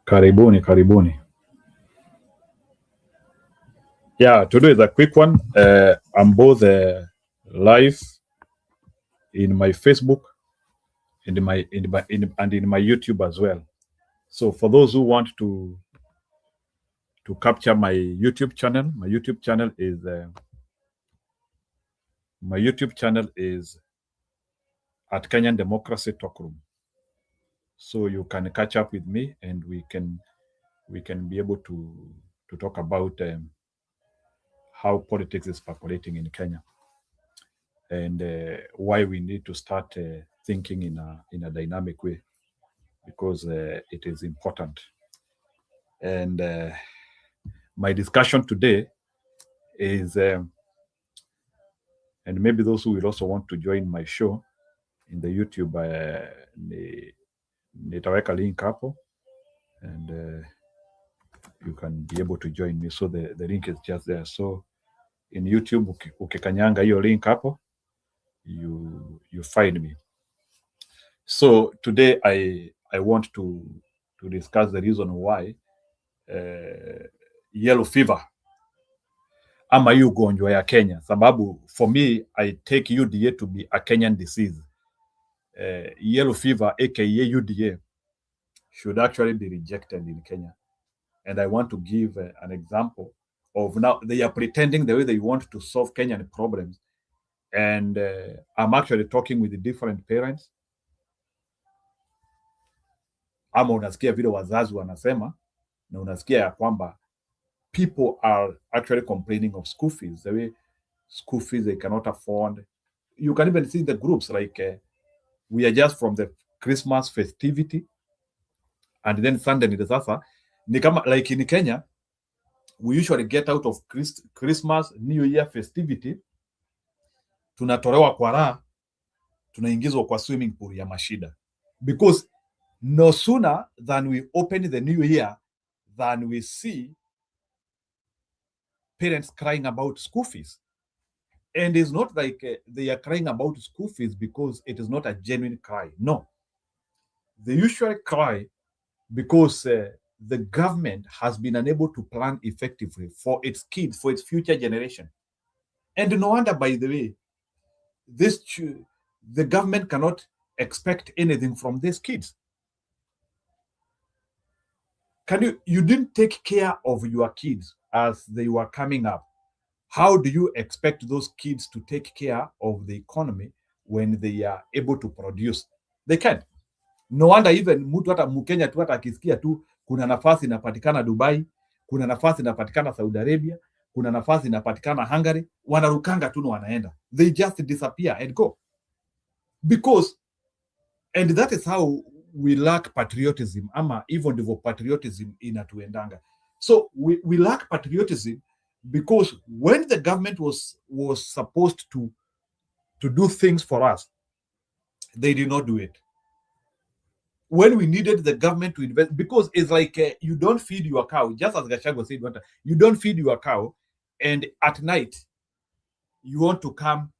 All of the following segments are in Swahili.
Karibuni, karibuni. Yeah, today is a quick one. I'm both live in my Facebook and in my YouTube as well. So for those who want to capture my YouTube channel, my YouTube channel is at Kenyan Democracy Talk Room. So you can catch up with me, and we can be able to talk about how politics is percolating in Kenya, and why we need to start thinking in a dynamic way, because it is important. And my discussion today is, and maybe those who will also want to join my show in the YouTube, nitaweka link hapo, and you can be able to join me. So the link is just there. So in YouTube, ukikanyanga hiyo link hapo, you find me. So today I want to discuss the reason why yellow fever ama hii ugonjwa ya Kenya, sababu for me I take UDA to be a Kenyan disease. Yellow fever aka UDA should actually be rejected in Kenya, and I want to give an example of, now they are pretending the way they want to solve Kenyan problems, and I'm actually talking with the different parents. Ama unasikia vile wazazi wanasema, na unasikia ya kwamba people are actually complaining of school fees, the way school fees they cannot afford. You can even see the groups like we are just from the Christmas festivity, and then Sunday ni sasa ni kama like in Kenya we usually get out of Christmas New Year festivity, tunatolewa kwa raha, tunaingizwa kwa swimming pool ya mashida, because no sooner than we open the new year than we see parents crying about school fees. And it's not like they are crying about school fees because it is not a genuine cry. No. They usually cry because the government has been unable to plan effectively for its kids, for its future generation. And no wonder, by the way, the government cannot expect anything from these kids. You didn't take care of your kids as they were coming up. How do you expect those kids to take care of the economy when they are able to produce? They can't. No wonder even mtu hata Mkenya tu hata akisikia tu kuna nafasi inapatikana Dubai, kuna nafasi inapatikana Saudi Arabia, kuna nafasi inapatikana Hungary, wanarukanga tu na wanaenda. They just disappear and go. Because, and that is how we lack patriotism, ama even ndivyo patriotism inatuendanga. So we lack patriotism because when the government was supposed to do things for us, they did not do it. When we needed the government to invest, because it's like you don't feed your cow, just as Gachagua said, you don't feed your cow, and at night you want to come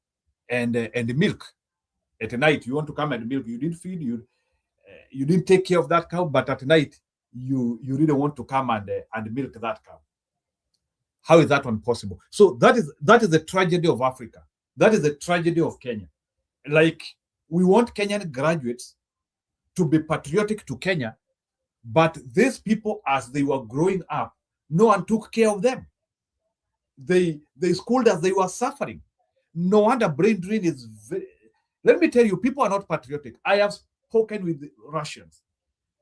and milk. At night you want to come and milk. You didn't feed, you didn't take care of that cow, but at night you really want to come and milk that cow. How is that one possible? So that is the tragedy of Africa. That is the tragedy of Kenya. Like, we want Kenyan graduates to be patriotic to Kenya, but these people, as they were growing up, no one took care of them. They schooled as they were suffering. No wonder brain drain is very... Let me tell you, people are not patriotic. I have spoken with Russians.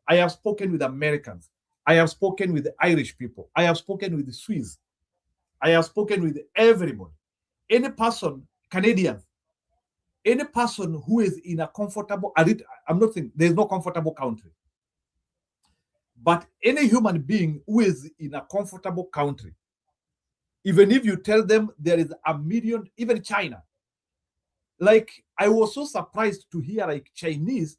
I have spoken with Americans. I have spoken with the Irish people. I have spoken with the Swiss. I have spoken with everybody. Any person, Canadians, any person who is in a comfortable... I'm not saying there's no comfortable country. But any human being who is in a comfortable country, even if you tell them there is a million, even China, like, I was so surprised to hear like Chinese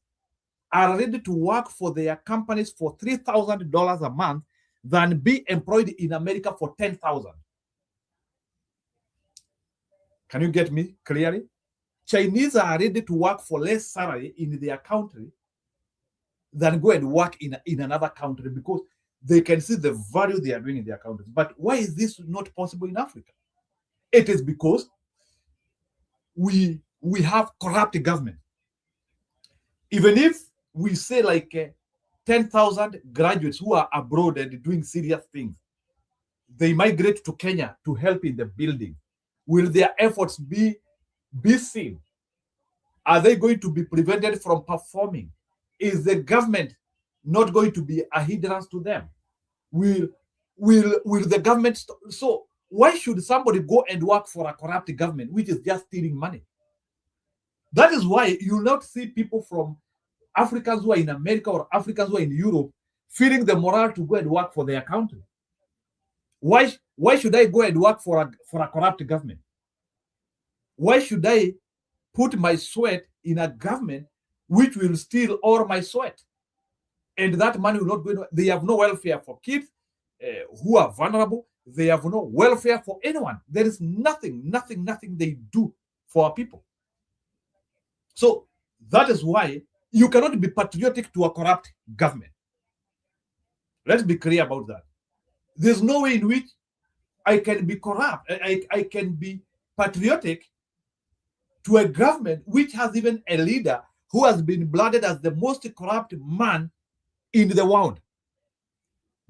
are ready to work for their companies for $3,000 a month than be employed in America for $10,000. Can you get me clearly? Chinese are ready to work for less salary in their country than go and work in another country, because they can see the value they are doing in their countries. But why is this not possible in Africa? It is because we have corrupt government. Even if we say like 10,000 graduates who are abroad and doing serious things, they migrate to Kenya to help in the building. Will their efforts be seen? Are they going to be prevented from performing? Is the government not going to be a hindrance to them? Will the government so why should somebody go and work for a corrupt government which is just stealing money? That is why you will not see people from Africans who are in America or Africans who are in Europe feeling the morale to go and work for their country. Why should I go and work for a corrupt government? Why should I put my sweat in a government which will steal all my sweat? And that money will not go. They have no welfare for kids who are vulnerable. They have no welfare for anyone. There is nothing they do for our people. So that is why you cannot be patriotic to a corrupt government. Let's be clear about that. There's no way in which I can be corrupt. I can be patriotic to a government which has even a leader who has been blooded as the most corrupt man in the world,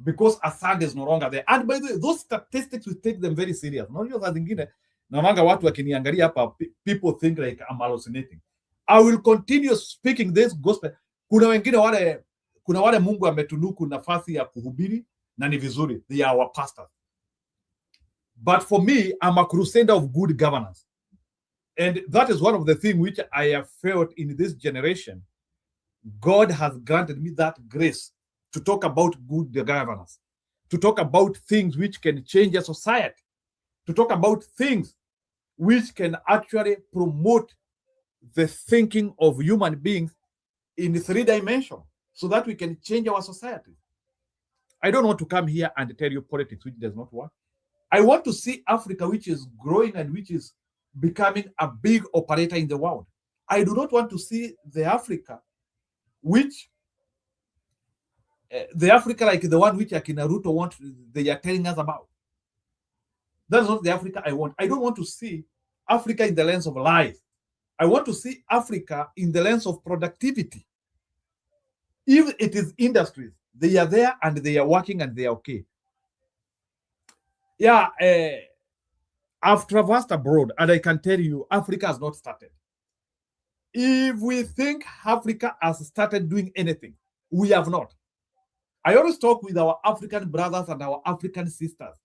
because Assad is no longer there. And by the way, those statistics, we take them very serious. People think like I'm hallucinating. I will continue speaking this gospel. Kuna wale Mungu ametunuku nafasi ya kuhubiri na ni vizuri. They are our pastors. But for me, I'm a crusader of good governance. And that is one of the things which I have felt in this generation. God has granted me that grace to talk about good governance, to talk about things which can change a society, to talk about things which can actually promote the thinking of human beings in 3 dimensions so that we can change our society. I don't want to come here and tell you politics which does not work. I want to see Africa which is growing and which is becoming a big operator in the world. I do not want to see the Africa which the Africa like the one which Akina Ruto they are telling us about. That's not the Africa I want. I don't want to see Africa in the lens of life. I want to see Africa in the lens of productivity. If it is industries, they are there and they are working and they are okay. Yeah, I've traversed abroad and I can tell you Africa has not started. If we think Africa has started doing anything, we have not. I always talk with our African brothers and our African sisters.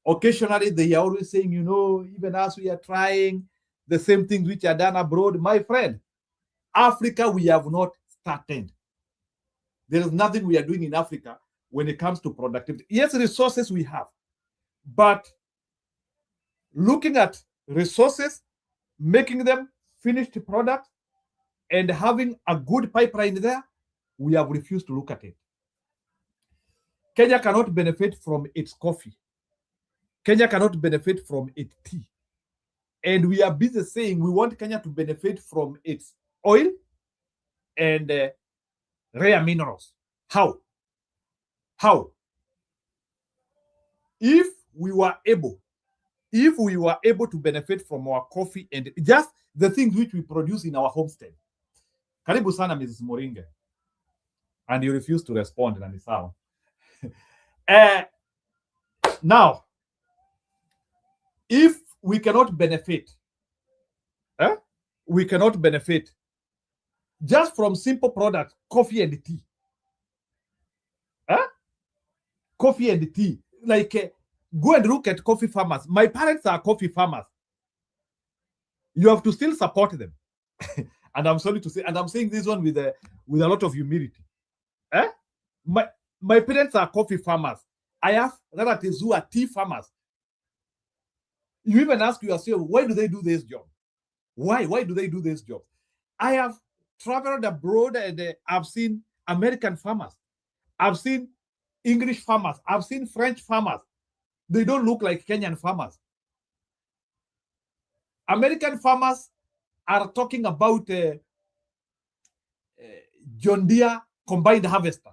Occasionally, they are always saying, even as we are trying the same things which are done abroad. My friend, Africa, we have not started. There is nothing we are doing in Africa when it comes to productivity. Yes, resources we have, but looking at resources, making them finished product, and having a good pipeline there, we have refused to look at it. Kenya cannot benefit from its coffee. Kenya cannot benefit from its tea. And we are busy saying we want Kenya to benefit from its oil and rare minerals. How? If we were able to benefit from our coffee and just the things which we produce in our homestead. Karibu sana, Mrs. Moringa. And you refuse to respond, Nanisao. Now, if we cannot benefit just from simple products, coffee and tea. Coffee and tea. Like, go and look at coffee farmers. My parents are coffee farmers. You have to still support them. And I'm sorry to say, and I'm saying this one with a lot of humility. My parents are coffee farmers. I have relatives who are tea farmers. You even ask yourself, why do they do this job? Why do they do this job? I have traveled abroad and I've seen American farmers. I've seen English farmers. I've seen French farmers. They don't look like Kenyan farmers. American farmers are talking about John Deere combined harvester.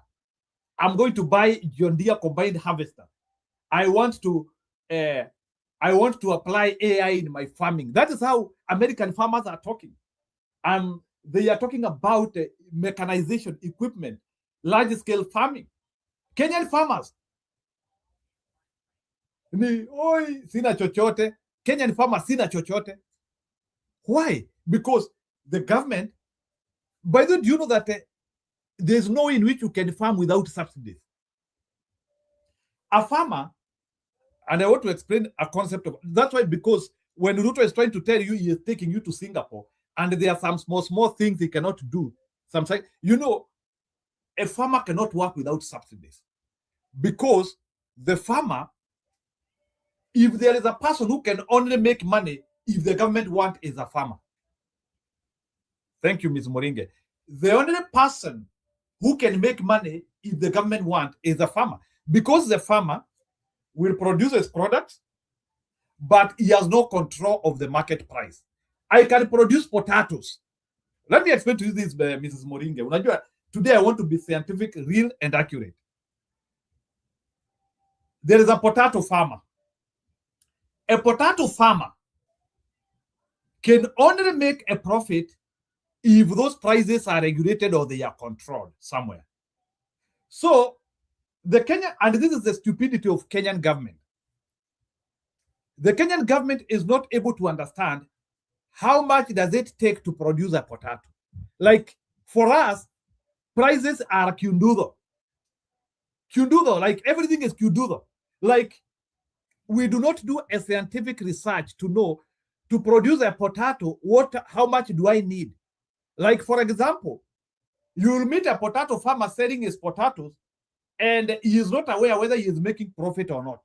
I'm going to buy John Deere combined harvester. I want to apply AI in my farming. That is how American farmers are talking. They are talking about mechanization, equipment, large-scale farming. Kenyan farmers ni sina chochote. Kenyan farmers sina chochote. Why? Because the government, by the way, do you know that there's no way in which you can farm without subsidies? A farmer, and I want to explain a concept of, that's why, because when Ruto is trying to tell you he is taking you to Singapore, and there are some small things he cannot do. Sometimes, a farmer cannot work without subsidies, because the farmer, if there is a person who can only make money if the government want, is a farmer. Thank you, Ms. Moringe. The only person who can make money if the government want is a farmer, because the farmer will produce his products, but he has no control of the market price. I can produce potatoes. Let me explain to you this, Mrs. Moringe. Unajua, today I want to be scientific, real, and accurate. There is a potato farmer. A potato farmer can only make a profit if those prices are regulated or they are controlled somewhere. So the Kenyan, and this is the stupidity of Kenyan government. The Kenyan government is not able to understand how much does it take to produce a potato. Like, for us, prices are Kyundudo. Kyundudo, like everything is Kyundudo. Like, we do not do a scientific research to know, to produce a potato, how much do I need? Like, for example, you will meet a potato farmer selling his potatoes, and he is not aware whether he is making profit or not.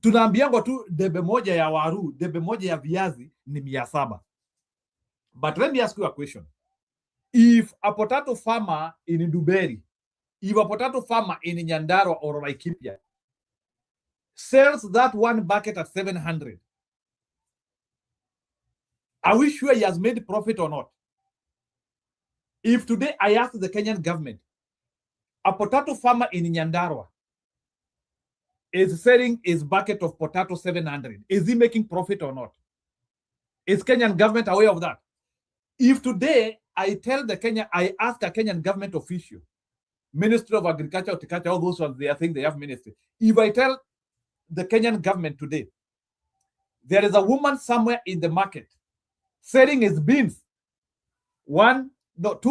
Tunaambiangwa tu debe moja ya waru, debe moja ya viazi ni 700. But let me ask you a question. If a potato farmer in Duberi, if a potato farmer in Nyandarua or Laikipia sells that one bucket at 700, are we sure he has made profit or not? If today I ask the Kenyan government, a potato farmer in Nyandarua is selling his bucket of potato 700, is he making profit or not? Is Kenyan government aware of that? If today I ask a Kenyan government official, Ministry of Agriculture, Horticulture, all those ones, I think they have ministry. If I tell the Kenyan government today, there is a woman somewhere in the market selling his beans, 2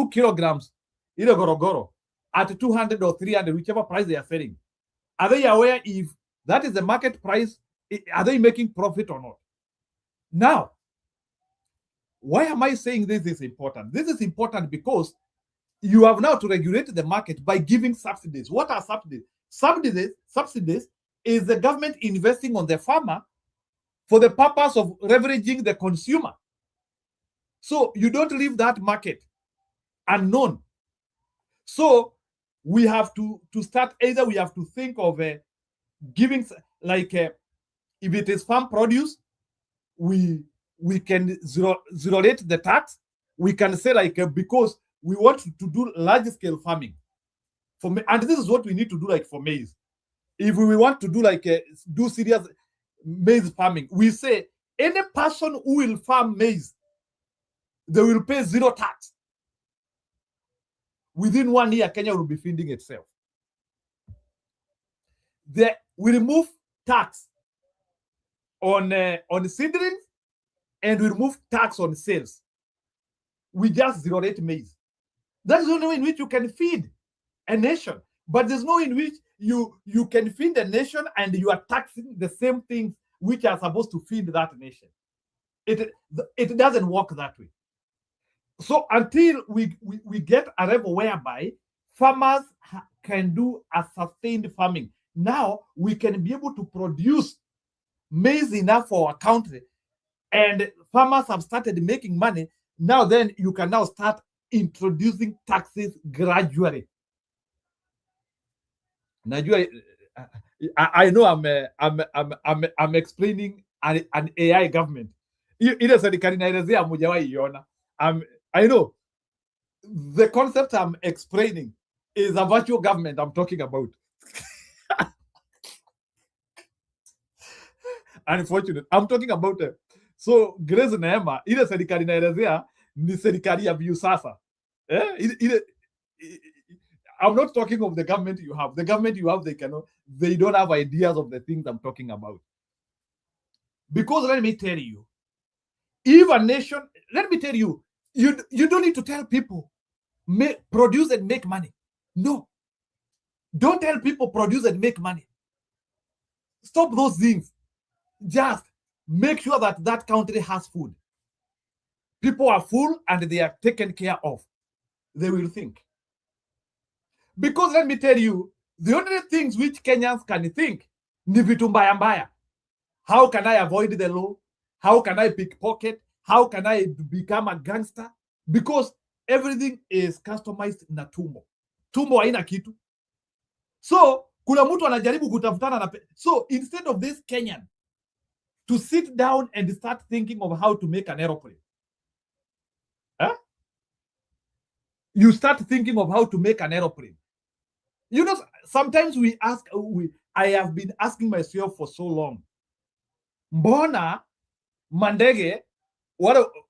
kilograms, gorogoro, at 200 or 300, whichever price they are selling, are they aware if that is the market price? Are they making profit or not? Now, why am I saying this is important? This is important because you have now to regulate the market by giving subsidies. What are subsidies? Subsidies is the government investing on the farmer for the purpose of leveraging the consumer. So you don't leave that market unknown. So we have to start, either we have to think of giving, like, if it is farm produce, we can zero rate the tax. We can say, like, because we want to do large scale farming and this is what we need to do, like for maize. If we want to do like do serious maize farming, we say any person who will farm maize, they will pay 0 tax. Within 1 year, Kenya will be feeding itself. We remove tax on seedlings, and we remove tax on sales. We just zero rate maize. That is the only way in which you can feed a nation. But there's no way in which you can feed a nation and you are taxing the same things which are supposed to feed that nation. It doesn't work that way. So until we get a level whereby farmers can do a sustained farming, now we can be able to produce maize enough for our country, and farmers have started making money. Now then you can now start introducing taxes gradually. Najua, I know I'm explaining an AI government. Ile serikali naelezea mmojawahi iona. I know. The concept I'm explaining is a virtual government I'm talking about. Unfortunate. I'm talking about so Grace Neema, ile serikali inaelezea ni serikali ya viusasa. I'm not talking of the government you have. The government you have, they don't have ideas of the things I'm talking about. Because let me tell you, if a nation, let me tell you, you don't need to tell people produce and make money. No. Don't tell people produce and make money. Stop those things. Just make sure that that country has food. People are full and they are taken care of. They will think. Because let me tell you, the only things which Kenyans can think, ni vitu mbaya mbaya. How can I avoid the law? How can I pickpocket? How can I become a gangster? Because everything is customized na tumbo. Tumbo haina kitu. So, kuna mtu anajaribu kutafutana na so instead of this Kenyan to sit down and start thinking of how to make an aeroplane, you start thinking of how to make an aeroplane. You know, sometimes I have been asking myself for so long, mbona mandege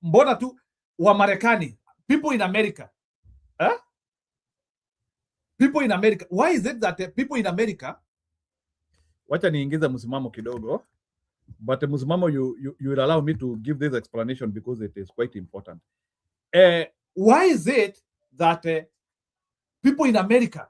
mbona tu wa Marekani, people in America, people in America, why is it that people in America, wacha niingize msimamo kidogo, but msimamo you will allow me to give this explanation because it is quite important. Why is it that people in America,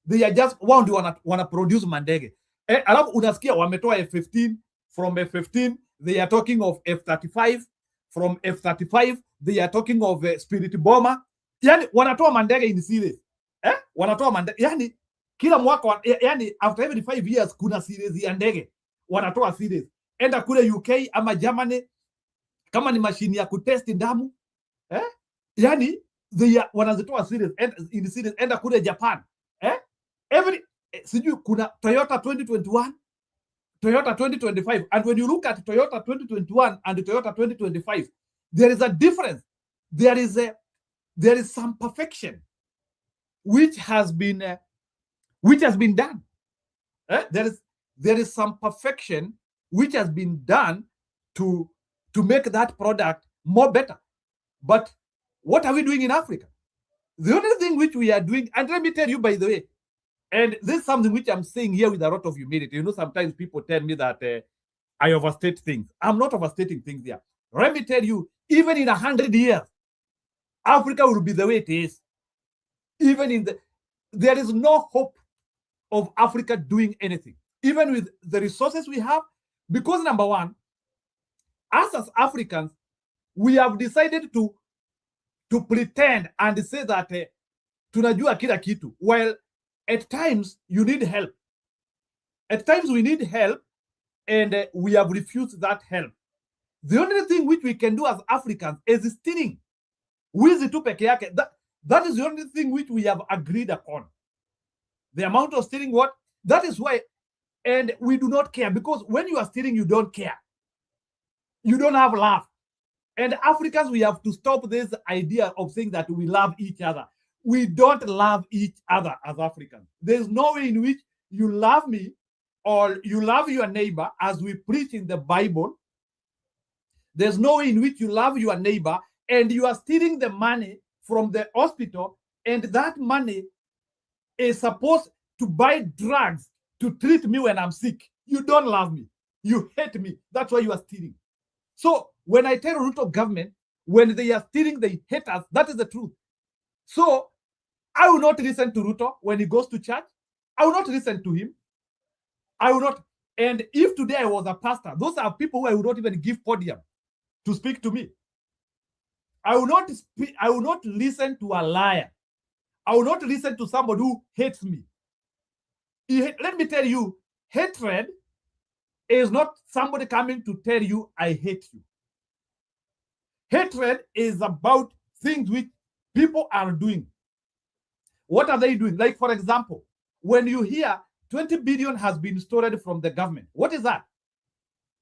they are just wanna produce mandege, alafu unasikia wametoa F-15, from F-15 they are talking of F-35, from F-35 they are talking of Spirit bomber. Yani wanatoa mandege in series, wanatoa mandege, yani kila mwaka, yani after every 5 years kuna series ya ndege wanatoa series. Enda kule UK ama Germany, kama ni mashini ya kutesti damu, yani wanazitoa series in series. Enda kule Japan, every sijui kuna Toyota 2021, Toyota 2025, and when you look at Toyota 2021 and Toyota 2025, there is a difference. There is some perfection which has been done. There is some perfection which has been done to make that product more better. But what are we doing in Africa? The only thing which we are doing, and let me tell you, by the way, and this is something which I'm saying here with a lot of humility. You know, sometimes people tell me that I overstate things. I'm not overstating things here. Let me tell you, even in 100 years, Africa will be the way it is. There is no hope of Africa doing anything, even with the resources we have, because number one, us as Africans, we have decided to pretend and say that tunajua kila kitu. Well, at times you need help. At times we need help, and we have refused that help. The only thing which we can do as Africans is stealing. Wizi tu peke yake. That is the only thing which we have agreed upon. The amount of stealing, what? That is why, and we do not care, because when you are stealing, you don't care. You don't have love. And Africans, we have to stop this idea of saying that we love each other. We don't love each other as Africans. There's no way in which you love me or you love your neighbor as we preach in the Bible. There's no way in which you love your neighbor and you are stealing the money from the hospital, and that money is supposed to buy drugs to treat me when I'm sick. You don't love me. You hate me. That's why you are stealing. So when I tell Ruto government, when they are stealing, they hate us. That is the truth. So I will not listen to Ruto when he goes to church. I will not listen to him. I will not. And if today I was a pastor, those are people who I would not even give podium to speak to me. I will not speak. I will not listen to a liar. I will not listen to somebody who hates me. Let me tell you, hatred is not somebody coming to tell you, I hate you. Hatred is about things which people are doing. What are they doing? Like, for example, when you hear 20 billion has been stored from the government, what is that?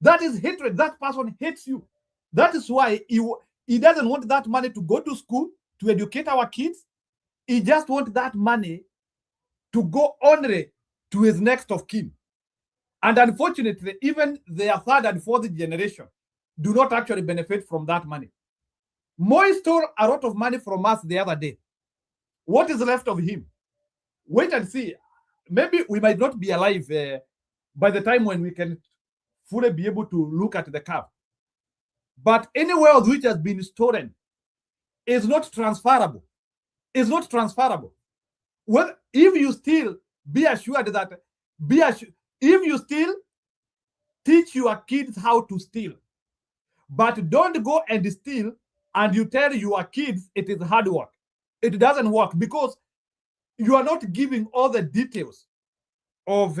That is hatred. That person hates you. That is why he doesn't want that money to go to school, to educate our kids. He just wants that money to go only to his next of kin. And unfortunately, even their third and fourth generation do not actually benefit from that money. Moi stole a lot of money from us the other day. What is left of him? Wait and see. Maybe we might not be alive by the time when we can fully be able to look at the curve. But any wealth which has been stolen is not transferable. Is not transferable. Well, if you still be assured that, if you still teach your kids how to steal, but don't go and steal and you tell your kids it is hard work. It doesn't work because you are not giving all the details of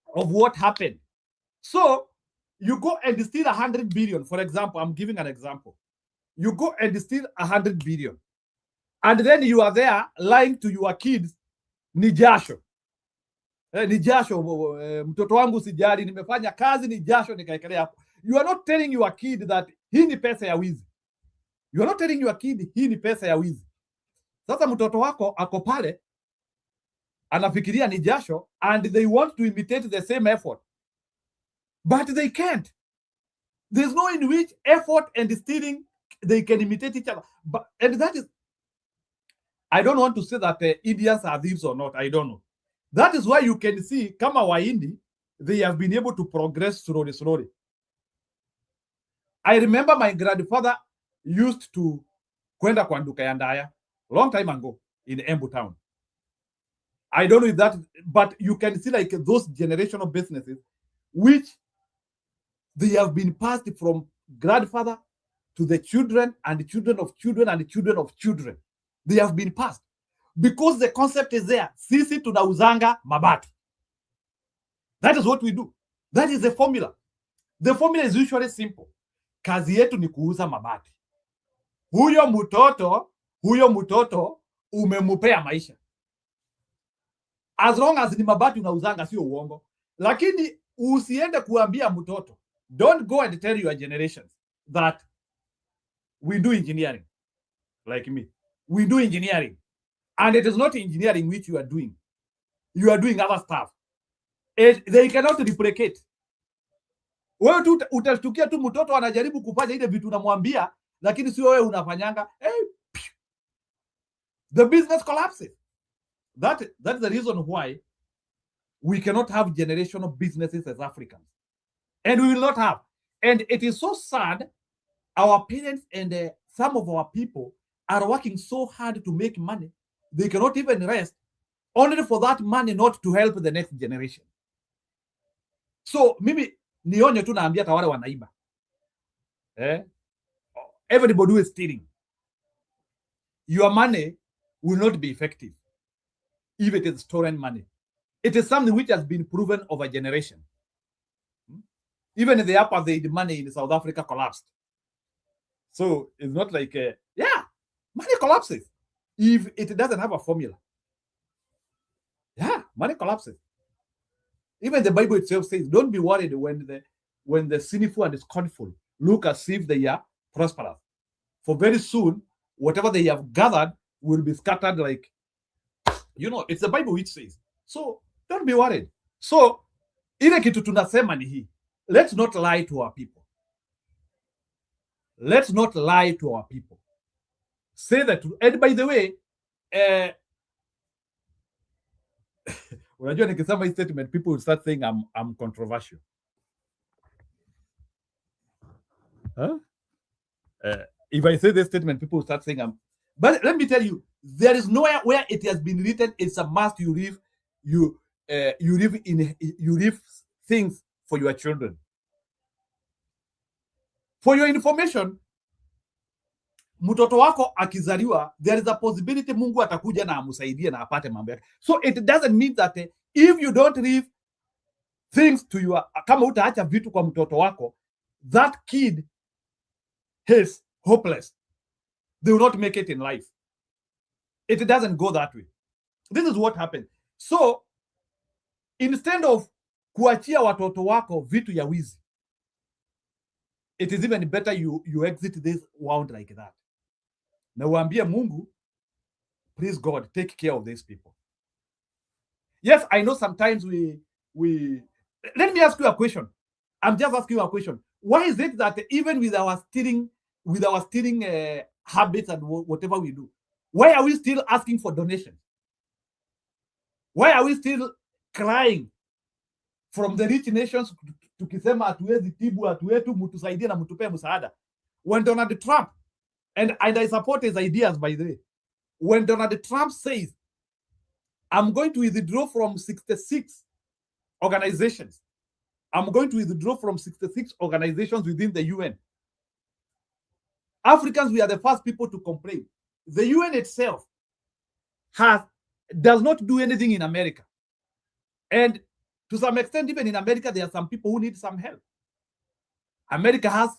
what happened. So you go and steal 100 billion, for example. I'm giving an example. You go and steal 100 billion, and then you are there lying to your kids, ni jasho. Ni jasho, mtoto wangu sijali, nimefanya kazi, ni jasho nikaekelea hapo. You are not telling your kid that hii ni pesa ya wizi. You are not telling your kid hii ni pesa ya wizi. Sasa mtoto wako ako pale anafikiria ni jasho, and they want to imitate the same effort, but they can't. There's no in which effort and stealing they can imitate each other. But and that is, I don't want to say that Indians are thieves or not. I don't know. That is why you can see kama Wahindi, they have been able to progress slowly. I remember my grandfather used to kwenda kwa nduka ya Ndaya long time ago in Embu town. I don't know if that, but you can see like those generational businesses which they have been passed from grandfather to the children and children of children and children of children. They have been passed because the concept is there. Sisi tunauzanga mabati. That is what we do. That is the formula. The formula is usually simple. Kazi yetu ni kuuza mabati. Huyo mtoto umemupea maisha. As long as ni mabati unauzanga, sio uongo. Lakini usiende kuambia mtoto. Don't go and tell your generations that we do engineering. Like me. We do engineering. And it is not engineering which you are doing. You are doing other stuff. They cannot replicate. Wewe tu utashtukia tu mtoto anajaribu kufanya ile vitu unamwambia, lakini sio wewe unafanyanga. The business collapses. That's the reason why we cannot have generational businesses as Africans. And we will not have. And it is so sad. Our parents and some of our people are working so hard to make money. They cannot even rest, only for that money not to help the next generation. So mimi nionye tu naambia hata wale wanaiba. Everybody who is stealing. Your money will not be effective if it is stolen money. It is something which has been proven over generation. Even the apartheid money in South Africa collapsed. So it's not like, money collapses if it doesn't have a formula. Yeah, money collapses. Even the Bible itself says, don't be worried when the sinful and scornful look as if they are prosperous. For very soon, whatever they have gathered will be scattered like, it's the Bible which says. So don't be worried. So ile kitu tunasema ni hii. Let's not lie to our people. Let's not lie to our people. Say that. And by the way, unajua nikisema hii statement, people will start saying I'm controversial. If I say this statement, people will start saying but let me tell you, there is nowhere where it has been written it's a must you leave things for your children. For your information, mtoto wako akizaliwa, there is a possibility Mungu atakuja na amsaidie na apate mambo yake. So it doesn't mean that if you don't leave things to your, kama utaacha vitu kwa mtoto wako, that kid is hopeless. They will not make it in life. It doesn't go that way. This is what happened. So instead of kuachia watoto wako vitu ya wizi, it is even better you exit this world like that. Na uambie Mungu, please God, take care of these people. Yes, I know sometimes we let me ask you a question. I'm just asking you a question. Why is it that even with our stealing habits and whatever we do, why are we still asking for donations? Why are we still crying from the rich nations tukisema hatuwezi tibu, hatuwetu mtusaidie na mtupee msaada? When Donald Trump, and I support his ideas, by the way, when Donald Trump says, I'm going to withdraw from 66 organizations, I'm going to withdraw from 66 organizations within the UN. Africans, we are the first people to complain. The UN itself does not do anything in America. And to some extent, even in America, there are some people who need some help. America has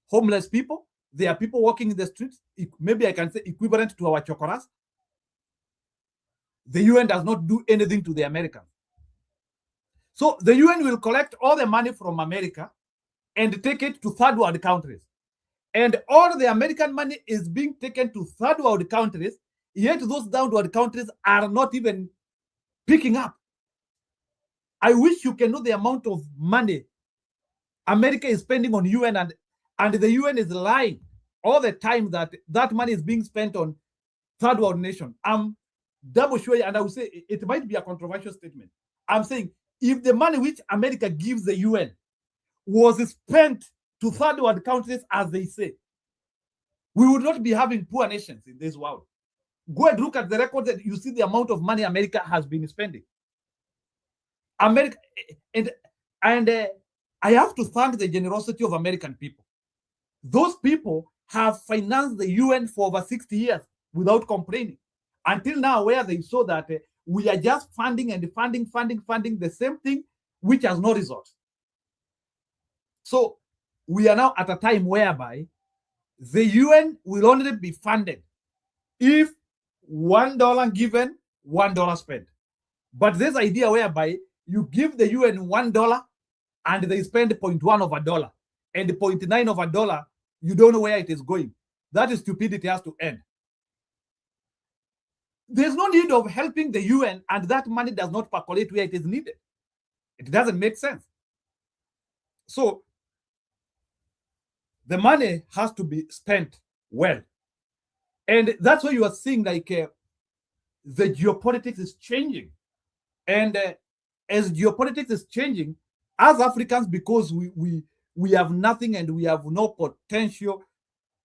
homeless people. There are people walking in the streets. Maybe I can say equivalent to our chokoras. The UN does not do anything to the Americans. So the UN will collect all the money from America and take it to third world countries. And all the American money is being taken to third world countries, yet those third world countries are not even picking up. I wish you can know the amount of money America is spending on UN, and the UN is lying all the time that that money is being spent on third world nation. I'm double sure, and I will say it might be a controversial statement. I'm saying if the money which America gives the UN was spent to third world countries, as they say, we would not be having poor nations in this world. Go and look at the records and you see the amount of money America has been spending. America, and I have to thank the generosity of American people. Those people have financed the UN for over 60 years without complaining. Until now, where they saw that we are just funding and funding the same thing, which has no results. So we are now at a time whereby the UN will only be funded if $1 given, $1 spent. But this idea whereby you give the UN $1 and they spend 0.1 of a dollar, and 0.9 of a dollar, you don't know where it is going. That is stupidity has to end. There's no need of helping the UN, and that money does not percolate where it is needed. It doesn't make sense. So the money has to be spent well. And that's why you are seeing like the geopolitics is changing. And as geopolitics is changing, as Africans, because we have nothing and we have no potential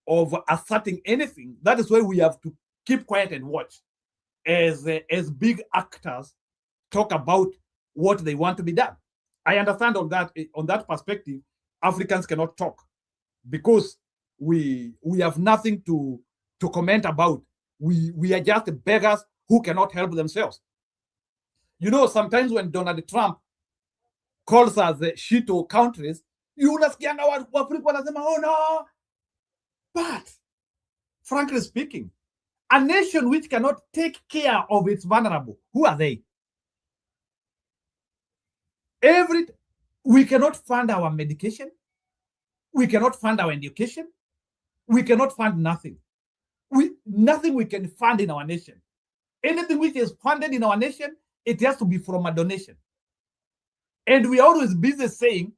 of asserting anything, that is why we have to keep quiet and watch as big actors talk about what they want to be done. I understand on that perspective, Africans cannot talk because we have nothing to comment about. We are just beggars who cannot help themselves. You know, sometimes when Donald Trump calls us shito countries, you unasikianga Waafrika wanasema oh no. But frankly speaking, a nation which cannot take care of its vulnerable, who are they? We cannot fund our medication. We cannot fund our education. We cannot fund nothing. Nothing we can fund in our nation. Anything which is funded in our nation, it has to be from a donation. And we are always busy saying,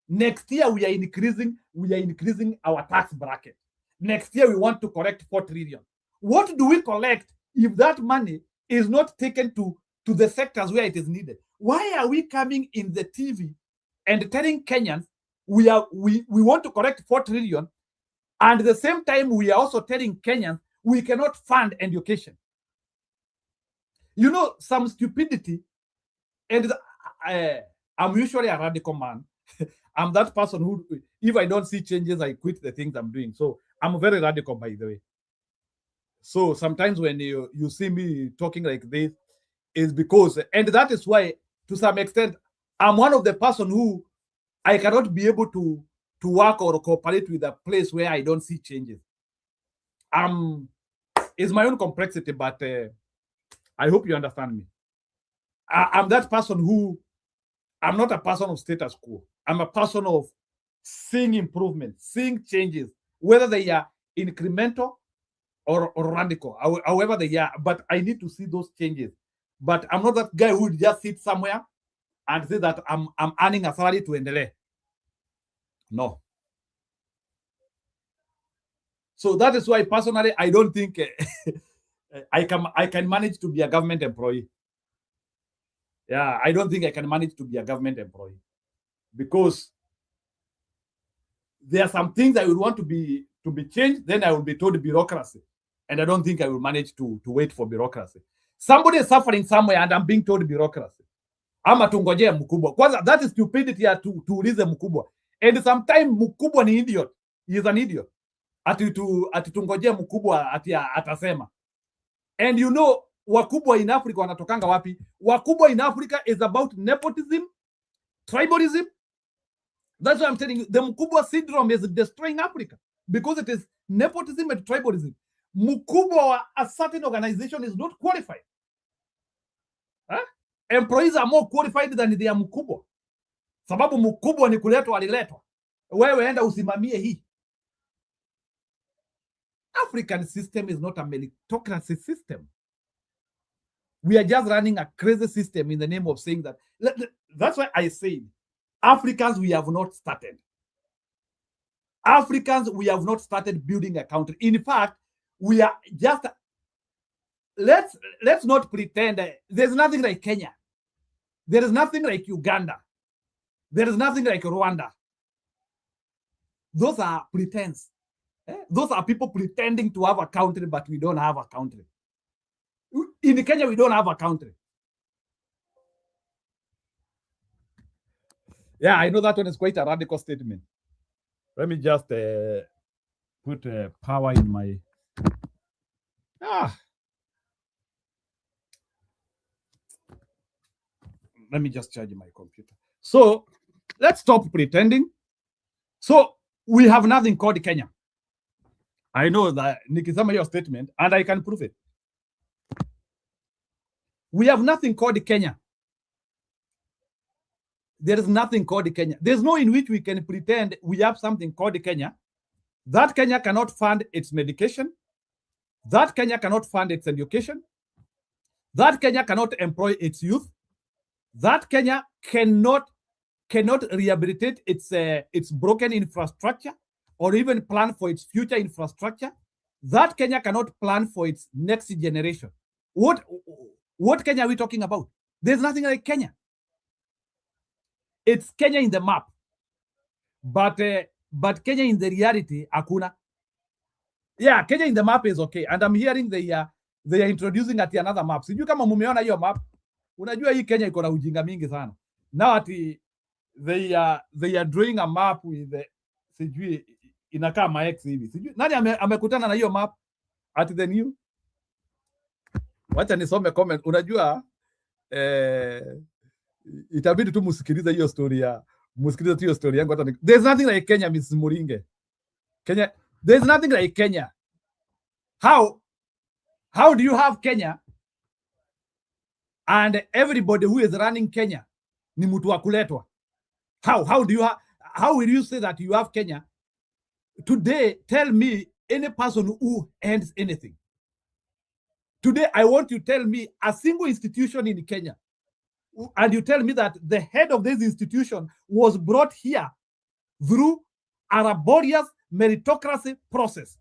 next year we are increasing our tax bracket. Next year we want to collect 4 trillion. What do we collect if that money is not taken to the sectors where it is needed? Why are we coming in the TV and telling Kenyans we want to collect 4 trillion, and at the same time we are also telling Kenyans we cannot fund education? You know, some stupidity, and I'm usually a radical man. I'm that person who, if I don't see changes, I quit the things I'm doing. So I'm very radical, by the way. So sometimes when you see me talking like this, is because, and that is why, to some extent, I'm one of the person who I cannot be able to work or cooperate with a place where I don't see changes. It's my own complexity, but I hope you understand me. I'm that person who, I'm not a person of status quo. I'm a person of seeing improvement, seeing changes, whether they are incremental or radical, however they are. But I need to see those changes. But I'm not that guy who would just sit somewhere and say that I'm earning a salary to endelea. No. So that is why personally I don't think I can manage to be a government employee. Yeah, I don't think I can manage to be a government employee because there are some things I would want to be changed. Then I will be told bureaucracy, and I don't think I will manage to wait for bureaucracy. Somebody is suffering somewhere, and I'm being told bureaucracy. Ama tungojee mkubwa. Kwanza, that is stupidity ya tuulize mkubwa. And sometimes mkubwa ni idiot. He is an idiot. Ati tungojee mkubwa ati atasema. And you know, wakubwa in Africa wanatokanga wapi? Wakubwa in Africa is about nepotism, tribalism. That's why I'm telling you, the Mkubwa syndrome is destroying Africa because it is nepotism and tribalism. Mkubwa a certain organization is not qualified. Huh? Employees are more qualified than they are mkubwa. Sababu mkubwa ni kuletwa aliletwa. Wewe enda usimamie hii. African system is not a meritocracy system. We are just running a crazy system in the name of saying that. That's why I say Africans, we have not started. Africans, we have not started building a country. In fact, we are just, let's not pretend there's nothing like Kenya. There is nothing like Uganda. There is nothing like Rwanda. Those are pretense. Those are people pretending to have a country, but we don't have a country. In Kenya, we don't have a country. Yeah, I know that one is quite a radical statement. Let me just put power in my... Let me just charge my computer. So, let's stop pretending. So, we have nothing called Kenya. I know that nikisema your statement, and I can prove it. We have nothing called Kenya. There is nothing called Kenya. There's no in which we can pretend we have something called Kenya. That Kenya cannot fund its medication. That Kenya cannot fund its education. That Kenya cannot employ its youth. That Kenya cannot rehabilitate its broken infrastructure or even plan for its future infrastructure. That Kenya cannot plan for its next generation. What Kenya are we talking about? There's nothing like Kenya. It's Kenya in the map, but Kenya in the reality, hakuna. Yeah, Kenya in the map is okay, and I'm hearing they are introducing ati another map. Sijui kama mumeona hiyo map. Unajua hii Kenya iko na ujinga mingi sana. Now ati they are drawing a map with sijui inakaa maex hivi. Sijui nani amekutana na hiyo map at the new. Wacha nisome comment. Unajua itabidi tu musikilize hiyo story yangu hata. There's nothing like Kenya, Miss Muringe. Kenya, there's nothing like Kenya. How do you have Kenya and everybody who is running Kenya ni mtu wa kuletwa? How will you say that you have Kenya? Today, tell me any person who ends anything. Today, I want you to tell me a single institution in Kenya, and you tell me that the head of this institution was brought here through a laborious meritocracy process.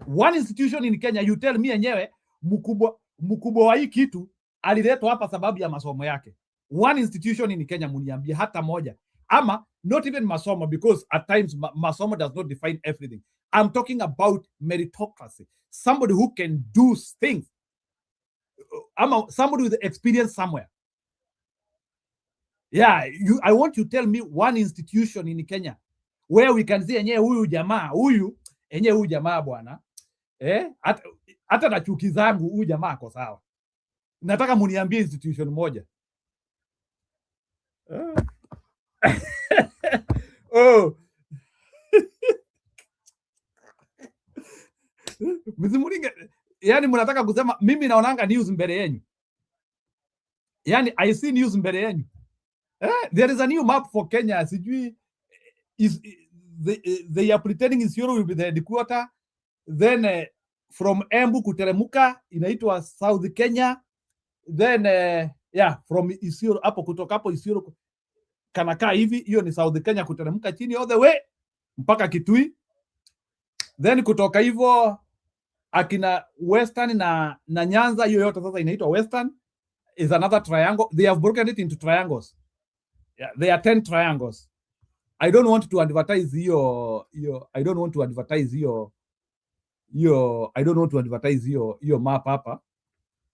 One institution in Kenya, you tell me yenyewe mkubwa wa hii kitu aliletwa hapa sababu ya masomo yake. One institution in Kenya muniambie hata moja. Ama not even masomo, because at times masomo does not define everything. I'm talking about meritocracy. Somebody who can do things. Somebody with experience somewhere. Yeah, I want you to tell me one institution in Kenya where we can say yenyewe huyu jamaa bwana. Hata na chuki zangu huyu jamaa ako sawa. Nataka muniambie institution moja. Oh. Mzimuringe, yani mnataka kusema mimi naonanga news mbele yenu. Yani I see news mbele yenu. There is a new map for Kenya. Sijui they are pretending Isiolo will be the headquarter. then from Embu kuteremuka inaitwa South Kenya, then from Isiolo, hapo kutoka hapo Isiolo kanakaa hivi, hiyo ni South Kenya kuteremuka chini all the way mpaka Kitui, then kutoka hivyo akina Western na Nyanza, hiyo yote sasa inaitwa Western, is another triangle. They have broken it into triangles. Yeah, there are 10 triangles. I don't want to advertise hiyo map hapa,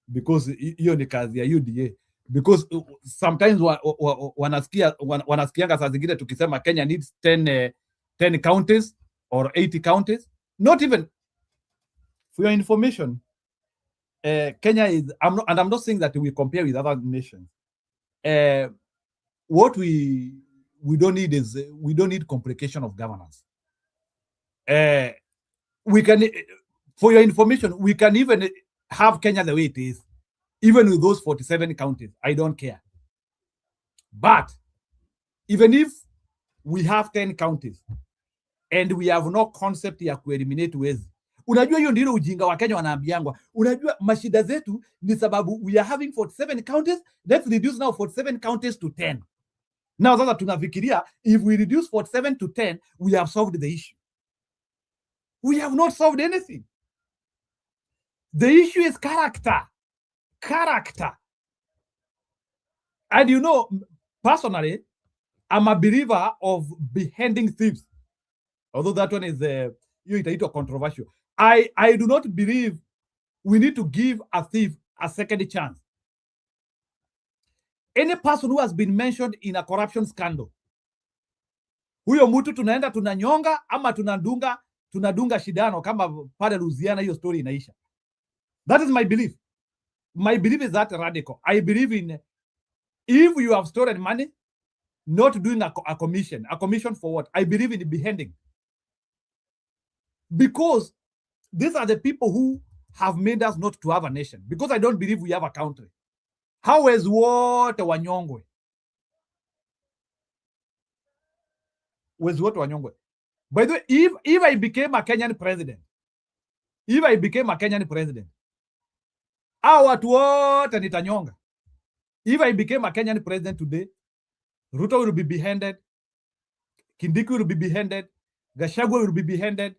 because hiyo ni kazi ya UDA, because sometimes wanasikianga saa zingine tukisema Kenya needs 10 counties or 80 counties. Not even, for your information, Kenya is, I'm not saying that we compare with other nations. What we don't need is, we don't need complication of governance. We can, for your information, we can even have Kenya the way it is, even with those 47 counties. I don't care. But even if we have 10 counties and we have no concept ya kueliminate wezi, unajua hiyo ndio ujinga wa Kenya wanaambiangwa. Unajua mashida zetu ni sababu we are having 47 counties, let's reduce now 47 counties to 10. Now sasa tunafikiria if we reduce 47 to 10, we have solved the issue. We have not solved anything. The issue is character. Character. And you know, personally, I'm a believer of beheading thieves. Although that one is controversial. I do not believe we need to give a thief a second chance. Any person who has been mentioned in a corruption scandal, huyo mtu tunaenda tunanyonga ama tunadunga shidano kama pale Louisiana, hiyo story inaisha. That is my belief. My belief is that radical. I believe in, if you have stolen money, not doing a commission. A commission for what? I believe in beheading. Because these are the people who have made us not to have a nation. Because I don't believe we have a country. How is what wanyongwe? Was what wanyongwe? By the way, if I became a Kenyan president, watu wote nitanyonga. If I became a Kenyan president today, Ruto will be beheaded, Kindiki will be beheaded, Gachagua will be beheaded,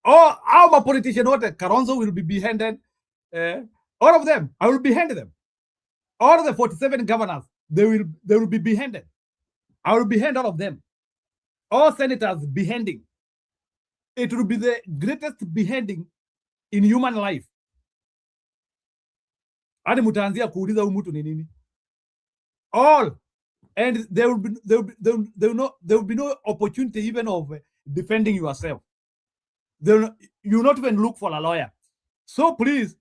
all my politicians, Kalonzo will be beheaded, all of them, I will behead them. All of the 47 governors, they will be beheaded. I will behead all of them. All senators beheading. It will be the greatest beheading in human life. Hadi mutaanzia kuuliza huyu mtu ni nini? All, and there will be no opportunity even of defending yourself. You will not even look for a lawyer. So please,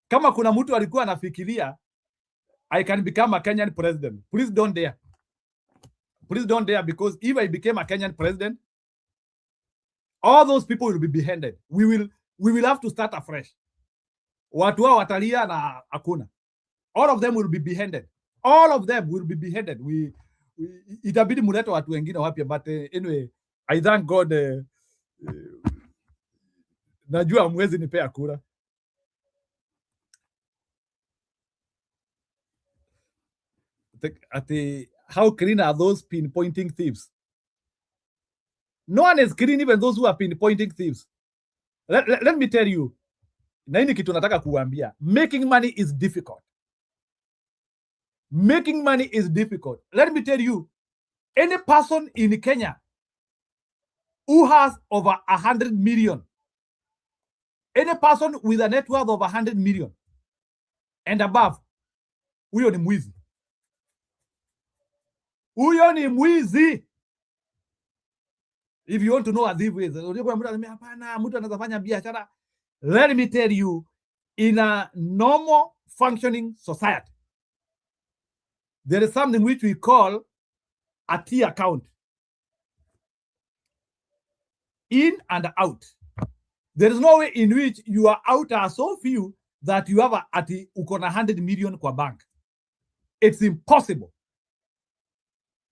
kama kuna mtu alikuwa anafikiria I can become a Kenyan president, please don't dare. Please don't dare, because if I became a Kenyan president, all those people will be beheaded. We will have to start afresh. Watu hao watalia na hakuna. All of them will be beheaded. All of them will be beheaded. Itabidi mulete watu wengine wapya, but anyway, I thank God. Najua mwezi nipea kura. How clean are those pinpointing thieves? No one is clean, even those who are pinpointing thieves. Let me tell you, na hii kitu nataka kuambia, making money is difficult. Making money is difficult. Let me tell you, any person in Kenya who has over 100 million, any person with a net worth of 100 million and above, huyo ni mwizi. Huyo ni mwizi. If you want to know a thief is, mtu anaweza fanya biashara. Let me tell you, in a normal functioning society, there is something which we call a T account. In and out. There is no way in which your out are so few that you have uko na 100 million kwa bank. It's impossible.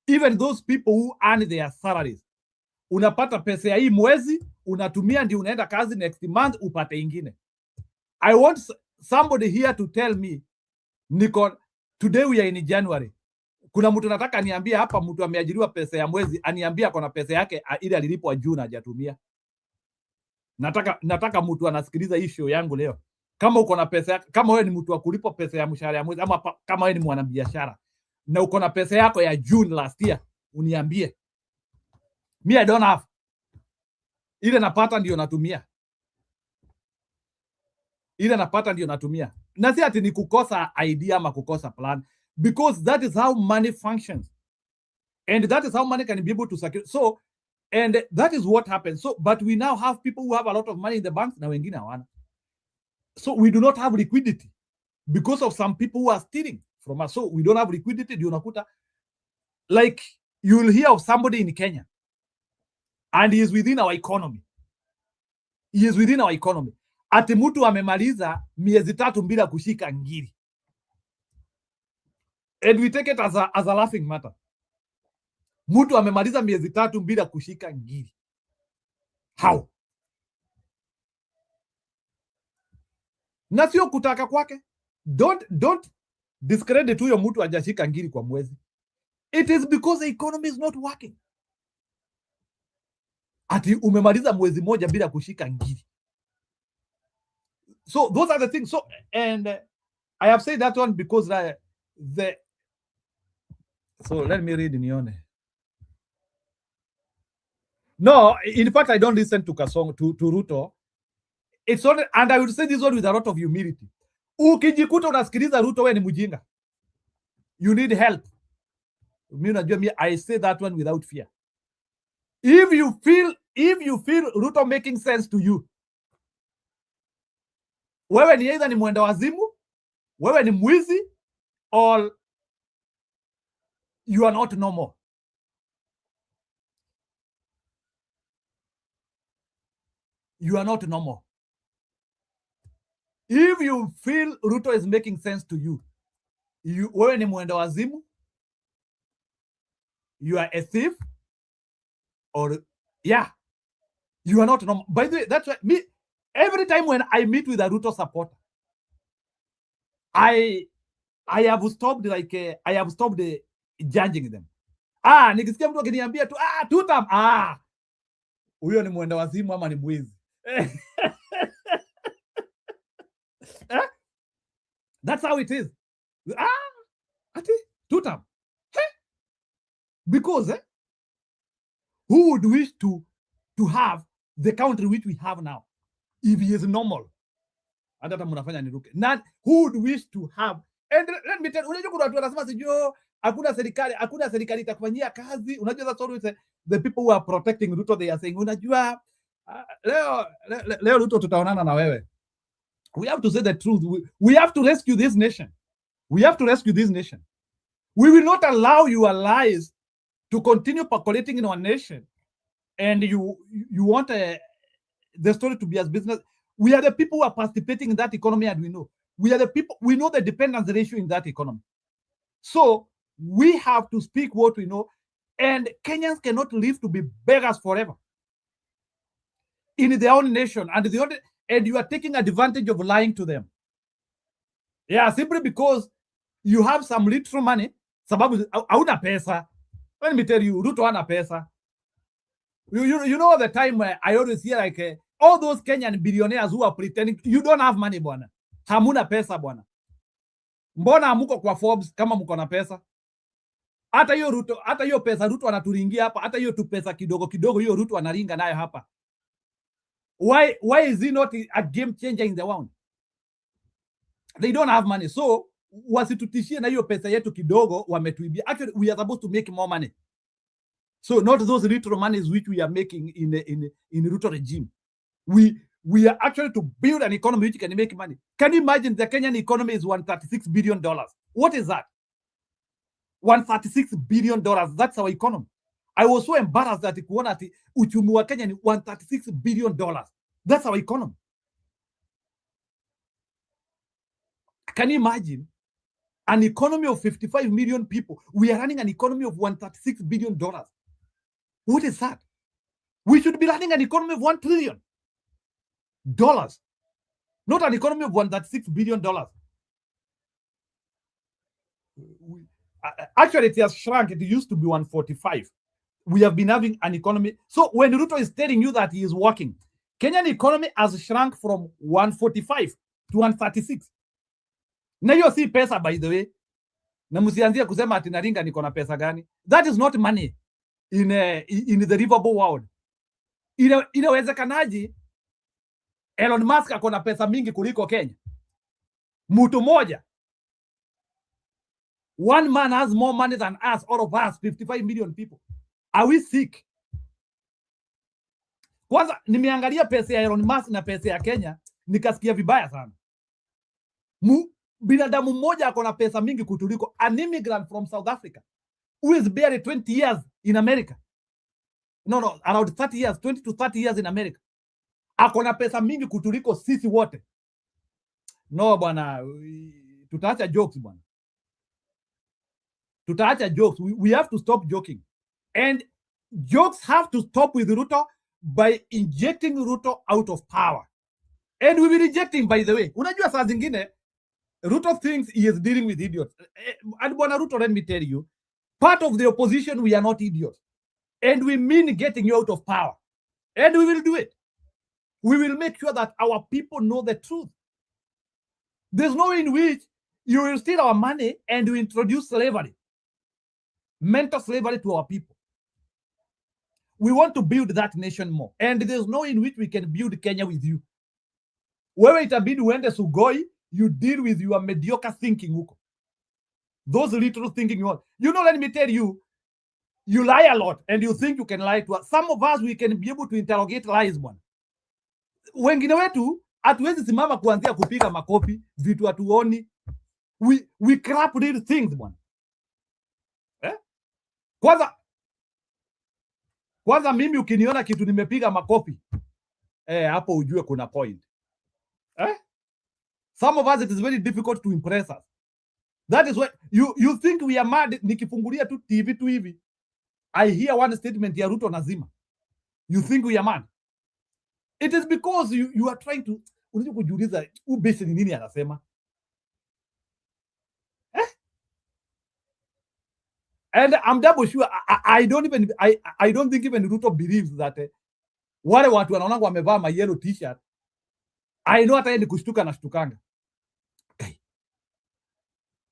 even those people who earn their salaries, unapata pesa ya hii mwezi unatumia, ndio unaenda kazi next month upate ingine. I want somebody here to tell me, Nicole, today we are in January. Kuna mtu nataka niambie hapa, mtu ameajiriwa pesa ya mwezi aniambia kuna pesa yake ile alilipwa June hajatumia. Nataka mtu anasikiliza hii show yangu leo, kama uko na pesa, kama wewe ni mtu wa kulipwa pesa ya mshahara ya mwezi, ama kama wewe ni mwanabiashara na uko na pesa yako ya June last year, uniambie. Me, I don't have. Ile napata ndio natumia. Ile napata ndio natumia. Na si ati ni kukosa idea ama kukosa plan, because that is how money functions. And that is how money can be able to secure. So, and that is what happens. So, but we now have people who have a lot of money in the banks, na wengine hawana. So we do not have liquidity because of some people who are stealing from us. So we don't have liquidity. Do you know, like you will hear of somebody in Kenya and he is within our economy. He is within our economy. Ati mtu amemaliza miezi 3 bila kushika ngiri. And we take it as a laughing matter. Mtu amemaliza miezi 3 bila kushika ngiri. How? Na sio kutaka kwake. Don't discredit huyo mtu hajashika ngiri kwa mwezi. It is because the economy is not working. Ati umemaliza mwezi moja bila kushika ngiri. So those are the things. So, and I have said that one because so let me read nione. No, in fact, I don't listen to Kasongo, to Ruto. It's only, and I will say this one with a lot of humility. Ukijikuta unasikiliza Ruto, wewe ni mjinga. You need help. Mimi unajua, I say that one without fear. If you feel Ruto making sense to you, wewe ni either ni mwenda wazimu, wewe ni mwizi, or you are not normal. You are not normal. If you feel Ruto is making sense to you, wewe ni mwenda wazimu, you are a thief, or yeah, you are not normal. By the way, that's why me, every time when I meet with a Ruto supporter, I have stopped judging them. Nikisikia mtu akiniambia tu tutam, huyo ni mwenda wazimu ama ni mwizi. That's how it is. Ati tutam. Because who would wish to have the country which we have now if he is normal? Hata mnafanya niruke. Who would wish to have? And let me tell you, unajua kuna watu wanasema sijui hakuna serikali itakufanyia kazi. Unajua, that's always the people who are protecting Ruto, they are saying, unajua leo Ruto tutaonana na wewe. We have to say the truth. We have to rescue this nation. We have to rescue this nation. We will not allow your lies to continue percolating in our nation. And you want the story to be as business. We are the people who are participating in that economy, and we know. We are the people, we know the dependence ratio in that economy. So we have to speak what we know. And Kenyans cannot live to be beggars forever in their own nation. And you are taking advantage of lying to them. Yeah, simply because you have some little money. Sababu hauna pesa. Let me tell you, Ruto hana pesa. You know the time where I always hear like all those Kenyan billionaires who are pretending you don't have money bwana. Hamuna pesa bwana. Mbona hamuko kwa Forbes kama mko na pesa? Hata hiyo Ruto, hata hiyo pesa Ruto anaturingia hapa, hata hiyo tu pesa kidogo kidogo hiyo Ruto anaringa nayo hapa. Why is he not a game changer in the world? They don't have money. So wasitutishie na hiyo pesa yetu kidogo wametuibia. Actually, we are supposed to make more money. So not those little monies which we are making in Ruto regime. We are actually to build an economy which can make money. Can you imagine the Kenyan economy is $136 billion? What is that? $136 billion. That's our economy. I was so embarrassed that kuona ati uchumi wa Kenya ni $136 billion. That's our economy. Can you imagine an economy of 55 million people. We are running an economy of $136 billion. What is that? We should be running an economy of $1 trillion. Not an economy of $136 billion. Actually, it has shrunk. It used to be 145. We have been having an economy. So when Ruto is telling you that he is working, Kenyan economy has shrunk from 145 to 136. Na hiyo si pesa, by the way. Na msianzie kusema ati Naringa niko na pesa gani. That is not money in the livable world. Inawezekanaje Elon Musk ako na pesa mingi kuliko Kenya? Mtu moja. One man has more money than us, all of us, 55 million people. Are we sick? Kwanza nimeangalia pesa ya Elon Musk na pesa ya Kenya, nikasikia vibaya sana. Binadamu mmoja ako na pesa mingi kutuliko an immigrant from South Africa who is barely 20 years in America. No, around 30 years, 20 to 30 years in America. Ako na pesa mingi kutuliko sisi wote. No bwana, tutaacha jokes bwana. Tutaacha jokes. We have to stop joking. And jokes have to stop with Ruto by injecting Ruto out of power. And we will reject him, by the way. Unajua saa zingine, Ruto thinks he is dealing with idiots. And bwana Ruto, let me tell you, part of the opposition, we are not idiots. And we mean getting you out of power. And we will do it. We will make sure that our people know the truth. There's no way in which you will steal our money and you introduce slavery, mental slavery to our people. We want to build that nation more. And there's no way in which we can build Kenya with you. Wewe itabidi uende Sugoi, you deal with your mediocre thinking huko. Those little thinking you want. You know, let me tell you, you lie a lot and you think you can lie to us. Some of us, we can be able to interrogate lies, bwana. Wengine wetu, hatuwezi simama kuanzia kupiga makofi, vitu hatuoni. We crap real things, bwana. Kwanza mimi ukiniona kitu nimepiga makofi, hapo ujue kuna point. Some of us, it is very difficult to impress us. That is why you think we are mad. Nikifungulia tu TV tu hivi, I hear one statement ya Ruto nazima. You think we are mad? It is because you are trying to unajua kujiuliza ubesi ni nini anasema. And I'm double sure I don't think even Ruto believes that wale watu wanaona wamevaa my yellow t-shirt. I know hata yeye ni kushtuka na shtukanga. Okay.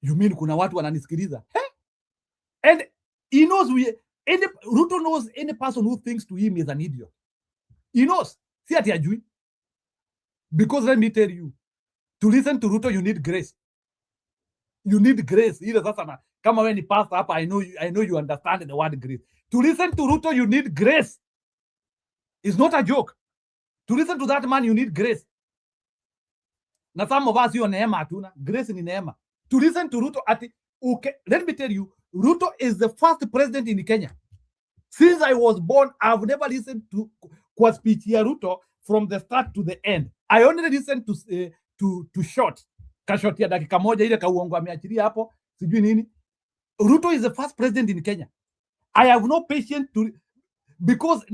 You mean kuna watu wananisikiliza? And he knows Ruto knows any person who thinks to him is an idiot. He knows. Si ati ajui. Because let me tell you, to listen to Ruto you need grace. You need grace. Ile sasa kama wewe ni pastor hapa, I know you understand the word grace. To listen to Ruto you need grace. It's not a joke. To listen to that man you need grace. Na some of us hiyo neema hatuna. Grace ni neema. To listen to Ruto let me tell you, Ruto is the first president in Kenya. Since I was born, I've never listened to kwa speech ya Ruto from the start to the end. I only listened to short. Kashot ya dakika moja ile kauongo ameachilia hapo, sijui nini. Ruto is the first president in Kenya. I have no patience because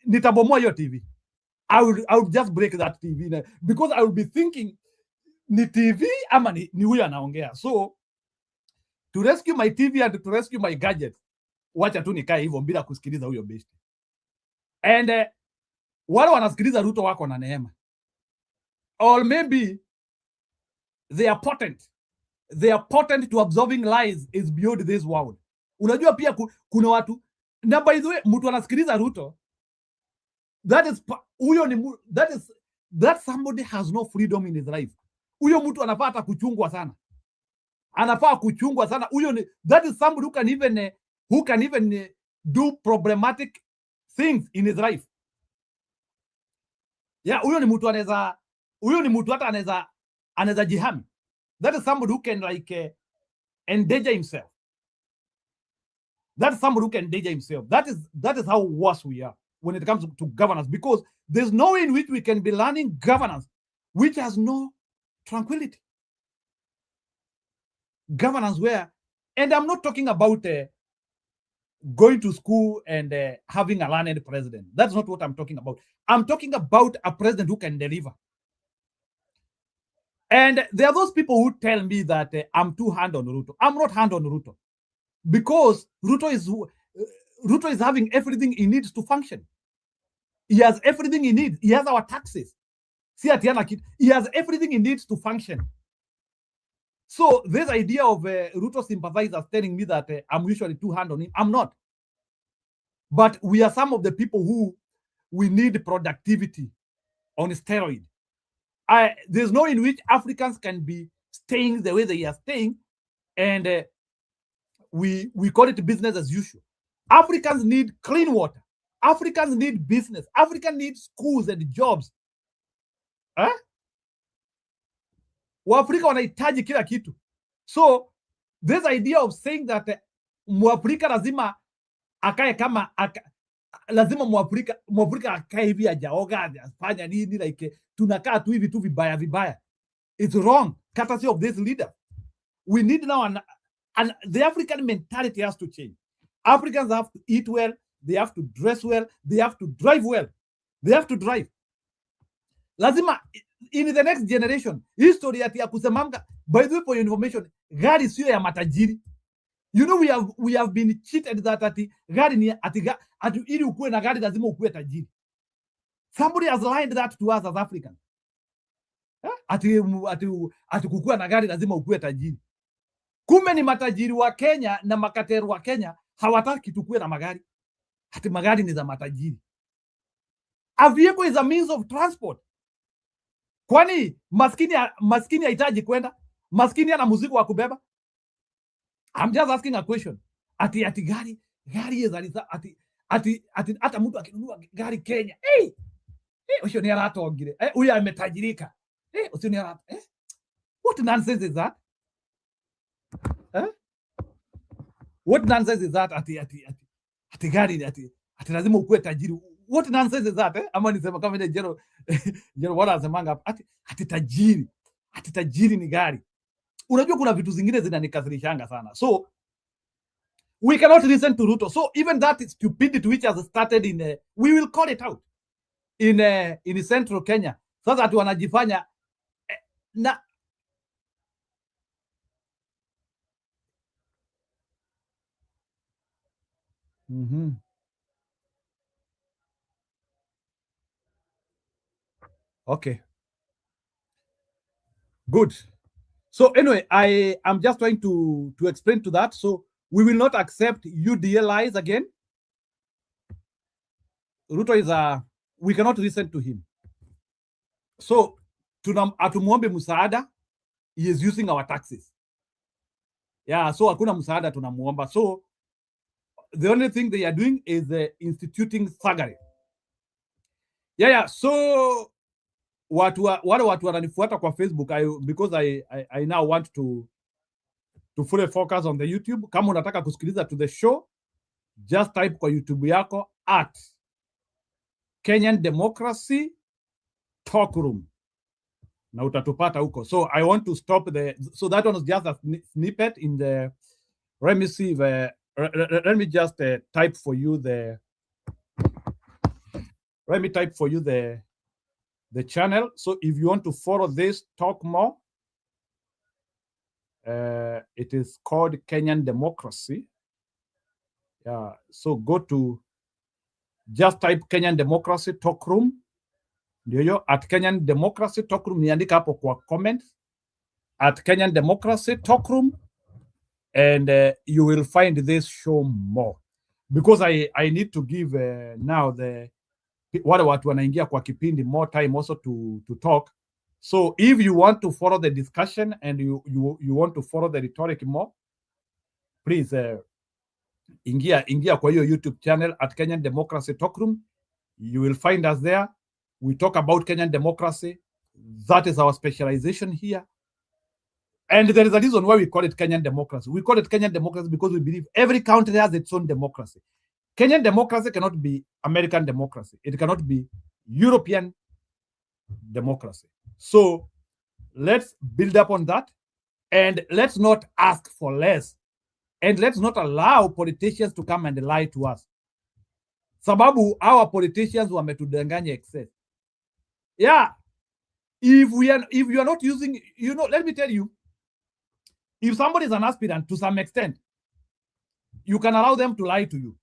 nitabomoa hiyo TV. I would just break that TV because I will be thinking ni TV ama ni huyu anaongea. So to rescue my TV and to rescue my gadget, wacha tu nikae hivyo bila kusikiliza huyo best. And wale wanasikiliza Ruto wako na neema. Or maybe they are potent to absorbing lies is beyond this world. Unajua pia kuna watu, na by the way, mtu anasikiliza Ruto, that somebody has no freedom in his life. Huyo mtu anafaa kuchungwa sana. That is somebody who can even do problematic things in his life. Yeah, huyo ni mtu hata anaweza jihami. That is somebody who can endanger himself. That is somebody who can endanger himself. That is how worse we are when it comes to governance, because there's no way in which we can be learning governance which has no tranquility. governance where, and I'm not talking about going to school and having a learned president. That's not what I'm talking about. I'm talking about a president who can deliver. And there are those people who tell me that I'm too hand on Ruto. I'm not hand on Ruto, because Ruto is having everything he needs to function. He has everything he needs. He has our taxes. See, he has everything he needs to function. So this idea of Ruto sympathizers telling me that I'm usually too hand on him, I'm not. But we are some of the people who we need productivity on steroid. There's no in which Africans can be staying the way they are staying, and we call it business as usual. Africans need clean water. Africans need business. Africans need schools and jobs. Waafrika wanahitaji kila kitu. So this idea of saying that Mwafrika lazima akae kama lazima Mwafrika akae hivi ajaoga afanya nini, like tunakaa tu hivi tu vibaya vibaya, it's wrong. Courtesy of this leader. We need now and the African mentality has to change. Africans have to eat well, they have to dress well, they have to drive well. They have to drive. Lazima in the next generation, history ya kusemanga, by the way, for your information, gari sio ya matajiri. You know, we have been cheated that gari ni ati ili ukue na gari lazima ukue tajiri. Somebody has lied that to us as Africans. Ati kukua na gari lazima ukue tajiri. Kumbe ni matajiri wa Kenya na makateru wa Kenya hawataki tukue na magari. Ati magari ni za matajiri. A vehicle is a means of transport. Kwani maskini hahitaji kwenda? Maskini ana mzigo wa kubeba? I'm just asking a question. Ati gari is ati hata mtu akinunua gari Kenya. Usio ni aratongire. Huyu ametajirika. Usio ni what nonsense is that? What nonsense is that? Ati gari ati lazima ukue tajiri. What nonsense is that? Ama nisema kama ile jero wala asemanga ati tajiri ni gari. Unajua kuna vitu zingine zinanikasirishanga sana. So we cannot listen to Ruto. So even that stupidity which has started we will call it out in central Kenya. Sasa ati wanajifanya na Okay. Good. So anyway, I am just trying to explain to that. So we will not accept UDA lies again. Ruto is we cannot listen to him. So atumuombe msaada, he is using our taxes. Yeah, so hakuna msaada tunamuomba. So the only thing they are doing is instituting thuggery. Yeah. So wale watu wananifuata kwa Facebook, because I now want to fully focus on the YouTube. Kama unataka kusikiliza to the show, just type kwa YouTube yako at Kenyan Democracy Talk Room na utatupata huko. So I want to stop so that one was just a snippet in the, let me see, let me just type for you the channel. So if you want to follow this, talk more, it is called Kenyan Democracy. Yeah, so go to, just type Kenyan Democracy Talk Room. Ndio at Kenyan Democracy Talk Room, niandika hapo kwa comments at Kenyan Democracy Talk Room, and you will find this show more, because I need to give now wale watu wanaingia kwa kipindi more time also to talk. So if you want to follow the discussion and you want to follow the rhetoric more, please ingia kwa hiyo YouTube channel at Kenyan Democracy Talk Room. You will find us there. We talk about Kenyan democracy. That is our specialization here. And there is a reason why we call it Kenyan democracy. We call it Kenyan democracy because we believe every country has its own democracy. Kenyan democracy cannot be American democracy. It cannot be European democracy. So let's build up on that. And let's not ask for less. And let's not allow politicians to come and lie to us. Sababu our politicians wametudanganya excess. Yeah. If you are not using, let me tell you, if somebody is an aspirant to some extent, you can allow them to lie to you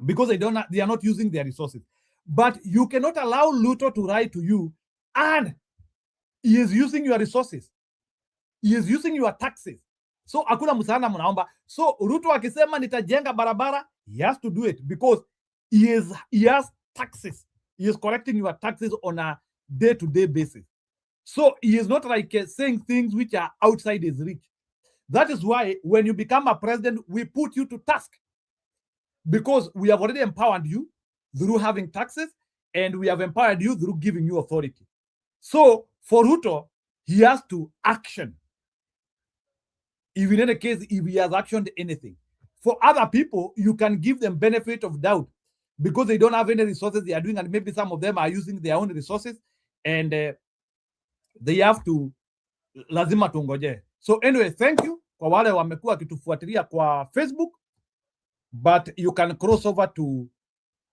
because they are not using their resources. But you cannot allow Ruto to lie to you, and he is using your resources. He is using your taxes. So hakuna msaada mnaomba. So Ruto akisema nitajenga barabara, he has to do it because he has taxes. He is collecting your taxes on a day-to-day basis. So he is not like saying things which are outside his reach. That is why when you become a president, we put you to task because we have already empowered you through having taxes, and we have empowered you through giving you authority. So for Ruto, he has to action. If in any case, if he has actioned anything. For other people, you can give them benefit of doubt because they don't have any resources they are doing, and maybe some of them are using their own resources, and they have to lazima tungoje. So anyway, thank you kwa wale wamekuwa kitufuatilia kwa Facebook, but you can cross over to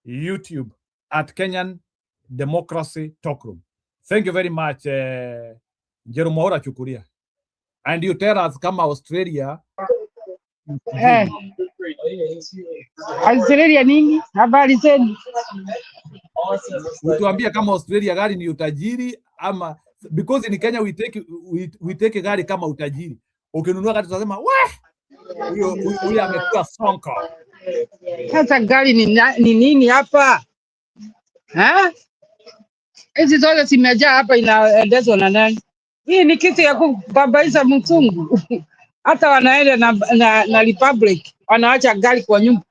YouTube at Kenyan Democracy Talk Room. Thank you very much, Jerome Chukuria. And you tell us kama Australia. Australia nini? Habari zenu? Utuambia kama Australia gari ni utajiri ama, because in Kenya we take gari kama utajiri. Ukinunua gari tunasema huyo amekuwa sonko. Sasa gari ni nini hapa? Hizi zote zimejaa hapa, inaendezwa na nani? Hii ni kitu ya kubabaisha mtungu. Hata wanaenda na Republic wanaacha gari kwa nyumba.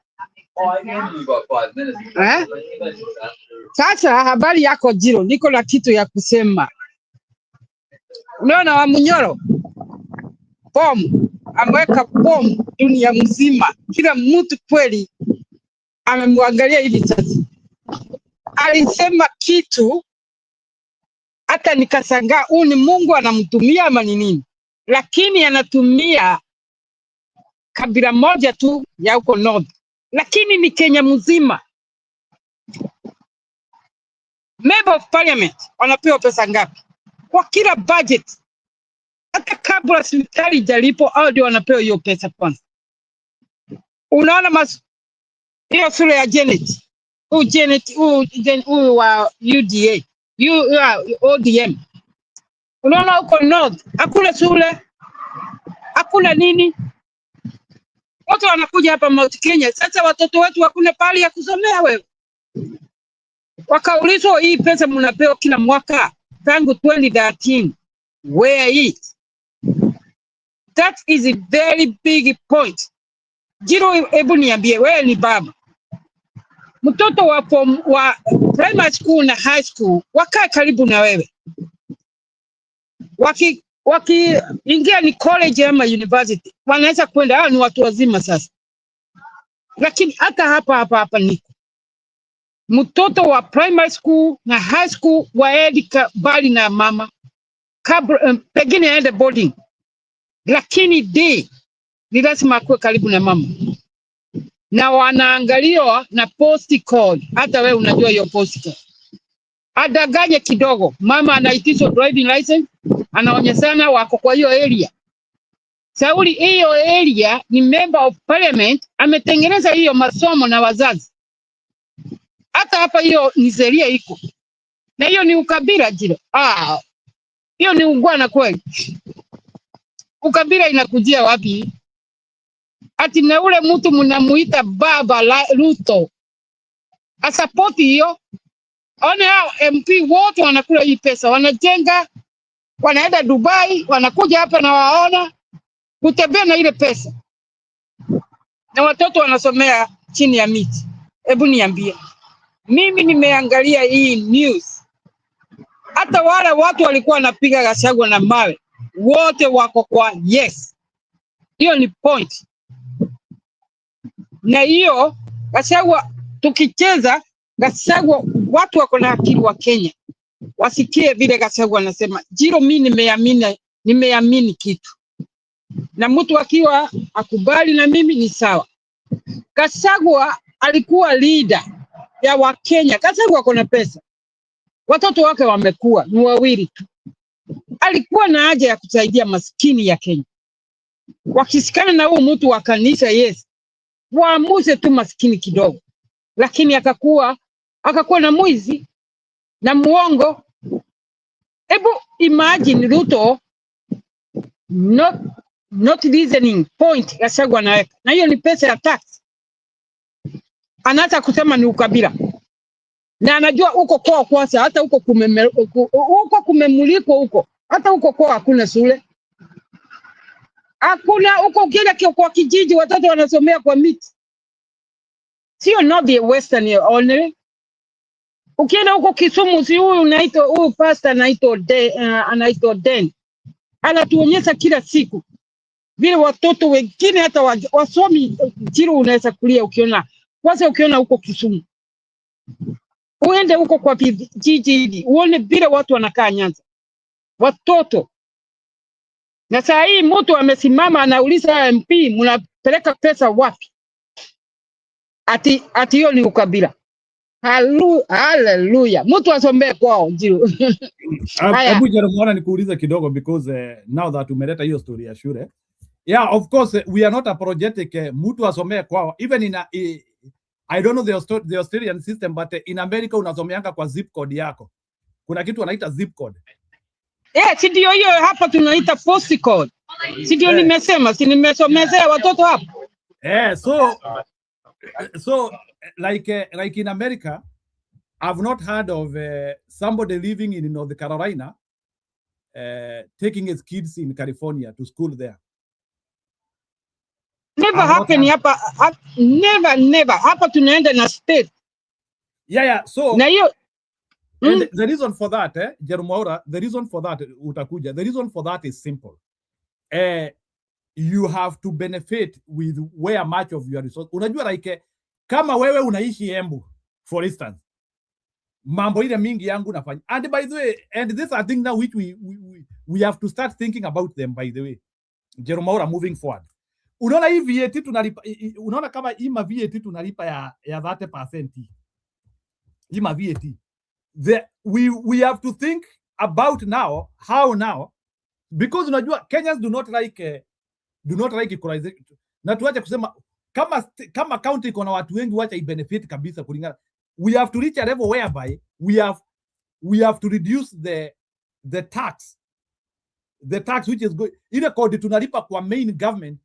Sasa habari yako Jiro, niko na kitu ya kusema. Unaona wa Munyoro bomu ameweka bomu dunia mzima, kila mtu kweli amemwangalia hivi sasa. Alisema kitu hata nikashangaa, ni Mungu anamtumia ama ni nini? Lakini anatumia kabila moja tu ya huko North, lakini ni Kenya mzima. Member of Parliament wanapewa pesa ngapi kwa kila budget? Hata kabla serikali jalipo, au ndio wanapewa hiyo pesa kwanza. Unaona hiyo sura ya Janet wa UDA ODM, unaona huko North hakuna shule, hakuna nini. Watu wanakuja hapa Mount Kenya, sasa watoto wetu hakuna pali ya kusomea. Wewe wakaulizwa hii pesa mnapewa kila mwaka tangu 2013, where is? That is a very big point. Jiro, hebu niambie, wewe ni baba, mtoto wa primary school na high school wakaa karibu na wewe, ingia ni college ama university, wanaweza kwenda, ni watu wazima sasa. Lakini hata hapa niko mtoto wa primary school na high school waedi bali na mama kabla pengine aende boarding, lakini ni lazima kuwe karibu na mama, na wanaangaliwa na post code. Hata wewe unajua hiyo post code. Adaganye kidogo, mama anaitishwa driving license, anaonyeshana wako kwa hiyo area. Sauli hiyo area ni member of parliament, ametengeneza hiyo masomo na wazazi. Hata hapa hiyo ni sheria iko. Na hiyo ni ukabila Jiro. Hiyo ni ungwana kweli. Ukabila inakujia wapi? Ati na ule mtu mnamuita baba la Ruto asapoti hiyo. One hao MP wote wanakula hii pesa, wanajenga, wanaenda Dubai, wanakuja hapa na waona kutembea na ile pesa, na watoto wanasomea chini ya miti. Hebu niambie, mimi nimeangalia hii news, hata wale watu walikuwa wanapiga Gachagua na mawe wote wako kwa yes. Hiyo ni point. Na hiyo Gachagua tukicheza Gachagua, watu wako na akili wa Kenya wasikie vile Gachagua anasema. Jiro, mimi nimeamini kitu. na mtu akiwa akubali na mimi ni sawa. Gachagua alikuwa leader ya Wakenya. Gachagua ako na pesa, watoto wake wamekuwa ni wawili tu. Alikuwa na haja ya kusaidia maskini ya Kenya. Wakisikana na huyu mtu wa kanisa, yes, waamuze tu maskini kidogo, lakini akakuwa na mwizi na muongo. Ebu imagine Ruto not reasoning point Gachagua anaweka, na hiyo ni pesa ya tax. Anaanza kusema ni ukabila, na anajua huko kwa kwanza, hata huko kumemulikwa huko, hata huko kwa hakuna shule, hakuna huko. Kile kwa kijiji watoto wanasomea kwa miti, sio not the western only. Ukienda huko Kisumu, si huyu unaitwa huyu pastor anaitwa Den, anatuonyesha kila siku vile watoto wengine hata wasomi jiro unaweza kulia ukiona. Kwanza ukiona huko Kisumu, uende huko kwa vijiji hivi uone vile watu wanakaa Nyanza, watoto. Na saa hii mtu amesimama anauliza MP, mnapeleka pesa wapi? Ati hiyo ni ukabila. Hallelujah. Mtu asombe kwao jiro. Hebu Jeremiah nikuuliza kidogo because now that umeleta hiyo story ya shule. Yeah, of course we are not apologetic. Mtu asomee kwao. Even in I don't know the Australian system, but in America unasomeanga kwa zip code yako. Kuna kitu wanaita zip code. Si ndio hiyo hapa tunaita post code. Si ndio nimesema, si nimesomezea watoto hapo. So like in America, I've not heard of somebody living in North Carolina taking his kids in California to school there. Never happen hapa. Never. Hapa tunaenda na state. Yeah. So na hiyo and the reason for that, Jeremiah, the reason for that utakuja. The reason for that is simple. You have to benefit with where much of your resource. Unajua like kama wewe unaishi Embu for instance, mambo ile mingi yangu nafanya. And by the way, and this I think now which we have to start thinking about them by the way. Jeremiah, moving forward. Unaona hii VAT tunalipa, unaona kama ima VAT tunalipa ya 30%. Ima VAT. We have to think about now how now, because unajua Kenyans do not like equalization. Na tuache kusema kama county iko na watu wengi, wacha ibenefit kabisa kulingana. We have to reach a level whereby we have to reduce the tax which is good. Ile kodi tunalipa kwa main government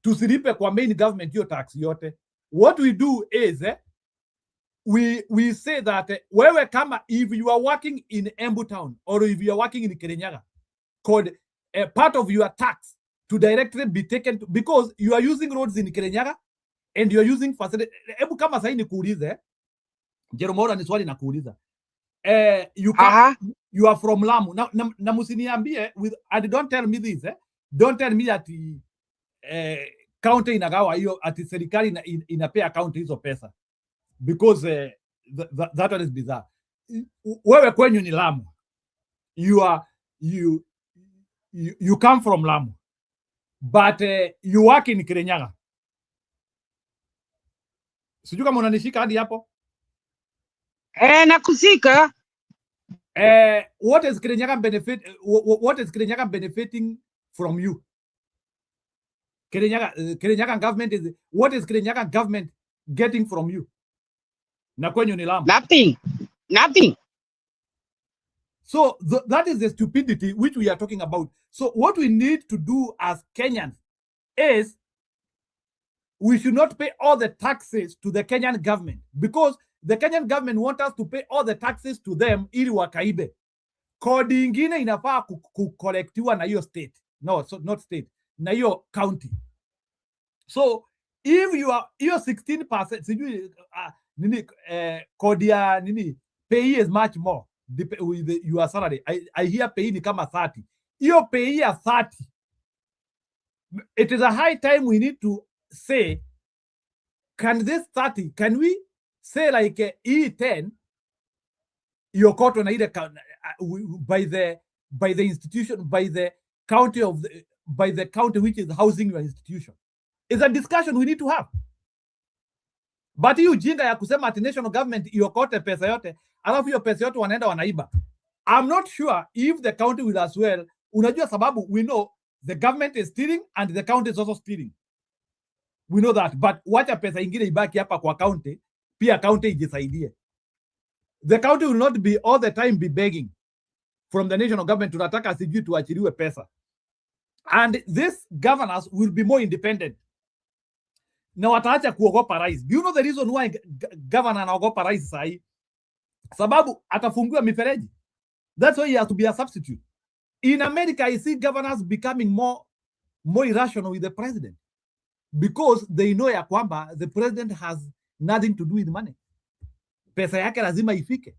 tusilipe kwa main government hiyo tax yote. What we do is we say that wewe kama if you are working in Embu town or if you are working in Kirinyaga, called a part of your tax to directly be taken to, because you are using roads in Kirinyaga and you are using facility. Ebu kama sasa nikuulize Jeremiah, ni swali nakuuliza. You are from Lamu. Na musiniambie with, and don't tell me this, don't tell me that county inagawa hiyo ati serikali inapea county hizo pesa, because that one is bizarre. Wewe kwenyu ni Lamu, you come from Lamu, but you work in Kirinyaga. Sijui kama unanishika hadi hapo. Nakusika. What is Kirinyaga benefiting from you? Kirinyaga government is, what is Kirinyaga government getting from you? Na kwenyu ni Lamu. Nothing. So that is the stupidity which we are talking about. So what we need to do as Kenyans is we should not pay all the taxes to the Kenyan government, because the Kenyan government want us to pay all the taxes to them ili wakaibe. Kodi ingine inafaa kukolektiwa na hiyo state. No, so not state. Na hiyo county. So if you are hiyo 16%, sijui kodi ya pay is much more with your salary. I hear pay ni kama 30. Hiyo pay ya 30. It is a high time we need to say, can this 30, can we say like E10 yokoto na ile by the institution, by the county of the, by the county which is housing your institution. It's a discussion we need to have. But hii ujinga ya kusema ati national government iokote pesa yote, alafu hiyo pesa yote wanaenda wanaiba. I'm not sure if the county will as well. Unajua sababu we know the government is stealing and the county is also stealing. We know that, but wacha pesa ingine ibaki hapa kwa county, pia county ijisaidie. The county will not be all the time be begging from the national government, tunataka sijui tuachiliwe pesa. And these governors will be more independent. Na wataacha kuogopa rais. Do you know the reason why governor anaogopa rais sahi? Sababu atafungua mifereji. That's why he has to be a substitute. In America, I see governors becoming more irrational with the president because they know ya kwamba the president has nothing to do with money. Pesa yake lazima ifike.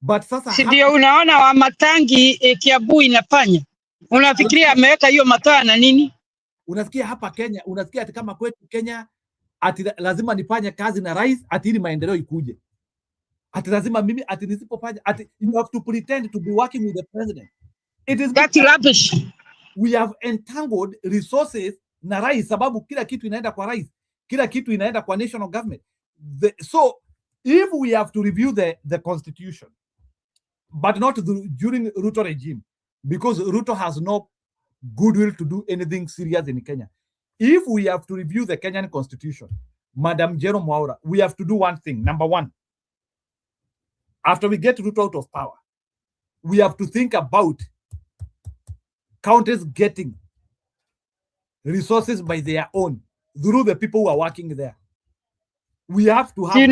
But sasa ndio unaona wa Matangi Kiambu inafanya. Unafikiria ameweka hiyo mataa na nini? Unasikia hapa Kenya, unasikia ati kama kwetu Kenya ati lazima nifanye kazi na rais ati ili maendeleo ikuje. Ati lazima mimi ati nisipofanya ati you have to pretend to be working with the president. It is that rubbish. We have entangled resources na rais sababu kila kitu inaenda kwa rais. Kila kitu inaenda kwa national government. So if we have to review the constitution but not during Ruto regime because Ruto has no goodwill to do anything serious in Kenya. If we have to review the Kenyan constitution, Madam Jero Mwaura, we have to do one thing. Number one, after we get Ruto out of power, we have to think about counties getting resources by their own through the people who are working there. We have to have.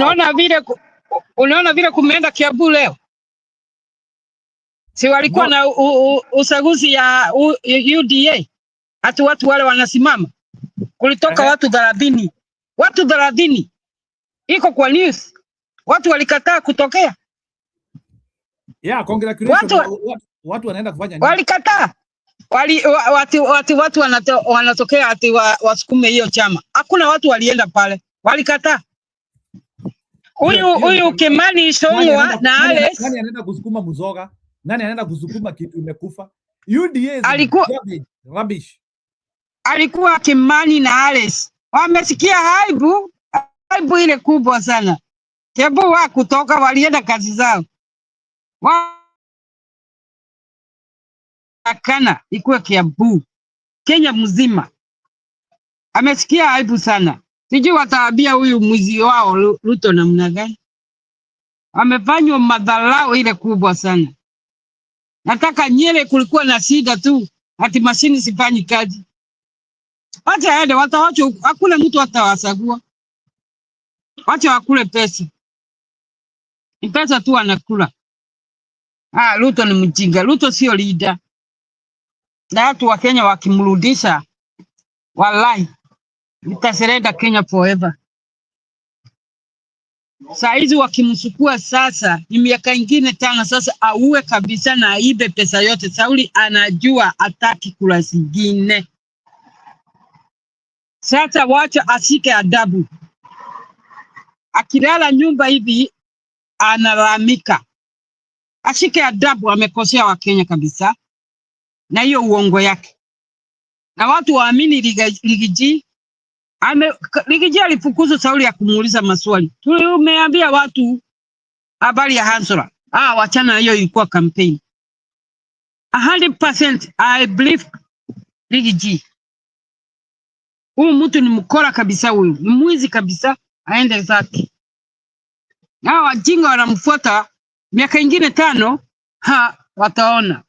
Unaona vile kumeenda Kiambu leo? Si walikuwa na usaguzi ya UDA. Hata watu wale wanasimama. Kulitoka watu 30. Watu 30. Iko kwa news. Watu walikataa kutokea. Yeah, congratulations. Watu wanaenda kufanya nini? Walikataa. Watu wanatokea ati wasukume hiyo chama. Hakuna watu walienda pale. Walikataa. Huyu Kimani Ichung'wah na Alex. Nani anaenda kusukuma mzoga? Nani anaenda kusukuma kitu imekufa? UDA alikuwa rubbish. Alikuwa Kimani na Alex. Wamesikia aibu ile kubwa sana. Kiambu wa kutoka walienda kazi zao. Akana ikuwe Kiambu. Kenya mzima. Amesikia aibu sana. Sijui wataambia huyu mwizi wao Ruto namna gani. Amefanywa madharau ile kubwa sana. Nataka Nyeri kulikuwa na shida tu, ati mashini sifanyi kazi. Wacha aende watawacha, hakuna mtu atawasagua. Wacha wakule pesa. Ni pesa tu anakula. Ruto ni mjinga. Ruto sio leader. Na watu wa Kenya wakimrudisha, wallahi nitasereda Kenya forever. Saizi wakimsukua sasa, ni miaka ingine 5 sasa auwe kabisa na aibe pesa yote. Sauli anajua ataki kula zingine. Sasa wacha asike adabu. Akilala nyumba hivi analalamika. Ashike adabu, amekosea wa Kenya kabisa. Na hiyo uongo yake. Na watu waamini Rigiji. Rigiji alifukuzwa Sauli ya kumuuliza maswali. Tumeambia watu habari ya Hansora. Wachana hiyo ilikuwa campaign. 100% I believe Rigiji. Huyu mtu ni mkora kabisa huyu. Ni mwizi kabisa, aende zake. Wajinga wanamfuata miaka ingine 5, wataona.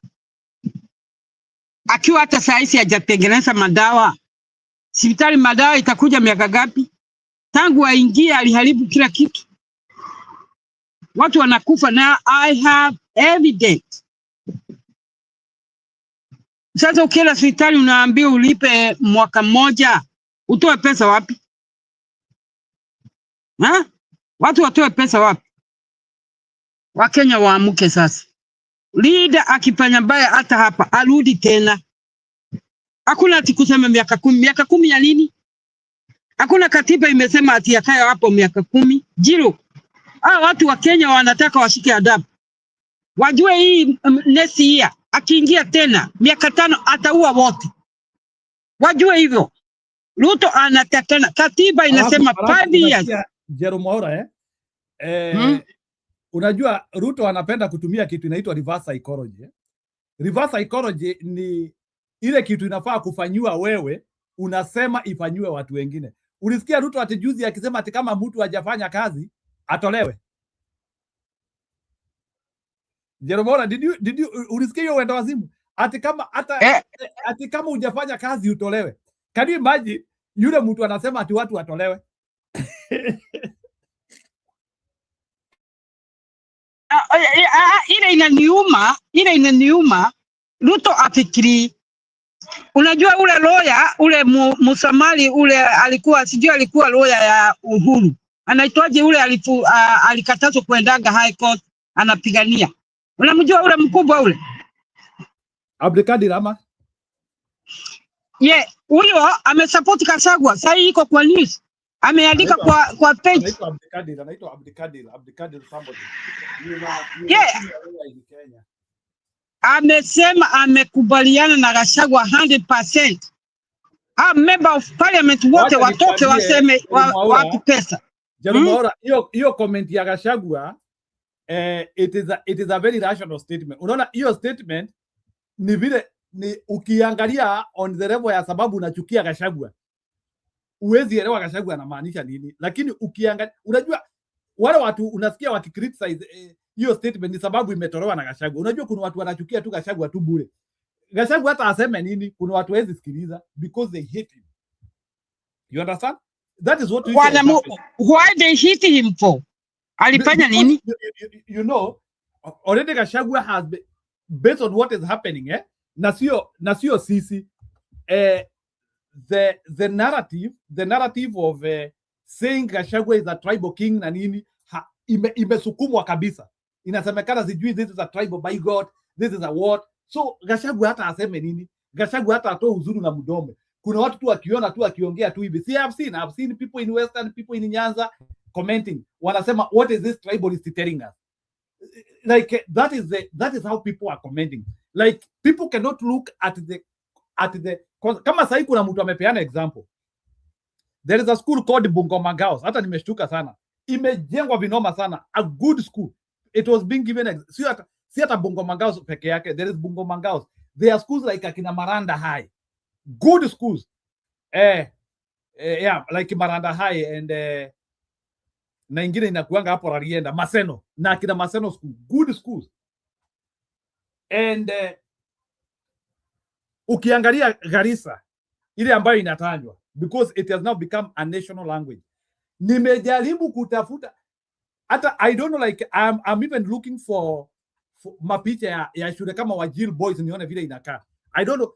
Akiwa hata saisi hajatengeneza madawa. Sipitali madawa itakuja miaka gapi? Tangu aingie aliharibu kila kitu. Watu wanakufa na I have evidence. Sasa ukienda hospitali unaambiwa ulipe mwaka mmoja, utoe pesa wapi? Watu watoe pesa wapi? Wakenya waamuke sasa. Leader akifanya mbaya hata hapa arudi tena. Hakuna ati kusema miaka 10. Miaka 10 ya nini? Hakuna katiba imesema ati yakae hapo miaka 10. Jiro. Watu wa Kenya wanataka washike adabu. Wajue hii next year akiingia tena miaka 5 ataua wote. Wajue hivyo. Ruto anatakana, katiba inasema 5 years. Jerome unajua Ruto anapenda kutumia kitu inaitwa reverse psychology. Reverse psychology ni ile kitu inafaa kufanywa wewe, unasema ifanywe watu wengine. Ulisikia Ruto ati juzi akisema ati kama mtu hajafanya kazi atolewe. Jerome, did you ulisikia hiyo wenda wazimu? Ati kama ati kama hujafanya kazi utolewe. Can you imagine yule mtu anasema ati watu watolewe? Ile inaniuma Ruto afikiri. Unajua ule lawyer ule Musamali ule alikuwa lawyer ya Uhuru. Anaitwaje ule alikatazwa kuendaga high court anapigania. Unamjua ule mkubwa ule? Abdikadir ama? Huyo amesupport Gachagua. Sasa iko kwa news. Ameandika kwa page. Anaitwa Abdikadir somebody. Amesema amekubaliana na Gachagua 100%. Member of parliament wote watoke waseme wapi pesa. Jerome, hiyo comment ya Gachagua it is a very rational statement. Unaona hiyo statement ni vile ni ukiangalia on the level ya sababu unachukia Gachagua. Uwezi elewa Gachagua anamaanisha nini, lakini ukiangalia unajua wale watu unasikia wakicriticize hiyo statement ni sababu imetolewa na Gachagua. Unajua kuna watu wanachukia tu Gachagua tu bure. Gachagua hata aseme nini kuna watu hawezi sikiliza because they hate him. You understand? That is what why they hate him for? Alifanya nini? You know, already Gachagua has been, based on what is happening, na sio sisi the narrative of saying Gachagua is a tribal king na nini imesukumwa kabisa. Inasemekana sijui this is a tribal by God, this is a what. So Gachagua hata aseme nini, Gachagua hata atoe uzuru na mdomo. Kuna watu tu akiona tu akiongea tu hivi. See, I've seen people in Western, people in Nyanza commenting, wanasema what is this tribalist telling us? Like that is how people are commenting. Like people cannot look at the kama sasa kuna mtu amepeana example. There is a school called Bungoma Girls. Hata nimeshtuka sana. Imejengwa vinoma sana. A good school. It was being given si hata Bungoma Girls peke yake. There is Bungoma Girls. There are schools like akina Maranda High. Good schools. Yeah, like Maranda High and na ingine inakuanga hapo Rarienda, Maseno. Na akina Maseno school. Good schools. And ukiangalia Garissa ile ambayo inatajwa because it has now become a national language. Nimejaribu kutafuta hata I don't know, like I'm even looking for mapicha ya shule kama Wajir Boys nione vile inakaa. I don't know.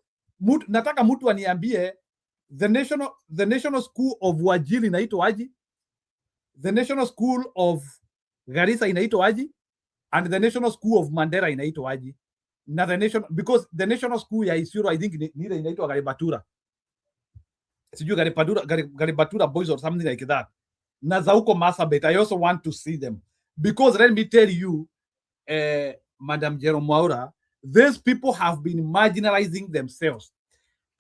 Nataka mtu aniambie the national school of Wajir inaitwa aje? The national school of Garissa inaitwa aje? And the national school of Mandera inaitwa aje? Na because the national school ya Isiolo I think ni inaitwa Garibatura. Sijui Garibatura Boys or something like that. Na za huko Marsabit, I also want to see them because let me tell you, Madam Jerome, these people have been marginalizing themselves.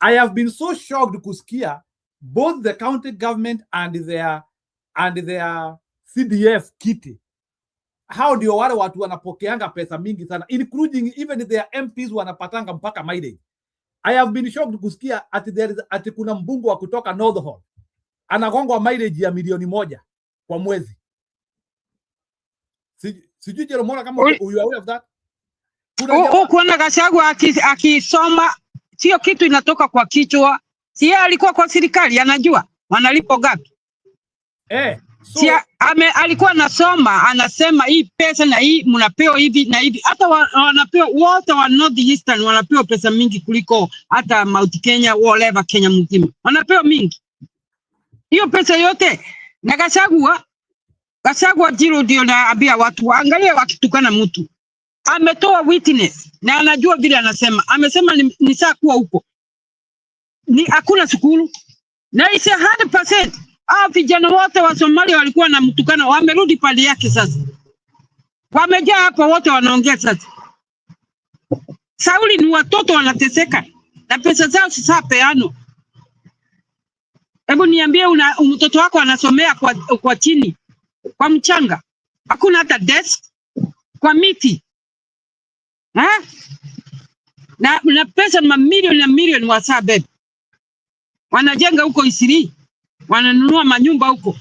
I have been so shocked kusikia both the county government and their CDF kitty. How ndio wale watu wanapokeanga pesa mingi sana, including even their MPs wanapatanga mpaka mileage. I have been shocked kusikia ati kuna mbunge wa kutoka North Hall anagongwa mileage ya milioni 1 kwa mwezi. Sijui Jerome kama you are aware of that. Kuna Gachagua akisoma sio kitu inatoka kwa kichwa. Si alikuwa kwa serikali anajua wanalipo gapi. So, alikuwa nasoma anasema hii pesa na hii mnapewa hivi na hivi. Hata wanapewa wote wa North Eastern wanapewa pesa mingi kuliko hata Mount Kenya whatever Kenya mzima. Wanapewa mingi. Hiyo pesa yote na Gachagua jiro ndio naambia watu waangalie wakitukana mtu. Ametoa witness na anajua vile anasema. Amesema ni saa kuwa huko. Ni hakuna shukuru. Na ise 100%. Vijana wote wa Somalia walikuwa na mtukana, wamerudi pale yake sasa. Wamejaa hapa wote wanaongea sasa. Sauli ni watoto wanateseka na pesa zao sasa peano. Hebu niambie, mtoto wako anasomea kwa chini, kwa mchanga, hakuna hata desk, kwa miti na pesa mamilioni na milioni wasabebe, wanajenga huko Isiri, wananunua manyumba huko,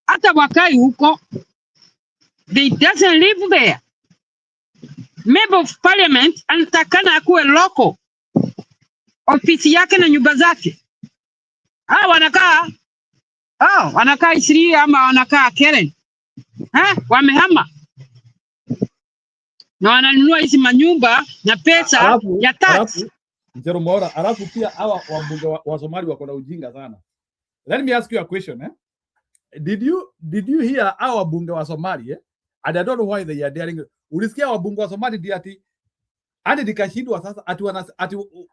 hata wakai huko. They doesn't live there. Member of Parliament anatakana akuwe local, ofisi yake na nyumba zake. Wanakaa Isiri ama wanakaa Keren, wamehama na wananunua hizi manyumba na pesa ya tax. Mora, alafu pia hawa wabunge wa Somali wako na ujinga sana. Let me ask you a question. Did you hear hawa wabunge wa Somali and I don't know why they are daring. Ulisikia wabunge wa Somali ndio ati dikashindwa sasa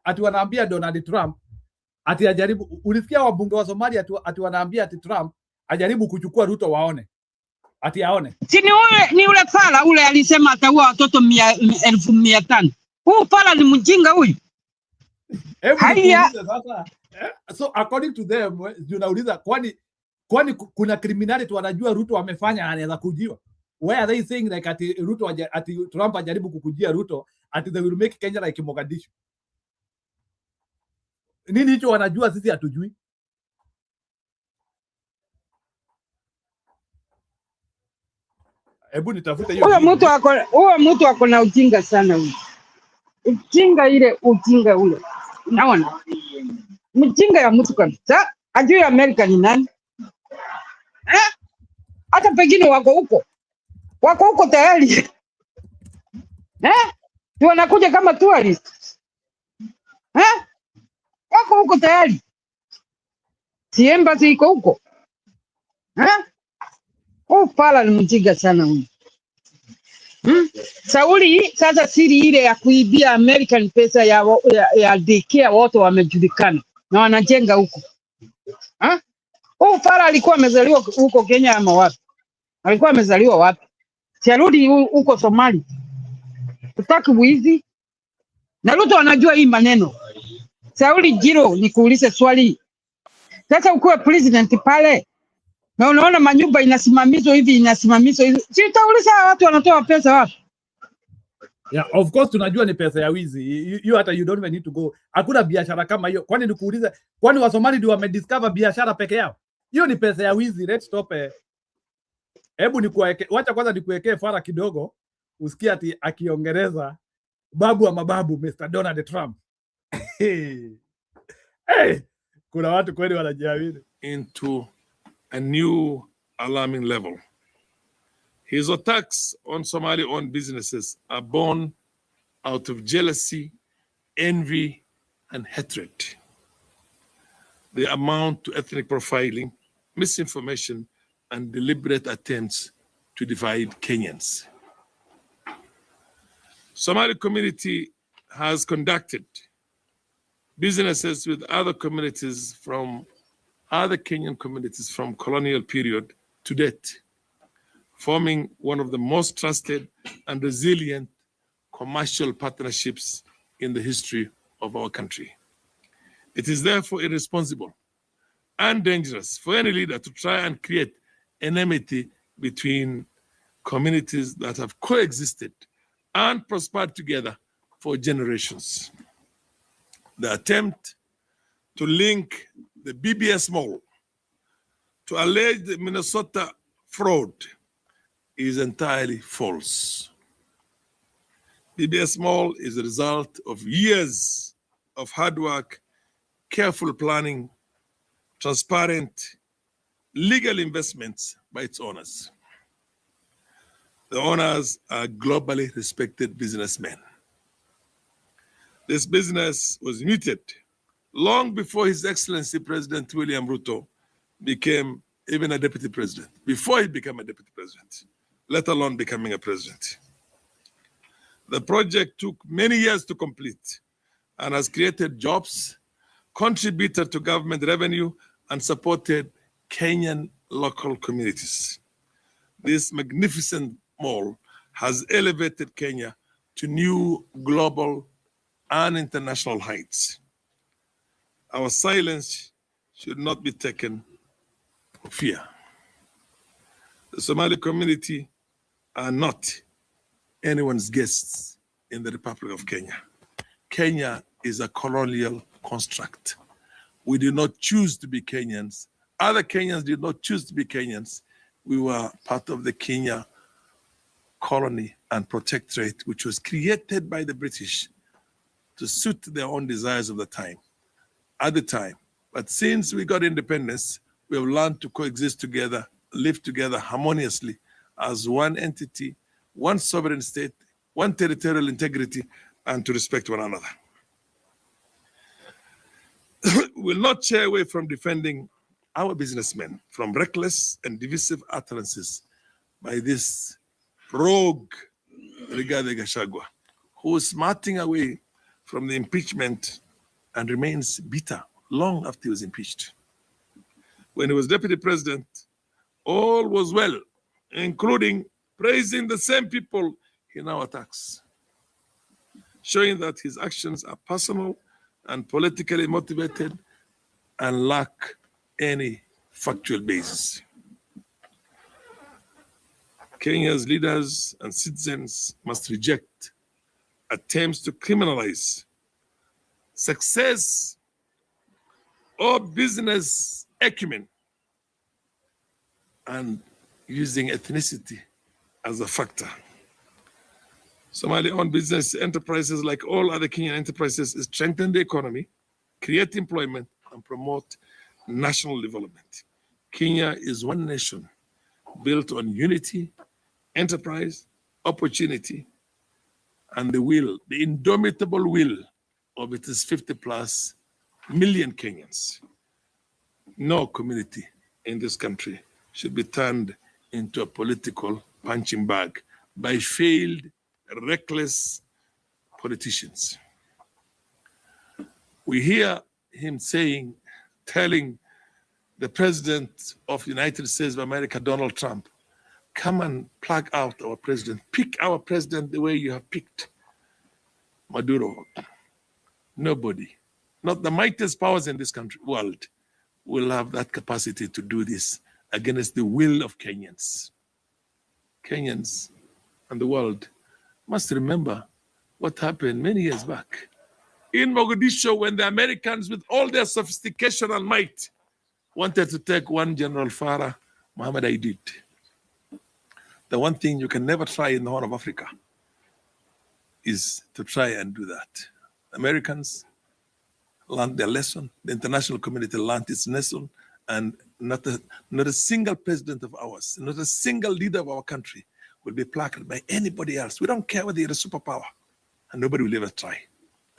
ati wanaambia Donald Trump ati ajaribu. Ulisikia wabunge wa Somali ati wanaambia ati Trump ajaribu kuchukua Ruto waone. Ati aone. Si ni ule fala ule alisema ataua watoto 1,500. Huyu fala ni mjinga huyu. So according to them, unauliza kwani kuna criminality wanajua Ruto amefanya anaweza kujiwa. Why are they saying like ati Ruto ati Trump ajaribu kukujia Ruto ati they will make Kenya like Mogadishu? Nini hicho wanajua sisi hatujui? Hebu nitafute hiyo. Huyo mtu ako na ujinga sana huyo. Ujinga ule. Naona. Mjinga ya mtu kabisa. Ajui Amerika ni nani? Hata pengine wako huko tayari. Wanakuja kama tourist. Wako huko tayari. Si embassy iko huko. Pala ni mjinga sana huyu. Sauli sasa siri ile ya kuibia American pesa ya daycare wote wamejulikana na wanajenga huko. Pala alikuwa amezaliwa huko Kenya ama wapi? Alikuwa amezaliwa wapi? Siarudi huko Somali. Utaki wizi? Na Ruto anajua hii maneno. Sauli Jiro, nikuulize swali. Sasa ukuwe president pale na unaona manyumba inasimamizwa hivi. Si utauliza watu wanatoa pesa wapi? Yeah, of course tunajua ni pesa ya wizi. You hata you don't even need to go. Hakuna biashara kama hiyo. Kwani nikuuliza, kwani wa Somali ndio wamediscover biashara peke yao? Hiyo ni pesa ya wizi. Let's stop. Hebu wacha kwanza nikuwekee fara kidogo. Usikie ati akiongereza babu wa mababu Mr. Donald Trump. Kuna watu kweli wanajiamini. Into a new alarming level. His attacks on Somali-owned businesses are born out of jealousy, envy, and hatred. They amount to ethnic profiling, misinformation, and deliberate attempts to divide Kenyans. Somali community has conducted businesses with other communities from other Kenyan communities from colonial period to date, forming one of the most trusted and resilient commercial partnerships in the history of our country. It is therefore irresponsible and dangerous for any leader to try and create enmity between communities that have coexisted and prospered together for generations. The attempt to link the BBS Mall to alleged Minnesota fraud is entirely false. BBS Mall is the result of years of hard work, careful planning, transparent, legal investments by its owners. The owners are globally respected businessmen. This business was mooted long before His Excellency President William Ruto became even a deputy president, before he became a deputy president, let alone becoming a president. The project took many years to complete and has created jobs, contributed to government revenue, and supported Kenyan local communities. This magnificent mall has elevated Kenya to new global and international heights. Our silence should not be taken for fear. The Somali community are not anyone's guests in the Republic of Kenya. Kenya is a colonial construct. We did not choose to be Kenyans. Other Kenyans did not choose to be Kenyans. We were part of the Kenya colony and protectorate, which was created by the British to suit their own desires of the time, at the time. But since we got independence, we have learned to coexist together, live together harmoniously as one entity, one sovereign state, one territorial integrity, and to respect one another. We will not shy away from defending our businessmen from reckless and divisive utterances by this rogue Rigathi Gachagua, who is smarting away from the impeachment and remains bitter long after he was impeached. When he was deputy president, all was well, including praising the same people he now attacks, showing that his actions are personal and politically motivated and lack any factual basis. Kenya's leaders and citizens must reject attempts to criminalize success or business acumen and using ethnicity as a factor. Somali-owned business enterprises, like all other Kenyan enterprises, strengthen the economy, create employment, and promote national development. Kenya is one nation built on unity, enterprise, opportunity, and the will, the indomitable will of its 50+ million Kenyans. No community in this country should be turned into a political punching bag by failed, reckless politicians. We hear him telling the president of the United States of America, Donald Trump, come and plug out our president. Pick our president the way you have picked Maduro. Nobody, not the mightiest powers in this world, will have that capacity to do this against the will of Kenyans. Kenyans and the world must remember what happened many years back in Mogadishu when the Americans, with all their sophistication and might, wanted to take one General Farah Muhammad Aidid. The one thing you can never try in the Horn of Africa is to try and do that. Americans learned their lesson. The international community learned its lesson, and not a single president of ours, not a single leader of our country will be placarded by anybody else. We don't care whether you're a superpower, and nobody will ever try.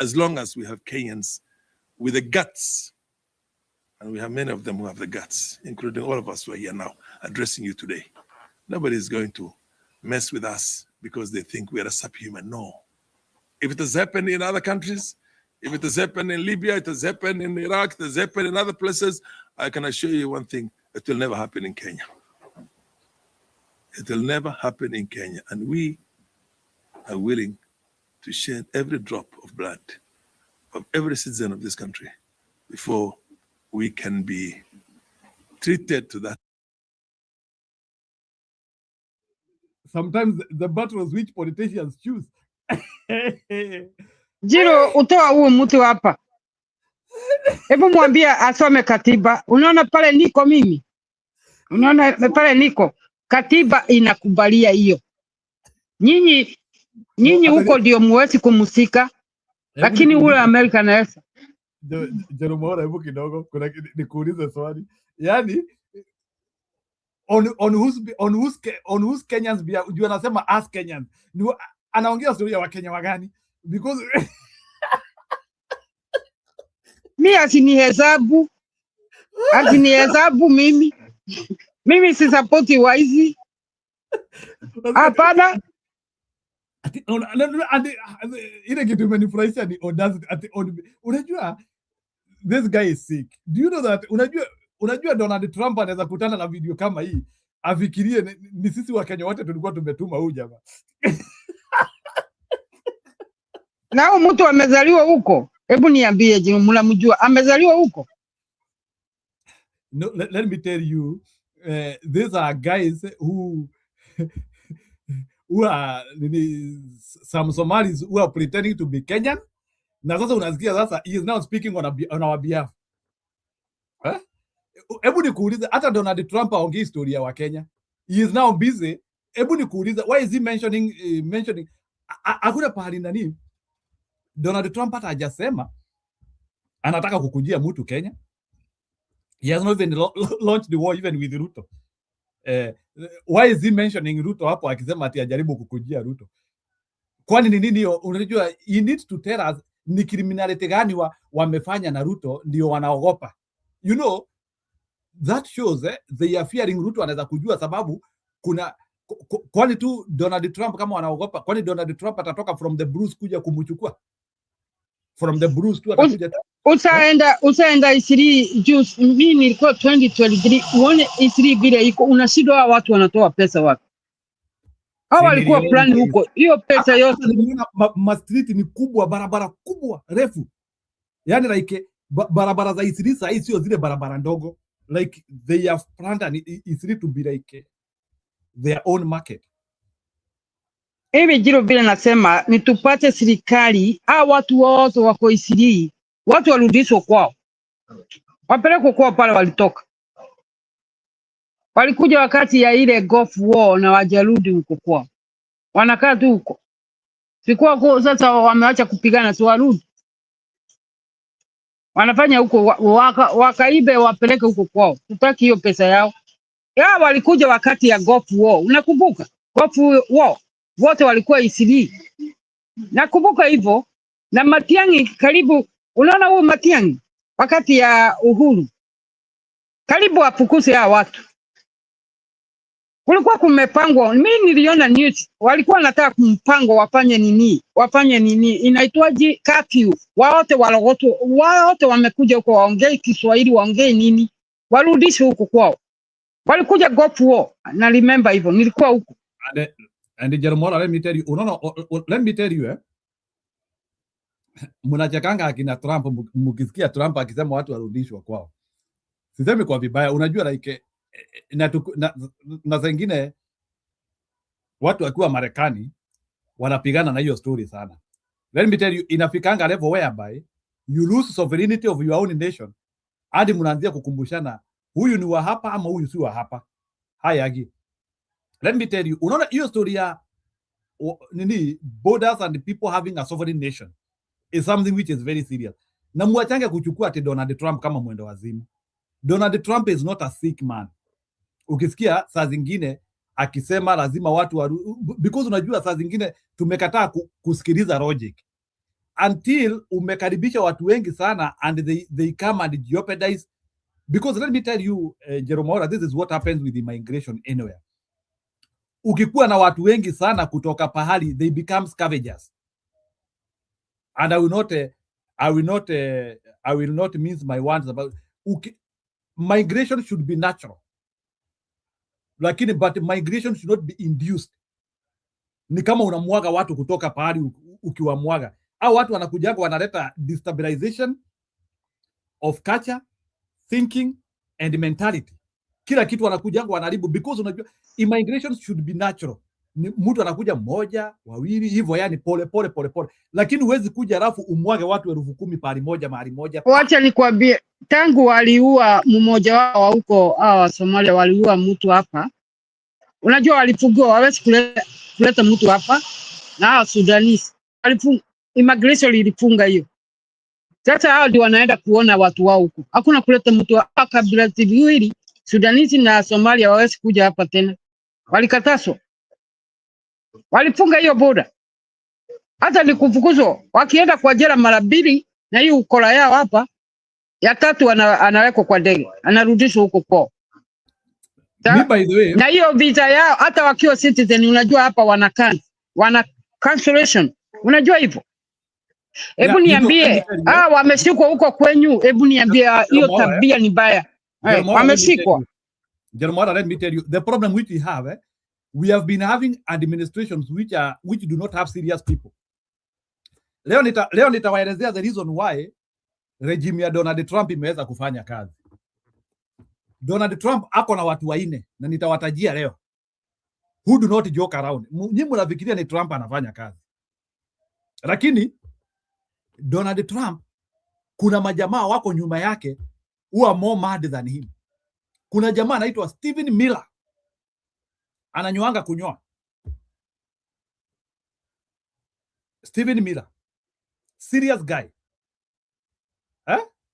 As long as we have Kenyans with the guts, and we have many of them who have the guts, including all of us who are here now addressing you today. Nobody is going to mess with us because they think we are a subhuman. No. If it has happened in other countries, if it has happened in Libya, it has happened in Iraq, it has happened in other places, I can assure you one thing, it will never happen in Kenya. It will never happen in Kenya. And we are willing to shed every drop of blood of every citizen of this country before we can be treated to that. Sometimes the battle is which politicians choose. Jiro, utoa huyu mtu hapa. Hebu mwambie asome katiba. Unaona pale niko mimi? Unaona pale niko? Katiba inakubalia hiyo. Nyinyi huko ndio muwezi kumusika. Lakini ule Amerika naweza. Jerumora, hebu kidogo, kuna nikuulize swali. Yaani on whose Kenyans be, you anasema as Kenyans. Anaongea story ya Wakenya wagani? Because mimi asinihesabu mimi. Mimi si support waizi. Hapana. Ile kitu imenifurahisha ni audacity. Unajua this guy is sick. Do you know that? Unajua Donald Trump anaweza kutana na video kama hii afikirie ni sisi wa Kenya wote tulikuwa tumetuma huyu jamaa. Nao mtu amezaliwa huko, hebu niambie, je, mnamjua amezaliwa huko? No, let me tell you, these are guys who are some Somalis who are pretending to be Kenyan. Na sasa unasikia sasa he is now speaking on our behalf. Hebu nikuulize, hata Donald Trump aongea historia wa Kenya. He is now busy. Hebu nikuulize, why is he mentioning hakuna pahali nani Donald Trump hata hajasema anataka kukujia mtu Kenya. He has not even launched the war even with Ruto. Why is he mentioning Ruto hapo akisema ati ajaribu kukujia Ruto? Kwani ni nini? Unajua, he needs to tell us ni criminality gani wamefanya na Ruto ndio wanaogopa. You know, that shows they are fearing Ruto anaweza kujua, sababu kuna kwani tu Donald Trump kama wanaogopa, kwani Donald Trump atatoka from the Bruce kuja kumchukua? From the Bruce tu atakuja. Usaenda Isiri juice, mimi nilikuwa 2023, uone Isiri vile iko, unashindwa watu wanatoa pesa wapi? Hao walikuwa plan huko, hiyo pesa yote ma street ni kubwa, barabara kubwa refu, yani like barabara za Isiri sasa sio zile barabara ndogo, like they have planned Isiri to be like their own market. Hivi jiro vile nasema ni tupate serikali, watu wote wako Isiri, watu warudishwe kwao, wapelekwe kwao pale walitoka. Walikuja wakati ya ile Gulf War na wajarudi huko kwao, wanakaa tu huko. Sikuwa sasa wameacha kupigana, si warudi, wanafanya huko wakaibe, wapeleke huko kwao. Tutaki hiyo pesa yao. Walikuja wakati ya Gulf War, unakumbuka Gulf War? Wote walikuwa Isiri, nakumbuka hivyo. Na Matiang'i karibu, unaona huyu Matiang'i wakati ya uhuru karibu apukuse hao watu. Kulikuwa kumepangwa, mimi niliona news, walikuwa wanataka kumpango wafanye nini inaitwaje, curfew. Wote wamekuja huko, waongee Kiswahili, waongee nini, warudishe huko kwao. Walikuja Gulf War, na remember hivyo, nilikuwa huko. And Jeromora, let me tell you, mnachekanga akina Trump, mkisikia Trump akisema watu warudishwa kwao. Sisemi kwa vibaya, unajua like na zingine watu wakiwa Marekani wanapigana na hiyo story sana. Let me tell you, inafikanga level whereby you lose sovereignty of your own nation, hadi mnaanzia kukumbushana huyu ni wa hapa ama huyu si wa hapa. Hayagi. Let me tell you, unaona hiyo story ya nini, borders and people having a sovereign nation is something which is very serious. Na muachange kuchukua ati Donald Trump kama mwendo wazimu. Donald Trump is not a sick man. Ukisikia saa zingine akisema lazima watu because unajua saa zingine tumekataa kusikiliza logic until umekaribisha watu wengi sana and they come and jeopardize. Because let me tell you, Jerome, this is what happens with immigration anywhere. Ukikuwa na watu wengi sana kutoka pahali, they become scavengers. And I will not mince my words about migration should be natural. Lakini but migration should not be induced. Ni kama unamwaga watu kutoka pahali ukiwamwaga. Au watu wanakujanga wanaleta destabilization of culture, thinking and mentality. Kila kitu wanakujanga wanaribu, because unajua immigration should be natural. Ni mtu anakuja mmoja, wawili hivyo, yani pole. Lakini huwezi kuja alafu umwage watu 10,000 pahali moja mahali moja. Wacha nikwambie, tangu waliua mmoja wao huko, Somalia waliua mtu hapa. Unajua walifungiwa, hawezi kuleta mtu hapa, na Sudanese immigration ilifunga hiyo. Sasa hao ndio wanaenda kuona watu wao huko. Hakuna kuleta mtu hapa, kabila ziwili, Sudanese na Somalia hawezi kuja hapa tena. Walikataswa. Walifunga hiyo boda. Hata ni kufukuzwa, wakienda kwa jela mara 2, na hiyo ukora yao hapa ya 3 anawekwa kwa ndege, anarudishwa huko kwao. By the way, na hiyo visa yao hata wakiwa citizen, unajua hapa wana cancellation, unajua hivyo. Hebu niambie, wameshikwa huko kwenyu, hebu niambie hiyo tabia ni mbaya. Wameshikwa. Jerome, let me tell you, the problem which we have, we have been having administrations which do not have serious people. Leo nitawaelezea the reason why regime ya Donald Trump imeweza kufanya kazi. Donald Trump ako na watu waine na nitawatajia leo, who do not joke around. Nyinyi mnafikiria ni Trump anafanya kazi, lakini Donald Trump kuna majamaa wako nyuma yake who are more mad than him. Kuna jamaa anaitwa Stephen Miller, ananyoanga kunyoa. Stephen Miller, serious guy,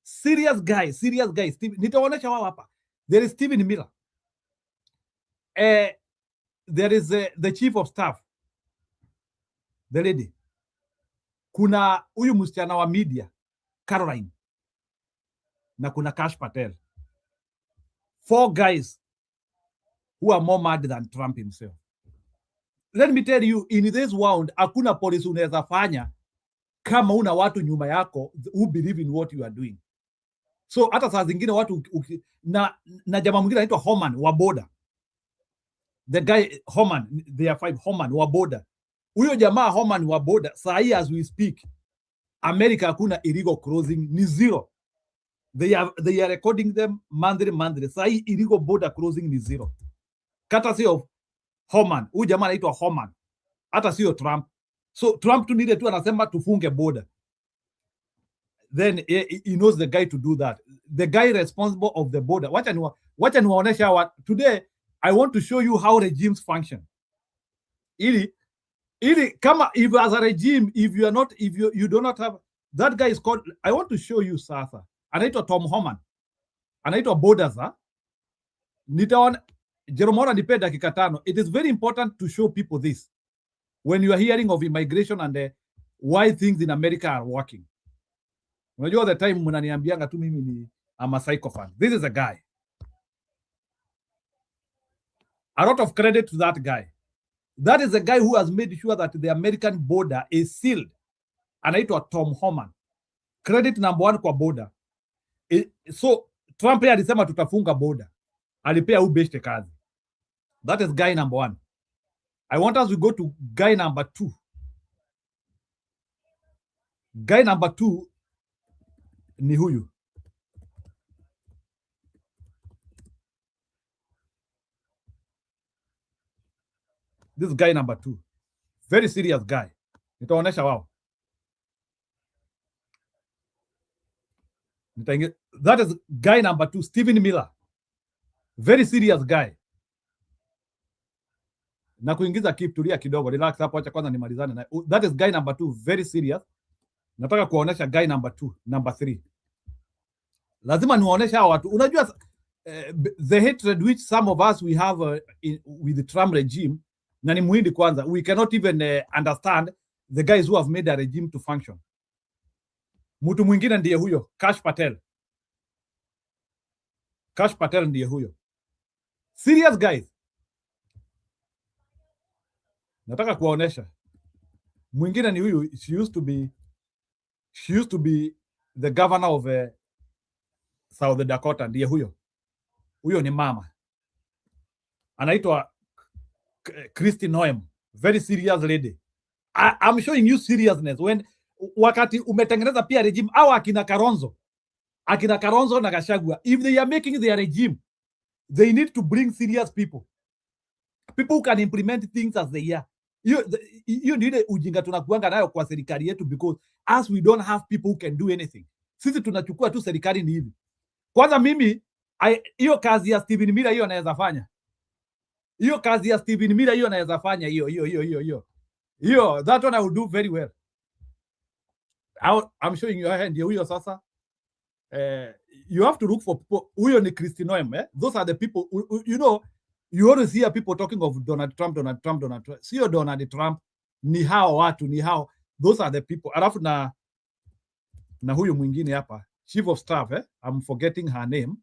serious guy. Nitaonyesha wao hapa. There is Stephen Miller, there is the chief of staff, the lady. Kuna huyu msichana wa media Caroline, na kuna Kash Patel. 4 guys who are more mad than Trump himself. Let me tell you, in this world hakuna policy unaweza fanya kama una watu nyuma yako who believe in what you are doing. So hata saa zingine watu na jamaa mwingine anaitwa Homan wa boda. The guy Homan, there are 5 Homan wa boda. Huyo jamaa Homan wa boda, saa hii as we speak, America hakuna illegal crossing, ni zero. They are recording them monthly. Saa hii illegal border crossing ni zero. Kata sio Homan, huyu jamaa anaitwa Homan. Hata sio Trump. So Trump tu nile tu anasema tufunge border. Then he knows the guy to do that. The guy responsible of the border. Wacha niwaonesha what today I want to show you how regimes function. Ili kama if as a regime, if you do not have that guy is called, I want to show you sasa. Anaitwa Tom Homan. Anaitwa Bodaza. Nitaona Jeromora nipe dakika 5. It is very important to show people this when you are hearing of immigration and why things in America are working. Unajua the time mnaniambianga tu mimi ni I'm a psychopath. This is a guy. A lot of credit to that guy. That is the guy who has made sure that the American border is sealed. Anaitwa Tom Homan. Credit number 1 kwa border. So Trump yeye alisema tutafunga border. Alipea ubeshte kazi. That is guy number 1. I want us to go to guy number 2. Guy number 2 ni huyu. This guy number 2. Very serious guy. Nitaonesha wao. That is guy number 2, Stephen Miller. Very serious guy. Na kuingiza keep, tulia kidogo, relax hapo, acha kwanza nimalizane na. That is guy number 2, very serious. Nataka kuwaonesha guy number 2, number 3. Lazima niwaonesha hao watu. Unajua the hatred which some of us we have with the Trump regime, na ni muhindi kwanza. We cannot even understand the guys who have made a regime to function. Mtu mwingine ndiye huyo, Kash Patel. Kash Patel ndiye huyo. Serious guys. Nataka kuwaonesha. Mwingine ni huyu, she used to be the governor of South Dakota, ndiye huyo. Huyo ni mama. Anaitwa Kristi Noem. Very serious lady. I'm showing you seriousness when wakati umetengeneza pia regime au akina Karonzo na Gachagua, if they are making their regime, they need to bring serious people who can implement things as they are. Hiyo ndio ile ujinga tunakuanga nayo kwa serikali yetu, because as we don't have people who can do anything. Sisi tunachukua tu serikali ni hivi. Kwanza mimi hiyo kazi ya Stephen Miller hiyo anaweza fanya. Hiyo kazi ya Stephen Miller hiyo anaweza fanya hiyo. That one I will do very well. I'm showing you hand huyo sasa. You have to look for people. Huyo ni Kristi Noem, Those are the people, you know, you always hear people talking of Donald Trump. Sio Donald Trump, ni hao watu, ni hao. Those are the people. Alafu na huyo mwingine hapa, chief of staff, I'm forgetting her name.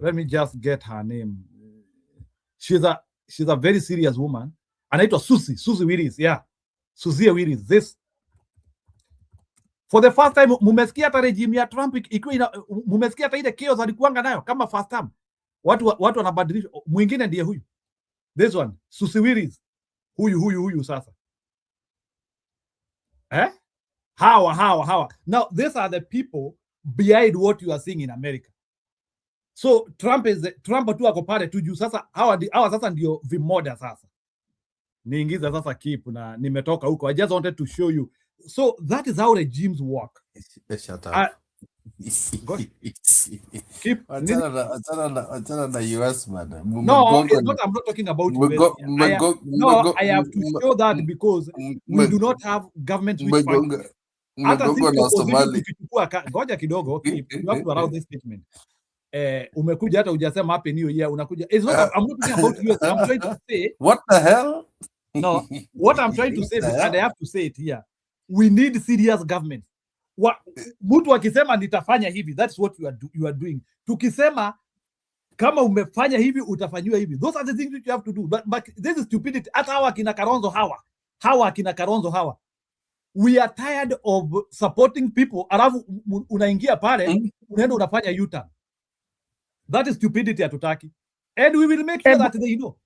Let me just get her name. She's a very serious woman. Anaitwa Susie Willis. Yeah. Susie Willis. This for the first time mumesikia hata regime ya Trump ikiwa mumesikia hata ile chaos alikuanga nayo kama first time. Watu wanabadilisha. Mwingine ndiye huyu. This one, Susie Willis. huyu sasa. Hawa. Now these are the people behind what you are seeing in America. So Trump tu ako pale tu juu sasa hawa sasa ndio vimoda sasa. Niingiza sasa Kip na nimetoka huko. I just wanted to show you. So that is how regimes work. Shut up. Keep Achana na US man. No, I'm not talking about US. I have to show that because we do not have government which fund. Hata ngoja kidogo, okay, you have to allow this statement. Umekuja hata hujasema happy new year, unakuja. It's not, I'm not talking about US. I'm trying to say what the hell? No, what I'm trying to say, and I have to say it here, we need serious government. Mtu akisema nitafanya hivi, that's what you are doing. Tukisema kama umefanya hivi utafanywa hivi, those are the things that you have to do. But this is stupidity. Hata hawa kina Kalonzo hawa, we are tired of supporting people, alafu unaingia pale unaenda unafanya U-turn. That is stupidity hatutaki, and we will make sure that they know.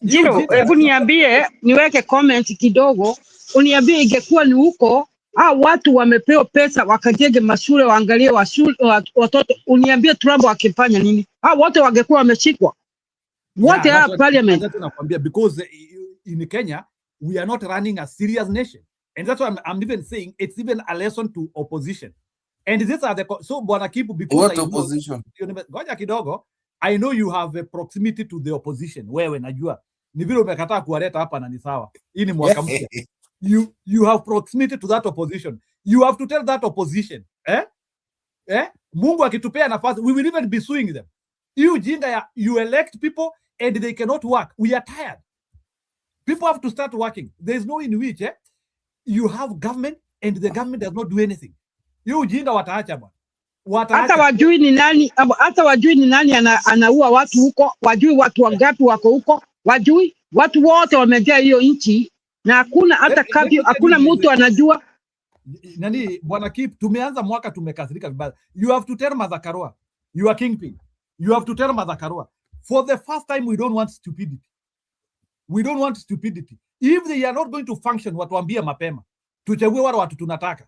Jiro, hebu niambie, niweke comment kidogo, uniambie ingekuwa ni huko watu wamepewa pesa wakajenge mashule waangalie watoto, uniambie Trump akifanya nini? Wote wangekuwa wameshikwa wote parliament. That's nakwambia, because in Kenya we are not running a serious nation, and that's why I'm even saying it's even a lesson to opposition. And these are the so bwana Kipu, because what opposition? Ngoja kidogo, I know you have a proximity to the opposition. Wewe najua ni vile umekataa kuwaleta hapa na ni sawa. Hii ni mwaka mpya. You have proximity to that opposition. You have to tell that opposition, Mungu akitupea nafasi, we will even be suing them. You elect people and they cannot work. We are tired. People have to start working. There is no in which you have government and the government does not do anything. You ujinga wataacha bwana. Hata wajui ni nani anaua watu huko, wajui watu wangapi wako huko, wajui watu wote wamejaa hiyo nchi. Na hakuna hata kazi, hakuna mtu anajua. Nani bwana Kip, tumeanza mwaka tumekasirika vibaya. You have to tell Martha Karua, you are kingpin. You have to tell Martha Karua, for the first time we don't want stupidity. We don't want stupidity. If they are not going to function, watuambie mapema. Tuchague wale watu tunataka.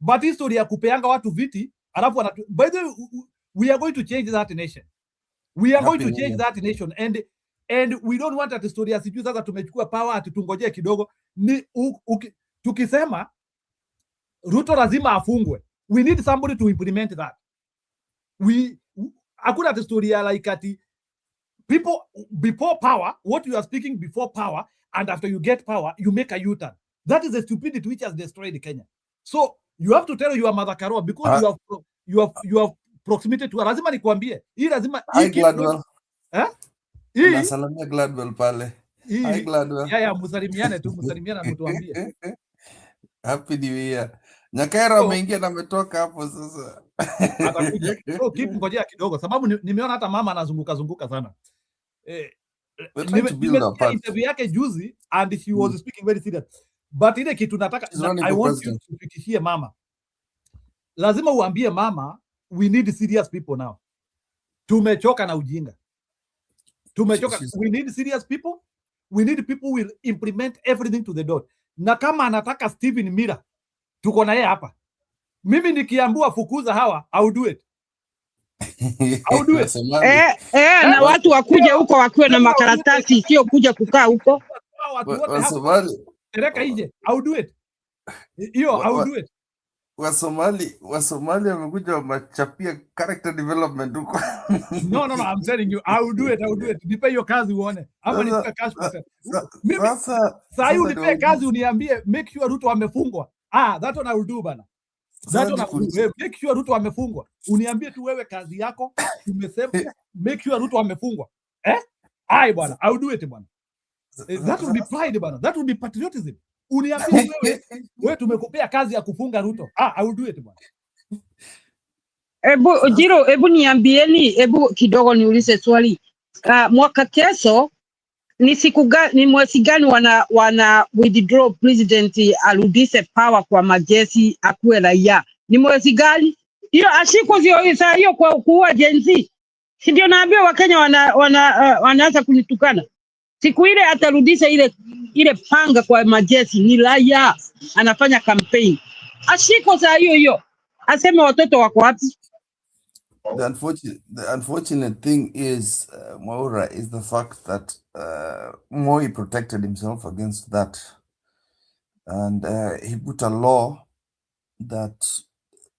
But history ya kupeanga watu viti, alafu by the way, we are going to change that nation. We are going to change that nation, and we don't want that story as sijui sasa tumechukua power ati tungojee kidogo. Ni tukisema Ruto lazima afungwe, we need somebody to implement that. Hakuna that story ya like ati people before power, what you are speaking before power, and after you get power you make a U-turn. That is the stupidity which has destroyed Kenya. So you have to tell your Martha Karua, because you have proximity to, lazima nikwambie hii, lazima Nasalamia Gladwell pale. Hi Gladwell. Yeah, musalimiane na mtuambie. Happy New Year. Nyakaira ameingia na ametoka hapo sasa. Atakuja. So keep ngojea kidogo, sababu nimeona hata mama anazunguka sana. Interview yake juzi and she was speaking very serious. But ile kitu nataka, I want you to fikishie mama. Lazima uambie mama, we need serious people now. Tumechoka na ujinga. We need serious people. We need people who will implement everything to the dot. Na kama anataka Stephen Mira, tuko na yeye hapa. Mimi nikiambua fukuza hawa, I will do it. Na watu wakuja huko wakiwa na makaratasi, sio kuja kukaa huko. Tereka nje, I will do it. I will do it. Wasomali wamekuja wamachapia character development huko. No, I'm telling you, I will do it. Nipe hiyo kazi uone. Hapa nipe cash pesa. Sasa hiyo nipe kazi uniambie make sure Ruto amefungwa. That one I will do bana. That one I will do. Make sure Ruto amefungwa. Uniambie tu wewe kazi yako, umesema make sure Ruto amefungwa. Bwana, I will do it bwana. That will be pride bwana. That will be patriotism. Uniambie wewe tumekupea kazi ya kufunga Ruto. I will do it bwana. Hebu niambieni, hebu kidogo niulize swali. Mwaka kesho ni siku gani, ni mwezi gani wana withdraw president arudishe power kwa majeshi akuwe raia? Ni mwezi gani? Hiyo ashiko hiyo kwa kuua Gen Z. Si ndio naambia Wakenya wanaanza kunitukana. Siku ile atarudisha ile panga kwa majeshi, ni raia anafanya campaign. Ashiko saa hiyo aseme watoto wako wapi. The unfortunate thing is, Mwaura, is the fact that Moi protected himself against that, and he put a law that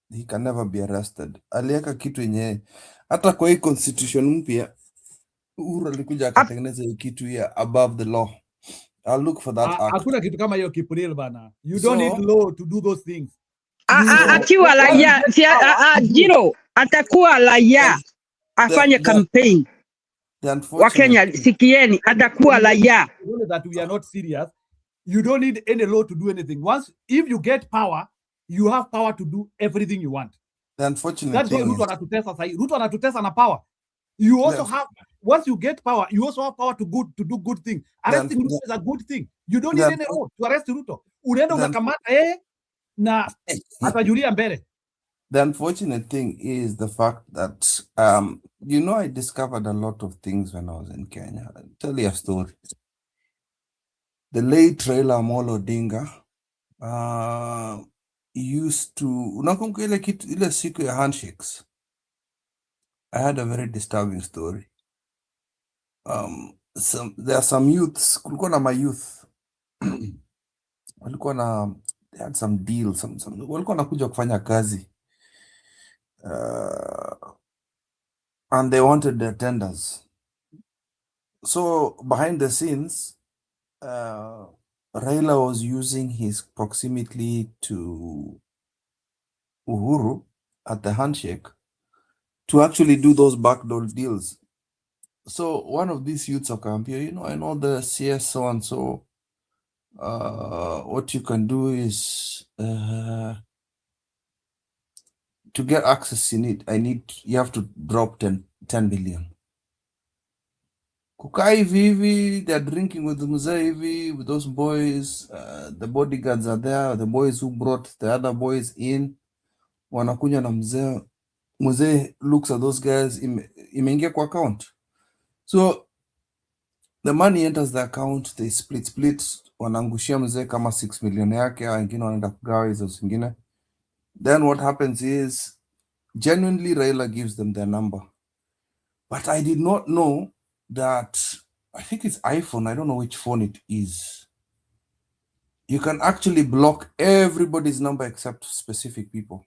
he can never be arrested. Aliweka kitu yenye hata kwa hii constitution mpya Uhuru alikuja akatengeneza kitu ya above the law. I'll look for that act. Hakuna kitu kama hiyo Kipuril bana. You don't need law to do those things. Akiwa raia Jiro atakuwa raia afanye campaign. Wa Kenya sikieni, atakuwa raia. That we are not serious. You don't need any law to do anything. Once if you get power, you have power to do everything you want. The unfortunate that's thing Ruto anatutesa sahi. Ruto anatutesa na power. You also have, once you get power, you also have power to do good things. Arresting Ruto is a good thing. You don't need any law to arrest Ruto. Unaenda unakamata na atajulia mbele. The unfortunate thing is the fact that I discovered a lot of things when I was in Kenya. I'll tell you a story. The late Raila Amolo Odinga used to, unakumbuka ile siku ya handshakes. I had a very disturbing story. There are some youths, kulikuwa na youth, walikuwa na, they had some deals, walikuwa nakuja kufanya kazi, and they wanted the tenders. So behind the scenes, Raila was using his proximity to Uhuru at the handshake to actually do those backdoor deals. So one of these youths of Campio, I know the CS so and so. What you can do is to get access you have to drop 10 billion. Kukai Vivi, they're drinking with Muzaivi, with those boys. The bodyguards are there, the boys who brought the other boys in. Wanakunya na mzee. Mzee looks at those guys, imeingia kwa account. So the money enters the account, they split, wanangushia mzee kama 6 million yake, wengine wanaenda kugawa hizo zingine. Then what happens is, genuinely Raila gives them their number. But I did not know that, I think it's iPhone, I don't know which phone it is. You can actually block everybody's number except specific people.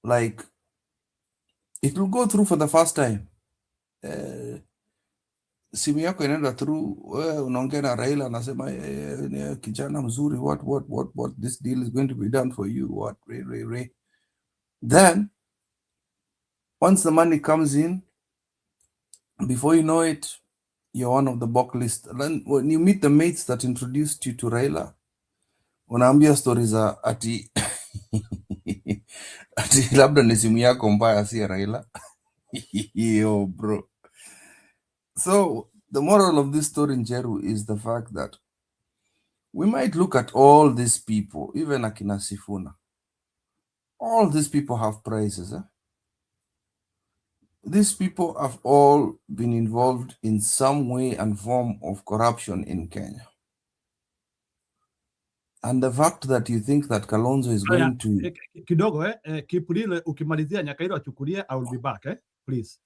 Like, it will go through for the first time. Simu yako inaenda through, unaongea na Raila anasema kijana mzuri, what this deal is going to be done for you, what Ray. Then once the money comes in, before you know it, you're one of the block list. Then when you meet the mates that introduced you to Raila, unaambia stories za ati labda ni simu yako mbaya si Raila. Yo bro. So the moral of this story, Njeru, is the fact that we might look at all these people, even Akina Sifuna. All these people have prices. These people have all been involved in some way and form of corruption in Kenya. And the fact that you think that Kalonzo is going to... Kidogo, Kipuril, ukimalizia Nyakairo achukulie, I will be back, please.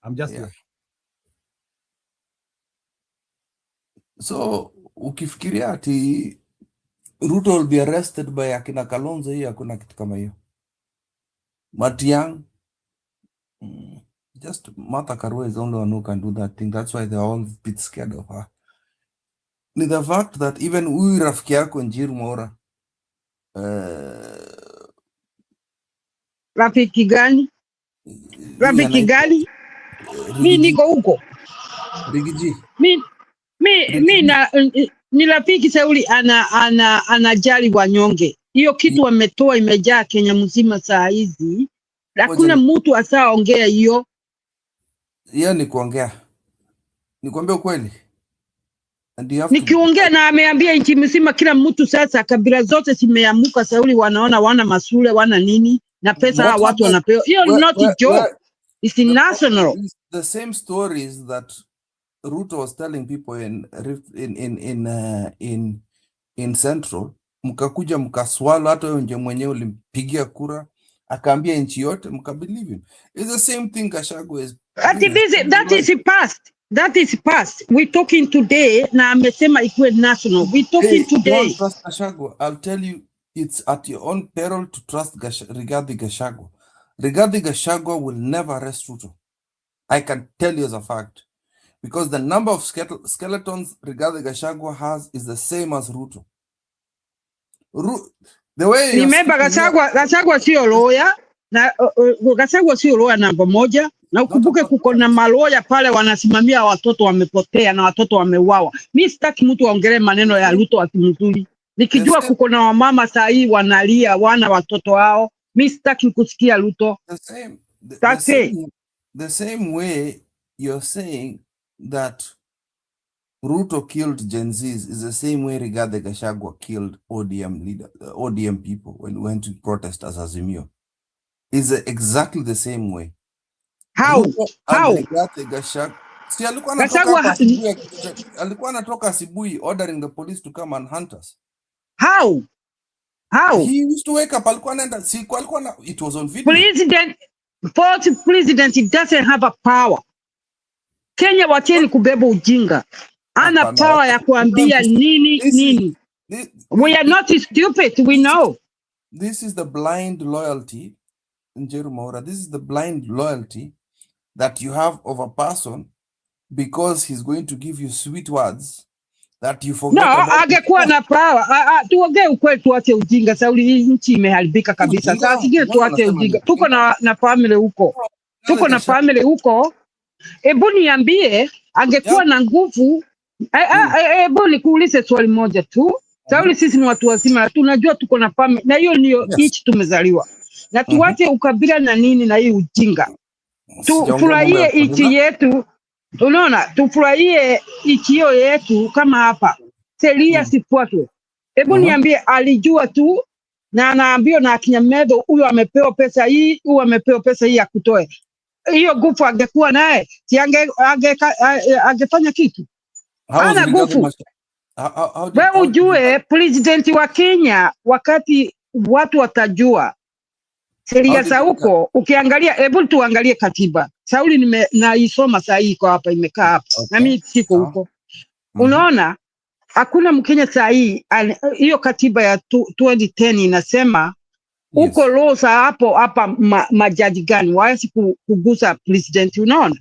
I'm just here. So, ukifikiria ati Ruto will be arrested by akina Kalonzo, hiyo hakuna kitu kama hiyo. Matiang, just Martha Karua is the only one who can do that thing. That's why they're all a bit scared of her. Ni the fact that even huyu rafiki yako Njiru Mwaura, rafiki gani? Rafiki gani? Mi niko huko. Rigiji. Ni rafiki Sauli anajali wanyonge. Hiyo kitu wametoa imejaa Kenya mzima saa hizi. Hakuna mtu asaongea hiyo. Hiyo ni kuongea. Nikwambia ukweli. Nikiongea na ameambia nchi mzima kila mtu sasa kabila zote zimeamuka Sauli wanaona wana masule wana nini na pesa watu wanapewa. Hiyo not a joke. It's national. The same stories that Ruto was telling people in Central, mkakuja mkaswalo, hata wewe ndio mwenyewe ulimpigia kura, akaambia nchi yote, mkabelieve him. It's the same thing Gachagua is doing. That is past. That is past. We're talking today. Na amesema ikuwe national. We're talking today. Don't trust Gachagua. I'll tell you, it's at your own peril to trust Rigathi Gachagua. Rigathi Gachagua will never arrest Ruto. I can tell you as a fact. Because the number of skeletons Rigathi Gachagua has is the same as Ruto. The way remember, Gachagua sio lawyer. Na Gachagua sio lawyer namba moja. Na ukumbuke kuko na maloya pale wanasimamia watoto wamepotea na watoto wameuawa. Mimi sitaki mtu aongelee maneno ya Ruto atimzuri. Nikijua kuko na wamama saa hii wanalia wana watoto wao. Mimi sitaki kusikia Ruto. The same way you're saying that Ruto killed Gen Zs is the same way Rigathi Gachagua killed ODM people when we went to protest as Azimio. Is exactly the same way. How? Rigathi Gachagua, si alikuwa anatoka asubuhi ordering the police to come and hunt us. How? He used to wake up, alikuwa anaenda, it was on video. President, he doesn't have a power. Kenya wacheni kubeba ujinga. Ana power ya kuambia nini. We are not stupid, we know. This is the blind loyalty, Njeru Mwaura. This is the blind loyalty that you have of a person because he's going to give you sweet words that you forget. No, angekuwa na power. Tuongee ukweli, tuache ujinga. Sauli nchi imeharibika kabisa. Sasa singine tuache ujinga. Tuko na family huko. Hebu niambie, angekuwa na nguvu. Hebu nikuulize swali moja tu. Sauli, sisi ni watu wazima, tunajua tuko na family. Na hiyo ndio nchi tumezaliwa. Na tuache ukabila na nini na hii ujinga. Tufurahie nchi yetu. Unaona, tufurahie nchi yetu kama hapa. Sheria sifuatwe. Hebu niambie, alijua tu na anaambiwa na Kinyamedo huyo amepewa pesa hii, huyo amepewa pesa hii ya kutoe. Hiyo nguvu angekuwa naye, si angefanya kitu. Hana nguvu. Wewe ujue president wa Kenya, wakati watu watajua sheria za huko, ukiangalia, hebu tuangalie katiba. Sauli naisoma saa hii kwa hapa, imekaa hapa. Na mimi siko huko. Unaona, hakuna Mkenya saa hii, hiyo katiba ya 2010 inasema huko law za hapa majaji gani hawezi kugusa president, unaona?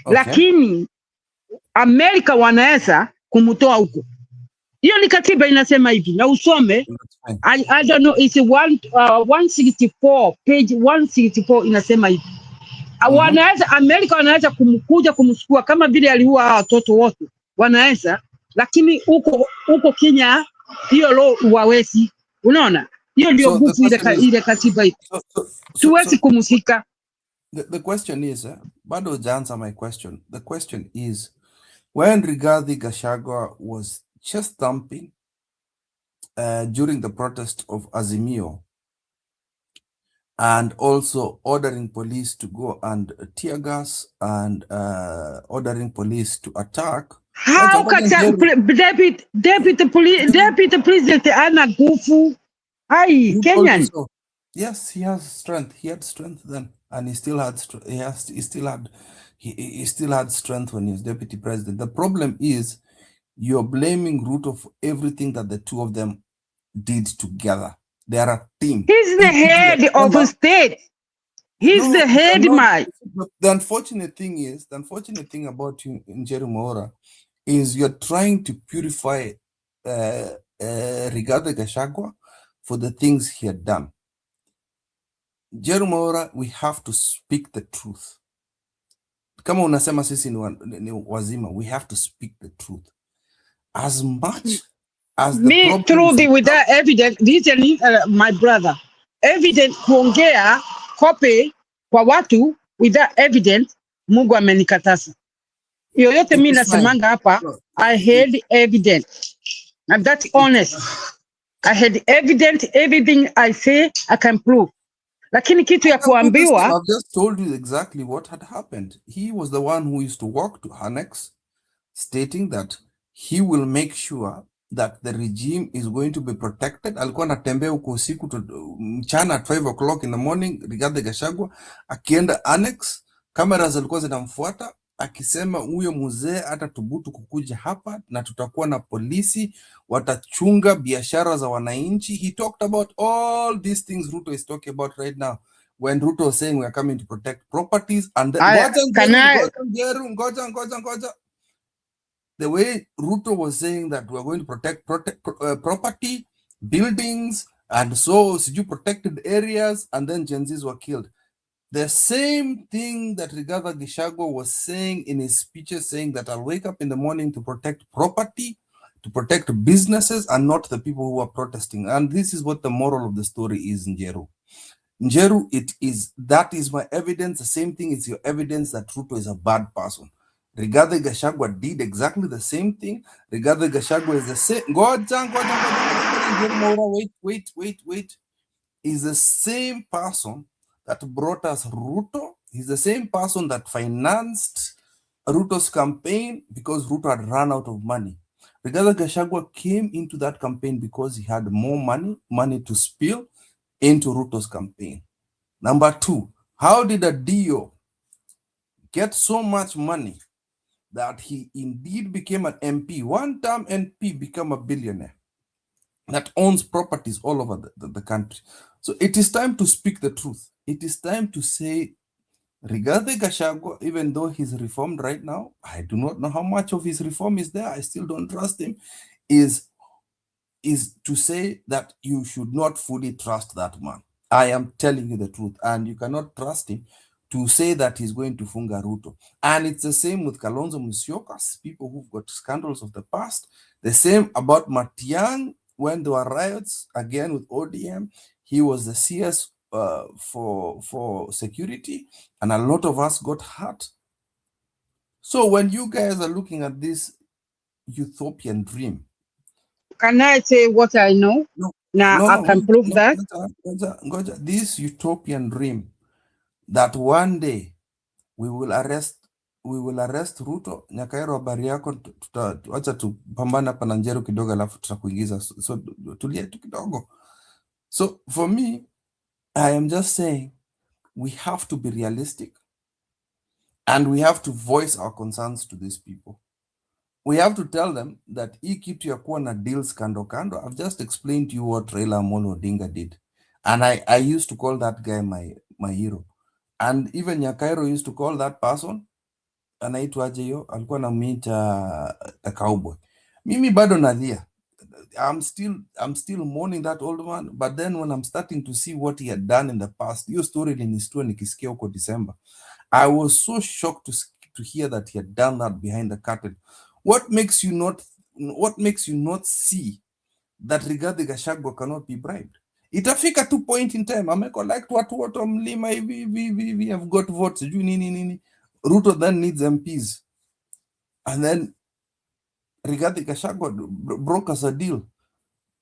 Lakini Amerika wanaweza kumtoa huko. Hiyo ni katiba inasema hivi, na usome. I don't know, it's 164, page 164 inasema hivi. Wanaweza, Amerika wanaweza kumkuja kumchukua kama vile aliua watoto wote. Wanaweza, lakini huko Kenya hiyo law hawezi. Unaona? Hiyo ndio nguvu ile katiba hiyo. Tuwezi kumshika. The question is, bado hujaanza my question. The question is, when Rigathi Gachagua was chest thumping during the protest of Azimio and also ordering police to go and tear gas and ordering police to attack. How can deputy president ana nguvu? Hi, Kenyan. So? Yes, he has strength. He had strength then, and he still had he still had strength when he was deputy president. The problem is you're blaming Ruto for everything that the two of them did together. They are a team. He's the head of the state. He's the head, Mike. The unfortunate thing about you, Njeru Mwaura, is you're trying to purify Rigathi Gachagua for the things he had done. Njeru Mwaura, we have to speak the truth. Kama unasema sisi ni wazima, we have to speak the truth. As much as me truly with that evidence, my brother, evidence kuongea copy kwa watu with that evidence, Mungu amenikataza. Yoyote mimi nasemanga hapa, I had evidence. And that's honest. I had evidence, everything I say I can prove. Lakini kitu ya kuambiwa, I've just told you exactly what had happened. He was the one who used to walk to Annex stating that he will make sure that the regime is going to be protected. Alikuwa anatembea huko usiku mchana at 5 o'clock in the morning, Rigathi Gachagua akienda annex, cameras zilikuwa zinamfuata akisema huyo mzee hata tubutu kukuja hapa na tutakuwa na polisi watachunga biashara za wananchi. He talked about all these things Ruto is talking about right now. When Ruto was saying we are coming to protect properties, and then, the way Ruto was saying that we are going to protect property, buildings, and so you protected areas, and then Gen Zs were killed. The same thing that Rigathi Gachagua was saying in his speeches, saying that I'll wake up in the morning to protect property, to protect businesses, and not the people who are protesting. And this is what the moral of the story is, Njeru. Njeru, that is my evidence. The same thing is your evidence that Ruto is a bad person. Rigathi Gachagua did exactly the same thing. Rigathi Gachagua is the same. Wait. Is the same person that brought us Ruto. He's the same person that financed Ruto's campaign because Ruto had run out of money. Rigathi Gachagua came into that campaign because he had more money to spill into Ruto's campaign. Number two, how did a DO get so much money that he indeed became an MP, one-term MP, become a billionaire that owns properties all over the country? So it is time to speak the truth. It is time to say Rigathi Gachagua, even though he's reformed right now, I do not know how much of his reform is there, I still don't trust him, is to say that you should not fully trust that man. I am telling you the truth, and you cannot trust him to say that he's going to funga Ruto. And it's the same with Kalonzo Musyoka, people who've got scandals of the past. The same about Matiang'i when there were riots, again with ODM. He was the CS for security, and a lot of us got hurt. So when you guys are looking at this utopian dream, can I say what I know? I can prove that. This utopian dream that one day we will arrest Ruto. Nyakairo, habari yako, acha tupambana hapa na Njeru kidogo alafu tutakuingiza. So tulia tu kidogo. So for me, I am just saying we have to be realistic and we have to voice our concerns to these people. We have to tell them that hii kitu ya kuwa na deals kando kando. I've just explained to you what Raila Amolo Odinga did. And I used to call that guy my hero. And even Nyakairo used to call that person, anaitwaje hiyo, alikuwa anamuita a cowboy. Mimi bado nalia. I'm still mourning that old man, but then when I'm starting to see what he had done in the past, hiyo story nilistua nikisikia huko December, I was so shocked to hear that he had done that behind the curtain. What makes you not see that Rigathi Gachagua cannot be bribed? Itafika to point in time, like watu wote mlima hivi, we have got votes, nini. Ruto then needs MPs. And then Rigathi Gachagua broke us a deal.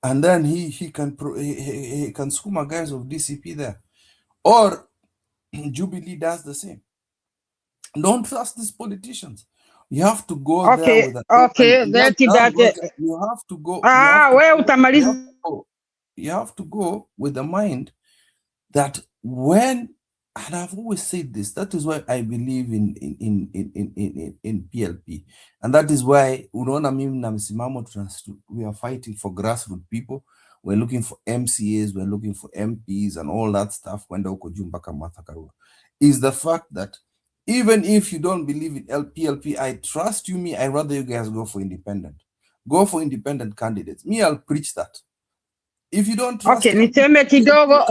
And then he can skuma guys of DCP there. Or Jubilee does the same. Don't trust these politicians. You have to go there with you have to go. You have to go with the mind that when, and I've always said this, that is why I believe in PLP, and that is why we are fighting for grassroots people. We're looking for MCAs, we're looking for MPs and all that stuff. Is the fact that even if you don't believe in PLP, I trust you, I rather you guys go for independent. Go for independent candidates. Me, I'll preach that. If you don't trust niseme kidogo,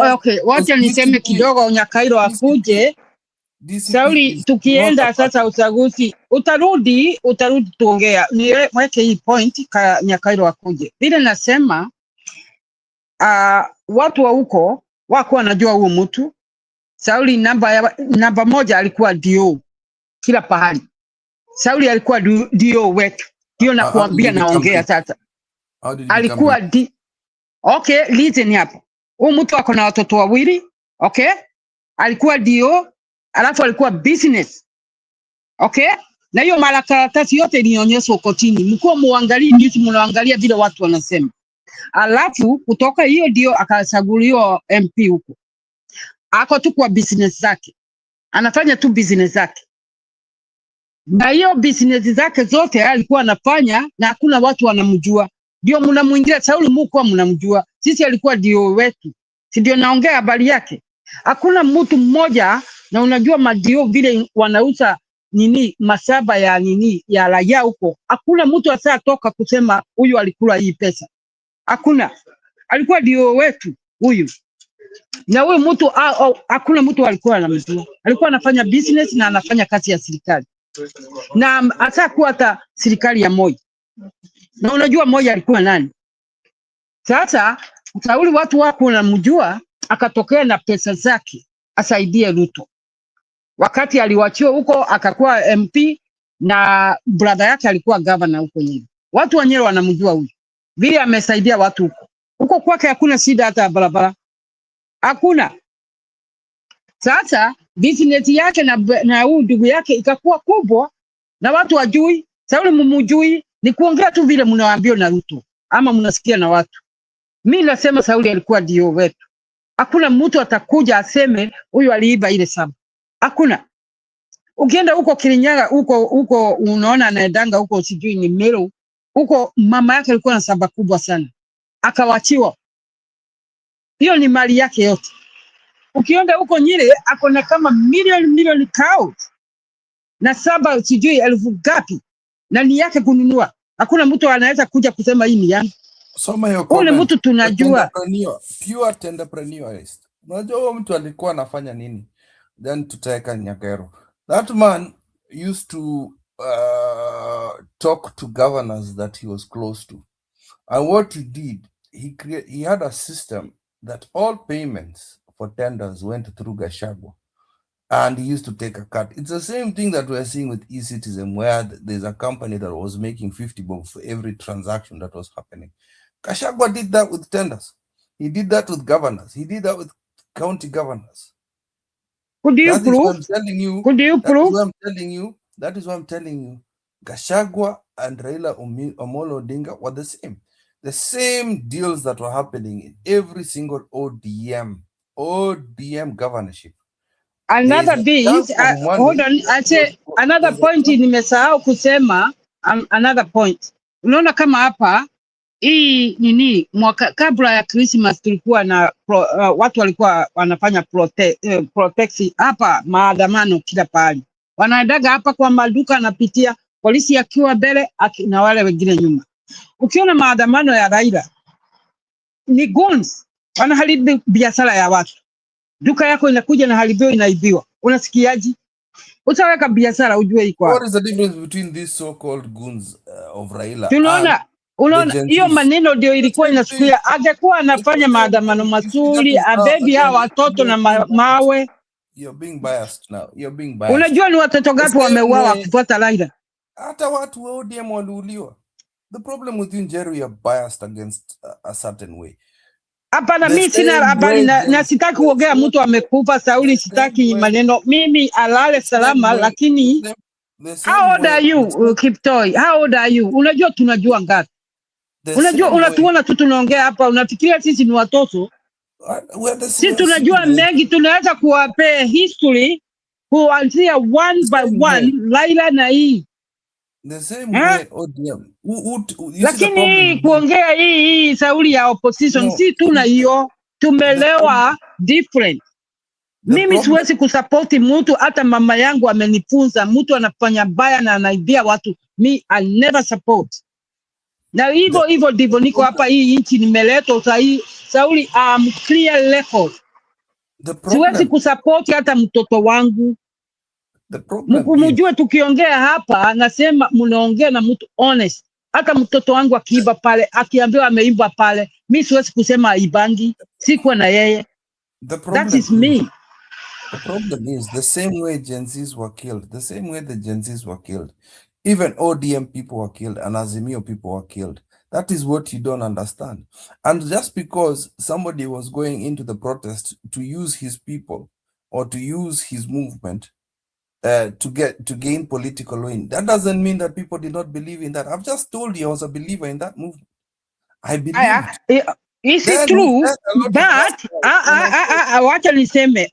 wacha niseme kidogo Nyakairo akuje. Sauli, tukienda sasa uchaguzi, utarudi tuongea. Niweke hii point ka Nyakairo akuje. Vile nasema, watu wa huko wako wanajua huo mtu. Sauli namba moja alikuwa DO kila pahali. Sauli alikuwa DO wetu. Ndio nakuambia naongea sasa. Alikuwa listen hapo. Huyu mtu ako na watoto wawili, alikuwa DO, alafu alikuwa business. na hiyo makaratasi yote ilionyeshwa kotini, mkuwa muangalie news, mnaangalia vile watu wanasema. Alafu kutoka hiyo ndio akachaguliwa MP huko, ako tu kwa business zake, anafanya tu business zake, na hiyo business zake zote alikuwa anafanya na hakuna watu wanamjua. Ndio mnamwingia Sauli, mko mnamjua, sisi alikuwa ndio wetu, si ndio? Naongea habari yake, hakuna mtu mmoja. Na unajua madio vile wanauza nini masaba ya nini ya raia huko, hakuna mtu asatoka kusema huyu alikula hii pesa, hakuna. Alikuwa ndio wetu huyu, na huyu mtu hakuna mtu alikuwa anamjua. Alikuwa anafanya business na anafanya kazi ya serikali, na hata kuwa hata serikali ya Moi. Na unajua Moi alikuwa nani? Sasa Sauli watu wako wanamjua, akatokea na pesa zake asaidie Ruto. Wakati aliwachiwa huko akakuwa MP na brother yake alikuwa governor huko Nyeri. Watu wa Nyeri wanamjua huyu. Vile amesaidia watu huko. Huko kwake hakuna shida hata barabara. Hakuna. Sasa business yake na huyu ndugu yake ikakuwa kubwa na watu wajui. Sauli mumujui, ni kuongea tu vile mnawaambia na Ruto ama mnasikia na watu. Mimi nasema Sauli alikuwa ndio wetu. Hakuna mtu atakuja aseme huyu aliiba ile saba. Hakuna. Ukienda huko Kirinyaga huko unaona anaendanga huko sijui ni Meru. Huko mama yake alikuwa na saba kubwa sana. Akawachiwa. Hiyo ni mali yake yote. Ukienda huko Nyeri akona kama milioni cows. Na saba sijui elfu ngapi. Na ni yake kununua. Hakuna mtu anaweza kuja kusema hii ni yangu. Soma hiyo Ule comment. mtu tunajua. Pure entrepreneurist. Unajua huyo mtu alikuwa anafanya nini? Then tutaweka Nyagero. That man used to talk to governors that he was close to. And what he did, he had a system that all payments for tenders went through Gachagua. And he used to take a cut. It's the same thing that we're seeing with eCitizen, where there's a company that was making 50 bob for every transaction that was happening. Gachagua did that with tenders. He did that with governors. He did that with county governors. Could you That is prove? what I'm telling you. Could you That is prove? what I'm telling you. That is what I'm telling you. Gachagua and Raila Amolo Odinga were the same. The same deals that were happening in every single ODM governorship. Another bit, hold on, I say another point nimesahau kusema, another point. Unaona kama hapa hii nini mwaka kabla ya Christmas tulikuwa na watu walikuwa wanafanya protest hapa, maandamano kila pahali. Wanaendaga hapa kwa maduka, anapitia polisi akiwa mbele na wale wengine nyuma. Ukiona maandamano ya Raila ni guns, wanaharibu biashara ya watu. Duka yako inakuja na haribiwa, inaibiwa. Unasikiaji? Utaweka biashara ujue iko What wapi. is the difference between these so-called goons of Raila Tunaona, unaona hiyo maneno ndio ilikuwa inasikia. Angekuwa anafanya maandamano mazuri, abebi hawa watoto na mawe. You're being biased now. You're being biased. Unajua ni watoto gapi wameuawa kufuata Raila? Hata watu wa ODM waliuliwa. The problem with you, Jerry, you're biased against a certain way. Hapana, mimi sina habari na sitaki kuongea mtu amekufa. Sauli, sitaki maneno. Mimi alale salama, lakini how old are you Kiptoi? How old are you? Unajua tunajua ngapi? Unajua unatuona tu tunaongea hapa, unafikiria sisi ni watoto? Sisi tunajua mengi, tunaweza kuwapea history kuanzia one by one Raila na hii. The same way ODM. Lakini kuongea hii Sauli ya opposition si tuna hiyo, tumelewa different. Mimi siwezi kusupport mtu, hata mama yangu amenifunza mtu anafanya baya na anaibia watu, me I never support. Na hivyo ndivyo niko hapa hii nchi nimeletwa sahi. Sauli clear record. Siwezi kusupport hata mtoto wangu. Mjue tukiongea hapa nasema mnaongea na mtu honest. Hata mtoto wangu akiiba pale, akiambiwa ameiba pale, mimi siwezi kusema aibangi, siko na yeye. That is me. The problem is the same way Gen Zs were killed, the same way the Gen Zs were killed. Even ODM people were killed and Azimio people were killed. That is what you don't understand. And just because somebody was going into the protest to use his people or to use his movement to gain political win. That doesn't mean that people did not believe in that. I've just told you I was a believer in that movement. I believed. Is it Then true? a lot of us But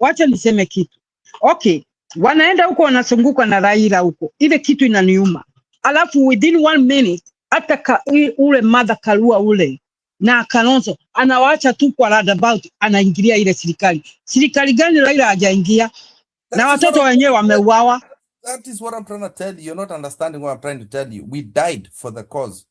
wacha niseme kitu. Okay, wanaenda huko wanazunguka na Raila huko, ile kitu inaniuma. Alafu within 1 minute hata ule Martha Karua ule na Kalonzo anawaacha tu kwa roundabout, anaingilia ile serikali. Serikali gani Raila hajaingia? Na watoto wenyewe wameuawa. That is what I'm trying to tell you. You're not understanding what I'm trying to tell you. We died for the cause.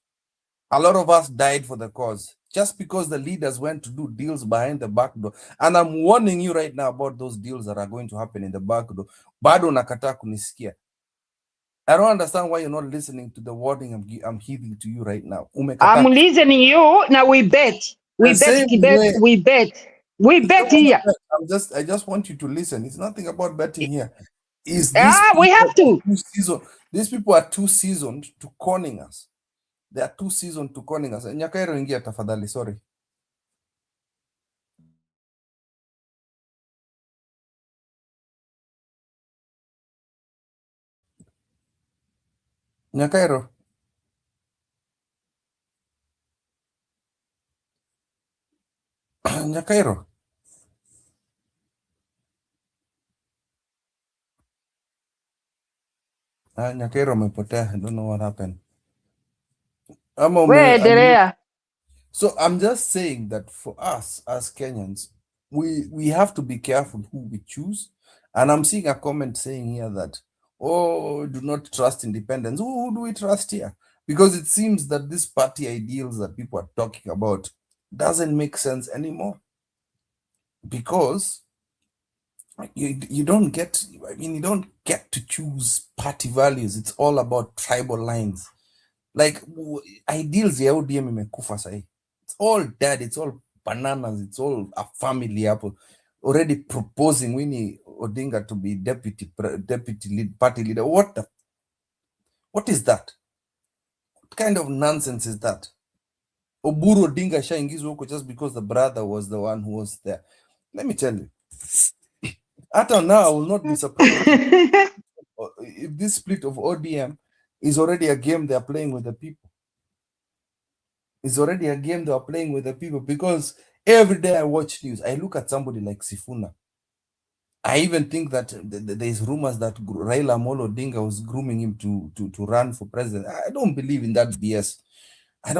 A lot of us died for the cause. Just because the leaders went to do deals behind the back door. And I'm warning you right now about those deals that are going to happen in the back door. Bado nakataa kunisikia. I don't understand why you're not listening to the warning I'm giving to you right now. I'm listening you. Now we bet. We bet here. I just want you to listen. It's nothing about betting here. We have to. These people are too seasoned to conning us. They are too seasoned to conning us. Nyakairo ingia tafadhali, sorry. Nyakairo. Nyakairo. Nyakairo amepotea. I don't know what happened. So I'm just saying that for us as Kenyans, we have to be careful who we choose. And I'm seeing a comment saying here that, oh, do not trust independence. Who do we trust here? Because it seems that this party ideals that people are talking about doesn't make sense anymore. Because you don't get, you don't get to choose party values. It's all about tribal lines. Like ideals ya ODM imekufa sahi. It's all dead. It's all bananas. It's all a family apple. Already proposing Winnie Odinga to be deputy lead, party leader. What is that? What kind of nonsense is that? Oburu Odinga shaingizwa huko just because the brother was the one who was there. Let me tell you. Until now, I will not be surprised if this split of ODM is already a game they are playing with the people. It's already a game they are playing with the people, because every day I watch news, I look at somebody like Sifuna. I even think that there's rumors that Raila Amolo Odinga was grooming him to run for president. I don't believe in that BS. I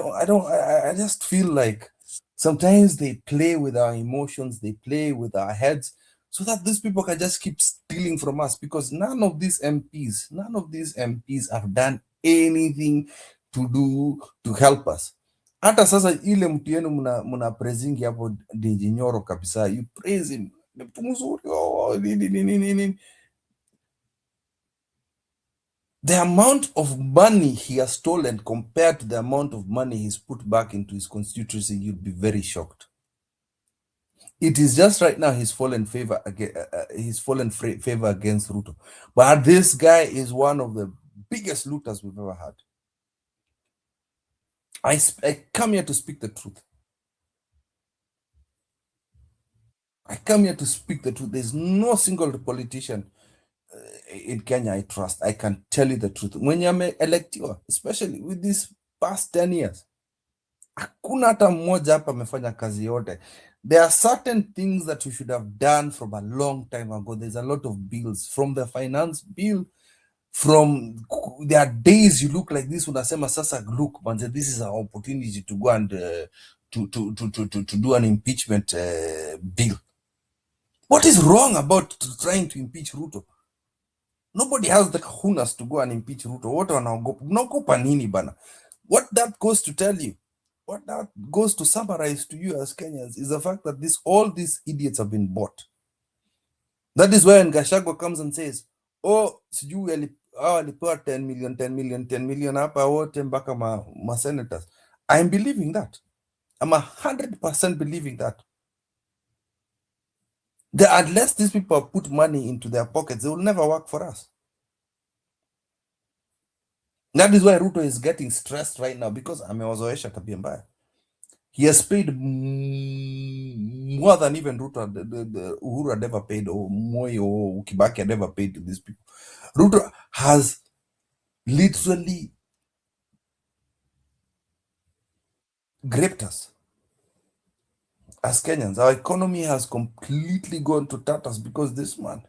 just feel like sometimes they play with our emotions, they play with our heads, so that these people can just keep stealing from us, because none of these MPs have done anything to help us. Hata sasa ile mtu yenu muna praising hapo Deji Nyoro kabisa, you praise him. The amount of money he has stolen compared to the amount of money he's put back into his constituency, you'd be very shocked. It is just right now his fallen favor against Ruto. But this guy is one of the biggest looters we've ever had. I come here to speak the truth. I come here to speak the truth. There's no single politician in Kenya I trust. I can tell you the truth. When you're elected, especially with these past 10 years, hakuna hata mmoja hapa amefanya kazi yote. There are certain things that you should have done from a long time ago. There's a lot of bills, from the finance bill, from there are days you look like this, unasema sasa, look, man, this is our opportunity to go and to do an impeachment bill. What is wrong about trying to impeach Ruto? Nobody has the kahunas to go and impeach Ruto. What wanaogopa nini bana? What that goes to tell you, what that goes to summarize to you as Kenyans, is the fact that all these idiots have been bought. That is why when Gachagua comes and says, oh, sijui alipewa 10 million hapa wote mpaka ma senators. I'm believing that. I'm 100% believing that. Unless these people put money into their pockets, they will never work for us. That is why Ruto is getting stressed right now, because amewazoesha tabia mbaya. He has paid more than even Ruto, the Uhuru had ever paid, or Moi or Kibaki had ever paid to these people. Ruto has literally gripped us as Kenyans. Our economy has completely gone to tatters because this man,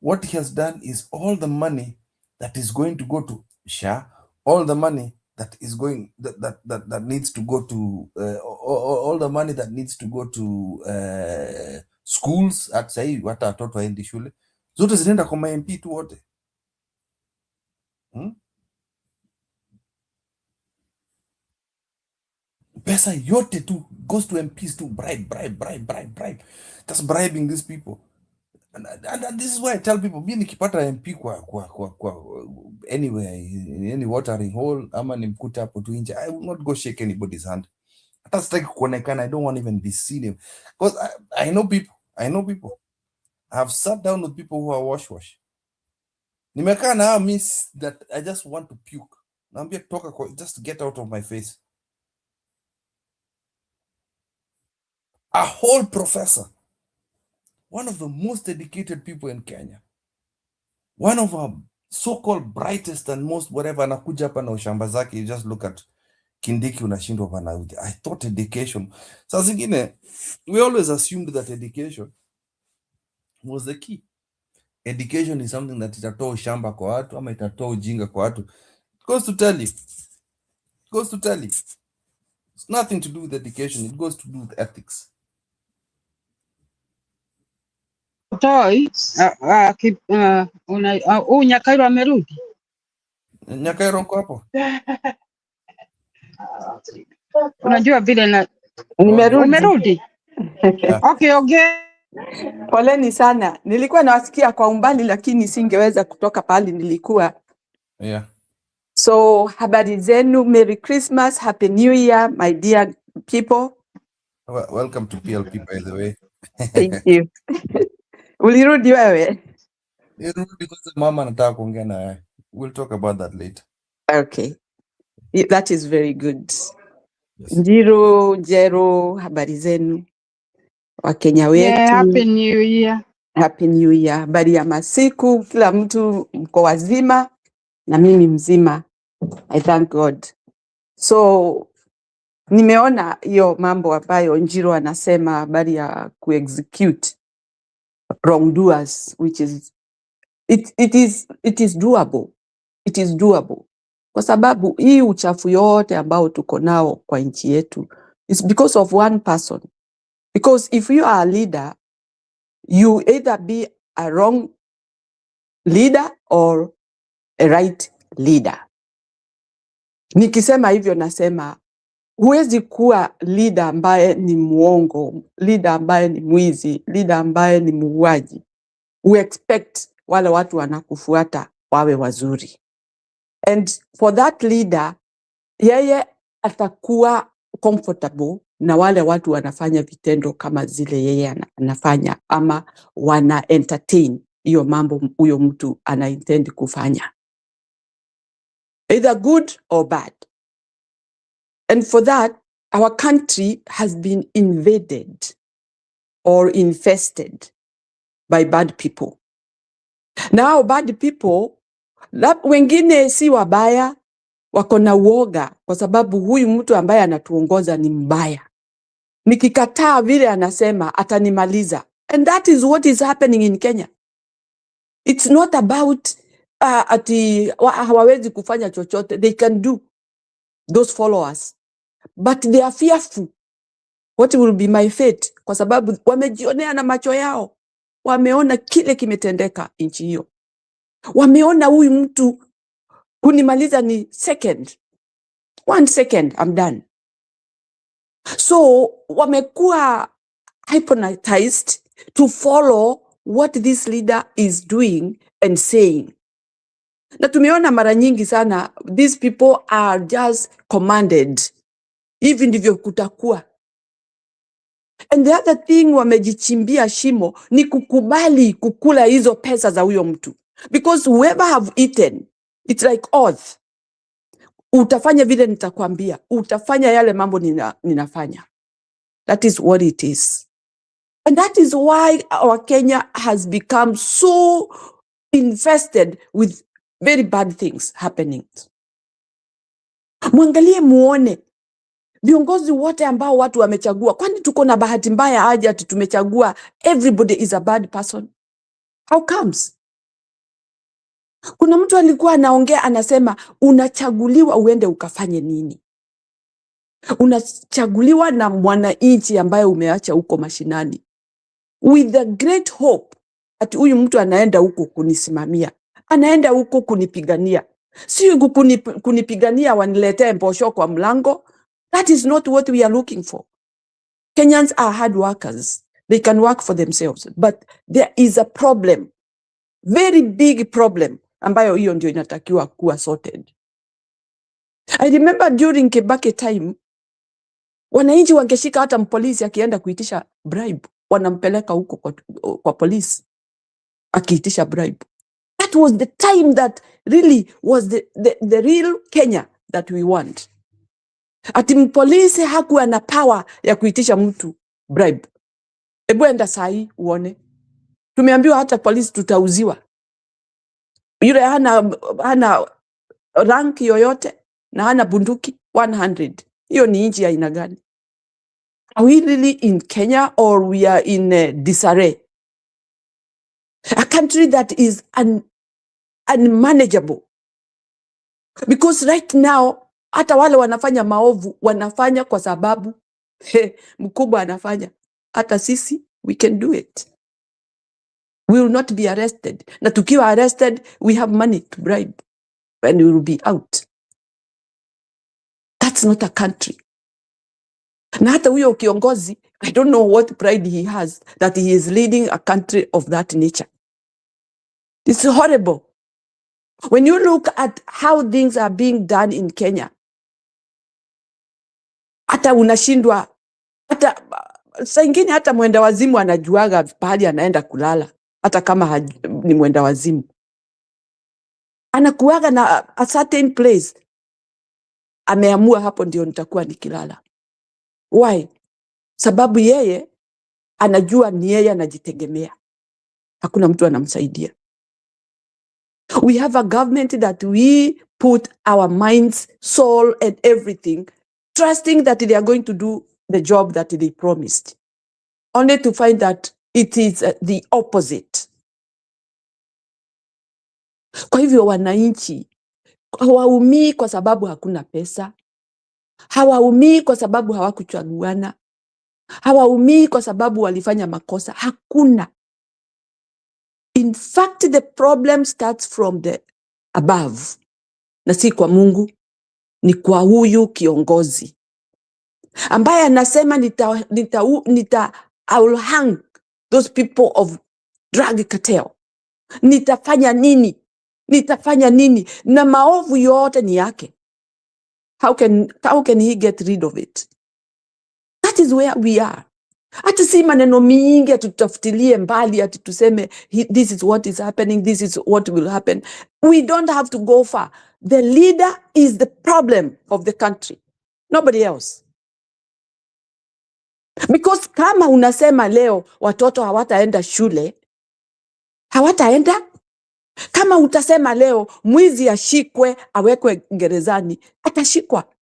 what he has done is all the money that is going to go to SHA, all the money that is going that needs to go to all the money that needs to go to schools at say what watoto waendi shule zote zinaenda kwa MP tu wote. Pesa yote tu goes to MPs to bribe, just bribing these people. And this is why I tell people, mimi nikipata MP kwa anywhere, in any watering hole, ama nimkuta hapo tu nje, I will not go shake anybody's hand. Hata sitaki kuonekana, I don't want even be seen. Because I know people. I have sat down with people who are wash. Nimekaa na hao miss that I just want to puke. Naambia toka kwa, just get out of my face. A whole professor, one of the most educated people in Kenya, one of our so-called brightest and most whatever, anakuja hapa na ushamba zake. You just look at Kindiki unashindwa bana. I thought education. Saa zingine, we always assumed that education was the key. Education is something that itatoa ushamba kwa watu ama itatoa ujinga kwa watu. It goes to tell you. It's nothing to do with education. It goes to do with ethics. Toi, Nyakairo amerudi. Nyakairo uko hapo? Unajua vile na Nimerudi. umerudi. Okay. Poleni sana. Nilikuwa nawasikia kwa umbali lakini singeweza kutoka pale nilikuwa. Yeah. So habari zenu, Merry Christmas, Happy New Year, my dear people. Welcome to PLP, by the way. Thank you. Ulirudi wewe? Nirudi kwa mama nataka kuongea na wewe. We'll talk about that later. Okay. That is very good. Yes. Njiro, Jero, habari zenu. Wakenya wetu. Yeah, Happy New Year. Happy New Year. Habari ya masiku, kila mtu mko wazima na mimi mzima. I thank God. So nimeona hiyo mambo ambayo Njiro anasema habari ya kuexecute wrongdoers, which is it is doable. It is doable. Kwa sababu hii uchafu yote ambao tuko nao kwa nchi yetu is because of one person. Because if you are a leader, you either be a wrong leader or a right leader. Nikisema hivyo nasema huwezi kuwa leader ambaye ni muongo, leader ambaye ni mwizi, leader ambaye ni muuaji. We expect wale watu wanakufuata wawe wazuri. And for that leader, yeye atakuwa comfortable na wale watu wanafanya vitendo kama zile yeye anafanya ama wana entertain hiyo mambo huyo mtu anaintend kufanya. Either good or bad. And for that, our country has been invaded or infested by bad people. Now bad people, wengine si wabaya, wako na uoga kwa sababu huyu mtu ambaye anatuongoza ni mbaya. Nikikataa vile anasema atanimaliza. And that is what is happening in Kenya. It's not about ati hawawezi kufanya chochote. They can do, those followers. But they are fearful. What will be my fate? Kwa sababu wamejionea na macho yao. Wameona kile kimetendeka nchi hiyo. Wameona huyu mtu kunimaliza ni second. 1 second, I'm done. So wamekuwa hypnotized to follow what this leader is doing and saying. Na tumeona mara nyingi sana, these people are just commanded. Hivi ndivyo kutakuwa. And the other thing wamejichimbia shimo ni kukubali kukula hizo pesa za huyo mtu. Because whoever have eaten, it's like oath. utafanya vile nitakwambia, utafanya yale mambo ninafanya. That is what it is. And that is why our Kenya has become so infested with very bad things happening. Mwangalie muone viongozi wote ambao watu wamechagua. Kwani tuko na bahati mbaya aje ati tumechagua everybody is a bad person? How comes? Kuna mtu alikuwa anaongea anasema unachaguliwa uende ukafanye nini? Unachaguliwa na mwananchi ambaye umeacha huko mashinani with the great hope ati huyu mtu anaenda huko kunisimamia, anaenda huko kunipigania. Si kunipigania waniletee mbosho kwa mlango. That is not what we are looking for. Kenyans are hard workers. They can work for themselves. But there is a problem, very big problem, ambayo hiyo ndio inatakiwa kuwa sorted. I remember during Kibaki time, wananchi wangeshika hata mpolisi akienda kuitisha bribe, wanampeleka huko kwa polisi akiitisha bribe. That was the time that really was the real Kenya that we want. Ati mpolisi hakuwa na power ya kuitisha mtu bribe. Ebu enda sahi uone. Tumeambiwa hata polisi tutauziwa. Yule hana rank yoyote na hana bunduki 100. Hiyo ni nchi ya aina gani? Are we really in Kenya or we are in disarray? A country that is unmanageable. Because right now, hata wale wanafanya maovu, wanafanya kwa sababu mkubwa anafanya. Hata sisi, we can do it. We will not be arrested. Na tukiwa arrested, we have money to bribe. And we will be out. That's not a country. Na hata huyo kiongozi, I don't know what pride he has that he is leading a country of that nature. It's horrible. When you look at how things are being done in Kenya, hata unashindwa, hata saa ingine hata mwenda wazimu anajuaga pahali anaenda kulala, hata kama ni mwenda wazimu. Anakuaga na a certain place. Ameamua hapo ndio nitakuwa nikilala. Why? Sababu yeye anajua ni yeye anajitegemea. Hakuna mtu anamsaidia. We have a government that we put our minds, soul and everything, trusting that they are going to do the job that they promised, only to find that it is the opposite. Kwa hivyo wananchi hawaumii kwa sababu hakuna pesa, hawaumii kwa sababu hawakuchaguana, hawaumii kwa sababu walifanya makosa. Hakuna. In fact, the problem starts from the above. Na si kwa Mungu, ni kwa huyu kiongozi ambaye anasema I will hang those people of drug cartel. Nitafanya nini? Na maovu yote ni yake. How can he get rid of it? That is where we are. Hata si maneno mingi tutafutilie mbali ati tuseme this is what is happening, this is what will happen. We don't have to go far. The leader is the problem of the country, nobody else. Because kama unasema leo watoto hawataenda shule, hawataenda. Kama utasema leo mwizi ashikwe awekwe gerezani, atashikwa.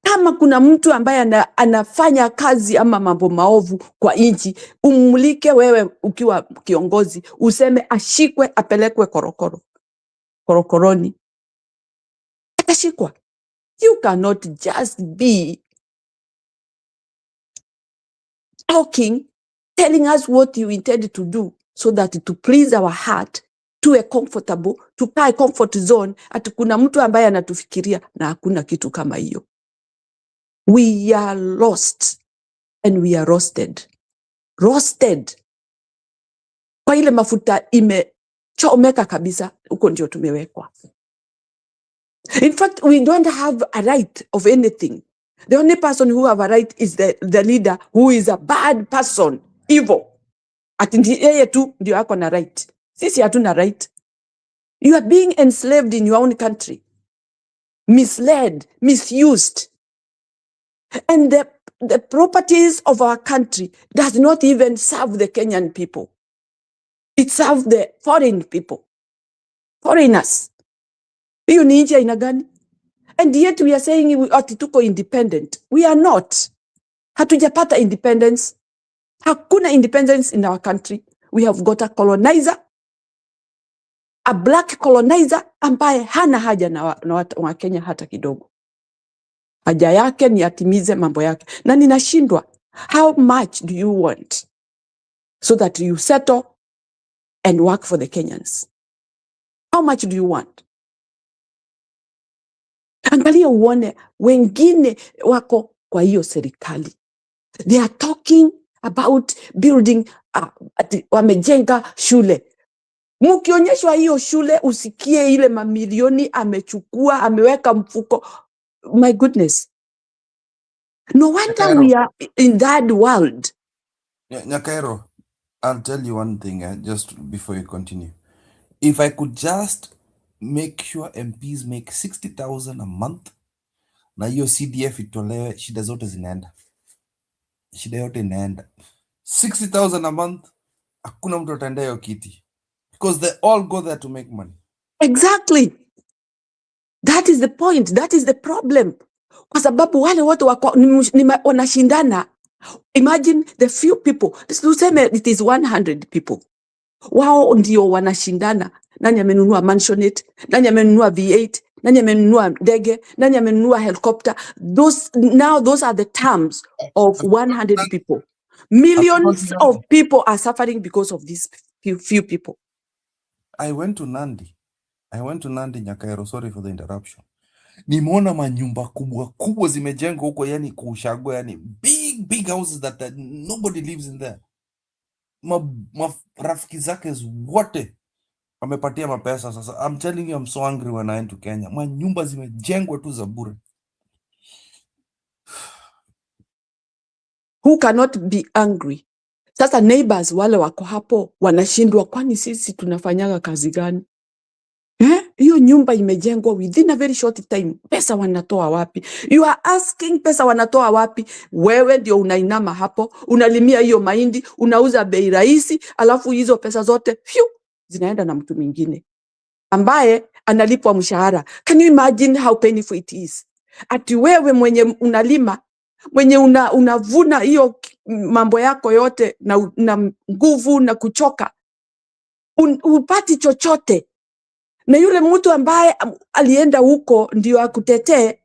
Kama kuna mtu ambaye anafanya kazi ama mambo maovu kwa nchi, umulike wewe ukiwa kiongozi, useme ashikwe apelekwe korokoroni, atashikwa. You cannot just be talking, telling us what you intend to do so that to please our heart, tuwe comfortable, tukae comfort zone, ati kuna mtu ambaye anatufikiria, na hakuna kitu kama hiyo. We are lost and we are roasted. Kwa ile mafuta imechomeka kabisa, huko ndio tumewekwa. In fact, we don't have a right of anything. The only person who have a right is the leader, who is a bad person, evil. Ati yeye tu ndio ako na right. Sisi hatuna right. You are being enslaved in your own country. misled, misused. And the properties of our country does not even serve the Kenyan people. It serves the foreign people, foreigners. Hiyo ni nchi aina gani? And yet we are saying ati tuko independent. We are not. Hatujapata independence. Hakuna independence in our country. We have got a colonizer, a black colonizer ambaye hana haja na Wakenya hata kidogo. Haja yake ni atimize mambo yake. Na ninashindwa, how much do you want so that you settle and work for the Kenyans? How much do you want? Angalia uone wengine wako kwa hiyo serikali. They are talking about building, wamejenga shule. Mkionyeshwa hiyo shule usikie ile mamilioni amechukua, ameweka mfuko. My goodness. No wonder we are in that world. Nyakaero, I'll tell you one thing just before you continue. If I could just make sure MPs make 60,000 a month, na hiyo CDF itolewe, shida zote zinaenda. Shida yote inaenda. 60,000 a month, hakuna mtu ataenda hiyo kiti. Because they all go there to make money. Exactly. That is the point. That is the problem. Kwa sababu wale watu wanashindana. Imagine the few people. Tuseme it is 100 people. Wao ndio wanashindana. Nani amenunua mansionette? Nani amenunua V8? Nani amenunua ndege? Nani amenunua helicopter? Those are the terms of 100 people. Millions of people are suffering because of these few people. I went to Nandi, Nyakaero, sorry for the interruption. Nimeona manyumba kubwa zimejengwa huko, yani kushago, yani big houses that nobody lives in there. Rafiki zake wote wamepatia mapesa sasa. I'm telling you, I'm so angry when I went to Kenya. Manyumba zimejengwa tu za bure. Who cannot be angry? Sasa neighbors wale wako hapo wanashindwa, kwani sisi tunafanyaga kazi gani? Hiyo nyumba imejengwa within a very short time. Pesa wanatoa wapi? You are asking pesa wanatoa wapi? Wewe ndio unainama hapo, unalimia hiyo mahindi, unauza bei rahisi, alafu hizo pesa zote zinaenda na mtu mwingine ambaye analipwa mshahara. Can you imagine how painful it is? Ati wewe mwenye unalima, mwenye unavuna hiyo mambo yako yote na nguvu na kuchoka, upati chochote. Na yule mtu ambaye alienda huko ndio akutetee,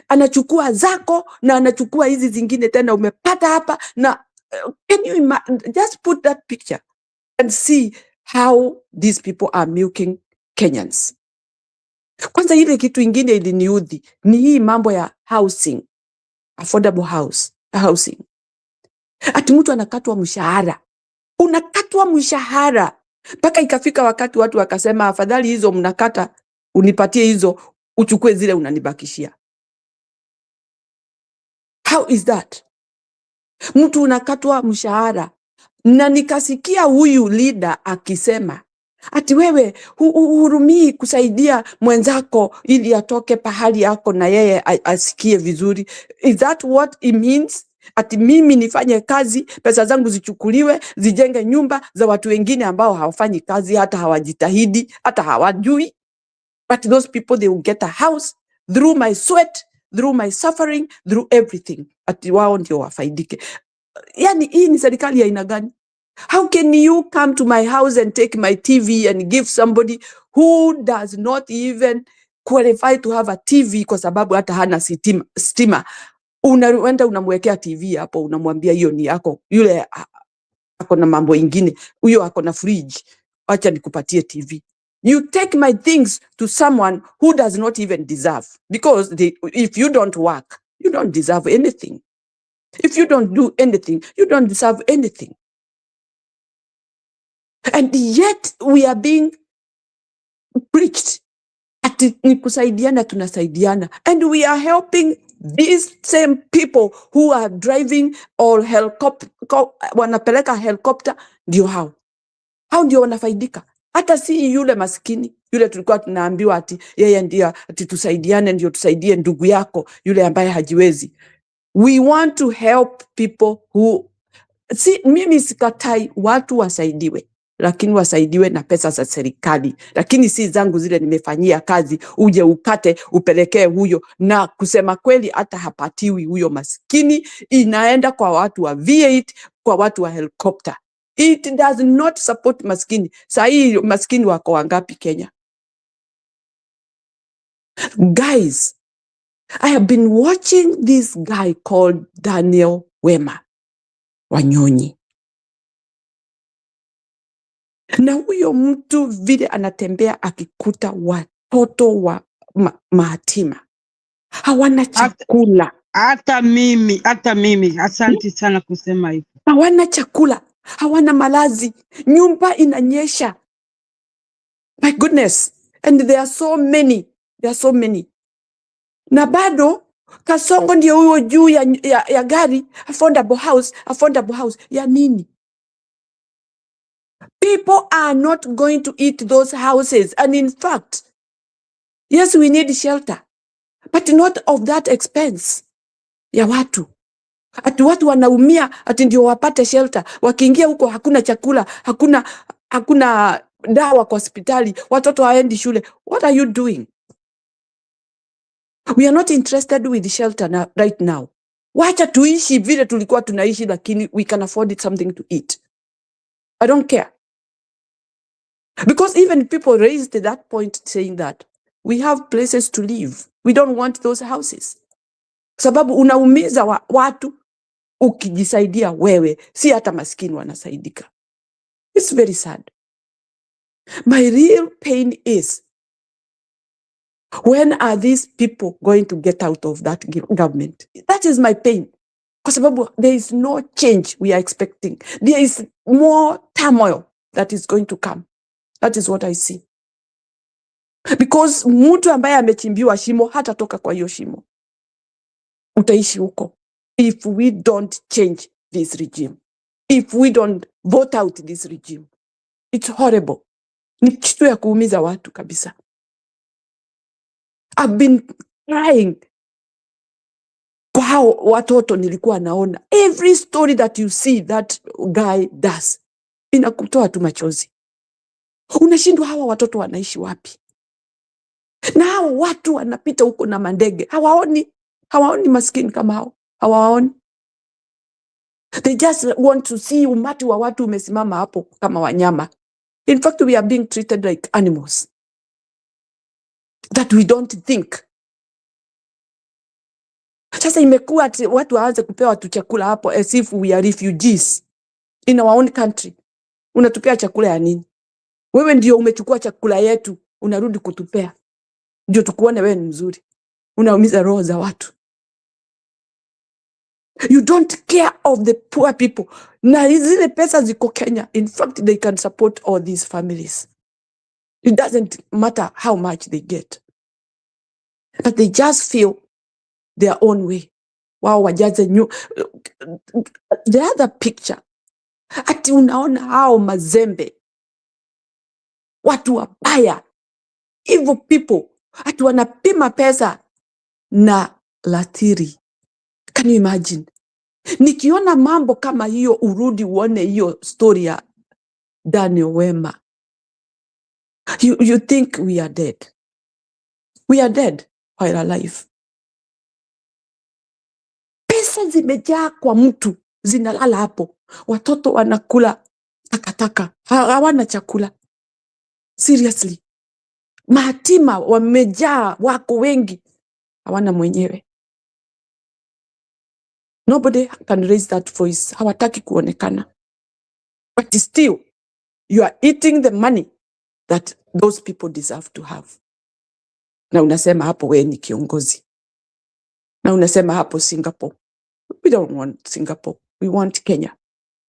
anachukua zako na anachukua hizi zingine tena umepata hapa. Na can you just put that picture and see how these people are milking Kenyans. Kwanza ile kitu ingine iliniudhi ni hii mambo ya housing, affordable housing. Ati mtu anakatwa mshahara. Unakatwa mshahara. Mpaka ikafika wakati watu wakasema afadhali hizo mnakata, unipatie hizo, uchukue zile unanibakishia. How is that? Mtu unakatwa mshahara. Na nikasikia huyu leader akisema ati wewe hurumii kusaidia mwenzako ili atoke pahali yako na yeye asikie vizuri. Is that what it means? Ati mimi nifanye kazi, pesa zangu zichukuliwe, zijenge nyumba za watu wengine ambao hawafanyi kazi, hata hawajitahidi, hata hawajui. But those people, they will get a house through my sweat, through my suffering, through everything. Ati wao ndio wafaidike. Yani hii ni serikali ya aina gani? How can you come to my house and take my TV and give somebody who does not even qualify to have a TV kwa sababu hata hana stima? Unaenda unamwekea TV hapo, unamwambia hiyo ni yako. Yule ako na mambo ingine, huyo ako na fridge, acha nikupatie TV. You take my things to someone who does not even deserve, because if you don't work, you don't deserve anything. If you don't do anything, you don't deserve anything. And yet we are being preached ati ni kusaidiana, tunasaidiana. And we are helping these same people who are driving or wanapeleka helicopter. Ndio hao ndio wanafaidika. Hata si yule maskini, yule tulikuwa tunaambiwa ati yeye ndio ati tusaidiane ndio tusaidie ndugu yako yule ambaye hajiwezi. We want to help people who, mimi sikatai watu wasaidiwe, lakini wasaidiwe na pesa za serikali, lakini si zangu zile nimefanyia kazi uje ukate upelekee huyo, na kusema kweli hata hapatiwi huyo maskini, inaenda kwa watu wa V8, kwa watu wa helicopter. It does not support maskini. Sahi maskini wako wangapi Kenya? Guys, I have been watching this guy called Daniel Wema Wanyonyi. Na huyo mtu vile anatembea akikuta watoto wa mahatima hawana chakula. Hata mimi, asante sana kusema hivyo. Hawana chakula, hawana malazi, nyumba inanyesha. My goodness, and there are so many. Na bado Kasongo ndio huyo juu ya gari, affordable house ya nini? People are not going to eat those houses. And in fact, yes, we need shelter, but not of that expense ya watu. Ati watu wanaumia ati ndio wapate shelter. Wakiingia huko hakuna chakula, hakuna dawa kwa hospitali, watoto haendi shule. What are you doing? We are not interested with shelter right now. Wacha tuishi vile tulikuwa tunaishi, lakini we can afford something to eat. I don't care. Because even people raised that point saying that we have places to live. We don't want those houses. Sababu unaumiza watu ukijisaidia wewe, si hata maskini wanasaidika. It's very sad. My real pain is, when are these people going to get out of that government? That is my pain. Kwa sababu there is no change we are expecting. There is more turmoil that is going to come. That is what I see. Because mtu ambaye amechimbiwa shimo hatatoka kwa hiyo shimo. Utaishi huko. If we don't change this regime. If we don't vote out this regime. It's horrible. Ni kitu ya kuumiza watu kabisa. I've been crying kwa hao watoto nilikuwa naona. Every story that you see that guy does, inakutoa tu machozi. Unashindwa hawa watoto wanaishi wapi? Na hawa watu wanapita huko na mandege. Hawaoni maskini kama hao. Hawaoni. They just want to see umati wa watu umesimama hapo kama wanyama. In fact, we are being treated like animals. That we don't think. Sasa imekuwa watu waanze kupewa tu chakula hapo as if we are refugees in our own country. Unatupea chakula ya nini? Wewe ndio umechukua chakula yetu, unarudi kutupea. Ndio tukuone wewe ni mzuri. Unaumiza roho za watu. You don't care of the poor people. Na zile pesa ziko Kenya. In fact, they can support all these families. It doesn't matter how much they get. But they just feel their own way. Wao wajaze the other picture. Ati unaona hao mazembe. Watu wabaya. Evil people. Ati wanapima pesa na latiri. Can you imagine? Nikiona mambo kama hiyo, urudi uone hiyo story ya Daniel Wema. You think we are dead. We are dead while alive. Pesa zimejaa kwa mtu, zinalala hapo. Watoto wanakula takataka. Hawana chakula. Seriously. Mahatima wamejaa, wako wengi. Hawana mwenyewe. Nobody can raise that voice. Hawataki kuonekana. But still, you are eating the money that those people deserve to have. Na unasema hapo wewe ni kiongozi. Na unasema hapo Singapore. We don't want Singapore. We want Kenya.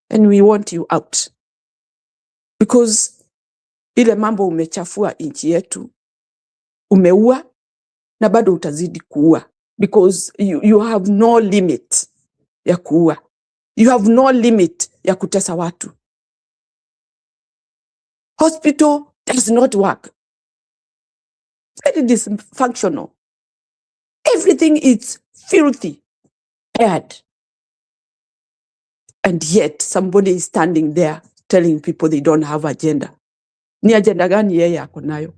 And we want you out. Because ile mambo umechafua nchi yetu, umeua na bado utazidi kuua. Because you have no limit ya kuua. You have no limit ya kutesa watu. Hospital does not work. Very dysfunctional. Everything is filthy, bad. And yet somebody is standing there telling people they don't have agenda. Ni agenda gani yeye ako nayo?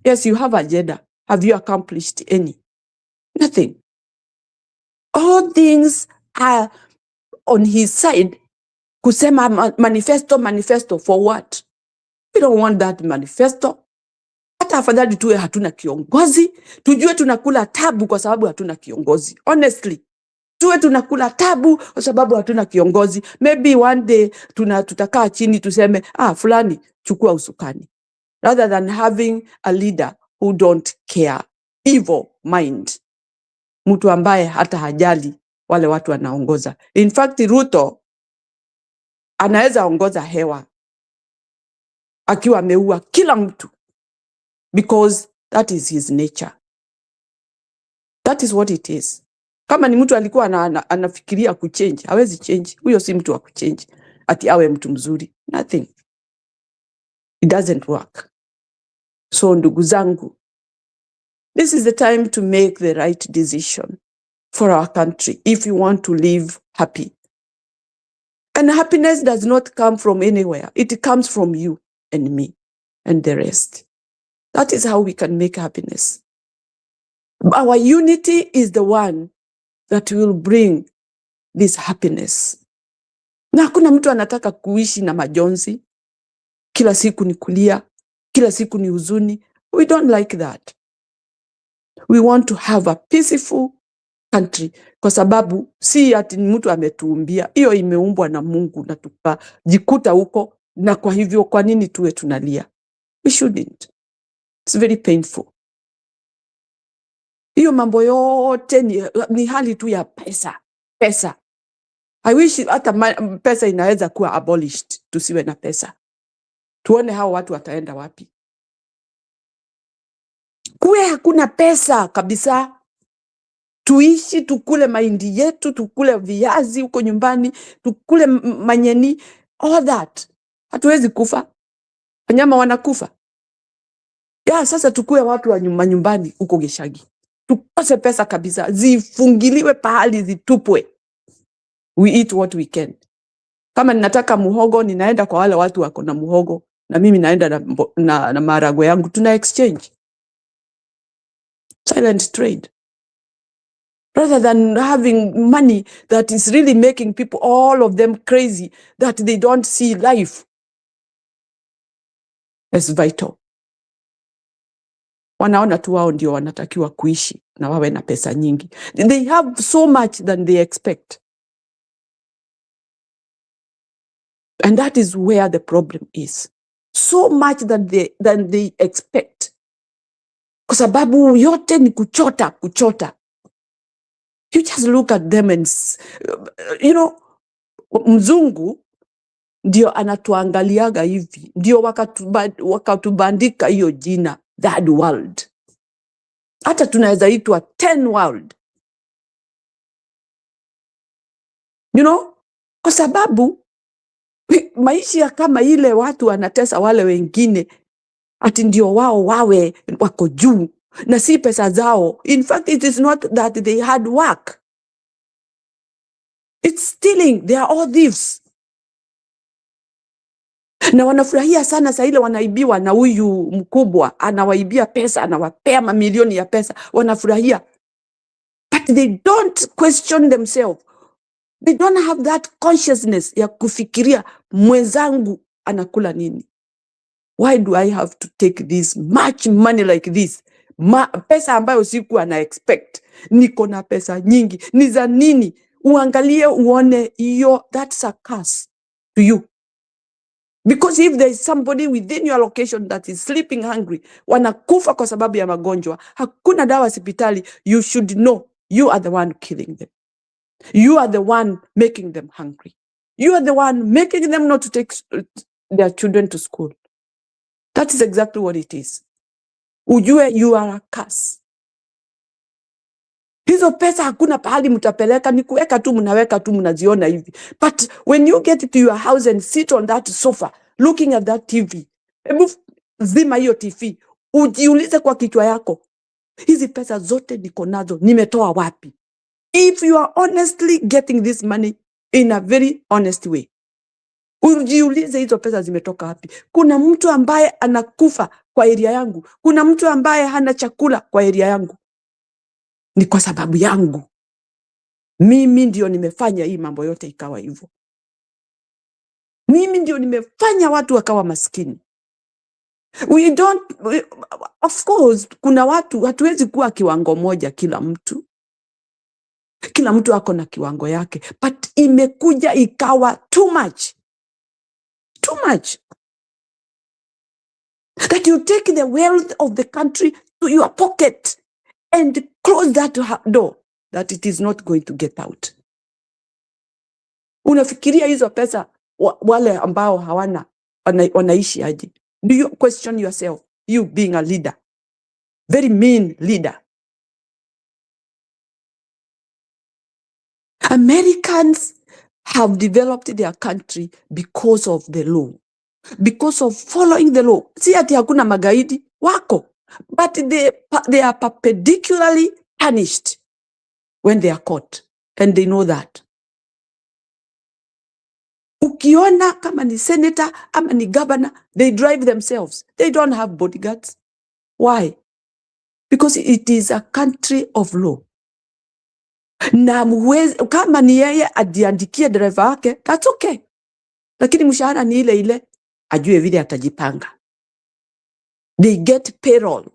Yes, you have agenda. Have you accomplished any? Nothing. All things are on his side. Kusema manifesto for what? We don't want that manifesto. Hata afadhali tuwe hatuna kiongozi. Tujue tunakula tabu kwa sababu hatuna kiongozi. Honestly. Tuwe tunakula tabu kwa sababu hatuna kiongozi. Maybe one day tutakaa chini tuseme, fulani chukua usukani. Rather than having a leader who don't care. Evil mind. Mtu ambaye hata hajali wale watu anaongoza. In fact, Ruto anaweza ongoza hewa akiwa ameua kila mtu. Because that is his nature. That is what it is. Kama ni mtu alikuwa anafikiria kuchange, hawezi change. Huyo si mtu wa kuchange. Ati awe mtu mzuri. Nothing. It doesn't work. So ndugu zangu, this is the time to make the right decision for our country if you want to live happy. And happiness does not come from anywhere. It comes from you and me and the rest. That is how we can make happiness. Our unity is the one that will bring this happiness. Na hakuna mtu anataka kuishi na majonzi. Kila siku ni kulia, kila siku ni huzuni. We don't like that. We want to have a peaceful country. Kwa sababu si ati mtu ametuumbia. Hiyo imeumbwa na Mungu na tukajikuta huko. Na kwa hivyo kwa nini tuwe tunalia? We shouldn't. It's very painful. Hiyo mambo yote ni hali tu ya pesa. Pesa. I wish hata pesa inaweza kuwa abolished. Tusiwe na pesa. Tuone hao watu wataenda wapi. Kuwe hakuna pesa kabisa. Tuishi, tukule mahindi yetu, tukule viazi huko nyumbani, tukule manyeni, all that. Hatuwezi kufa. Wanyama wanakufa. Sasa tukue watu wa nyumbani huko Gishagi. Tukose pesa kabisa. Zifungiliwe pahali, zitupwe. We eat what we can. Kama ninataka muhogo, ninaenda kwa wale watu wako na muhogo. Na mimi naenda na maharagwe yangu. Tuna exchange. Silent trade. Rather than having money that is really making people, all of them crazy, that they don't see life as vital. Wanaona tu wao ndio wanatakiwa kuishi na wawe na pesa nyingi. They have so much than they expect. And that is where the problem is. So much than they expect. Kwa sababu yote ni kuchota. You just look at them and, mzungu ndio anatuangaliaga hivi. Ndio wakatubandika hiyo jina, third world. Hata tunaweza itwa 10 world. Kwa sababu maisha kama ile watu wanatesa wale wengine, ati ndio wao wawe wako juu. Na si pesa zao. In fact, it is not that they had work. It's stealing. They are all thieves. Na wanafurahia sana saa ile wanaibiwa na huyu mkubwa. Anawaibia pesa, anawapea mamilioni ya pesa. Wanafurahia. But they don't question themselves. They don't have that consciousness ya kufikiria mwenzangu anakula nini. Why do I have to take this much money like this? Pesa ambayo siku ana expect. Niko na pesa nyingi. Ni za nini? Uangalie uone hiyo, that's a curse to you. Because if there is somebody within your location that is sleeping hungry, wanakufa kwa sababu ya magonjwa, hakuna dawa hospitali, you should know you are the one killing them. You are the one making them hungry. You are the one making them not to take their children to school. That is exactly what it is. Ujue you are a curse. Hizo pesa hakuna pahali mtapeleka, ni kuweka tu, mnaweka tu, mnaziona hivi. But when you get to your house and sit on that sofa, looking at that TV, zima hiyo TV, ujiulize kwa kichwa yako, hizi pesa zote niko nazo nimetoa wapi? If you are honestly getting this money in a very honest way, ujiulize hizo pesa zimetoka wapi. Kuna mtu ambaye anakufa kwa area yangu, kuna mtu ambaye hana chakula kwa area yangu, ni kwa sababu yangu. Mimi ndio nimefanya hii mambo yote ikawa hivyo. Mimi ndio nimefanya watu wakawa maskini. Of course, kuna watu, hatuwezi kuwa kiwango moja kila mtu. Kila mtu ako na kiwango yake, but imekuja ikawa too much. Too much. That you take the wealth of the country to your pocket and close that door, that it is not going to get out. Unafikiria hizo pesa wale ambao hawana wanaishi aje? Do you question yourself, you being a leader, very mean leader? Americans have developed their country because of the law, because of following the law. Si ati hakuna magaidi wako, but they are perpendicularly punished when they are caught, and they know that. Ukiona kama ni senator ama ni governor, they drive themselves. They don't have bodyguards. Why? Because it is a country of law. Na kama ni yeye adiandikie driver wake, that's okay. Lakini mshahara ni ile ile, ajue vile atajipanga. They get payroll.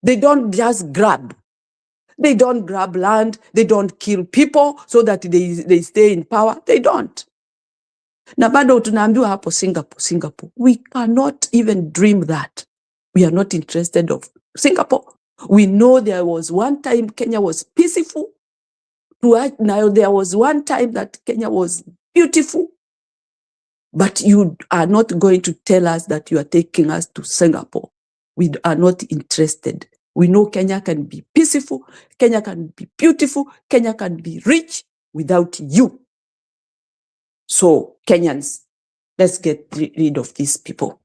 They don't just grab. They don't grab land. They don't kill people so that they stay in power. They don't. Na bado tunaambiwa hapo Singapore. We cannot even dream that. We are not interested of Singapore. We know there was one time Kenya was peaceful. Now there was one time that Kenya was beautiful. But you are not going to tell us that you are taking us to Singapore. We are not interested. We know Kenya can be peaceful. Kenya can be beautiful. Kenya can be rich without you. So Kenyans, let's get rid of these people.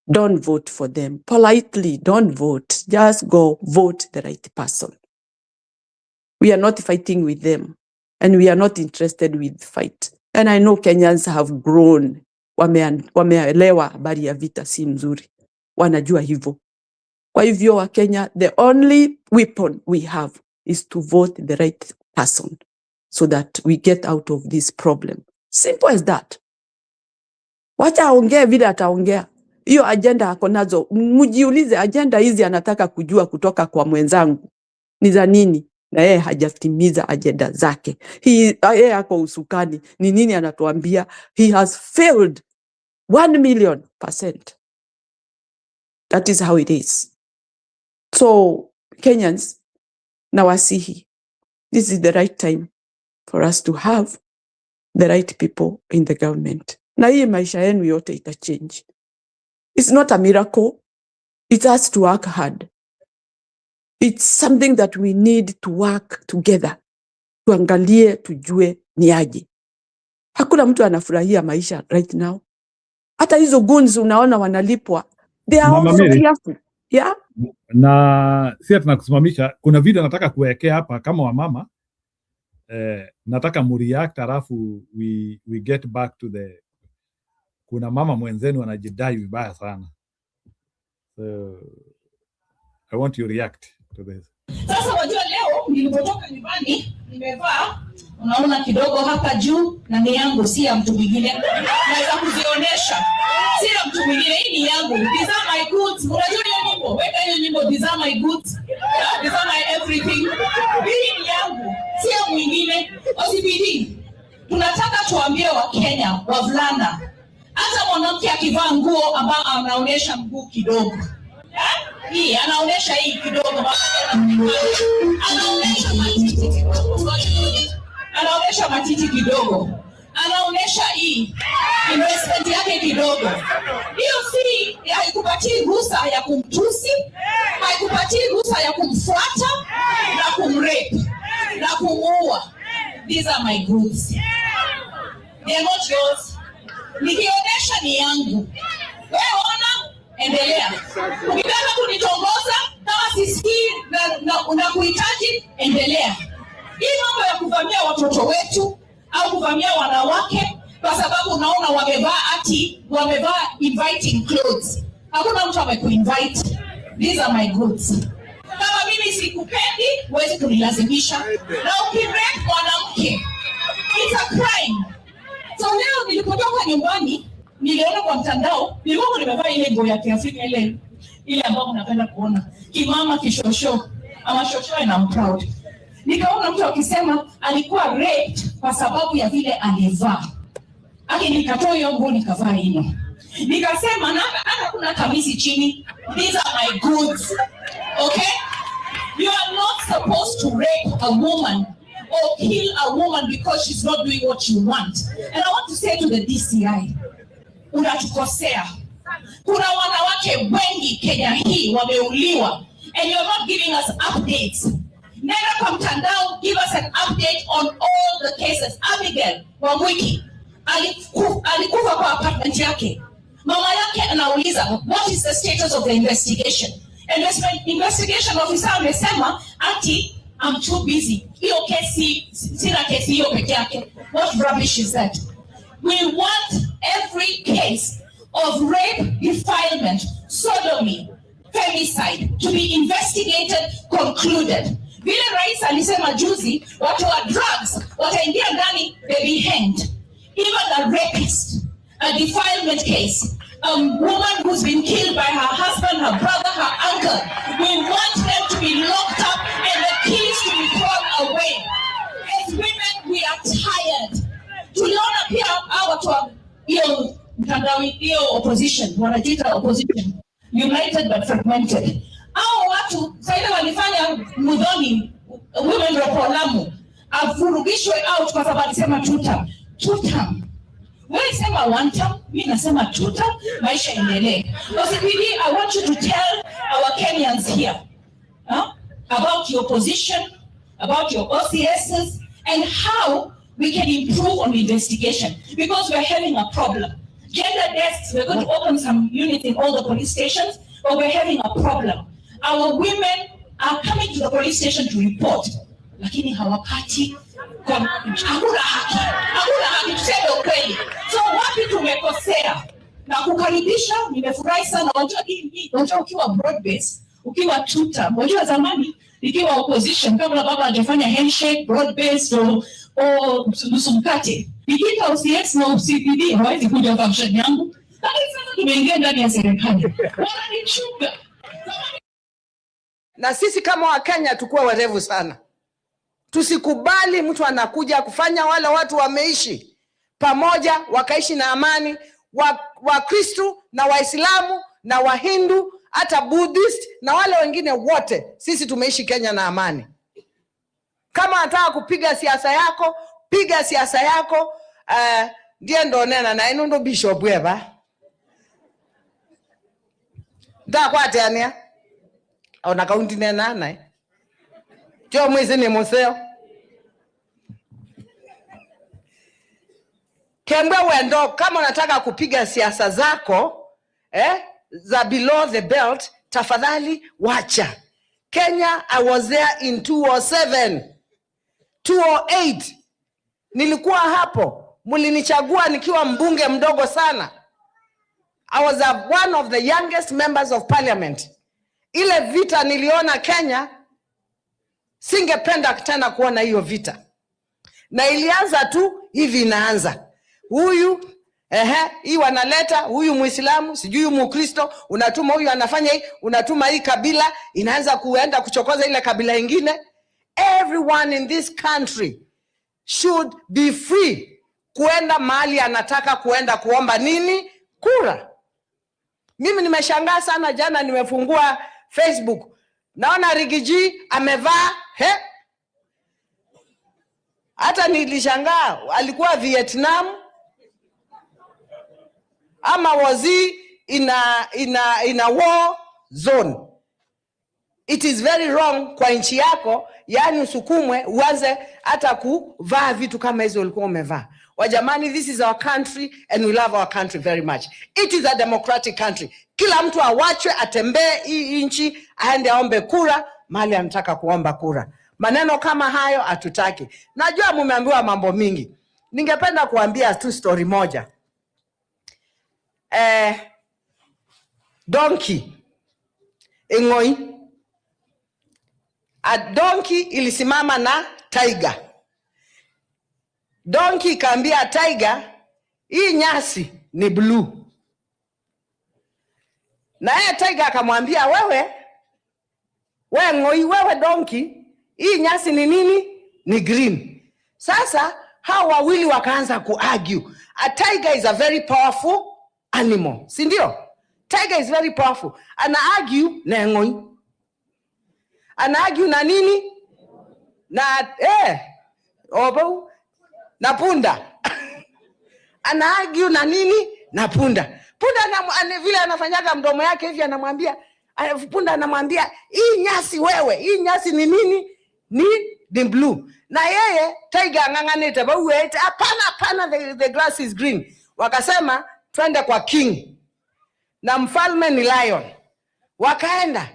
Don't vote for them. Politely, don't vote. Just go vote the right person. We are not fighting with them, and we are not interested with fight. And I know Kenyans have grown. Wameelewa habari ya vita si mzuri. Wanajua hivyo. Kwa hivyo wa Kenya, the only weapon we have is to vote the right person so that we get out of this problem. Simple as that. Wacha aongee vile ataongea. Hiyo agenda hako nazo. Mjiulize agenda hizi anataka kujua kutoka kwa mwenzangu ni za nini? Na yeye hajatimiza agenda zake. Yeye ako usukani. Ni nini anatuambia? He has failed 1,000,000%. That is how it is. So Kenyans, nawasihi, this is the right time for us to have the right people in the government. Na hii maisha yenu yote itachange. It's not a miracle. It has to work hard. It's something that we need to work together. Tuangalie, tujue ni aje. Hakuna mtu anafurahia maisha right now. Hata hizo goons unaona wanalipwa. They are also careful. Yeah? Na si tunakusimamisha, kuna video nataka kuwekea hapa kama wamama. Nataka mureact alafu we get back to the, kuna mama mwenzenu anajidai vibaya sana. So I want you to react to this. Sasa wajua leo nilipotoka nyumbani nimevaa, unaona kidogo hapa juu, na ni yangu, si ya mtu mwingine. Naweza kuzionyesha. Si ya mtu mwingine, hii ni yangu. These are my goods. Unajua hiyo nyimbo? Weka hiyo nyimbo, these are my goods. These are my everything. Hii ni yangu, si ya mwingine. OCPD, tunataka tuambie wa Kenya, wavulana, hata mwanamke akivaa nguo ambayo anaonyesha mguu kidogo. Hii anaonyesha hii kidogo. Anaonyesha matiti kidogo. Anaonyesha matiti kidogo. Anaonyesha hii investment yake kidogo. Hiyo si haikupatii ruhusa ya kumtusi, haikupatii ruhusa ya kumfuata na kumrape na kumuua. These are my goods. They are not yours. Nikionyesha ni yangu. Wewe ona endelea. Ukitaka kunitongoza kama sisikii na kuhitaji, endelea. Hii mambo ya kuvamia watoto wetu au kuvamia wanawake kwa sababu unaona wamevaa inviting clothes. Hakuna mtu amekuinvite. These are my goods. Kama mimi sikupendi, huwezi kunilazimisha. Na ukirape mwanamke, it's a crime. So leo nilipotoka nyumbani, niliona kwa mtandao, nilikuwa nimevaa ile nguo ya Kiafrika ile ambayo mnapenda kuona. Kimama kishosho, ama shosho and I'm proud. Nikaona mtu akisema alikuwa raped kwa sababu ya vile alivaa. Aki nikatoa hiyo nguo nikavaa hino. Nikasema hata kuna kamisi chini. These are my goods. Okay? You are not supposed to rape a woman or kill a woman because she's not doing what you want. And I want to say to the DCI, unatukosea. Kuna wanawake wengi Kenya hii wameuliwa and you're not giving us updates. Nenda kwa mtandao, give us an update on all the cases. Abigail Wamwiki alikufa kwa apartment yake. Mama yake anauliza, what is the status of the investigation? Investigation officer amesema ati I'm too busy. Hiyo kesi, sina kesi hiyo peke yake. What rubbish is that? We want every case of rape, defilement, sodomy, femicide to be investigated, concluded. Vile rais alisema juzi, watu wa drugs wataingia ndani, they be hanged. Even a rapist, a defilement case, a woman who's been killed by her husband, her brother, her uncle, we want them to be locked up and the keys to be thrown away. As women, we are tired. Tuliona pia hao watu wa hiyo mtandao, hiyo opposition, wanajiita opposition, united but fragmented. Hao watu sasa walifanya Muthoni women rep Lamu afurugishwe out kwa sababu alisema two term. Wewe sema one term, mimi nasema two term, maisha endelee. OCPD, I want you to tell our Kenyans here about your position, about your OCSs, and how we can improve on the investigation, because we're having a problem. Gender desks, we're going to open some units in all the police stations, but we're having a problem. Our women are coming to the police station to report, lakini hawapati, hakuna haki, tuseme ukweli. So wapi tumekosea? Na kukaribisha, nimefurahi sana. Unajua ukiwa broad base, ukiwa tuta, unajua zamani ikiwa opposition, kama baba hajafanya handshake broad base o nusu mkate, nikita OCS na OCPD hawezi kuja function yangu. Lakini sasa tumeingia ndani ya serikali, wananichunga. Na sisi kama Wakenya tukue werevu sana. Tusikubali mtu anakuja kufanya wale watu wameishi pamoja, wakaishi na amani, Wakristo na Waislamu na Wahindu, hata Buddhist na wale wengine wote. Sisi tumeishi Kenya na amani. Kama nataka kupiga siasa yako, piga siasa yako. Ndiye ndo nena na ino ndo bishop weba. Nda kwa tania. Ona kaunti nena na. Jo mwezi ni museo. Kembe wendo, kama unataka kupiga siasa zako, za below the belt, tafadhali wacha. Kenya, I was there in 2007. 2008. Nilikuwa hapo. Mulinichagua nikiwa mbunge mdogo sana. I was one of the youngest members of parliament. Ile vita niliona Kenya, singependa tena kuona hiyo vita. Na ilianza tu hivi inaanza. Huyu hii wanaleta, huyu Muislamu, sijui Mukristo, unatuma huyu anafanya hii, unatuma hii kabila, inaanza kuenda kuchokoza ile kabila ingine. Everyone in this country should be free kuenda mahali anataka kuenda kuomba nini? Kura. Mimi nimeshangaa sana, jana nimefungua Facebook, naona Rigiji amevaa hata nilishangaa alikuwa Vietnam ama was he in a war zone. It is very wrong kwa nchi yako, yani usukumwe uanze hata kuvaa vitu kama hizo ulikuwa umevaa. Wajamani, this is our country and we love our country very much. It is a democratic country. Kila mtu awachwe atembee hii nchi, aende aombe kura mahali anataka kuomba kura. Maneno kama hayo hatutaki. Najua mumeambiwa mambo mingi. Ningependa kuambia tu story moja. Donkey Ing'oi. A donkey ilisimama na tiger. Donkey ikaambia tiger, hii nyasi ni blue. Na yeye tiger akamwambia, wewe Ng'oi, wewe donkey, hii nyasi ni nini? Ni green. Sasa hao wawili wakaanza kuargue. A tiger is a very powerful animal, si ndio? Tiger is very powerful. Ana argue na Ng'oi. Ana argue na nini? Na obo na punda. Ana argue na nini? Na punda. Punda vile anafanyaga mdomo yake hivi, anamwambia, punda anamwambia, hii nyasi wewe, hii nyasi ni nini? Ni blue. Na yeye tiger ng'ang'anita, hapana, the grass is green. Wakasema twende kwa king, na mfalme ni lion. Wakaenda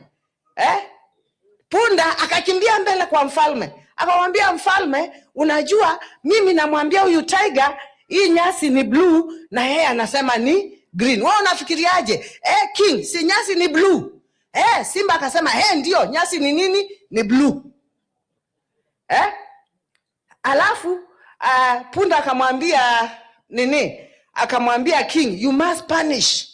punda akakimbia mbele kwa mfalme, akamwambia mfalme, unajua mimi namwambia huyu tiger hii nyasi ni blue na yeye anasema ni green. Wewe unafikiriaje? King, si nyasi ni blue? Simba akasema ndio, nyasi ni nini? Ni blue. Alafu punda akamwambia nini? Akamwambia king, you must punish.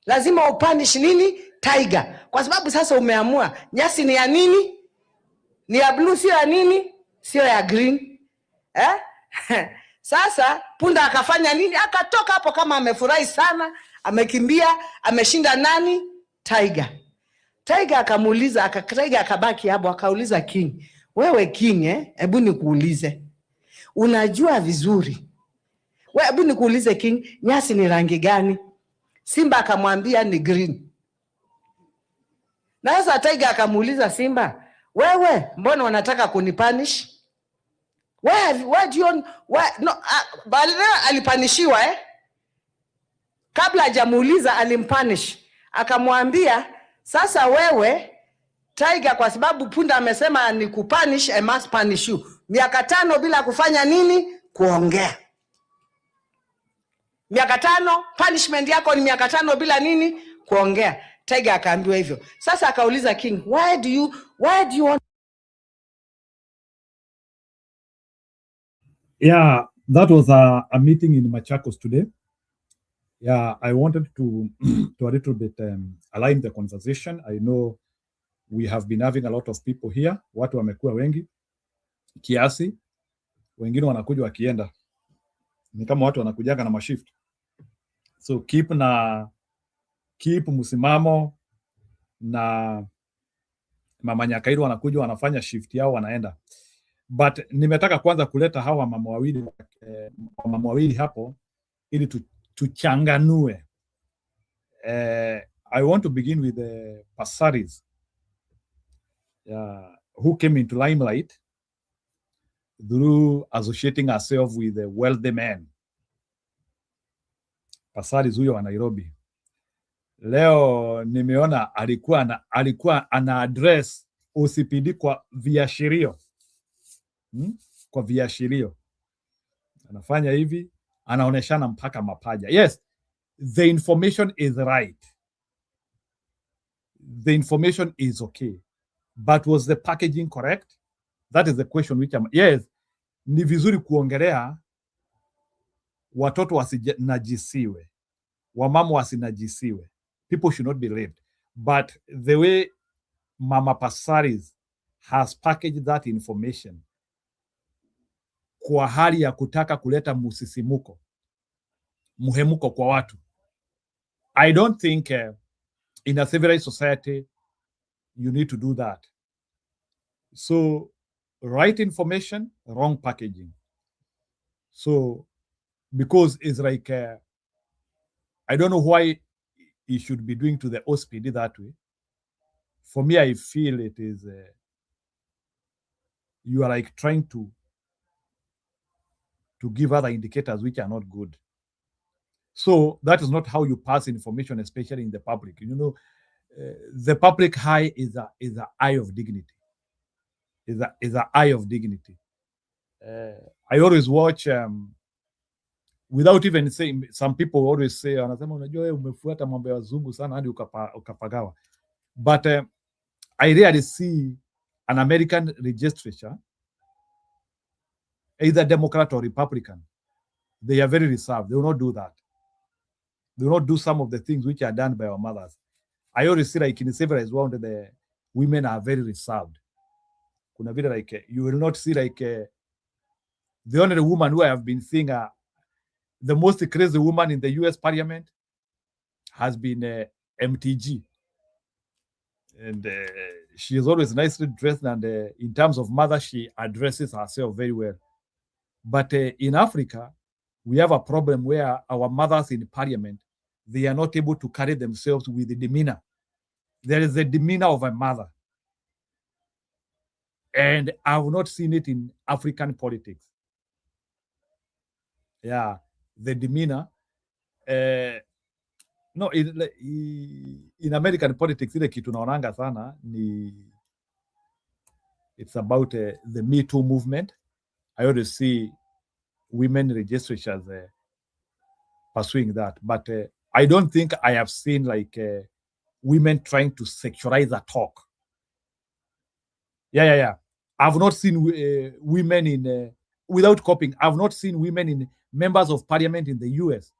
Lazima upunish nini? Tiger. Kwa sababu sasa umeamua nyasi ni ya nini? Ni ya blue, sio ya nini? Sio ya green. Sasa punda akafanya nini? Akatoka hapo kama amefurahi sana, amekimbia, ameshinda nani? Tiger. Tiger akamuuliza, Tiger akabaki hapo, akauliza king, wewe king, hebu nikuulize, unajua vizuri, hebu nikuulize king, nyasi ni rangi gani? Simba akamwambia ni green. Na sasa Tiger akamuuliza Simba, wewe mbona wanataka kunipunish? Why do you alipanishiwa kabla hajamuuliza alimpunish. Akamwambia, sasa wewe Tiger, kwa sababu punda amesema ni kupunish, I must punish you. Miaka 5 bila kufanya nini? Kuongea. Miaka 5, punishment yako ni miaka 5 bila nini? Kuongea. Tiger akaambiwa hivyo. Sasa akauliza king, why do you want... Yeah, that was a meeting in Machakos today. Yeah, I wanted to a little bit align the conversation. I know we have been having a lot of people here. Watu wamekuwa wengi kiasi, wengine wanakuja wakienda, ni kama watu wanakujaga na mashift. So keep msimamo, na Mama Nyakairu wanakuja wanafanya shift yao wanaenda. But nimetaka kwanza kuleta hawa mama wawili hapo ili tuchanganue. I want to begin with the Passaris who came into limelight through associating herself with a wealthy man. Passaris huyo wa Nairobi. Leo nimeona alikuwa ana address OCPD kwa viashirio. Kwa viashirio. Anafanya hivi, anaoneshana mpaka mapaja. Yes, the information is right. The information is okay. But was the packaging correct? That is the question which yes, ni vizuri kuongelea watoto wasinajisiwe, wamama wasinajisiwe. People should not be raped. But the way Mama Passaris has packaged that information kwa hali ya kutaka kuleta musisimuko, muhemuko kwa watu. I don't think in a civilized society you need to do that. So right information, wrong packaging. So because it's like I don't know why he should be doing to the OSPD that way. For me, I feel it is you are like trying to give other indicators which are not good. So that is not how you pass information, especially in the public. The public eye is a eye of dignity. Is a eye of dignity. I always watch without even saying. Some people always say, "Anasema unajua wewe umefuata mambo ya wazungu sana hadi ukapagawa." But I rarely see an American legislature, either Democrat or Republican. They are very reserved. They will not do that. They will not do some of the things which are done by our mothers. I always see like in the civilized world, the women are very reserved. Kuna vile like you will not see like the only woman who I have been seeing the most crazy woman in the US Parliament has been MTG. And she is always nicely dressed, and in terms of mother, she addresses herself very well. But in Africa, we have a problem where our mothers in parliament, they are not able to carry themselves with the demeanor. There is a demeanor of a mother. And I have not seen it in African politics. Yeah, the demeanor. No, in American politics, ile kitu naonanga sana ni it's about the Me Too movement. I always see women legislatures pursuing that, but I don't think I have seen like women trying to sexualize a talk. Yeah. I've not seen women in without copying. I've not seen women in members of parliament in the US,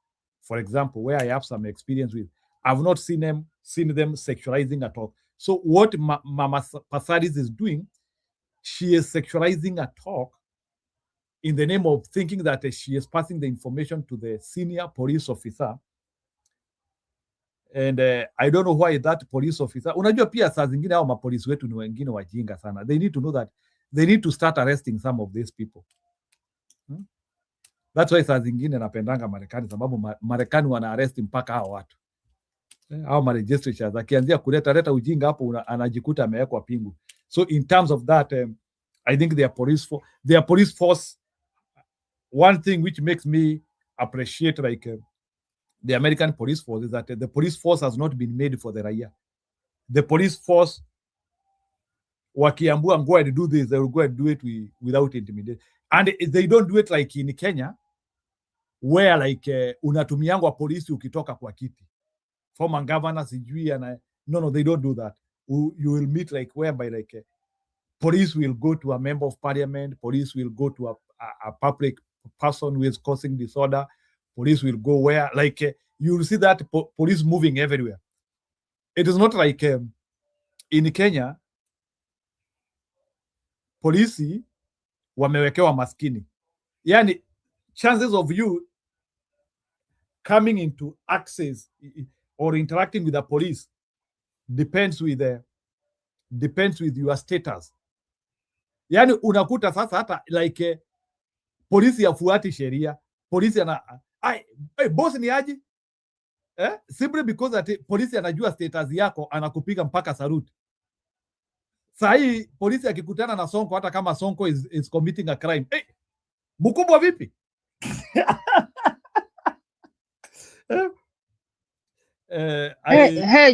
for example, where I have some experience with. I've not seen them sexualizing at all. So what Mama Pasaris is doing, she is sexualizing a talk in the name of thinking that she is passing the information to the senior police officer. And I don't know why that police officer, unajua pia saa zingine hao mapolisi wetu ni wengine wajinga sana. They need to know that they need to start arresting some of these people. That's why saa zingine napendanga Marekani, sababu Marekani wana arrest mpaka hao watu. Hao ma-registratures akianzia kuleta ujinga hapo anajikuta amewekwa pingu. So in terms of that, I think their police force, one thing which makes me appreciate like the American police force is that the police force has not been made for the raia. The police force, wakiambua go and do this, they will go and do it without intimidation. And they don't do it like in Kenya, where like unatumiangwa polisi ukitoka kwa kiti. Former governor sijui no, they don't do that. You will meet like whereby like police will go to a member of parliament, police will go to a public person who is causing disorder, police will go where like you will see that police moving everywhere. It is not like in Kenya polisi wamewekewa maskini. Yani chances of you coming into access or interacting with the police depends with your status. Yani unakuta sasa hata like polisi yafuati sheria, polisi boss ni aje? Simply because that polisi anajua status yako anakupiga mpaka saluti. Sahi polisi akikutana na Sonko, hata kama Sonko is committing a crime, mkubwa vipi?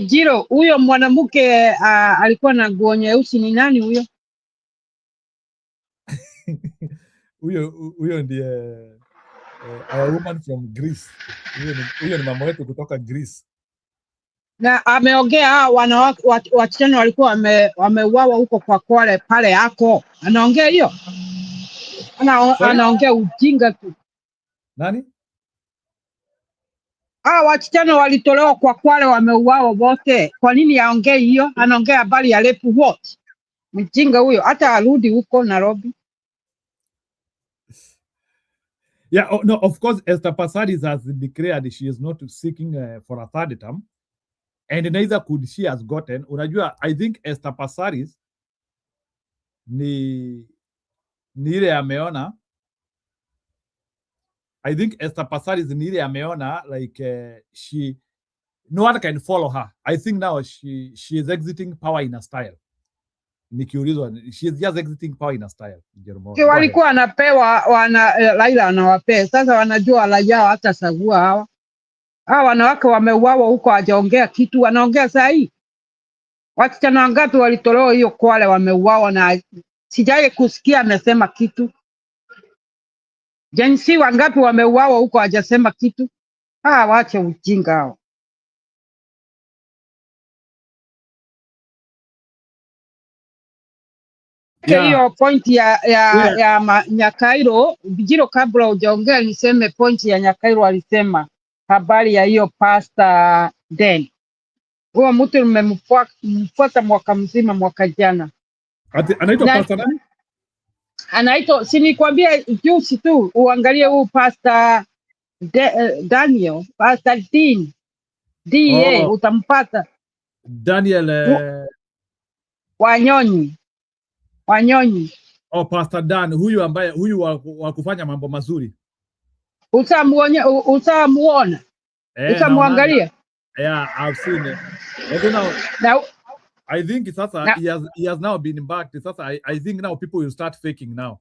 Jiro, huyo mwanamke alikuwa na nguo nyeusi ni nani huyo? Huyo ndiye a woman from Greece. Huyo ni mama wetu kutoka Greece. Na ameongea wasichana walikuwa wameuawa huko kwa Kwale pale yako. Anaongea hiyo? Anaongea ujinga tu. Nani? Wasichana walitolewa kwa Kwale wameuawa wote. Kwa nini aongee hiyo? Anaongea habari ya rape what? Mjinga huyo, hata arudi huko Nairobi. Yeah, no, of course, Esther Passaris has declared she is not seeking for a third term, and neither could she has gotten. Unajua, I think Esther Passaris ni ile ameona. I think Esther Passaris ni ile ameona like no one can follow her. I think now she is exiting power in a style. Nikiulizwa, she is just exiting power in a style. Walikuwa wanapewa Raila anawapea. Sasa wanajua raia hata sagua hawa. Hawa wanawake wameuawa huko, hawajaongea kitu, wanaongea saa hii. Wasichana wangapi walitolewa hiyo Kwale wameuawa na sijaye kusikia amesema kitu. Jensi wangapi wameuawa huko hajasema kitu. Waache ujinga hao. Hiyo point ya Nyakairo, Bijiro, kabla hujaongea niseme point ya Nyakairo alisema habari ya hiyo Pastor Den. Huyo mtu nimemfuata mwaka mzima, mwaka jana. Anaitwa Pastor nani? Anaitwa, si nikwambia juzi tu uangalie huu Pastor Daniel, Pastor Dean. DA utampata. Daniel Wanyonyi. Pastor Dan, huyu ambaye wa kufanya mambo mazuri. Utamuona. Utamwangalia. Yeah, I've seen it. Now, I think sasa he has now been backed. Sasa I think now people will start faking now.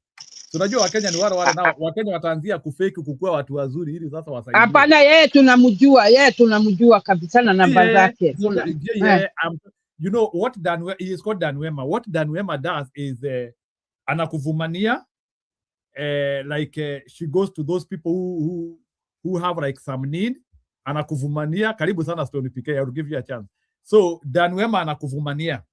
Tunajua Wakenya ni wale nao, Wakenya wataanzia kufake kukua watu wazuri ili sasa wasaidie. Hapana, yeye tunamjua kabisa na namba zake. You know what he is called Dan Wema. What Dan Wema does is anakuvumania, she goes to those people who have like some need, anakuvumania. Karibu sana Stone PK, I will give you a chance. So Dan Wema anakuvumania,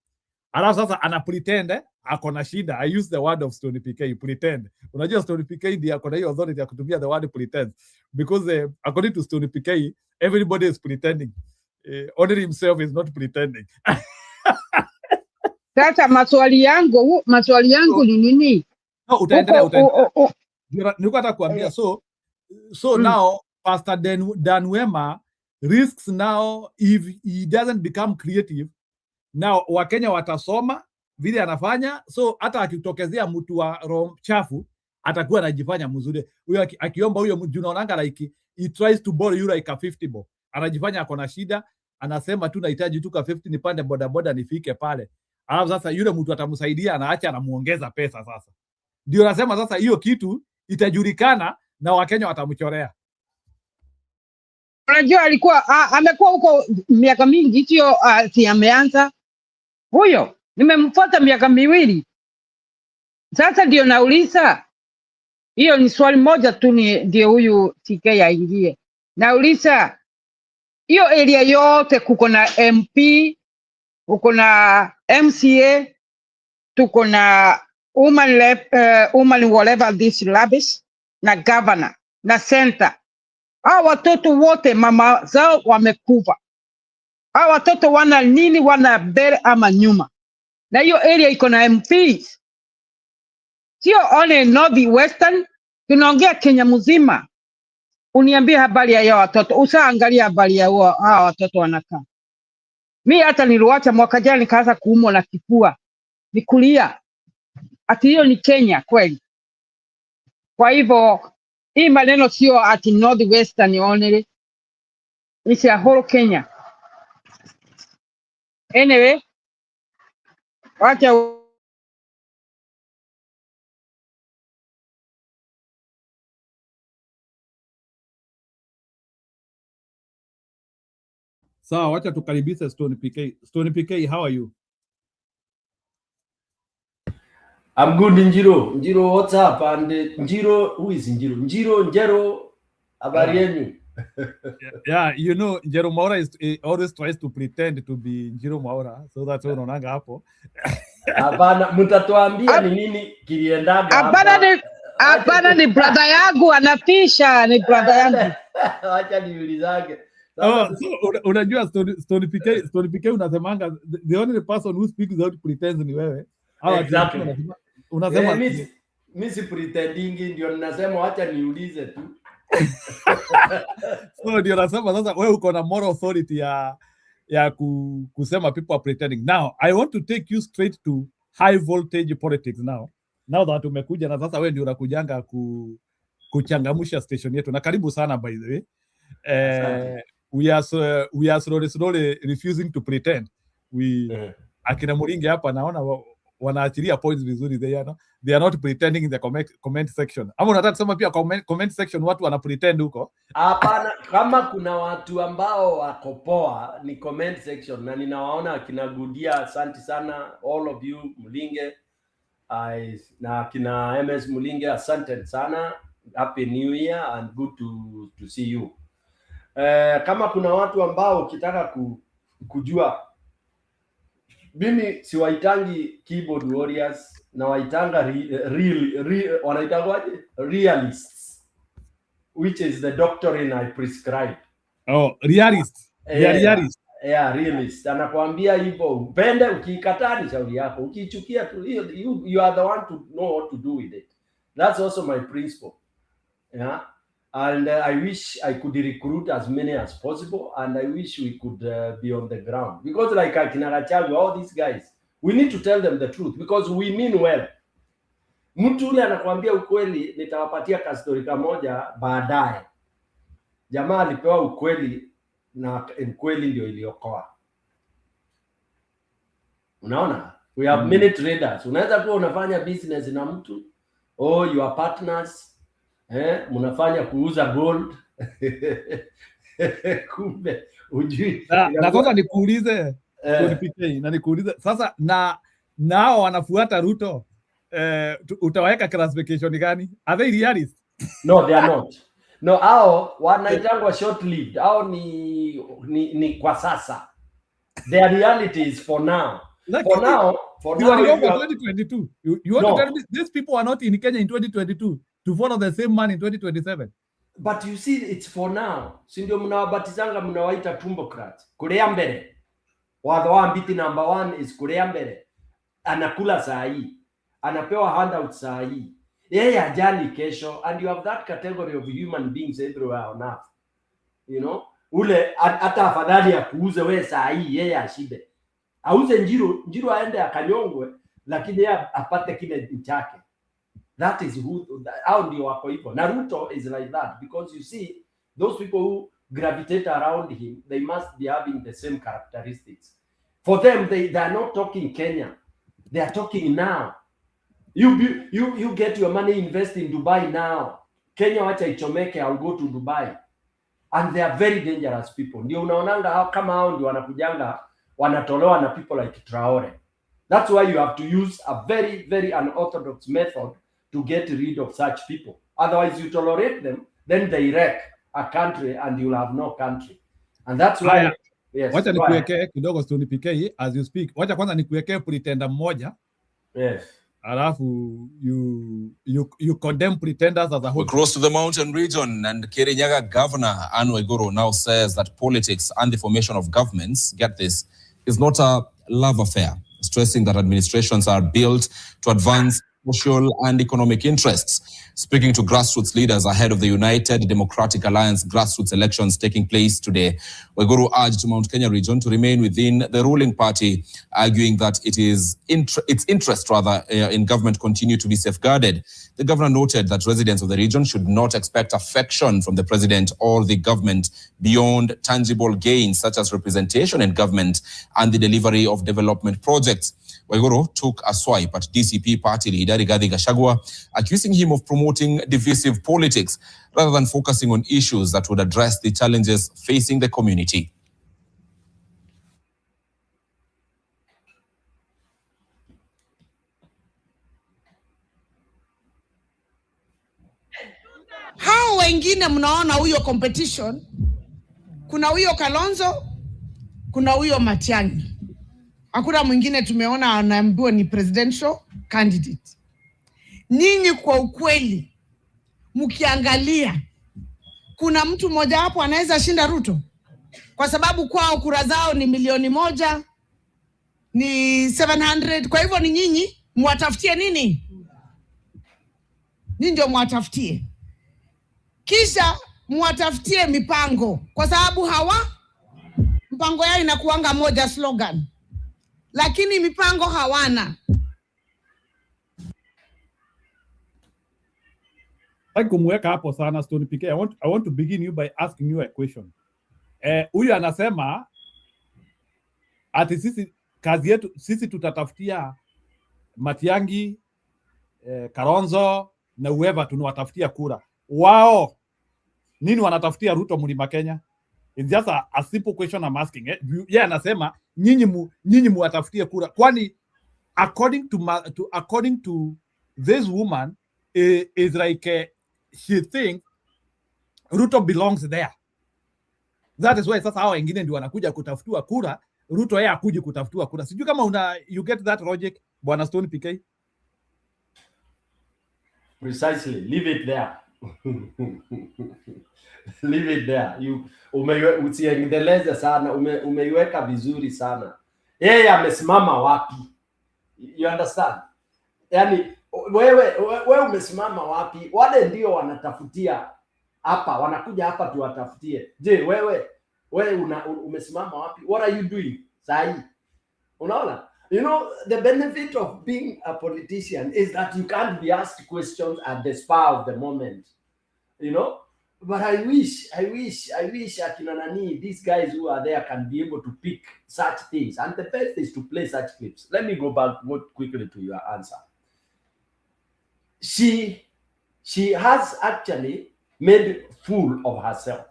alafu sasa anapretend ako na shida. I use the word of Stone PK, pretend. Unajua Stone PK ndiye ako na hiyo authority ya kutumia the word pretend, because according to Stone PK everybody is pretending, only himself is not pretending. Sasa maswali yangu ni nini? No, utaendelea. Nilikuwa nataka kuambia so now Pastor Dan Wema risks now, if he doesn't become creative now, Wakenya watasoma vile anafanya, so hata akitokezea mtu wa roho chafu atakuwa anajifanya mzuri. Huyo akiomba huyo mtu unaonanga like he tries to borrow you like a 50 bob, anajifanya ako na shida, anasema tu nahitaji tu ka 50 nipande boda nifike pale. Alafu sasa yule mtu atamsaidia, anaacha anamuongeza pesa. Sasa ndio nasema sasa hiyo kitu itajulikana na Wakenya watamchorea. Unajua alikuwa amekuwa huko miaka mingi, sio si ameanza. Huyo nimemfuata miaka miwili. Sasa ndio nauliza, hiyo ni swali moja tu, ndio huyu TK aingie. Nauliza, hiyo area yote kuko na MP, kuko na MCA, tuko na woman whatever this lavish, na governor na center. Hao watoto wote mama zao wamekufa. Hao watoto wana nini? Wana mbele ama nyuma? Na hiyo area iko na MPs, sio only North Western, tunaongea Kenya mzima. Uniambie habari ya watoto, usaangalia habari ya hao watoto wanakaa. Mimi hata niliwacha mwaka jana nikaanza kuumwa na kifua, nikulia. Ati hiyo ni Kenya kweli? Kwa hivyo hii maneno sio ati North Western only, it's a whole Kenya. Anyway, wacha sawa, wacha tukaribishe Stone PK. Stone PK, how are you? I'm good, Njiro. Njiro, what's up? And Njiro, who is Njiro? Njero, habari yenu? Yeah, you know, Njero Mwaura always tries to pretend to be Njiro Mwaura, so that's why unaonanga hapo. Hapana, mtatuambia ni nini kiliendaga hapa. Hapana, ni brother yangu anapisha, ni brother yangu. Acha niulizage. So unajua Stone PK unasemanga the only person who speaks without pretense ni wewe. Exactly. Unasema mimi si pretending, ndio ninasema acha niulize tu. So ndio nasema sasa wewe uko na moral authority ya kusema people are pretending. Now I want to take you straight to high voltage politics now that umekuja na sasa wewe ndio unakujanga kuchangamsha station yetu, na karibu sana by the way. We are slowly refusing to pretend. Akina Muringi hapa naona wanaachilia points vizuri, they are not pretending in the comment section. Ama unataka kusema pia comment section watu wana pretend huko? Hapana, kama kuna watu ambao wako poa ni comment section, na ninawaona kina Gudia, asante sana all of you, Mulinge na kina MS Mulinge, asante sana, happy new year and good to see you. Kama kuna watu ambao ukitaka kujua, mimi siwaitangi keyboard warriors, na waitanga wanaitangwaje, realists, which is the doctrine I prescribe. Oh, realist. Realist. Yeah, realist. Anakuambia hivyo, upende, ukikataa ni shauri yako, ukichukia tu, you are the one to know what to do with it. That's also my principle. Yeah. And I wish I could recruit as many as possible, and I wish we could be on the ground, because like Kinarachagu, all these guys, we need to tell them the truth, because we mean well. Mtu ule anakuambia ukweli, nitawapatia kastori kamoja baadaye. Jamaa alipewa ukweli na ukweli ndio iliokoa. Unaona? We have many traders. Unaweza kuwa unafanya business na mtu, you are partners, mnafanya kuuza gold. Kumbe ujui. Na sasa nikuulize, nikuulize sasa, nao wanafuata Ruto, utaweka classification gani? Are they realist? No, they are not. No, hao wanaitangwa short lived. Hao ni kwa sasa. Their reality is for now. Like for now. You are in 2022. You want to tell me these people are not in Kenya in 2022 to follow the same man in 2027? But you see, it's for now. Si ndio mnawabatizanga, mnawaita tumbocrats. Kulea mbele. Watho wa mbiti number 1 is kulea mbele. Anakula saa hii. Anapewa handout saa hii. Yeye ajali kesho, and you have that category of human beings everywhere on earth. You know? Ule hata afadhali ya kuuze we saa hii, yeye ashibe. Auze Njiru aende akanyongwe, lakini yeye apate kile chake. That is how ndio wako hivyo. Naruto is like that, because you see those people who gravitate around him, they must be having the same characteristics. For them, they are not talking Kenya, they are talking now. You get your money, invest in Dubai now. Kenya wacha ichomeke, I'll go to Dubai. And they are very dangerous people. Ndio unaonanga kama hao ndio wanakujanga, wanatolewa na people like Traore. That's why you have to use a very, very unorthodox method to get rid of such people. Otherwise, you tolerate them, then they wreck a country and you'll have no country. And that's why... Yes, wacha nikuwekee kidogo Stone PK as you speak. Wacha kwanza nikuwekee pretender mmoja. Yes. Alafu you condemn pretenders as a whole. We're close to the mountain region, and Kirinyaga Governor Anne Waiguru now says that politics and the formation of governments, get this, is not a love affair, stressing that administrations are built to advance social and economic interests. Speaking to grassroots leaders ahead of the United Democratic Alliance grassroots elections taking place today, Waiguru urged Mount Kenya region to remain within the ruling party, arguing that its interest in government continue to be safeguarded. The governor noted that residents of the region should not expect affection from the president or the government beyond tangible gains such as representation in government and the delivery of development projects. Waiguru took a swipe at DCP party leader Rigathi Gachagua, accusing him of promoting divisive politics rather than focusing on issues that would address the challenges facing the community. Hao wengine mnaona huyo competition, kuna huyo Kalonzo, kuna huyo Matiang'i. Hakuna mwingine tumeona anaambiwa ni presidential candidate. Nyinyi kwa ukweli, mkiangalia, kuna mtu mmoja hapo anaweza shinda Ruto? Kwa sababu kwao kura zao ni 1,000,000, ni 700. Kwa hivyo ni nyinyi mwatafutie nini? Nyinyi ndio mwatafutie. Kisha mwatafutie mipango, kwa sababu mpango yao inakuanga moja, slogan. Lakini mipango hawana. Kumweka hapo sana Stone PK. I want to begin you by asking you a question. Huyu anasema ati sisi kazi yetu sisi tutatafutia Matiang'i, Kalonzo na whoever tunawatafutia kura. Wao nini wanatafutia Ruto Mlima Kenya? It's just a simple question I'm asking. Yeah, anasema nyinyi muwatafutie kura. Kwani according to this woman is like she thinks Ruto belongs there. That is why sasa hao wengine ndio wanakuja kutafutiwa kura, Ruto yeye akuji kutafutiwa kura. Sijui kama you get that logic, Bwana Stone PK? Precisely. Leave it there. Leave it there. Usiendeleze sana, umeiweka vizuri sana. Yeye amesimama wapi? You understand? Yani wewe umesimama wapi? Wale ndio wanatafutia hapa, wanakuja hapa tuwatafutie. Je, wewe umesimama wapi? What are you doing sahi? Unaona? You know, the benefit of being a politician is that you can't be asked questions at the spur of the moment. You know? But I wish akina nani, these guys who are there can be able to pick such things. And the best is to play such clips. Let me go back quickly to your answer. She has actually made fool of herself.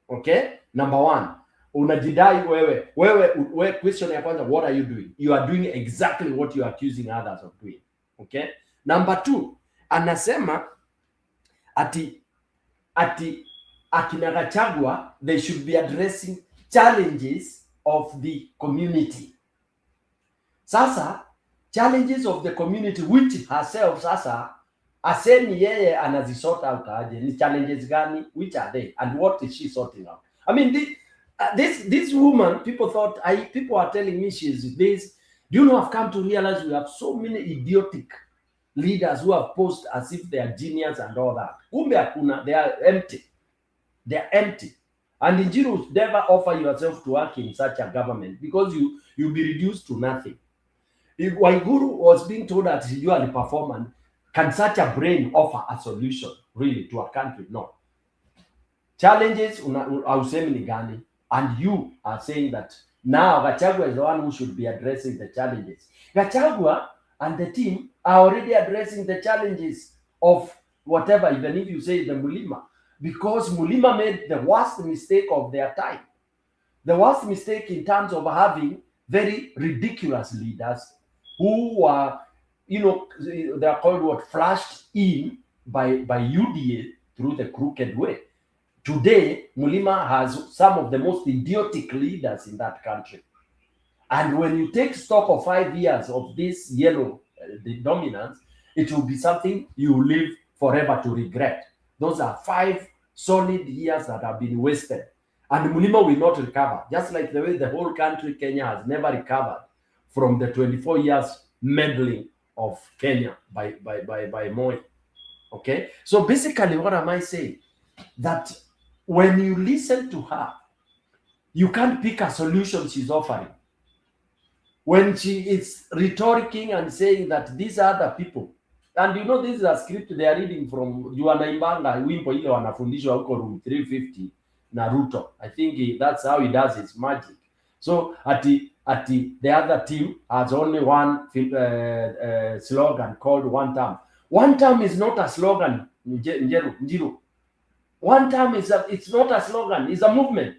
Okay? Number one, unajidai wewe question ya kwanza, what are you doing? You are doing exactly what you are accusing others of doing. Okay? Number two, anasema ati akina Gachagua, they should be addressing challenges of the community. Sasa challenges of the community which herself sasa asemi yeye anazisort out aje, ni challenges gani? Which are they and what is she sorting out? I mean, this woman, people are telling me she's this. Do you know, I've come to realize we have so many idiotic leaders who have posed as if they are genius and all that. Kumbe hakuna, they are empty. They are empty. And Njiru, never offer yourself to work in such a government because you'll be reduced to nothing. If Waiguru was being told that you are the performance, can such a brain offer a solution really to a country? No. Challenges ausemi ni gani? And you are saying that now Gachagua is the one who should be addressing the challenges. Gachagua and the team are already addressing the challenges of whatever, even if you say the Mulima, because Mulima made the worst mistake of their time. The worst mistake in terms of having very ridiculous leaders who were, you know, they are called what, flashed in by UDA through the crooked way. Today, Mulima has some of the most idiotic leaders in that country. And when you take stock of 5 years of this yellow the dominance, it will be something you live forever to regret. Those are 5 solid years that have been wasted. And Mulima will not recover, just like the way the whole country, Kenya, has never recovered from the 24 years meddling of Kenya by Moi. Okay? So basically, what am I saying? That when you listen to her, you can't pick a solution she's offering. When she is rhetoricing and saying that these are the people, and you know this is a script they are reading from Juana Imbanga, wimbo ile wanafundishwa huko room 350 Naruto. I think that's how he does his magic. So at the other team has only one slogan called one term. One term is not a slogan, Njiru. One term it's not a slogan, it's a movement.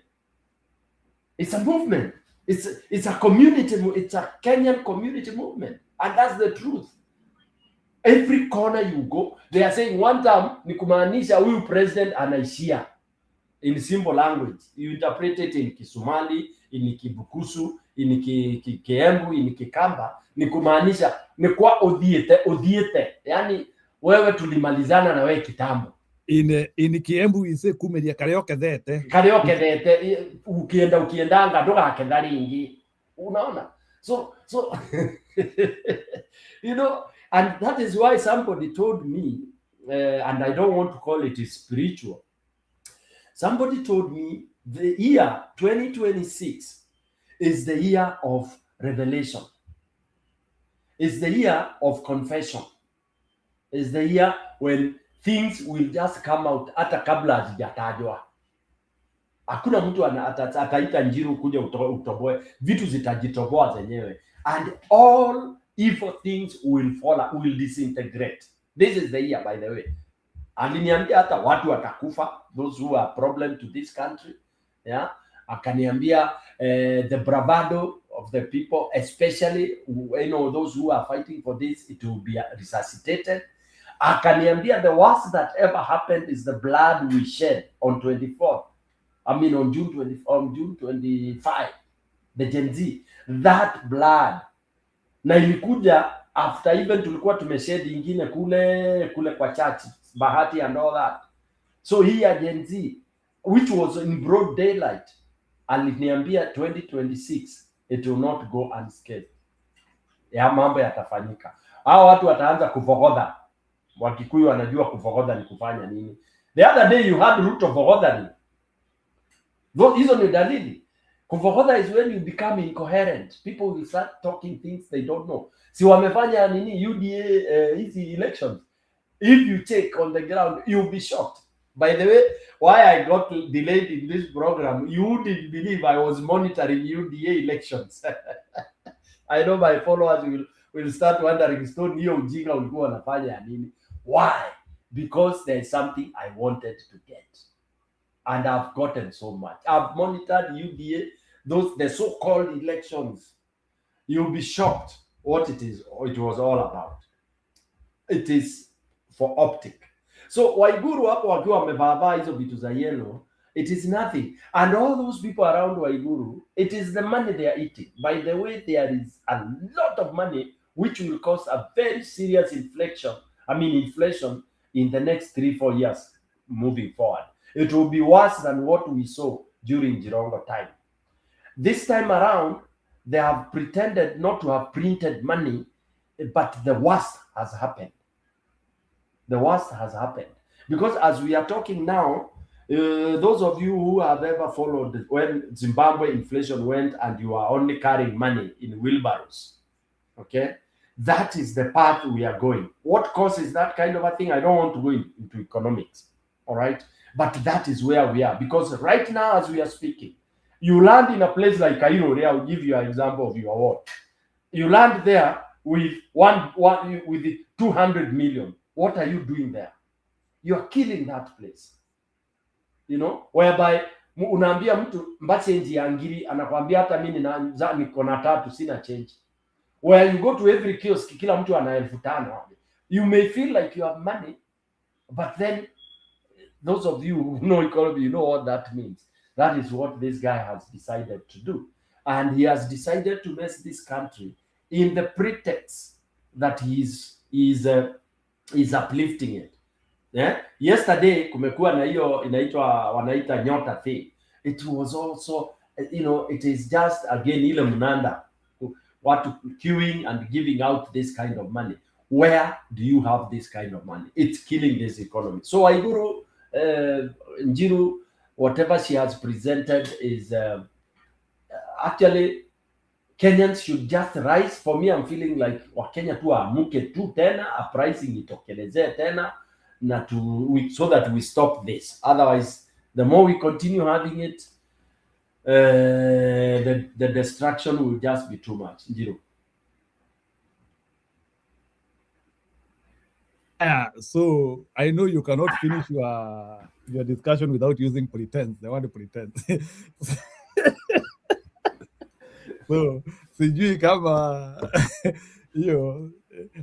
It's a movement. It's a community, it's a Kenyan community movement. And that's the truth. Every corner you go, they are saying one term ni kumaanisha huyu president anaishia. In simple language. You interpret it in Kisumali, in Kibukusu, in Kiembu, in Kikamba, ni kumaanisha ni kwa odhiete. Yani wewe tulimalizana na wewe kitambo. In Kiembu ise kumeria karioke dhete. Karioke dhete, ukiendanga ndoga kendari ingi. Unaona? So you know, and that is why somebody told me, and I don't want to call it spiritual. Somebody told me the year 2026 is the year of revelation. It's the year of confession. It's the year when things will just come out hata kabla hazijatajwa. Hakuna mtu ataita Njiru kuja utoboe, vitu zitajitoboa zenyewe. And all evil things will fall, will disintegrate. This is the year, by the way. Aliniambia hata watu watakufa, those who are problem to this country. Yeah. Akaniambia the bravado of the people, especially those who are fighting for this, it will be resuscitated. Akaniambia the worst that ever happened is the blood we shed on 24th. I mean on June 25, the Gen Z. That blood. Na ilikuja after even tulikuwa tumeshed ingine kule kwa church, Bahati and all that. So here Gen Z, which was in broad daylight, aliniambia 2026 it will not go unscathed. Ya mambo yatafanyika. Hao watu wataanza kuvogodha. Wakikuyu wanajua kuvogodha ni kufanya nini. The other day you had root of vogodha. Hizo ni dalili. Kuvogodha is when you become incoherent. People will start talking things they don't know. Si wamefanya nini UDA hizi elections. If you check on the ground, you'll be shocked. By the way, why I got delayed in this program, you didn't believe I was monitoring UDA elections. I know my followers will start wondering, Stone, hiyo ujinga ulikuwa unafanya nini? Why? Because there's something I wanted to get. And I've gotten so much. I've monitored UDA, the so-called elections. You'll be shocked what it was all about. It is for optic. So Waiguru hapo wakiwa wamevaa hizo vitu za yellow, it is nothing. And all those people around Waiguru, it is the money they are eating. By the way, there is a lot of money which will cause a very serious inflation in the next 3-4 years moving forward. It will be worse than what we saw during Jirongo time. This time around, they have pretended not to have printed money, but the worst has happened. The worst has happened. Because as we are talking now, those of you who have ever followed when Zimbabwe inflation went and you are only carrying money in wheelbarrows, okay? That is the path we are going. What causes that kind of a thing? I don't want to go into economics, all right? But that is where we are. Because right now, as we are speaking, you land in a place like Cairo. I'll give you an example of your ward. You land there with with 200 million. What are you doing there? You are killing that place. Whereby unaambia mtu mbache nji ya ngiri, anakwambia hata mimi niko na 3 sina change. Where you go to every kiosk, kila mtu ana 5,000. You may feel like you have money, but then those of you who know economy, you know what that means. That is what this guy has decided to do. And he has decided to mess this country in the pretext that he is uplifting it. Yeah? Yesterday kumekuwa na hiyo wanaita nyota thing. It was also, it is just again ile mnanda watu queuing and giving out this kind of money. Where do you have this kind of money? It's killing this economy. So Waiguru, Njiru, whatever she has presented is actually Kenyans should just rise. For me, I'm feeling like Wakenya tu amuke tu tena, a pricing itokeleze tena, so that we stop this. Otherwise, the more we continue having it, the destruction will just be too much. Njiru. So I know you cannot finish your discussion without using pretense. They want to pretend. So sijui kama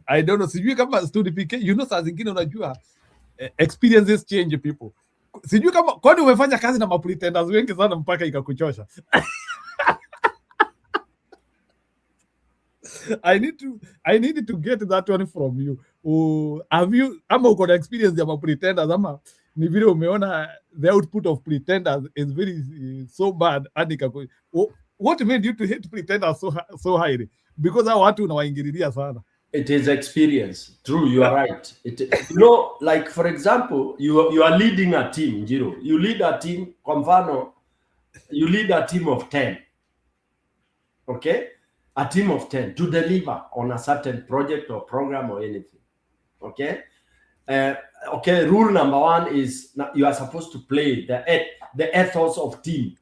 I don't know, sijui kama studification, saa zingine unajua experiences change people. Sijui kama kwani umefanya kazi na pretenders wengi sana mpaka ikakuchosha. I need to get that one from you. Have you ama uko na experience ya pretenders ama ni vile umeona the output of pretenders is very so bad hadi what made you to hate pretenders so highly? Because hao watu unawaingililia sana. It is experience. True, you are right. Like for example, you are leading a team, Njiru. You lead a team, kwa mfano, you lead a team of 10. Okay? A team of 10 to deliver on a certain project or program or anything. Okay? Okay, rule number 1 is you are supposed to play the ethos of team,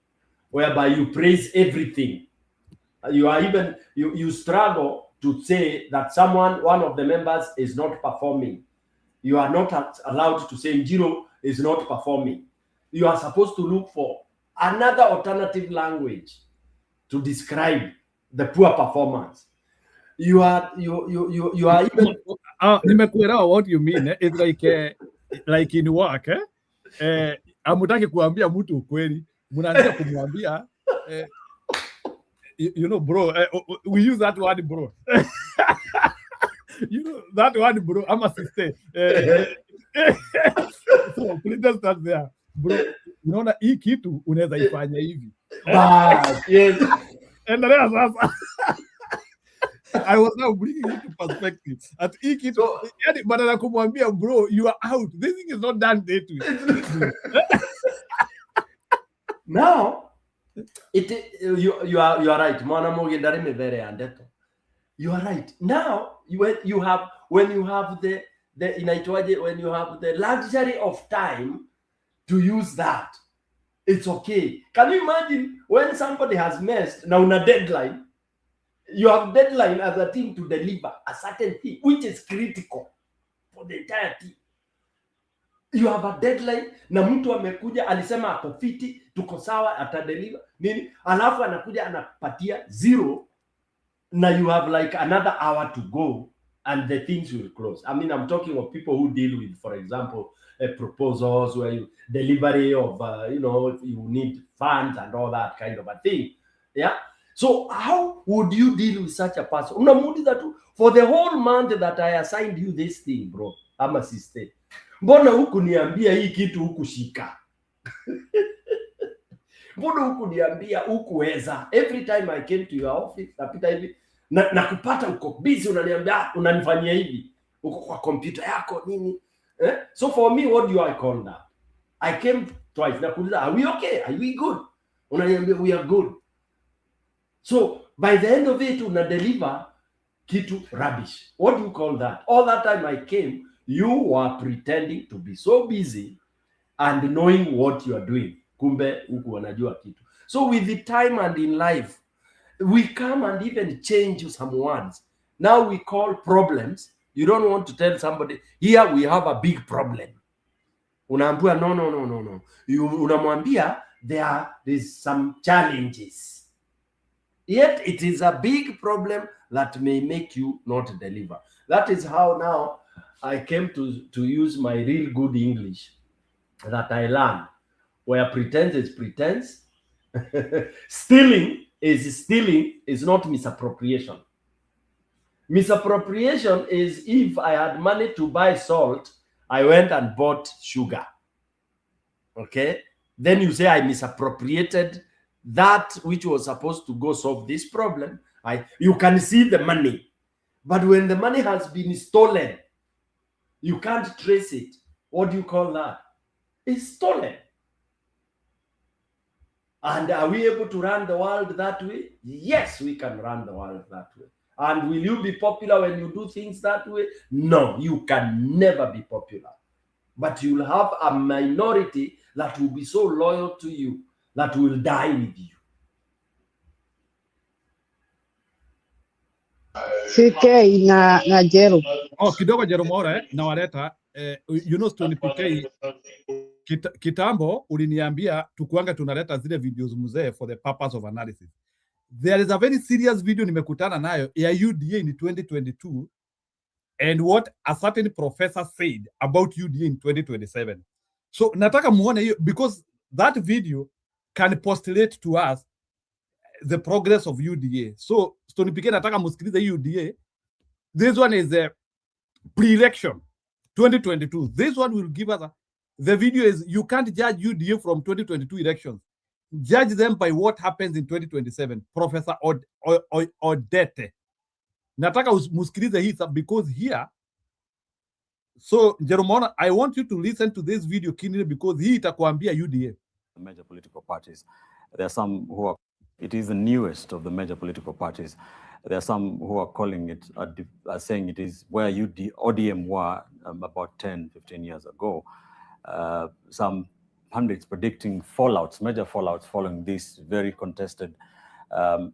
whereby you praise everything. You are even you struggle to say that one of the members is not performing. You are not allowed to say Njiro is not performing. You are supposed to look for another alternative language to describe the poor performance. You are even nimekuelewa what you mean. It's like in work amutaki kuambia mtu ukweli, mnaanza kumwambia you know bro, we use that word bro. You know that word bro, I'm a sister. So please start there bro. Unaona hii kitu unaweza ifanya hivi. Yes. Endelea sasa. I was now bringing it to perspective. At hii kitu yani badala kumwambia bro you are out, this thing is not done that way. Now you are right. Mwana moge ndari mevere andeto. You are right. Now when you have the when you have the luxury of time to use that, it's okay. Can you imagine when somebody has messed now on a deadline? You have deadline as a team to deliver a certain thing which is critical for the entire team. You have a deadline na mtu amekuja alisema ako fiti, tuko sawa, atadeliver nini, alafu anakuja anapatia 0 na you have like another hour to go and the things will close. I mean, I'm talking of people who deal with, for example, proposals where you delivery of you know, you need funds and all that kind of a thing. Yeah. So how would you deal with such a person? Unamuuliza tu, for the whole month that I assigned you this thing bro, ama sister, mbona huku niambia hii kitu huku shika? Mbona huku niambia huku weza? Every time I came to your office napita hivi na kupata uko busy, unaniambia unanifanyia hivi, uko kwa computer yako nini So for me, what do I call that? I came twice na kuuliza, are we okay? Are we good? Unaniambia we are good. So by the end of it una deliver kitu rubbish. What do you call that? All that time I came, you were pretending to be so busy and knowing what you are doing. Kumbe huku wanajua kitu. So with the time and in life, we come and even change some words. Now we call problems. You don't want to tell somebody, here we have a big problem. Unaambia no. Unamwambia there is some challenges. Yet it is a big problem that may make you not deliver. That is how now I came to use my real good English that I learned, where pretense is pretense. Stealing is not misappropriation. Misappropriation is if I had money to buy salt, I went and bought sugar. Okay? Then you say I misappropriated that which was supposed to go solve this problem. You can see the money. But when the money has been stolen, you can't trace it. What do you call that? It's stolen. And are we able to run the world that way? Yes, we can run the world that way. And will you be popular when you do things that way? No, you can never be popular. But you'll have a minority that will be so loyal to you that will die with you. CK na Jero. Oh, kidogo Jero Mora na waleta you know Stony PK kitambo uliniambia tukuanga tunaleta zile videos mzee for the purpose of analysis. There is a very serious video nimekutana nayo ya UDA in 2022 and what a certain professor said about UDA in 2027. So nataka muone hiyo because that video can postulate to us the progress of UDA. So Stony PK nataka musikilize UDA. This one is a pre-election 2022. This one will give us the video is you can't judge UDA from 2022 elections. Judge them by what happens in 2027. Professor Odete. Nataka musikilize hii because here. So Jerome, I want you to listen to this video keenly because hii itakuambia UDA. The major political parties. There are some who are, it is the newest of the major political parties. There are some who are calling it, saying it is where ODM were about 10, 15 years ago. Some pundits predicting fallouts, major fallouts following this very contested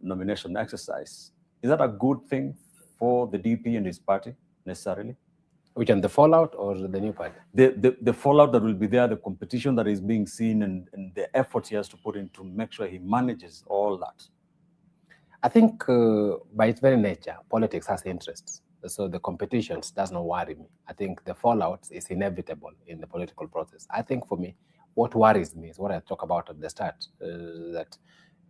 nomination exercise. Is that a good thing for the DP and his party necessarily? Which one, the fallout or the new party? The fallout that will be there, the competition that is being seen, and the efforts he has to put in to make sure he manages all that. I think by its very nature, politics has interests. So the competitions does not worry me. I think the fallout is inevitable in the political process. I think for me, what worries me is what I talked about at the start, that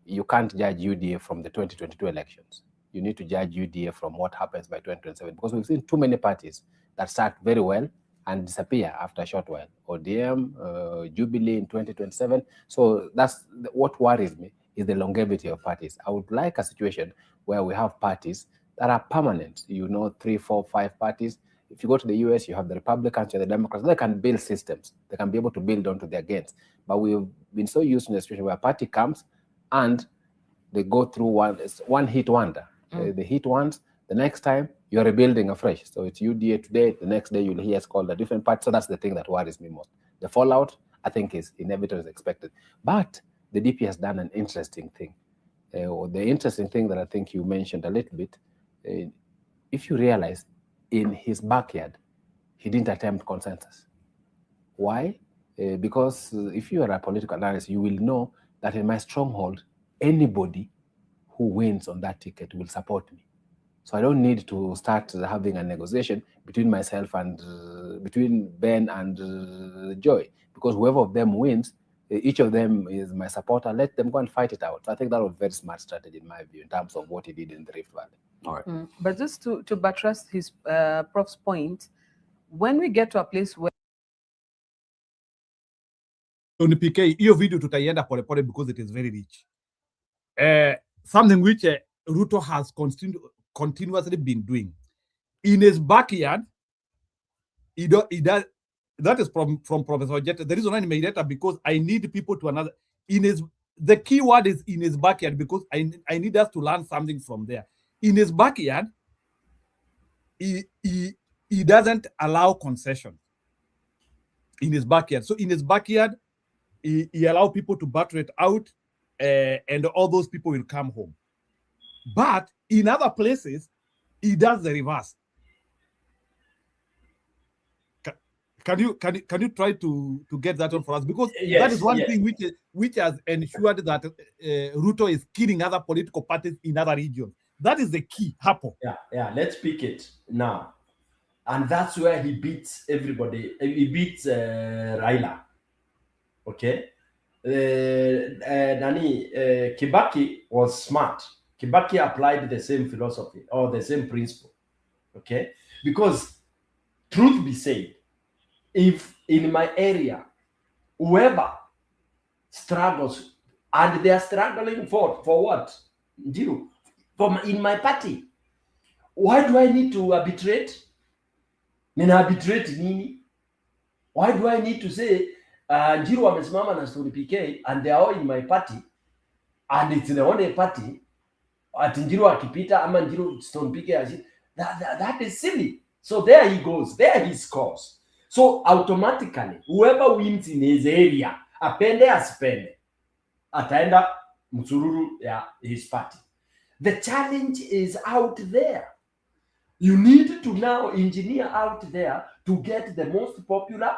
you can't judge UDA from the 2022 elections. You need to judge UDA from what happens by 2027, because we've seen too many parties that start very well and disappear after a short while. ODM, Jubilee in 2027. So that's what worries me, is the longevity of parties. I would like a situation where we have parties that are permanent, 3, 4, 5 parties. If you go to the US, you have the Republicans and the Democrats. They can build systems. They can be able to build onto their gains. But we've been so used to a situation where a party comes and they go through one hit wonder. They hit once, the next time you're rebuilding afresh. So it's UDA today, the next day you'll hear it's called a different party. So that's the thing that worries me most. The fallout, I think, is inevitable, is expected. But the DP has done an interesting thing. The interesting thing that I think you mentioned a little bit, if you realize, in his backyard, he didn't attempt consensus. Why? Because if you are a political analyst, you will know that in my stronghold, anybody who wins on that ticket will support me. So I don't need to start having a negotiation between myself and between Ben and Joy, because whoever of them wins, each of them is my supporter. Let them go and fight it out. So I think that was a very smart strategy in my view in terms of what he did in the Rift Valley. All right. But just to buttress his Prof's point, when we get to a place where Tony PK, hiyo video tutaienda polepole because it is very rich. Something which Ruto has continuously been doing. In his backyard, he does. That is from Professor Jet. The reason I made that because I need people to another. The key word is in his backyard, because I need us to learn something from there. In his backyard, he doesn't allow concession. In his backyard. So in his backyard, he allows people to battle it out, and all those people will come home. But in other places, he does the reverse. Can you try to get that on for us? Because that is one thing which has ensured that Ruto is killing other political parties in other regions. That is the key. Happen. Yeah. Let's pick it now, and that's where he beats everybody. He beats Raila. Okay. Kibaki was smart. Kibaki applied the same philosophy or the same principle. Okay, because truth be said, if in my area, whoever struggles, and they are struggling for what? In my party, why do I need to arbitrate? Nina arbitrate nini? Why do I need to say Njiru wamesimama na Stone PK and they are all in my party, and it's the only party at Njiru akipita ama Njiru Stone PK, that is silly. So there he goes, there he scores. So automatically, whoever wins in his area, apende asipende, ataenda msururu ya his party. The challenge is out there. You need to now engineer out there to get the most popular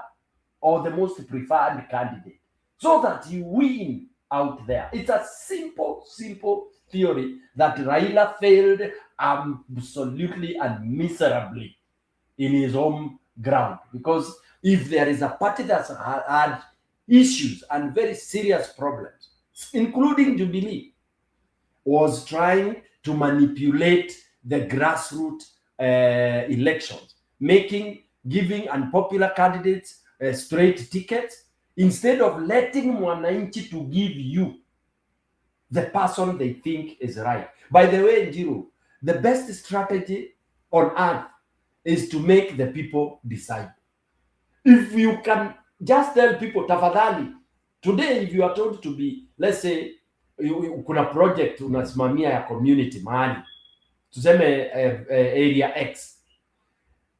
or the most preferred candidate so that you win out there. It's a simple theory that Raila failed absolutely and miserably in his home ground. Because if there is a party that's had issues and very serious problems, including Jubilee, was trying to manipulate the grassroots elections, giving unpopular candidates straight tickets, instead of letting Mwananchi to give you the person they think is right. By the way, Njiru, the best strategy on earth is to make the people decide. If you can just tell people, tafadhali, today if you are told to be, let's say, kuna project unasimamia ya community mahali, tuseme area X,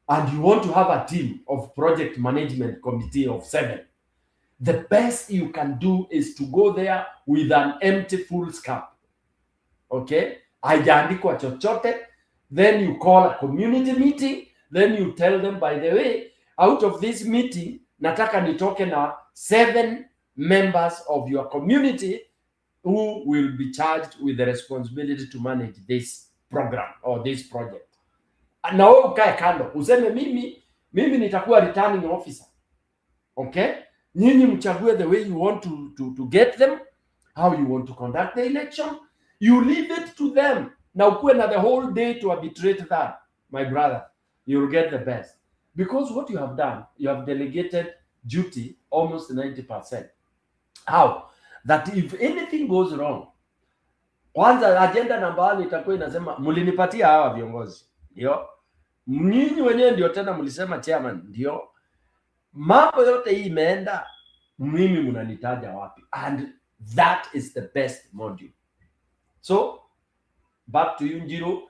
and you want to have a team of project management committee of 7, the best you can do is to go there with an empty fool's cup. Okay? Haijaandikwa chochote, then you call a community meeting, then you tell them, by the way, out of this meeting, nataka nitoke na 7 members of your community who will be charged with the responsibility to manage this program or this project. Na wewe ukae kando useme mimi nitakuwa returning officer. Okay, nyinyi mchague the way you want to get them, how you want to conduct the election. You leave it to them. Na ukuwe na the whole day to arbitrate that, my brother, you'll get the best. Because what you have done, you have delegated duty almost 90%. How? That if anything goes wrong, kwanza agenda namba 1 itakuwa inasema mlinipatia hawa viongozi, ndio nyinyi wenyewe ndio tena mlisema chairman, ndio mambo yote hii imeenda, mimi mnanitaja wapi? And that is the best module. So back to you, Njiru.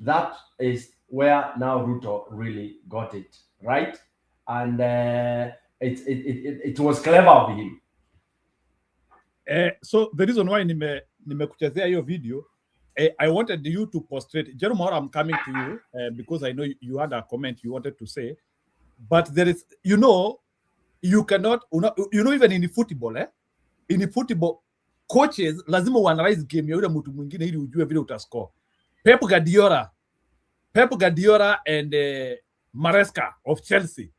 That is where now Ruto really got it right, and it was clever of him. So the reason why nimekuchezea hiyo video, I wanted you to prostrate. Jerome, I'm coming to you because I know you had a comment you wanted to say, but there is, you cannot, even in football, in football, coaches lazima uanalyze game ya yule mtu mwingine ili ujue vile utascore. Pep Guardiola and Maresca of Chelsea,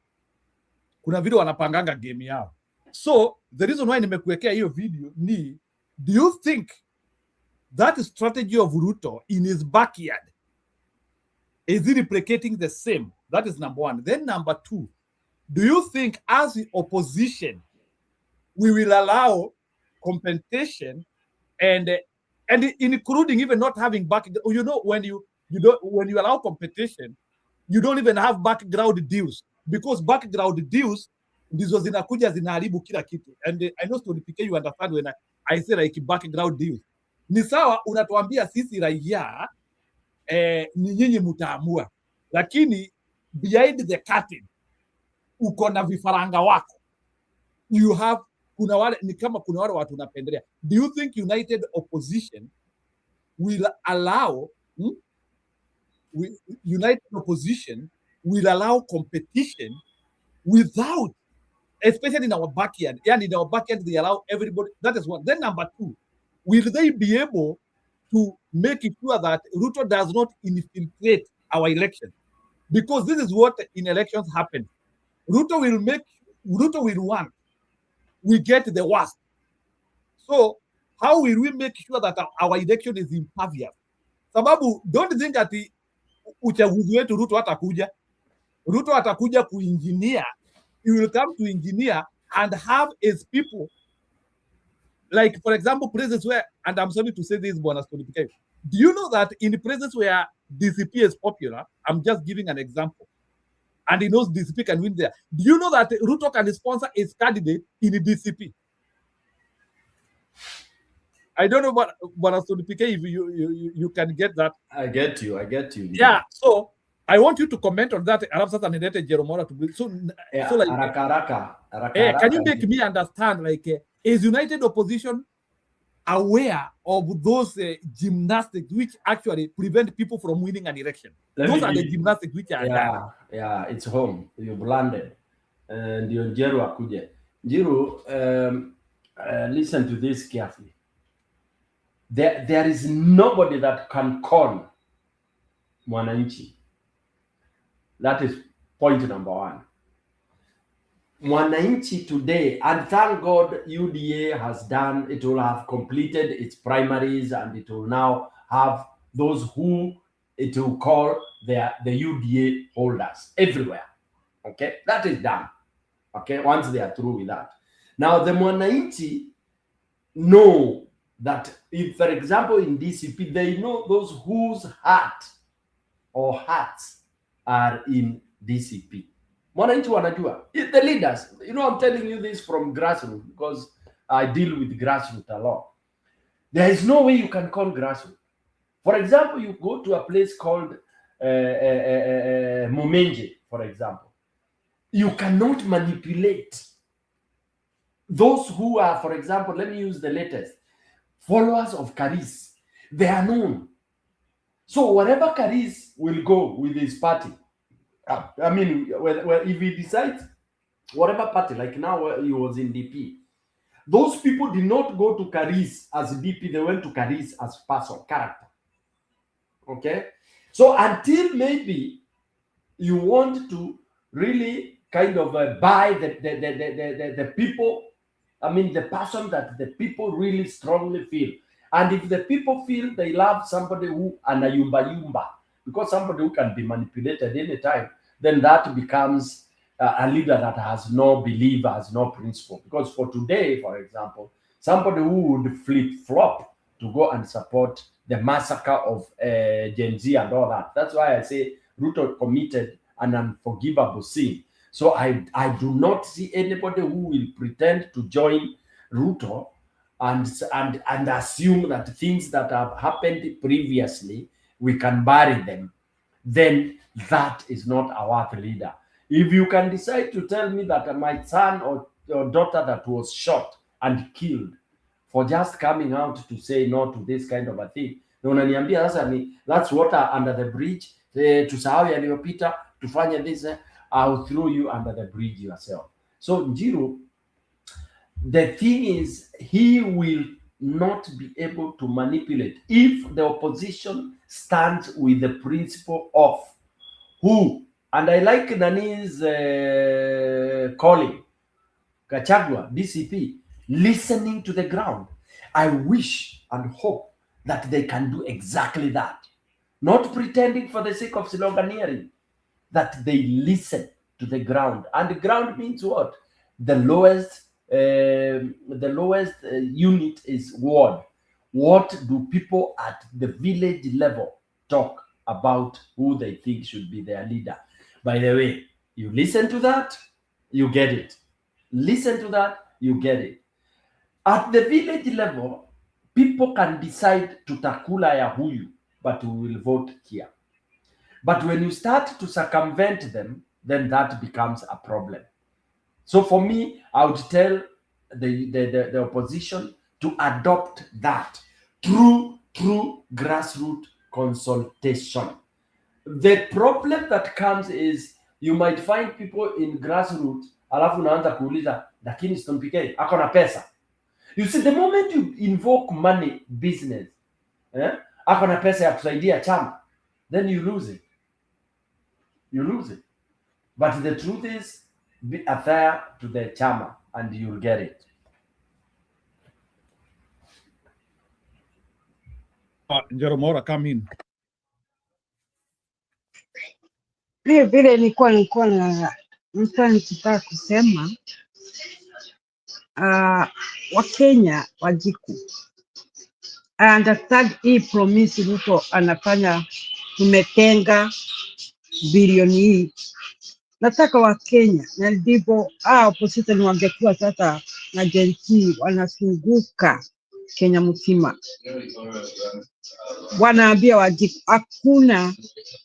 kuna vile wanapanganga game yao. So the reason why nimekuwekea hiyo video ni, do you think that strategy of Ruto in his backyard is he replicating the same? That is number 1. Then number 2, do you think as the opposition we will allow compensation and including even not having background? When you allow competition, you don't even have background deals, because background deals ndizo zinakuja zinaharibu kila kitu. And I know Stone PK, you understand when I say like background deals. Ni sawa unatuambia sisi raia ni nyinyi mtaamua, lakini behind the curtain uko na vifaranga wako. You have kuna wale ni kama kuna wale watu unapendelea. Do you think united opposition will allow united opposition will allow competition without, especially in our backyard? And in our backyard they allow everybody. That is one. Then number 2, will they be able to make sure that Ruto does not infiltrate our election? Because this is what in elections happen. Ruto will want we get the worst. So how will we make sure that our election is impervious? Sababu don't think that uchaguzi wetu Ruto atakuja. Ruto atakuja kuengineer. He will come to engineer and have his people, like for example places where, and I'm sorry to say this, Bwana Stone PK, do you know that in places where DCP is popular, I'm just giving an example, and he knows DCP can win there, do you know that Ruto can sponsor his candidate in the DCP? I don't know what Stone PK, if you can get that. I get you. Yeah, so I want you to comment on that. Can you make me understand, like, is united opposition aware of those gymnastics which actually prevent people from winning an election? Those are the gymnastics which are done. Yeah, it's home. You've landed. And Njiru akuje. Njiru, listen to this carefully. There is nobody that can con Mwananchi. That is point number 1. Mwananchi today, and thank God UDA has done, it will have completed its primaries, and it will now have those who it will call the UDA holders everywhere. Okay, that is done. Okay, once they are through with that. Now the Mwananchi know that if, for example, in DCP, they know those whose heart or hearts are in DCP. Mwananchi wanajua. The leaders, I'm telling you this from grassroots because I deal with grassroots a lot. There is no way you can call grassroots. For example, you go to a place called Momenje, for example. You cannot manipulate those who are, for example, let me use the latest, followers of Karis. They are known. So wherever Karis will go with his party, I mean, if he decides whatever party, like now he was in DP, those people did not go to Karis as DP, they went to Karis as person, character. Okay? So until maybe you want to really kind of buy the people, I mean, the person that the people really strongly feel. And if the people feel they love somebody who anayumba, because somebody who can be manipulated anytime, then that becomes a leader that has no belief, has no principle. Because for today, for example, somebody who would flip-flop to go and support the massacre of Gen Z and all that. That's why I say Ruto committed an unforgivable sin. So I do not see anybody who will pretend to join Ruto and assume that things that have happened previously, we can bury them. Then that is not a worth leader. If you can decide to tell me that my son or daughter that was shot and killed for just coming out to say no to this kind of a thing, na unaniambia sasa ni that's water under the bridge, tusahau yaliyopita, tufanye this, I'll throw you under the bridge yourself. So Njiru, the thing is, he will not be able to manipulate if the opposition stands with the principle of who, and I like Nani's calling, Gachagua, DCP, listening to the ground. I wish and hope that they can do exactly that. Not pretending for the sake of sloganeering, that they listen to the ground. And the ground means what? The lowest unit is ward. What do people at the village level talk about who they think should be their leader? By the way, you listen to that, you get it. Listen to that, you get it. At the village level, people can decide to takula ya huyu, but we will vote here. But when you start to circumvent them, then that becomes a problem. So for me, I would tell the opposition to adopt that through grassroots consultation. The problem that comes is you might find people in grassroots, alafu unaanza kuuliza, lakini Stone PK ako na pesa. You see, the moment you invoke money business, ako na pesa ya kusaidia chama, then you lose it. You lose it. But the truth is, be fair to the chama and you'll get it. Jeromora, come in. Vile nilikuwa na nikitaka kusema Wakenya wajiku. I understand hii promise Ruto anafanya, tumetenga bilioni hii. Nataka Wakenya na ndivyo opposition wangekuwa sasa na Gen Z wanasunguka Kenya mzima. Wanaambia wajiku hakuna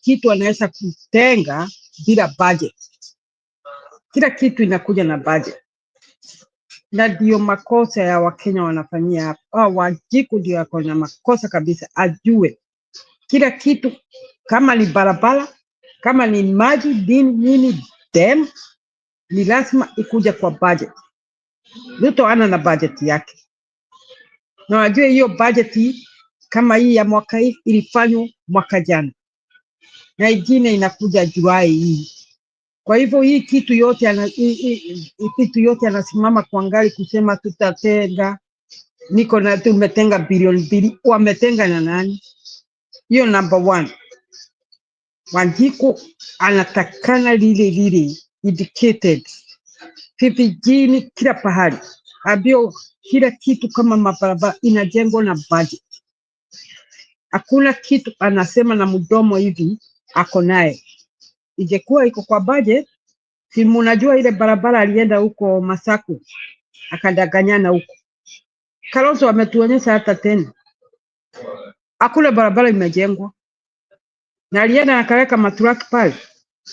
kitu wanaweza kutenga bila budget. Kila kitu inakuja na budget. Na ndio makosa ya Wakenya wanafanyia hapa. Wajiku ndio wako na makosa kabisa, ajue kila kitu, kama ni barabara, kama ni maji, nini dem, ni lazima ikuja kwa budget. Ruto ana na budget yake. Na wajue hiyo budget kama hii ya mwaka hii ilifanywa mwaka jana. Na ingine inakuja Julai hii. Kwa hivyo hii kitu yote anasimama kwa ngali kusema tutatenga, niko na tumetenga bilioni 2. Wametenga na nani? Hiyo number 1. Wanjiku anatakana lile indicated vijijini, kila pahali abio, kila kitu kama mabarabara inajengwa na budget. Hakuna kitu anasema na mdomo hivi ako naye. Ingekuwa iko kwa budget, si mnajua ile barabara alienda huko Masaku akadanganyana huko. Kalonzo ametuonyesha hata tena hakuna barabara imejengwa, na alienda akaweka maturaki pale.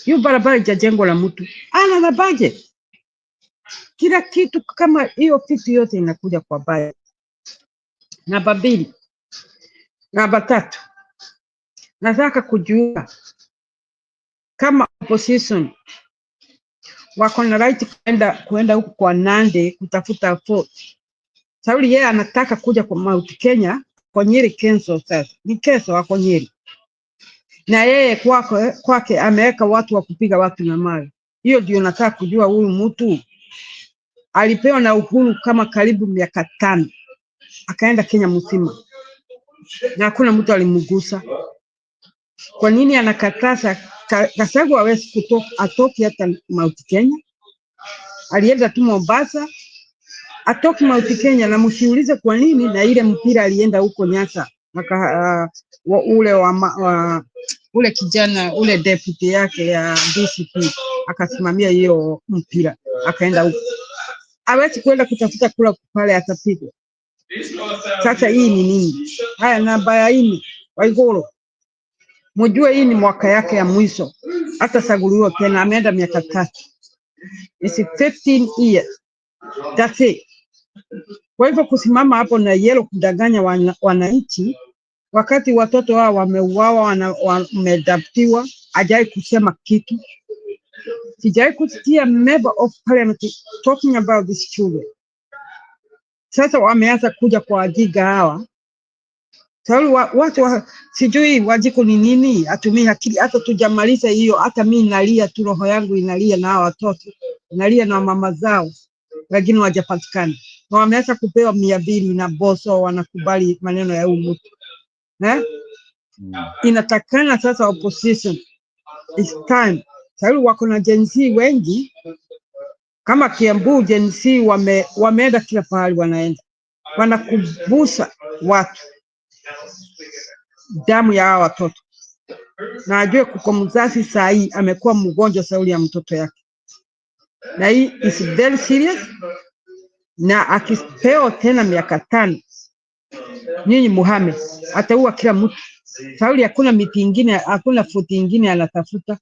Hiyo barabara haijajengwa na mtu, ana na budget. Kila kitu kama hiyo kitu yote inakuja kwa budget. Namba 2. Namba 3, Nataka kujua kama opposition wako na right kuenda huku kwa Nandi kutafuta vote. Sauli yeye anataka kuja kwa Mount Kenya kwa Nyeri Council. Sasa ni Council wako Nyeri, na yeye kwake ameweka watu wa kupiga watu na mawe. Hiyo ndio nataka kujua, huyu mtu alipewa na Uhuru kama karibu miaka 5, akaenda Kenya mzima na hakuna mtu alimgusa. Kwa nini anakataza Gachagua hawezi atoki hata Mount Kenya? Alienda tu Mombasa, atoki Mount Kenya, na msiulize kwa nini. Na ile mpira alienda huko Nyasa ule kijana ule deputy yake ya DCP akasimamia hiyo mpira, akaenda huko. Hawezi kwenda kutafuta kula pale, atapigwa. Sasa hii ni nini? Haya, namba ya 4 Waiguru, mjue hii ni mwaka yake ya mwisho, hata saguliwa tena, ameenda miaka 3. It's 15 years. That's it. Kwa hivyo kusimama hapo na yellow kudanganya wananchi wakati watoto wao wameuawa, wamedaptiwa, hajai kusema kitu. Sijai kusikia member of parliament talking about these children. Sasa wameanza kuja kwa wajiga hawa. Sababu watu sijui wajiko ni nini, atumie akili. Hata tujamaliza hiyo, hata mimi nalia tu, roho yangu inalia na hawa watoto, nalia na mama zao, lakini wajapatikana. Na wameanza kupewa 200 na boso, wanakubali maneno ya huyu mtu. Inatakana sasa opposition, it's time. Sababu wako na Gen Z wengi kama Kiambu. Gen Z wameenda kila pahali, wanakubusa watu damu ya hawa watoto. Na ajue kuko mzazi saa hii amekuwa mgonjwa Sauli ya mtoto yake, na hii is very serious. Na akipewa tena miaka 5, nyinyi Muhammad ataua kila mtu. Sauli hakuna miti ingine, hakuna futi ingine anatafuta.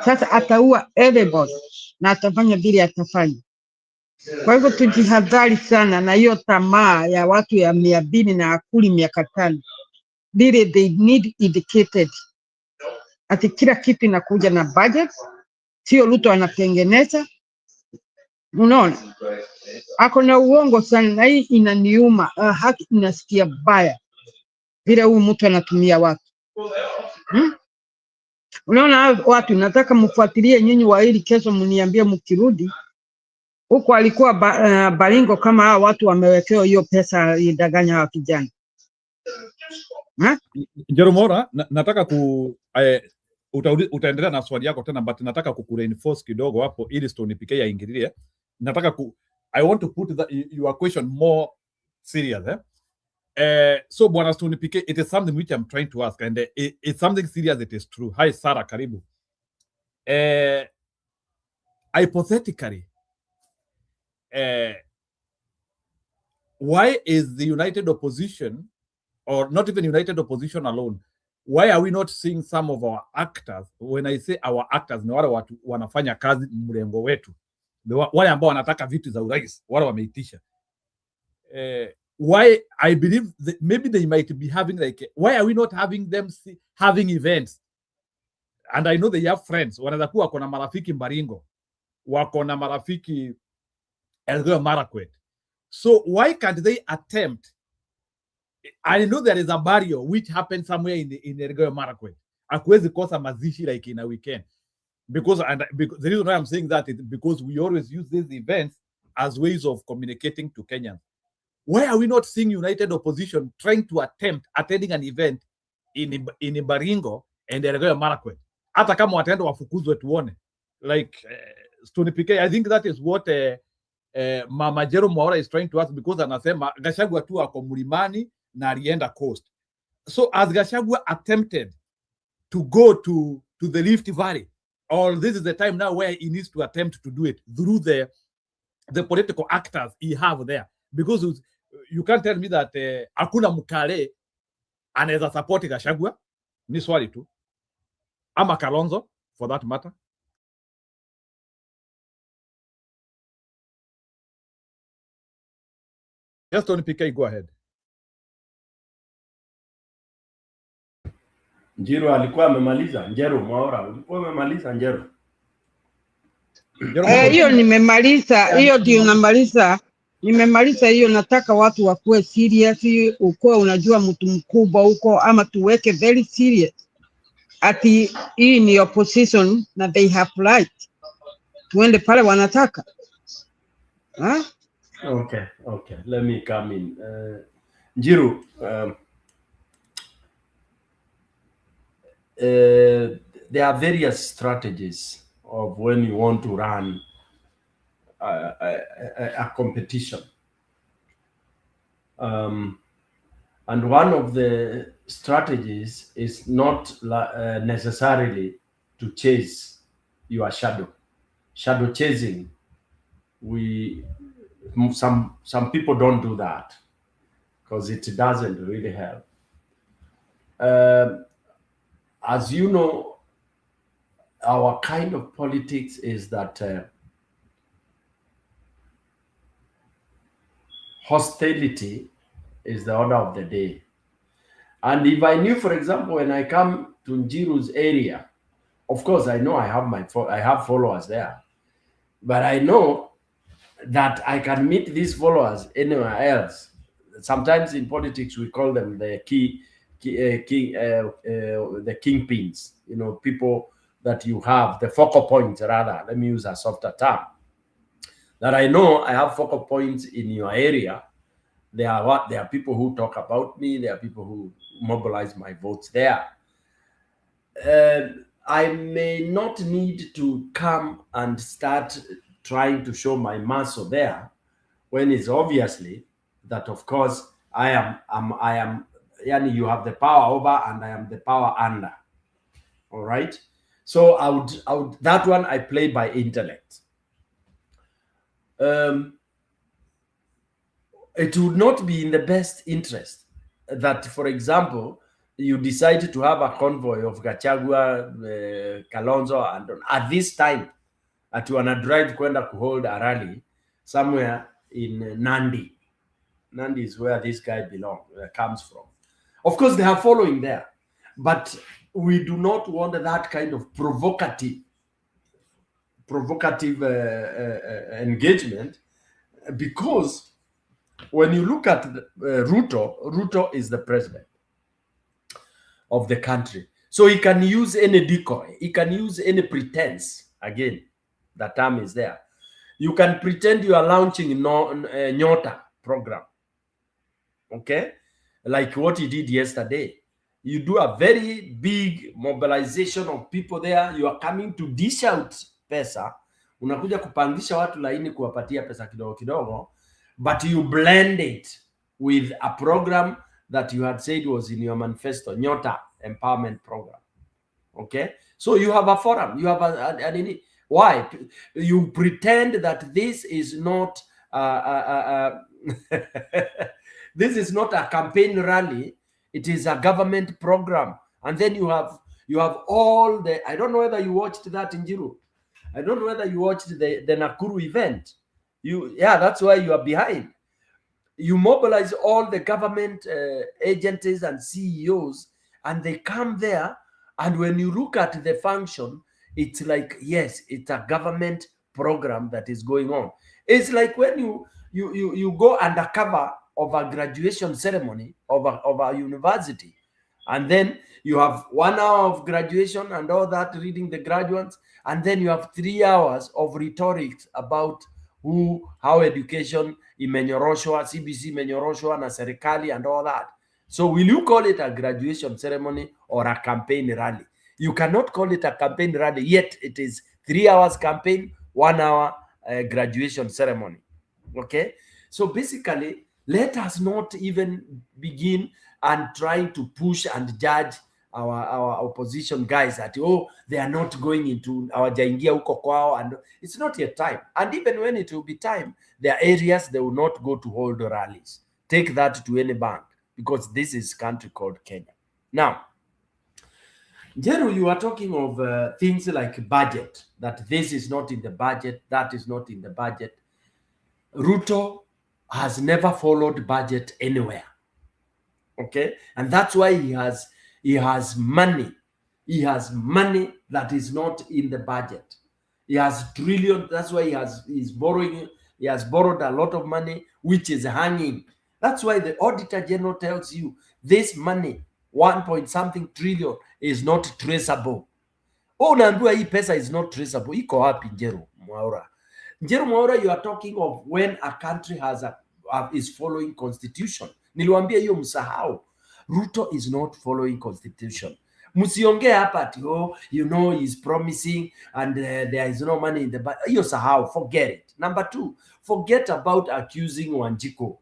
Sasa ataua everybody na atafanya vile atafanya. Kwa hivyo tujihadhari sana na hiyo tamaa ya watu ya 200 na akuli miaka 5. Really they need educated. Ati kila kitu inakuja na budget, sio Ruto anatengeneza. Unaona? Ako na uongo sana, na hii inaniuma. Haki inasikia baya vile huyu mtu anatumia watu. Unaona watu, nataka mfuatilie nyinyi wa hili kesho, mniambie mkirudi huko alikuwa Baringo kama hao watu wamewekewa hiyo pesa idanganya wa kijana. Jeromora, nataka utaendelea na swali yako tena, but nataka kukureinforce kidogo hapo ili Stone PK aingilie. I want to put your question more serious. So Bwana Stone PK, it is something which I'm trying to ask, and it's something serious, it is true. Hi Sarah, karibu. Hypothetically, why is the united opposition, or not even united opposition alone, why are we not seeing some of our actors? When I say our actors, ni wale watu wanafanya kazi mrengo wetu, wale ambao wanataka vitu za urais, wale wameitisha. Why I believe that maybe they might be having why are we not having them having events? And I know they have friends, wanaweza kuwa wako na marafiki Baringo, wako na marafiki Elgeyo Marakwet. So why can't they attempt? I know there is a barrio which happened somewhere in Elgeyo Marakwet. Hakuwezi kosa mazishi like in a weekend. Because the reason why I'm saying that is because we always use these events as ways of communicating to Kenyans. Why are we not seeing united opposition trying to attempt attending an event in Baringo and Elgeyo Marakwet? Hata kama wataenda wafukuzwe tuone. Like Stone PK, I think that is what Mama Jerome Mwaura is trying to ask, because anasema Gachagua tu ako mlimani na alienda coast. So as Gachagua attempted to go to the Rift Valley, or this is the time now where he needs to attempt to do it through the political actors he have there, because you can't tell me that hakuna Mkale anaweza support Gachagua. Ni swali tu, ama Kalonzo for that matter. Just Tony PK, go ahead. Njiru alikuwa amemaliza. Njeru Mwaura, ulikuwa umemaliza Njeru? Hiyo nimemaliza, hiyo ndio namaliza. Nimemaliza hiyo, nataka watu wakuwe serious, ukuwe unajua mtu mkubwa huko, ama tuweke very serious. Ati hii ni opposition na they have right. Tuende pale wanataka. Huh? Okay. Let me come in. Njiru, there are various strategies of when you want to run a competition. And one of the strategies is not necessarily to chase your shadow. Shadow chasing, some people don't do that because it doesn't really help. As you know, our kind of politics is that hostility is the order of the day. And if I knew, for example, when I come to Njiru's area, of course, I know I have followers there, but I know that I can meet these followers anywhere else. Sometimes in politics, we call them the the kingpins, you know, people that you have, the focal points rather, let me use a softer term, that I know I have focal points in your area. There are people who talk about me, there are people who mobilize my votes there. I may not need to come and start trying to show my muscle there when it's obviously that, of course, I am yani you have the power over and I am the power under. All right. So I would that one I play by intellect. It would not be in the best interest that, for example, you decide to have a convoy of Gachagua, Kalonzo, and at this time, at you wanna drive kwenda to hold a rally somewhere in Nandi. Nandi is where this guy comes from. Of course, they are following there, but we do not want that kind of provocative engagement, because when you look at Ruto is the president of the country. So he can use any decoy. He can use any pretense. Again, the term is there. You can pretend you are launching Nyota program. Okay? Like what he did yesterday. You do a very big mobilization of people there. You are coming to dish out pesa. Unakuja kupangisha watu laini kuwapatia pesa kidogo kidogo. But you blend it with a program that you had said was in your manifesto, Nyota Empowerment Program. Okay? So you have a forum. You have why? You pretend that this is not this is not a campaign rally. It is a government program. And then you have all the, I don't know whether you watched that in Njiru. I don't know whether you watched the Nakuru event. That's why you are behind. You mobilize all the government agencies and CEOs, and they come there. And when you look at the function, it's like, yes, it's a government program that is going on. It's like when you go undercover of a graduation ceremony of a university, and then you have 1 hour of graduation and all that, reading the graduates, and then you have 3 hours of rhetorics about how education imenyoroshwa, CBC imenyoroshwa na serikali and all that. So will you call it a graduation ceremony or a campaign rally? You cannot call it a campaign rally, yet it is 3 hours campaign, 1 hour graduation ceremony. Okay? So basically, let us not even begin and trying to push and judge our opposition guys that, they are not going into our jaingia huko kwao, and it's not yet time. And even when it will be time, there are areas they will not go to hold rallies. Take that to any bank, because this is a country called Kenya. Now, Njeru, you are talking of things like budget, that this is not in the budget, that is not in the budget. Ruto has never followed budget anywhere. Okay, and that's why he He has money. He has money that is not in the budget. He has trillion. That's why he's borrowing. He has borrowed a lot of money, which is hanging. That's why the Auditor General tells you this money, 1 point something trillion, is not traceable. Oh, unaambiwa hii pesa is not traceable. Iko wapi Njeru Mwaura? Njeru Mwaura, you are talking of when a country has is following constitution. Niliwaambia hiyo msahau. Ruto is not following constitution. Msiongee hapa ati oh, you know he's promising and there is no money in the budget. Hiyo sahau, forget it. Number 2, forget about accusing Wanjiko.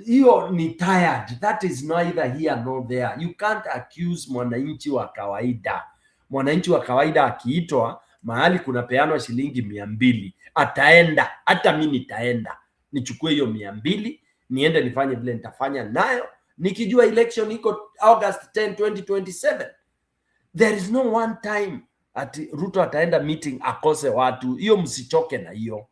Hiyo ni tired. That is neither here nor there. You can't accuse mwananchi wa kawaida. Mwananchi wa kawaida akiitwa mahali kuna peanwa shilingi 200, ataenda. Hata mimi nitaenda nichukue hiyo 200 niende nifanye vile nitafanya nayo, nikijua election iko August 10, 2027. There is no one time ati Ruto ataenda meeting akose watu. Hiyo msichoke na hiyo.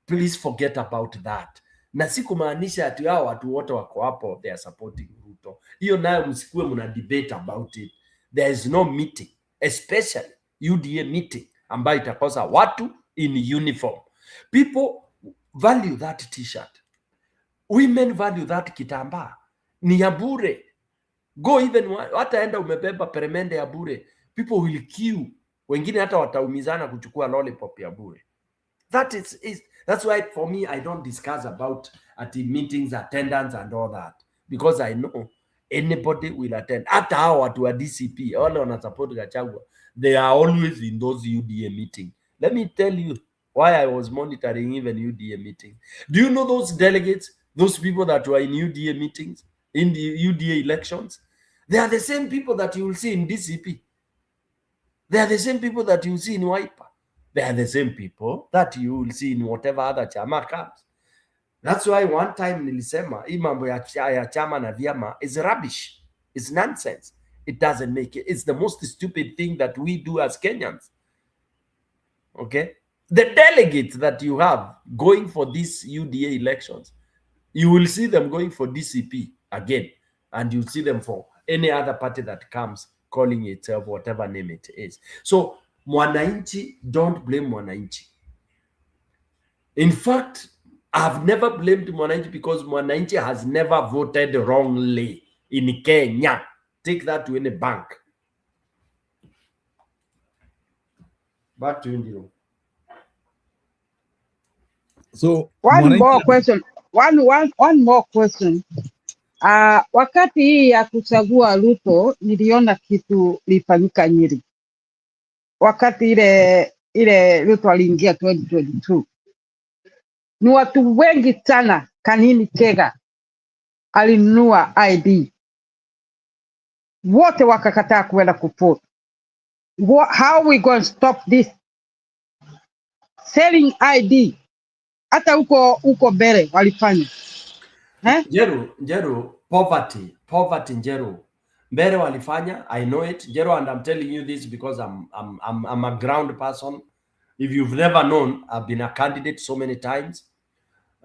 Please forget about that. Na sikumaanisha ati hao watu wote wako hapo they are supporting Ruto. Hiyo nayo msikuwe mna debate about it. There is no meeting, especially UDA meeting, ambayo itakosa watu in uniform. People value that t-shirt. Women value that kitambaa. Ni ya bure. Go even hata enda umebeba peremende ya bure. People will queue. Wengine hata wataumizana kuchukua lollipop ya bure. That's why for me I don't discuss about at the meetings, attendance and all that, because I know anybody will attend. Hata hao watu wa DCP wale wana support Gachagua, they are always in those UDA meetings. Let me tell you why I was monitoring even UDA meetings. Do you know those delegates, those people that were in UDA meetings, in the UDA elections? They are the same people that you will see in DCP. They are the same people that you will see in Wiper. They are the same people that you will see in whatever other chama comes. That's why one time nilisema hii mambo ya chama na vyama is rubbish. It's nonsense. It doesn't make it. It's the most stupid thing that we do as Kenyans. Okay? The delegates that you have going for these UDA elections, you will see them going for DCP again, and you'll see them for any other party that comes calling itself whatever name it is. So mwananchi, don't blame mwananchi. In fact, I've never blamed mwananchi because mwananchi has never voted wrongly in Kenya. Take that to any bank. Back to you. So one more question. One more question. Wakati hii ya kuchagua Ruto niliona kitu lifanyika Nyeri. Wakati ile Ruto aliingia 2022. Ni watu wengi sana Kanini Kega alinunua ID. Wote wakakataa kuenda kuvote. How we going to stop this? Selling ID. Hata uko mbele walifanya. Njeru, poverty Njeru. Mbele walifanya, I know it. Njeru, and I'm telling you this because I'm a ground person. If you've never known, I've been a candidate so many times.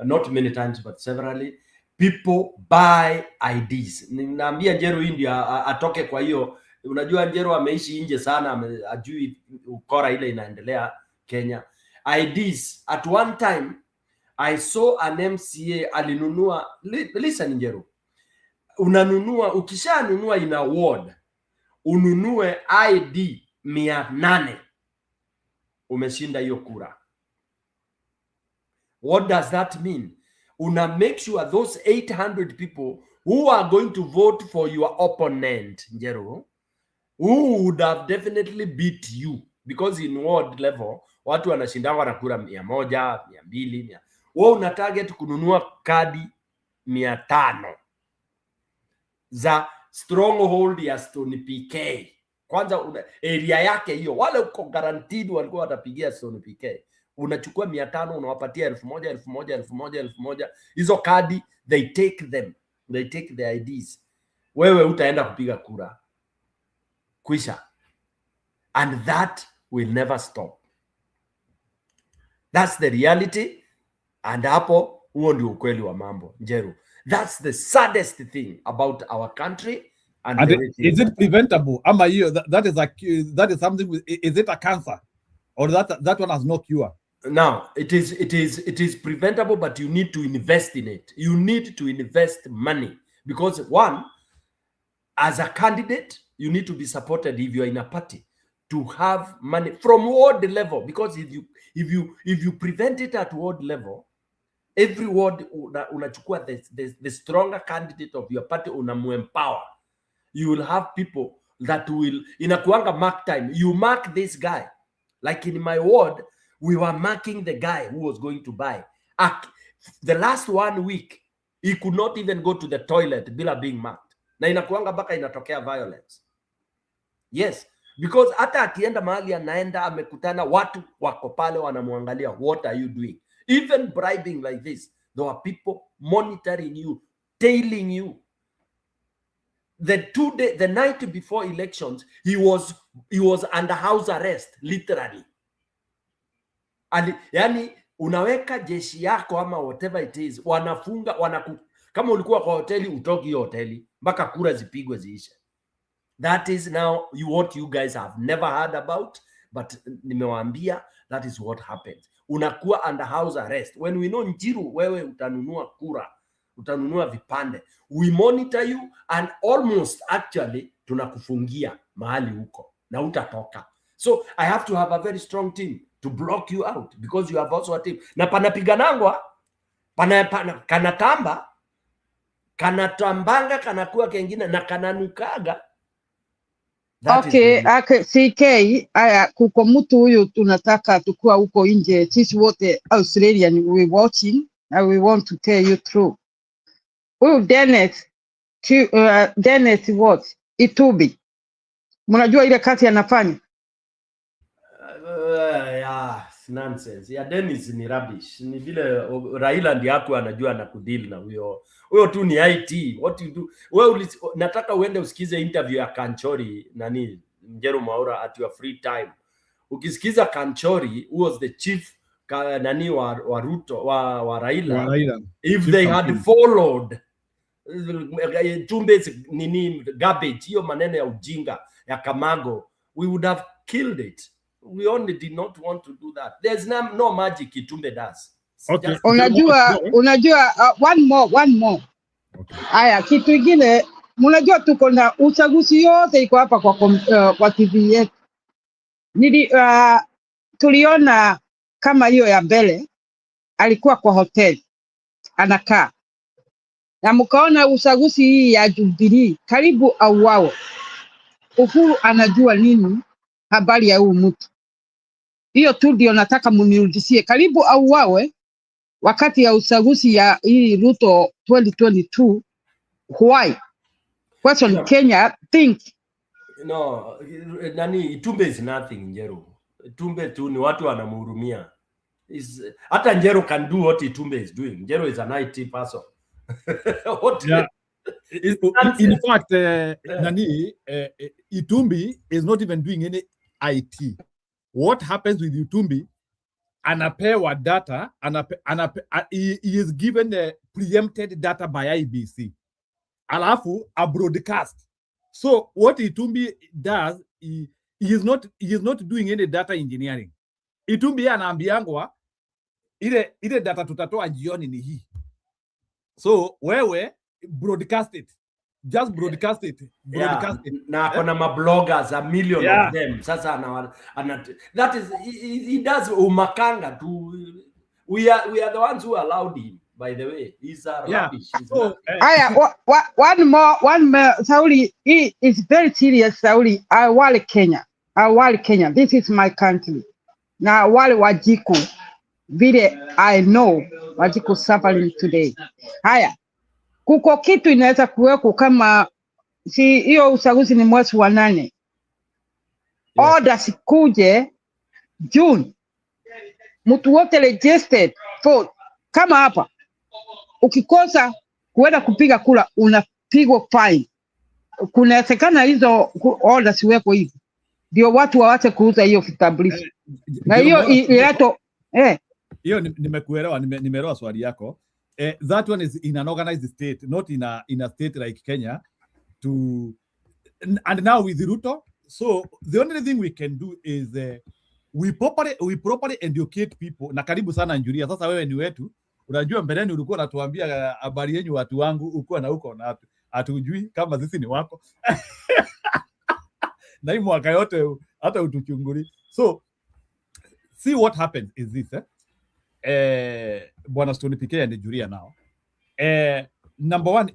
Not many times, but severally. People buy IDs. Ninaambia Njeru India atoke kwa hiyo. Unajua Njeru ameishi nje sana, ajui ukora ile inaendelea Kenya. IDs, at one time, I saw an MCA alinunua, listen Njeru, unanunua, ukishanunua in a ward, ununue ID 800, umeshinda hiyo kura. What does that mean? Una make sure those 800 people who are going to vote for your opponent, Njeru, who would have definitely beat you, because in ward level, watu wanashindana na kura 100, 200, wewe una target kununua kadi 500 za stronghold ya Stony PK. Kwanza area yake hiyo, wale uko guaranteed walikuwa watapigia Stony PK. Unachukua 500, unawapatia 1000. Hizo kadi, they take the IDs. Wewe utaenda kupiga kura. Kwisha. And that will never stop. That's the reality. And hapo huo ndio ukweli wa mambo Njeru. That's the saddest thing about our country And the way is things it preventable? Am I here? That is something. Is it a cancer, or that one has no cure? Now it is preventable, but you need to invest in it. You need to invest money because one, as a candidate, you need to be supported if you are in a party to have money from ward level. Because if you prevent it at ward level, every ward unachukua the stronger candidate of your party unamuempower. You will have people that will inakuanga mark time. You mark this guy. Like in my ward, we were marking the guy who was going to buy. The last 1 week, he could not even go to the toilet bila being marked. Na inakuanga baka inatokea violence. Yes, because hata akienda mahali anaenda amekutana watu wako pale wanamwangalia, what are you doing? Even bribing like this, there are people monitoring you, tailing you. The night before elections, he was under house arrest, literally. And yani unaweka jeshi yako ama whatever it is, wanafunga kama ulikuwa kwa hoteli utoki hiyo hoteli mpaka kura zipigwe ziishe. That is now what you guys have never heard about, but nimewaambia that is what happens. Unakuwa under house arrest. When we know Njiru, wewe utanunua kura, utanunua vipande. We monitor you and almost actually tunakufungia mahali huko na utatoka. So I have to have a very strong team to block you out because you have also a team. Na panapiganangwa, kanatambanga kanakuwa kengine na kananukaga. Okay, CK, aya kuko mtu huyu tunataka tukua huko nje. Sisi wote Australian we watching and we want to tell you through. Huyu Dennis what? Itubi. Mnajua ile kazi anafanya? Nonsense. Ya Dennis ni rubbish. Ni vile Raila ndiye hapo anajua na kudeal na huyo tu ni IT. What you do? Wewe nataka uende usikize interview ya Kanchori nani Njeru Mwaura at your free time. Ukisikiza Kanchori, who was the chief nani wa Ruto wa Raila. If they had followed Tumbe's nini garbage, hiyo maneno ya ujinga ya Kamago, we would have killed it. We only did not want to do that. There's no magic Itumbe does. Okay. Unajua one more. Okay. Aya, kitu kingine mnajua tuko na uchaguzi yote iko hapa kwa TV yetu. Tuliona kama hiyo ya mbele alikuwa kwa hoteli anakaa. Na mkaona uchaguzi hii ya Jubilee karibu auawe. Uhuru anajua nini habari ya huyu mtu. Hiyo tu ndio nataka munirudishie. Karibu auawe wakati ya uchaguzi ya hii Ruto 2022. Why? Question Kenya think. No, nani Itumbe is nothing Njeru. Itumbe tu ni watu wanamhurumia. Hata Njeru can do what Itumbe is doing. Njeru is an IT person. Yeah. In fact, nani Itumbi is not even doing any IT. What happens with Itumbi? Anapewa data, he is given the preempted data by IBC. Alafu a broadcast. So what Itumbi does, he is not doing any data engineering. Itumbi anaambiangwa ile data tutatoa jioni ni hii. So wewe broadcast it. Just broadcast it. Broadcast it. Na kuna mabloggers a million of them. Sasa that is he does umakanga tu. We are the ones who allowed him, by the way. He's a rubbish. One more Sauli, he is very serious Sauli. Awali Kenya. This is my country. Na wale Wajiko vile I know Wajiko suffering today. Haya. Kuko kitu inaweza kuweko kama si hiyo uchaguzi ni mwezi wa 8. Order sikuje June. Mtu wote registered vote. Kama hapa ukikosa kuenda kupiga kura unapigwa fine. Kunawezekana hizo order siweko hivi. Ndio watu waache kuuza hiyo kitambulisho. Na hiyo ilato hiyo nimekuelewa, nimeelewa swali yako. That one is in an organized state, not in a state like Kenya, to and now with Ruto, so the only thing we can do is we properly educate people. Na karibu sana Njuria, sasa wewe ni wetu. Unajua mbeleni ulikuwa unatuambia habari yenu watu wangu, uko na uko na hatujui kama sisi ni wako. Na hii mwaka yote hata utuchunguli. So see what happens is this Bwana Stone PK and Njuria now. Number one,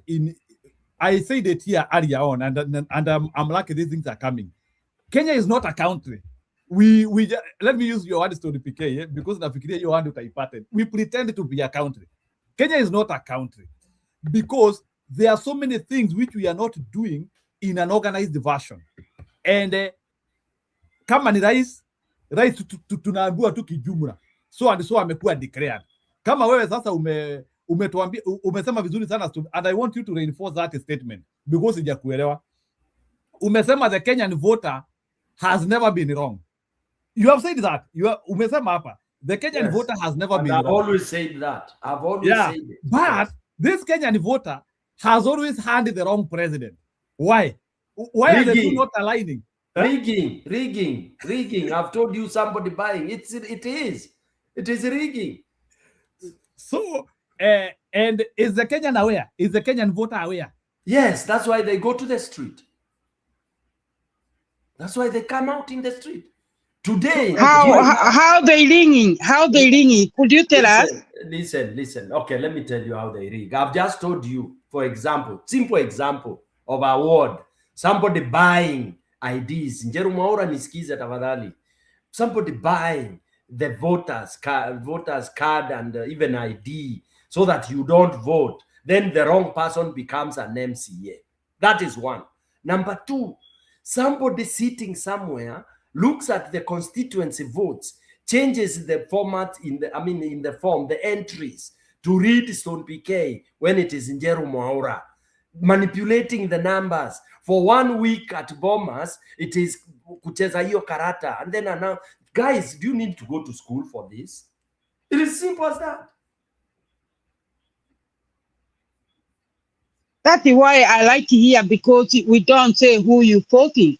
I said it here earlier on, and I'm lucky these things are coming. Kenya is not a country. We let me use your word, Stone PK, because nafikiria your word utaipata. We pretend to be a country. Kenya is not a country because there are so many things which we are not doing in an organized version. And kama ni rais tunaambiwa tu kijumla. So amekuwa declared. Kama wewe sasa umetuambia umesema vizuri sana, and I want you to reinforce that statement because sijakuelewa. Umesema the Kenyan voter has never been wrong. You have said that. Umesema hapa the Kenyan voter has never been wrong. I've always said that. I've always said it. But this Kenyan voter has always had the wrong president. Why? Why are the two not aligning? Rigging. I've told you somebody buying. It is rigging. So, and is the Kenyan aware? Is the Kenyan voter aware? Yes, that's why they go to the street. That's why they come out in the street. Today, how they ringing? How they ringing? Could you tell us? Listen. Okay, let me tell you how they ring. I've just told you, for example, simple example of a word. Somebody buying IDs. Njeru Mwaura nisikize tafadhali. Somebody buying the voters card and even ID so that you don't vote. Then the wrong person becomes an MCA. That is one. Number two, somebody sitting somewhere looks at the constituency votes, changes the format in the form, the entries to read Stone PK when it is Njeru Mwaura, manipulating the numbers. For 1 week at Bomas, it is kucheza hiyo karata. And then now, guys, do you need to go to school for this? It is simple as that. That is why I like to hear, because we don't say who you voting.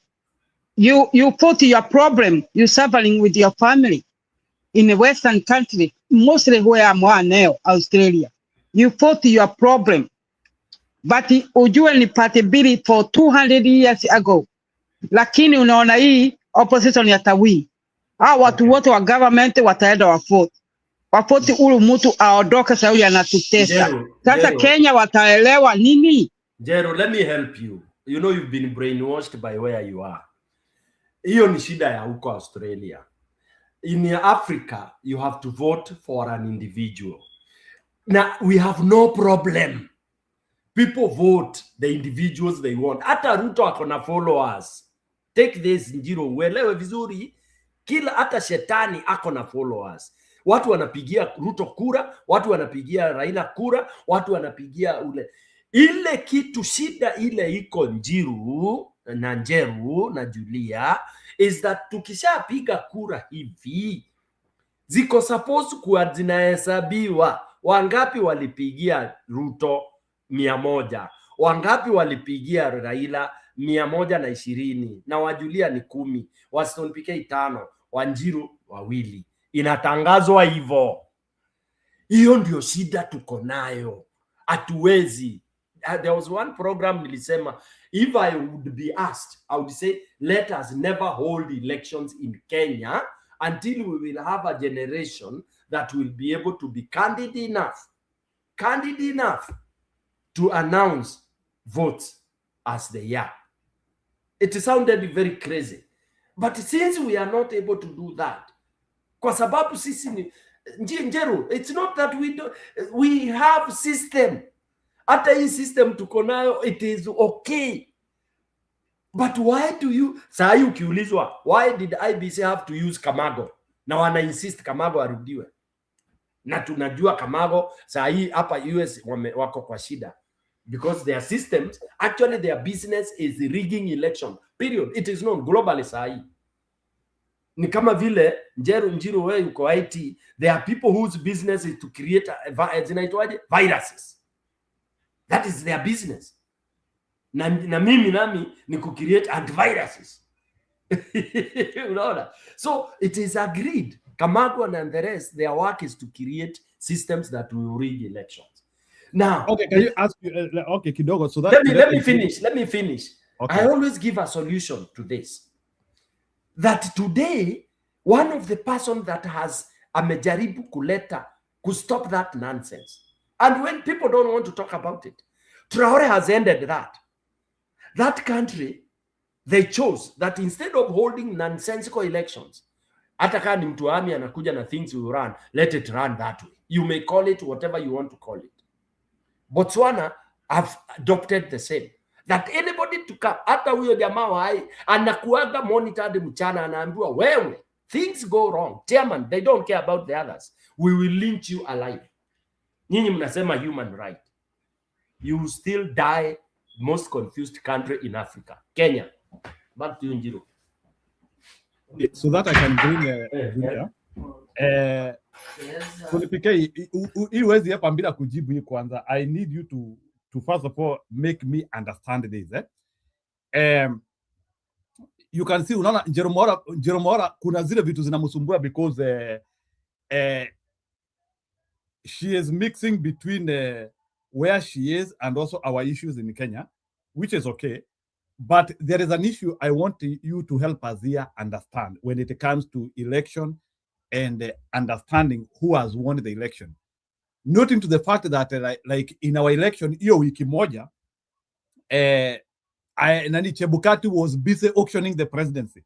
You vote your problem. You're suffering with your family in a Western country, mostly where I'm now, Australia. You vote your problem. But ujue ni party bili for 200 years ago. Lakini unaona hii opposition yatawi. Hao watu wote wa government wataenda wafote. Wafote ulu mtu aondoke sauli anatutesa. Sasa Kenya wataelewa nini? Jero, let me help you. You know you've been brainwashed by where you are. Hiyo ni shida ya huko Australia. In Africa, you have to vote for an individual. Now, we have no problem. People vote the individuals they want. Hata Ruto akona followers. Take this, Njiro, uelewe vizuri. Hata shetani akona followers. Watu wanapigia Ruto kura, watu wanapigia Raila kura, watu wanapigia ule. Ile kitu shida ile iko Njiru na Njeru na Julia is that tukishapiga kura hivi ziko supposed kuwa zinahesabiwa. Wangapi walipigia Ruto 100, wangapi walipigia Raila 120, na wajulia ni 10, wa Stone PK 5, wa Njiru 2. Inatangazwa hivyo. Hiyo ndio shida tuko nayo. Hatuwezi. There was one program nilisema, if I would be asked, I would say, let us never hold elections in Kenya until we will have a generation that will be able to be candid enough to announce votes as they are. It sounded very crazy. But since we are not able to do that, kwa sababu sisi ni Njeru, it's not that we have system. Hata hii system tuko nayo, it is okay. But why do you, saa hii ukiulizwa, why did IBC have to use Kamago? Na wana insist Kamago arudiwe. Na tunajua Kamago, saa hii hapa US wako kwa shida. Because their systems, actually their business is rigging election. Period. It is known globally saa hii. Ni kama vile Njiru wewe uko IT, there are people whose business is to create zinaitwaje viruses. That is their business. na mimi nami ni create antiviruses. Unaona? So it is agreed. Kamagwa and the rest, their work is to create systems that will rig elections. Now, okay, can you ask you? Okay, kidogo. So that let me finish. Let me finish. Okay. I always give a solution to this. That today, one of the person that has amejaribu kuleta to stop that nonsense. And when people don't want to talk about it, Traore has ended that. That country, they chose that instead of holding nonsensical elections, hata kama ni mtu ami anakuja na things will run, let it run that way. You may call it whatever you want to call it. Botswana have adopted the same. That anybody to come, hata huyo jamaa wa anakuaga monitored mchana, anaambiwa wewe, things go wrong. Chairman, they don't care about the others. We will lynch you alive. Nyinyi mnasema human right. You will still die. Most confused country in Africa, Kenya. Back to you, Njiru. So that I can bring Kunipike hii wezi hapa bila kujibu hii kwanza. I need you to first of all make me understand this. You can see unaona Jeromora kuna zile vitu zinamsumbua because she is mixing between where she is and also our issues in Kenya, which is okay. But there is an issue I want you to help us here understand when it comes to election and understanding who has won the election. Noting to the fact that like in our election, hiyo wiki moja, Nani Chebukati was busy auctioning the presidency.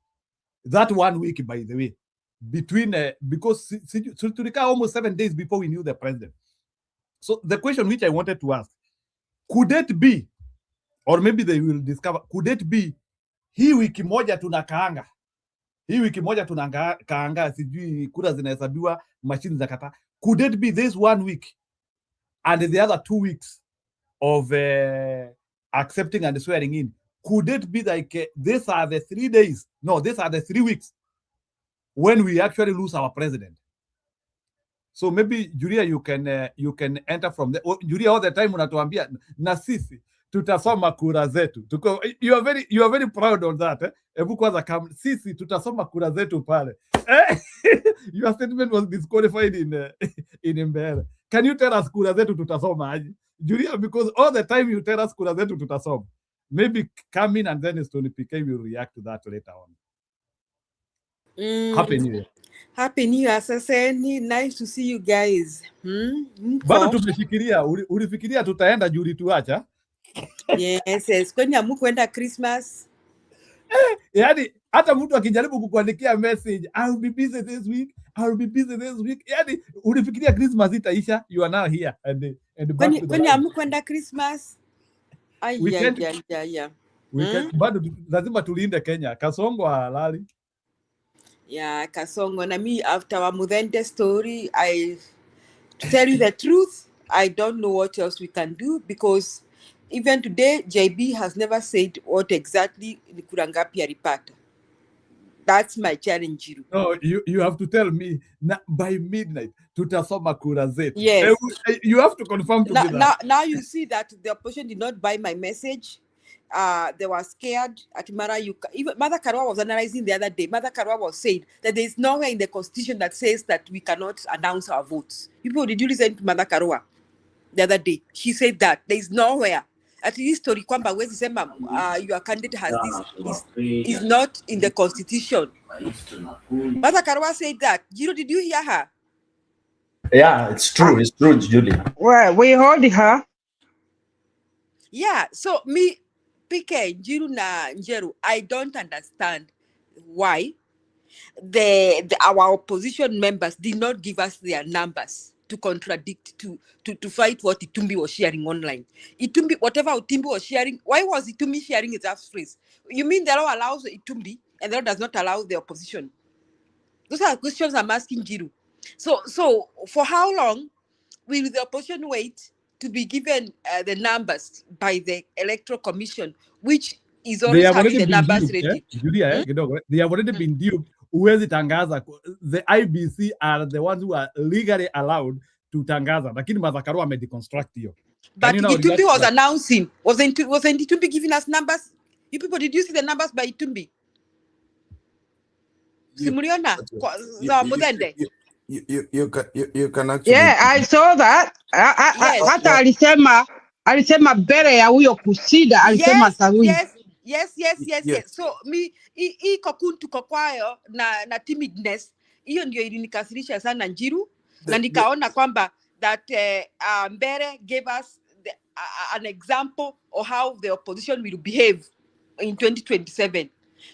That 1 week, by the way, between because tulika almost 7 days before we knew the president. So the question which I wanted to ask, could it be, or maybe they will discover, could it be hii wiki moja tunakaanga, hii wiki moja tunakaanga, sijui kura zinahesabiwa, machine za kata, could it be this 1 week and the other 2 weeks of accepting and swearing in, could it be like these are the 3 days, no, these are the 3 weeks when we actually lose our president? So maybe Julia, you can enter from there. Julia, all the time unatuambia na sisi tutasoma kura zetu. You are very proud on that. Hebu kwanza kama sisi tutasoma kura zetu pale. Your statement was disqualified in Mbere. Can you tell us kura zetu tutasoma aje? Julia, because all the time you tell us kura zetu tutasoma. Maybe come in and then Stony PK will react to that later on. Happy New Year. Happy New Year. Saseni, nice to see you guys. Bado tumefikiria, ulifikiria tutaenda juu tuacha? Yes, kwani hamkuenda Christmas? Yani hata mtu akijaribu kukuandikia message, I'll be busy this week, I'll be busy this week. Yani ulifikiria Christmas itaisha, you are now here and kwani hamkuenda Christmas? Weekend, bado lazima tulinde Kenya. Kasongo halali. Yeah, Kasongo. Na me, after our Mudende story, to tell you the truth, I don't know what else we can do, because even today, JB has never said what exactly Nikurangapi alipata. That's my challenge. No, you have to tell me by midnight tutasoma kura zetu. Yes. You have to confirm to me that. Now you see that the opposition did not buy my message. They were scared. At Mara, even Mother Karua was analyzing the other day. Mother Karua was saying that there is nowhere in the constitution that says that we cannot announce our votes. People, did you listen to Mother Karua the other day? She said that there is nowhere. At least story kwamba wezi sema your candidate has this is not in the constitution. Mother Karua said that. Did you hear her? Yeah, it's true. It's true, Julie. Well, we heard her. Yeah. So me, PK, Njiru na Njeru, I don't understand why our opposition members did not give us their numbers to contradict, to fight what Itumbi was sharing online. Itumbi, whatever Itumbi was sharing, why was Itumbi sharing his phrase? You mean the law allows Itumbi and the law does not allow the opposition? Those are questions I'm asking Njiru. So for how long will the opposition wait to be given the numbers by the Electoral Commission, which is always having the numbers ready? Julia, they have already been duped. Uwezi tangaza. The IBC are the ones who are legally allowed to tangaza. Lakini Martha Karua deconstruct hiyo. But you now Itumbi react to was that? announcing. Wasn't Itumbi giving us numbers? You people, did you see the numbers by Itumbi? Simuliona za Mudende. You can actually. Yeah, I saw that. Yes. Hata alisema mbele ya huyo kusida alisema sawi. Yes. So hii kokuntu kokwayo na timidness hiyo ndio ilinikasirisha sana Njiru, na nikaona kwamba that Mbere gave us an example of how the opposition will behave in 2027.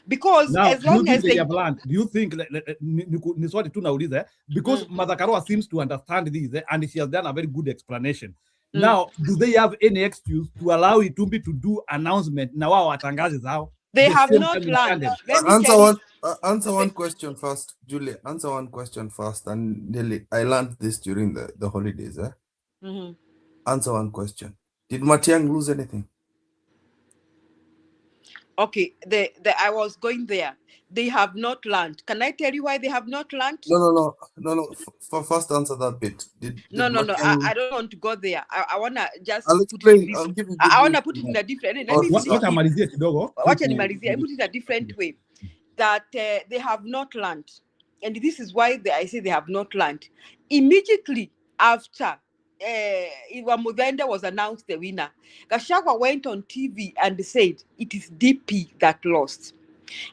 Because Now, as long as they have learned, do you think ni swali tu nauliza because Martha Karua seems to understand this and she has done a very good explanation. Now, do they have any excuse to allow Itumbi to do announcement na wao watangaze zao? They have not learned. Answer one question first, Julie. Answer one question first, and Nelly, I learned this during the holidays. Answer one question. Did Matiang lose anything? Okay, I was going there. They have not learned. Can I tell you why they have not learned? No. First answer that bit. No. I don't want to go there. I wanna just I'll explain. I'll give you. I wanna put it in a different. Let me put it in a different way. That they have not learned, and this is why I say they have not learned. Immediately after Mudende was announced the winner, Gachagua went on TV and said it is DP that lost.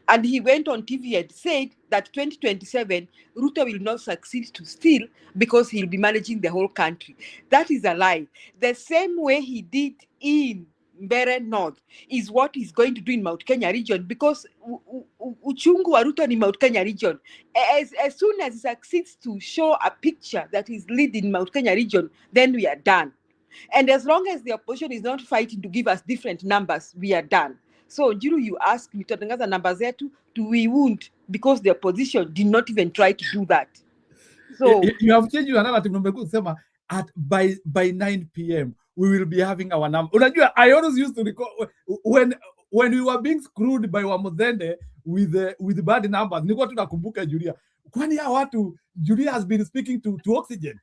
And he went on TV and said that 2027, Ruto will not succeed to steal because he'll be managing the whole country. That is a lie. The same way he did in Mbere North is what he's going to do in Mount Kenya region, because uchungu wa Ruto ni Mount Kenya region. As soon as he succeeds to show a picture that he's leading Mount Kenya region, then we are done. And as long as the opposition is not fighting to give us different numbers, we are done. So, Njiru, you ask me to tangaza numbers zetu, we won't, because the opposition did not even try to do that. So you have changed your narrative. By 9 p.m. we will be having our number. I always used to recall when we were being screwed by Wamudende with bad numbers. Nilikuwa tunakumbuka Julia. Kwani ya watu Julia has been speaking to Oxygen.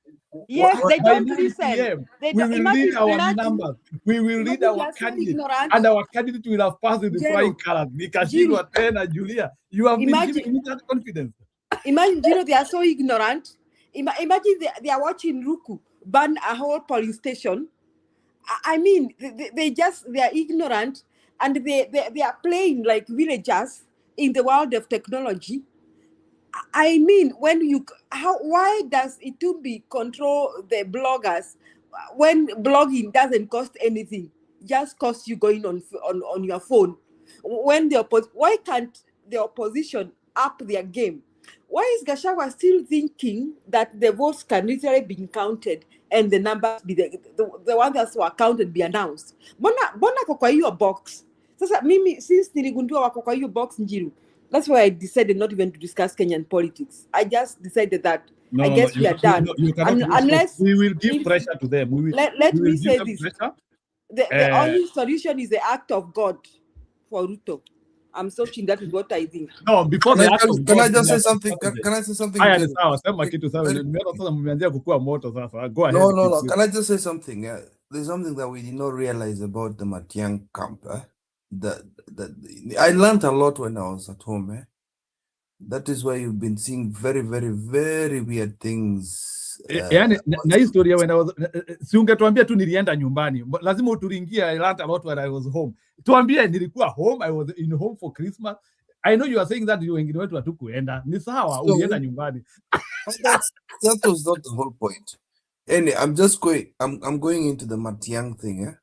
Yes, they don't listen. We will lead our numbers. We will lead our candidate, and our candidate will have passed the flying colors. Nikashindwa tena, Julia. You have been giving me that confidence. Imagine, they are so ignorant. Imagine they are watching Ruku burn a whole polling station. I mean, they are ignorant, and they are playing like villagers in the world of technology. I mean, why does Itumbi control the bloggers when blogging doesn't cost anything? Just costs you going on your phone. Why can't the opposition up their game? Why is Gachagua still thinking that the votes can literally be counted and the numbers be the ones that were counted be announced? Bona kwa hiyo box. Sasa mimi since niligundua wako kwa hiyo box Njiru. That's why I decided not even to discuss Kenyan politics. I just decided that we are done. Unless we will give pressure to them. Let me say this. The only solution is the act of God for Ruto. I'm searching. That is what I think. No, before can I just say something? Can I say something? Go ahead. No. Can I just say something? There's something that we did not realize about the Matiang camp. I learned a lot when I was at home. That is why you've been seeing very, very, very weird things. Yani na historia when I was si ungetuambia tu nilienda nyumbani, lazima uturingia. I learned a lot when I was home. Tuambie nilikuwa home, I was in home for Christmas. I know you are saying that wengine wetu hatukuenda. Ni sawa, ulienda nyumbani. That was not the whole point. Anyway, I'm going into the Matiang thing.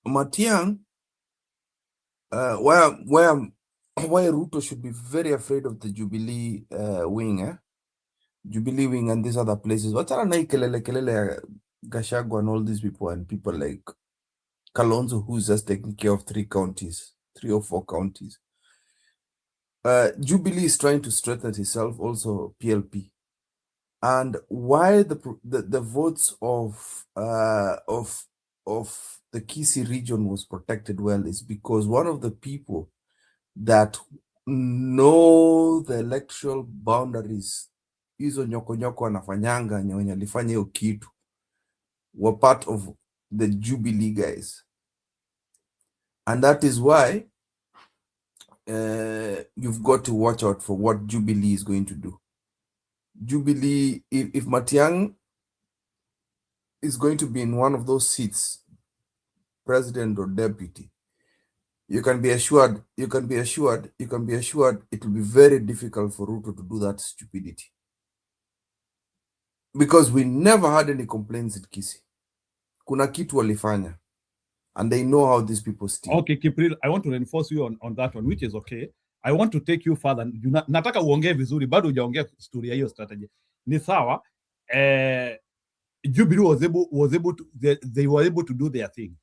Matiang, why Ruto should be very afraid of the Jubilee wing, Jubilee wing and these other places. What's kelele Gachagua and all these people and people like Kalonzo, who's just taking care of 3 or 4 counties. Jubilee is trying to strengthen itself, also PLP. And why the votes of the Kisii region was protected well is because one of the people that know the electoral boundaries, hizo nyoko anafanyanga wenye alifanya hiyo kitu, were part of the Jubilee guys. And that is why you've got to watch out for what Jubilee is going to do. Jubilee, if Matiang'i is going to be in one of those seats, president or deputy, you can be assured it will be very difficult for Ruto to do that stupidity. Because we never had any complaints at Kisii. Kuna kitu walifanya. And they know how these people steal. Okay, Kipril, I want to reinforce you on that one, which is okay. I want to take you further. Nataka uongee vizuri, bado hujaongea story ya hiyo strategy. Ni sawa, Jubilee was able to, they were able to do their thing.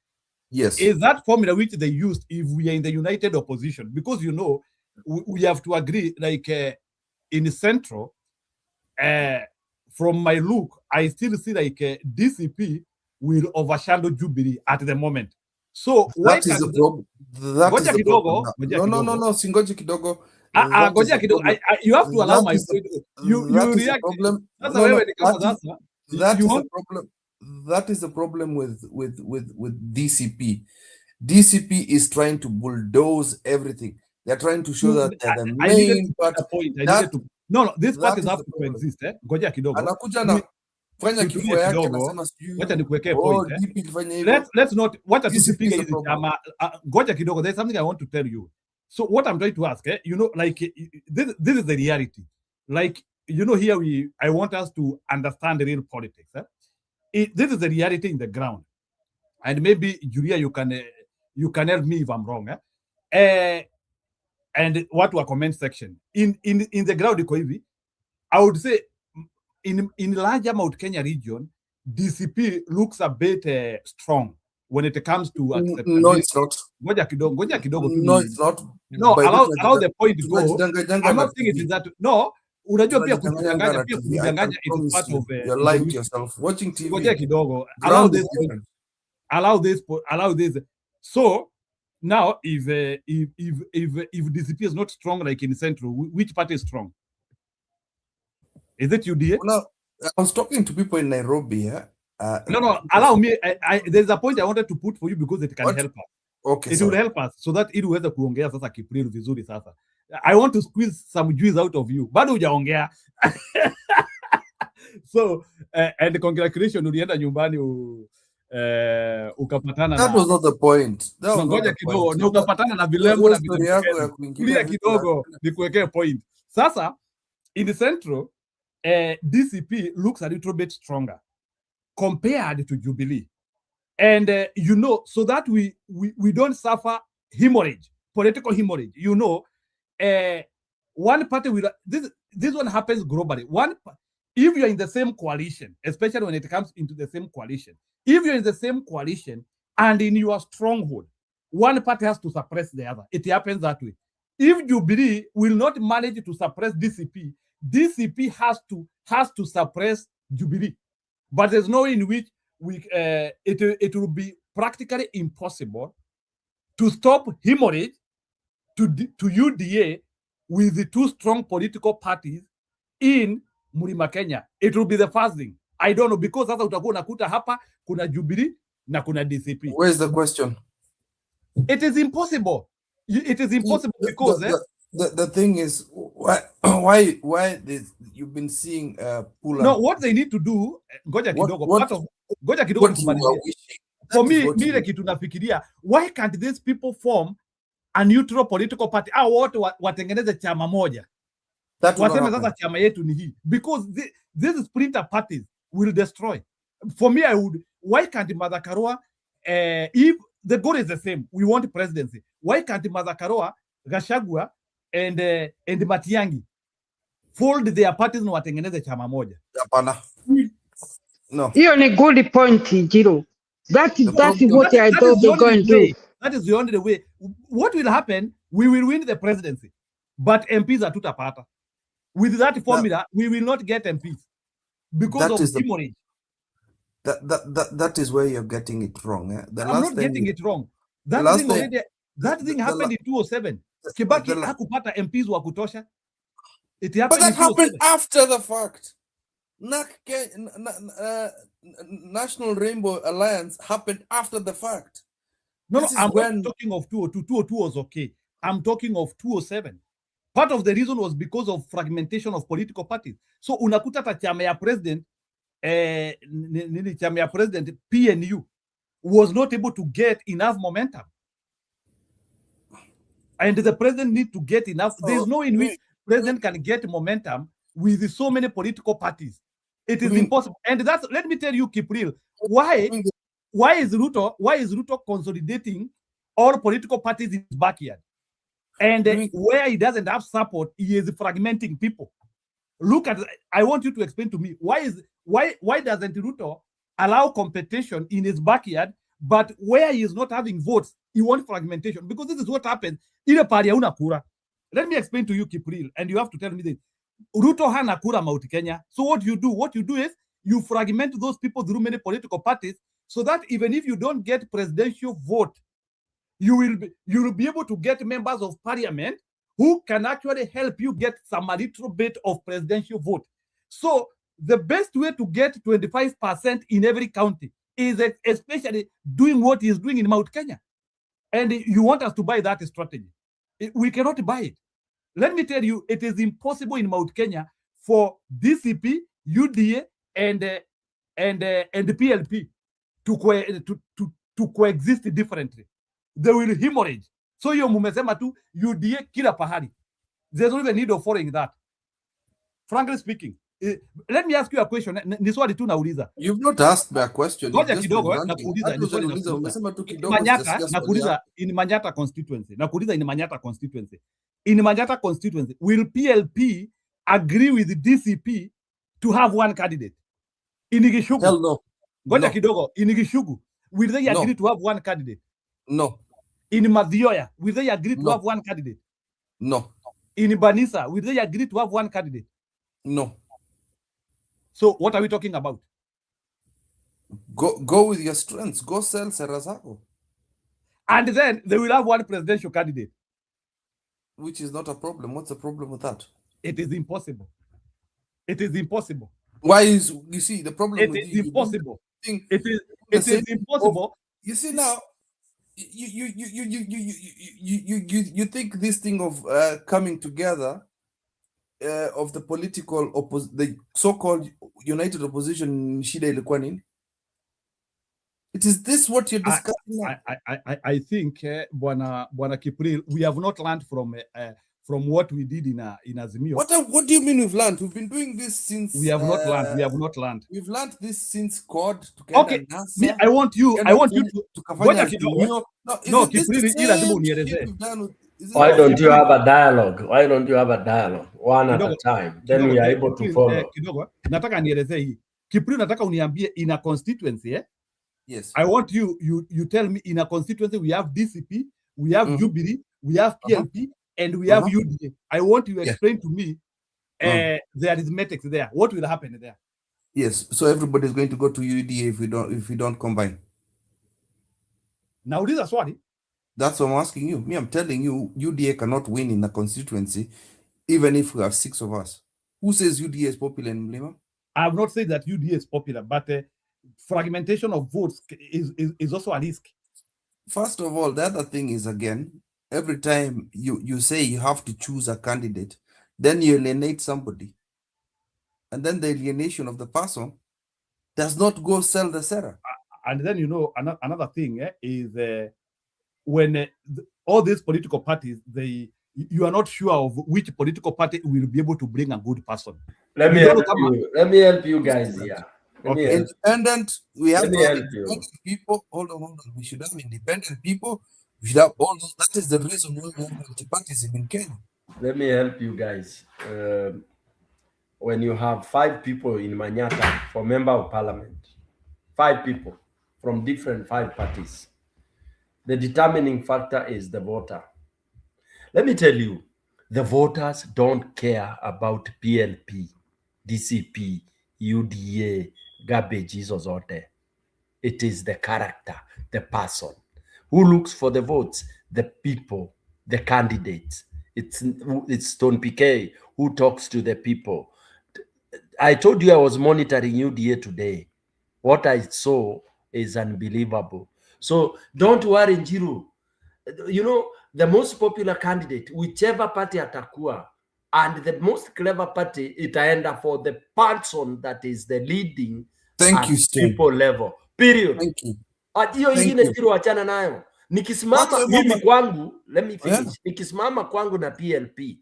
Yes. Is that formula which they used if we are in the united opposition? Because, you know, we have to agree, like in Central, from my look, I still see like DCP will overshadow Jubilee at the moment. So that is the problem. That is the problem. No, singoje kidogo. Goja kidogo. You have to allow my point. You react. That is the problem with DCP. DCP is trying to bulldoze everything. They're trying to show that they're the main part. No, this part is have to coexist. Goja kidogo. Anakuja na fanya kifo yake anasema wacha nikuwekee point. Let's not wacha tusipige hizi chama. Goja kidogo, there's something I want to tell you. So what I'm trying to ask, you know, like this is the reality. Like, you know, here I want us to understand the real politics. This is the reality in the ground. And maybe Julia, you can help me if I'm wrong. And what to a comment section. In the ground iko hivi, I would say in larger Mount Kenya region, DCP looks a bit strong when it comes to acceptance. No, it's not. Goja kidogo. No, it's not. No, allow the point to go. I'm not saying it is that. No, unajua pia kudanganya it is part of you're lying to yourself. Watching TV. Goja kidogo. Allow this. So now, if DCP is not strong like in Central, which party is strong? Is it UDA? No, I was talking to people in Nairobi. No, allow me. There's a point I wanted to put for you because it can help us. Okay, it will help us so that it will kuongea sasa Kipril vizuri sasa. I want to squeeze some juice out of you. Bado hujaongea. So, and congratulations, ulienda nyumbani ukapatana that was not the point. Ngoja kidogo, na ukapatana na Vilembo na kuingilia kidogo nikuwekee point. Sasa in the Central, DCP looks a little bit stronger compared to Jubilee. And, you know, so that we don't suffer hemorrhage, political hemorrhage, you know, one party will, this one happens globally. If you're in the same coalition, especially when it comes into the same coalition, if you're in the same coalition and in your stronghold, one party has to suppress the other. It happens that way. If Jubilee will not manage to suppress DCP, DCP has to suppress Jubilee. But there's no way in which it will be practically impossible to stop hemorrhage to UDA with the two strong political parties in Mlima Kenya. It will be the first thing. I don't know, because sasa utakuwa unakuta hapa kuna Jubilee na kuna DCP. Where's the question? It is impossible. It is impossible because the thing is, why this, you've been seeing pull up. No, what they need to do, ngoja kidogo for me ile kitu nafikiria, why can't these people form a neutral political party? Wote watengeneze chama moja. Waseme sasa chama yetu ni hii, because these splinter parties will destroy. For me, why can't Martha Karua, if the goal is the same, we want presidency, why can't Martha Karua, Gachagua and Matiang'i fold their parties na watengeneze chama moja? Hapana. No. Hiyo ni good point, Jiro. That is what I thought they're going to do. That is the only way. What will happen? We will win the presidency, but MPs are tutapata. With that formula, we will not get MPs because of hemorrhage. That is where you're getting it wrong. I'm not getting it wrong. That thing happened in 2007. Kibaki hakupata MPs wa kutosha. But that happened after the fact. National Rainbow Alliance happened after the fact. No, This is I'm when not talking of 202. 202 was okay. I'm talking of 207. Part of the reason was because of fragmentation of political parties. So unakuta hata chama ya president nini chama ya president PNU was not able to get enough momentum. And the president need to get enough. There's no in which president can get momentum with so many political parties. It is impossible. And that's, let me tell you, Kipril, why is Ruto consolidating all political parties in his backyard? And where he doesn't have support, he is fragmenting people. Look at, I want you to explain to me, why doesn't Ruto allow competition in his backyard, but where he is not having votes, he wants fragmentation? Because this is what happens. Let me explain to you, Kipril, and you have to tell me this. Ruto hana kura Mount Kenya. So what you do is you fragment those people through many political parties, so that even if you don't get presidential vote, you will be able to get members of parliament who can actually help you get some a little bit of presidential vote. So the best way to get 25% in every county is especially doing what he is doing in Mount Kenya. And you want us to buy that strategy. We cannot buy it. Let me tell you, it is impossible in Mount Kenya for DCP, UDA, and PLP to coexist differently. They will hemorrhage. So you mumesema tu UDA kila pahali. There's no even need of following that. Frankly speaking, let me ask you a question. Ni swali tu nauliza. You've not asked me a question. Ngoja kidogo nakuuliza. Nakuuliza in Manyata constituency. Nakuuliza in Manyata constituency. In Manyata constituency, will PLP agree with the DCP to have one candidate? In Igishugu. Hell no. Ngoja kidogo. In Igishugu, will they agree to have one candidate? No. In Mathioya, will they agree to have one candidate? No. In Banisa, will they agree to have one candidate? No. So what are we talking about? Go with your strengths. Go sell Serazako. And then they will have one presidential candidate. Which is not a problem. What's the problem with that? It is impossible. It is impossible. Why is, you see, the problem it with is you, impossible. It is impossible. You see now, you think this thing of coming together of the political the so-called united opposition shida ilikuwa nini? It is this what you're discussing now? I think Bwana Kipril, we have not learned from what we did in Azimio. What do you mean we've learned? We've been doing this since we have not learned. We have not learned. We've learned this since CORD. Okay, I want you to no, Kipril, why don't you have a dialogue? Why don't you have a dialogue one at a time? Then we are able to follow. Nataka nieleze hii. Kipril, nataka uniambie in a constituency, Yes. I want you tell me in a constituency we have DCP, we have Jubilee, we have PLP, and we have UDA. I want you to explain to me the arithmetics there. What will happen there? Yes. So everybody is going to go to UDA if we don't combine. Now this is what. That's what I'm asking you. Me, I'm telling you, UDA cannot win in a constituency, even if we have 6 of us. Who says UDA is popular in Mlima? I have not said that UDA is popular, but fragmentation of votes is also a risk. First of all, the other thing is, again, every time you say you have to choose a candidate, then you alienate somebody. And then the alienation of the person does not go sell the Sarah. And then, another thing is when all these political parties, you are not sure of which political party will be able to bring a good person. Let me help you guys here. Okay. Independent, we have to have independent people. Hold on. We should have independent people. We should have all those. That is the reason why we have multipartyism in Kenya. Let me help you guys. When you have 5 people in Manyata for member of parliament, 5 people from different 5 parties, the determining factor is the voter. Let me tell you, the voters don't care about PLP, DCP, UDA, garbage hizo zote. It is the character, the person. Who looks for the votes? The people, the candidates. It's Stone PK who talks to the people. I told you I was monitoring UDA today. What I saw is unbelievable. So don't worry, Njiru. You know, the most popular candidate, whichever party atakuwa, and the most clever party, itaenda for the person that is the leading Thank you, at Stan. people level. Period. Thank you. Hiyo Thank ingine you. Njiru, achana nayo. Nikisimama Wacha mimi mama. kwangu, let me finish. Yeah. Nikisimama kwangu na PLP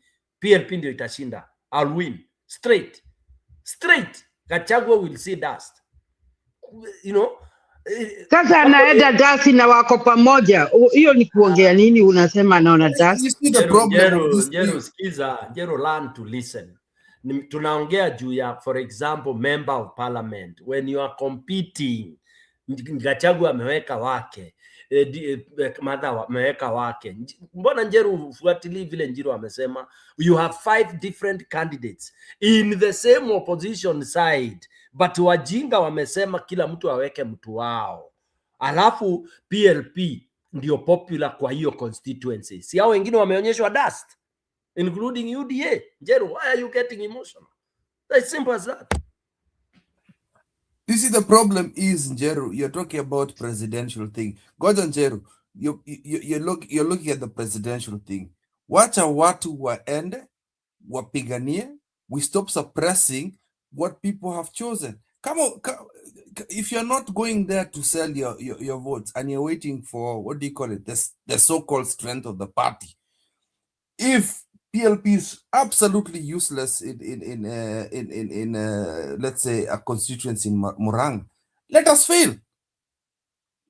ndio itashinda. I'll win. Straight. Gachagua will see dust. You know, Sasa anaenda dasi na wako pamoja. Hiyo ni kuongea nini? Unasema anaona dasi? You see the problem of this Njeru, thing. skiza, Njeru, learn to listen. Tunaongea juu ya, for example, member of parliament. When you are competing, Gachagua ameweka wake, Martha ameweka wake. Mbona Njeru ufuatilii vile Njiru amesema? You have 5 different candidates in the same opposition side, but wajinga wamesema kila mtu aweke mtu wao. Alafu PLP ndio popular kwa hiyo constituency. Si hao wengine wameonyeshwa dust, including UDA. Njeru, why are you getting emotional? It's simple as that. You see, the problem is, Njeru, you're talking about presidential thing. Goja Njeru, you're looking at the presidential thing. Wacha watu waende, wapiganie, we stop suppressing what people have chosen. Come on, if you're not going there to sell your votes and you're waiting for, what do you call it, the so-called strength of the party. If PLP is absolutely useless in let's say a constituency in Murang, let us fail.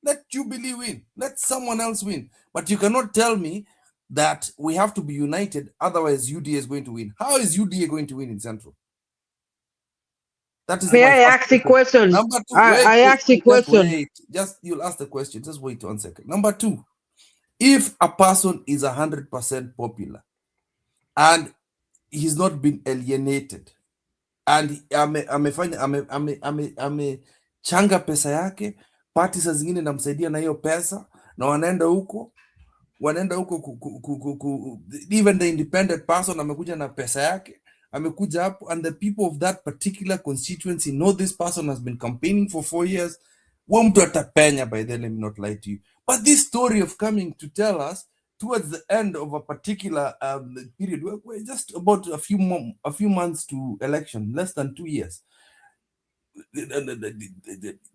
Let Jubilee win. Let someone else win. But you cannot tell me that we have to be united, otherwise UDA is going to win. How is UDA going to win in Central? That is May I ask the question? Number 2, I asked the question. You'll ask the question. Just wait 1 second. Number 2, if a person is 100% popular and he's not been alienated and amechanga pesa yake, party saa zingine namsaidia na hiyo pesa, na wanaenda huko even the independent person amekuja na pesa yake, amekuja hapo, and the people of that particular constituency know this person has been campaigning for 4 years, mtu atapenya. By then, let me not lie to you. But this story of coming to tell us towards the end of a particular period, we're just about a few months to election, less than 2 years,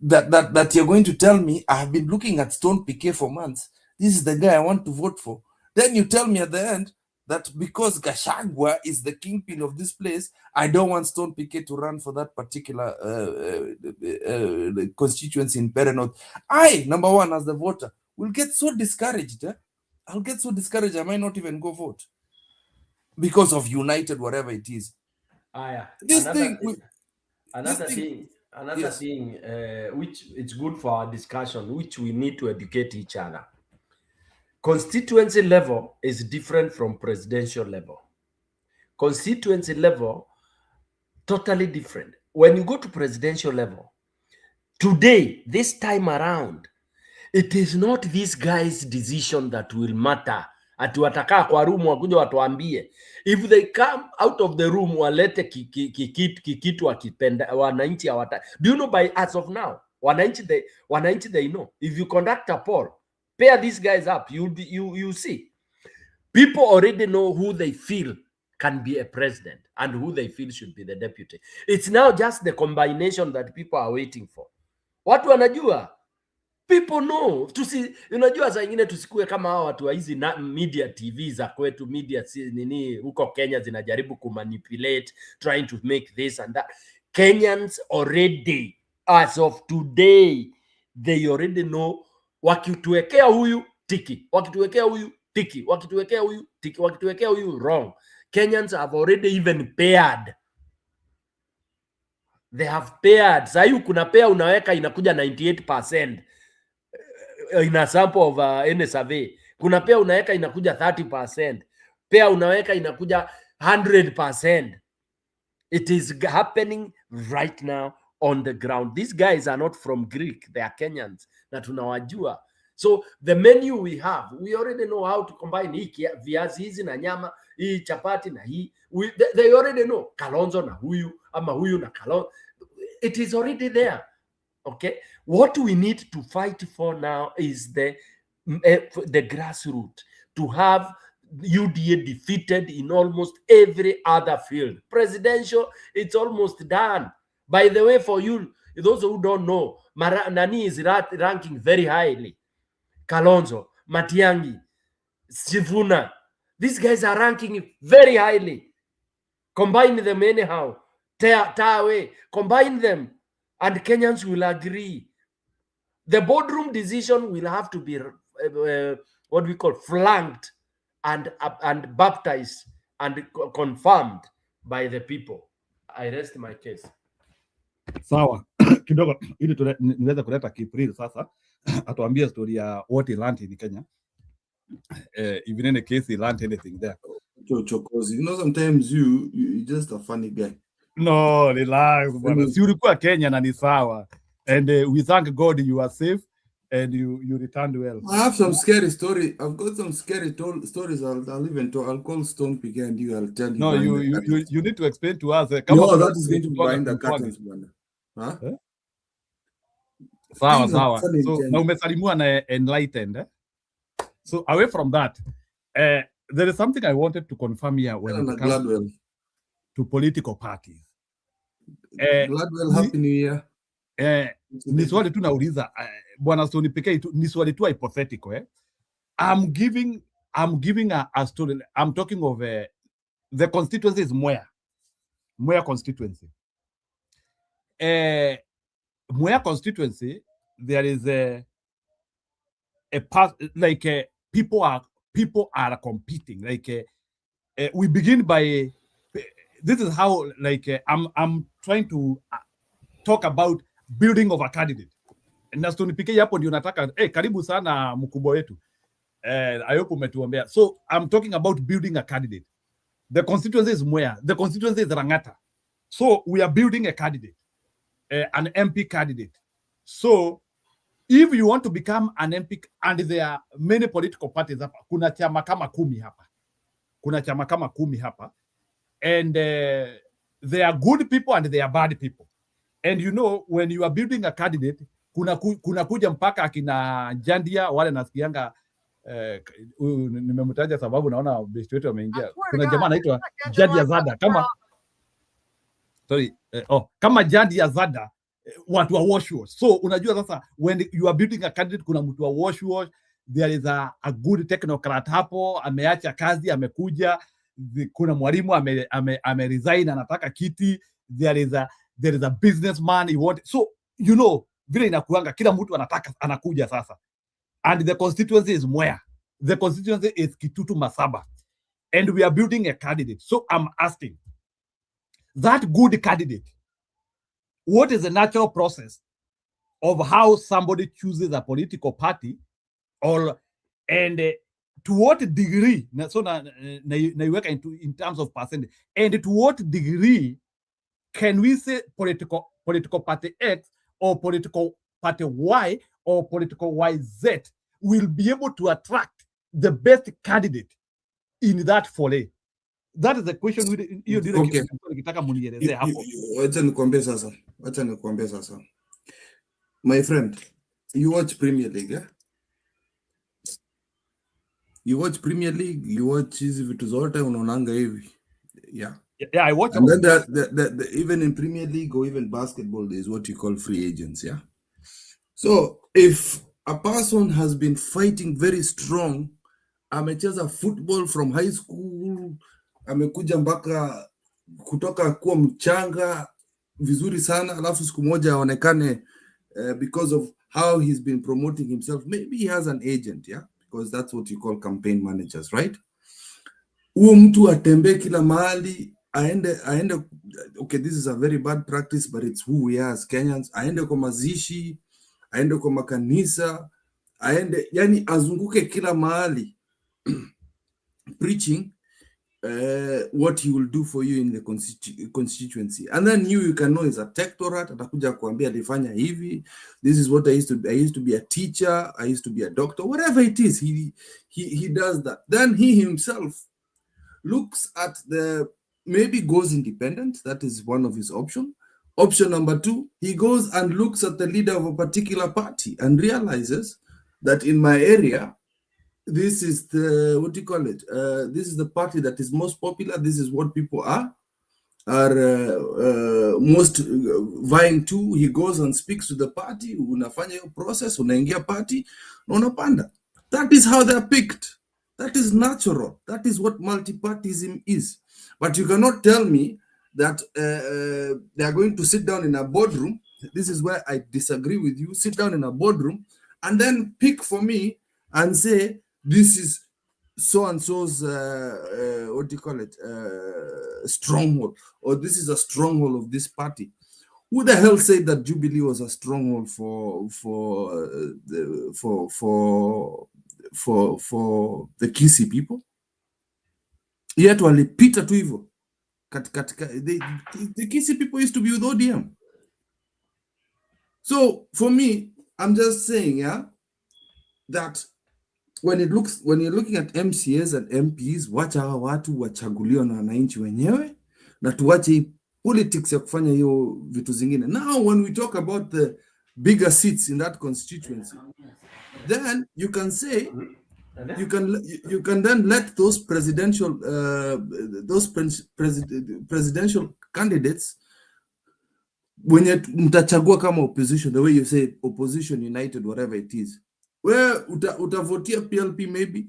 that you're going to tell me, I have been looking at Stone PK for months, this is the guy I want to vote for. Then you tell me at the end that because Gachagua is the kingpin of this place, I don't want Stone PK to run for that particular constituency in Perenot. I, number one, as the voter, will get so discouraged. I'll get so discouraged, I might not even go vote because of United, whatever it is. Another thing, which it's good for our discussion, which we need to educate each other. Constituency level is different from presidential level. Constituency level, totally different. When you go to presidential level, today, this time around, it is not this guy's decision that will matter. Ati watakaa kwa room wakuja watuambie. If they come out of the room walete kikitu wakipenda wananchi hawata. Do you know, by as of now, wananchi they know. If you conduct a poll, pair these guys up, you see. People already know who they feel can be a president and who they feel should be the deputy. It's now just the combination that people are waiting for. Watu wanajua. People know. Unajua saa ingine tusikue kama hao watu wa hizi media TV za kwetu, media nini huko Kenya zinajaribu kumanipulate, trying to make this and that. Kenyans already, as of today, they already know, wakituwekea huyu tiki, wakituwekea huyu tiki, wakituwekea huyu tiki, wakituwekea huyu wrong. Kenyans have already even paired. They have paired. Sasa kuna pair unaweka inakuja 98%. In a sample of any survey. Kuna pair unaweka inakuja 30%. Pair unaweka inakuja 100%. It is happening right now on the ground. These guys are not from Greek, they are Kenyans. Na tunawajua. So the menu we have, we already know how to combine hii viazi hizi na nyama, hii chapati na hii. They already know Kalonzo na huyu, ama huyu na Kalonzo. It is already there. Okay, what we need to fight for now is the grassroots, to have UDA defeated in almost every other field. Presidential, it's almost done. By the way, for you, those who don't know, Nani is ranking very highly. Kalonzo, Matiang'i, Sifuna, these guys are ranking very highly. Combine them anyhow, tear away, combine them, and Kenyans will agree. The boardroom decision will have to be what we call flanked and baptized and confirmed by the people. I rest my case. Sawa kidogo ili niweze kuleta Kipril sasa atuambie story ya what he learned in Kenya. Even in the case he learned anything there. Chokozi, you know, sometimes you're just a funny guy. No, relax, bwana. Si ulikuwa Kenya na ni sawa. And we thank God you are safe and you returned well. I have some scary story. I've got some scary stories. I'll even talk. I'll call Stone Pig and I'll tell you. No, you need to explain to us. No, that is going to be behind the curtains, bwana. Huh? Sawa. So na umesalimua na enlightened. So away from that, there is something I wanted to confirm here when it comes to political parties. Gladwell, happy new year. Ni swali tu nauliza bwana Stone pekee tu, ni swali tu hypothetical. I'm giving a story. I'm talking of the constituency is Mwea constituency. Mwea constituency, there is a part like people are competing. Like we begin by this is how like I'm trying to talk about building of a candidate. Na Stone PK hapo ndio nataka karibu sana mkubwa wetu. I hope umetuombea. So I'm talking about building a candidate. The constituency is Mwea. The constituency is Rangata. So we are building a candidate, an MP candidate. So if you want to become an MP, and there are many political parties hapa, kuna chama kama 10 hapa. And they are good people and they are bad people. And you know, when you are building a candidate, kuna kuja mpaka akina Jandia wale nasikianga nimemtaja sababu naona best wetu ameingia. Kuna jamaa anaitwa Jandia Zada kama Jandia Zada, watu wa wash. So unajua sasa when you are building a candidate, kuna mtu wa wash, there is a good technocrat hapo, ameacha kazi amekuja, kuna mwalimu ame resign anataka kiti, there is a businessman you want. So you know vile inakuanga kila mtu anataka anakuja sasa. And the constituency is Mwea. The constituency is Kitutu Masaba. And we are building a candidate. So I'm asking, that good candidate, what is the natural process of how somebody chooses a political party, and to what degree, so na work in terms of percentage, and to what degree can we say political party X or political party Y or political YZ will be able to attract the best candidate in that foray? That is the question. Okay. Wacha nikwambie sasa. My friend, you watch Premier League, yeah? You watch Premier League, you watch hizi vitu zote unaonanga hivi. Yeah. Yeah, I watch. And then the even in Premier League or even basketball, there is what you call free agents, yeah? So if a person has been fighting very strong, amecheza football from high school, amekuja mpaka kutoka kuwa mchanga vizuri sana, alafu siku moja aonekane because of how he's been promoting himself, maybe he has an agent, yeah? Because that's what you call campaign managers, right? Huo mtu atembee kila mahali, aende, okay, this is a very bad practice, but it's who we are as Kenyans. Aende kwa mazishi, aende kwa makanisa, aende, yani azunguke kila mahali preaching what he will do for you in the constituency. And then you can know he's a technocrat, atakuja kuambia alifanya hivi, this is what I used to be a teacher, I used to be a doctor, whatever it is, he does that. Then he himself looks at maybe goes independent, that is one of his options, Option number 2, he goes and looks at the leader of a particular party and realizes that in my area, this is the, what do you call it? This is the party that is most popular. This is what people are most vying to. He goes and speaks to the party. Unafanya hiyo process, unaingia party, na unapanda. That is how they are picked. That is natural. That is what multipartyism is. But you cannot tell me that they are going to sit down in a boardroom. This is where I disagree with you. Sit down in a boardroom and then pick for me and say, this is so-and-so's, what do you call it, stronghold, or this is a stronghold of this party. Who the hell said that Jubilee was a stronghold for the Kisii people? Yet walipita tu hivyo. The Kisii people used to be with ODM. So for me, I'm just saying, yeah, that when you're looking at MCAs and MPs, wacha hawa watu wachaguliwa na wananchi wenyewe, na tuwache politics ya kufanya hiyo vitu zingine. Now, when we talk about the bigger seats in that constituency, then you can say, you can then let those presidential presidential candidates, when mtachagua kama opposition, the way you say opposition united, whatever it is, where utavotia PLP maybe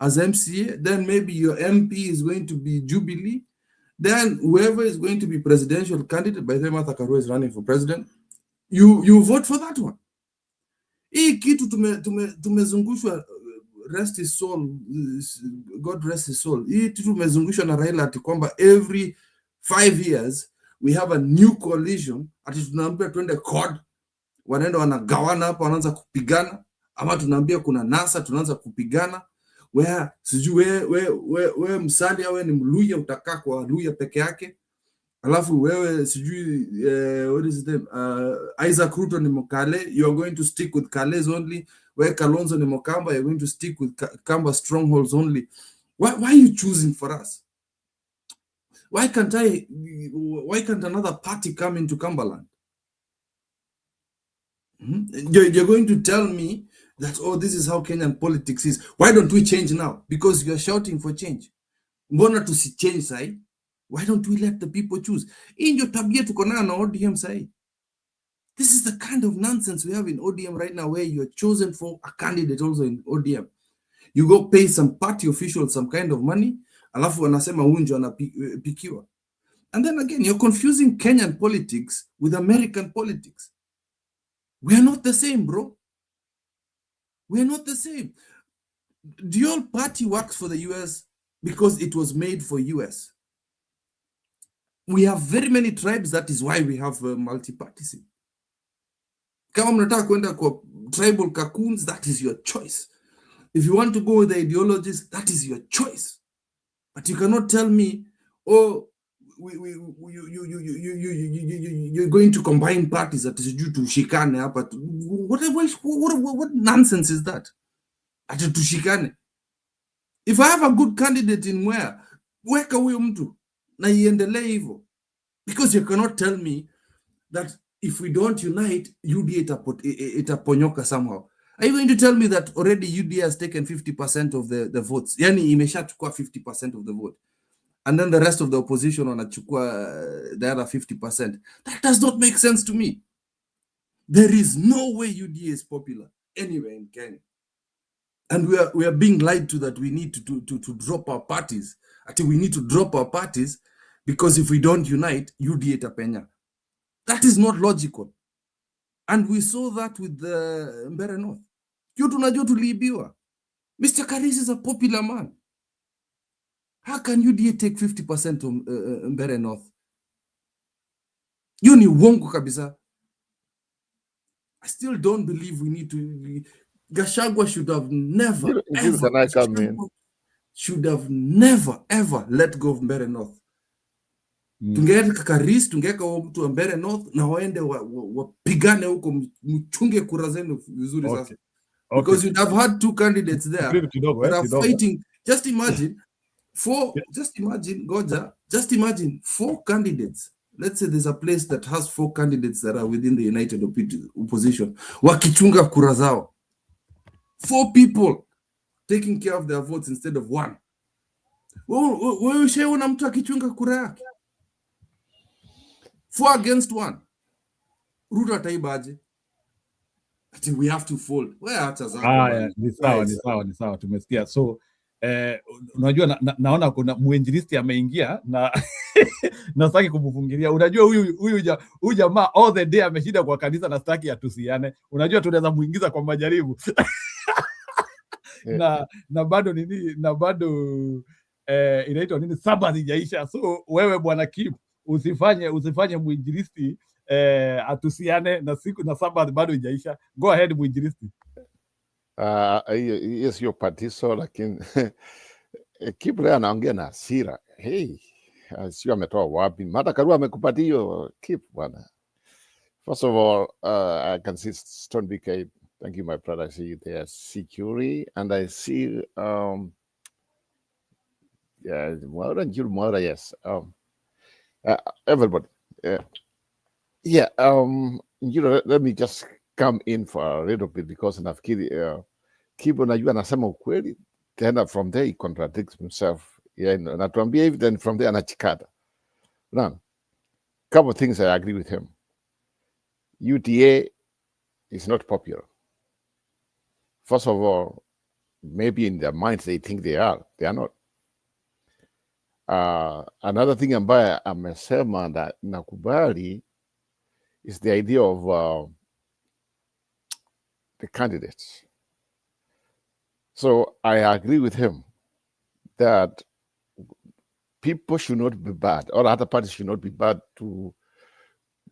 as MCA, then maybe your MP is going to be Jubilee, then whoever is going to be presidential candidate, by the time Martha Karua is running for president, you vote for that one. Hii kitu tumezungushwa, rest his soul, God rest his soul. Hii kitu tumezungushwa na Raila ati kwamba every 5 years we have a new coalition, ati tunaambia tuende CORD, wanaenda wanagawana hapa, wanaanza kupigana, ama tunaambia kuna NASA, tunaanza kupigana. Where sijui wewe Musalia, wewe ni Mluya, utakaa kwa Luya peke yake, alafu wewe sijui what is the Isaac Ruto ni Mokale, you are going to stick with Kales only. Where Kalonzo ni Mokamba, you're going to stick with Kamba strongholds only. Why are you choosing for us? Why can't another party come into Cumberland? You're going to tell me that, oh, this is how Kenyan politics is. Why don't we change now? Because you're shouting for change. Mbona tusi change sai? Why don't we let the people choose? In your tabia tuko nayo na ODM sai. This is the kind of nonsense we have in ODM right now, where you're chosen for a candidate also in ODM. You go pay some party officials some kind of money, alafu wanasema unjo anapikiwa. And then again, you're confusing Kenyan politics with American politics. We are not the same, bro. We are not the same. Dual party works for the US because it was made for US. We have very many tribes. That is why we have multi-partyism. Kama mnataka kwenda kwa tribal cocoons, that is your choice. If you want to go with the ideologies, that is your choice. But you cannot tell me, oh, you're going to combine parties that is due to shikane hapa. What nonsense is that? Ati tushikane. If I have a good candidate in where, weka huyo mtu na iendelee hivyo. Because you cannot tell me that if we don't unite, UDA itaponyoka somehow. Are you going to tell me that already UDA has taken 50% of the votes? Yani imeshachukua 50% of the vote. And then the rest of the opposition wanachukua the other 50%. That does not make sense to me. There is no way UDA is popular anywhere in Kenya. And we are being lied to that we need to drop our parties. Actually, we need to drop our parties because if we don't unite, UDA itapenya. That is not logical. And we saw that with the Mbeere North. Tunajua tuliibiwa. Mr. Karisi is a popular man. How can UDA take 50% of Mbeere North? You ni uongo kabisa. I still don't believe we need to. Gachagua should have never, ever let go of Mbeere North. Tungeweka Karisi, tungeweka mtu wa Mbeere North na waende wapigane huko, mchunge kura zenu vizuri sasa. Because you'd have had two candidates there that are fighting. Just imagine 4 candidates let's say there's a place that has 4 candidates that are within the united opposition, wakichunga kura zao, 4 people taking care of their votes instead of 1. Wewe ushaona mtu akichunga kura yake? 4 against 1. Ruto ataibaje? Ati we have to fold. Wewe hata zako bana. Ni sawa tumesikia. So unajua naona kuna muinjilisti ameingia na nasitaki kumfungilia. Unajua huyu jamaa all the day ameshinda kwa kanisa na sitaki atusiane. Unajua tunaweza muingiza kwa majaribu. na bado inaitwa nini, Sabbath haijaisha. So wewe bwana Kim, usifanye muinjilisti atusiane na siku na Sabbath bado haijaisha. Go ahead muinjilisti. Hiyo sio patiso, lakini Kibra anaongea na hasira. Hey, sio ametoa wapi? Martha Karua amekupatia hiyo Kip bwana. First of all, I can see Stone BK. Thank you, my brother. I see there security, and I see Mwaura, yes. Everybody. Let me just come in for a little bit because nafikiri Kibo najua anasema ukweli, tena from there he contradicts himself. Natuambia hivi, then from there anachikata. Now, couple of things I agree with him. UDA is not popular. First of all, maybe in their minds they think they are not. Another thing ambaye amesema na nakubali is the idea of the candidates. So I agree with him that people should not be bad, or other parties should not be bad to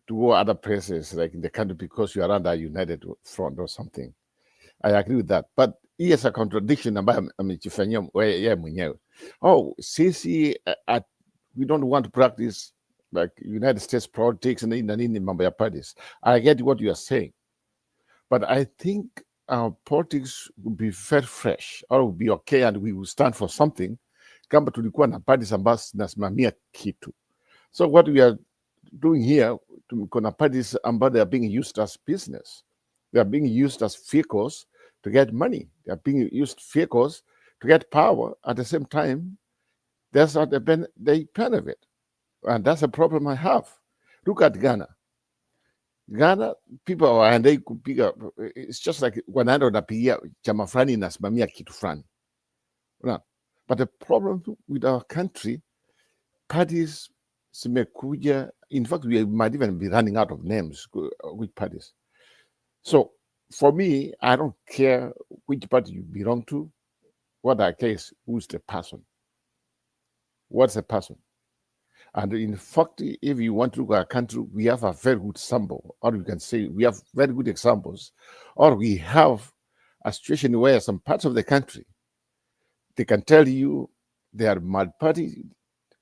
go other places like in the country because you are under a united front or something. I agree with that. But he has a contradiction ambayo amejifanyia yeye mwenyewe. Sisi we don't want to practice like United States politics and nini mambo ya parties. I get what you are saying. But I think our politics will be very fresh or will be okay and we will stand for something kama tulikuwa na parties ambazo zinasimamia kitu. So what we are doing here, kuna parties ambazo they are being used as business. They are being used as vehicles to get money. They are being used vehicles to get power. At the same time, that's not the benefit. And that's a problem I have. Look at Ghana. Ghana, people waendei kupiga, it's just like wanaenda wanapigia chama fulani inasimamia kitu fulani. But the problem with our country, parties zimekuja, in fact, we might even be running out of names with parties. So for me, I don't care which party you belong to. What I care is who's the person. What's the person? And in fact, if you want to look at our country, we have a very good sample, or you can say we have very good examples, or we have a situation where some parts of the country, they can tell you they are mad party,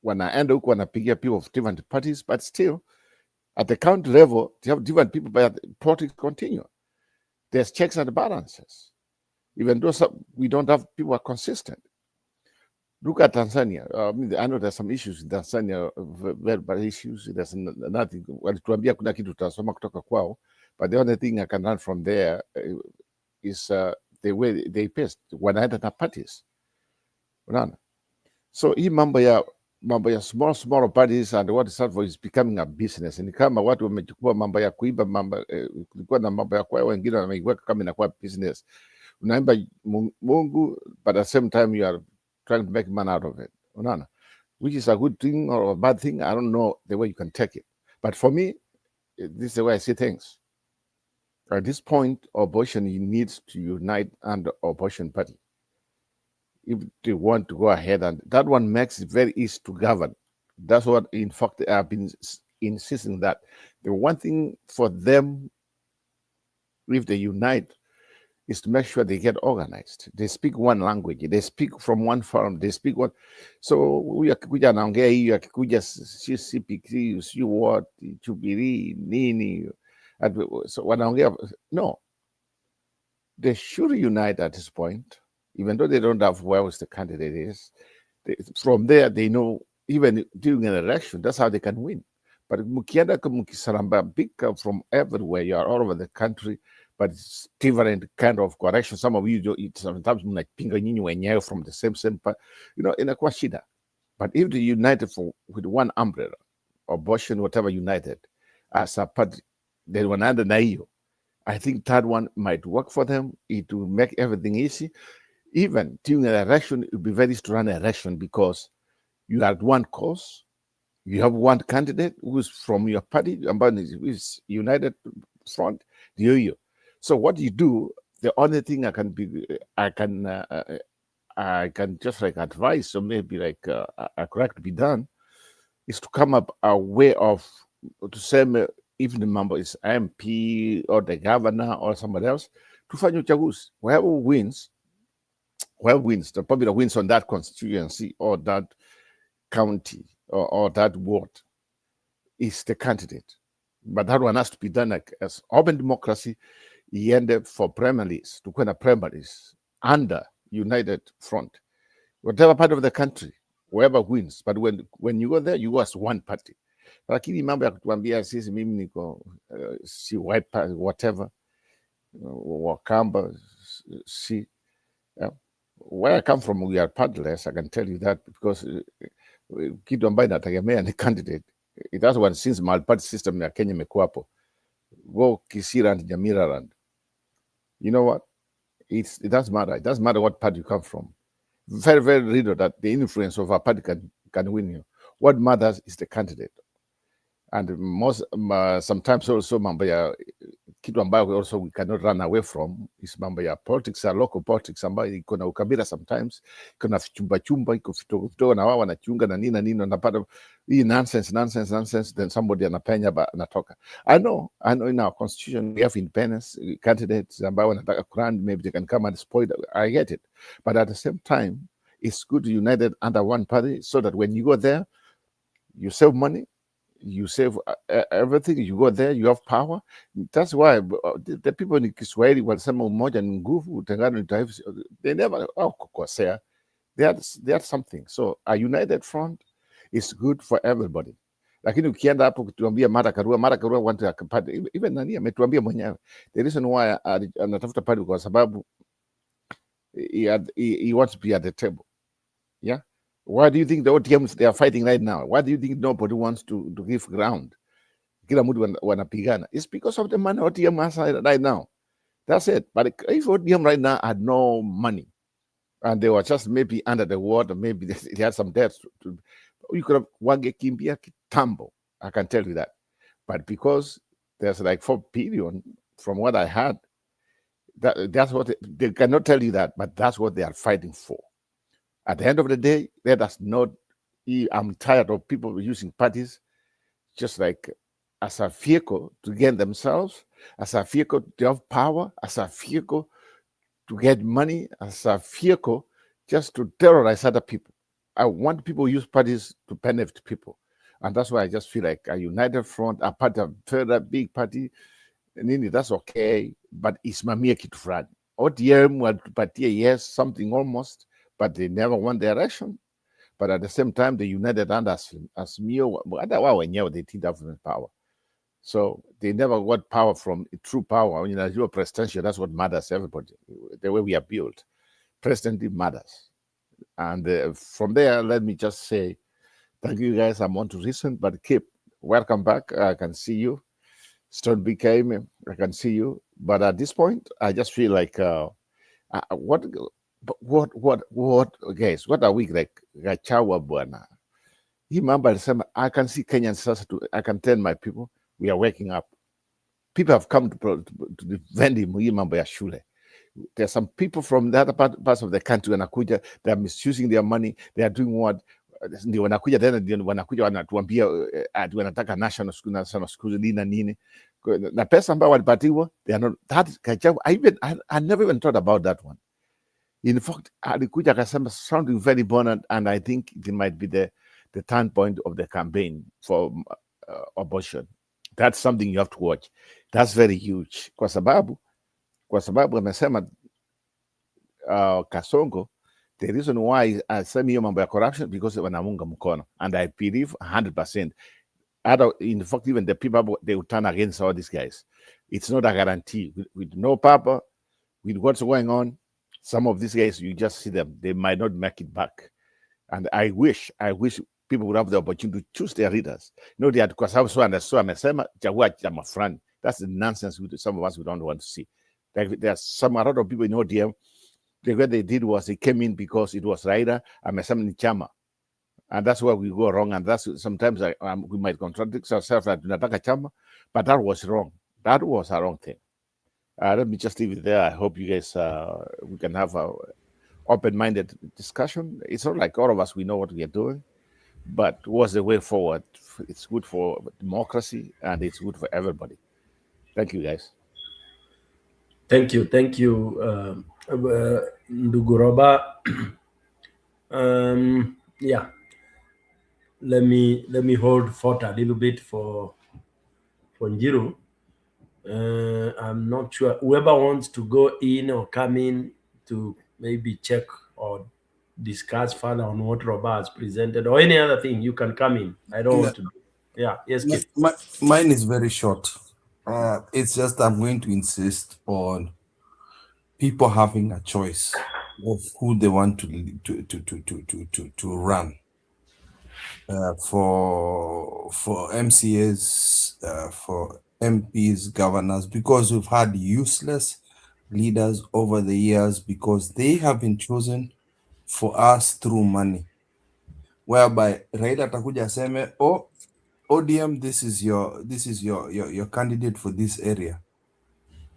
wanaenda huko wanapigia people of different parties, but still, at the county level, they have different people, but politics continue. There's checks and balances. Even though we don't have people who are consistent. Look at Tanzania. I know there's some issues in Tanzania, verbal issues. There's nothing. Walituambia kuna kitu tutasoma kutoka kwao, but the only thing I can learn from there is the way they paste wanaenda na parties. Unaona? So hii mambo ya small parties and what is for is becoming a business. Ni kama watu wamechukua mambo ya kuiba, kulikuwa na mambo ya kwa wengine wameiweka kama inakuwa business. Unaimba Mungu, but at the same time you are trying to make money out of it. Unaona? Which is a good thing or a bad thing, I don't know the way you can take it. But for me, this is the way I see things. At this point, opposition needs to unite under opposition party. If they want to go ahead, and that one makes it very easy to govern. That's what, in fact, I've been insisting that the one thing for them, if they unite, is to make sure they get organized. They speak one language. They speak from one forum. They speak one. So huyu akikuja anaongea hiyo, akikuja si CPK, si what, Jubilee, nini. So wanaongea, no. They should unite at this point, even though they don't have where the candidate is. From there, they know, even during an election, that's how they can win. But mkienda mkisarambabika from everywhere, you are all over the country, but it's different kind of correction. Some of you sometimes mnapinga nyinyi wenyewe from the same part, inakuwa shida. But if they united with one umbrella, abortion, whatever united, as a party, then wanaenda na hiyo, I think third one might work for them. It will make everything easy. Even during an election, it will be very strong election because you have one cause, you have one candidate who's from your party, who is United Front, So what you do, the only thing I can just like advise, so maybe like a correct be done, is to come up a way of to say if the member is MP or the governor or somebody else, to find uchaguzi. Whoever wins, the popular wins on that constituency or that county or that ward is the candidate. But that one has to be done like as open democracy. He ended for primaries, to kwenda primaries under United Front, whatever part of the country, whoever wins. But when you go there, you go as one party. Lakini mambo ya kutuambia sisi mimi niko si white party, whatever, Wakamba, see, where I come from, we are partless. I can tell you that because kitu ambayo inategemea ni candidate. It has one since multi-party system ya Kenya imekuwapo. Go Kisirand, Jamirarand. You know what? It doesn't matter. It doesn't matter what party you come from. Very, very little that the influence of a party can win you. What matters is the candidate. And most sometimes also mambo ya kitu ambayo also we cannot run away from is mambo ya politics, local politics ambayo iko na ukabila, sometimes iko na chumba iko fitogo na wao wanachunga na nini unapata hii nonsense, then somebody anapenya anatoka. I know in our constitution we have independence candidates ambao wanataka kurun, maybe they can come and spoil. I get it, but at the same time it's good united under one party so that when you go there you save money, you save everything. You go there, you have power. That's why the people in Kiswahili wanasema umoja ni nguvu, utengano ni dhaifu. They never kukosea. They had something. So a united front is good for everybody. Lakini ukienda hapo kutuambia Martha Karua want to party, even nani ametuambia mwenyewe the reason why anatafuta party kwa sababu he wants to be at the table. Yeah. Why do you think the ODMs they are fighting right now? Why do you think nobody wants to give ground? Kila mtu wanapigana. It's because of the money ODM has right now. That's it. But if ODM right now had no money and they were just maybe under the water, maybe they had some debts, you could have wangekimbia kitambo. I can tell you that. But because there's like 4 billion from what I had, that's what they cannot tell you that, but that's what they are fighting for. At the end of the day, let us not. I'm tired of people using parties just like as a vehicle to gain themselves, as a vehicle to have power, as a vehicle to get money, as a vehicle just to terrorize other people. I want people to use parties to benefit people. And that's why I just feel like a united front, a party, a further big party, Nini, that's okay, but it's mamia kitu fulani. ODM walitupatia yes, something almost, but they never won the election. But at the same time, they united under as Mio, they didn't have power. So they never got power from true power. When you're presidential, that's what matters to everybody. The way we are built, presidency matters. And from there, let me just say, thank you guys. I'm on to listen, but keep welcome back. I can see you. Stone became, I can see you. But at this point, I just feel like, what, guys, what are we like? Gachawa bwana. Hii mambo alisema, I can see Kenyans sasa, I can tell my people, we are waking up. People have come to defend him, hii mambo ya shule. There are some people from the other parts of the country wanakuja, they are misusing their money, they are doing what, ndio wanakuja tena, ndio wanakuja wanatuambia wanataka national school nini na pesa ambayo walipatiwa, they are not that. I never even thought about that one. In fact, alikuja akasema sounding very bold, and I think it might be the turn point of the campaign for abortion. That's something you have to watch. That's very huge. Kwa sababu amesema Kasongo, the reason why I say hiyo mambo ya corruption because wanamunga mkono, and I believe 100% In fact, even the people, they will turn against all these guys. It's not a guarantee. With no paper, with what's going on, some of these guys, you just see them, they might not make it back. And I wish people would have the opportunity to choose their leaders. You know, they had, because I also understood, chama friend. That's the nonsense some of us we don't want to see. Like, there's a lot of people in ODM, the way they did was they came in because it was Raila and Mesama Chama. And that's where we go wrong. And that's sometimes we might contradict ourselves that Nataka Chama, but that was wrong. That was a wrong thing. Let me just leave it there. I hope you guys, we can have a open-minded discussion. It's not like all of us, we know what we are doing, but what's the way forward? It's good for democracy and it's good for everybody. Thank you, guys. Thank you, Ndugoroba. Yeah, let me hold fort a little bit for Njiru. I'm not sure whoever wants to go in or come in to maybe check or discuss further on what Roba has presented or any other thing, you can come in. I don't want to. Yeah, yes, Kip. Mine is very short. It's just I'm going to insist on people having a choice of who they want to run for MCAs, for MPs, governors, because we've had useless leaders over the years because they have been chosen for us through money, whereby Raila atakuja aseme, oh, ODM, this is your candidate for this area.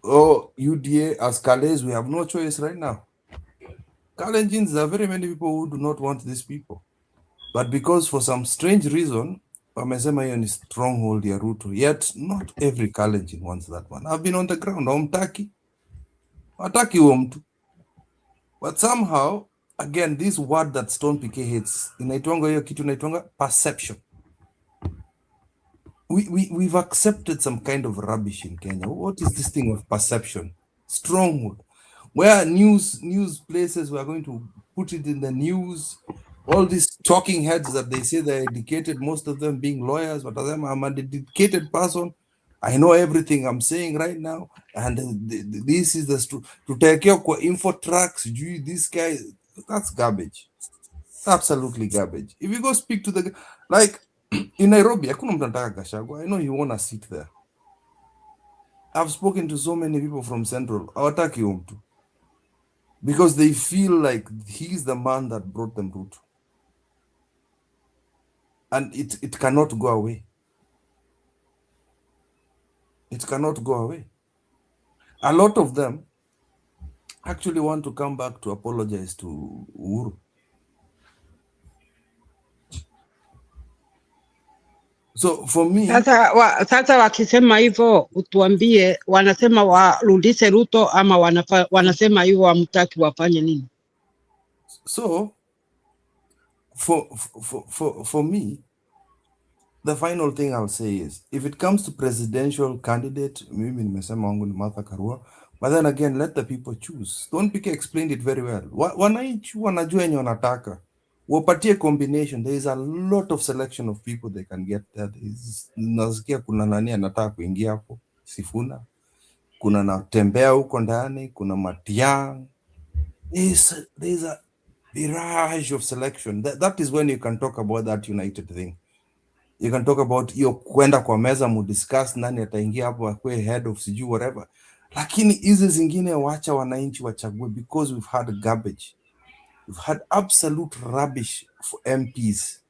Oh, UDA, as Kales, we have no choice right now. Kalenjins, there are very many people who do not want these people. But because for some strange reason, wamesema hiyo ni stronghold ya Ruto, yet not every Kalenjin wants that one. I've been on the ground, wataki huo mtu. But somehow, again, this word that Stone PK hates, inaitwanga hiyo kitu inaitwanga perception. We've accepted some kind of rubbish in Kenya. What is this thing of perception? Stronghold. Where news places, we are going to put it in the news. All these talking heads that they say they're educated, most of them being lawyers, but I'm a dedicated person. I know everything I'm saying right now. And this is the to take care of info tracks. This guy, that's garbage. Absolutely garbage. If you go speak to the, like in Nairobi, hakuna mtu anataka Gachagua. I know you want to sit there. I've spoken to so many people from Central. Hawataki huyo mtu. Because they feel like he's the man that brought them root. And it cannot go away. It cannot go away. A lot of them actually want to come back to apologize to Uhuru. So for me, sasa wakisema hivyo utuambie, wanasema warudishe Ruto ama wanasema hivyo wamtaki wafanye nini? So for me, the final thing I'll say is, if it comes to presidential candidate, mimi nimesema wangu ni Martha Karua, but then again, let the people choose. Stone PK explained it very well. Wananchi wanajua yenye wanataka. Wapatie combination. There is a lot of selection of people they can get there. Nasikia kuna nani anataka kuingia hapo, Sifuna. Kuna Natembea huko ndani, kuna Matiang'i. There's a barrage of selection. That is when you can talk about that united thing. You can talk about hiyo kwenda kwa meza mu discuss nani ataingia hapo akwe head of siju whatever. Lakini hizi zingine wacha wananchi wachague, because we've had garbage. We've had absolute rubbish for MPs.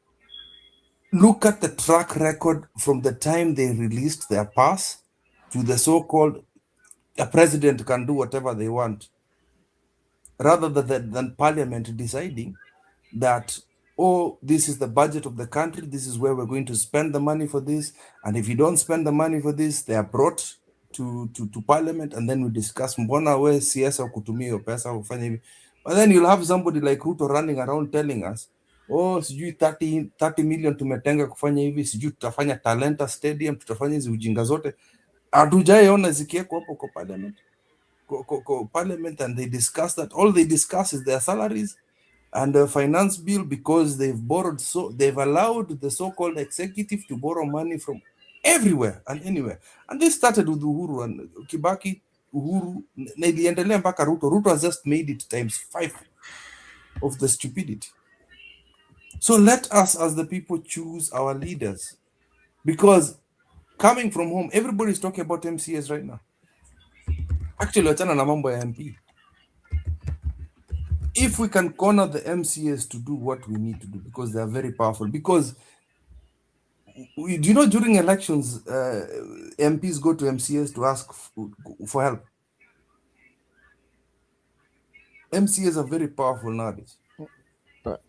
Look at the track record from the time they released their pass to the so-called a president can do whatever they want, rather than parliament deciding that, oh, this is the budget of the country, this is where we're going to spend the money for this, and if you don't spend the money for this, they are brought to parliament, and then we discuss mbona we siasa kutumia hiyo pesa ufanye hivi. But then you'll have somebody like Ruto running around telling us, oh, sijui 30 million tumetenga kufanya hivi, sijui tutafanya Talenta Stadium, tutafanya hizi ujinga zote. Hatujaiona zikiwekwa hapo kwa parliament. Parliament, and they discuss that. All they discuss is their salaries and a finance bill because they've allowed the so-called executive to borrow money from everywhere and anywhere. And this started with Uhuru and Kibaki, Uhuru, na iliendelea mpaka Ruto. Ruto has just made it ×5 of the stupidity. So let us as the people choose our leaders, because coming from home, everybody's talking about MCAs right now. Actually, wachana na mambo ya MP. If we can corner the MCAs to do what we need to do, because they are very powerful, because during elections, MPs go to MCAs to ask for help. MCAs are very powerful nowadays.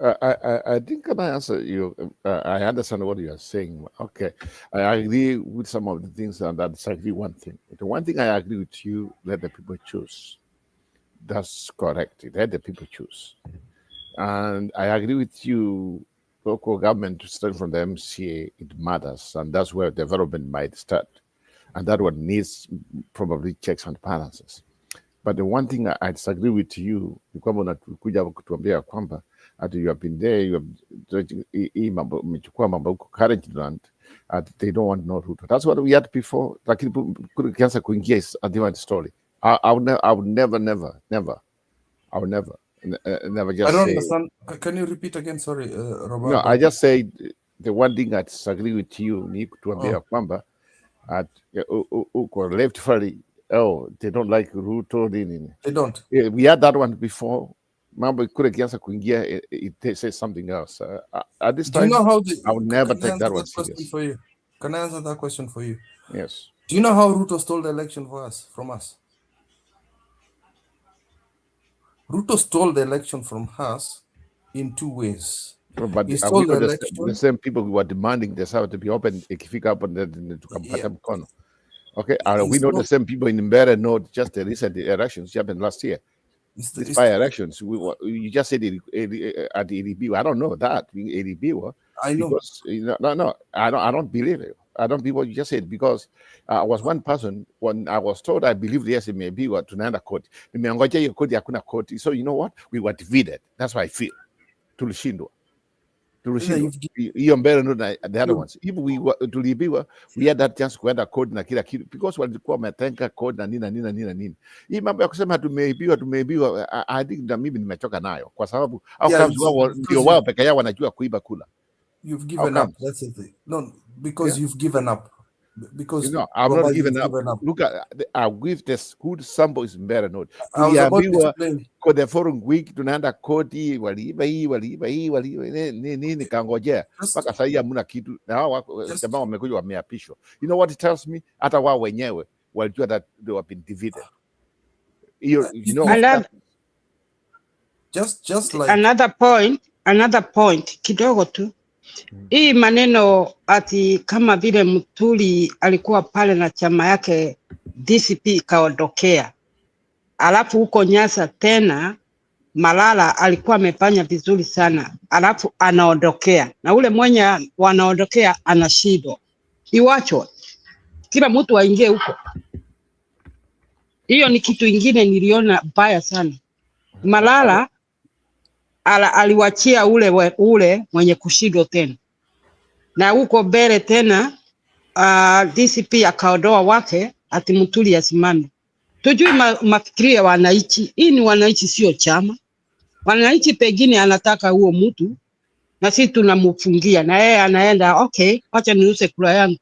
I think, can I answer you? I understand what you are saying. Okay, I agree with some of the things, and I disagree one thing. The one thing I agree with you: let the people choose. That's correct. Let the people choose. And I agree with you. Local government starting from the MCA, it matters, and that's where development might start, and that one needs probably checks and balances. But the one thing I disagree with you, ni kwamba unakuja kutuambia kwamba you have been there, you have umechukua mambo huko current land, they don't want no Ruto. That's what we had before. Lakini kianza kuingia is a different story. I would never just I don't say, understand. Can you repeat again? Sorry, Robert. No, I just say the one thing I disagree with you, ni kutuambia kwamba uko left fully. Oh, they don't like Ruto. They don't. We had that one before. Mambo kule kianza kuingia, it says something else. At this Do time, you know how I would never can I take that answer one that question serious. for you? Can I answer that question for you? Yes. Do you know how Ruto stole the election from us? Ruto stole the election from us in 2 ways. No, but He are we stole the not the election. same people who are demanding the South to be open ikifika hapo tukampata mkono? Okay, are we not the same people in Mbeere? Not just the recent elections which happened last year. These by elections, you just said at the ADB. I don't know that ADB. I know. Because no, I don't believe it. I don't believe what you just said, because I was one person when I was told I believed yes, it may be what tunaenda court. Nimeangoja hiyo court hakuna court. So you know what? We were defeated. That's why I feel. Tulishindwa. Hiyo Mbeere ndo the other ones. If tuliibiwa, we had that chance kuenda court na kila kitu, because walikuwa wametenga court na nini. Hii mambo ya kusema tumeibiwa, I think na mimi nimechoka nayo, kwa sababu ndio wao peke yao wanajua kuiba kula. You've given up. That's the thing. No, because you've given up. Because I'm not giving up. Look at with this good sample is Mbeere North. I was about to explain. Kwa the following week tunaenda koti, waliiba nini kangojea mpaka sasa hamna kitu, na hao jamaa wamekuja wameapishwa. You know what it tells me? Hata wao wenyewe walijua that they have been defeated. Just like another point kidogo tu. Hii maneno ati kama vile Muturi alikuwa pale na chama yake DCP ikaondokea, alafu huko Nyasa tena Malala alikuwa amefanya vizuri sana, alafu anaondokea, na ule mwenye wanaondokea anashindwa. Iwachwe kila mtu aingie huko. Hiyo ni kitu ingine niliona baya sana. Malala aliwachia ule mwenye kushindwa tena, na huko Mbeere tena DCP akaondoa wake ati Muturi asimame. Tujui mafikiri ya wananchi. Hii ni wananchi, sio chama. Wananchi pengine anataka huo mtu na sisi tunamfungia, na yeye anaenda okay, acha niuse kura yangu.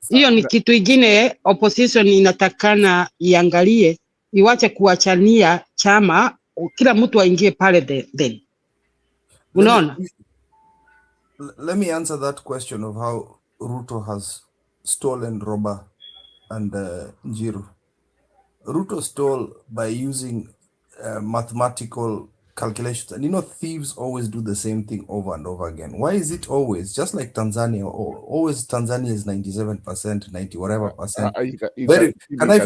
Hiyo ni kitu ingine opposition inatakana iangalie, iwache kuachania chama, kila mtu aingie pale then. Unaona? Let me answer that question of how Ruto has stolen Roba and Njiru. Ruto stole by using mathematical calculations. And you know, thieves always do the same thing over and over again. Why is it always, just like Tanzania, always Tanzania is 97%, 90 whatever percent? Can I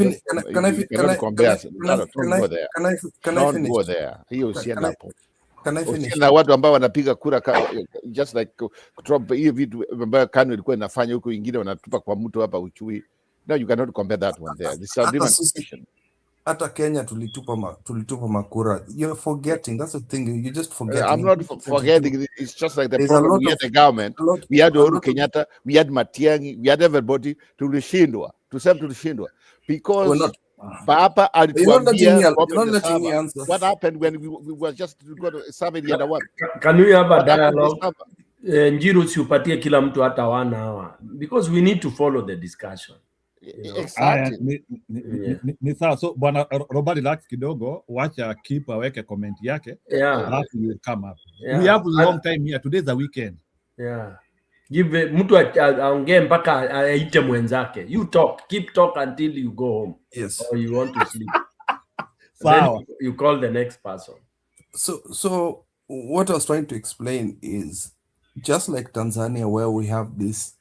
finish? Na watu ambao wanapiga kura just like Trump, hiyo vitu ambayo KANU ilikuwa inafanya huko, wengine wanatupa kwa mtu hapa uchui. No, you cannot compare that one there. This is a different situation. hata Kenya tulitupa makura. You're forgetting. That's the thing. You're just forgetting. I'm not forgetting. It's just like the There's problem. a lot We had of- the government. a lot- We had a Uhuru lot of- Kenyatta. We had Matiang'i. We had everybody to tulishindwa because We're not- Papa You're not letting me- alituambia you're not letting me answer. what happened when we were just going to serve the other one. Can we have a What happened this dialogue? summer? Njiru, usiupatie kila mtu hata 1 hour because we need to follow the discussion. You know? Exactly. Ni sawa. So bwana Robert, relax kidogo, wacha keep aweke comment yake. Yeah. Alafu you will come up. Yeah. We have a long time here. Today's a weekend. Yeah. Give mtu aongee mpaka aite mwenzake. You talk, keep talk until you go home. Yes. Or you want to sleep. Sawa. Then you call the next person. So what I was trying to explain is just like Tanzania, where we have these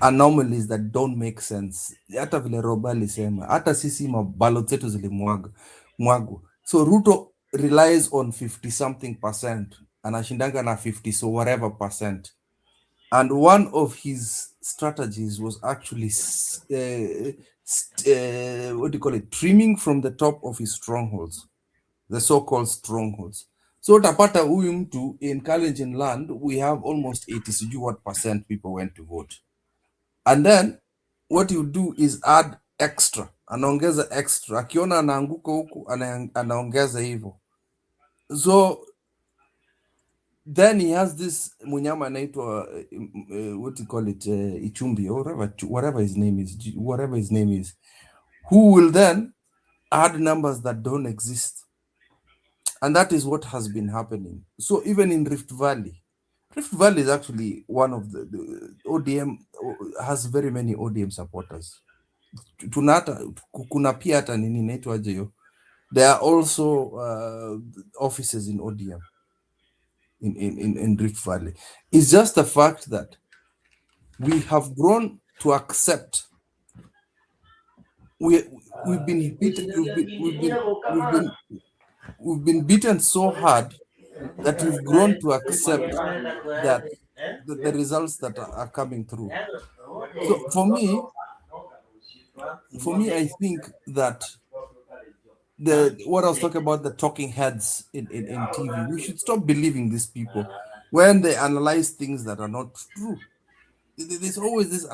anomalies that don't make sense. Hata vile Roba alisema, hata sisi maballot zetu zilimwagwa. So Ruto relies on 50-something%, anashindanga na 50 so whatever percent. And one of his strategies was actually what do you call it, trimming from the top of his strongholds, the so-called strongholds. So utapata huyu mtu in Kalenjin land, we have almost 80 sijui what percent people went to vote. And then what you do is add extra, anaongeza extra, akiona anaanguka huku anaongeza hivyo. So then he has this munyama anaitwa what do you call it, Ichumbi or whatever his name is, who will then add numbers that don't exist. And that is what has been happening. So even in Rift Valley is actually one of the ODM has very many ODM supporters. Kuna pia hata nini inaitwaje hiyo? There are also offices in ODM in Rift Valley. It's just the fact that we have grown to accept we've been beaten so hard that we've grown to accept that the results that are coming through. So for me, I think that what I was talking about, the talking heads in TV, we should stop believing these people when they analyze things that are not true. There's always this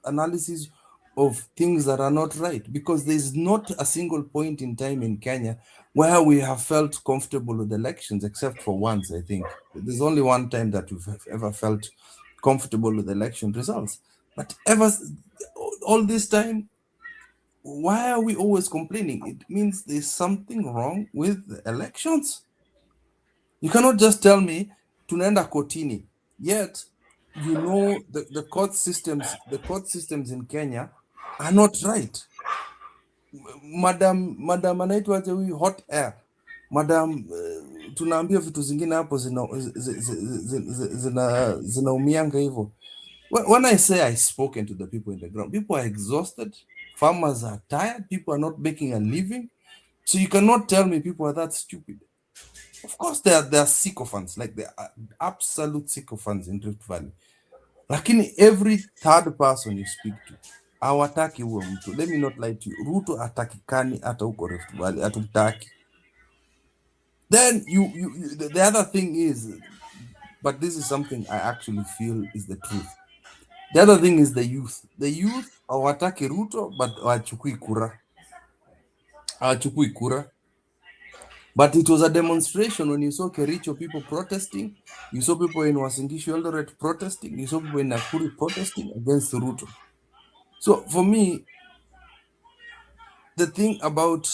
analysis of things that are not right, because there's not a single point in time in Kenya where we have felt comfortable with elections, except for once, I think. There's only one time that we've ever felt comfortable with election results. But all this time, why are we always complaining? It means there's something wrong with the elections. You cannot just tell me tunaenda kotini, yet you know the court systems in Kenya are not right. Madam anaitwaje huyu hot air. Madam tunaambia vitu zingine hapo zinaumianga hivyo. When I say I've spoken to the people in the ground, people are exhausted, farmers are tired, people are not making a living. So you cannot tell me people are that stupid. Of course they are sycophants, like they are absolute sycophants in Rift Valley. Lakini every third person you speak to, hawataki huo mtu. Let me not lie to you. Ruto atakikani hata huko Rift Valley, atumtaki. Then the other thing is, but this is something I actually feel is the truth. The other thing is the youth. The youth hawataki Ruto, but hawachukui kura. But it was a demonstration when you saw Kericho people protesting, you saw people in Uasin Gishu Eldoret protesting, you saw people in Nakuru protesting against Ruto. So for me, the thing about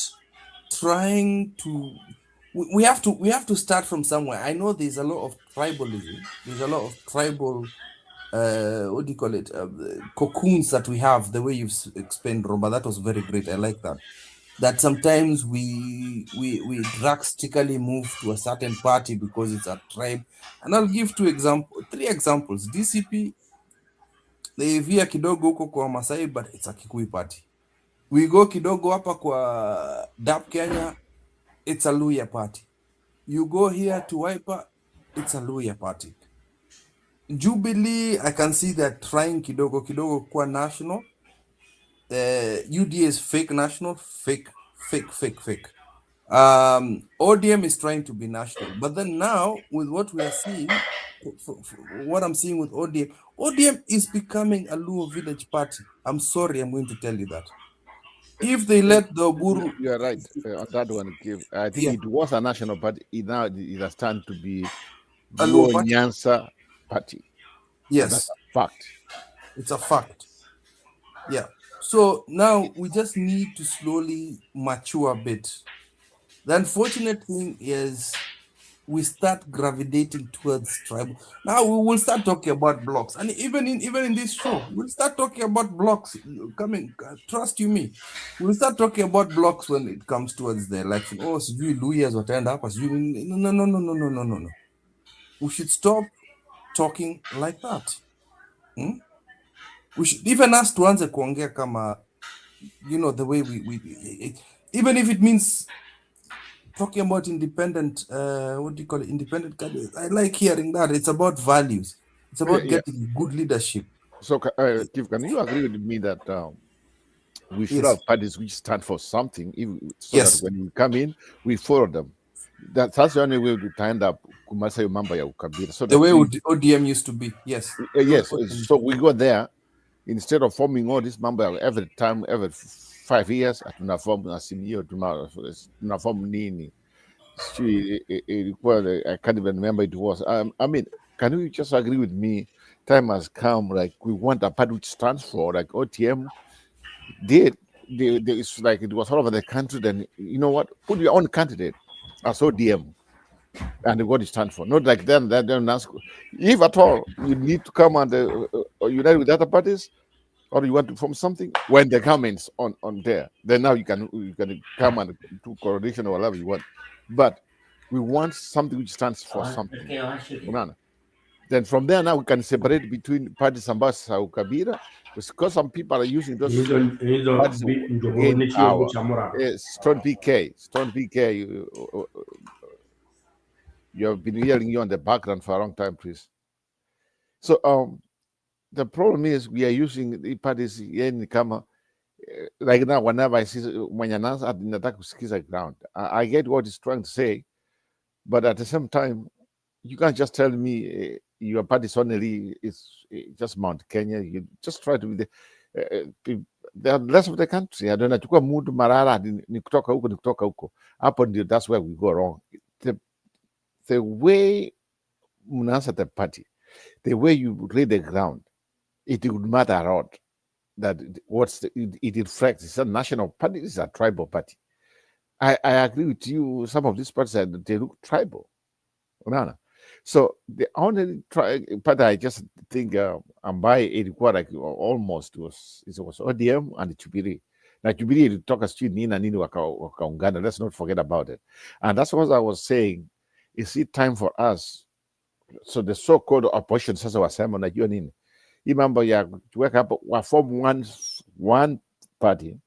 trying to, we have to start from somewhere. I know there's a lot of tribalism, there's a lot of tribal, what do you call it, cocoons that we have, the way you've explained, Roba. That was very great. I like that. That sometimes we drastically move to a certain party because it's a tribe. And I'll give 3 examples. DCP, they via kidogo huko kwa Masai, but it's a Kikuyu party. We go kidogo hapa kwa DAP Kenya, it's a Luhya party. You go here to Wiper, it's a Luhya party. Jubilee, I can see they're trying kidogo kwa national, UDA is fake national, fake. ODM is trying to be national, but then now with what we are seeing, what I'm seeing with ODM is becoming a Luo village party. I'm sorry, I'm going to tell you that. If they let the Oburu, You are right on that one. I think it was a national party. Now it has turned to be A Luo Luo party. Nyanza party. Yes, that's a fact. It's a fact. Yeah. So now we just need to slowly mature a bit. The unfortunate thing is we start gravitating towards tribal. Now we will start talking about blocks, and even in this show, we'll start talking about blocks. Coming, trust you me, we'll start talking about blocks when it comes towards the election. Oh, so you Louis what end up as you? No. We should stop talking like that. We should even ask tuanze kuongea kama, the way we even if it means talking about independent, what do you call it? Independent candidates. I like hearing that. It's about values. It's about getting good leadership. So, Kev, can you agree with me that we should have parties which stand for something, that when we come in, we follow them? That's the only way to end up Kumasa Mamba ya Ukabila. So the way ODM used to be, yes. Yes. So we go there instead of forming all this Mamba every time, every 5 years, tunaform Asimio, tunaform Nini. I can't even remember it was. I mean, can you just agree with me? Time has come, like we want a party which stands for, like OTM did. It's like it was all over the country. Then you know what? Put your own candidate as ODM and what it stands for. Not like then ask if at all you need to come and unite with other parties, or you want to form something. When the government's on there, then now you can come and do coordination or whatever you want. But we want something which stands for something. Then from there now we can separate between parties and Ukabila, because some people are using those parties to gain power. Stone PK, you have been hearing you on the background for a long time, please. So the problem is we are using the parties in Kama. Like now, whenever I see Manyanas at the ground, I get what he's trying to say, but at the same time, you can't just tell me your party only is just Mount Kenya. You just try to be the rest of the country. I don't know. Tukua mudu marara ni kutoka huko. Hapo ndio, that's where we go wrong. The way mnaanza the party, the way you lay the ground, it would matter a lot. That it reflects. It's a national party. It's a tribal party. I agree with you. Some of these parties they look tribal. So the only party I just think ambaye ilikuwa like almost was ODM and Jubilee. Now Jubilee ilitoka sijui nini na nini wakaungana. Let's not forget about it. And that's what I was saying. Is it time for us? So the so-called opposition sasa wasema unajua nini? Hii mambo ya kuweka hapo wa form one party,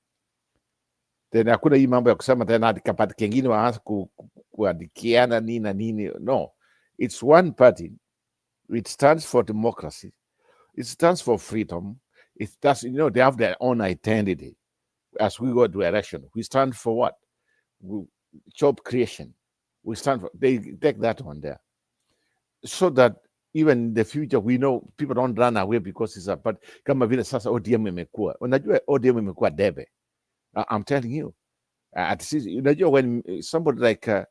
then hakuna hii mambo ya kusema tena kapati kengine waanze kuadikiana nini na nini. No, it's one party. It stands for democracy. It stands for freedom. It does, they have their own identity. As we go to election, we stand for what? Job creation. We stand for. They take that one there, so that even in the future, we know people don't run away because it's a part. Kama vile sasa ODM imekuwa. Unajua ODM imekuwa debe. I'm telling you. Unajua when somebody like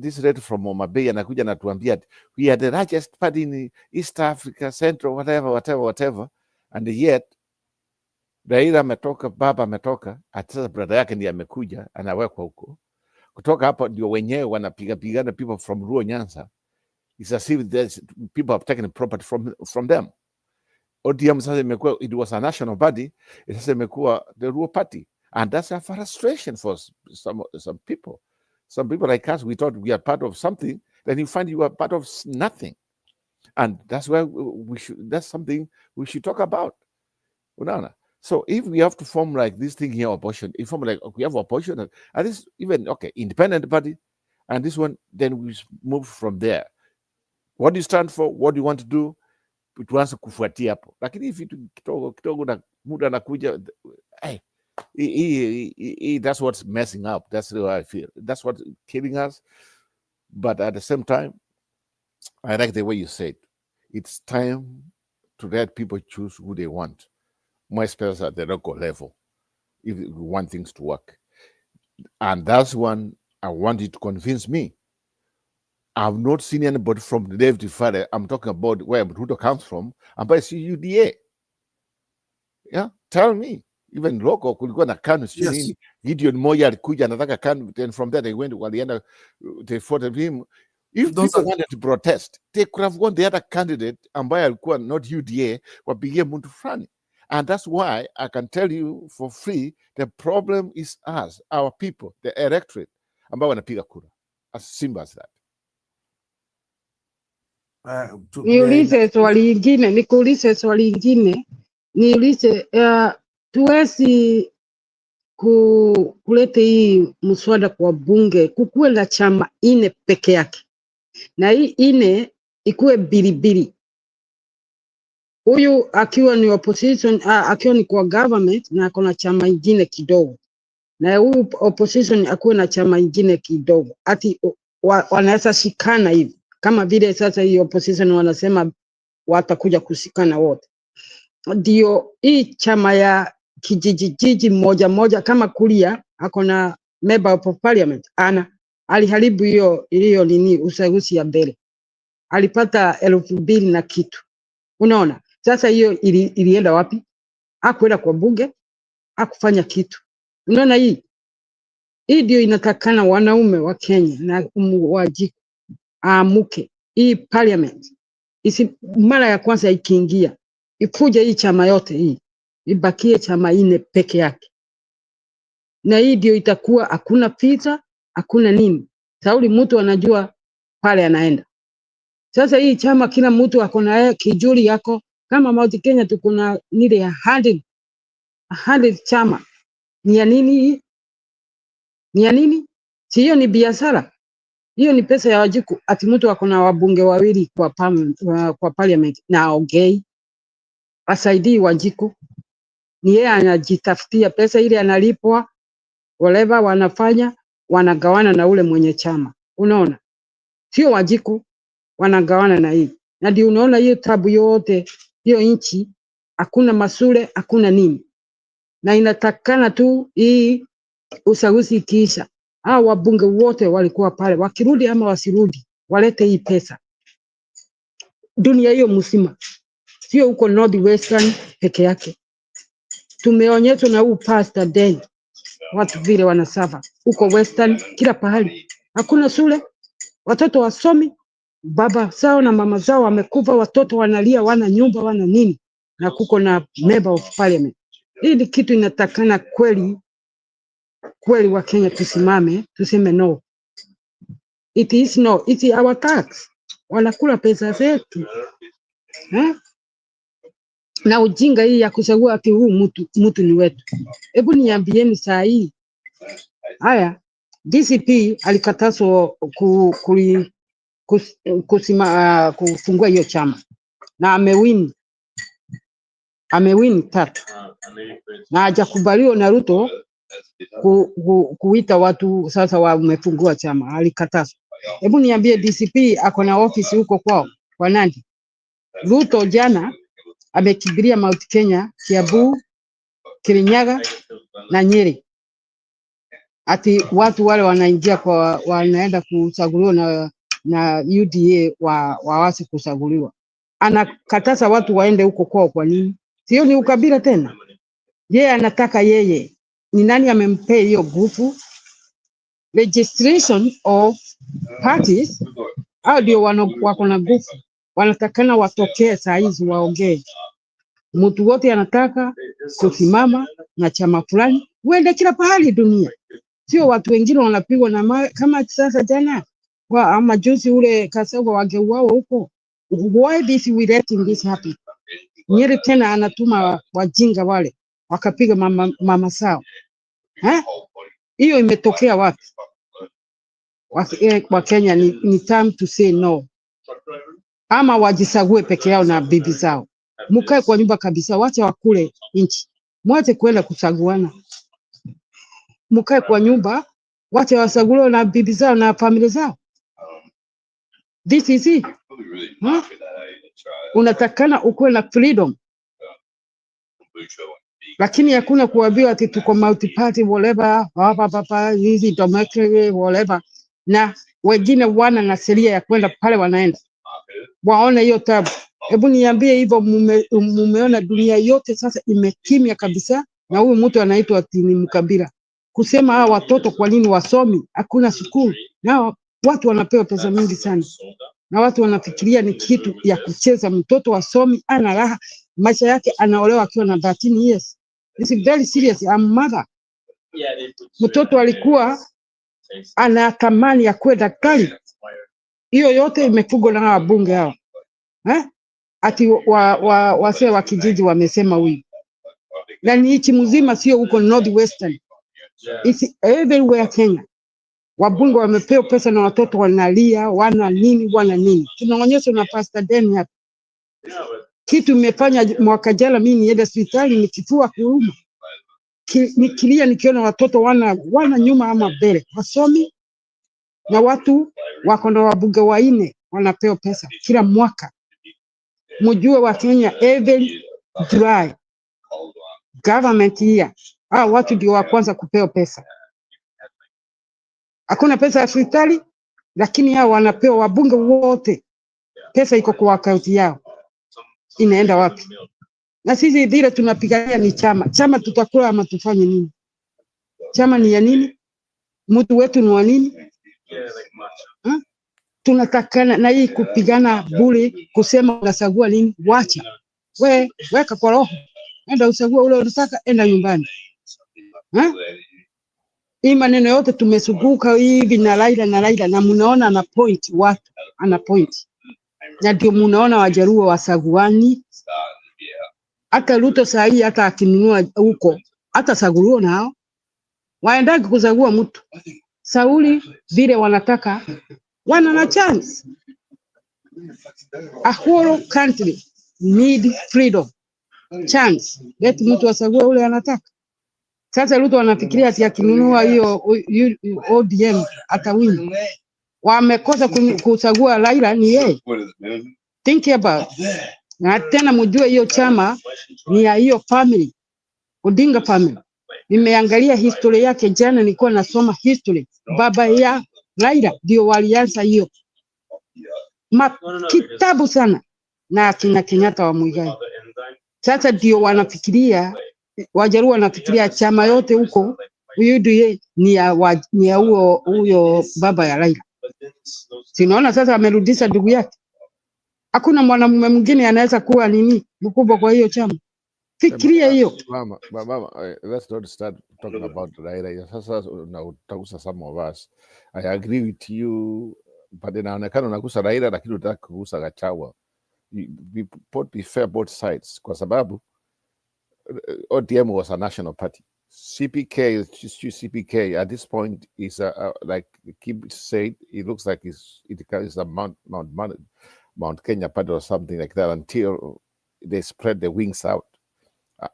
this lady from Homa Bay anakuja natuambia we are the largest party in East Africa, Central, whatever. And yet Raila ametoka, baba ametoka, hata brother yake ndiye amekuja anawekwa huko. Kutoka hapo ndio wenyewe wanapigana people from Luo Nyanza. It's as if people have taken property from them. ODM sasa imekuwa, it was a national party, it sasa imekuwa the Luo party, and that's a frustration for some people. Some people like us, we thought we are part of something, then you find you are part of nothing, and that's why that's something we should talk about. So if we have to form like this thing here, opposition, if form like we have opposition, and this even independent party, and this one, then we move from there. What do you stand for? What do you want to do? tuanze kufuatia hapo, lakini vitu kidogo na muda anakuja, that's what's messing up. That's how I feel. That's what's killing us. But at the same time, I like the way you said it's time to let people choose who they want, more especially at the local level, if we want things to work. And that's one I want you to convince me. I've not seen anybody from the left to far. I'm talking about where Ruto comes from. And by UDA. Yeah, tell me. Even local kulikuwa na KANU sio nini. Gideon Moya alikuja anataka KANU, and from there they went walienda, they fought him. If people wanted to protest, they could have won the other candidate ambaye alikuwa not UDA, wapigie mtu fulani. And that's why I can tell you for free, the problem is us, our people, the electorate, ambao wanapiga kura. As simple as that. Niulize swali ingine, niulize tuwezi kulete hii mswada kwa bunge, kukuwe na chama ine peke yake, na hii ine ikuwe bilibili. Huyu akiwa ni opposition, akiwa ni kwa government na kuna chama ingine kidogo, na huyu opposition akuwe na chama ingine kidogo, ati wanaweza shikana hivi, kama vile sasa hii opposition wanasema watakuja kushikana wote. Ndio hii chama ya kijiji moja kama Kuria akona member of parliament, aliharibu hiyo nini uchaguzi ya mbele, alipata 2,000 na kitu. Unaona sasa hiyo ilienda wapi? Hakuenda kwa bunge, hakufanya kitu. Unaona hii ndio inatakana wanaume wa Kenya na Wajiku amuke. Hii parliament mara ya kwanza ikiingia, ikuja hii chama yote hii, ibakie chama ine peke yake, na hii ndio itakuwa hakuna pita, hakuna nini. Sauli mtu anajua pale anaenda. Sasa hii chama kila mtu akona kijuli yako, kama Mount Kenya tukuna nile ya 100 chama. Ni ya nini hii? Ni ya nini? Si hiyo ni biashara. Hiyo ni pesa ya Wajiku. Ati mtu akona wabunge wawili kwa parliament na ogei. Asaidii Wajiku. Ni yeye anajitafutia pesa ile analipwa, whatever wanafanya, wanagawana na ule mwenye chama. Unaona? Sio Wajiku wanagawana na hii. Na ndio unaona hiyo tabu yote, hiyo nchi hakuna masule, hakuna nini. Na inatakana tu hii uchaguzi ikiisha, wabunge wote walikuwa pale, wakirudi ama wasirudi, walete hii pesa. Dunia hiyo mzima, sio huko Northwestern peke yake. Tumeonyeshwa na huu Pastor Day watu vile wanasafa huko Western, kila pahali hakuna shule, watoto wasomi, baba zao na mama zao wamekufa, watoto wanalia, wana nyumba, wana nini, na kuko na member of parliament. Hii ni kitu inatakana kweli wa Kenya tusimame, tuseme no. It is no, it is our tax. Wanakula pesa zetu. Na ujinga hii ya kuchagua ati huu mtu ni wetu. Hebu niambieni saa hii. Haya, DCP alikatazwa kufungua hiyo chama. Na amewin 3. Na hajakubaliwa na Ruto kuita watu sasa wamefungua chama, alikataza. Hebu niambie DCP ako na ofisi huko kwao kwa Nandi. Ruto jana amekibiria Mount Kenya, Kiambu, Kirinyaga na Nyeri. Ati watu wale wanaingia wanaenda kuchaguliwa na UDA wawasi kuchaguliwa. Anakataza watu waende huko kwao kwa nini? Sio ni ukabila tena? Yeye anataka yeye. Ni nani amempea hiyo nguvu? Registration of parties, au ndio wako na nguvu. Wanatakana watokee saa hizi waongee. Mtu wote anataka kusimama na chama fulani, uende kila pahali dunia. Sio watu wengine wanapigwa na kama sasa jana ama juzi ule Kasongo wangeuawa huko. Why this we letting this happen? Nyeri tena anatuma wajinga wale wakapiga mama sao. Hiyo imetokea wapi? Kwa Kenya ni time to say no. ama wajisague peke yao na bibi zao. Mkae kwa nyumba kabisa, wacha wakule nchi, mwache kwenda kuchaguana. Mkae kwa nyumba, wacha wasaguliwe na bibi zao na familia zao. This is it. Unatakana ukuwe na freedom, lakini hakuna kuambiwa ati tuko multi party whatever, hizi democracy whatever, na wengine wana na sheria ya kwenda pale, wanaenda waone hiyo tabu. Hebu niambie hivyo, mumeona dunia yote sasa imekimya kabisa, na huyu mtu anaitwa ati ni Mkabila kusema hawa watoto kwa nini wasomi? Hakuna shukuru, na watu wanapewa pesa mingi sana, na watu wanafikiria ni kitu ya kucheza. Mtoto wasomi ana raha maisha yake, anaolewa akiwa na 13 years. This is very serious. I'm mother. Mtoto alikuwa ana tamani ya kuwa daktari. Hiyo yote imefugwa na wabunge hao. Ati wasee wa kijiji wamesema huyu. Na ni nchi mzima, sio huko Northwestern. It's everywhere Kenya. Wabunge wamepewa pesa na watoto wanalia, wana nini. Tunaonyesha na Pastor Den hapa. Kitu imefanya mwaka jana mimi niende hospitali nikifua kuuma. Nikilia nikiona watoto wana nyuma ama mbele. Wasomi na watu wako na wabunge 4 wanapewa pesa kila mwaka. Mjue wa Kenya every dry government here. Watu ndio wa kwanza kupewa pesa. Hakuna pesa ya hospitali, lakini hao wanapewa wabunge wote. Pesa iko kwa akaunti yao. Inaenda wapi? Na sisi vile tunapigania ni chama. Chama tutakula ama tufanye nini? Chama ni ya nini? Mtu wetu ni wa nini? Tunatakana na hii kupigana bure, kusema unachagua nini? Wacha. Weka kwa roho. Enda uchague ule unataka, enda nyumbani. Hii maneno yote tumesuguka hivi na Raila na mnaona ana point watu, ana point. Na ndio mnaona Wajaruo wasaguani. Hata Ruto saa hii hata akinunua huko, hata saguruo nao waendaki kuzagua mtu. Sauli vile wanataka, wana na chance. A whole country need freedom. Chance. Let mtu wasague ule anataka. Sasa Ruto wanafikiria ati akinunua hiyo ODM atawini. Wamekosa kuchagua Raila ni yeye. Think about. Na tena mjue hiyo chama ni ya hiyo family. Odinga family. Nimeangalia history yake jana, nilikuwa nasoma history. Baba ya Raila ndio walianza hiyo. Kitabu sana na akina Kenyatta wa Muigai. Sasa ndio wanafikiria, Wajaruo wanafikiria chama yote huko huyu ndiye ni ya huyo baba ya Raila. Sinaona sasa amerudisha ndugu yake. Hakuna mwanamume mwingine anaweza kuwa nini mkubwa kwa hiyo chama. Fikiria hiyo. Mama, let's not start talking about Raila. Sasa utagusa some of us. I agree with you, but inaonekana unagusa Raila lakini unataka kugusa Gachagua. Be fair both sides, kwa sababu ODM was a national party. CPK at this point is like Kim said, it looks like it's a Mount Kenya party or something like that until they spread their wings out.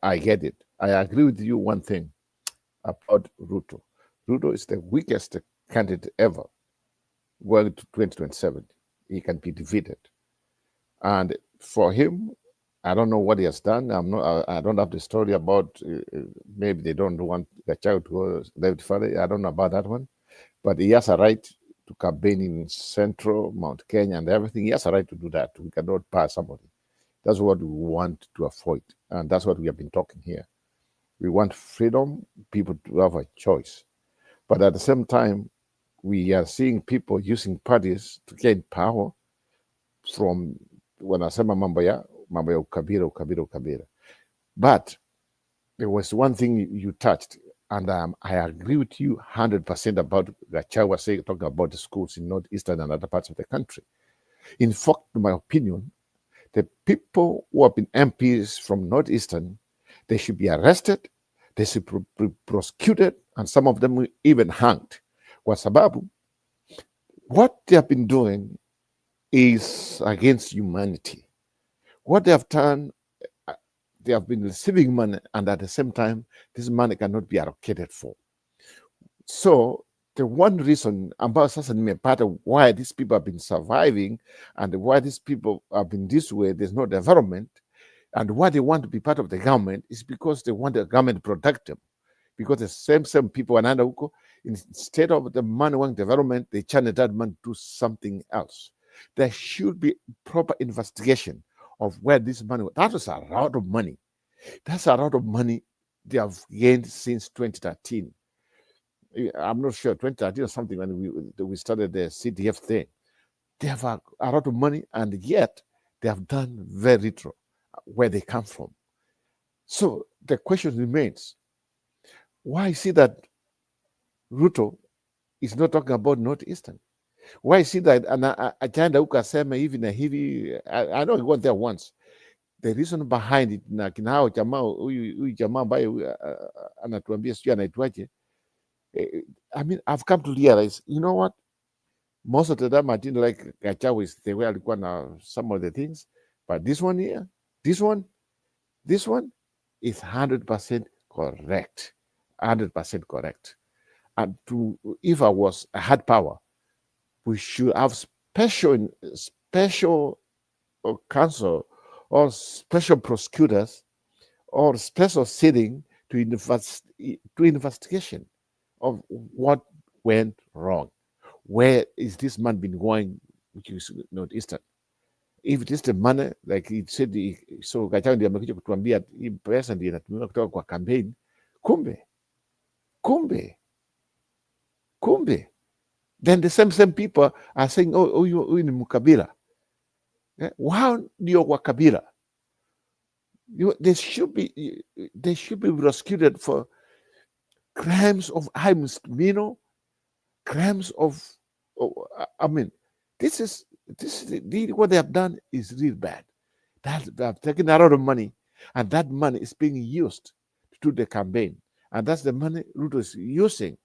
I get it. I agree with you one thing about Ruto. Ruto is the weakest candidate ever going to 2027. He can be defeated. And for him, I don't know what he has done. I don't have the story about maybe they don't want the child to go left further. I don't know about that one. But he has a right to campaign in Central, Mount Kenya and everything. He has a right to do that. We cannot pass somebody. That's what we want to avoid. And that's what we have been talking here. We want freedom, people to have a choice. But at the same time, we are seeing people using parties to gain power from, when I say mambo ya ukabila. But there was one thing you touched, and I agree with you 100% about Gachagua saying, talking about the schools in Northeastern and other parts of the country. In fact, in my opinion, the people who have been MPs from Northeastern, they should be arrested, they should be prosecuted, and some of them even hanged. Kwa sababu, what they have been doing is against humanity. What they have done, they have been receiving money, and at the same time, this money cannot be allocated for. So the one reason about part of why these people have been surviving and why these people have been this way, there's no development, and why they want to be part of the government is because they want the government to protect them. Because the same people, instead of the money wanting development, they channel that money to something else. There should be proper investigation of where this money, that was a lot of money. That's a lot of money they have gained since 2013. I'm not sure, 2013 or something, when we started the CDF thing. They have a lot of money, and yet they have done very little where they come from. So the question remains, why is it that Ruto is not talking about Northeastern? Why is it that Ajanda ukasema hivi na hivi? I know he went there once. The reason behind it, na kina hao jamaa, huyu jamaa ambaye anatuambia sio anaitwaje. I mean, I've come to realize, you know what? Most of the time I didn't like Gachagua is the way alikuwa na some of the things, but this one here, this one is 100% correct. 100% correct. And if I had power, we should have special counsel or special prosecutors or special sitting to investigation of what went wrong. Where is this man been going, which is Northeastern? If it is the money, like he said, so Gachagua ndiye amekuja kutuambia hii pesa ndiyo inatumiwa kutoka kwa campaign. Kumbe. Then the same people are saying, oh, you ni Mukabila. Wow, ndio wa Kabila. They should be prosecuted for crimes of high misdemeanor, crimes of, I mean, this is what they have done is really bad. They have taken a lot of money, and that money is being used to do the campaign. And that's the money Ruto is using.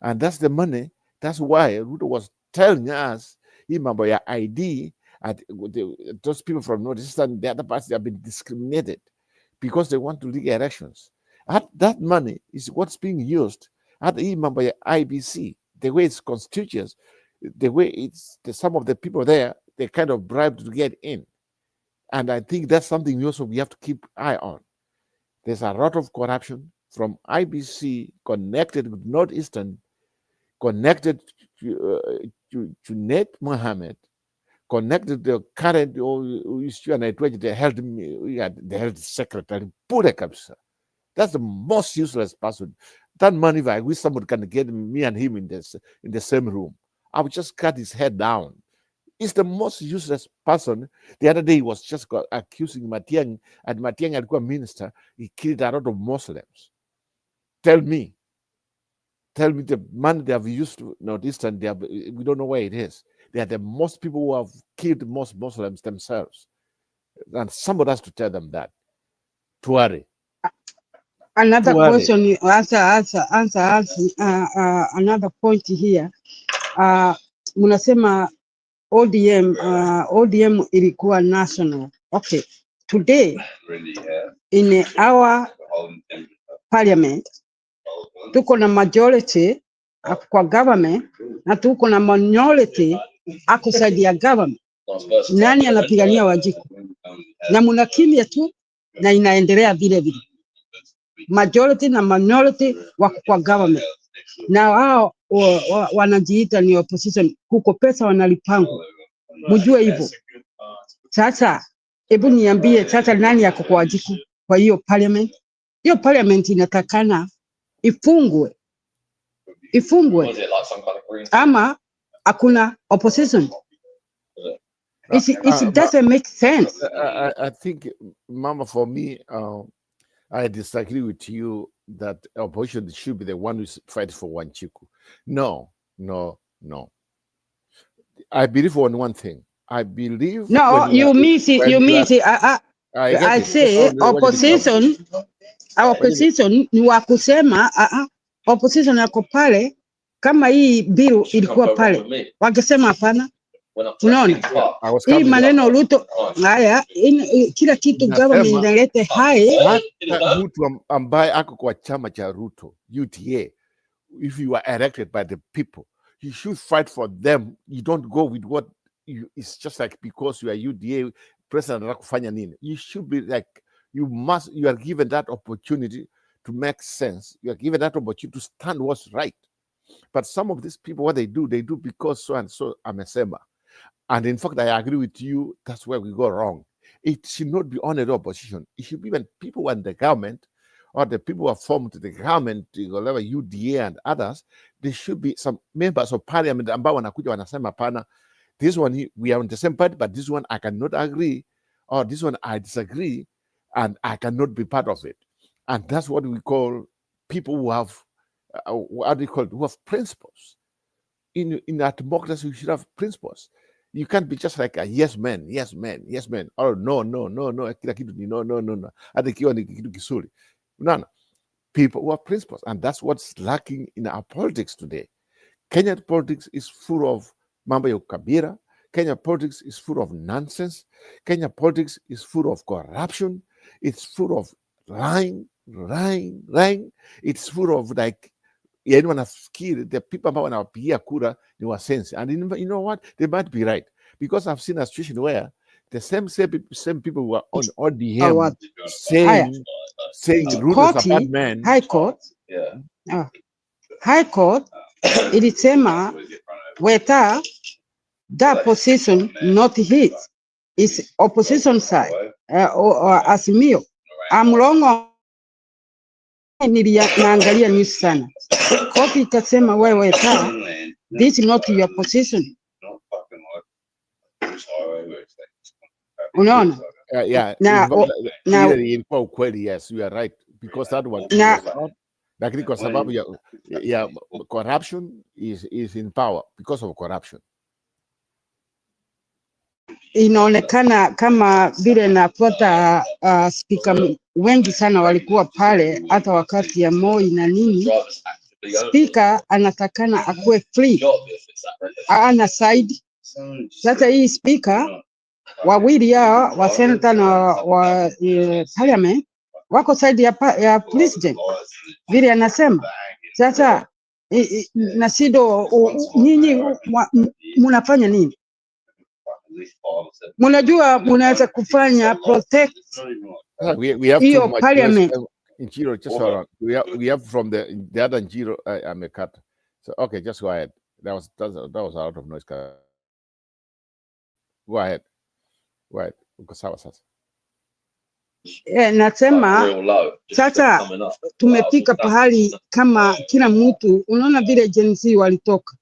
And that's the money, that's why Ruto was telling us, remember your ID, and those people from Northeastern, the other parts, they have been discriminated because they want to rig elections. That money is what's being used at the member IBC, the way it's constituted, the way it's some of the people there, they kind of bribed to get in. And I think that's something also we have to keep eye on. There's a lot of corruption from IBC connected with Northeastern, connected to Nate Mohammed, connected to the current the health secretary, that's the most useless person. That money, if I wish someone can get me and him in the same room, I would just cut his head down. It's the most useless person. The other day he was just accusing Matiang, and Matiang had got minister, he killed a lot of Muslims. Tell me the money they have used to Northeastern, we don't know where it is. They are the most people who have killed most Muslims themselves. And somebody has to tell them that. Tuare. Another question, answer another point here. Munasema ODM ilikuwa national. Okay. Today, in our parliament, tuko na majority kwa government na tuko na minority akusaidia government. Nani anapigania Wanjiku? Na munakimya tu na inaendelea vile vile. Majority na minority wako kwa government. Na hao wanajiita ni opposition, kuko pesa wanalipangwa. Mjue hivyo. Sasa hebu niambie sasa nani yako kwa Wanjiku kwa hiyo parliament? Hiyo parliament inatakana ifungwe. Ama hakuna opposition. It doesn't make sense. I think, Mama, for me, I disagree with you that opposition should be the one who fights for Wanjiku. No. I believe on one thing. I believe. No, you miss it. I say opposition. Our opposition ni wa kusema opposition yako pale kama hii bill ilikuwa pale. Wangesema hapana. Unaona I was hii coming. maneno Ruto haya, kila kitu government Nasema inalete hai. hata mtu ambaye ako kwa chama cha Ruto UTA, if you are elected by the people, you should fight for them. You don't go with what you, it's just like because you are UDA president anataka kufanya nini. You should be like, you are given that opportunity to make sense. You are given that opportunity to stand what's right. But some of these people, what they do because so and so amesema. And in fact, I agree with you, that's where we go wrong. It should not be only the opposition. It should be when people who are in the government or the people who are formed the government, whatever UDA and others, there should be some members of parliament ambao wanakuja wanasema pana, this one we are on the same party, but this one I cannot agree, or this one I disagree, and I cannot be part of it. And that's what we call people who have, what do you call it, who have principles. In a democracy, we should have principles. You can't be just like a yes man, yes man, yes man, or no, kila kitu ni no. Hata ikiwa ni kitu kisuri. No. People who have principles, and that's what's lacking in our politics today. Kenyan politics is full of mambo ya ukabila. Kenya politics is full of nonsense. Kenya politics is full of corruption. It's full of lying. It's full of like, yani wanafikiri the people ambao wanawapigia kura ni wasensi, and you know what, they might be right, because I've seen a situation where the same people who are on ODM saying Ruto is a bad man. High Court ilisema Weta, that position not his, is opposition side or Azimio. Amlongo naangalia news sana. Koti ikasema wewe Weta, this is not your position. Unaona? Ilikuwa ukweli, yes, you are right, because that one lakini kwa sababu ya corruption is in power because of corruption. Inaonekana kama vile nafuata speaker wengi sana walikuwa pale hata wakati ya Moi na nini. Speaker anatakana akuwe free, ana side. Sasa hii speaker wawili hao wa senator na wa parliament wako side ya president vile anasema. Sasa Nasido, nyinyi mnafanya nini? Mnajua mnaweza kufanya protect hiyo parliament. Njiro, just hold on. We have from the other Njiro, I'm a cut. So okay, just go ahead. That was a lot of noise. Go ahead. Uko sawa sasa. Nasema sasa tumefika pahali kama kila mtu, unaona vile Gen Z walitoka,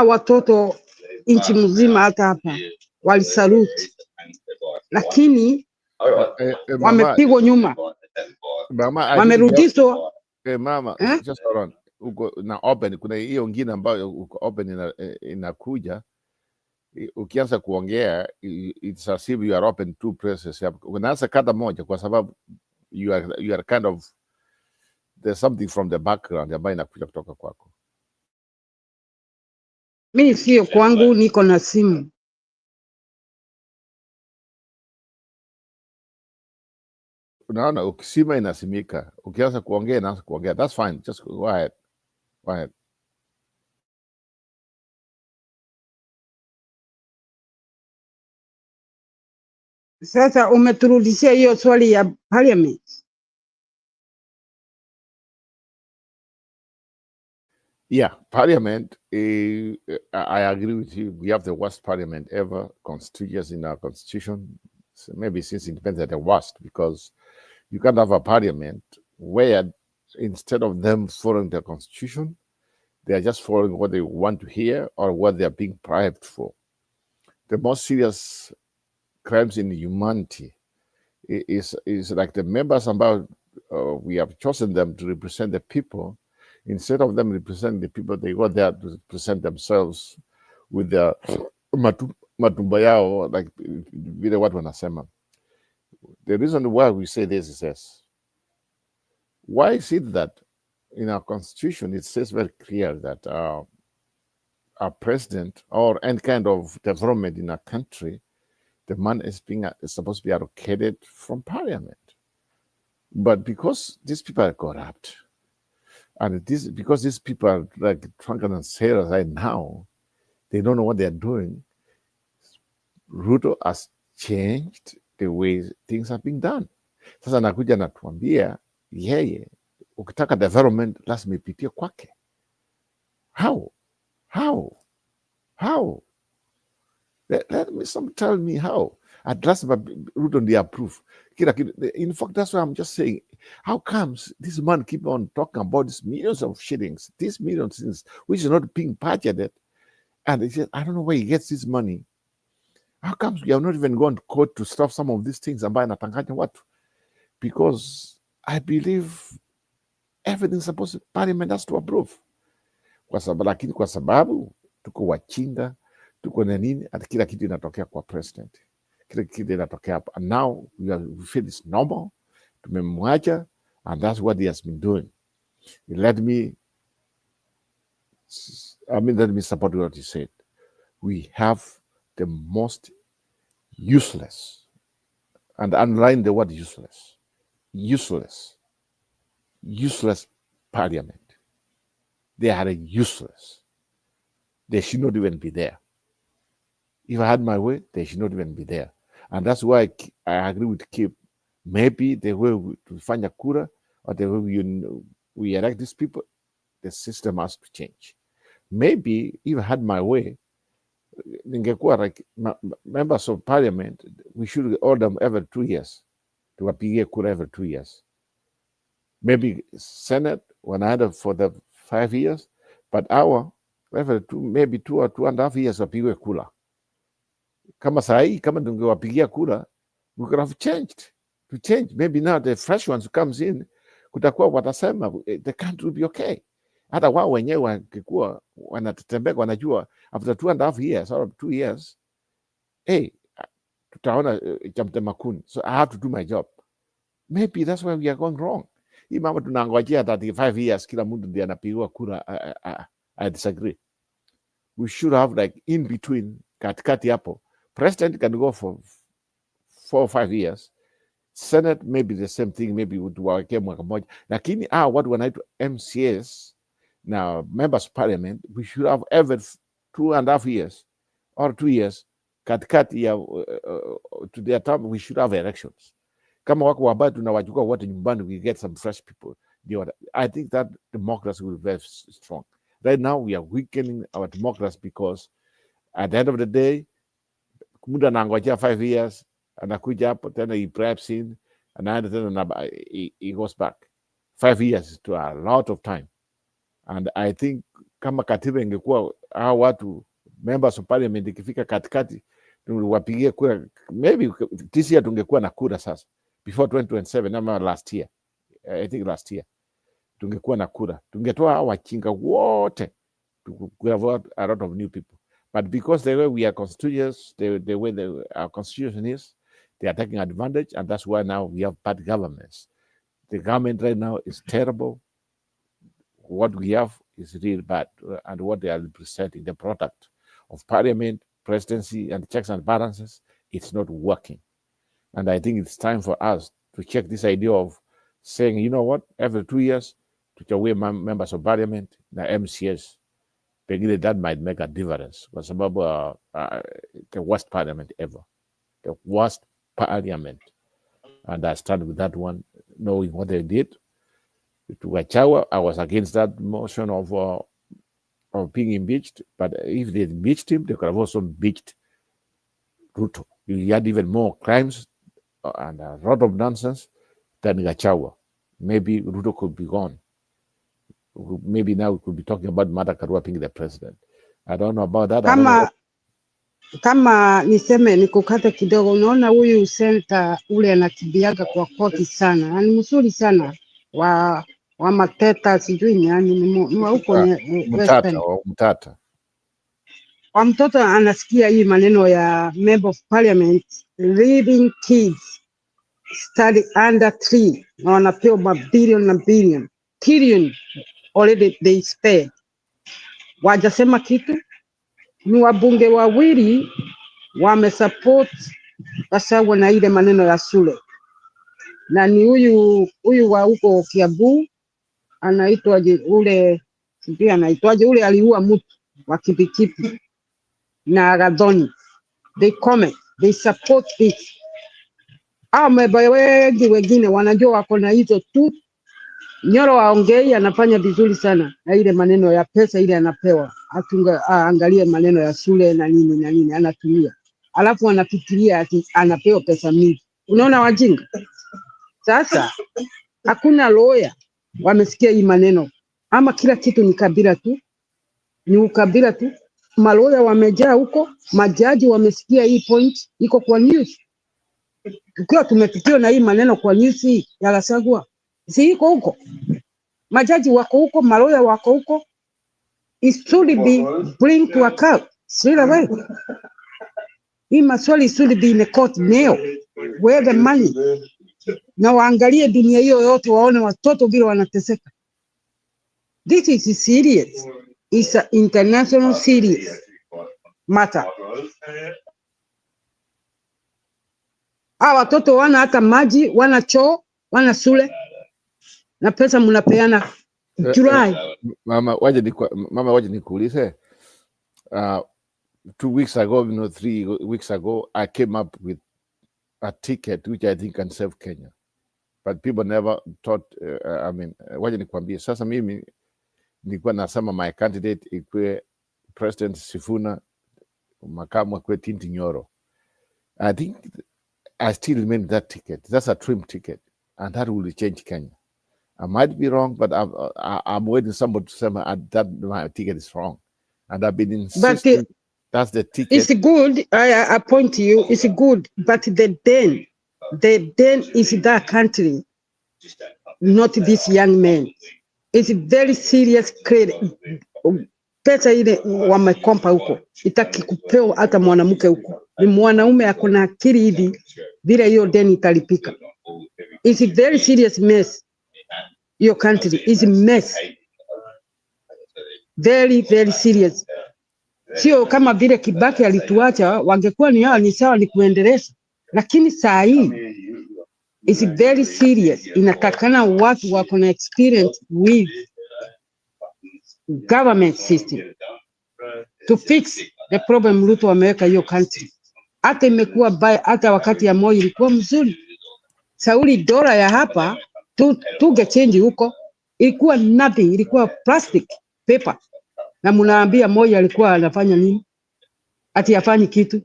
watoto nchi mzima hata hapa walisaluti, lakini wamepigwa nyuma, wamerudishwa. Mama, just hold on. Uko na open, kuna hiyo ngine ambayo uko open inakuja. Ukianza kuongea, it's as if you are open two places. Unaanza kata moja kwa sababu you are kind of, there's something from the background ambayo inakuja kutoka kwako. Mimi sio kwangu, niko na simu. Unaona, ukisima inasimika. Ukianza kuongea inaanza kuongea. That's fine. Just go ahead. Sasa umeturudishia hiyo swali ya parliament. Yeah, parliament, I agree with you. We have the worst parliament ever, constituents in our constitution. So maybe since independence, the worst, because you can't have a parliament where instead of them following the constitution, they are just following what they want to hear or what they are being bribed for. The most serious crimes in humanity is like the members about we have chosen them to represent the people. Instead of them representing the people, they go there to represent themselves with their matumba yao, like vile watu wanasema. The reason why we say this is this. Why is it that in our constitution it says very clear that a president or any kind of development in a country, the money is supposed to be allocated from parliament. But because these people are corrupt, and because these people are like drunken and sailors right now, they don't know what they're doing. Ruto has changed the way things are being done. Sasa nakuja natuambia yeye, ukitaka development lazima ipitie kwake. How? Let me tell me how. At last, Ruto ndiye approve. In fact, that's why I'm just saying, how comes this man keep on talking about these millions of shillings, these millions of things, which is not being budgeted, and he said, I don't know where he gets this money. How comes we have not even gone to court to stop some of these things ambayo anatanganya watu? Because I believe everything supposed to, parliament has to approve. Lakini kwa sababu tuko wachinga, tuko na nini, ati kila kitu inatokea kwa president. Kila kitu inatokea hapa. And now we feel it's normal. Tumemwacha, and that's what he has been doing. Let me support what he said. We have the most useless, and underline the word useless parliament. They are useless. They should not even be there. If I had my way, they should not even be there. And that's why I agree with Kip. Maybe the way to find a kura, or the way we elect these people, the system has to change. Maybe if I had my way, like members of parliament, we should order them every 2 years to appear kura every 2 years. Maybe Senate, one either for the 5 years, but every maybe 2 or 2.5 years wapigwe kura. Kama sahi, kama tungewapigia kura, we could have changed. To change, maybe now the fresh ones who comes in, kutakuwa watasema the country will be okay. Hata wao wenyewe wakikuwa wanatetembeka, wanajua after 2.5 years or 2 years, hey, tutaona chamtema kuni, so I have to do my job. Maybe that's why we are going wrong. Hii mama tunangojea 35 years kila mtu ndiye anapigwa kura. I disagree. We should have like in between, katikati hapo. President can go for 4 or 5 years. Senate maybe the same thing, maybe tuwawekee mwaka moja. Lakini watu wanaitwa MCAs, now members of parliament, we should have every 2.5 years or 2 years, katikati ya to their term, we should have elections. Kama wako wabaya tunawachukua wote nyumbani, we get some fresh people. I think that democracy will be very strong. Right now we are weakening our democracy because at the end of the day, muda anangojea 5 years, anakuja hapo tena he bribes in, anaenda tena he goes back. 5 years is to a lot of time. And I think kama katiba ingekuwa watu members of parliament ikifika katikati wapigie kura, maybe this year tungekuwa na kura sasa before 2027 ama last year. I think last year tungekuwa na kura, tungetoa wachinga wote, we have a lot of new people. But because the way we are constituents, the way our constitution is, they are taking advantage, and that's why now we have bad governments. The government right now is terrible. What we have is really bad, and what they are representing, the product of parliament, presidency, and checks and balances, it's not working. And I think it's time for us to check this idea of saying, you know what, every 2 years, to take away members of parliament, the MCS, that might make a difference. Kwa sababu the worst parliament ever. The worst parliament. And I stand with that one, knowing what they did to Gachagua. I was against that motion of being impeached, but if they impeached him, they could have also impeached Ruto. He had even more crimes and a lot of nonsense than Gachagua. Maybe Ruto could be gone. Maybe now we could be talking about Martha Karua being the president. I don't know about that. Kama niseme nikukate kidogo, unaona huyu senta ule anakibiaga kwa koti sana, ni mzuri sana wa Mateta, sijui ni wa huko Mtata wa mtoto anasikia hii maneno ya member of parliament leaving kids study under 3 na wanapewa mabilioni na billion trillion already they spent. Wajasema kitu, ni wabunge wawili wamesupport Gachagua na ile maneno ya shule, na ni huyu wa huko Kiambu anaitwaje ule, sijui anaitwaje ule, aliua mtu wa Kipikipi na Gathoni. They comment, they support it. Wengi wengine wanajua wako na hizo tu. Nyoro waongei, anafanya vizuri sana na ile maneno ya pesa ile anapewa, angalie maneno ya shule na nini anatumia, alafu anafikiria ati anapewa pesa mingi. Unaona wajinga. Sasa hakuna lawyer wamesikia hii maneno, ama kila kitu ni kabila tu, ni ukabila tu. Maloya wamejaa huko, majaji wamesikia hii point, iko kwa news. Tukiwa tumepikiwa na hii maneno kwa news ya Gachagua, si iko huko, majaji wako huko, maloya wako huko. It should be bring to account straight away. Hii maswali should be in the court now, where the money. Na waangalie dunia hiyo yote, waone watoto vile wanateseka. This is serious. It's an international serious matter. Watoto wana hata maji, wana choo, wana shule, na pesa mnapeana Julai. Mama, waje nikuulize. 2 weeks ago, 3 weeks ago, I came up with a ticket which I think can save Kenya. But people never thought, waje nikwambie, sasa mimi nilikuwa nasema my candidate ikwe President Sifuna, makamu akwe Tinti Nyoro. I think I still remain that ticket. That's a trim ticket, and that will change Kenya. I might be wrong, but I'm waiting somebody to say that my ticket is wrong. And I've been insisting that's the ticket. It's good. I point to you. It's good, but the den is that country, not this young man. It's very serious credit. Pesa ile wamekompa huko itaki kupewa hata mwanamke huko. Ni mwanaume akona akili hivi bila hiyo deni italipika. It's a very serious mess. Your country is a mess. Very, very serious. Sio kama vile Kibaki alituacha, wangekuwa ni hao ni sawa, ni kuendeleza. Lakini saa hii is very serious. Inatakana watu wako na experience with government system to fix the problem. Ruto wameweka hiyo country. Hata imekuwa baya, hata wakati ya Moi ilikuwa mzuri. Sauli dola ya hapa tuge change huko ilikuwa nothing, ilikuwa plastic paper. Na mnaambia Moi alikuwa anafanya nini? Ati afanye kitu.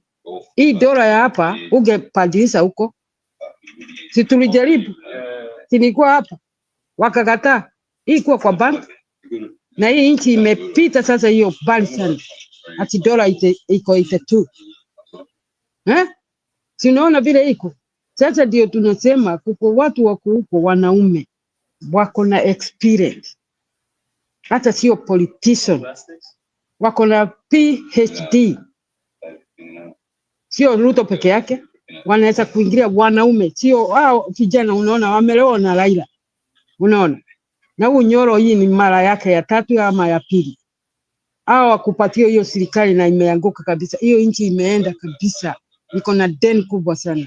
Hii dola ya hapa ungepadilisha huko. Si tulijaribu. Silikuwa hapa. Wakakataa. Hii kuwa kwa bank. Na hii nchi imepita sasa hiyo bali sana. Ati dola iko tu. Si unaona vile iko. Sasa ndio tunasema kuko watu wako huko, wanaume wako na experience. Hata sio politician. Wako na PhD. Sio Ruto peke yake. Wanaweza kuingilia wanaume. Sio hao vijana unaona wamelewa na Raila. Unaona. Na huyu Nyoro hii ni mara yake ya 3 ama ya 2. Hao wakupatia hiyo serikali na imeanguka kabisa. Hiyo nchi imeenda kabisa. Iko na deni kubwa sana.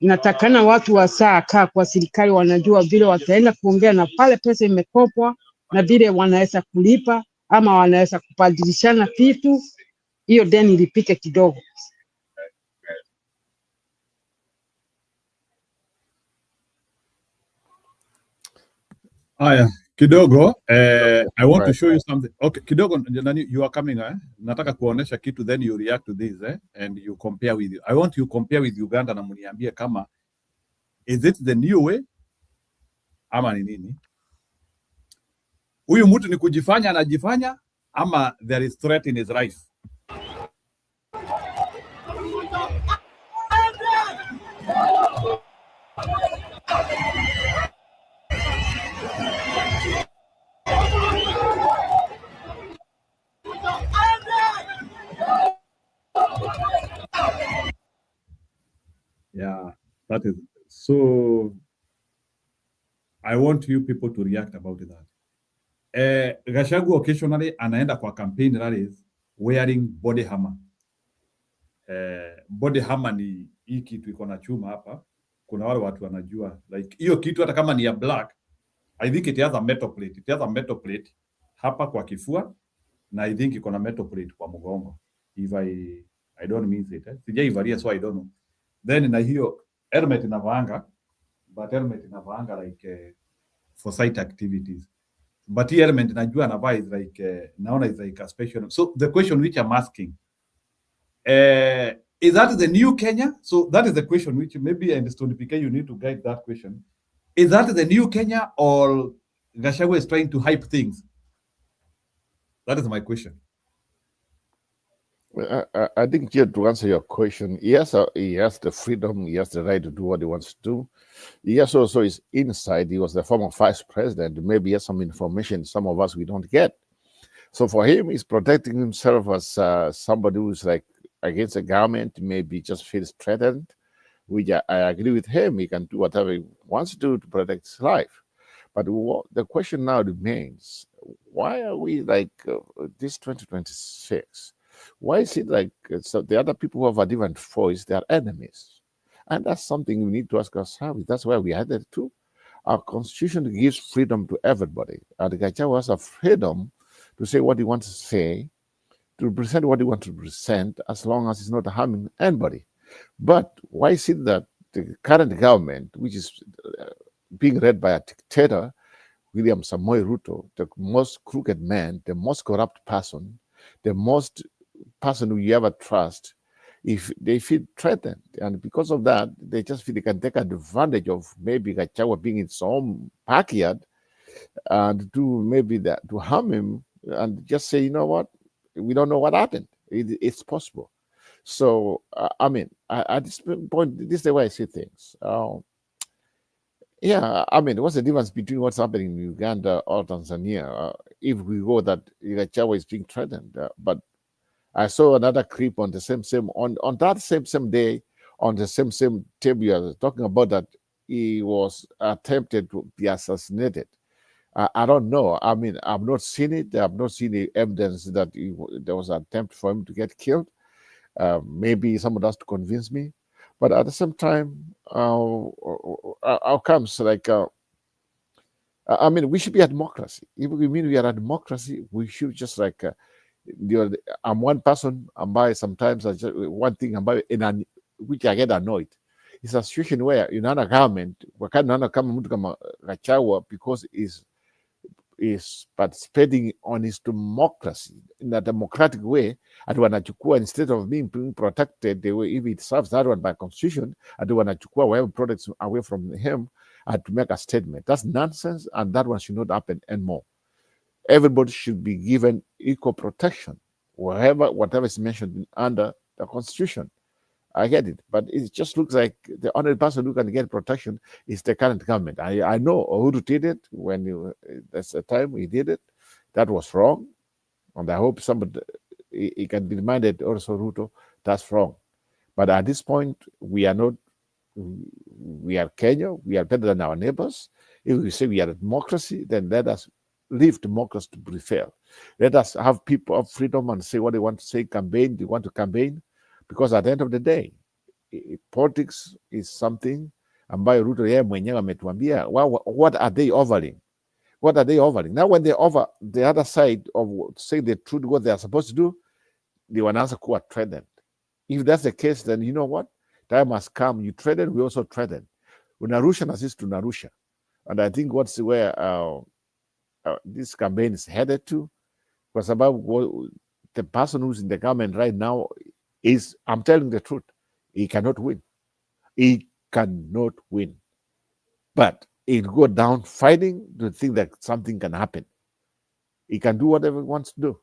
Inatakana watu wasaa kaa kwa serikali wanajua vile wataenda kuongea na pale pesa imekopwa na vile wanaweza kulipa ama wanaweza kubadilishana vitu, hiyo deni lipike kidogo. Aya, kidogo, I want to show you something. Okay, kidogo, you are coming, nataka kuonesha kitu, then you react to this, and you compare with you. I want you compare with Uganda na muniambie kama, is it the new way? Ama ni nini? Huyu mtu ni kujifanya anajifanya, ama there is threat in his life? Yeah, that is so. I want you people to react about that. Gachagua occasionally anaenda kwa campaign rallies wearing body armor. Body armor ni hii kitu iko na chuma hapa. Kuna wale watu wanajua like hiyo kitu hata kama ni ya black, I think it has a metal plate. It has a metal plate hapa kwa kifua na I think iko na metal plate kwa mgongo. If I don't miss it. Sijaivalia so I don't know. Then na hiyo helmet inavaanga, but helmet inavaanga like for site activities. But hii helmet najua anavaa is like naona is like a special. So the question which I'm asking, is that the new Kenya? So that is the question which maybe I understood, PK, you need to guide that question. Is that the new Kenya or Gachagua is trying to hype things? That is my question. I think here to answer your question, yes, he has the freedom, he has the right to do what he wants to do. Yes, also his insight. He was the former vice president. Maybe he has some information some of us we don't get. So for him, he's protecting himself as somebody who's like against the government, maybe just feels threatened, which I agree with him. He can do whatever he wants to do to protect his life. But the question now remains, why are we like this 2026? Why is it like so the other people who have a different voice, they are enemies? And that's something we need to ask ourselves. That's where we headed to. Our constitution gives freedom to everybody. And Gachagua has a freedom to say what he wants to say, to present what he wants to present, as long as it's not harming anybody. But why is it that the current government, which is being led by a dictator, William Samoei Ruto, the most crooked man, the most corrupt person, the most person who you ever trust, if they feel threatened, and because of that, they just feel they can take advantage of maybe Gachagua being in his own backyard and do maybe that to harm him and just say, you know what, we don't know what happened. It's possible. So I mean, at this point, this is the way I see things. Yeah, I mean, what's the difference between what's happening in Uganda or Tanzania? If we go that Gachagua is being threatened, but I saw another clip on the same on that same day on the same table you are talking about that he was attempted to be assassinated. I don't know. I mean, I've not seen it. I've not seen the evidence that there was an attempt for him to get killed. Maybe someone has to convince me. But at the same time, outcomes like, I mean, we should be a democracy. If we mean we are a democracy, we should just like, I'm one person, I'm by sometimes I just, one thing, I'm by, which I get annoyed. It's a situation where in another government, because is participating on his democracy in a democratic way, and wanachukua instead of being protected the way if it serves that one by constitution, and wanachukua whatever products away from him and to make a statement. That's nonsense, and that one should not happen anymore. Everybody should be given equal protection, whatever is mentioned under the constitution. I get it, but it just looks like the only person who can get protection is the current government. I know Uhuru did it when that's the time he did it. That was wrong, and I hope somebody he can be reminded also Ruto that's wrong. But at this point, we are not. We are Kenya. We are better than our neighbors. If we say we are a democracy, then let us leave democracy to prevail. Let us have people of freedom and say what they want to say. Campaign. They want to campaign. Because at the end of the day, politics is something ambayo Ruto yeye mwenyewe ametuambia. What are they offering? What are they offering? Now when they offer the other side of say the truth, what they are supposed to do, they wanaanza kuwa threatened. If that's the case, then you know what? Time has come. You threaten, we also threaten. Unarusha na sisi tunarusha. And I think what's where this campaign is headed to, kwa sababu the person who's in the government right now is, I'm telling the truth, he cannot win. He cannot win. But he'll go down fighting to think that something can happen. He can do whatever he wants to do.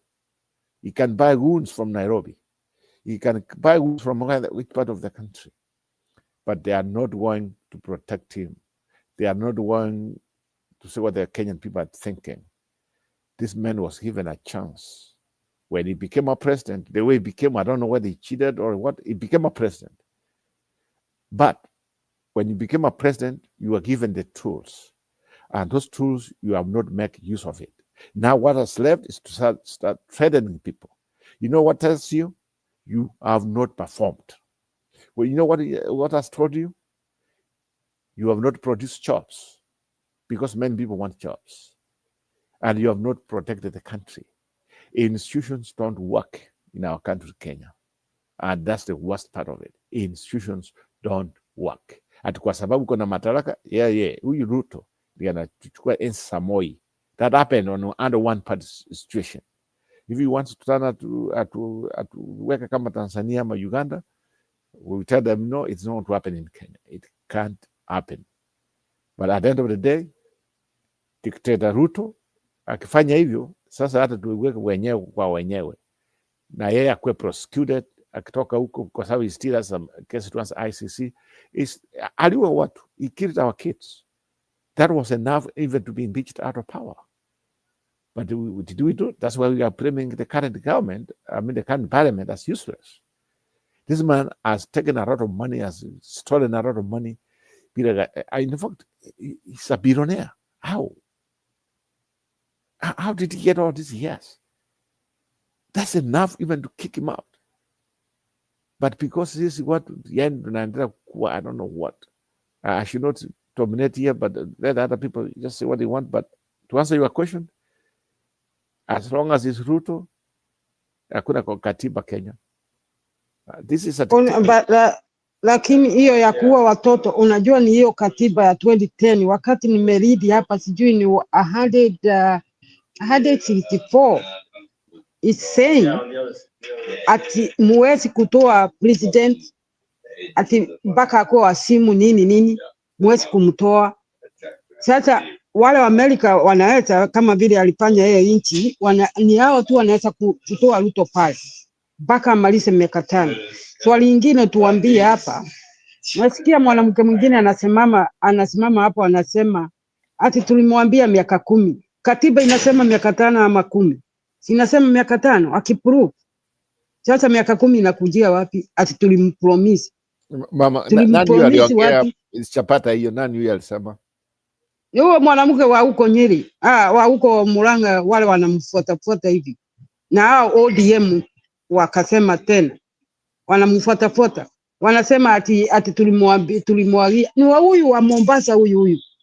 He can buy wounds from Nairobi. He can buy wounds from which part of the country. But they are not going to protect him. They are not going to say what the Kenyan people are thinking. This man was given a chance. When he became a president, the way he became, I don't know whether he cheated or what, he became a president. But when you became a president, you were given the tools. And those tools, you have not made use of it. Now what has left is to start threatening people. You know what tells you? You have not performed. Well, you know what has told you? You have not produced jobs, because many people want jobs, and you have not protected the country. Institutions don't work in our country, Kenya, and that's the worst part of it. Institutions don't work. Ati kwa sababu kuna madaraka, huyu Ruto ndiye anachukua enzi Samoi. That happened under one party situation. If he wants to turn atuweka kama Tanzania ama Uganda, we tell them no, it's not going to happen in Kenya. It can't happen. But at the end of the day, dictator Ruto akifanya hivyo, sasa hata tuweke wenyewe kwa wenyewe, na yeye akuwe prosecuted akitoka huko, kwa sababu he still has some cases to answer ICC. Aliua watu, he killed our kids. That was enough even to be impeached out of power. But did we do it? That's why we are blaming the current government, the current parliament, as useless. This man has taken a lot of money, has stolen a lot of money. In fact, he's a billionaire. How? How did he get all this? Yes. That's enough even to kick him out. But because this is what the end, I don't know what. I should not dominate here, but let other people just say what they want. But to answer your question, as long as it's Ruto, hakuna katiba Kenya. This is a lakini hiyo ya kuua watoto, unajua ni hiyo katiba ya 2010, wakati nimeridi hapa, sijui ni 164 it's saying ati muwezi kutoa president ati mpaka akuwa wasimu nini muwezi kumtoa. Sasa wale wa Amerika wanaweza, kama vile alifanya yeye nchi, ni hao tu wanaweza kutoa Ruto pale mpaka amalize miaka 5. Swali lingine tuambie hapa, nasikia mwanamke mwingine anasimama hapo anasema ati tulimwambia miaka 10. Katiba inasema miaka 5 ama 10. Sinasema miaka 5 akiprove. Sasa miaka 10 inakujia wapi? Ati tulimpromise. Mama, nani aliongea chapata hiyo? Nani huyo alisema? Yule mwanamke wa huko Nyeri, wa huko Murang'a, wale wanamfuata hivi. Na hao ODM wakasema tena wanamfuata. Wanasema ati tulimwagia. Ni wa huyu wa Mombasa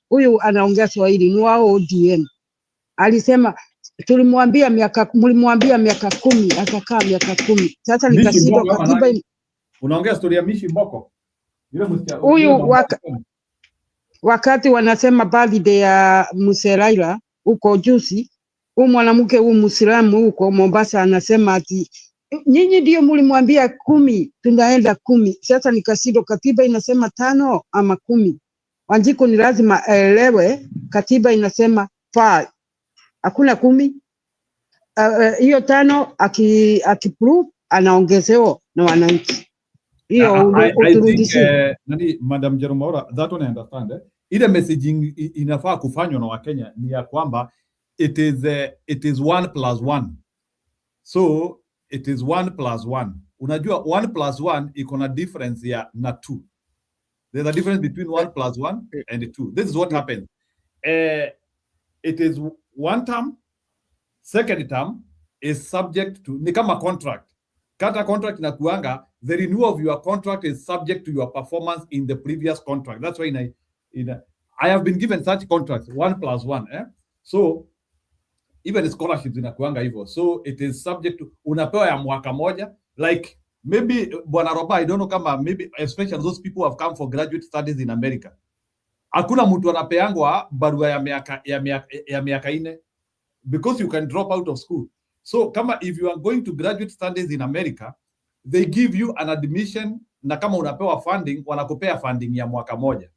huyu anaongea Swahili, ni wa ODM. Alisema mlimwambia miaka 10, akakaa miaka 10. Sasa nikashindwa katiba. Unaongea story ya Mishi Mboko? Huyu wakati wanasema birthday ya Museraila huko juzi, huyu mwanamke huyu Muislamu huko Mombasa anasema ati nyinyi ndio mlimwambia 10, tunaenda 10. Sasa nikashindwa katiba inasema 5 ama 10. Wanjiko ni lazima aelewe katiba inasema 5. Hakuna 10. Hiyo 5 akiprove anaongezewa na wananchi. Hiyo uturudishie. Madam Jerumaura, that one I understand. Ile messaging inafaa kufanywa na Wakenya ni ya kwamba it is 1+1. So it is 1+1. Unajua 1+1 iko na difference ya na 2. There's a difference between 1+1 and 2. This is what happens. It is 1 term, second term is subject to, ni kama contract. Kata contract inakuanga, the renewal of your contract is subject to your performance in the previous contract. That's why I have been given such contracts, 1+1. So even scholarships inakuanga hivyo. So it is subject to, unapewa ya mwaka moja, like maybe Bwana Roba, I don't know kama maybe especially those people who have come for graduate studies in America. Hakuna mtu anapeangwa barua ya miaka 4 because you can drop out of school. So kama if you are going to graduate studies in America, they give you an admission, na kama unapewa funding, wanakupea funding ya mwaka moja.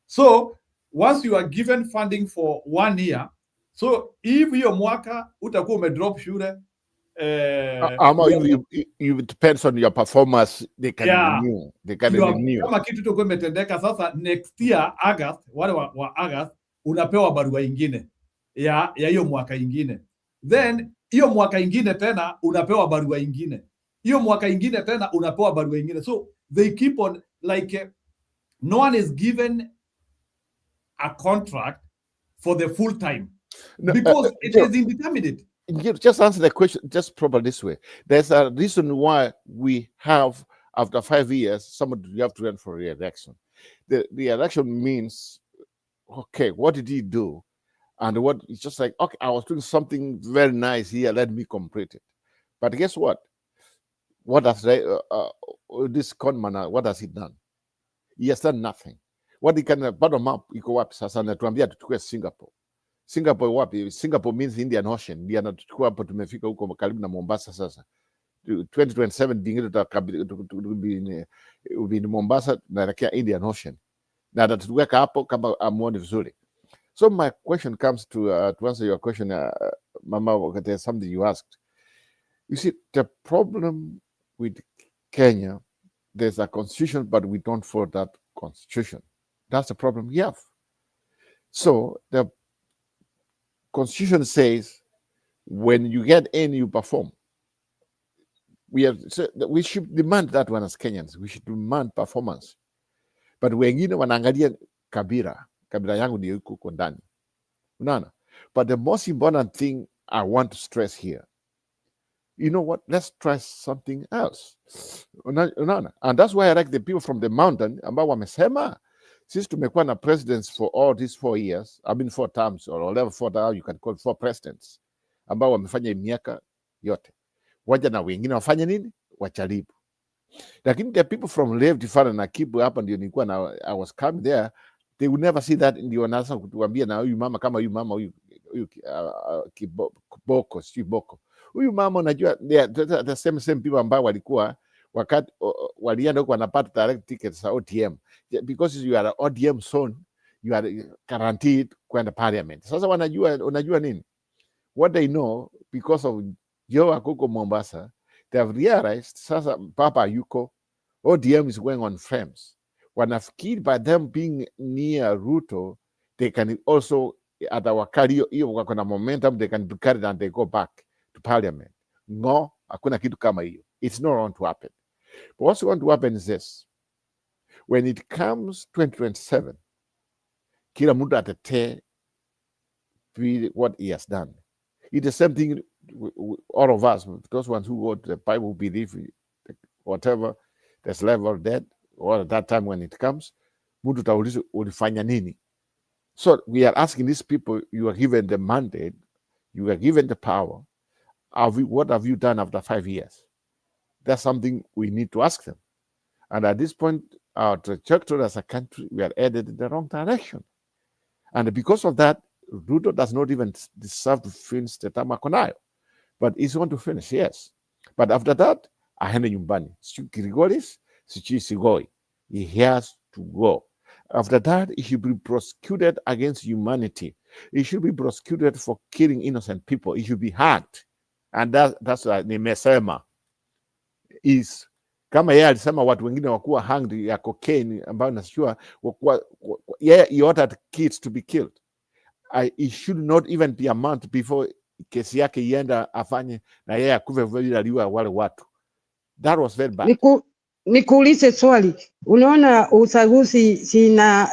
So once you are given funding for 1 year, so if hiyo mwaka utakuwa umedrop shule, it depends on your performance, they can renew. They can renew. Kama kitu tu kimetendeka sasa, next year August, wale wa August unapewa barua ingine ya hiyo mwaka ingine. Then hiyo mwaka ingine tena unapewa barua ingine. Hiyo mwaka ingine tena unapewa barua ingine. So they keep on like no one is given a contract for the full time because it is indeterminate. you just answer the question just proper this way. There's a reason why we have, after 5 years, somebody you have to run for re-election. The election means, okay, what did he do? And what it's just like, okay, I was doing something very nice here, let me complete it. But guess what? What has this conman, what has he done? He has done nothing. What he can bottom up, iko wapi sasa? Natuambia tuchukue Singapore. Singapore wapi? Singapore means Indian Ocean. Ndio anatuchukua hapo, tumefika huko karibu na Mombasa sasa. 2027 bingine tutabidi in Mombasa naelekea Indian Ocean. Na atatuweka hapo kama amuone vizuri. So my question comes to answer your question, Mama, there's something you asked. You see, the problem with Kenya, there's a constitution, but we don't follow that constitution. That's the problem we have. So the constitution says, when you get in, you perform. We should demand that one as Kenyans. We should demand performance. But wengine wanaangalia kabila yangu ndio iko huko ndani. Unaona? But the most important thing I want to stress here, you know what? Let's try something else. Unaona? And that's why I like the people from the mountain ambao wamesema, since tumekuwa na presidents for all these 4 years, I mean 4 terms or whatever 4 terms you can call 4 presidents ambao wamefanya miaka yote. Waja na wengine wafanye nini? Wacharibu. Lakini the people from Left Fara na Kibu hapa ndio nilikuwa na I was coming there, they would never see that. Ndio wanaanza kutuambia na huyu mama kama huyu mama huyu Kiboko, si Boko. Huyu mama unajua the same people ambao walikuwa wakati walienda huko wanapata direct tickets za ODM. Because you are an ODM son, you are guaranteed kwenda parliament. Sasa unajua nini? What they know, because of Joe Akuko Mombasa, they have realized sasa Papa Yuko, ODM is going on flames. Wanafikiri by them being near Ruto, they can also at our career, wako na momentum, they can be carried and they go back to parliament. No, hakuna kitu kama hiyo. It's not going to happen. But what's going to happen is this. When it comes 2027, kila mtu atetee what he has done. It's the same thing, all of us, those ones who wrote the Bible, believe whatever, there's level dead, or at that time when it comes, mtu tauliza ulifanya nini? So we are asking these people, you are given the mandate, you are given the power, what have you done after 5 years? That's something we need to ask them. And at this point, our trajectory as a country, we are headed in the wrong direction. And because of that, Ruto does not even deserve to finish the term akonayo. But he's going to finish, yes. But after that, aende nyumbani. Kirigoris, Sigoi. He has to go. After that, he should be prosecuted against humanity. He should be prosecuted for killing innocent people. He should be hanged. And that's what nimesema. Is kama yeye alisema watu wengine wakuwa hanged ya cocaine ambayo nasijua he ordered kids to be killed. It should not even be a month before kesi yake ienda afanye na yeye akuve vile aliwa wale watu. That was very bad. Nikuulize swali, unaona uchaguzi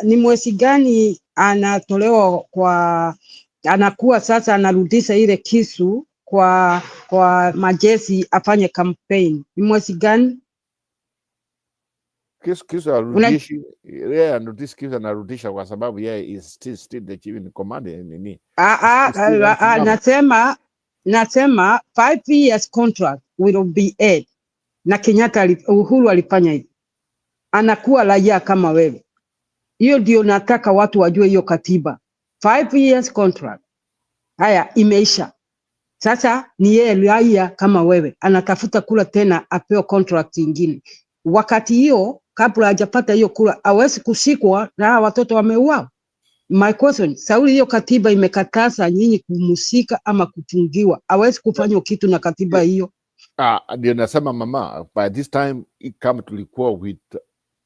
ni mwezi gani anatolewa anakuwa sasa anarudisha ile kisu kwa majeshi afanye campaign, ni mwezi gani? Kisu arudishi, yeye anarudisha kwa sababu yeye is still the chief in command nini. Nasema 5 years contract will be aired. Na Kenyatta Uhuru alifanya hivi. Anakuwa raia kama wewe. Hiyo ndio nataka watu wajue hiyo katiba. 5 years contract. Haya imeisha. Sasa ni yeye raia kama wewe. Anatafuta kula tena apewe contract nyingine. Wakati hiyo kabla hajapata hiyo kula hawezi kushikwa na watoto wameuawa. My question, sauli hiyo katiba imekataza nyinyi kumusika ama kufungiwa. Hawezi kufanya kitu na katiba hiyo. Ndio nasema mama, by this time kama tulikuwa with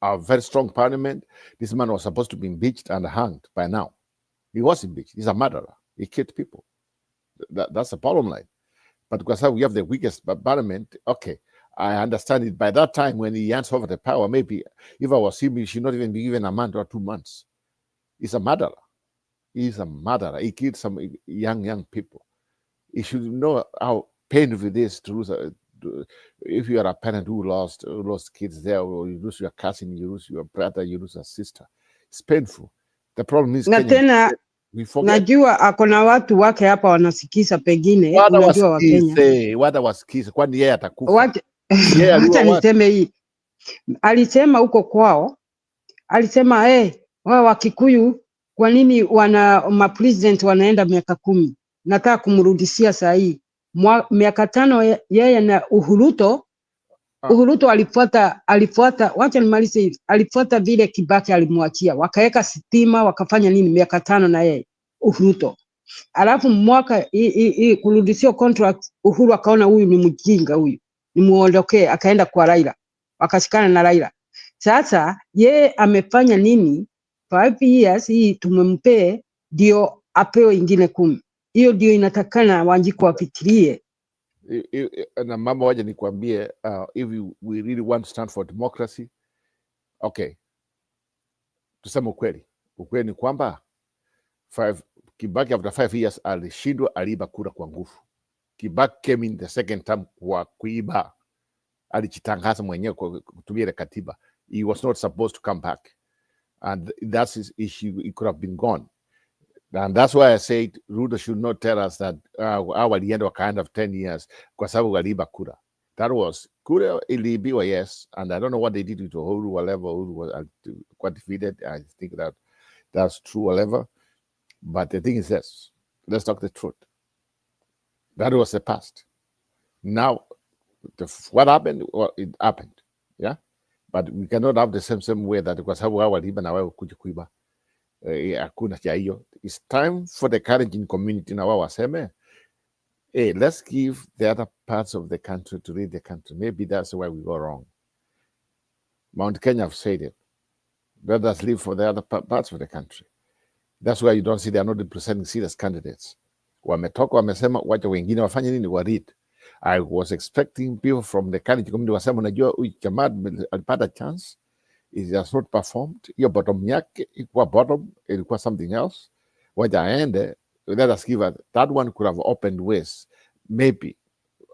a very strong parliament, this man was supposed to be impeached and hanged by now. He was impeached. He's a murderer. He killed people. That's the problem line. But because we have the weakest parliament, okay, I understand it. By that time when he hands over the power, maybe if I was him, he should not even be given a month or 2 months. He's a murderer. He's a murderer. He killed some young people. You should know how painful it is to lose if you are a parent who lost kids there, or you lose your cousin, you lose your brother, you lose a sister. It's painful. The problem is Na Kenya, tena we forget. najua akona watu wake hapa wanasikiza, pengine unajua Wakenya Wada wasikize, kwani yeye atakufa? wacha Yeye aliua wacha watu. niseme hii, alisema huko kwao, alisema wao Wakikuyu kwa nini mapresident wanaenda miaka 10? Nataka kumrudishia saa hii miaka 5 yeye na Uhuruto alifuata, wacha nimalize hivi, alifuata vile Kibaki alimwachia, wakaweka stima, wakafanya nini miaka 5 na yeye Uhuruto. Alafu mwaka kurudishia contract, Uhuru akaona huyu ni mjinga, huyu ni muondokee, akaenda kwa Raila, wakashikana na Raila. Sasa yeye amefanya nini? 5 years hii tumempee ndio apewe ingine 10. Hiyo ndio inatakana Wanjiku wafikirie. Na mama, waje nikwambie, if we really want to stand for democracy, okay, tuseme ukweli ni kwamba Kibaki after 5 years alishindwa, aliiba kura kwa nguvu. Kibaki came in the second term kwa kuiba, alijitangaza mwenyewe kutumia ile katiba. He was not supposed to come back, and that's his issue. He could have been gone. And that's why I said Ruto should not tell us that walienda wakaenda of 10 years kwa sababu waliiba kura. That was kura iliibiwa, yes, and I don't know what they did to Uhuru, whatever. Uhuru was quite defeated. I think that's true, whatever. But the thing is this, let's talk the truth. That was the past. Now, what happened? Well, it happened, yeah. But we cannot have the same way that kwa sababu waliiba na wao kuja kuiba. Hakuna cha hiyo. It's time for the Kalenjin community na wao waseme, hey, let's give the other parts of the country to lead the country. Maybe that's why we go wrong. Mount Kenya have said it. Let us leave for the other parts of the country. That's why you don't see they are not representing serious candidates. Wametoka wamesema wacha wengine wafanye nini, wa read. I was expecting people from the Kalenjin community wasema, unajua huyu jamaa alipata chance, it has not performed. Hiyo bottom yake ilikuwa bottom, ilikuwa something else. Wacha aende, let us give it. That one could have opened ways. Maybe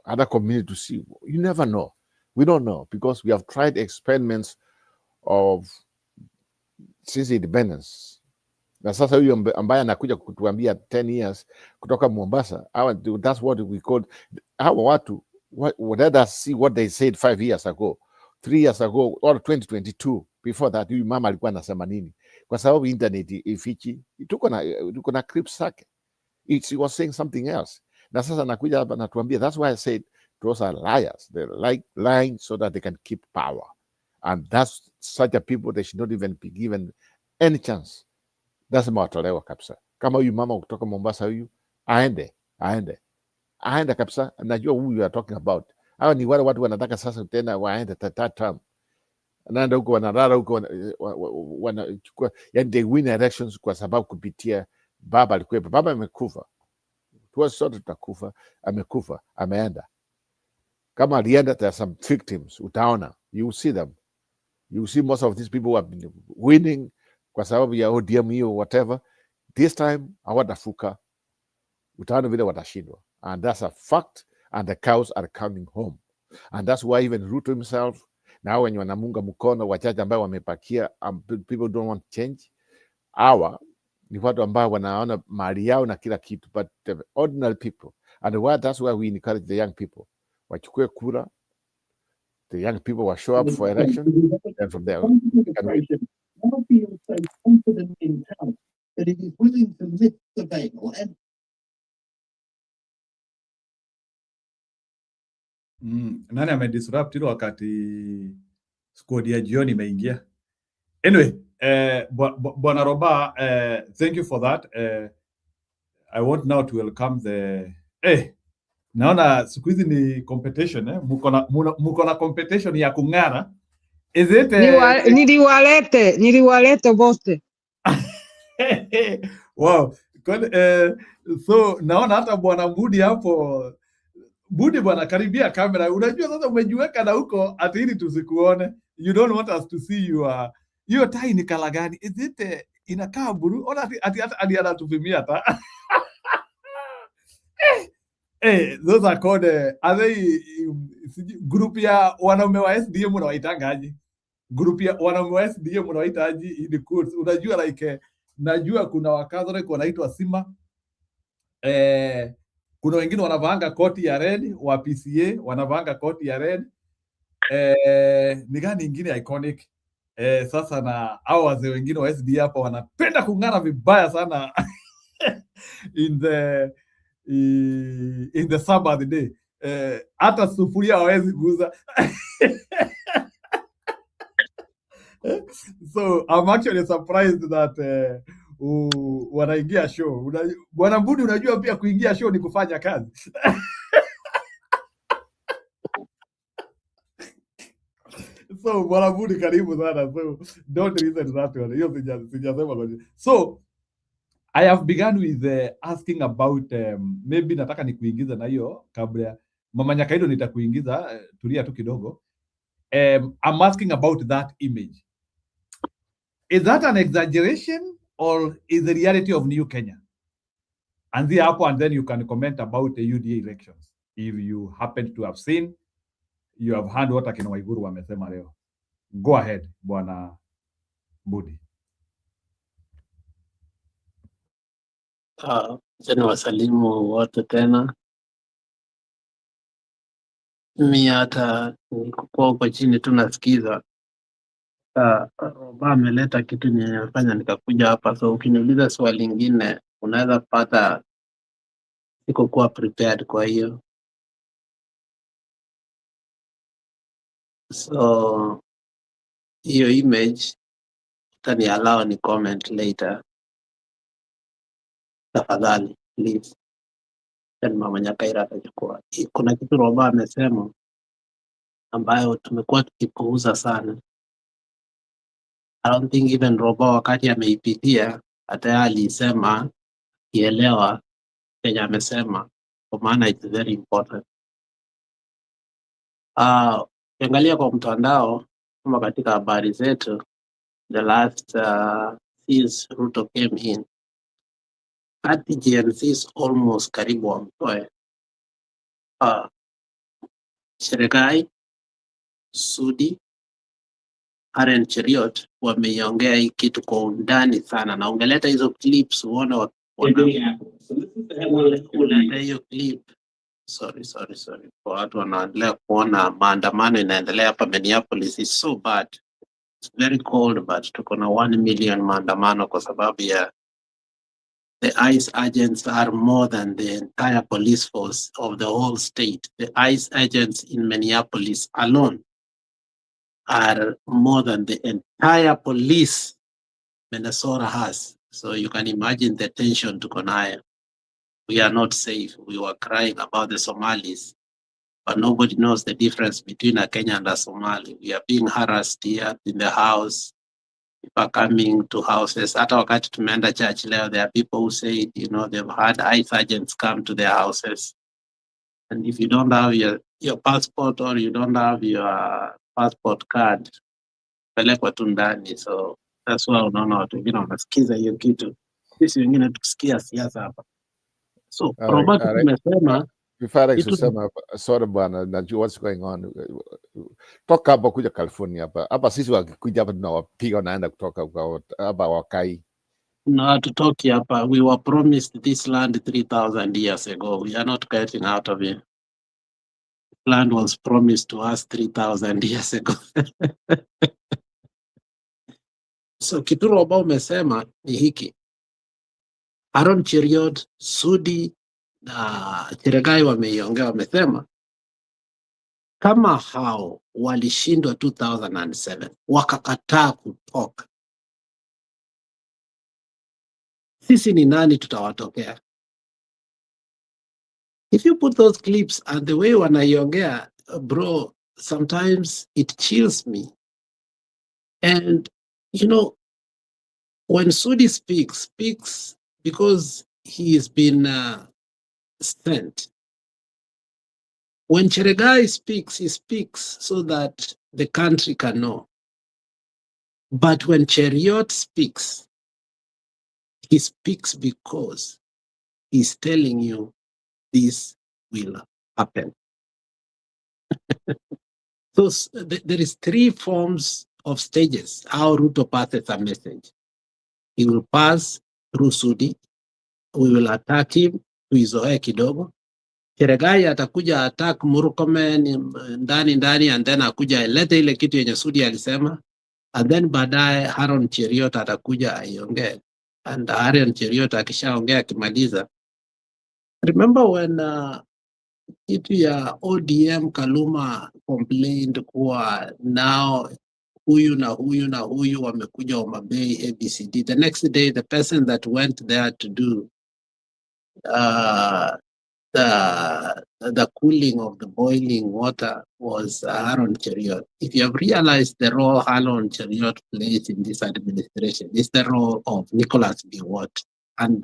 other community to see. You never know. We don't know, because we have tried experiments of since independence. Na sasa huyo ambaye anakuja kutuambia 10 years kutoka Mombasa, that's what we call hawa watu. Let us see what they said 5 years ago, 3 years ago, or 2022. Before that, huyu mama alikuwa anasema nini? Kwa sababu internet ifichi, tuko na clips zake. She was saying something else. Na sasa nakuja hapa natuambia. That's why I said those are liars. They like lying so that they can keep power. And that's such a people, they should not even be given any chance. Lazima watolewa kabisa. Kama huyu mama kutoka Mombasa, huyu aende kabisa. Najua who you are talking about. Hawa ni wale watu wanataka sasa tena waende third term. Naenda huko wanalala huko wanachukua, yani they win elections kwa sababu kupitia baba alikuwepo. Baba amekufa, tuwa sote tutakufa, amekufa, ameenda. Kama alienda, there are some victims, utaona, you see them, you see most of these people who have been winning kwa sababu ya ODM hiyo whatever. This time hawatafuka, utaona vile watashindwa, and that's a fact, and the cows are coming home. And that's why even Ruto himself, now wenye wanamunga mkono wachache ambao wamepakia, people don't want change. Hawa ni watu ambao wanaona mali yao na kila kitu, but the ordinary people, and that's why we encourage the young people, wachukue kura, the young people will show up for election, and from there Now feel so confident in talent that it is willing to lift the veil and nani amedisrupt hilo wakati squad ya jioni imeingia? Anyway, Bwana Roba, thank you for that. I want now to welcome the naona siku hizi ni competition, muko na competition ya kung'ara. Is it niliwalete wote. Wow. So naona hata Bwana Mbudi hapo. Budi bwana, karibia kamera. Unajua sasa umejiweka na huko ati ili tusikuone. You don't want us to see your tie ni kala gani? Is it inakaa buru? Ona ati anatupimia ta. Hey, those are called are they group ya wanaume wa SDM unawaitangaje? Group ya wanaume wa SDM unawaitaji in quotes. Unajua like najua kuna Wakatholiki wanaitwa Sima. Kuna wengine wanavaanga koti ya red, wa PCA wanavaanga koti ya red. Ni gani ingine iconic? Sasa na hao wazee wengine wa SD hapa wanapenda kung'ara vibaya sana in the Sabbath day. Hata sufuria hawezi guza. So I'm actually surprised that wanaingia show. Bwana Mbudi, unajua pia kuingia show ni kufanya kazi. So Bwana Mbudi, karibu sana. So don't listen to that one. Hiyo sijasema kwa. So I have begun with asking about maybe nataka nikuingiza na hiyo kabla Mama Nyakaido nitakuingiza, tulia tu kidogo. I'm asking about that image. Is that an exaggeration or is the reality of New Kenya? And the hapo, and then you can comment about the UDA elections if you happen to have seen, you have heard what akina Waiguru wamesema leo. Go ahead, Bwana Mbudi. Tena wasalimu wote tena. Mimi hata nilikuwa huko chini tu nasikiza. Roba ameleta kitu nimefanya nikakuja hapa, so ukiniuliza swali lingine unaweza pata sikuwa prepared kwa hiyo. So hiyo image tani allow ni comment later. Tafadhali please. Then Mama Nyakaira atachukua. Kuna kitu Roba amesema ambayo tumekuwa tukipuuza sana. I don't think even Roba wakati ameipitia hata alisema kielewa Kenya amesema, kwa maana it's very important. Ukiangalia kwa mtandao kama katika habari zetu, the last since Ruto came in, at GNCs almost karibu wamtoe. Sheregai, Sudi, Karen Cheriot wameiongea hii kitu kwa undani sana, na ungeleta hizo clips uone uleta hiyo clip. Sorry. Kwa watu wanaendelea kuona maandamano inaendelea hapa Minneapolis is so bad. It's very cold, but tuko na 1 million maandamano kwa sababu ya the ICE agents are more than the entire police force of the whole state. The ICE agents in Minneapolis alone are more than the entire police Minnesota has. So you can imagine the tension tuko nayo. We are not safe. We were crying about the Somalis, but nobody knows the difference between a Kenyan and a Somali. We are being harassed here in the house. People are coming to houses. Hata wakati tumeenda church leo, there are people who say, they've had ICE agents come to their houses. And if you don't have your passport or you don't have your passport card, pelekwa tu ndani. So that's why unaona watu wengine wanasikiza hiyo kitu. Sisi wengine tusikia siasa hapa. So Robert tumesema sorry bwana, najua what's going on. Toka hapa kuja California hapa sisi wakikuja hapa tunawapiga wanaenda kutoka hapa wakai. No, hatutoki hapa. We were promised this land 3,000 years ago. We are not getting out of it. Land was promised to us 3,000 years ago. So kitu Roba umesema ni hiki. Aaron Cheriot, Sudi na Cheregai wameiongea, wamesema kama hao walishindwa 2007 wakakataa kutoka, sisi ni nani tutawatokea? If you put those clips and the way wanaiongea, bro, sometimes it chills me. And when Sudi speaks because he has been sent. When Cheregai speaks, he speaks so that the country can know. But when Cheriot speaks, he speaks because he's telling you this will happen. So there is 3 forms of stages how Ruto passes a message. He will pass through Sudi. We will attack him tuizoe kidogo. Cheregai atakuja attack Murkomen ndani and then akuja alete ile kitu yenye Sudi alisema, and then baadaye Aaron Cheriot atakuja aiongee, and Aaron Cheriot akishaongea akimaliza. Remember when kitu ya ODM Kaluma complained kuwa now huyu na huyu wamekuja Homa Bay ABCD. The next day the person that went there to do the cooling of the boiling water was Aaron Cheriot. If you have realized the role Aaron Cheriot plays in this administration, it's the role of Nicholas Biwott and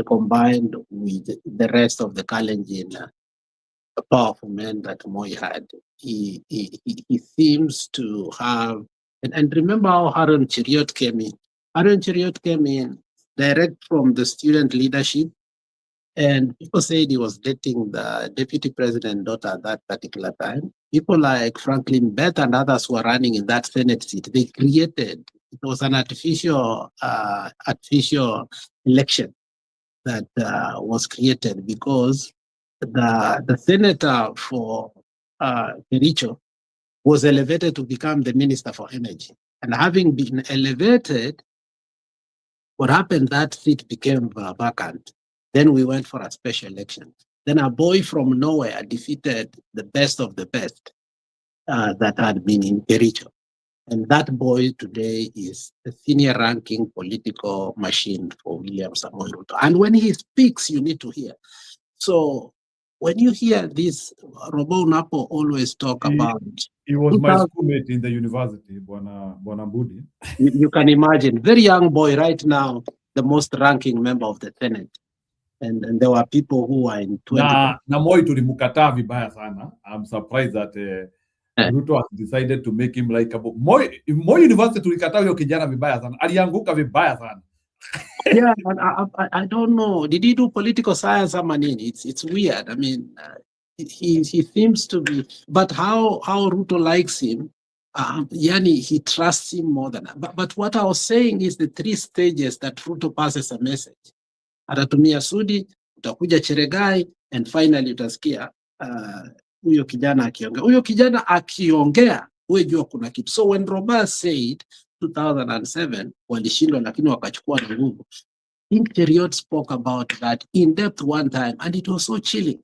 combined with the rest of the Kalenjin powerful men that Moi had. He seems to have, and remember how Aaron Cheriot came in. Aaron Cheriot came in direct from the student leadership, and people said he was dating the deputy president daughter at that particular time. People like Franklin Beth and others who are running in that Senate seat, they created, it was an artificial election that was created because the senator for Kericho was elevated to become the minister for energy. And having been elevated, what happened, that seat became vacant. Then we went for a special election. Then a boy from nowhere defeated the best of the best that had been in Kericho. And that boy today is the senior ranking political machine for William Samoei Ruto. And when he speaks, you need to hear. So when you hear this, Robo Napo always talk about... He was my schoolmate in the university, Bwana Budi. You can imagine, very young boy right now, the most ranking member of the Senate. And there were people who were in 20. Na Moi tulimkataa vibaya sana. I'm surprised that Ruto has decided to make him likable. Moi University tulikataa huyo kijana vibaya sana. Alianguka vibaya sana. Yeah, I don't know. Did he do political science? I mean, it's weird. I mean, he seems to be, but how Ruto likes him, yani he trusts him more than. But what I was saying is the 3 stages that Ruto passes a message. Atatumia Sudi, utakuja Cheregai, and finally utasikia huyo kijana akiongea. Huyo kijana akiongea, wewe jua kuna kitu. So when Robert said 2007 walishindwa lakini wakachukua na nguvu, I think Cheriot spoke about that in depth one time, and it was so chilling.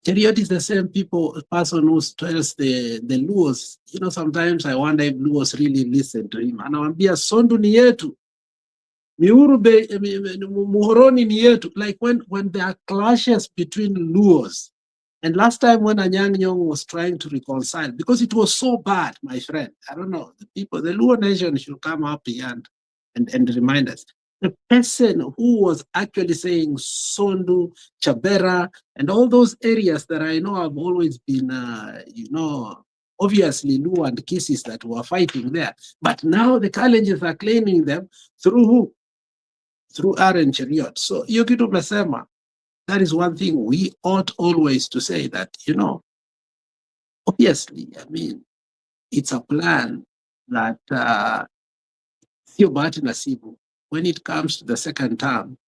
Cheriot is the same person who tells the Luos, you know, sometimes I wonder if Luos really listen to him. Anawambia Sondu ni yetu, Muhoroni ni yetu. Like when there are clashes between Luos. And last time when Anyang' Nyong'o was trying to reconcile, because it was so bad, my friend, I don't know, the Luo nation should come up here and remind us. The person who was actually saying Sondu, Chabera, and all those areas that I know have always been, obviously Luo and Kisis that were fighting there. But now the Kalenjins are claiming them through who? Through Aaron Cheriot. So, Yokitu Mesema, that is one thing we ought always to say that, obviously, I mean, it's a plan that Sio Bahati Nasibu, when it comes to the second term,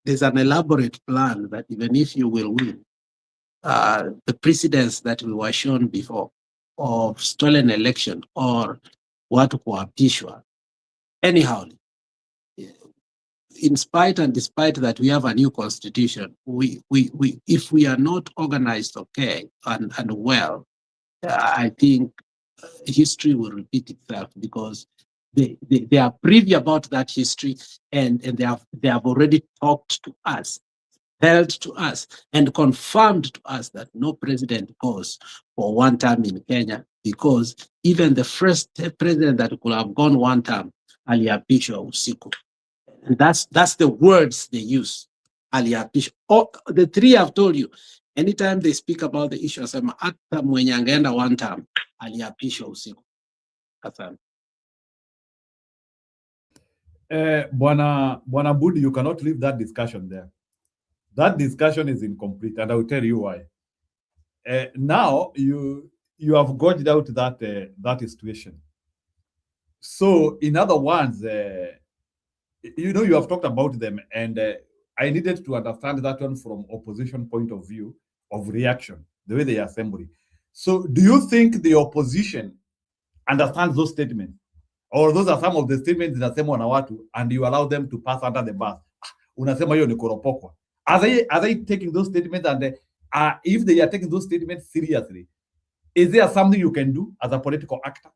there's an elaborate plan that even if you will win, the precedents that we were shown before of stolen election or watu kuapishwa, anyhow, in spite and despite that we have a new constitution, if we are not organized okay and well, I think history will repeat itself because they are privy about that history and they have already talked to us, held to us, and confirmed to us that no president goes for one term in Kenya, because even the first president that could have gone one term, aliapishwa usiku. And that's the words they use. Aliapishwa. Oh, the 3 I've told you. Anytime they speak about the issue, asema hata mwenye angeenda one term, aliapishwa usiku. Asante. Bwana Budi, you cannot leave that discussion there. That discussion is incomplete, and I will tell you why. Now you have gouged out that situation. So, in other words, you have talked about them, and I needed to understand that one from opposition point of view of reaction, the way they are assembling. So, do you think the opposition understands those statements, or those are some of the statements zinasemwa na watu, and you allow them to pass under the bus? Unasema hiyo ni kuropokwa. Are they taking those statements, and if they are taking those statements seriously, is there something you can do as a political actor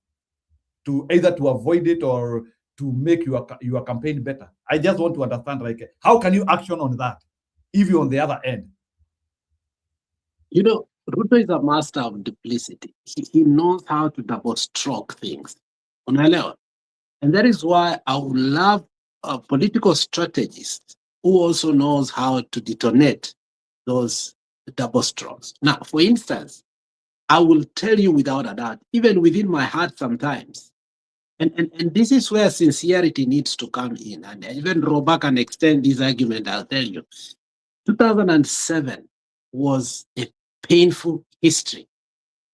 to either to avoid it or to make your campaign better? I just want to understand, like, how can you action on that if you're on the other end? You know, Ruto is a master of duplicity. He knows how to double stroke things. Unaelewa? And that is why I would love a political strategist who also knows how to detonate those double strokes. Now, for instance, I will tell you without a doubt, even within my heart sometimes, and this is where sincerity needs to come in. And even Roba can extend this argument, I'll tell you. 2007 was a painful history,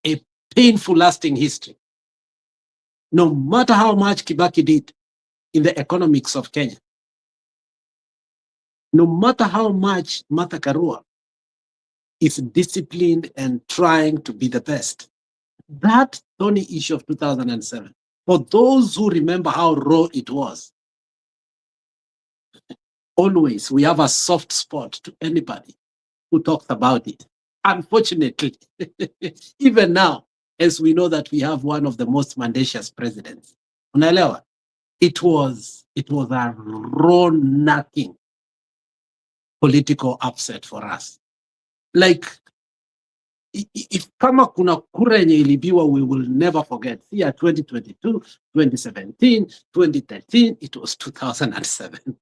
a painful lasting history. No matter how much Kibaki did in the economics of Kenya, no matter how much Martha Karua is disciplined and trying to be the best, that thorny issue of 2007, for those who remember how raw it was, always we have a soft spot to anybody who talks about it. Unfortunately, even now, as we know that we have one of the most mendacious presidents, unaelewa, it was a raw-knocking political upset for us. Like, if kama kuna kura yenye ilibiwa, we will never forget. Yeah, 2022, 2017, 2013, it was 2007.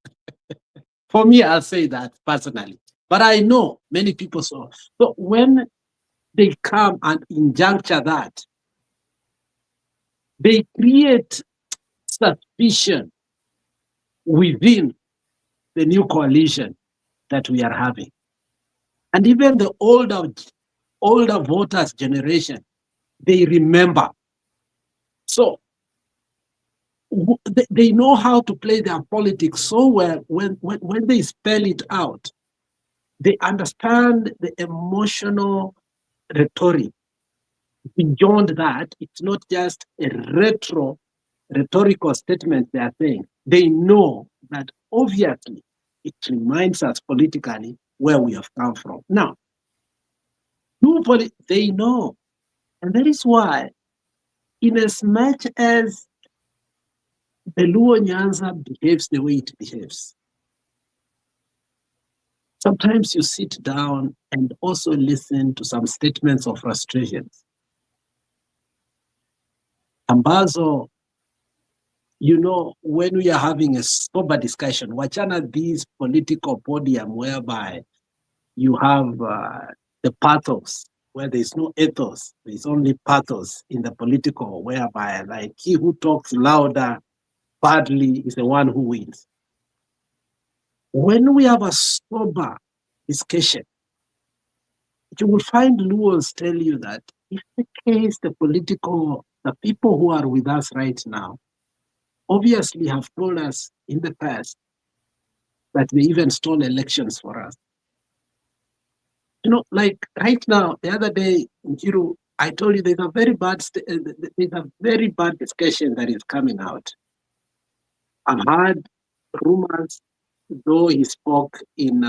For me, I'll say that personally. But I know many people saw. So when they come and injuncture that, they create suspicion within the new coalition that we are having. And even the older voters generation, they remember. So they know how to play their politics so well. When they spell it out, they understand the emotional rhetoric. Beyond that, it's not just a rhetorical statement they are saying. They know that obviously it reminds us politically where we have come from. Now, they know. And that is why, in as much as the Luo Nyanza behaves the way it behaves, sometimes you sit down and also listen to some statements of frustrations. Ambazo, you know, when we are having a sober discussion, wachana this political podium whereby you have the pathos, where there is no ethos, there is only pathos in the political, whereby like he who talks louder badly is the one who wins. When we have a sober discussion, you will find Luos tell you that if the case, the people who are with us right now, obviously have told us in the past that they even stole elections for us. You know, like right now, the other day, Njiru, I told you there's a very bad discussion that is coming out. I've heard rumors, though he spoke in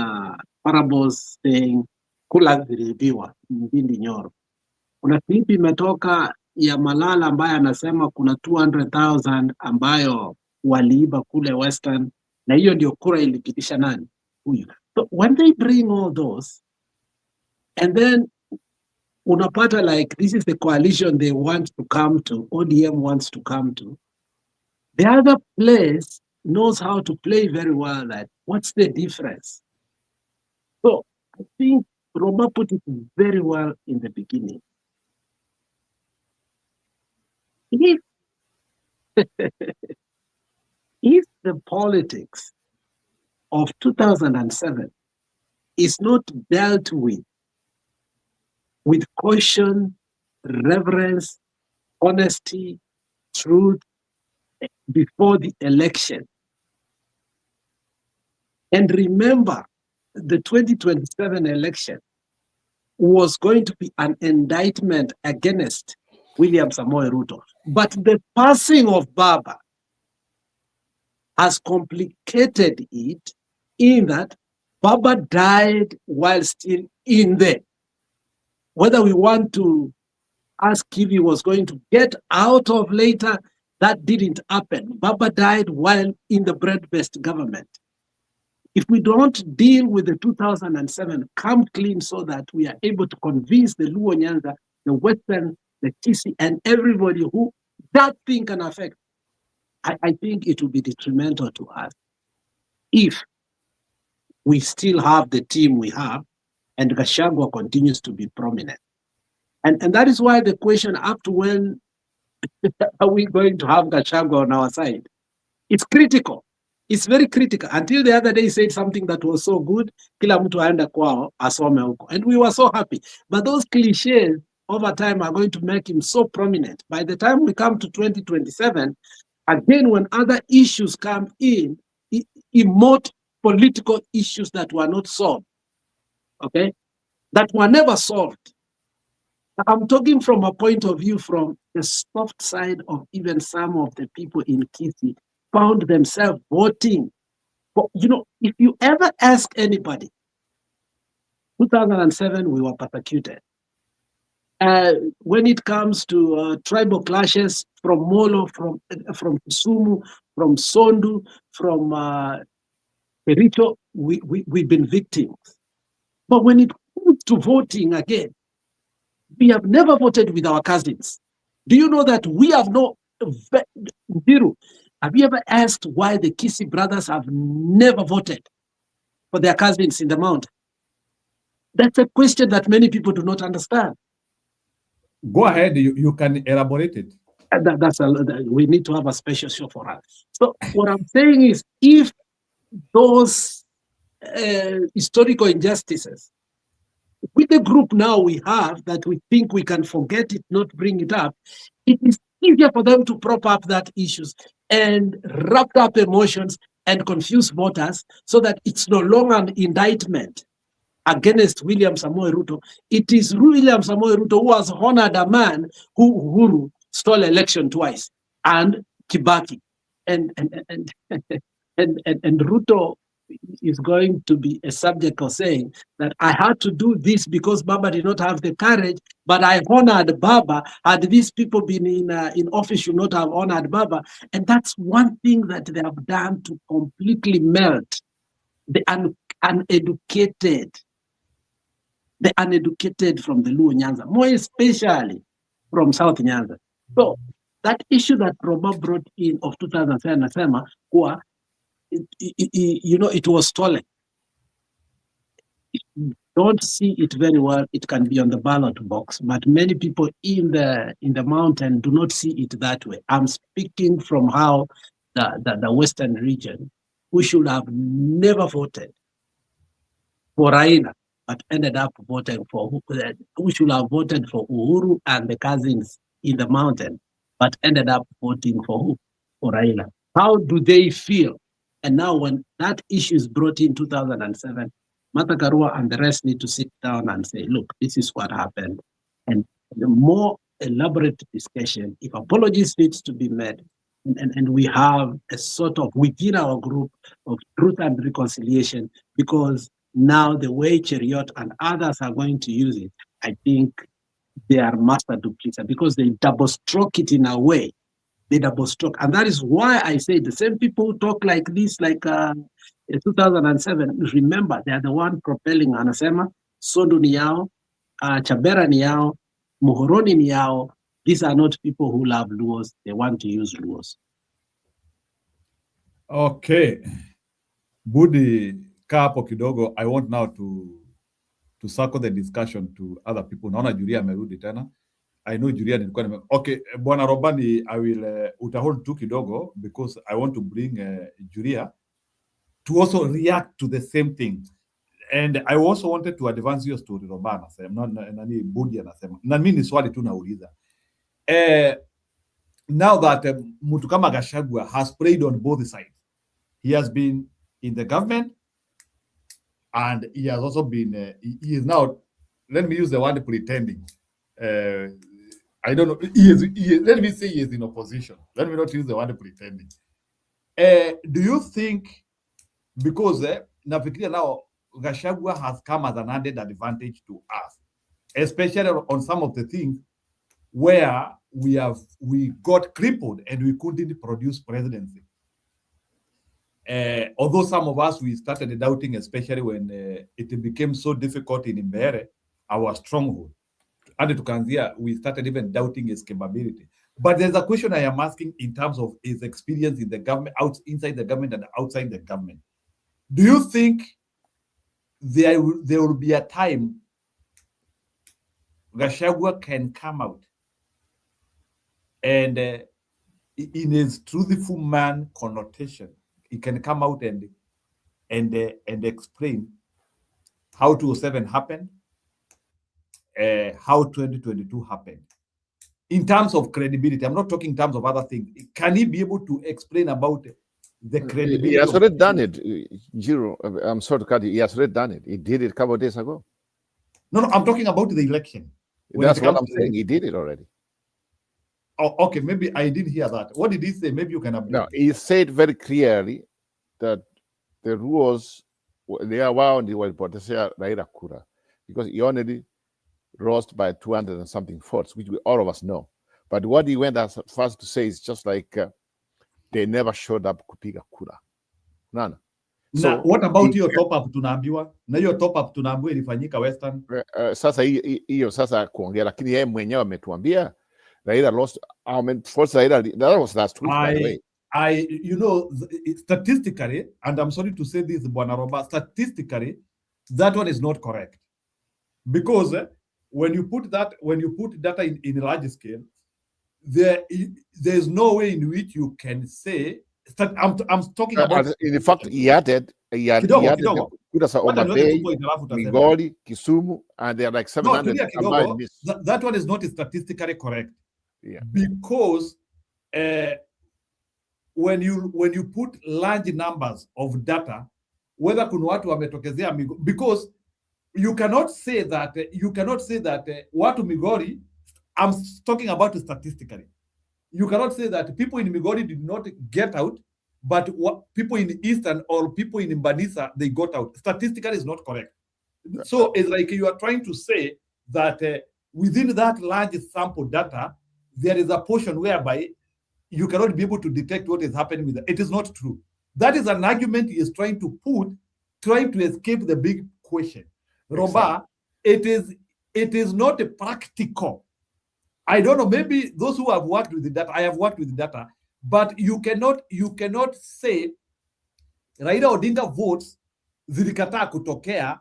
parables saying, kula ziliibiwa, Ndindi Nyoro. Kuna clip imetoka ya Malala ambaye anasema kuna 200,000 ambayo waliiba kule Western, na hiyo ndio kura ilipitisha nani? Huyu. So when they bring all those, and then unapata like this is the coalition they want to come to, ODM wants to come to, the other place knows how to play very well that what's the difference? So I think Roma put it very well in the beginning. If the politics of 2007 is not dealt with caution, reverence, honesty, truth before the election. And remember, the 2027 election was going to be an indictment against William Samoei Ruto. But the passing of Baba has complicated it in that Baba died while still in there. Whether we want to ask if he was going to get out of later, that didn't happen. Baba died while in the bread-based government. If we don't deal with the 2007, come clean so that we are able to convince the Luo Nyanza, the Western, the Kisii, and everybody who that thing can affect, I think it will be detrimental to us if we still have the team we have and Gachagua continues to be prominent. And that is why the question up to when are we going to have Gachagua on our side? It's critical. It's very critical. Until the other day, he said something that was so good, kila mtu aenda kwao asome huko. And we were so happy. But those cliches over time are going to make him so prominent. By the time we come to 2027, again, when other issues come in, emote political issues that were not solved, okay, that were never solved. I'm talking from a point of view from the soft side of even some of the people in Kisii found themselves voting. But, you know, if you ever ask anybody, 2007, we were persecuted. When it comes to tribal clashes from Molo, from Kisumu, from Sondu, from Kericho, we've been victims. But when it comes to voting again, we have never voted with our cousins. Do you know that we have no zero? Have you ever asked why the Kisii brothers have never voted for their cousins in the mountain? That's a question that many people do not understand. Go ahead, you can elaborate it. We need to have a special show for us. So what I'm saying is, if those historical injustices, with the group now we have that we think we can forget it, not bring it up, it is easier for them to prop up that issues and wrap up emotions and confuse voters so that it's no longer an indictment against William Samoei Ruto. It is William Samoei Ruto who has honored a man who Uhuru stole election twice, and Kibaki. And Ruto is going to be a subject of saying that I had to do this because Baba did not have the courage, but I honored Baba. Had these people been in office, should not have honored Baba. And that's one thing that they have done to completely melt the uneducated from the Luo Nyanza, more especially from South Nyanza. So that issue that Roba brought in of 2007, nasema kuwa, you know, it was stolen. Don't see it very well. It can be on the ballot box, but many people in the mountain do not see it that way. I'm speaking from how the Western region, we should have never voted for Raila, but ended up voting for, we should have voted for Uhuru and the cousins in the mountain, but ended up voting for Raila. How do they feel? And now when that issue is brought in 2007, Martha Karua and the rest need to sit down and say, look, this is what happened. And the more elaborate discussion, if apologies needs to be made, and we have a sort of within our group of truth and reconciliation, because now the way Cheriot and others are going to use it, I think they are master duplicitors because they double stroke it in a way. They double stroke. And that is why I say the same people who talk like this, like 2007, remember, they are the one propelling Anasema, Sondu ni yao, Chabera ni yao, Muhoroni ni yao. These are not people who love Luos. They want to use Luos. Okay. Budi, kaa hapo kidogo. I want now to circle the discussion to other people. Naona Julia amerudi tena. I know Julia nilikuwa nime... Okay, Bwana Robani, I will utahold tu kidogo because I want to bring Julia to also react to the same thing. And I also wanted to advance your story, Roba anasema, nani Budi anasema. Na mimi ni swali tu nauliza. Now that mtu kama Gachagua has played on both sides. He has been in the government and he has also been, he is now, let me use the word pretending. I don't know, let me say he is in opposition. Let me not use the word pretending. Do you think, because nafikiria now, Gachagua has come as an added advantage to us, especially on some of the things where we got crippled and we couldn't produce presidency. Although some of us, we started doubting, especially when it became so difficult in Mbeere, our stronghold. And tukaanzia, we started even doubting his capability. But there's a question I am asking in terms of his experience in the government, inside the government and outside the government. Do you think there will be a time Gachagua can come out and in his truthful man connotation, he can come out and explain how 2007 happened, how 2022 happened? In terms of credibility, I'm not talking in terms of other things. Can he be able to explain about the credibility? He has already done it, Jiro. I'm sorry to cut you. He has already done it. He did it a couple of days ago. No, I'm talking about the election. That's what I'm saying. He did it already. Oh, okay. Maybe I didn't hear that. What did he say? Maybe you can update. No, he said very clearly that the rules, they are wound in Raila Kura, because he only lost by 200 and something votes, which all of us know. But what he went as first to say is just like they never showed up kupiga kura. Nana. So what about your top up tunaambiwa? Na hiyo top up tunaambiwa ilifanyika Western. Sasa hiyo sasa kuongea, lakini yeye mwenyewe ametuambia Raila lost. I mean, first Raila, that was last week, by the way. You know, statistically, and I'm sorry to say this, Bwana Roba, statistically, that one is not correct, because when you put data in a large scale, there's no way in which you can say. I'm talking about. In fact, he added kura za Homa Bay, Migori, Kisumu, and they're like 700. That one is not statistically correct. Yeah. Because when you put large numbers of data, whether kuna watu wametokezea because you cannot say that watu Migori, I'm talking about statistically. You cannot say that people in Migori did not get out, but people in Eastern or people in Mbanisa, they got out. Statistically is not correct. So it's like you are trying to say that within that large sample data, there is a portion whereby you cannot be able to detect what is happening with it. It is not true. That is an argument he is trying to escape the big question. Roba, it is not practical. I don't know, maybe those who have worked with the data, I have worked with the data, but you cannot say Raila Odinga votes zilikataa kutokea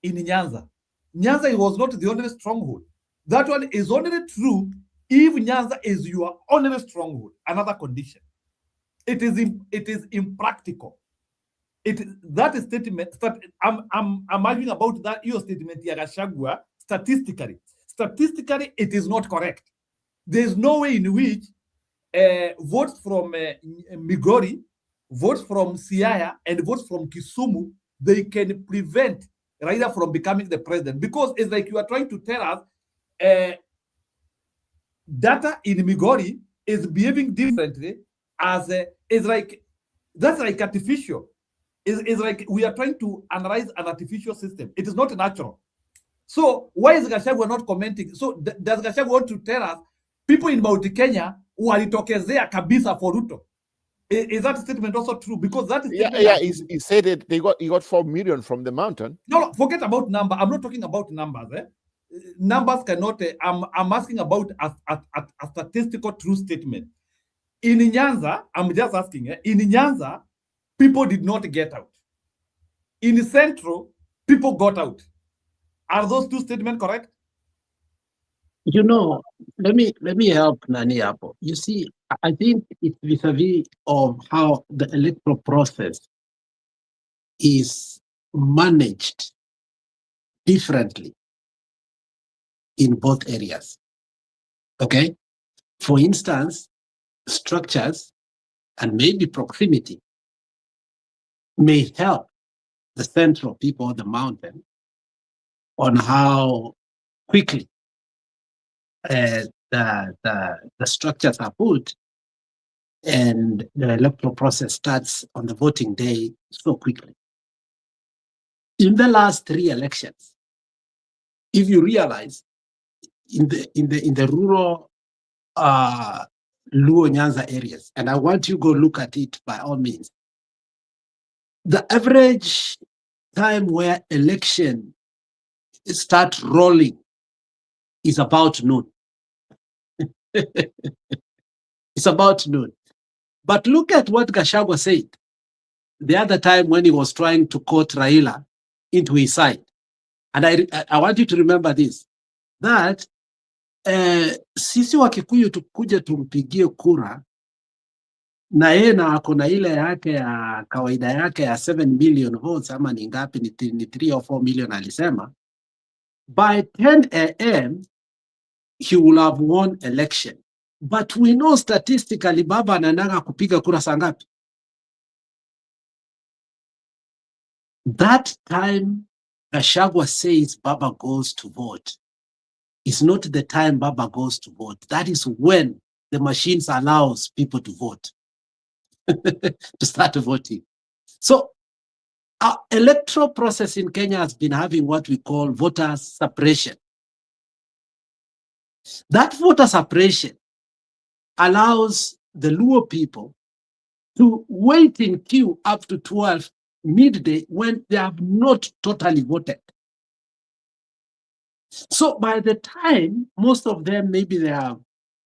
in Nyanza. Nyanza, it was not the only stronghold. That one is only true if Nyanza is your only stronghold. Another condition. It is impractical. That statement. I'm arguing about that your statement, Gachagua, statistically. Statistically, it is not correct. There's no way in which votes from Migori, votes from Siaya, and votes from Kisumu, they can prevent Raila from becoming the president. Because it's like you are trying to tell us data in Migori is behaving differently it's like, that's like artificial. It's like we are trying to analyze an artificial system. It is not natural. So why is Gachagua not commenting? So does Gachagua want to tell us people in Mount Kenya walitokezea kabisa for Ruto? Is that statement also true? Because that is he said it. He got 4 million from the mountain. No, forget about number. I'm not talking about numbers. Numbers cannot. I'm asking about a statistical true statement. In Nyanza, I'm just asking. In Nyanza, people did not get out. In Central, people got out. Are those two statements correct? You know, let me help Nani Apple. You see, I think it's vis-a-vis of how the electoral process is managed differently in both areas. Okay? For instance, structures and maybe proximity may help the central people of the mountain on how quickly the structures are put and the electoral process starts on the voting day so quickly. In the last 3 elections, if you realize in the rural Luo Nyanza areas, and I want you to go look at it by all means, the average time where election start rolling is about noon. It's about noon. But look at what Gachagua said the other time when he was trying to court Raila into his side. And I want you to remember this, that sisi wa Kikuyu tukuje tumpigie kura na yeye na ako na ile yake ya kawaida yake ya 7 million votes ama ni ngapi, ni 3 or 4 million alisema, by 10 a.m. he will have won election. But we know statistically baba anaendanga kupiga kura saa ngapi? That time Gachagua says Baba goes to vote is not the time Baba goes to vote. That is when the machines allows people to vote, to start voting. So our electoral process in Kenya has been having what we call voter suppression. That voter suppression allows the Luo people to wait in queue up to 12 midday when they have not totally voted. So by the time most of them, maybe they have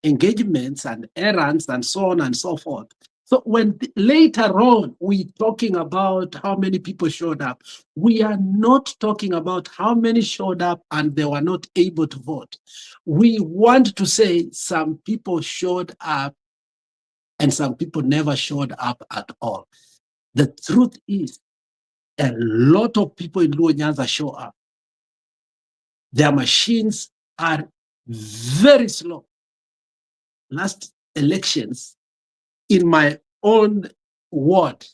engagements and errands and so on and so forth. So when later on we're talking about how many people showed up, we are not talking about how many showed up and they were not able to vote. We want to say some people showed up and some people never showed up at all. The truth is, a lot of people in Luo Nyanza show up. Their machines are very slow. Last elections, in my own ward,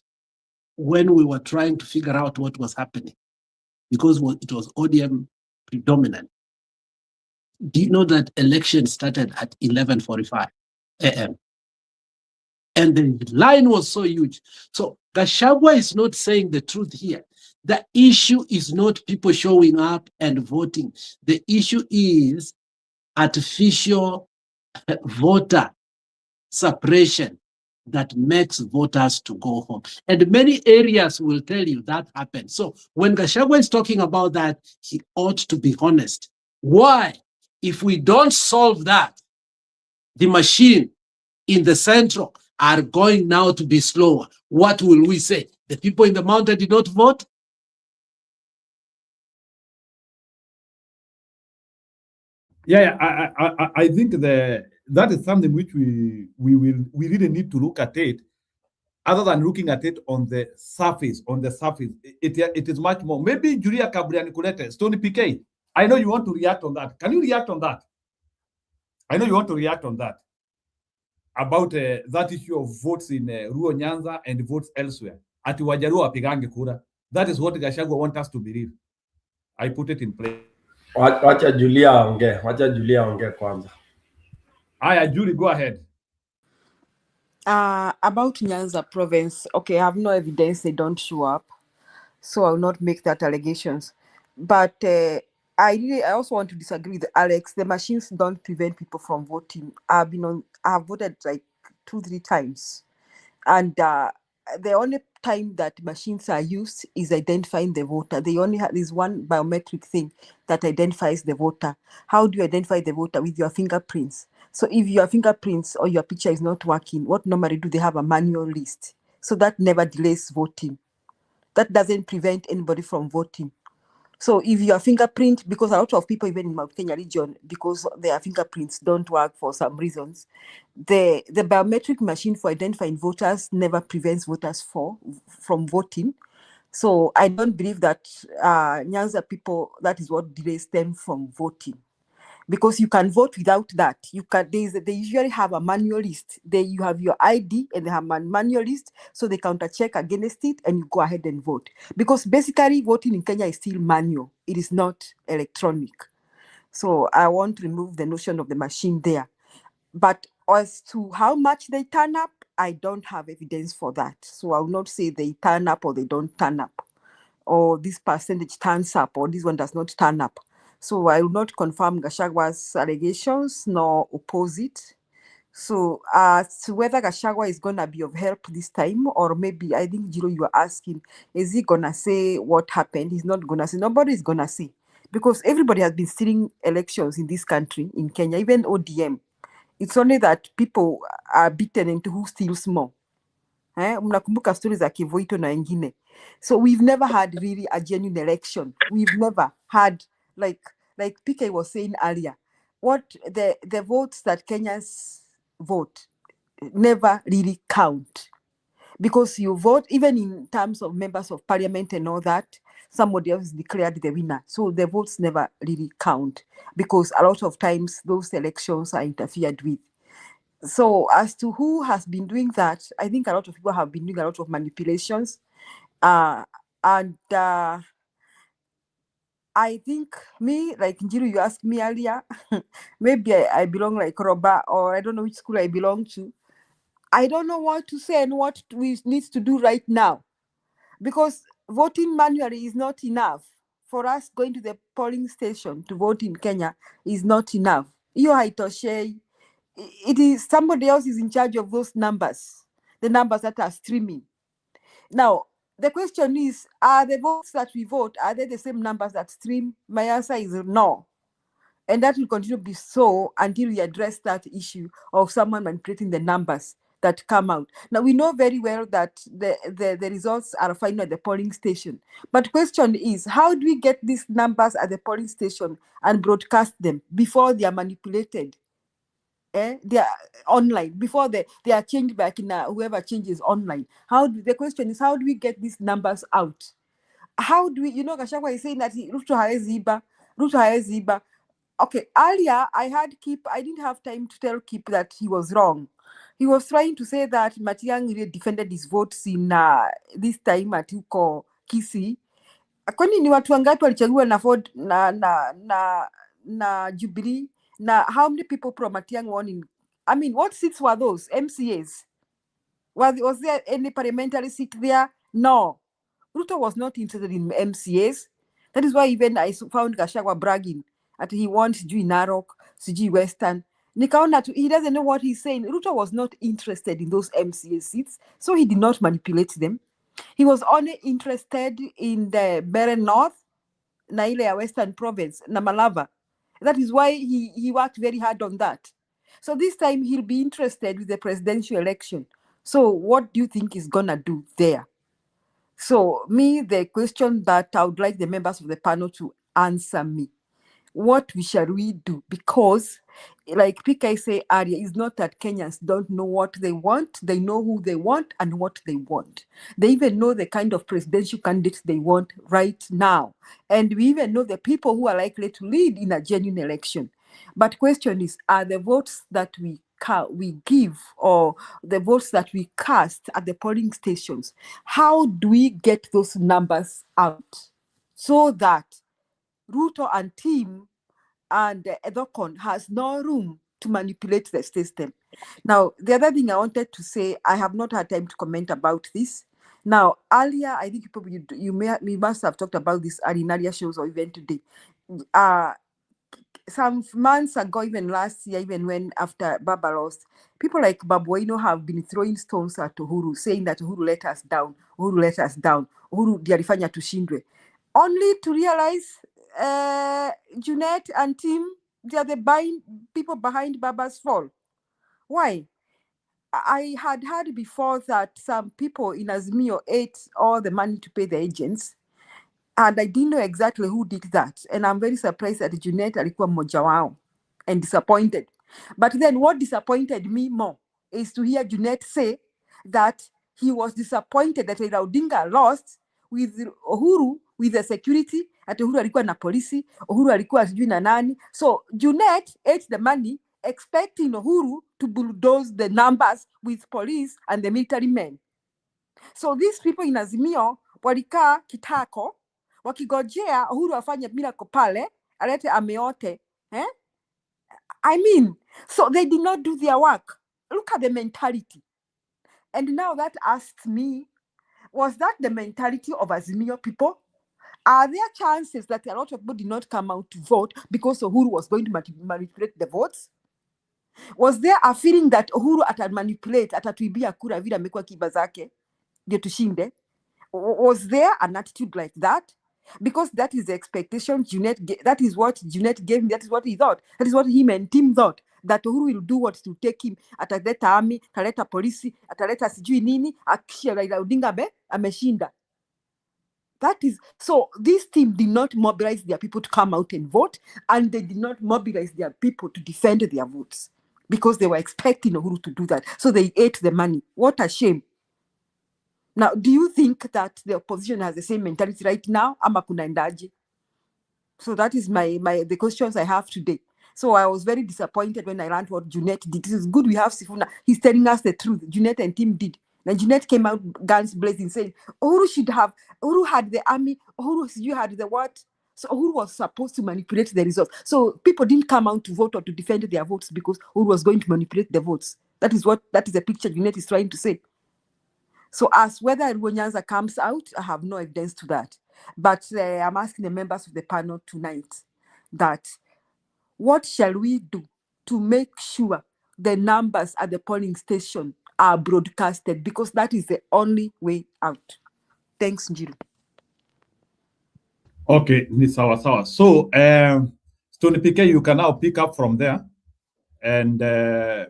when we were trying to figure out what was happening, because it was ODM predominant, do you know that election started at 11:45 a.m.? And the line was so huge. So Gachagua is not saying the truth here. The issue is not people showing up and voting. The issue is artificial voter suppression that makes voters to go home. And many areas will tell you that happened. So when Gachagua is talking about that, he ought to be honest. Why? If we don't solve that, the machine in the central are going now to be slower. What will we say? The people in the mountain did not vote? Yeah, I think that is something which we really need to look at it. Other than looking at it on the surface, it is much more. Maybe Julia Kabriani Kulete, Stony PK. I know you want to react on that. Can you react on that? I know you want to react on that. About that issue of votes in Luo Nyanza and votes elsewhere. Ati Wajaluo wapigange kura. That is what Gachagua wants us to believe. I put it in place. Wacha Julia onge kwanza. Aya, Julie, go ahead. About Nyanza province, okay, I have no evidence they don't show up, so I will not make that allegations. But I also want to disagree with Alex. The machines don't prevent people from voting. I have voted like 2-3 times, and the only time that machines are used is identifying the voter. They only have this one biometric thing that identifies the voter. How do you identify the voter? With your fingerprints. So if your fingerprints or your picture is not working, what normally do they have a manual list? So that never delays voting. That doesn't prevent anybody from voting. So if your fingerprint, because a lot of people even in Mount Kenya region, because their fingerprints don't work for some reasons, the biometric machine for identifying voters never prevents voters from voting. So I don't believe that Nyanza people, that is what delays them from voting. Because you can vote without that. They usually have a manual list. You have your ID and they have a manual list, so they counter check against it and you go ahead and vote. Because basically voting in Kenya is still manual. It is not electronic. So I want to remove the notion of the machine there. But as to how much they turn up, I don't have evidence for that. So I will not say they turn up or they don't turn up, or this percentage turns up or this one does not turn up. So I will not confirm Gachagwa's allegations nor oppose it. So as to whether Gachagua is going to be of help this time, or maybe, I think, Jiro, you are asking, is he going to say what happened? He's not going to say. Nobody is going to say. Because everybody has been stealing elections in this country, in Kenya, even ODM. It's only that people are beaten into who steals more. Mnakumbuka stories za Kivoito na wengine. So we've never had really a genuine election. We've never had, like PK was saying earlier, what the votes that Kenyans vote never really count. Because you vote, even in terms of members of parliament and all that, somebody else is declared the winner. So the votes never really count, because a lot of times those elections are interfered with. So as to who has been doing that, I think a lot of people have been doing a lot of manipulations. I think me, like Njiru, you asked me earlier, maybe I belong like Roba, or I don't know which school I belong to. I don't know what to say and what we need to do right now. Because voting manually is not enough. For us going to the polling station to vote in Kenya is not enough. Hiyo haitoshei. It is somebody else is in charge of those numbers, the numbers that are streaming. Now, the question is, are the votes that we vote, are they the same numbers that stream? My answer is no. And that will continue to be so until we address that issue of someone manipulating the numbers that come out. Now, we know very well that the results are final at the polling station. But question is, how do we get these numbers at the polling station and broadcast them before they are manipulated? They are online, before they are changed back in whoever changes online. The question is, how do we get these numbers out? How do we, Gachagua is saying that Ruto haezi iba. Okay, earlier I didn't have time to tell Kip that he was wrong. He was trying to say that Matiang'i really defended his votes in this time at huko Kisii. Kwani ni watu wangapi walichagua na Ford na Jubilee? Now, how many people from Matiang'i won in? I mean, what seats were those? MCAs? Was there any parliamentary seat there? No. Ruto was not interested in MCAs. That is why even I found Gachagua bragging that he wants Sijui Narok, Sijui Western. Nikaona he doesn't know what he's saying. Ruto was not interested in those MCA seats, so he did not manipulate them. He was only interested in the Beren North, na ile ya Western Province, na Malava. That is why he worked very hard on that. So this time he'll be interested with the presidential election. So what do you think he's gonna do there? So the question that I would like the members of the panel to answer me, what shall we do? Because like PK say earlier, it's not that Kenyans don't know what they want. They know who they want and what they want. They even know the kind of presidential candidates they want right now. And we even know the people who are likely to lead in a genuine election. But question is, are the votes that we give, or the votes that we cast at the polling stations, how do we get those numbers out so that Ruto and team and Edokon has no room to manipulate the system? Now, the other thing I wanted to say, I have not had time to comment about this. Now, earlier, I think you must have talked about this in earlier shows or even today. Some months ago, even last year, even when after Baba lost, people like Babu Owino have been throwing stones at Uhuru, saying that Uhuru let us down, Uhuru let us down, Uhuru dialifanya tushindwe, only to realize Junet and team, they are the people behind Baba's fall. Why? I had heard before that some people in Azimio ate all the money to pay the agents, and I didn't know exactly who did that. And I'm very surprised that Junet alikuwa mmoja wao and disappointed. But then what disappointed me more is to hear Junet say that he was disappointed that Raila Odinga lost with Uhuru with the security, ati Uhuru alikuwa na polisi, Uhuru alikuwa sijui na nani. So Junet ate the money expecting Uhuru to bulldoze the numbers with police and the military men. So these people in Azimio walikaa kitako wakigojea Uhuru afanye miracle pale alete ameote. I mean, so they did not do their work. Look at the mentality. And now that asks me, was that the mentality of Azimio people? Are there chances that a lot of people did not come out to vote because Uhuru was going to manipulate the votes? Was there a feeling that Uhuru atamanipulate, atatuibia kura vile amekuwa kiba zake ndio tushinde? Was there an attitude like that? Because that is the expectation that is what Junet gave him, that is what he thought, that is what him and team thought, that Uhuru will do what to take him, ataleta army, ataleta polisi, ataleta sijui nini, akisha Raila Odinga ameshinda. That is, so this team did not mobilize their people to come out and vote, and they did not mobilize their people to defend their votes because they were expecting Uhuru to do that. So they ate the money. What a shame. Now, do you think that the opposition has the same mentality right now? Ama kunaendaje? So that is the questions I have today. So I was very disappointed when I learned what Junet did. It is good we have Sifuna. He's telling us the truth. Junet and team did. Now Junet came out guns blazing saying, Uhuru had the army, you had the what? So Uhuru was supposed to manipulate the results. So people didn't come out to vote or to defend their votes because Uhuru was going to manipulate the votes. That is the picture Junet is trying to say. So as whether Nyanza comes out, I have no evidence to that. But I'm asking the members of the panel tonight that what shall we do to make sure the numbers at the polling station are broadcasted, because that is the only way out. Thanks, Njiru. Okay, ni sawa sawa. So, Stony PK, you can now pick up from there, and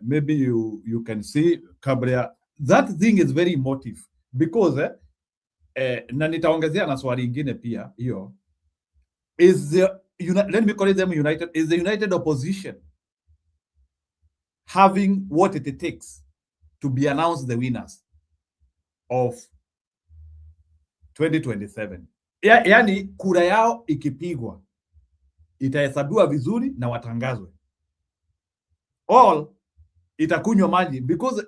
maybe you can see Kabria. That thing is very emotive because na nitaongezea na swali ingine pia hiyo is the let me call them united, is the united opposition having what it takes to be announced the winners of 2027. Yani kura yao ikipigwa itahesabiwa vizuri na watangazwe, all itakunywa maji, because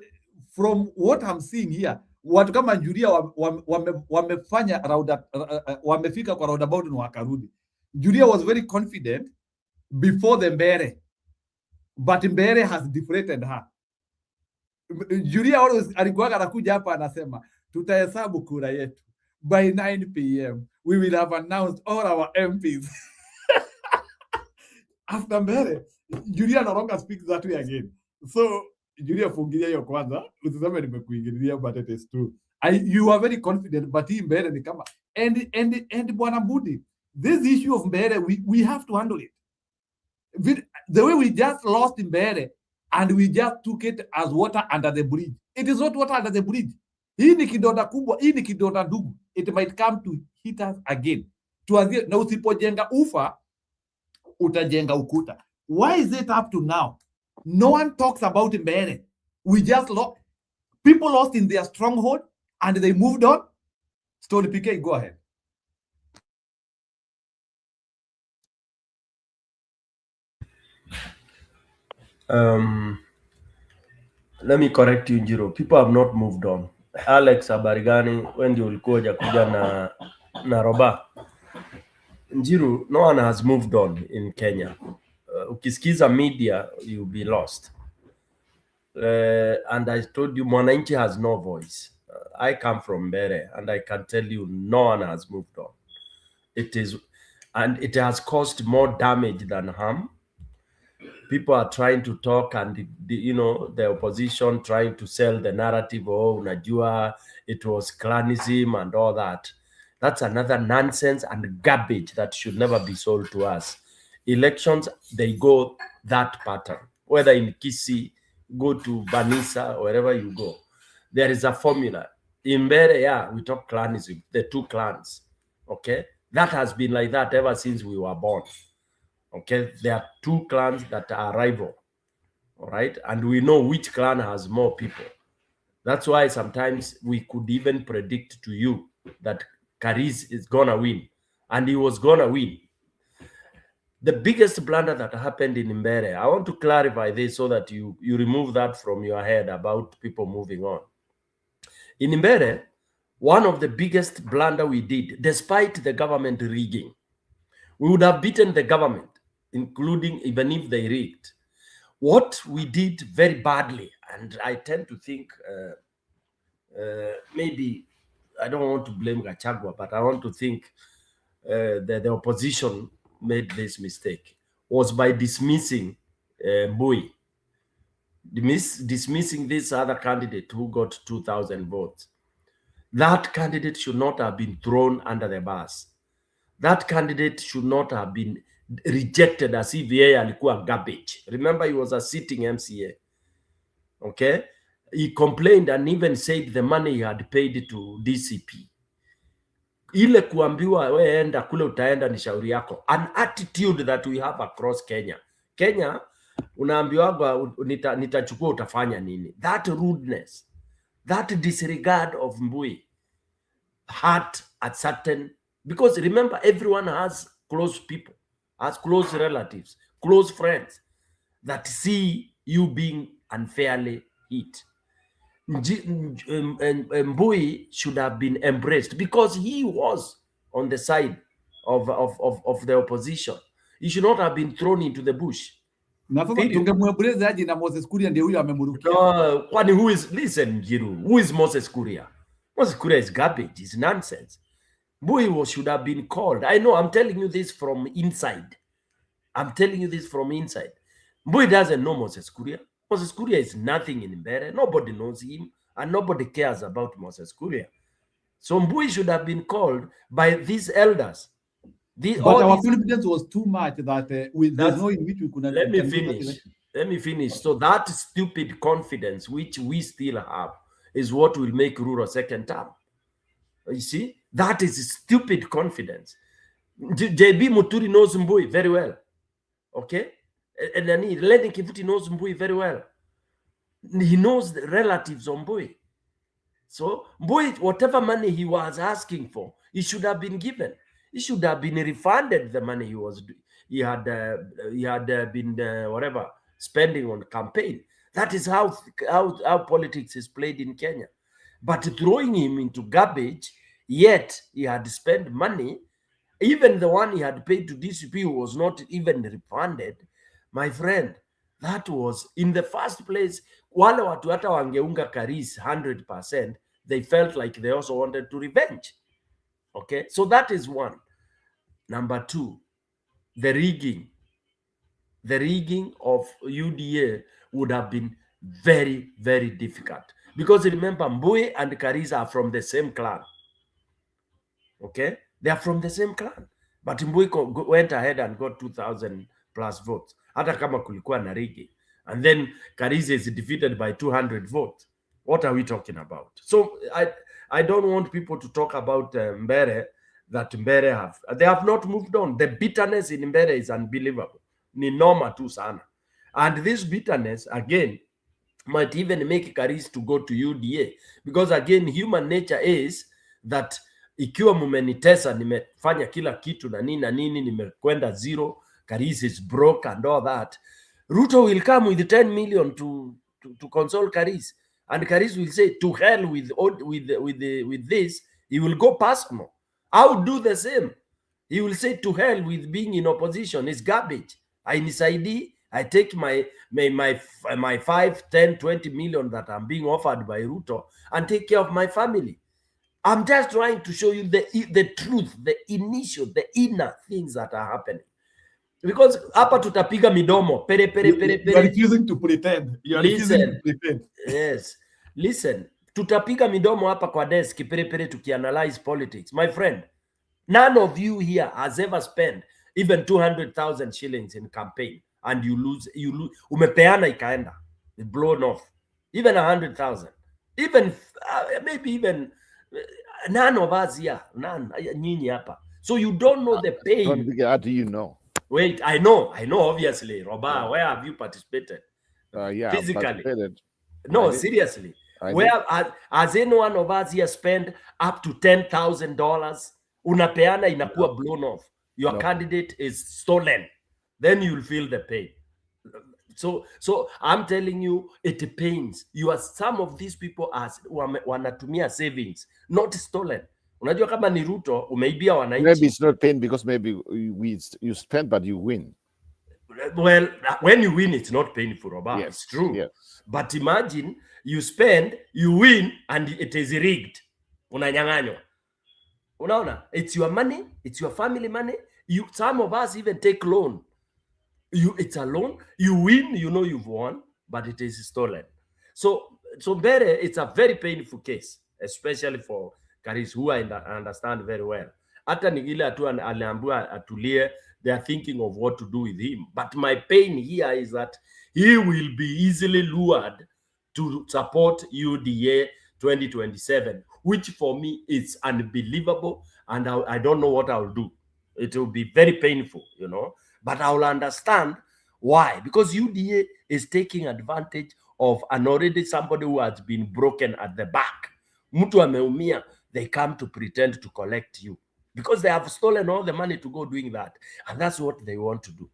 from what I'm seeing here, watu kama Njuria wamefanya wamefika kwa roundabout na wakarudi. Njuria was very confident before the Mbere, but Mbere has deflated her. Njuria always alikuwa anakuja hapa anasema tutahesabu kura yetu by 9 p.m. we will have announced all our MPs. After Mbere, Njuria no longer speaks that way again. So Julia fungilia hiyo kwanza, usiseme nimekuingililia, but it is true. You are very confident, but hii Mbere ni kama and Bwana Mbudi, this issue of Mbere, we have to handle it. The way we just lost Mbere and we just took it as water under the bridge. It is not water under the bridge. Hii ni kidonda kubwa, hii ni kidonda ndugu. It might come to hit us again. Tuanzie na usipojenga ufa utajenga ukuta. Why is it up to now no one talks about Mbere? We just lost. People lost in their stronghold and they moved on. Stony PK, go ahead. Let me correct you, Njiro. People have not moved on. Alex Abarigani, when you ulikuja kuja na Roba. Njiro, no one has moved on in Kenya. Ukisikiza media, you'll be lost. And I told you, Mwananchi has no voice. I come from Mbere, and I can tell you, no one has moved on. And it has caused more damage than harm. People are trying to talk, and the opposition trying to sell the narrative, oh, unajua, it was clanism and all that. That's another nonsense and garbage that should never be sold to us. Elections, they go that pattern. Whether in Kisii, go to Banisa, wherever you go, there is a formula. In Mbere, yeah, we talk clanism, the two clans, okay? That has been like that ever since we were born, okay? There are two clans that are rival, all right? And we know which clan has more people. That's why sometimes we could even predict to you that Karis is gonna win, and he was gonna win. The biggest blunder that happened in Mbere, I want to clarify this so that you remove that from your head about people moving on. In Mbere, one of the biggest blunder we did, despite the government rigging, we would have beaten the government, including even if they rigged. What we did very badly, and I tend to think maybe, I don't want to blame Gachagua, but I want to think that the opposition made this mistake, was by dismissing Mbui, dismissing this other candidate who got 2,000 votes. That candidate should not have been thrown under the bus. That candidate should not have been rejected as if yeye alikuwa garbage. Remember, he was a sitting MCA. Okay? He complained and even said the money he had paid to DCP. Ile kuambiwa we enda kule utaenda ni shauri yako. An attitude that we have across Kenya. Kenya, unaambiwa nitachukua utafanya nini? That rudeness, that disregard of Mbui hurt at certain, because remember, everyone has close people, has close relatives, close friends that see you being unfairly hit. Mbui should have been embraced because he was on the side of the opposition. He should not have been thrown into the bush. Tungemwembrace aje na Moses Kuria ndio huyo amemrukia. Kwani who is, listen Giru, who is Moses Kuria? Moses Kuria is garbage, is nonsense. Mbui should have been called. I know, I'm telling you this from inside. I'm telling you this from inside. Mbui doesn't know Moses Kuria. Moses Kuria is nothing in Mbere. Nobody knows him, and nobody cares about Moses Kuria. So Mbui should have been called by these elders. But our confidence was too much that there's no in which we could. Let me finish. So that stupid confidence, which we still have, is what will make Ruto second term. You see, that is stupid confidence. JB Muturi knows Mbui very well. Okay? And then Lenny Kivuti knows Mbui very well. He knows the relatives of Mbui. So Mbui, whatever money he was asking for, he should have been given. He should have been refunded the money he had been whatever spending on campaign. That is how politics is played in Kenya. But throwing him into garbage, yet he had spent money, even the one he had paid to DCP was not even refunded. My friend, that was, in the first place, wale watu hata wangeunga Karis 100%, they felt like they also wanted to revenge. Okay, so that is one. Number two, the rigging of UDA would have been very, very difficult. Because remember, Mbui and Karis are from the same clan. Okay, they are from the same clan. But Mbui went ahead and got 2,000 plus votes. Hata kama kulikuwa na rigging. And then Karis is defeated by 200 votes. What are we talking about? So I don't want people to talk about Mbere, that Mbere they have not moved on. The bitterness in Mbere is unbelievable. Ni noma tu sana. And this bitterness, again, might even make Karis to go to UDA. Because again, human nature is that ikiwa mumenitesa, nimefanya kila kitu na nini, nimekwenda zero, Karis is broke and all that, Ruto will come with 10 million to console Karis. And Karis will say, to hell with this, he will go personal. I will do the same. He will say, to hell with being in opposition, it's garbage. I take my 5, 10, 20 million that I'm being offered by Ruto and take care of my family. I'm just trying to show you the truth, the inner things that are happening. Because hapa tutapiga midomo, pere. You are refusing to pretend. You are refusing to pretend. Yes. Listen, tutapiga midomo hapa kwa desk, pere tukianalyze politics. My friend, none of you here has ever spent even 200,000 shillings in campaign and you lose, umepeana ikaenda, blown off. Even 100,000. Even, maybe even, none of us here, none, nyinyi hapa. So you don't know the pain. How do you know? Wait, I know, obviously. Roba, where have you participated? Yeah, physically. participated. No, seriously. Where has any one of us here spent up to $10,000? Unapeana inakuwa blown off. Your candidate is stolen. Then you'll feel the pain. So I'm telling you, it pains. Some of these people as wanatumia savings, not stolen. Unajua kama ni Ruto umeibia wananchi. Maybe it's not pain because maybe you spend but you win. Well, when you win, it's not painful, Robert. Yes, It's true. yes. But imagine you spend, you win, and it is rigged. Unanyang'anywa. Unaona? It's your money. It's your family money. Some of us even take loan. It's a loan. You win, you know you've won, but it is stolen. So Mbere, it's a very painful case, especially for Karis, who I understand very well. Hata Nigile atu aliambiwa atulie. They are thinking of what to do with him. But my pain here is that he will be easily lured to support UDA 2027, which for me is unbelievable. And I don't know what I'll do. It will be very painful, you know. But I'll understand why. Because UDA is taking advantage of somebody who has been broken at the back. Mtu ameumia, they come to pretend to collect you. Because they have stolen all the money to go doing that. And that's what they want to do.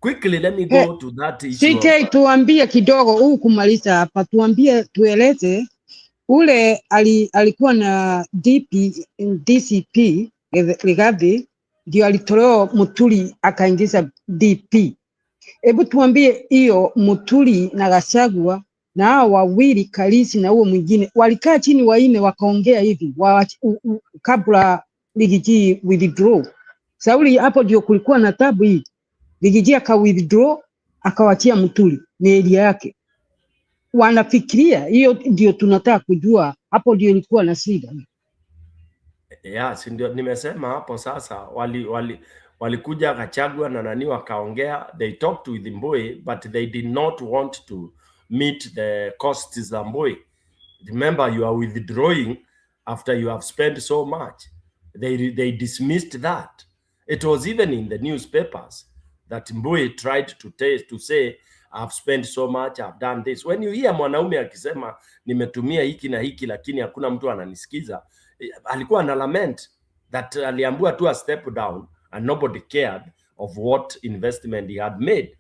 Quickly, let me go to that issue. CK, tuambie kidogo kumaliza hapa, tueleze ule alikuwa na DCP Rigathi ndio alitolewa Muturi akaingiza DP. Hebu tuambie hiyo Muturi na Gachagua na hao wawili Kalisi na huo mwingine walikaa chini waine wakaongea hivi kabla Rigiji withdraw. Sauli hapo ndio kulikuwa na tabu hii. Rigiji aka withdraw akawachia Muturi ni area yake. Wanafikiria hiyo ndio tunataka kujua, hapo ndio ilikuwa na shida. Yeah, ndio nimesema hapo sasa walikuja Gachagua na nani wakaongea, they talked with Mbui but they did not want to meet the costs za Mbui. Remember, you are withdrawing after you have spent so much. They dismissed that. It was even in the newspapers that Mbui tried to say I've spent so much, I've done this. When you hear mwanaume akisema nimetumia hiki na hiki lakini hakuna mtu ananisikiza, alikuwa na lament that aliambiwa tu a step down and nobody cared of what investment he had made.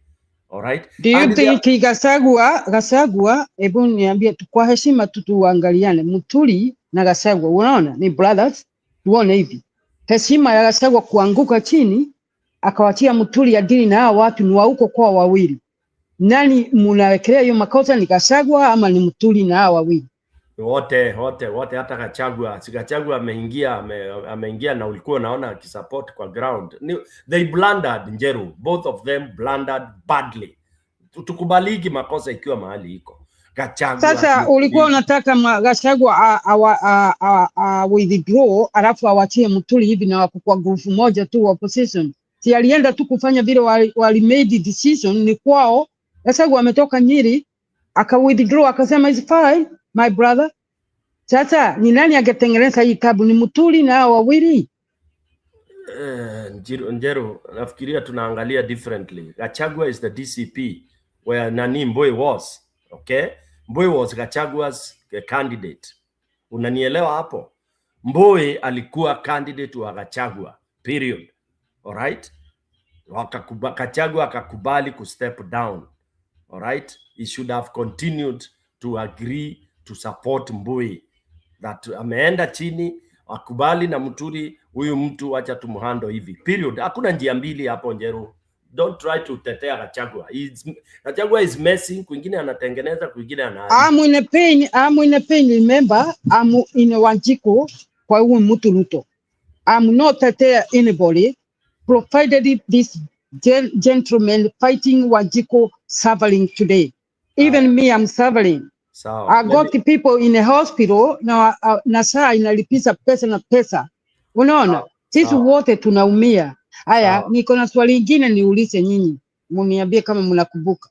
All right? Do you think Gachagua, hebu niambie kwa heshima tuangaliane, Muturi na Gachagua, unaona ni brothers, tuone hivi. Heshima ya Gachagua kuanguka chini akawachia Muturi ya dini na hao watu ni wa huko kwa wawili. Nani munawekelea hiyo makosa, ni Gachagua ama ni Muturi na hao wawili? Wote hata Gachagua ameingia na ulikuwa unaona akisupport kwa ground. They blundered, Njeru. Both of them blundered badly. Tukubaliki makosa ikiwa mahali iko. Gachagua. Sasa ulikuwa unataka Gachagua withdraw alafu awachie Muturi hivi na wako kwa grupu moja tu opposition. Si alienda tu kufanya vile wali made decision ni kwao. Gachagua ametoka Nyeri aka withdraw akasema is fine my brother. Sasa ni nani angetengeneza hii tabu, ni Muturi na hao wawili? Njeru, nafikiria tunaangalia differently. Gachagua is the DCP where Nani Mbui was. Okay? Mbui was Gachagua's candidate. Unanielewa hapo? Mbui alikuwa candidate wa Gachagua. Period. All right? Gachagua akakubali ku step down. All right? He should have continued to agree to support Mbui. That ameenda chini akubali na Muturi, huyu mtu acha tumuhando hivi. Period. Hakuna njia mbili hapo, Njeru. Don't try to tetea Gachagua. Gachagua is messing, kwingine anatengeneza, kwingine ana I'm in a pain, remember, I'm in a Wanjiku kwa huyu mtu Ruto. I'm not tetea anybody, provided this gentleman fighting Wanjiku suffering today. Even me, I'm suffering. So, I got the people in the hospital na saa inalipiza pesa. Unaona? Sisi wote tunaumia. Haya, niko na swali lingine niulize nyinyi. Mniambie kama mnakumbuka.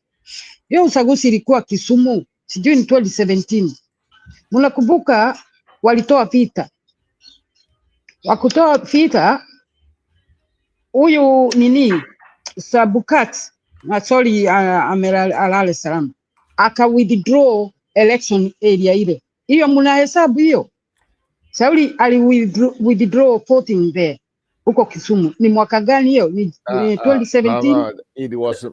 Hiyo uchaguzi ilikuwa Kisumu, sijui ni 2017. Mnakumbuka walitoa vita. Wakutoa vita huyu nini? Sabukat, sorry, alale salama. Aka withdraw election area ile. Hiyo mnahesabu hiyo? Sauli ali withdraw voting there huko Kisumu. Ni mwaka gani hiyo? Ni 2017. It was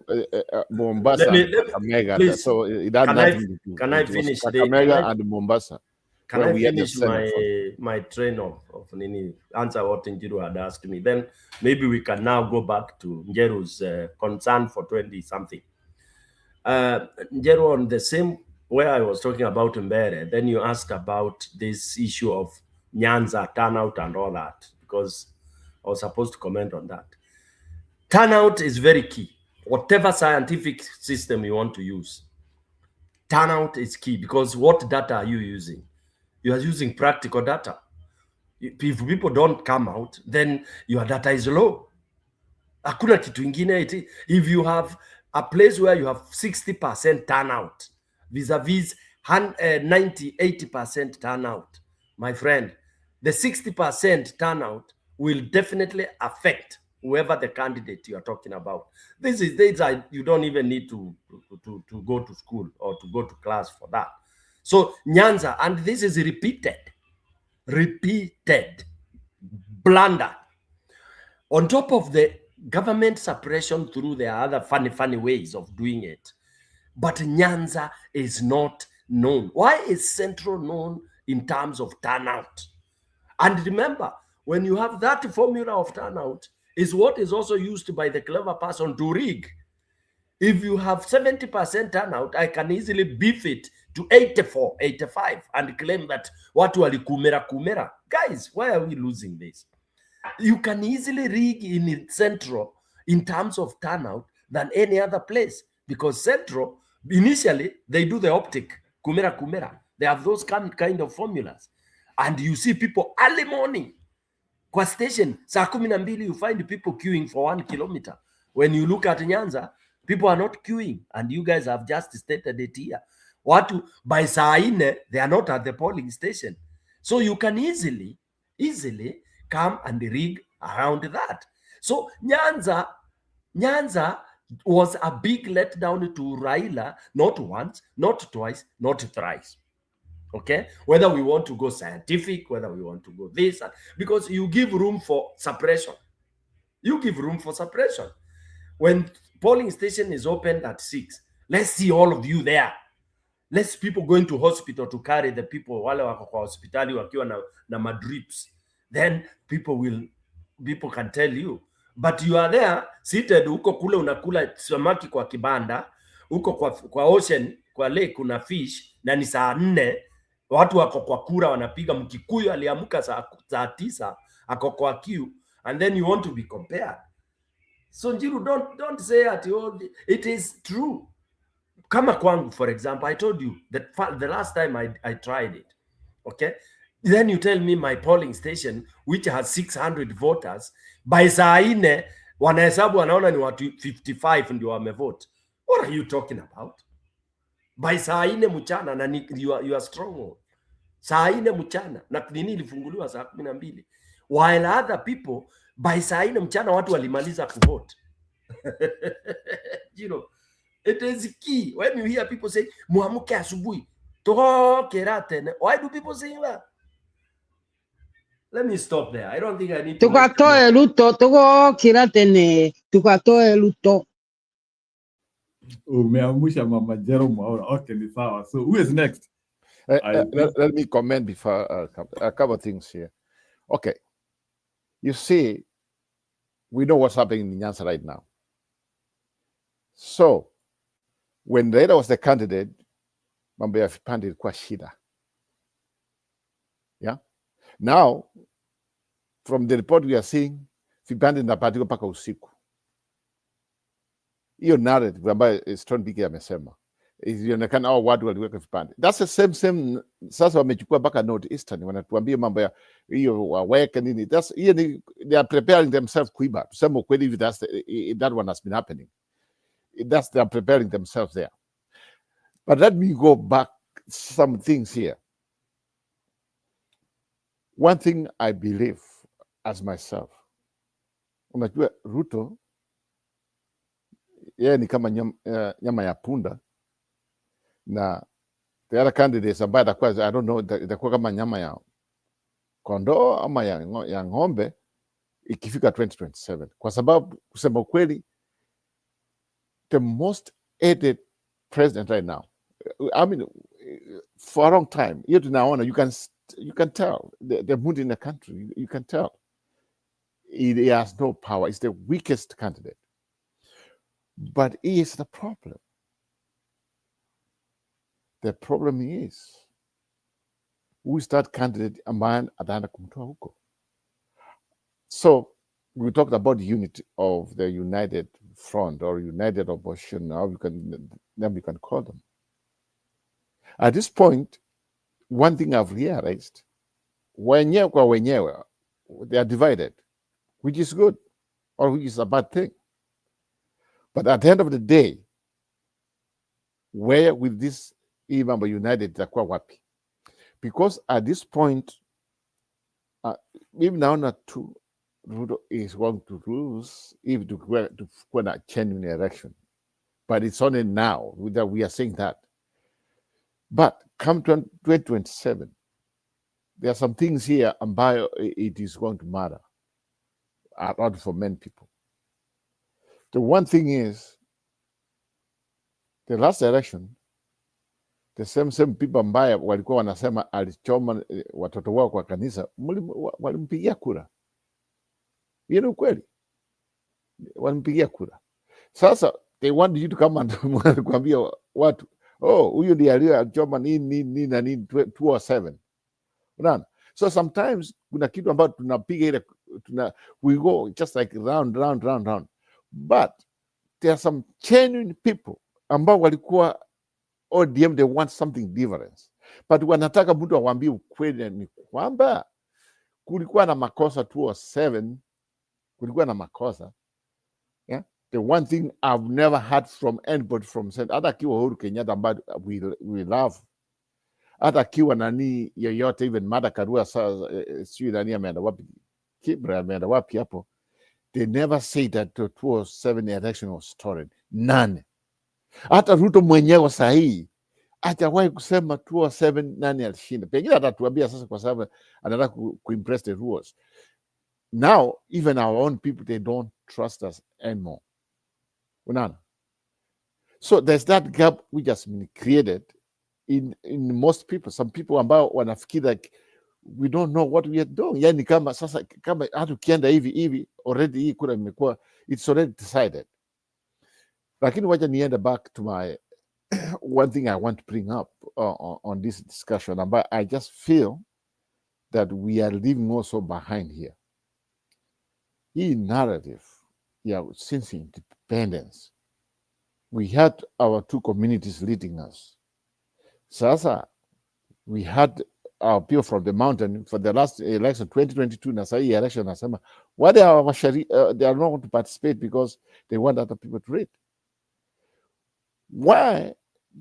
Mombasa and Kakamega. Please, So it had can I nothing to do. can I It was finish Kakamega and Mombasa. Can where I we had the finish Senate vote. my train of Nini answer what Njiru had asked me? Then maybe we can now go back to Njeru's concern for 20 something. Njeru, on the same where I was talking about Mbere, then you asked about this issue of Nyanza turnout and all that, because I was supposed to comment on that. Turnout is very key. Whatever scientific system you want to use, turnout is key, because what data are you using? You are using practical data. If people don't come out, then your data is low. Hakuna kitu ingine. If you have a place where you have 60% turnout vis-a-vis 90, 80% turnout, my friend, the 60% turnout will definitely affect whoever the candidate you are talking about. These are, you don't even need to go to school or to go to class for that. So Nyanza, and this is repeated blunder. On top of the government suppression through the other funny ways of doing it, but Nyanza is not known. Why is Central known in terms of turnout? And remember, when you have that formula of turnout, is what is also used by the clever person to rig. If you have 70% turnout, I can easily beef it to 84, 85 and claim that watu walikumera. Guys, why are we losing this? You can easily rig in Central in terms of turnout than any other place, because Central, initially, they do the optic, kumera. They have those kind of formulas. And you see people early morning, kwa station, saa 12, you find people queuing for 1 kilometer. When you look at Nyanza, people are not queuing, and you guys have just stated it here. By saa 4, they are not at the polling station. So you can easily come and rig around that. So Nyanza was a big letdown to Raila, not once, not twice, not thrice. Okay, whether we want to go scientific, whether we want to go this, because you give room for suppression. You give room for suppression. When polling station is opened at 6, let's see all of you there. Let's people going to hospital to carry the people wale wako kwa hospitali wakiwa na madrips. Then people can tell you, but you are there seated huko kule unakula samaki kwa kibanda, huko kwa ocean, kwa lake kuna fish, na ni saa 4, watu wako kwa kura wanapiga. Mkikuyu aliamka saa 9 ako kwa queue, and then you want to be compared. So Njiru, don't say that it is true. Kama kwangu, for example, I told you that the last time I tried it, okay? Then you tell me my polling station, which has 600 voters, by saa 4 wanahesabu wanaona ni watu 55 ndio wamevote. What are you talking about? By saa 4 mchana, na you are strong. Saa 4 mchana, na nini ilifunguliwa saa 12. While other people, by saa 4 mchana watu walimaliza kuvote. You know, it is key. When you hear people say, muamuke asubuhi, tokera tene. Why do people say that? Let me stop there. I don't think I need to. Tukatoe Ruto, tokera tene, tukatoe Ruto. Umeamusha Mama Jerome. Okay, ni sawa. So who is next? Let me comment before a couple of things here. Okay. You see, we know what's happening in Nyanza right now. So, when Raila was the candidate, mambo ya vipande ilikuwa shida. Yeah? Now, from the report we are seeing, vipande inapatiwa mpaka usiku. Hiyo narrative ambayo Stone Bike amesema, ilionekana watu waliweka vipande. That's the same. Sasa wamechukua mpaka North Eastern, wanatuambia mambo ya hiyo waweke nini. They are preparing themselves kuiba. Tuseme ukweli, that one has been happening. They are preparing themselves there. But let me go back some things here. One thing I believe as myself, unajua Ruto yeye ni kama nyama ya punda, na the other candidates ambaye atakuwa, I don't know, itakuwa kama nyama ya kondoo ama ya ng'ombe ikifika 2027, kwa sababu kusema ukweli, the most hated president right now, I mean, for a long time, hiyo tunaona, you can tell the mood in the country, you can tell he has no power. It's the weakest candidate, but he is the problem. The problem is who is that candidate ambaye ataenda kumtoa huko. So we talked about the unity of the united front or united opposition, how you can call them. At this point, one thing I've realized, wenyewe kwa wenyewe, they are divided, which is good or which is a bad thing. But at the end of the day, where will this Mambo United itakuwa wapi? Because at this point, even now two, Ruto is going to lose if to go a genuine election. But it's only now that we are saying that. But come 2027, there are some things here ambayo it is going to matter a lot for many people. The one thing is, the last election, the same people ambayo walikuwa wanasema alichoma watoto wao kwa kanisa, walimpigia kura. Hiyo ni ukweli, walimpigia kura. Sasa they want you to come and kuambia watu, oh, huyu ndiye alichoma nini na nini 207. Unaona? So sometimes kuna kitu ambayo tunapiga ile we go just like round. But there are some genuine people ambao walikuwa ODM, they want something different. But wanataka mtu awaambie ukweli ni kwamba kulikuwa na makosa 207, kulikuwa na makosa. Yeah? The one thing I've never heard from anybody from hata akiwa Uhuru Kenyatta ambayo we love, hata akiwa nani yoyote, even Martha Karua, sijui nani ameenda wapi, Kibra ameenda wapi hapo, they never say that the 207 election was stolen. None. Hata Ruto mwenyewe sahihi hajawahi kusema 207 nani alishinda. Pengine atatuambia sasa kwa sababu anataka kuimpress the rules. Now, even our own people, they don't trust us anymore. Unaona? So there's that gap which has been created in most people. Some people ambao wanafikiri like we don't know what we are doing. Yani kama sasa, kama hatu kienda hivi already hii kura imekuwa, it's already decided. Lakini wacha niende back to my one thing I want to bring up on this discussion, but I just feel that we are leaving also behind here. Hii narrative, yeah, since independence, we had our two communities leading us. Sasa, we had our people from the mountain for the last election, 2022, na sahi election nasema, why they are not going to participate because they want other people to read. Why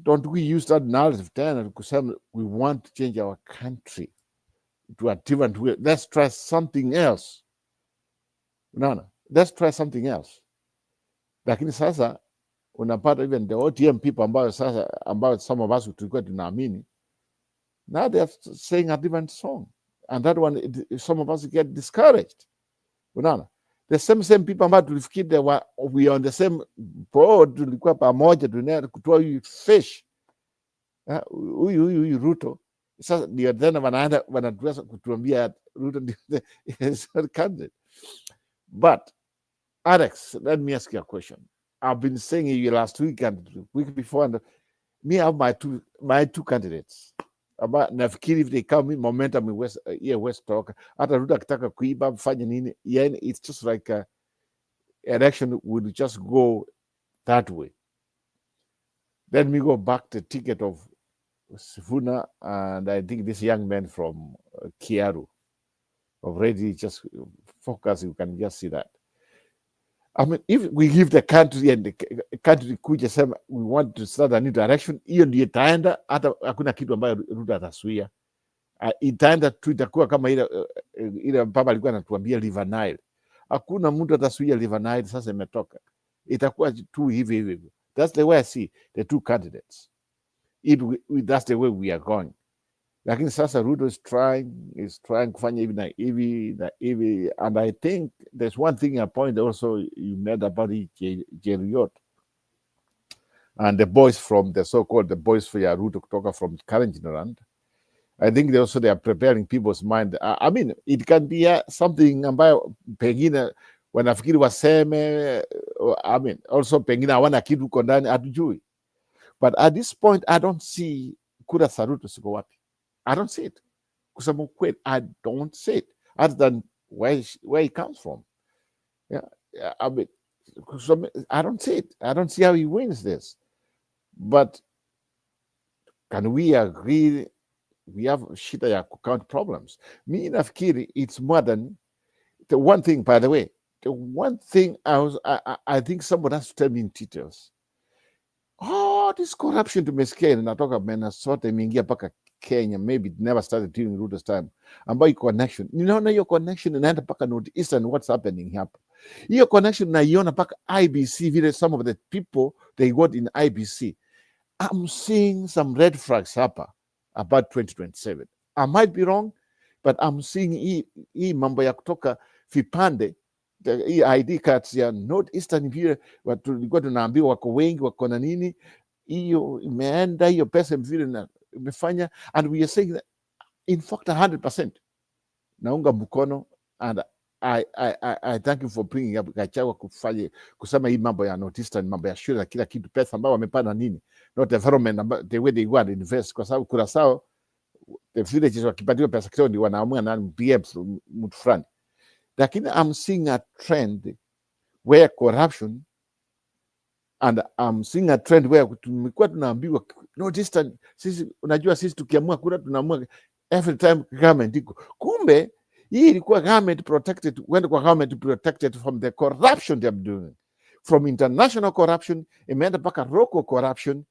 don't we use that narrative then because we want to change our country to a different way? Let's try something else. No, let's try something else. Lakini sasa unapata even the OTM people ambayo some of us tulikuwa tunaamini, now they are saying a different song, and that one some of us get discouraged. Unaona? The same people ambao tulifikiri we are on the same board, tulikuwa pamoja tunaenda kutoa huyu fish, huyu Ruto. Sasa ndio tena wanatuweza kutuambia Ruto ndio candidate. But Alex, let me ask you a question. I've been saying it last week and the week before, and me have my two candidates. Nafikiri if they come in momentum in West Talk, hata Ruto akitaka kuiba mfanye nini, yani it's just like a election would just go that way. Let me go back to the ticket of Sifuna and I think this young man from Kiaru already just focus, you can just see that. I mean, if we give the country and the country kuja sema we want to start a new direction, hiyo ndio itaenda, hata hakuna kitu ambayo Ruto atasuia. Itaenda tu, itakuwa kama ile baba alikuwa anatuambia River Nile. Hakuna mtu atasuia River Nile, sasa imetoka. Itakuwa tu hivi. That's the way I see the two candidates. that's the way we are going. Lakini sasa Ruto is trying kufanya hivi na hivi, and I think there's one thing, a point also you made about Jeriot and the boys from the so-called the boys for Ruto kutoka from Kalenjin. I think they are preparing people's mind. I mean, it can be something ambayo pengine wanafikiri waseme, I mean, also pengine hawana kitu uko ndani hatujui. But at this point, I don't see kura za Ruto ziko wapi. I don't see it. Kusema kweli, I don't see it. Other than where it comes from. Yeah, I mean, I don't see it. I don't see how he wins this. But can we agree we have shida ya count problems? Mi nafikiri it's more than the one thing, by the way. The one thing I think somebody has to tell me in details. Oh, this corruption tumesikia inatoka Minnesota imeingia mpaka Kenya, maybe it never started during Ruto's time. Ambayo connection, ninaona hiyo connection inaenda mpaka Northeastern. What's happening hapa? Hiyo connection naiona mpaka IBC, vile some of the people they got in IBC. I'm seeing some red flags hapa about 2027. I might be wrong, but I'm seeing hii mambo ya kutoka vipande, hii ID cards ya Northeastern vile watu tulikuwa tunaambiwa wako wengi wako na nini, hiyo imeenda, hiyo pesa vile na imefanya, and we are saying that in fact 100% naunga mkono, and I thank you for bringing up Gachagua kusema hii mambo ya Northeastern, mambo ya shule na kila kitu, pesa ambao wamepanda nini, not development, the way they go and invest, kwa sababu Curaçao the villages wakipatiwa pesa kidogo ndio wanaamua nani PM mtu fulani. Lakini I'm seeing a trend where corruption, and I'm seeing a trend where tumekuwa tunaambiwa Northeastern, sisi unajua sisi tukiamua kura tunaamua every time government iko, kumbe hii ilikuwa government protected, went kwa government protected from the corruption they are doing, from international corruption, imeenda mpaka local corruption,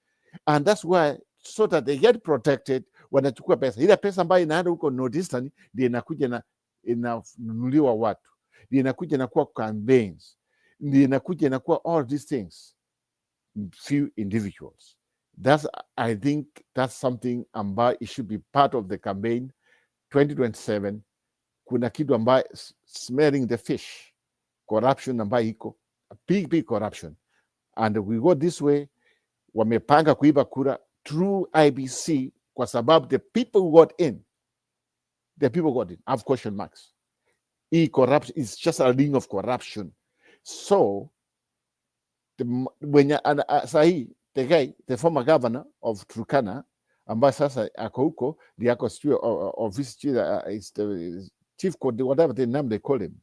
and that's why so that they get protected. Wanachukua pesa, ile pesa ambayo inaenda huko Northeastern ndio inakuja na inanunuliwa watu, ndio inakuja na kuwa campaigns, ndio inakuja na kuwa all these things, few individuals. I think that's something ambayo it should be part of the campaign 2027. Kuna kitu ambayo smelling the fish, corruption ambayo iko, a big corruption, and we go this way. Wamepanga kuiba kura through IBC kwa sababu the people who got in, have question marks. Corruption is just a ring of corruption. So the former governor of Turkana, ambaye sasa ako huko, ndiako sio office is the chief court, whatever the name they call him.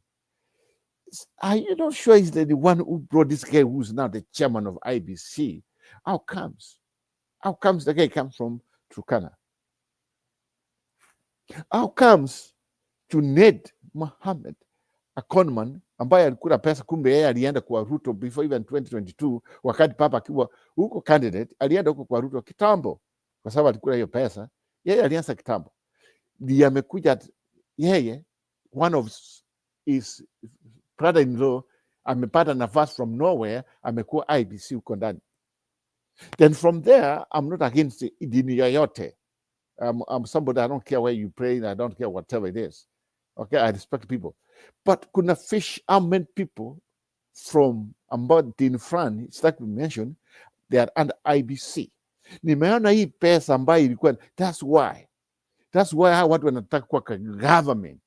Are you not sure he's the one who brought this guy who's now the chairman of IBC? How comes the guy comes from Turkana? How comes Junaid Mohammed, a conman ambaye alikula pesa, kumbe yeye alienda kwa Ruto before even 2022, wakati papa akiwa huko candidate, alienda huko kwa Ruto kitambo, kwa sababu alikula hiyo pesa, yeye alianza kitambo. Ndiye amekuja yeye, one of his brother-in-law amepata nafasi from nowhere, amekuwa IBC huko ndani. Then from there, I'm not against dini yoyote. I'm somebody, I don't care where you pray, I don't care whatever it is. Okay, I respect people. But kuna fish armed people from ambao dini fulani, it's like we mentioned, they are under IBC. Nimeona hii pesa ambayo ilikuwa, that's why watu wanataka kuwa government.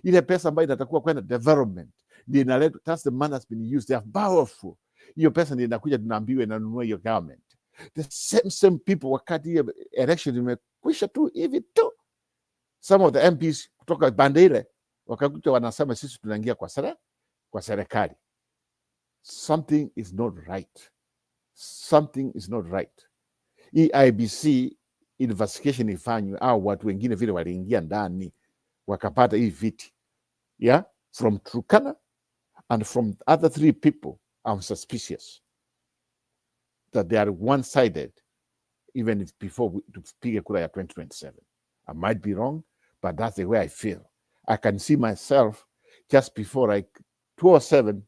Ile pesa ambayo inatakuwa kwenda development, ndio inaleta, that's the money that's been used, they are powerful. Hiyo pesa ndio inakuja tunaambiwa inanunua hiyo government. The same people, wakati hiyo election imekwisha tu hivi tu, some of the MPs kutoka bande ile wakakuja wanasema sisi tunaingia kwa serikali. Something is not right. Something is not right. Hii IBC investigation ifanywe, au watu wengine vile waliingia ndani wakapata hii viti. Yeah, from Turkana and from other 3 people, I'm suspicious that they are one-sided, even if before to piga kura ya 2027. I might be wrong, but that's the way I feel. I can see myself just before 2007,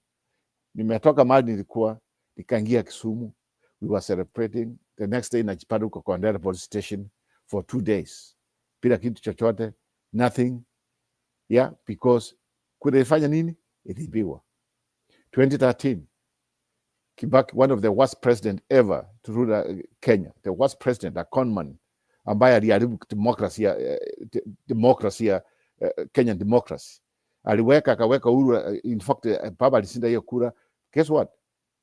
nimetoka mahali nilikuwa, nikaingia Kisumu, we were celebrating The next day najipata huko kwa Ndera police station for 2 days bila kitu chochote, nothing. Yeah, because kulifanya nini? Ilibiwa. 2013, Kibaki, one of the worst president ever to rule Kenya, the worst president, a conman, ambaye aliharibu democracy ya Kenyan democracy. Akaweka Uhuru, in fact, baba alishinda hiyo kura. Guess what?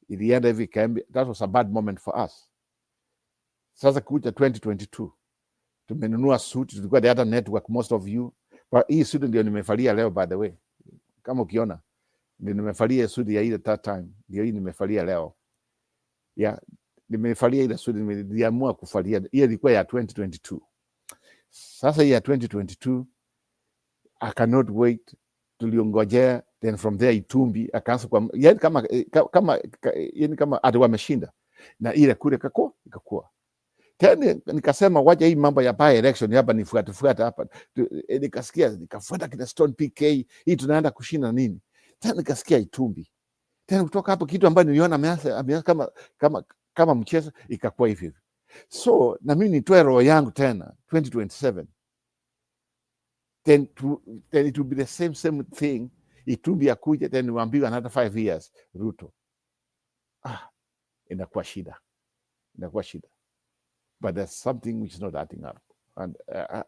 Ilienda hivi kambi. That was a bad moment for us. Sasa kuja 2022, tumenunua suit, tulikuwa the other network, most of you. But hii suit ndio nimevalia leo, by the way. Kama ukiona, ndio nimevalia suit ya ile that time. Ndio hii nimevalia leo. Yeah, nimevalia ile suit, niliamua kuvalia. Hiyo ilikuwa ya 2022. Sasa hii ya 2022, I cannot wait. Tuliongojea, then from there Itumbi akaanza kwa yani kama ati wameshinda na ile kule ikakuwa tena. Nikasema wacha hii mambo ya by election hapa nifuate hapa, nikasikia nikafuata kina Stone PK, hii tunaenda kushinda nini tena. Nikasikia Itumbi tena kutoka hapo, kitu ambacho niliona ameanza kama mchezo, ikakuwa hivi. So na mimi nitoe roho yangu tena 2027, then it will be the same thing. Itumbi akuja then niwaambiwe another 5 years Ruto. Inakuwa shida. But there's something which is not adding up, and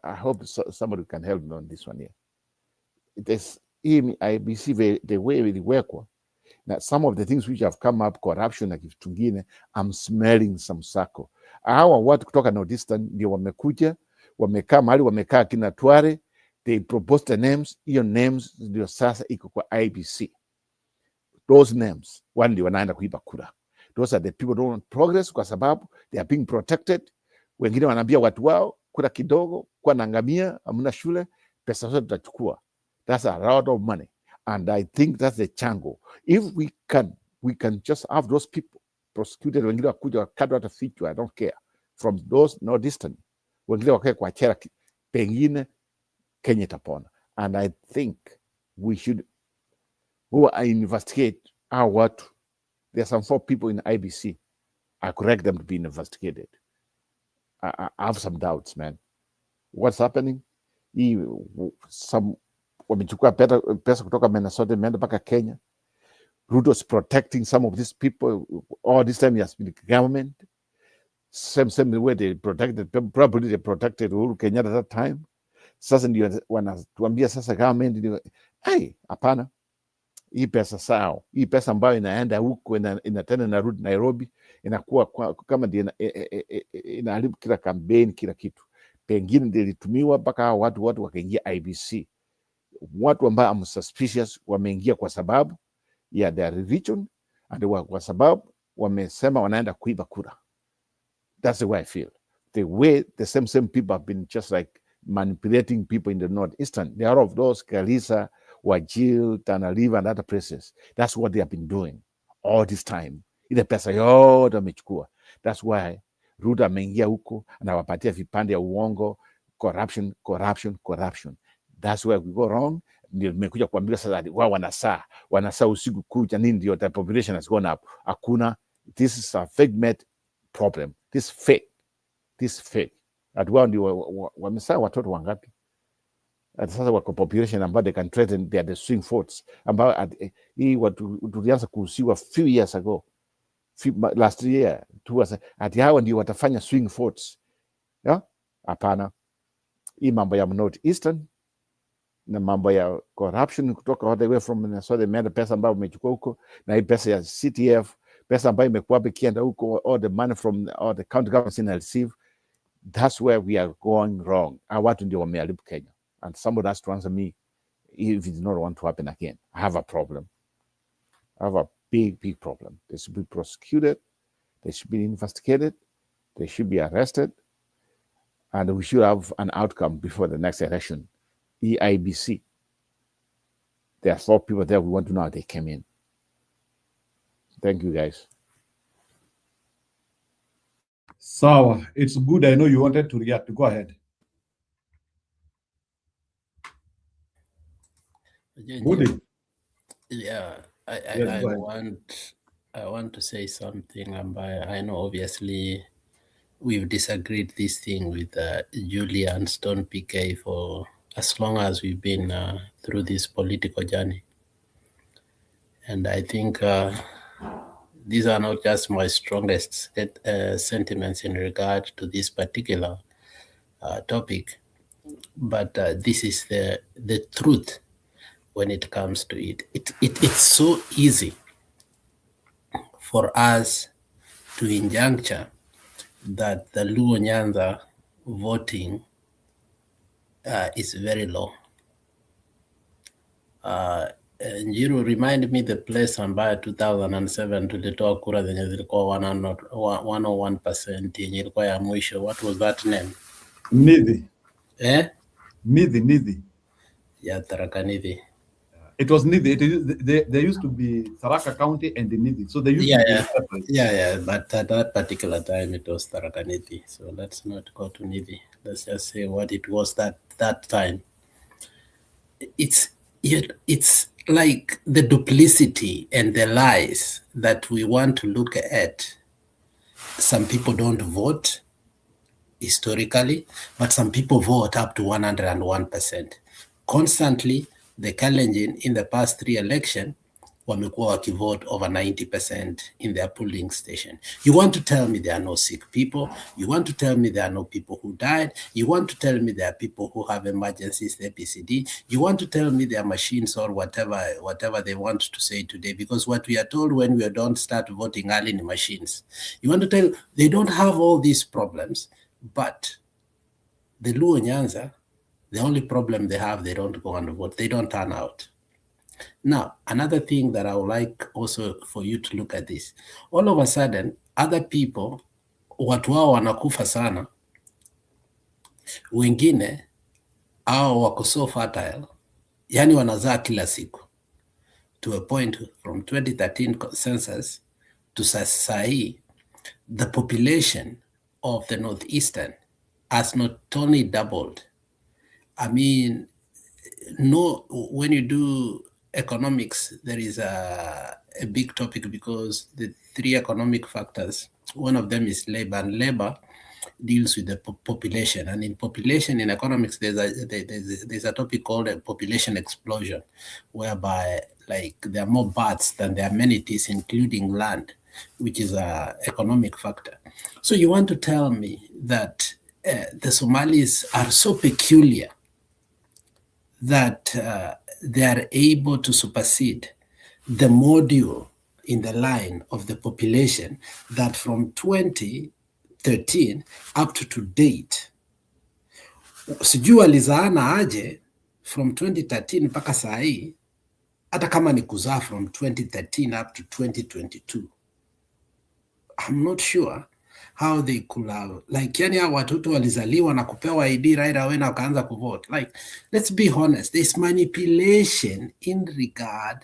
I hope somebody can help me on this one here. It is IBC the way iliwekwa. Now some of the things which have come up, corruption na kitu kingine, I'm smelling some circle. Hawa watu kutoka Northeastern ndio wamekuja, wamekaa mahali, wamekaa kina Tware, they proposed the names. Hiyo names ndio sasa iko kwa IBC. Those names ndio wanaenda kuiba kura. Those are the people who don't progress, kwa sababu they are being protected. Wengine wanaambia watu wao kura kidogo, kwa nangamia, hamna shule, pesa zote tutachukua. That's a lot of money, and I think that's the chango. If we can just have those people prosecuted. Wengine wakuja wakadwa hata fichwa, I don't care, from those Northeastern. Wengine wakae kwa chera, pengine Kenya itapona. And I think we should investigate our what. There are some 4 people in IBC. I correct them to be investigated. I have some doubts, man. What's happening? Some wamechukua pesa kutoka Minnesota, imeenda mpaka Kenya. Ruto's protecting some of these people. All this time he has been government. Same way they protected, probably they protected Uhuru Kenyatta at that time. Sasa ndio wanatuambia sasa government ndio, hapana. Hii pesa sao, hii pesa ambayo inaenda huko tena inarudi Nairobi, inakuwa kama ndio inaharibu kila campaign, kila kitu. Pengine ndio ilitumiwa mpaka watu wakaingia IBC. Watu ambao am suspicious wameingia kwa sababu ya their religion, and kwa sababu wamesema wanaenda kuiba kura. That's the way I feel. The way the same people have been just like manipulating people in the Northeastern. They are of those Garissa, Wajir, Tana River, and other places. That's what they have been doing all this time. Ile pesa yote wamechukua. That's why Ruto ameingia huko, anawapatia vipande ya uongo, corruption. That's where we go wrong. Ndio nimekuja kuambia sasa wao wanasaa usiku kucha nini, ndio the population has gone up. Hakuna. This is a fake made problem. This fake. At wao ndio wamesaa watoto wangapi? At sasa wako population ambao they can threaten, they are the swing votes ambao hii watu tulianza kuhusiwa few years ago, last year ati hawa ndio watafanya swing votes. Hapana. Hii mambo ya Northeastern na mambo ya corruption kutoka all the way from Minnesota, imeenda pesa ambayo umechukua huko, na hii pesa ya CTF, pesa ambayo imekuwa ikienda huko, all the money from all the county governments in receive. That's where we are going wrong. Watu ndio wameharibu Kenya. And somebody has to answer me if it does not want to happen again. I have a problem. I have a big problem. They should be prosecuted. They should be investigated. They should be arrested. And we should have an outcome before the next election. EIBC. There are 4 people there. We want to know how they came in. Thank you, guys. Sawa, it's good. I know you wanted to react. Go ahead. Woody. Yeah, Yes, go ahead. I want to say something. I know obviously we've disagreed this thing with Julia and Stone PK for as long as we've been through this political journey. And I think these are not just my strongest sentiments in regard to this particular topic, but this is the truth when it comes to it. It's so easy for us to injuncture that the Luo Nyanza voting is very low. Njiru, remind me the place ambayo 2007 tulitoa kura zenye zilikuwa 101% yenye ilikuwa ya mwisho. What was that name? Nithi. Eh? Nithi. Yeah, Tharaka Nithi. It was Nithi. There used to be Tharaka County and the Nithi. So they used to be separate. Yeah. But at that particular time, it was Tharaka Nithi. So let's not go to Nithi. Let's just say what it was that time. It's like the duplicity and the lies that we want to look at. Some people don't vote historically, but some people vote up to 101%. Constantly, the Kalenjin in the past 3 elections, wamekuwa wakivote over 90% in their polling station. You want to tell me there are no sick people? You want to tell me there are no people who died? You want to tell me there are people who have emergencies, the PCD? You want to tell me there are machines or whatever they want to say today? Because what we are told when we don't start voting early in machines, you want to tell they don't have all these problems, but the Luo Nyanza, the only problem they have, they don't go and vote. They don't turn out. Now, another thing that I would like also for you to look at this. All of a sudden, other people, watu wao wanakufa sana, wengine, hao wako so fertile, yani wanazaa kila siku. To a point from 2013 census to sasa, the population of the Northeastern has not only doubled. I mean, no, when you do economics, there is a big topic because the 3 economic factors, one of them is labor, and labor deals with the population. And in population, in economics, there's a topic called a population explosion, whereby like there are more births than there are amenities, including land, which is an economic factor. So you want to tell me that the Somalis are so peculiar that they are able to supersede the module in the line of the population that from 2013 up to date, sijui walizaana aje from 2013 mpaka saa hii, hata kama ni kuzaa from 2013 up to 2022. I'm not sure how they could have, like, yani hao watoto walizaliwa na kupewa ID right away na wakaanza kuvote. Like, let's be honest, there's manipulation in regard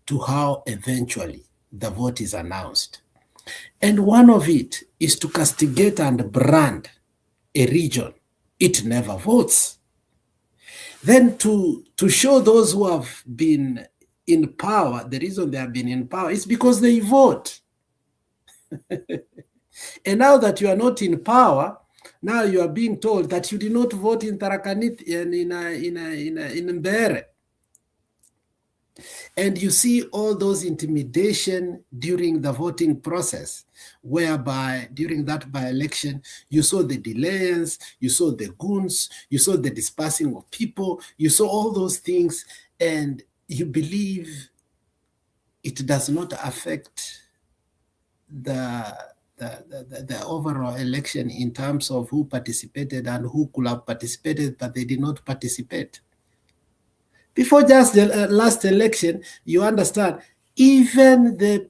to how eventually the vote is announced. And one of it is to castigate and brand a region. It never votes. Then to show those who have been in power, the reason they have been in power is because they vote. And now that you are not in power, now you are being told that you did not vote in Tharaka Nithi and in Mbeere. And you see all those intimidation during the voting process, whereby during that by-election, you saw the delays, you saw the goons, you saw the dispersing of people, you saw all those things, and you believe it does not affect the overall election in terms of who participated and who could have participated, but they did not participate. Before just the last election, you understand, even the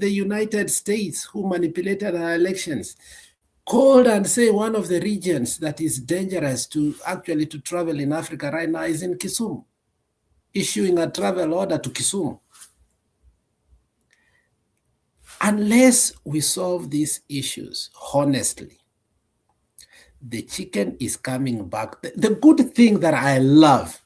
United States, who manipulated our elections, called and say one of the regions that is dangerous to travel in Africa right now is in Kisumu, issuing a travel order to Kisumu. Unless we solve these issues honestly, the chicken is coming back. The good thing that I love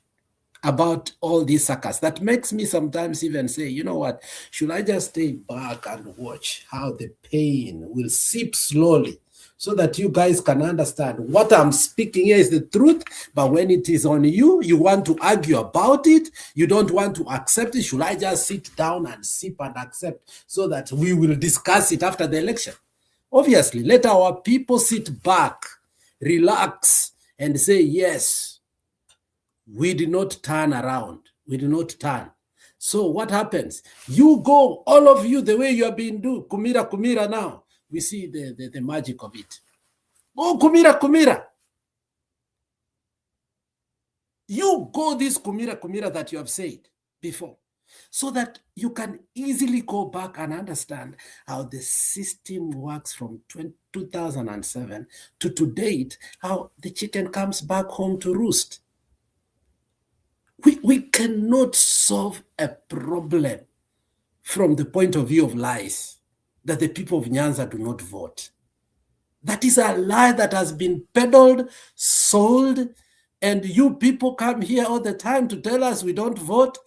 about all these suckers. That makes me sometimes even say, you know what, should I just stay back and watch how the pain will seep slowly so that you guys can understand what I'm speaking here is the truth, but when it is on you, you want to argue about it, you don't want to accept it. Should I just sit down and sip and accept so that we will discuss it after the election? Obviously, let our people sit back, relax, and say, yes, we did not turn around. We did not turn. So what happens? You go, all of you, the way you have been doing, Kumira now. We see the magic of it. Oh, Kumira. You go this Kumira that you have said before, so that you can easily go back and understand how the system works from 2007 to date, how the chicken comes back home to roost. We cannot solve a problem from the point of view of lies, that the people of Nyanza do not vote. That is a lie that has been peddled, sold, and you people come here all the time to tell us we don't vote.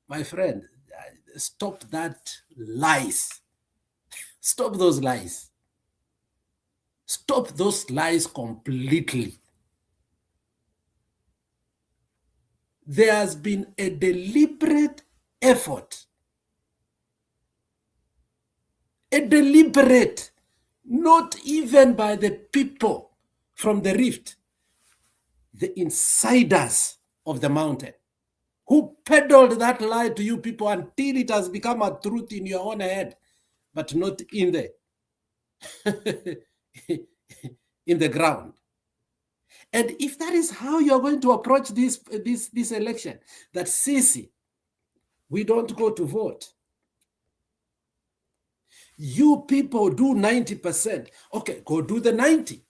My friend, stop that lies. Stop those lies. Stop those lies completely. There has been a deliberate effort, not even by the people from the rift, the insiders of the mountain, who peddled that lie to you people until it has become a truth in your own head, but not in the in the ground. And if that is how you're going to approach this election, that Sisi, we don't go to vote. You people do 90%. Okay, go do the 90.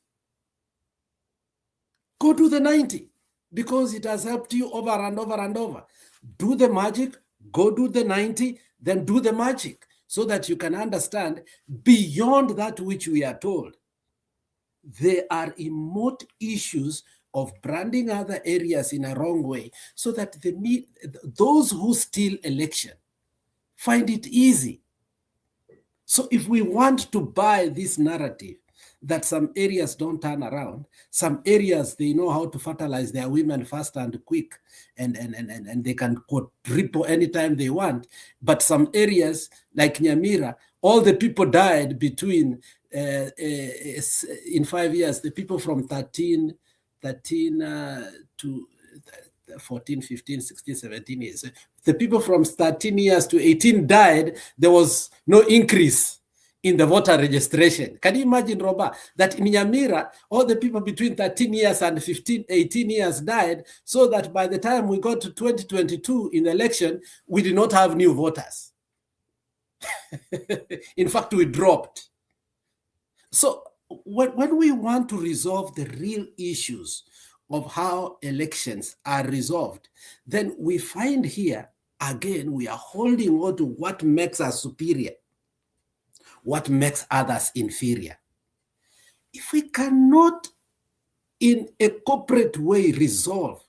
Go do the 90 because it has helped you over and over and over. Do the magic, go do the 90, then do the magic so that you can understand beyond that which we are told. There are remote issues of branding other areas in a wrong way so that those who steal election find it easy. So if we want to buy this narrative that some areas don't turn around, some areas they know how to fertilize their women fast and quick, and they can quadruple anytime they want, but some areas like Nyamira, all the people died between in 5 years, the people from 13 to 14, 15, 16, 17 years. The people from 13 years to 18 died. There was no increase in the voter registration. Can you imagine, Roba, that in Nyamira, all the people between 13 years and 18 years died, so that by the time we got to 2022 in the election, we did not have new voters. In fact, we dropped. So when we want to resolve the real issues of how elections are resolved, then we find here, again, we are holding on to what makes us superior, what makes others inferior. If we cannot, in a corporate way, resolve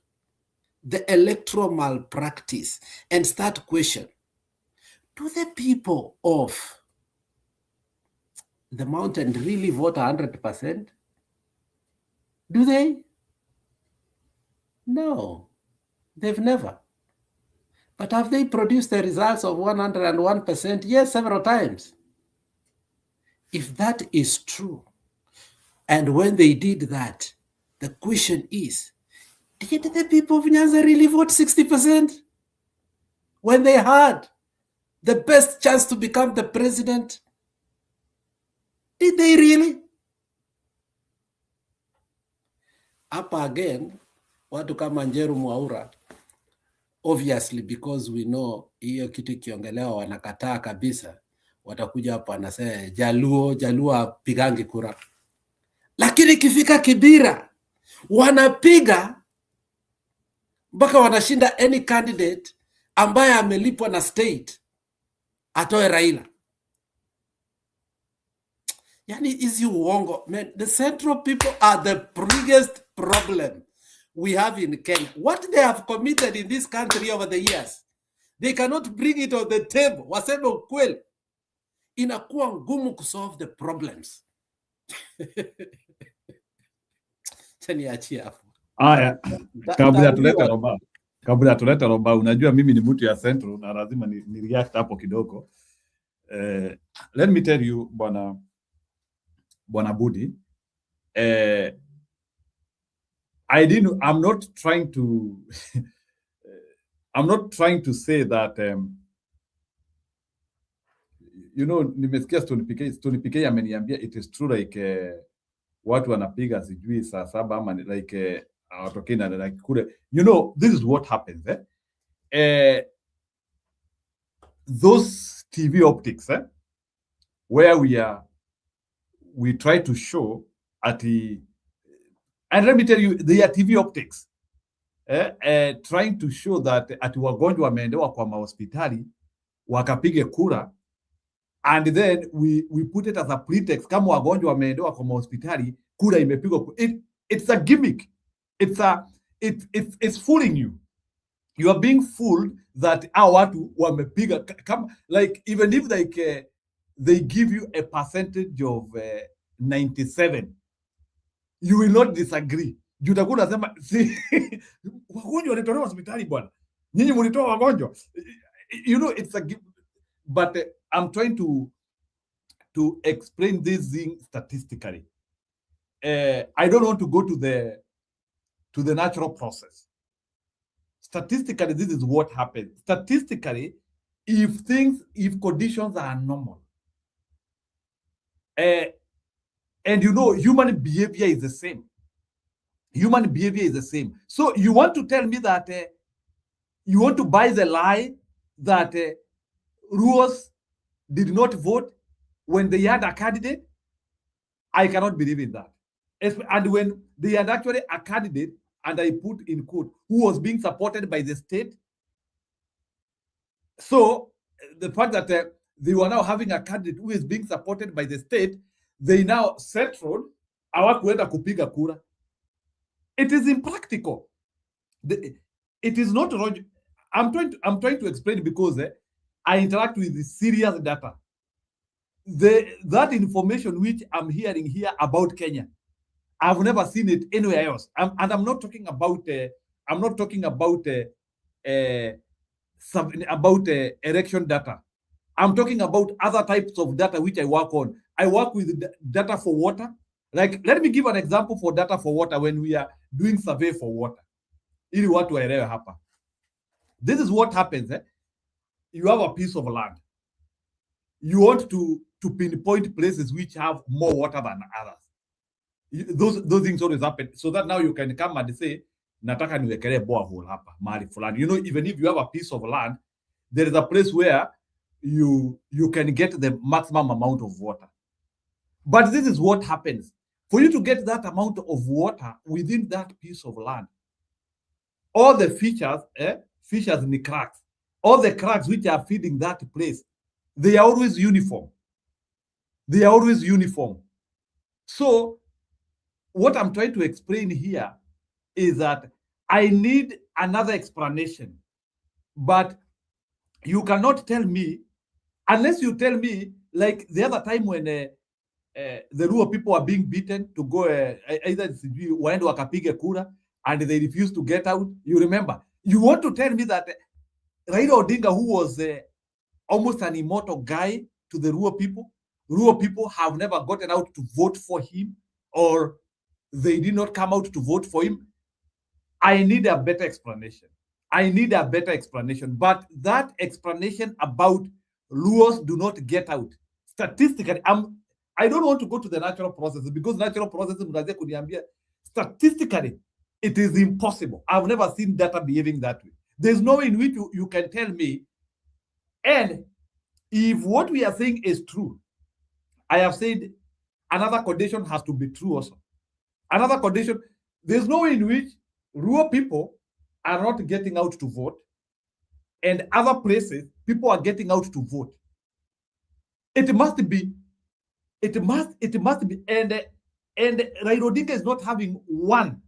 the electoral malpractice and start question, do the people of the mountain really vote 100%? Do they? No, they've never. But have they produced the results of 101%? Yes, several times. If that is true, and when they did that, the question is, did the people of Nyanza really vote 60%? When they had the best chance to become the president? Did they really? Up again, watu kama Njeru Mwaura, obviously because we know hiyo kitu ikiongelewa wanakataa kabisa, watakuja hapa wanasema Jaluo apigangi kura. Lakini ikifika Kibira, wanapiga mpaka wanashinda any candidate ambaye amelipwa na state atoe Raila. Yani hizi uongo. Man, the central people are the biggest problem. we have in Kenya, what they have committed in this country over the years, they cannot bring it on the table. Waseme ukweli, inakuwa ngumu kusolve the problems. Niachie hapo. Haya, kabla tuleta Roba, unajua mimi ni mtu ya Central na lazima ni react hapo kidogo. Let me tell you Bwana Budi, I'm not trying to I'm not trying to say that you know, nimesikia Stone PK ameniambia it is true like watu wanapiga sijui saa 7 ama like awatokei na like kule, you know, this is what happens those TV optics where we try to show at the, and let me tell you, they are TV optics trying to show that ati wagonjwa wameendewa kwa mahospitali wakapige kura, and then we put it as a pretext kama wagonjwa wameendewa kwa mahospitali kura imepigwa. It's a gimmick. It's fooling you. You are being fooled that watu wamepiga kama, like, even if like they give you a percentage of 97, you will not disagree. Utakuwa unasema si wagonjwa walitolewa hospitali bwana, nyinyi mlitoa wagonjwa, you know, it's a but I'm trying to explain this thing statistically. I don't want to go to the natural process. Statistically, this is what happens. Statistically, if conditions are normal, and you know, human behavior is the same. Human behavior is the same. So you want to tell me that you want to buy the lie that Ruos did not vote when they had a candidate? I cannot believe in that. And when they had actually a candidate, and I put in quote, who was being supported by the state. So the fact that they were now having a candidate who is being supported by the state, they now settled hawakuenda kupiga kura. It is impractical. It is not wrong. I'm trying to explain because I interact with the serious data. That information which I'm hearing here about Kenya, I've never seen it anywhere else. And I'm not talking about election data. I'm talking about other types of data which I work on. I work with data for water. Like, let me give an example for data for water when we are doing survey for water. Ili watu waelewe hapa. This is what happens. You have a piece of land. You want to pinpoint places which have more water than others. Those things always happen. So that now you can come and say, nataka niwekele borehole hapa, mahali fulani. You know, even if you have a piece of land, there is a place where you can get the maximum amount of water. But this is what happens. For you to get that amount of water within that piece of land, all the features in the cracks, all the cracks which are feeding that place, they are always uniform. They are always uniform. So what I'm trying to explain here is that I need another explanation. But you cannot tell me, unless you tell me, like the other time when the Luo people are being beaten to go either waende wakapige kura and they refused to get out. You remember? You want to tell me that Raila Odinga, who was almost an immortal guy to the Luo people have never gotten out to vote for him, or they did not come out to vote for him? I need a better explanation. I need a better explanation. But that explanation about Luos do not get out, statistically, I don't want to go to the natural process, because natural processes, statistically, it is impossible. I've never seen data behaving that way. There's no way in which you can tell me. And if what we are saying is true, I have said another condition has to be true also. Another condition, there's no way in which rural people are not getting out to vote, and other places people are getting out to vote. It must be, and Raila Odinga is not having one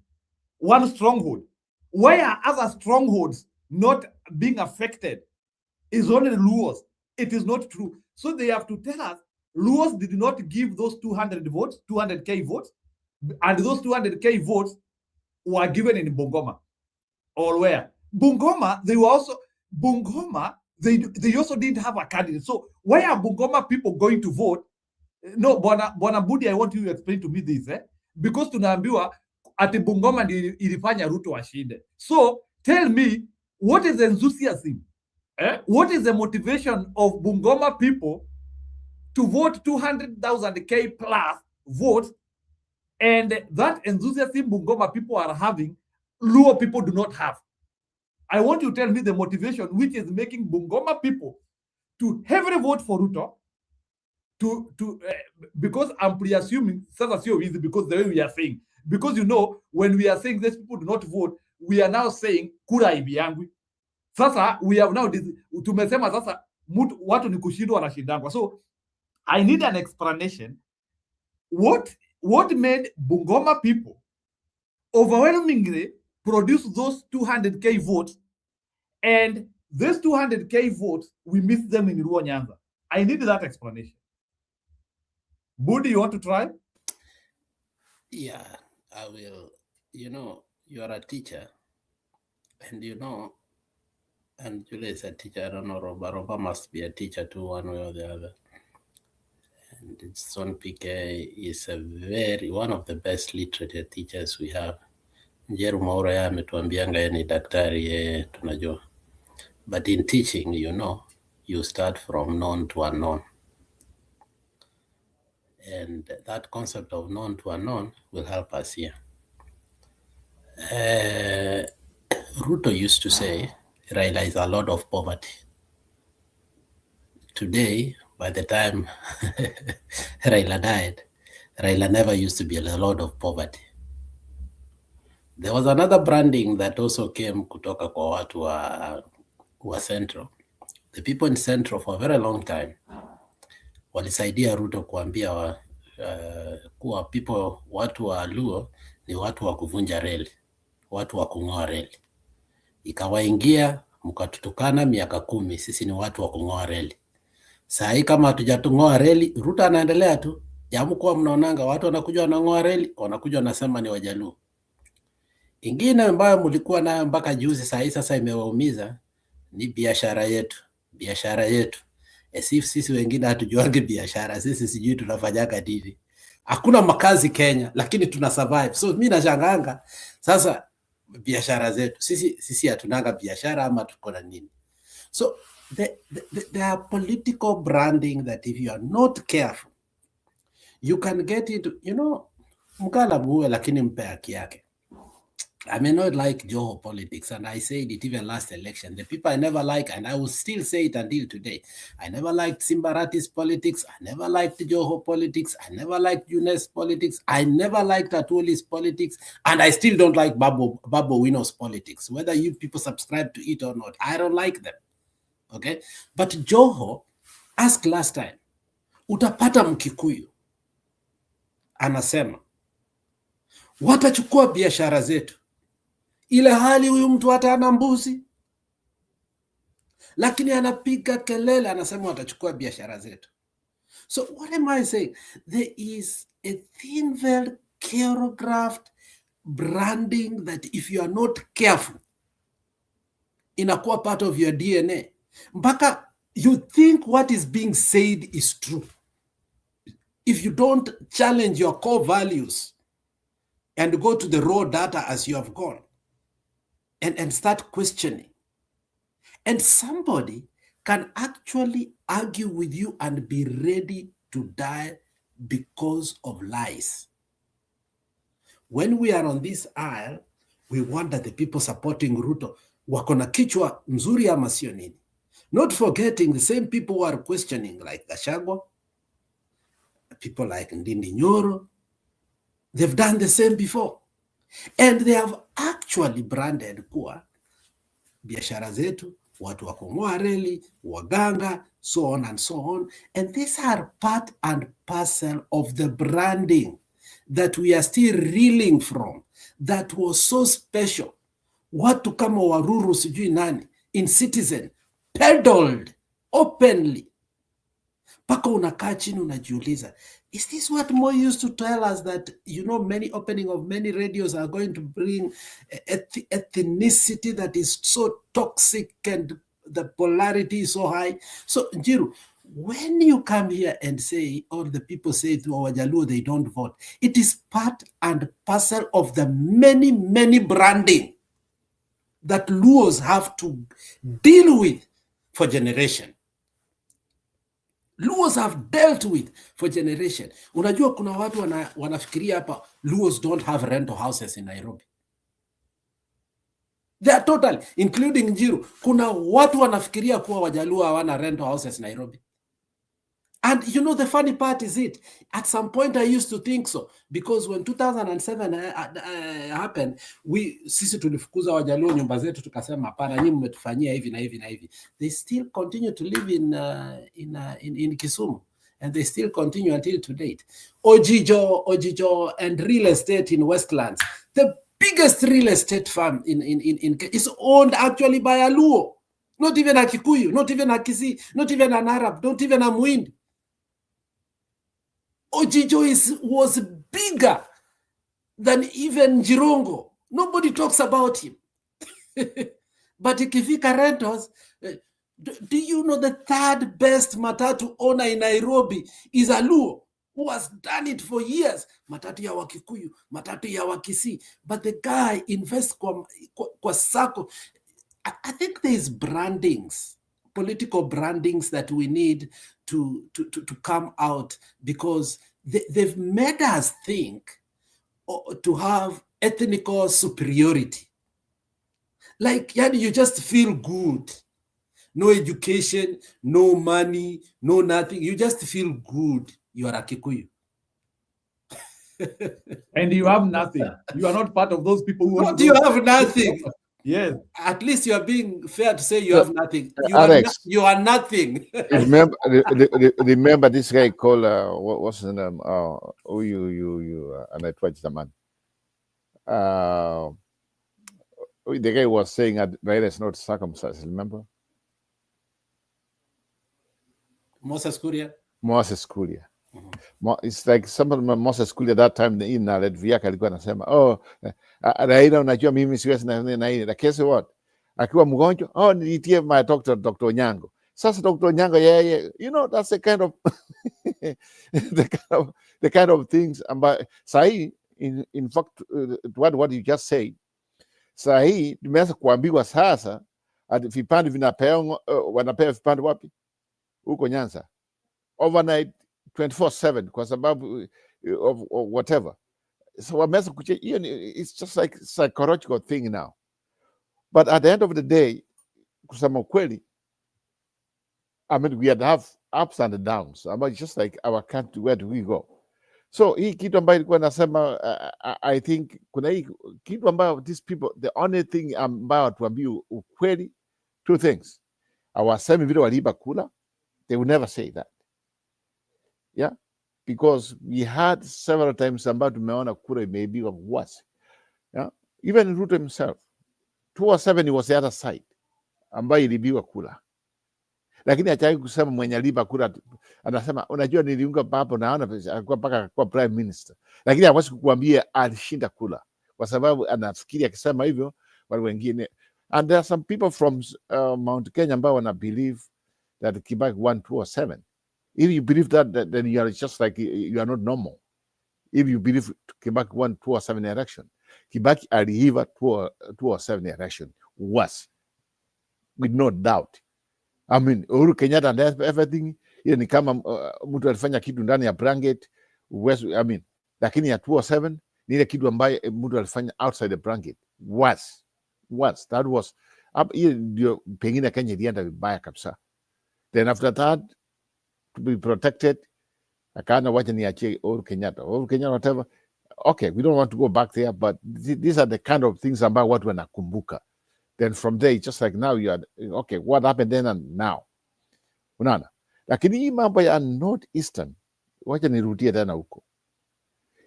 one stronghold. Why are other strongholds not being affected? Is only Luos. It is not true. So they have to tell us Luos did not give those 200 votes, 200K votes, and those 200K votes were given in Bungoma. Or where? Bungoma, they also didn't have a candidate. So why are Bungoma people going to vote? No, Bwana Budi, I want you to explain to me this, because tunaambiwa ati Bungoma ndio ilifanya Ruto ashinde. So tell me, what is the enthusiasm? What is the motivation of Bungoma people to vote 200,000K plus votes, and that enthusiasm Bungoma people are having, Luo people do not have? I want you to tell me the motivation which is making Bungoma people to heavily vote for Ruto, because I'm pre-assuming sasa sio easy, because the way we are saying, because you know, when we are saying these people do not vote, we are now saying kura ibiangwi. Sasa we have now tumesema sasa watu ni kushindwa wanashindangwa. So I need an explanation. What made Bungoma people overwhelmingly produce those 200K votes, and these 200K votes, we miss them in Luo Nyanza? I need that explanation. Budi, you want to try? Yeah, I will. You know, you are a teacher, and you know, and Julia is a teacher. I don't know, Roba must be a teacher too, one way or the other. And Son PK is one of the best literature teachers we have. Njeru Maura ya ametuambianga yeye ni daktari, tunajua. But in teaching, you know, you start from known to unknown. And that concept of known to unknown will help us here. Ruto used to say, Raila is a lot of poverty. Today, by the time Raila died, Raila never used to be a lot of poverty. There was another branding that also came kutoka kwa watu wa Central. The people in Central for a very long time walisaidia Ruto kuambia kuwa watu wa Luo ni watu wa kuvunja reli, watu wa kung'oa reli. Ikawaingia mkatutukana miaka 10, sisi ni watu wa kung'oa reli. Saa hii kama hatujatung'oa reli, Ruto anaendelea tu. Jamu kwa mnaonanga watu wanakuja wanang'oa reli, wanakuja wanasema ni Wajaluo. Ingine ambayo mlikuwa nayo mpaka juzi, saa hii sasa imewaumiza, ni biashara yetu. Biashara yetu. Sisi wengine hatujuangi biashara, sisi sijui tunafanyaga nini. Hakuna makazi Kenya, lakini tuna survive. So mimi nashangaanga sasa biashara zetu. Sisi hatunanga biashara ama tuko na nini? So there are political branding that if you are not careful, you can get into, you know, mkala muwe lakini mpe haki yake. I may not like Joho politics, and I said it even last election. The people I never like, and I will still say it until today, I never liked Simbarati's politics, I never liked Joho politics, I never liked Younes politics, I never liked Atuoli's politics, and I still don't like Babu Wino's politics. Whether you people subscribe to it or not, I don't like them. Okay? But Joho, ask last time, utapata Mkikuyu anasema, watachukua biashara zetu. Ile hali huyu mtu hata ana mbuzi, lakini anapiga kelele anasema watachukua biashara zetu. So what am I saying? There is a thin-veiled, choreographed branding that if you are not careful, inakuwa part of your DNA. Mpaka you think what is being said is true. If you don't challenge your core values and go to the raw data as you have gone, and start questioning. And somebody can actually argue with you and be ready to die because of lies. When we are on this aisle, we wonder the people supporting Ruto wako na kichwa mzuri ama sio nini. Not forgetting the same people who are questioning, like Gachagua, people like Ndindi Nyoro, they've done the same before. And they have actually branded kuwa biashara zetu, watu wa kung'oa reli, waganga, so on and so on. And these are part and parcel of the branding. that we are still reeling from, that was so special. Watu kama Waruru sijui nani in Citizen peddled openly. Paka unakaa chini unajiuliza, is this what Moi used to tell us, that, you know, many opening of many radios are going to bring ethnicity that is so toxic and the polarity is so high? So, Njiru, when you come here and say, or the people say to Wajaluo they don't vote, it is part and parcel of the many, many branding that Luos have to deal with for generation. Luos have dealt with for generation. Unajua kuna watu wanafikiria hapa Luos don't have rental houses in Nairobi. They are totally, including Njiru. Kuna watu wanafikiria kuwa Wajaluo hawana rental houses Nairobi. And you know, the funny part is it, at some point I used to think so, because when 2007 happened, sisi tulifukuza Wajaluo nyumba zetu tukasema hapana, nyinyi mmetufanyia hivi na hivi na hivi. They still continue to live in Kisumu, and they still continue until to date. Ojijo and real estate in Westlands, the biggest real estate firm is owned actually by a Luo, not even a Kikuyu, not even a Kisii, not even an Arab, not even a Muindi. Ojijo was bigger than even Jirongo. Nobody talks about him. But ikifika rentals, do you know the third best matatu owner in Nairobi is a Luo who has done it for years? Matatu ya Wakikuyu, matatu ya Wakisii. But the guy invests kwa sako. I think there's brandings, political brandings that we need to come out, because they've made us think to have ethnical superiority. Like, you just feel good. No education, no money, no nothing. You just feel good. You are a Kikuyu. And you have nothing. You are not part of those people who... What, you have nothing? Yes. At least you are being fair to say you have nothing. Alex, you are nothing. remember this guy called what's his name? Anaitwaje zamani? The guy was saying that Raila is not circumcised. Remember? Moses Kuria. Moses Kuria. It's like somebody Moses Kuria that time in Ledviaka alikuwa anasema Raila, unajua mimi siwezi na hii, na kesi what akiwa mgonjwa niitie my doctor Dr. Onyango. Sasa Dr. Onyango yeye, you know, that's the kind of the kind of things ambayo sahi in fact what you just said, sahi tumeanza kuambiwa sasa vipande vinapewa wanapewa vipande wapi huko Nyanza overnight 24/7 kwa sababu of whatever. So wameanza kuchia, it's just like psychological thing now. But at the end of the day, kusema kweli, I mean, we had have ups and downs. I mean, just like our country, where do we go? So hii kitu ambayo ilikuwa nasema, I think kuna hii kitu ambayo these people, the only thing ambayo watuambie ukweli, two things. Awasemi vile waliiba kula, they will never say that. Yeah, because we had several times ambayo tumeona kura imeibiwa worse. Yeah, even Ruto himself, 207 was the other side ambayo ilibiwa kula, lakini hachai kusema mwenye aliba kura. Anasema unajua niliunga papo, naona alikuwa mpaka kwa prime minister, lakini hawezi kukuambia alishinda kula kwa sababu anafikiri akisema hivyo wale wengine. And there are some people from Mount Kenya ambao wana believe that Kibaki won 207. If you believe that, then you are just like, you are not normal. If you believe Kibaki won 207 election, Kibaki aliiva 207 election was, with no doubt. I mean, Uhuru Kenyatta and everything, ile ni kama mtu alifanya kitu ndani ya blanket. I mean, lakini ya 207 ni ile kitu ambaye mtu alifanya outside the blanket. That was, hiyo ndio pengine Kenya ilienda vibaya kabisa. Then after that, to be protected, akaana wacha niachie Uhuru Kenyatta, whatever. Okay, we don't want to go back there, but these are the kind of things ambayo watu wanakumbuka. Then from there, it's just like now you are, okay, what happened then and now? Unaona? Lakini hii mambo ya North Eastern, wacha nirudie tena huko.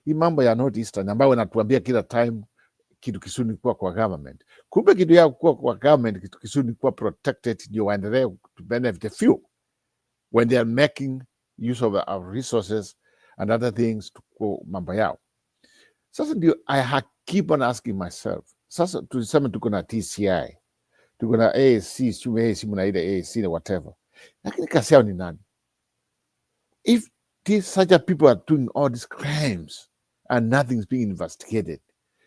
Hii mambo ya Northeastern ambayo wanatuambia kila time kitu kizuri kuwa kwa government. Kumbe kitu yao kuwa kwa government, kitu kizuri kuwa protected, ndio waendelee to benefit the few when they are making use of our resources and other things kwa mambo yao. Sasa ndio keep on asking myself, sasa tulisema tuko na TCI, tuko na AAC, sio AAC mnaida AAC na whatever, lakini kazi yao ni nani? If such a people are doing all these crimes and nothing's being investigated,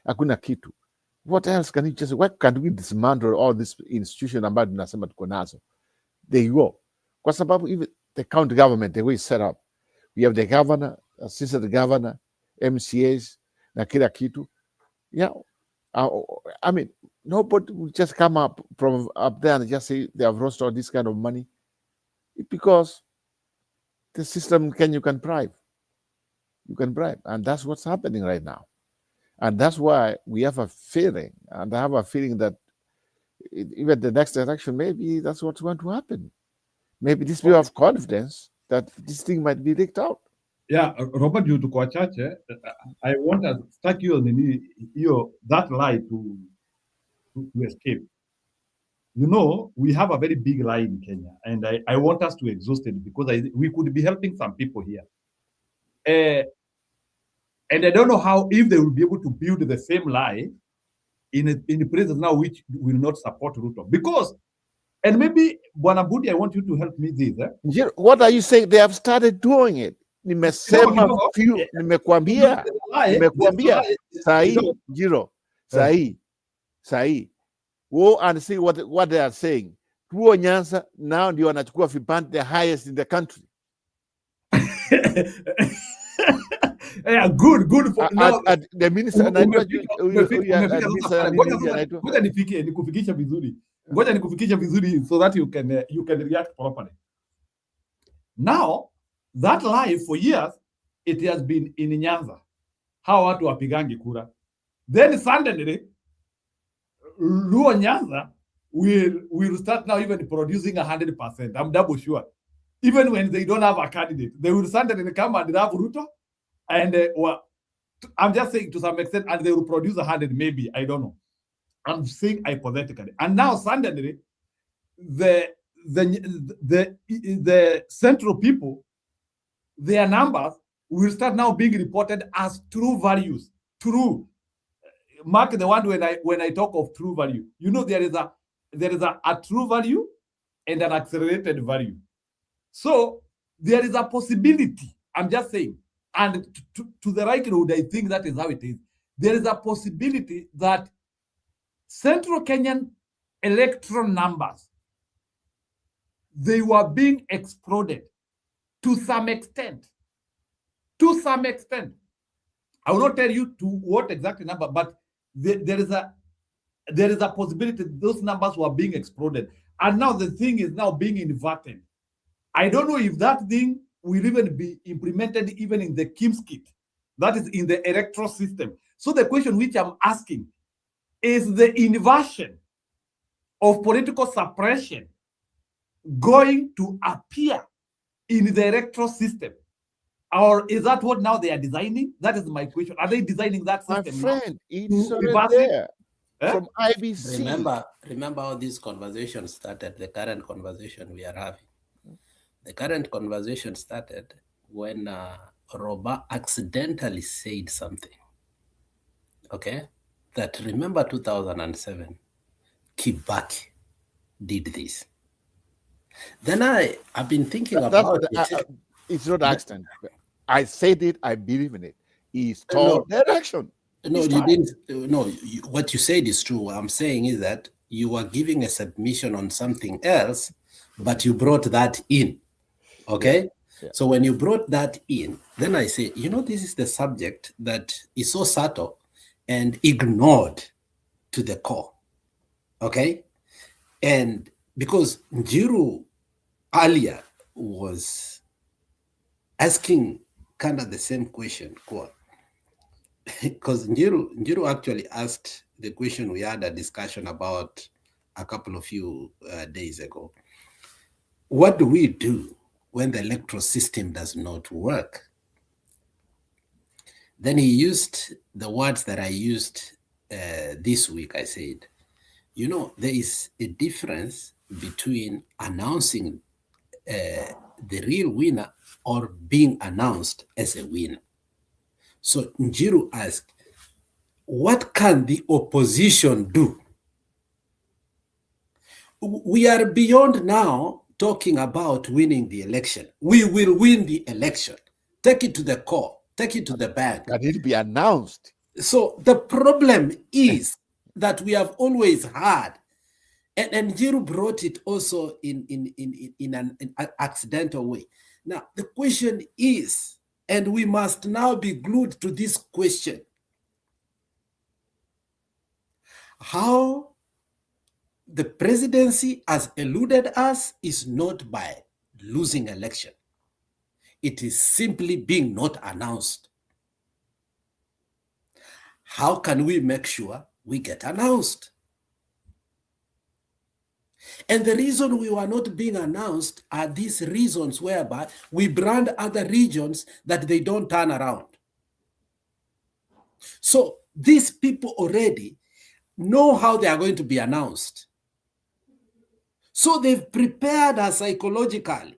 hakuna kitu, what else can you just, why can't we dismantle all this institution ambayo tunasema tuko nazo? There you go. Kwa sababu even the county government, the way it's set up, we have the governor, assistant governor, MCAs, na kila kitu. Yeah, I mean, nobody will just come up from up there and just say they have lost all this kind of money. Because the system you can bribe. You can bribe. And that's what's happening right now. And that's why we have a feeling, and I have a feeling that even the next election, maybe that's what's going to happen. Maybe these people have confidence that this thing might be leaked out. Yeah, Robert, you tuko wachache. I want to start you on that lie to escape. You know, we have a very big lie in Kenya, and I want us to exhaust it because we could be helping some people here. And I don't know how, if they will be able to build the same lie in the places now which will not support Ruto. Because, and maybe, Bwana Budi, I want you to help me this. What are you saying? They have started doing it. Nimesema few, nimekuambia sahi, Jiro, sahi. Go and see what they are saying. Tuo Nyanza now ndio wanachukua vipande the highest in the country. Yeah, good for now. The minister ngoja nikufikisha vizuri so that you can react properly. Now, that lie for years, it has been in Nyanza. How watu wapigangi kura. Then suddenly, Luo Nyanza will start now even producing 100%. I'm double sure. Even when they don't have a candidate, they will suddenly come and have Ruto. And I'm just saying to some extent, and they will produce 100, maybe, I don't know. I'm saying hypothetically. And now suddenly, the central people, their numbers will start now being reported as true values. True. Mark the one when I talk of true value. You know, there is a true value and an accelerated value. So there is a possibility, I'm just saying, and to the likelihood, I think that is how it is. There is a possibility that Central Kenyan electoral numbers, they were being exploded to some extent. To some extent. I will not tell you to what exact number, but there is a possibility those numbers were being exploded. And now the thing is now being inverted. I don't know if that thing will even be implemented even in the KIMS kit, that is in the electoral system. So the question which I'm asking, is the inversion of political suppression going to appear in the electoral system? Or is that what now they are designing? That is my question. Are they designing that system? My friend, it's already there. From IBC. Remember how this conversation started, the current conversation we are having. The current conversation started when Roba accidentally said something. Okay? That remember 2007, Kibaki did this. Then I've been thinking about it. It's not accident. I said it, I believe in it. It's told direction. No, you didn't. No, what you said is true. What I'm saying is that you were giving a submission on something else, but you brought that in. Okay? Yeah. So when you brought that in, then I say, you know, this is the subject that is so subtle and ignored to the core. Okay? And because Njiru earlier was asking kind of the same question, because Njiru actually asked the question we had a discussion about a couple of few days ago. What do we do when the electoral system does not work? Then he used the words that I used this week. I said, you know, there is a difference between announcing the real winner or being announced as a winner. So Njiru asked, what can the opposition do? We are beyond now talking about winning the election. We will win the election. Take it to the core, take it to the bank. Can it be announced? So the problem is that we have always had, and Njiru brought it also in an accidental way. Now, the question is, and we must now be glued to this question, how the presidency has eluded us is not by losing election. It is simply being not announced. How can we make sure we get announced? And the reason we were not being announced are these reasons whereby we brand other regions that they don't turn around. So these people already know how they are going to be announced. So they've prepared us psychologically.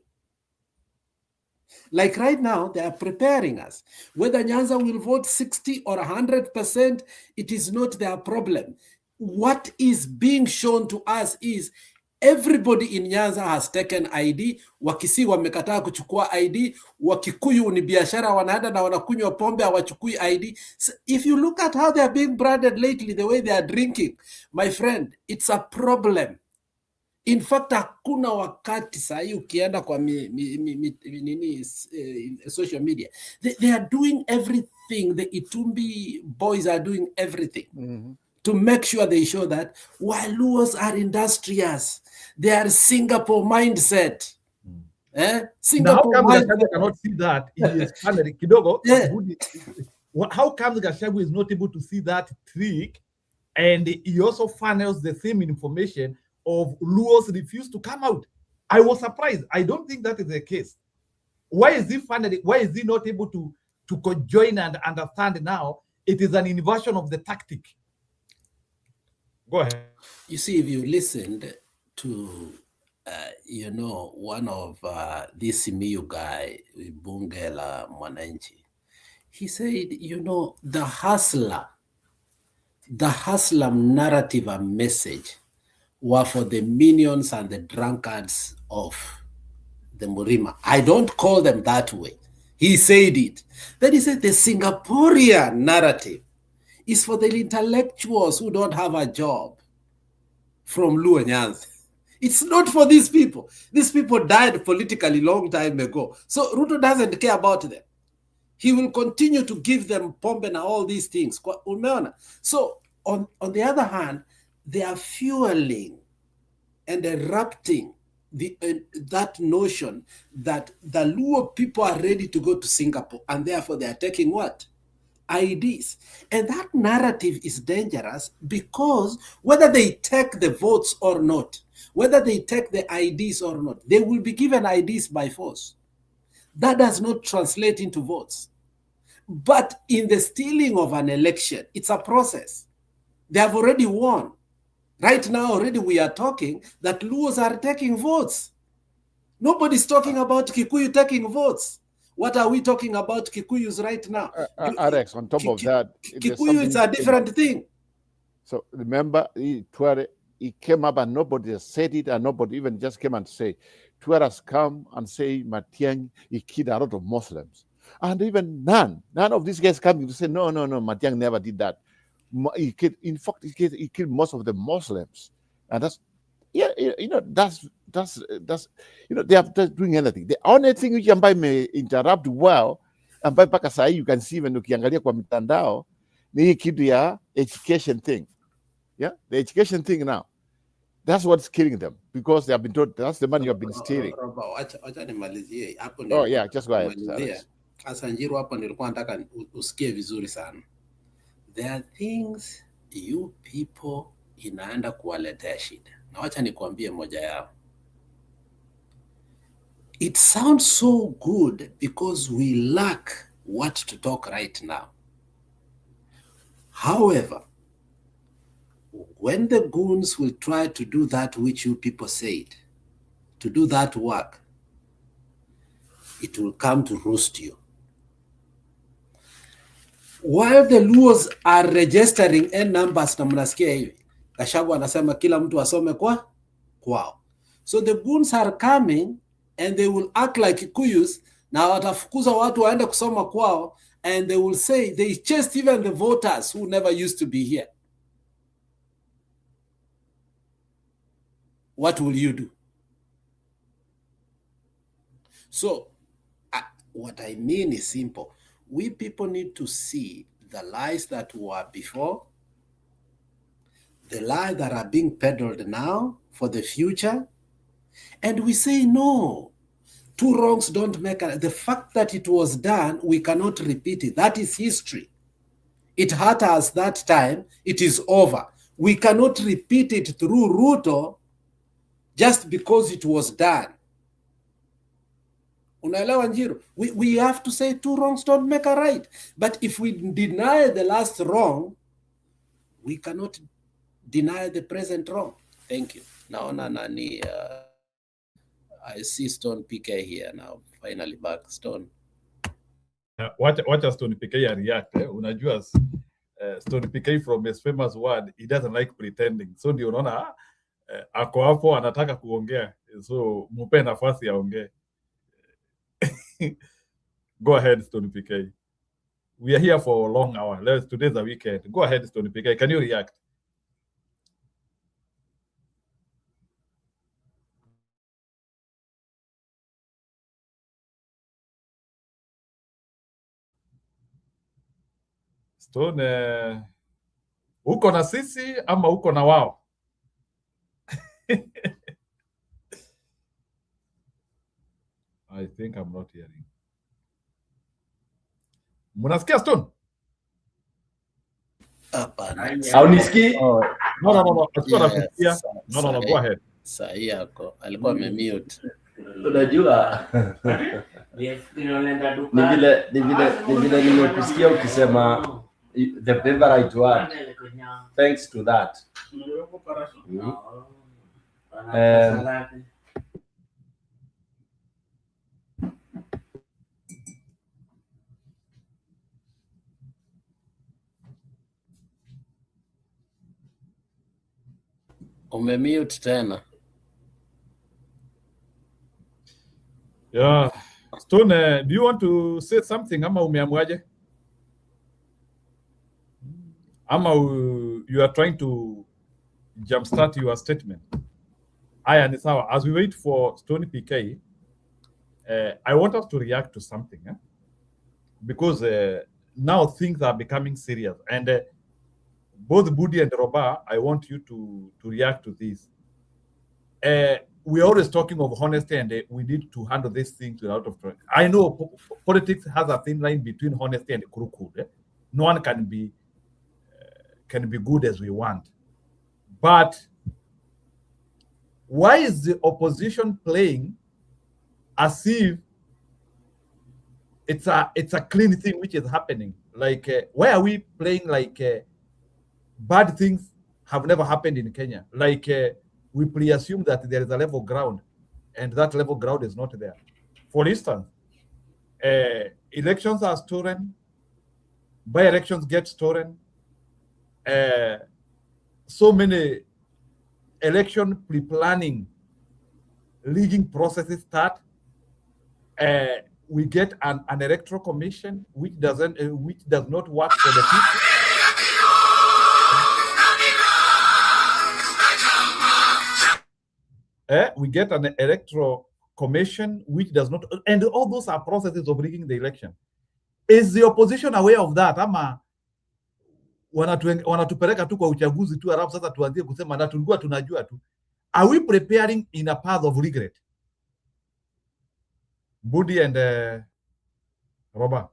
Like right now, they are preparing us. Whether Nyanza will vote 60 or 100%, it is not their problem. What is being shown to us is everybody in Nyanza has taken ID. Wakisi wamekataa kuchukua ID. Wakikuyu ni biashara wanaenda na wanakunywa pombe hawachukui ID. So if you look at how they are being branded lately, the way they are drinking, my friend, it's a problem. In fact, hakuna wakati sahi ukienda kwa social media. They are doing everything. The Itumbi boys are doing everything to make sure they show that Waluos are industrious. They are Singapore mindset. Singapore now, how come mindset. Gachagua cannot see that in his family? Kidogo, how come Gachagua is not able to see that trick, and he also funnels the same information of Luos refused to come out? I was surprised. I don't think that is the case. Why is he funneling? Why is he not able to conjoin and understand now? It is an inversion of the tactic. Go ahead. You see, if you listened to, one of this Simiyu guy, Bungela Mwananchi, he said, the hustler narrative and message were for the minions and the drunkards of the Murima. I don't call them that way. He said it. Then he said the Singaporean narrative is for the intellectuals who don't have a job from Luo Nyanza. It's not for these people. These people died politically long time ago. So Ruto doesn't care about them. He will continue to give them pombe and all these things. So on the other hand, they are fueling and erupting that notion that the Luo people are ready to go to Singapore and therefore they are taking what? IDs. And that narrative is dangerous because whether they take the votes or not, whether they take the IDs or not, they will be given IDs by force. That does not translate into votes. But in the stealing of an election, it's a process. They have already won. Right now, already we are talking that Luos are taking votes. Nobody's talking about Kikuyu taking votes. What are we talking about Kikuyus right now? Alex, on top of that, Kikuyu is a different thing. So remember, Tuare, he came up and nobody said it, and nobody even just came and say, Tuare has come and say Matiang, he killed a lot of Muslims. And even none of these guys coming to say, no, Matiang never did that. He killed, in fact, he killed most of the Muslims. And that's, that's they are just doing anything. The only thing which ambaye may interrupt well, ambaye mpaka saa hii you can see when ukiangalia kwa mitandao, ni hii kitu ya education thing. Yeah, the education thing now. That's what's killing them because they have been told that's the money you have been stealing. Oh yeah, just go ahead. Sasa Njiru hapo nilikuwa nataka usikie vizuri sana. There are things you people inaenda kuwaletea shida. Na wacha nikuambie moja yao. It sounds so good because we lack what to talk right now. However, when the goons will try to do that which you people said, to do that work, it will come to roast you. While the Luos are registering N numbers na mnasikia hivi, Gachagua anasema kila mtu asome kwao. So the goons are coming and they will act like Kikuyus na watafukuza watu waende kusoma kwao, and they will say they chased even the voters who never used to be here. What will you do? So what I mean is simple. We people need to see the lies that were before, the lies that are being peddled now for the future, and we say no. Two wrongs don't make a... The fact that it was done, we cannot repeat it. That is history. It hurt us that time. It is over. We cannot repeat it through Ruto just because it was done. Unaelewa Njiru? We have to say two wrongs don't make a right. But if we deny the last wrong, we cannot deny the present wrong. Thank you. Naona nani... I see Stone PK here now. Finally back, Stone. Wacha Stone PK react. Unajua Stone PK from his famous word, he doesn't like pretending. So ndio unaona ako hapo anataka kuongea. So mupe nafasi aongee. Go ahead, Stone PK. We are here for a long hour. Today's a weekend. Go ahead, Stone PK. Can you react? Stone, uko na sisi ama uko na wao? I think I'm not hearing. Munasikia Stone? Haunisikii? No. No, go ahead. Sahi yako. Alikuwa amemute. Unajua ni vile nimekusikia ukisema the favorite word. Thanks to that. Umemute tena. Yeah. Stone, do you want to say something ama umeamuaje? Ama you are trying to jumpstart your statement? Aya ni sawa. As we wait for Stone PK, I want us to react to something. Because now things are becoming serious. And both Budi and Roba, I want you to react to this. We're always talking of honesty, and we need to handle these things without of trouble. I know politics has a thin line between honesty and crooked. No one can be good as we want. But why is the opposition playing as if it's a clean thing which is happening? Like, why are we playing like bad things have never happened in Kenya? Like, we pre-assume that there is a level ground, and that level ground is not there. For instance, elections are stolen, by-elections get stolen, so many election pre-planning, leading processes start. We get an electoral commission which does not work for the people. We get an electoral commission which does not, and all those are processes of rigging the election. Is the opposition aware of that? Ama wanatupeleka tu kwa uchaguzi tu, alafu sasa tuanzie kusema na tulikuwa tunajua tu. Are we preparing in a path of regret? Budi and Roba,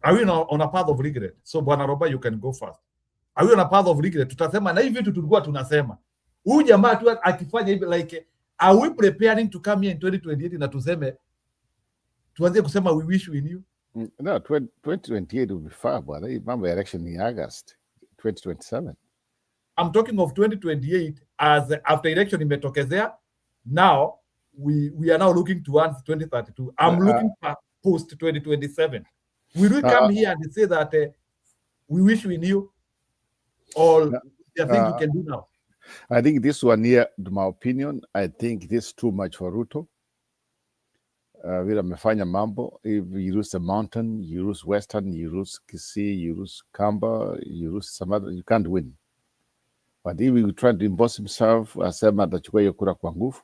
are we on a path of regret? So Bwana Roba, you can go first. Are we on a path of regret? Tutasema na hivi vitu tulikuwa tunasema. Huyu jamaa tu akifanya hivi, like, are we preparing to come here in 2028 na tuseme tuanze kusema we wish we knew? No, 2028 will be far, but I remember election in August 2027. I'm talking of 2028 as after election imetokezea. Now we are now looking towards 2032. I'm looking for post 2027. Will we come here and say that we wish we knew all the things we can do now? I think this one here, to my opinion, I think this is too much for Ruto. Vile amefanya mambo, if you lose the mountain, you lose Western, you lose Kisii, you lose Kamba, you lose some other, you can't win. But if you try to impose himself, asema atachukua hiyo kura kwa nguvu,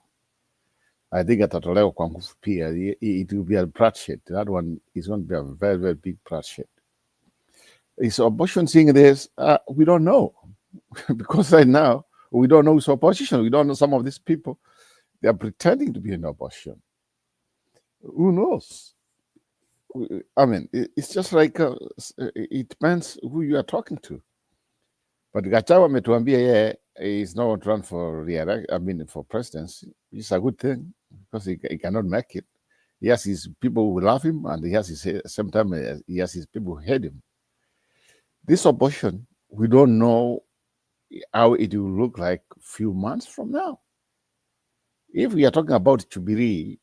I think atatolewa kwa nguvu pia. It will be a bloodshed. That one is going to be a very, very big bloodshed. Is opposition seeing this? We don't know. Because right now, we don't know who's opposition. We don't know some of these people. They are pretending to be in opposition. Who knows? I mean, it's just like, it depends who you are talking to. But Gachagua ametuambia he's not going to run for for presidency. It's a good thing because he cannot make it. He has his people who love him, and he has his, sometimes he has his people who hate him. This opposition, we don't know how it will look like a few months from now. If we are talking about Jubilee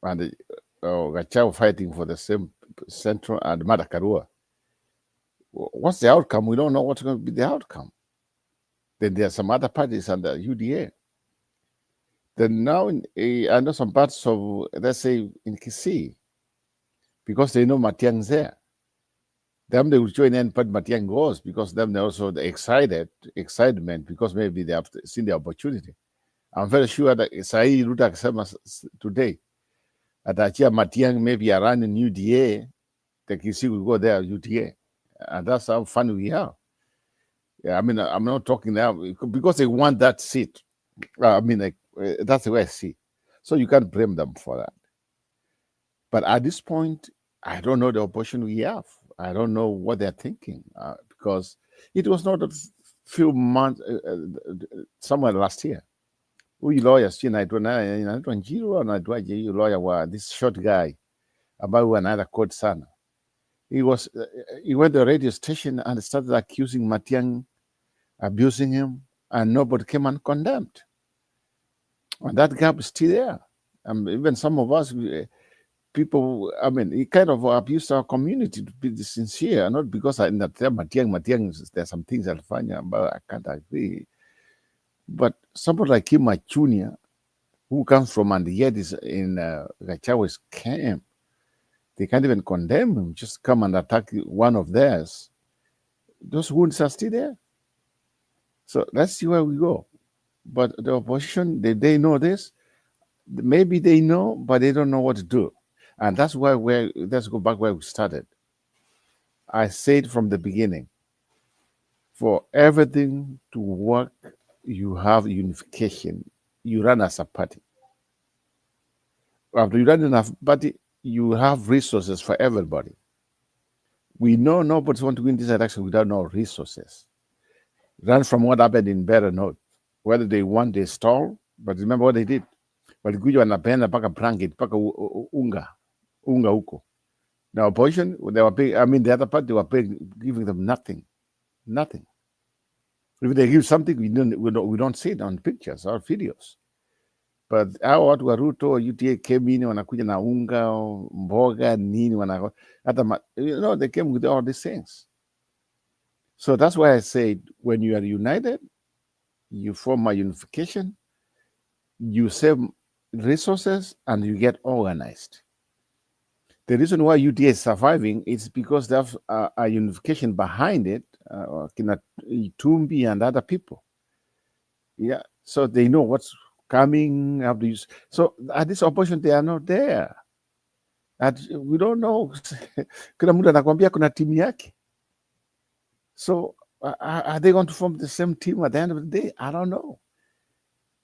and Gachagua fighting for the same Central and Martha Karua, what's the outcome? We don't know what's going to be the outcome. Then there are some other parties under UDA. Then now, I know some parts of, let's say, in Kisii, because they know Matiang's there. Them they will join in, but Matiang goes because them they also the excitement because maybe they have seen the opportunity. I'm very sure that Sai Ruta Akasema today, atachia Matiang maybe around in UDA, the Kisii will go there UDA, and that's how fun we are. Yeah, I mean, I'm not talking now because they want that seat. That's the way I see. So you can't blame them for that. But at this point, I don't know the opposition we have. I don't know what they're thinking because it was not a few months, somewhere last year. Huyu lawyer si naitwa Njiru anaitwaje huyu lawyer wa this short guy ambaye huwa anaenda court sana. He went to the radio station and started accusing Matiang, abusing him, and nobody came and condemned. And that gap is still there. Even some of us, people, he kind of abused our community, to be sincere, not because Matiang, there's some things I'll find about, I can't agree. But somebody like him, my junior, who comes from and yet is in Gachawa's camp, they can't even condemn him, just come and attack one of theirs. Those wounds are still there. So let's see where we go. But the opposition, they know this. Maybe they know, but they don't know what to do. And that's why let's go back where we started. I said from the beginning, for everything to work, you have unification. You run as a party. After you run in a party, you have resources for everybody. We know nobody's want to win this election without no resources. Run from what happened in Better Note. Whether they won, they stall, but remember what they did. Walikuja wanapenda paka blanket, paka unga huko. Now opposition, they were paying, the other party, they were giving them nothing. Nothing. If they give something, we don't see it on pictures or videos. But hao watu wa Ruto, UTA came in, wanakuja na unga, mboga, nini, they came with all these things. So that's why I said, when you are united, you form a unification, you save resources, and you get organized. The reason why UTA is surviving is because they have a unification behind it, Tumbi and other people. Yeah, so they know what's coming. So at this opposition, they are not there. We don't know. Kuna mtu anakuambia kuna timu yake. So are they going to form the same team at the end of the day? I don't know.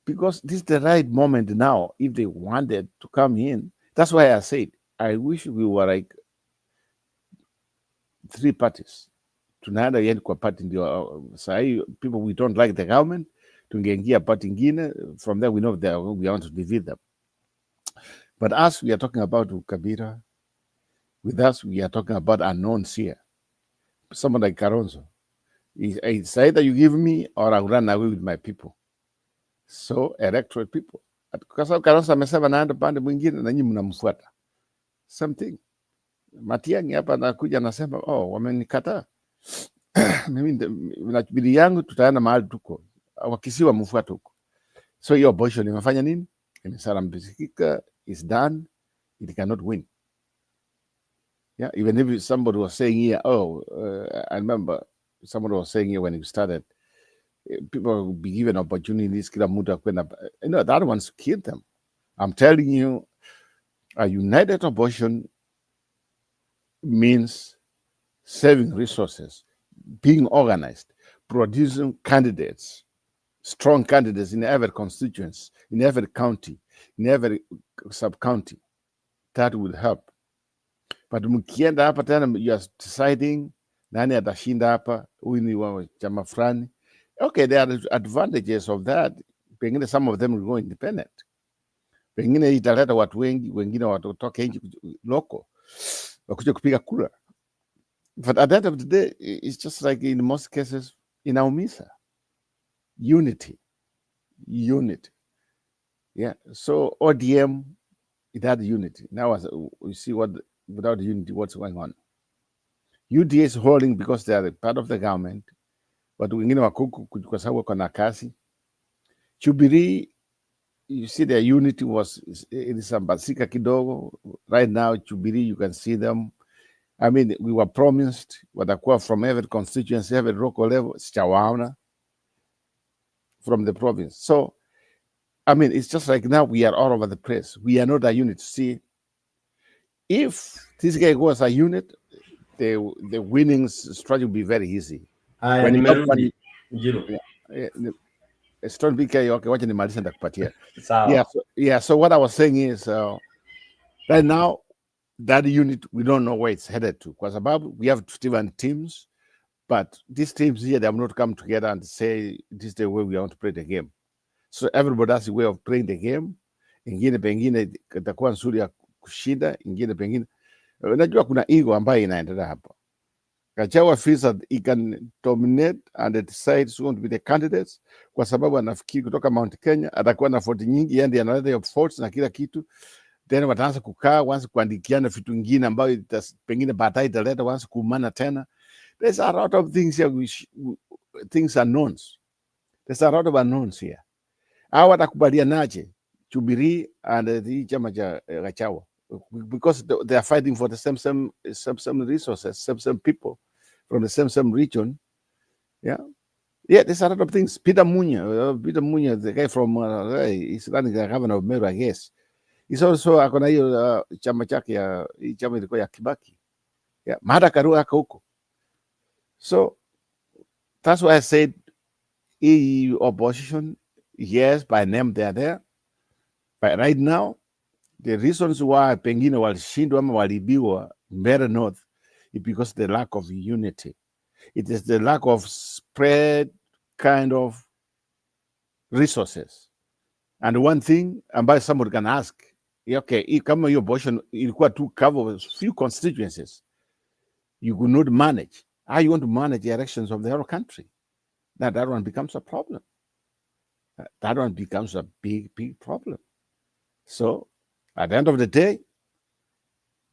Because this is the right moment now, if they wanted to come in. That's why I said, I wish we were like 3 parties. Tunaenda yendi kwa party ndio sahi, people we don't like the government, tungeingia party ingine, from there we know we want to defeat them. But as we are talking about Kabira, With us, we are talking about unknowns here. Someone like Karonzo. It's either you give me or I run away with my people. So electorate people. Kwa sababu Karonzo amesema naenda pande mwingine na nyinyi mnamfuata. Same thing. Matiang'i hapa anakuja anasema, oh, wamenikataa. Mimi na bidii yangu tutaenda mahali tuko. Wakisiwa mfuata huko. So hiyo abortion imefanya nini? Imesarambisika, is done. It cannot win. Yeah, even if somebody was saying here, I remember somebody was saying here when it started, people will be given opportunities. That one's killed them. I'm telling you, a united abortion means saving resources, being organized, producing candidates, strong candidates in every constituency, in every county, in every sub-county. That will help. But mkienda hapa tena, you are deciding nani atashinda hapa, huyu ni wa chama fulani. Okay, there are advantages of that. Pengine some of them will go independent. Pengine italeta watu wengi, wengine watotoke nje loko wakuja kupiga kura. But at the end of the day, it's just like in most cases, inaumiza. Unity. Yeah. So ODM, it had unity. Now as we see without unity, what's going on? UDA is holding because they are part of the government, but wengine wako kwa sababu wako na kasi. Jubilee, you see their unity was ilisambasika kidogo. Right now, Jubilee, you can see them. I mean, we were promised watakuwa from every constituency, every local level, sijawaona from the province. So, I mean, it's just like now we are all over the place. We are not a unit. See, if this guy goes a unit, the winning strategy will be very easy. Haya, nimerudi Njiru. Stone BK, okay, wacha nimalize nitakupatia. Sawa. So what I was saying is, right now, that unit, we don't know where it's headed to. Kwa sababu, we have different teams, but these teams here, they have not come together and say, this is the way we want to play the game. So everybody has a way of playing the game. Ingine pengine itakuwa nzuri ya kushinda, ingine pengine. Unajua kuna ego ambayo inaendelea hapa. Gachagua feels that he can dominate and decide who's going to be the candidates, kwa sababu anafikiri kutoka Mount Kenya atakuwa na vote nyingi, yeye ndiye analeta hiyo votes na kila kitu. Then wataanza kukaa, waanze kuandikiana vitu vingine ambayo pengine baadaye italeta, waanze kuumana tena. There's a lot of things here, things unknowns. There's a lot of unknowns here. Hawa watakubalianaje Jubilee and the chama cha Gachagua? Because they are fighting for the same resources, same people from the same region. Yeah, there's a lot of things. Peter Munya, the guy from he's running the governor of Meru, I guess. He's also akona hiyo chama chake ya chama ilikuwa ya Kibaki. Yeah, Martha Karua ako huko. So that's why I said opposition, yes, by name they are there. But right now, the reasons why pengine walishindwa ama walibiwa Mbeere North is because the lack of unity. It is the lack of spread kind of resources. And one thing ambayo somebody can ask, okay, kama hiyo abortion ilikuwa to cover few constituencies, you could not manage. How you want to manage the elections of the whole country? That one becomes a problem. That one becomes a big problem. So at the end of the day,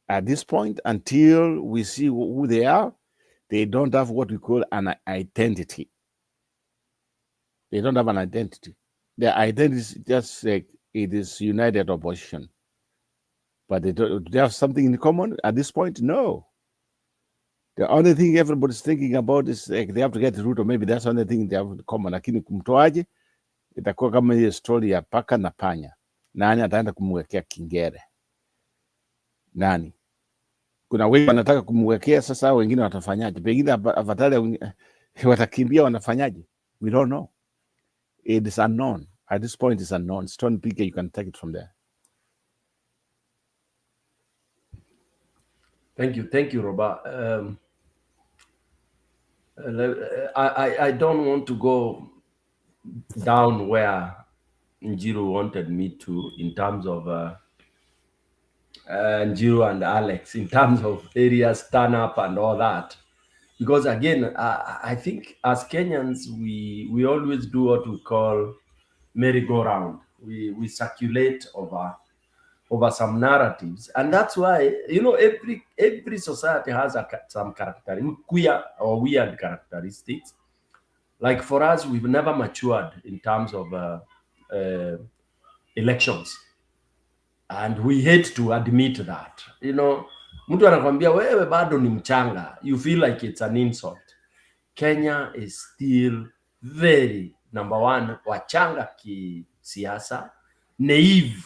at this point, until we see who they are, they don't have what we call an identity. They don't have an identity. Their identity is just like it is united opposition. But do they have something in common at this point? No. The only thing everybody's thinking about is like they have to get the root, or maybe that's the only thing they have in common. Lakini kumtoaje, itakuwa kama hiyo story ya paka na panya. Nani ataenda kumwekea kingere? Nani? Kuna wengi wanataka kumwekea, sasa wengine watafanyaje? Pengine afadhali watakimbia, wanafanyaje? We don't know. It is unknown. At this point, it's unknown. Stone PK, you can take it from there. Thank you, Robert. I don't want to go down where Njiru wanted me to in terms of Njiru and Alex, in terms of areas turn up and all that. Because again, I think as Kenyans, we always do what we call merry-go-round. We circulate over some narratives, and that's why, you know, every society has some queer or weird characteristics. Like for us, we've never matured in terms of elections, and we hate to admit that. You know, mtu anakwambia wewe bado ni mchanga, you feel like it's an insult. Kenya is still very, number one, wachanga kisiasa, naive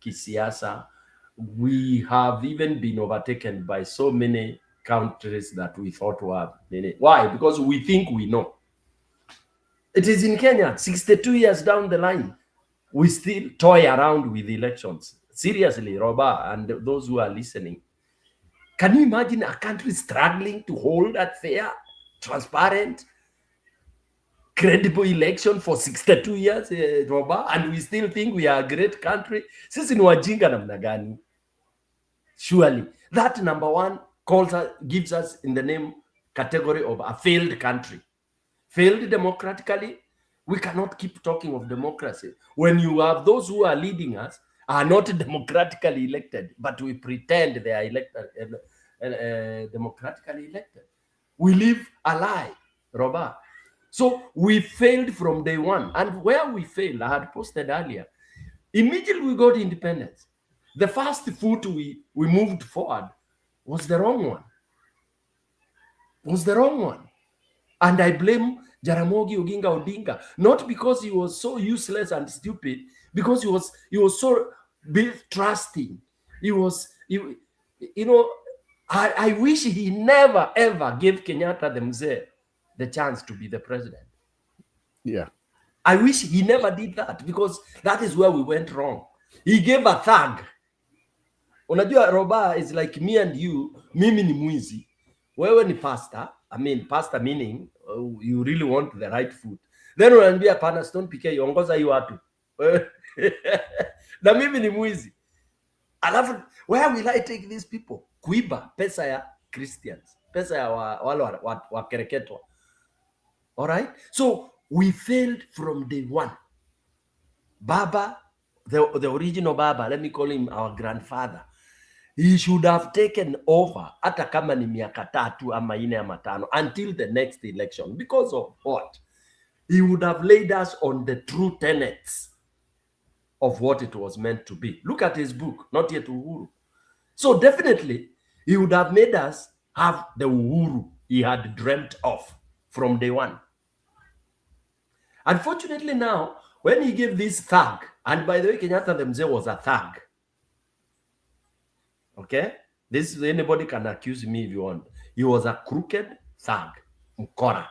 kisiasa. We have even been overtaken by so many countries that we thought were many. Why? Because we think we know. It is in Kenya, 62 years down the line, we still toy around with elections. Seriously, Roba, and those who are listening, can you imagine a country struggling to hold a fair, transparent, credible election for 62 years, Roba, and we still think we are a great country? Sisi ni wajinga namna gani? Surely, that number one gives us in the name category of a failed country. Failed democratically. We cannot keep talking of democracy when you have those who are leading us are not democratically elected, but we pretend they are elected, democratically elected. We live a lie, Roba. So we failed from day one. And where we failed, I had posted earlier, immediately we got independence. The first foot we moved forward was the wrong one. And I blame Jaramogi Oginga Odinga, not because he was so useless and stupid, because he was so trusting. I wish he never ever gave Kenyatta the Mzee the chance to be the president. Yeah. I wish he never did that, because that is where we went wrong. He gave a thug. Unajua, Roba is like me and you. Mimi ni mwizi, wewe ni pastor. I mean, pastor meaning you really want the right food. Then unaniambia pana Stone PK ongoza hii watu. Na mimi ni mwizi. Alafu, where will I take these people? Kuiba pesa ya Christians, pesa ya wale wakereketwa. All right? So we failed from day one. Baba, the original Baba, let me call him our grandfather. He should have taken over hata kama ni miaka 3 ama 4 ama 5 until the next election. Because of what? He would have laid us on the true tenets of what it was meant to be. Look at his book, Not Yet Uhuru. So definitely, he would have made us have the Uhuru he had dreamt of from day one. Unfortunately now, when he gave this thug, and by the way, Kenyatta Mzee was a thug. Okay? This, anybody can accuse me if you want. He was a crooked thug, mkora.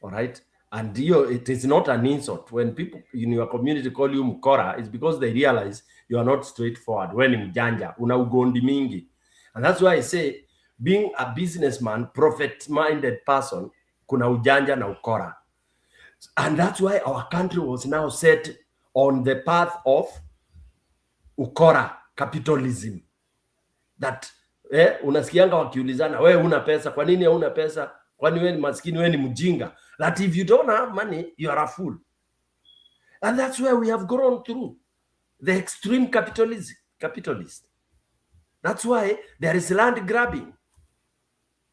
All right? And it is not an insult. When people in your community call you mkora, it's because they realize you are not straightforward. When mjanja, una ugondi mingi. And that's why I say, being a businessman, profit-minded person, kuna ujanja na ukora. And that's why our country was now set on the path of ukora, capitalism. That unasikianga wakiulizana, wewe una pesa, kwa nini hauna pesa? Kwani wewe ni maskini, wewe ni mjinga? That if you don't have money, you are a fool. And that's where we have grown through the extreme capitalist. That's why there is land grabbing.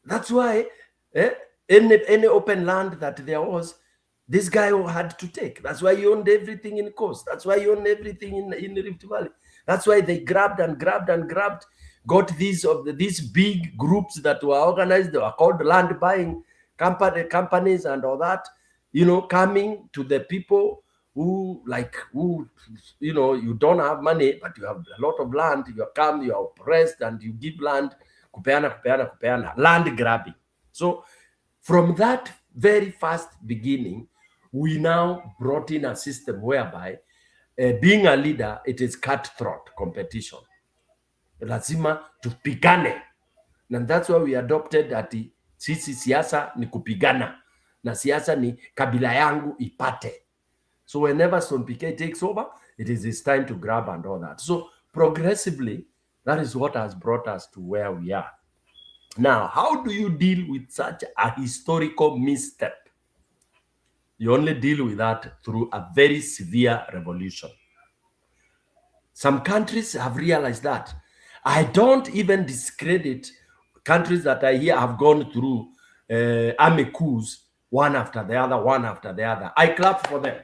That's why any open land that there was, this guy had to take. That's why he owned everything in Coast. That's why he owned everything in the Rift Valley. That's why they grabbed and grabbed and grabbed, got these big groups that were organized. They were called land buying companies and all that, coming to the people who, you don't have money, but you have a lot of land. You come, you are oppressed, and you give land, kupeana, land grabbing. So from that very first beginning, we now brought in a system whereby being a leader, it is cutthroat competition. Lazima tupigane. And that's why we adopted that sisi siasa ni kupigana. Na siasa ni kabila yangu ipate. So whenever Stone PK takes over, it is his time to grab and all that. So progressively, That is what has brought us to where we are. Now, how do you deal with such a historical misstep? You only deal with that through a very severe revolution. Some countries have realized that. I don't even discredit countries that I hear have gone through army coups, one after the other, one after the other. I clap for them.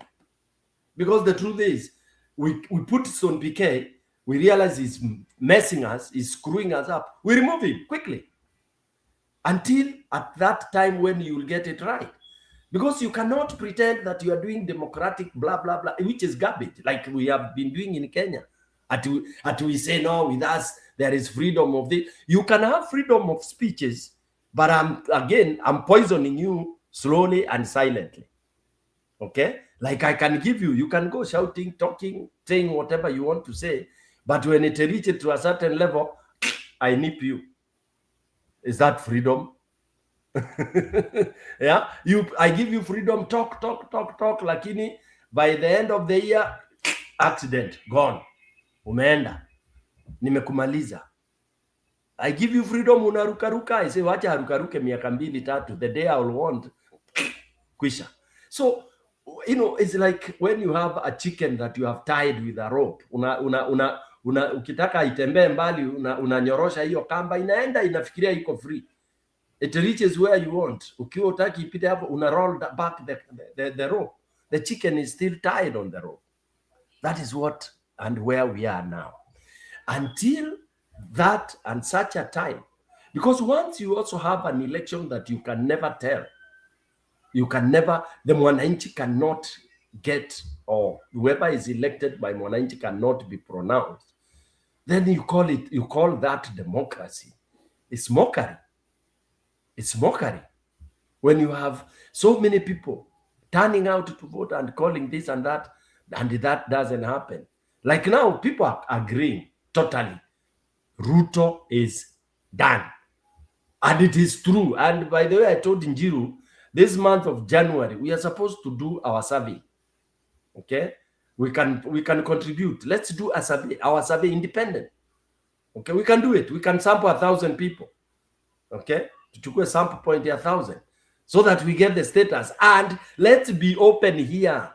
Because the truth is, we put Son Piquet, we realize he's messing us, he's screwing us up. We remove him quickly. Until at that time when you will get it right. Because you cannot pretend that you are doing democratic blah, blah, blah, which is garbage, like we have been doing in Kenya. At we say, no, with us, there is freedom of this. You can have freedom of speeches, but I'm poisoning you slowly and silently. Okay? Like I can give you can go shouting, talking, saying whatever you want to say, but when it reaches to a certain level, I nip you. Is that freedom? Yeah, I give you freedom, talk, lakini by the end of the year, accident, gone. Umeenda. Nimekumaliza. I give you freedom, unarukaruka. I say, wacha harukaruke miaka 2-3. The day I will want, kwisha. So, it's like when you have a chicken that you have tied with a rope. Ukitaka itembee mbali, unanyorosha hiyo kamba, inaenda, inafikiria iko free. It reaches where you want. Ukiwa utaki ipite hapo, una roll back the rope. The chicken is still tied on the rope. That is what and where we are now. Until that and such a time. Because once you also have an election that you can never tell, the Mwananchi cannot get, or whoever is elected by Mwananchi cannot be pronounced, then you call that democracy. It's mockery. It's mockery. When you have so many people turning out to vote and calling this and that doesn't happen. Like now, people are agreeing totally. Ruto is done. And it is true. And by the way, I told Njiru, this month of January, we are supposed to do our survey. Okay? We can contribute. Let's do a survey, our survey independent. Okay, we can do it. We can sample 1,000 people. Okay? To sample point 1,000. So that we get the status. And let's be open here.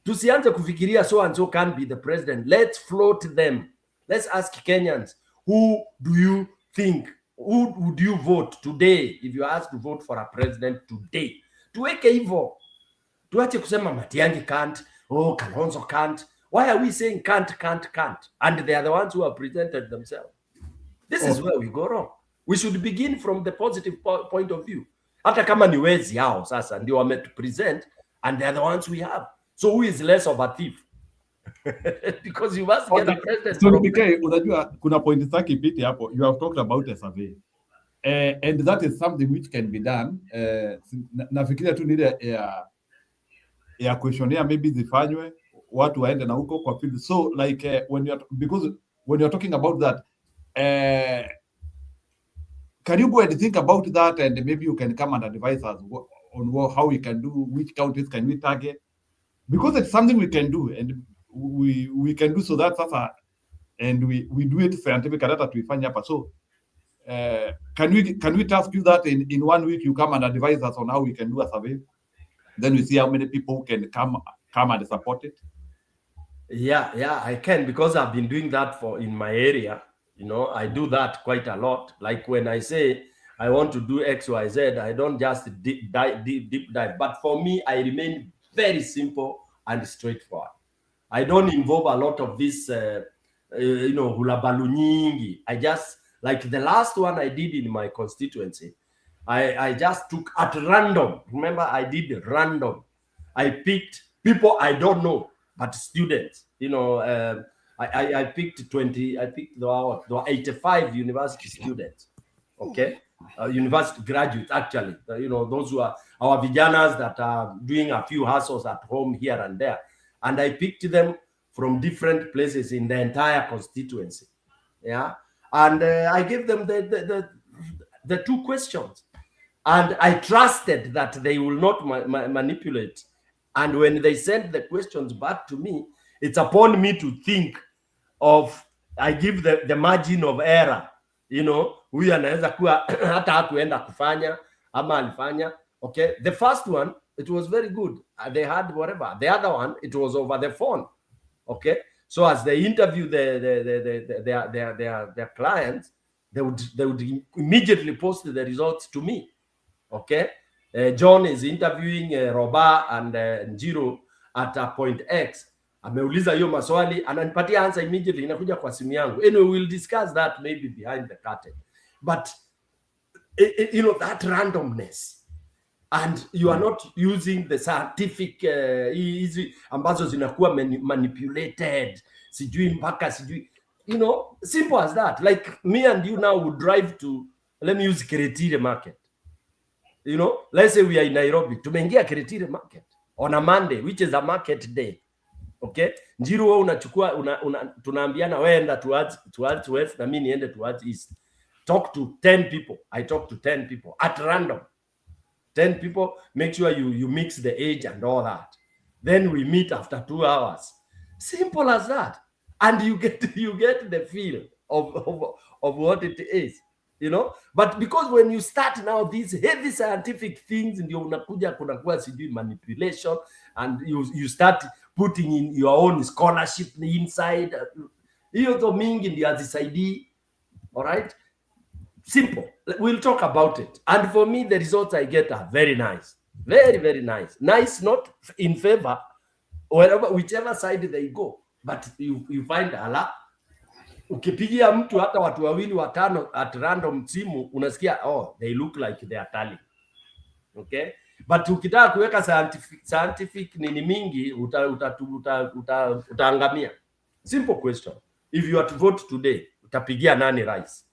Tusianze kufikiria so and so can be the president. Let's float them. Let's ask Kenyans, who do you think, who would you vote today if you are asked to vote for a president today? Tuweke hivyo. Tuache kusema Matiang'i can't, oh, Kalonzo can't. Why are we saying can't? And they are the ones who have presented themselves. This is where we go wrong. We should begin from the positive point of view. Hata kama ni wezi hao sasa ndio wametupresent and they are the ones we have. So who is less of a thief? Because you must get a president. So unajua kuna point zake piti hapo. You have talked about a survey. And that is something which can be done. Nafikiria tu nile ya questionnaire maybe zifanywe watu waende na huko kwa field. So like when you're talking about that, can you go and think about that, and maybe you can come and advise us on how we can do, which counties can we target, because it's something we can do, and we can do so that sasa, and we do it scientific data tuifanye hapa. So can we task you that in 1 week you come and advise us on how we can do a survey, then we see how many people can come and support it. Yeah, I can, because I've been doing that in my area. I do that quite a lot. Like when I say I want to do X, Y, Z, I don't just deep dive. But for me, I remain very simple and straightforward. I don't involve a lot of this, hula balu nyingi. I just, like the last one I did in my constituency, I just took at random. Remember, I did random. I picked people I don't know, but students, I picked 20, I picked there were 85 university students, okay? University graduates, actually, those who are our vijanas that are doing a few hustles at home here and there. And I picked them from different places in the entire constituency, yeah? And I gave them the 2 questions. And I trusted that they will not manipulate. And when they sent the questions back to me, it's upon me to think of I give the margin of error, you know, huyu anaweza kuwa hata hakuenda kufanya ama alifanya. Okay, the first one it was very good, they had whatever. The other one it was over the phone. Okay, so as they interview their clients, they would immediately post the results to me. Okay, John is interviewing Roba and Njiro at a point X. Ameuliza hiyo maswali, ananipatia answer immediately, inakuja kwa simu yangu. Anyway, we'll discuss that maybe behind the curtain. But you know, that randomness, and you are not using the scientific easy ambazo zinakuwa manipulated, sijui mpaka sijui, you know, simple as that. Like me and you now would drive to, let me use Kiretile market. You know, let's say we are in Nairobi, tumeingia Kiretile market on a Monday, which is a market day. Okay, Njiru wewe unachukua tunaambiana wewe enda towards west na mimi niende towards east. Talk to 10 people. I talk to 10 people at random. 10 people, make sure you mix the age and all that. Then we meet after 2 hours. Simple as that. And you get the feel of what it is, you know. But because when you start now these heavy scientific things, ndio unakuja kunakuwa sijui manipulation, and you start putting in your own scholarship inside. Hiyo to mingi ndio hazisaidii. All right, simple. We'll talk about it. And for me, the results I get are very nice, very, very nice. Nice, not in favor, whichever side they go, but you find ala, ukipigia mtu hata watu wawili watano at random simu, unasikia oh, they look like they are tallying. Okay, but ukitaka kuweka scientific nini mingi utaangamia. Simple question. If you are to vote today, utapigia nani rais?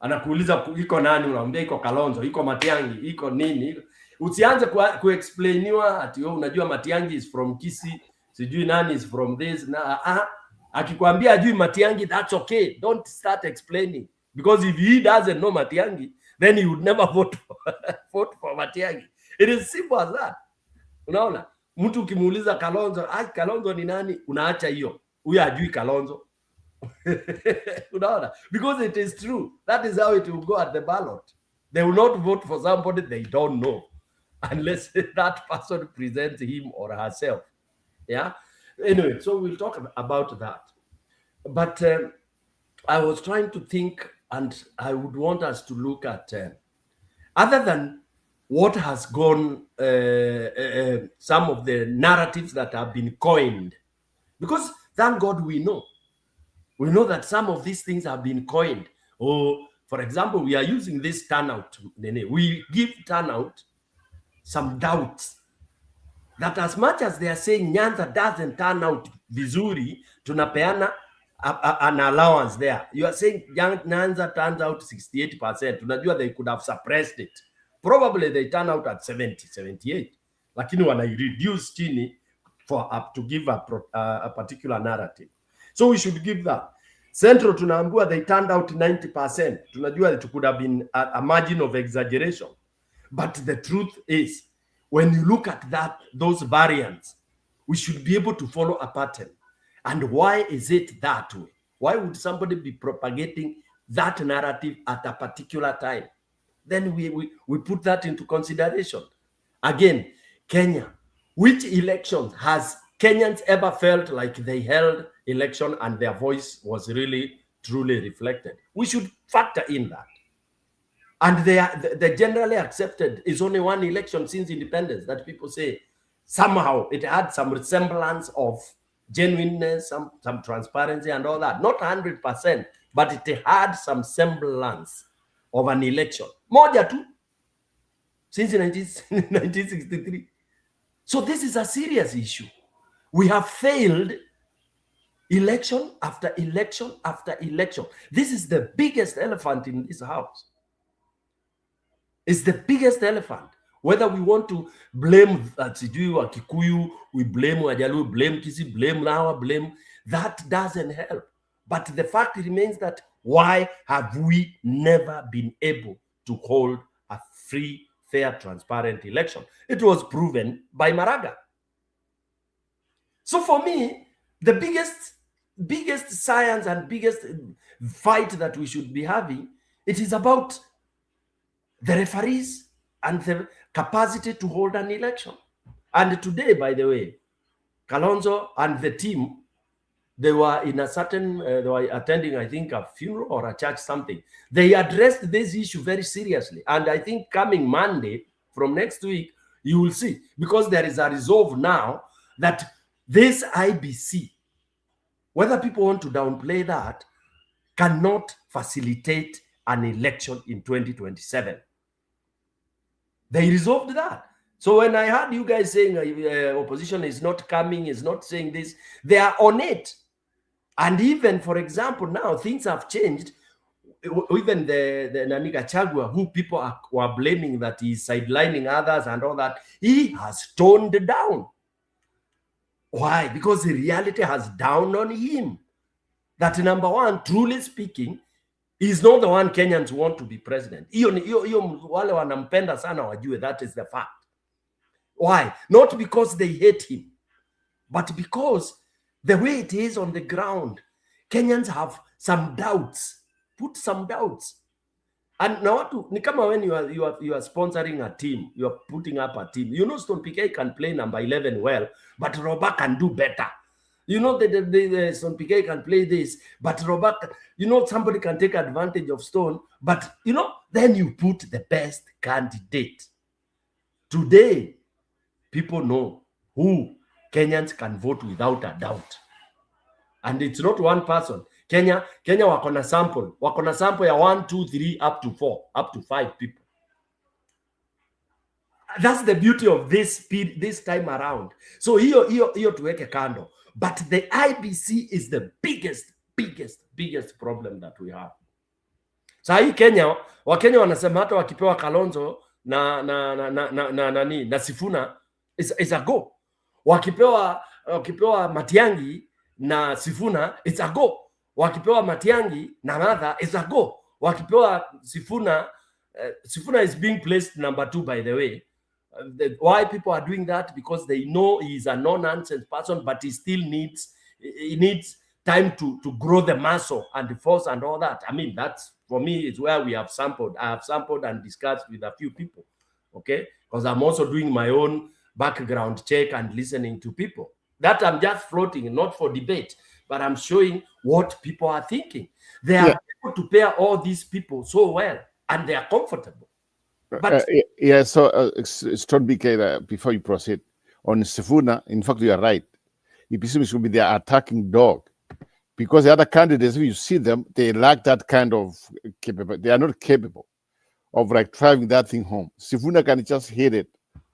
Anakuuliza iko nani, unamwambia iko Kalonzo, iko Matiang'i, iko nini. Usianze kuexplainiwa ati wewe unajua Matiang'i is from Kisii, sijui nani is from this na akikwambia ajui Matiang'i, that's okay. Don't start explaining, because if he doesn't know Matiang'i, then he would never vote for Matiang'i. It is simple as that. Unaona, mtu ukimuuliza Kalonzo, Kalonzo ni nani, unaacha hiyo, huyo ajui Kalonzo. Unaona, because it is true. That is how it will go at the ballot. They will not vote for somebody they don't know unless that person presents him or herself. Yeah. Anyway, so we'll talk about that. But I was trying to think, and I would want us to look at other than what has gone, some of the narratives that have been coined, because thank God we know that some of these things have been coined. Oh, for example, we are using this turnout. We give turnout some doubts that as much as they are saying Nyanza doesn't turn out vizuri, tunapeana an allowance there. You are saying Nyanza turns out 68%. Tunajua they could have suppressed it. Probably they turn out at 70, 78. Lakini wana reduce chini for up to give a particular narrative. So we should give that. Central tunaambua they turned out 90%. Tunajua it could have been a margin of exaggeration. But the truth is, when you look at those variants, we should be able to follow a pattern. And why is it that way? Why would somebody be propagating that narrative at a particular time? Then we put that into consideration. Again, Kenya. Which elections has Kenyans ever felt like they held election and their voice was really, truly reflected? We should factor in that. And they generally accepted is only one election since independence that people say somehow it had some resemblance of genuineness, some transparency and all that. Not 100%, but it had some semblance of an election. Moja tu, since 1963. So this is a serious issue. We have failed election after election after election. This is the biggest elephant in this house. It's the biggest elephant. Whether we want to blame Sijui wa Kikuyu, we blame Wajaluo, blame Kisii, blame Lawa, blame, that doesn't help. But the fact remains that why have we never been able to hold a free, fair, transparent election? It was proven by Maraga. So for me, the biggest biggest science and biggest fight that we should be having, it is about the referees and the capacity to hold an election. And today, by the way, Kalonzo and the team, they were in a certain, they were attending, I think, a funeral or a church, something. They addressed this issue very seriously. And I think coming Monday, from next week, you will see, because there is a resolve now that this IBC, whether people want to downplay that, cannot facilitate an election in 2027. They resolved that. So when I heard you guys saying opposition is not coming, is not saying this, they are on it. And even, for example, now things have changed. Even the Nani Gachagua, who people were blaming that he's sidelining others and all that, he has toned down. Why? Because the reality has dawned on him that, number one, truly speaking, he's not the one Kenyans want to be president. Wale wanampenda sana wajue that is the fact. Why? Not because they hate him, but because the way it is on the ground, Kenyans have some doubts. Put some doubts. And now, ni kama when you are sponsoring a team, you are putting up a team. You know, Stone PK can play number 11 well, but Robert can do better. You know, the Stone PK can play this, but Robert, you know, somebody can take advantage of Stone, but, you know, then you put the best candidate. Today, people know who Kenyans can vote without a doubt. And it's not one person. Kenya wako na sample ya 1, 2, 3 up to 4, up to 5 people. That's the beauty of this time around. So hiyo tuweke kando. But the IBC is the biggest problem that we have. Saa hii Wakenya wanasema hata wakipewa Kalonzo na Sifuna is a go. Wakipewa Matiang'i na Sifuna, it's a go. Wakipewa Matiang'i na Martha, it's a go. Wakipewa Sifuna, Sifuna is being placed number 2, by the way. Why people are doing that? Because they know he is a no-nonsense person, but he still needs time to grow the muscle and the force and all that. I mean, that's, for me, is where we have sampled. I have sampled and discussed with a few people, okay? Because I'm also doing my own background check and listening to people. That I'm just floating, not for debate, but I'm showing what people are thinking. They are able to pair all these people so well, and they are comfortable. But so Stone BK, before you proceed, on Sifuna, in fact, you are right. EPC should be their attacking dog. Because the other candidates, if you see them, they lack that kind of capability. They are not capable of like driving that thing home. Sifuna can just hit it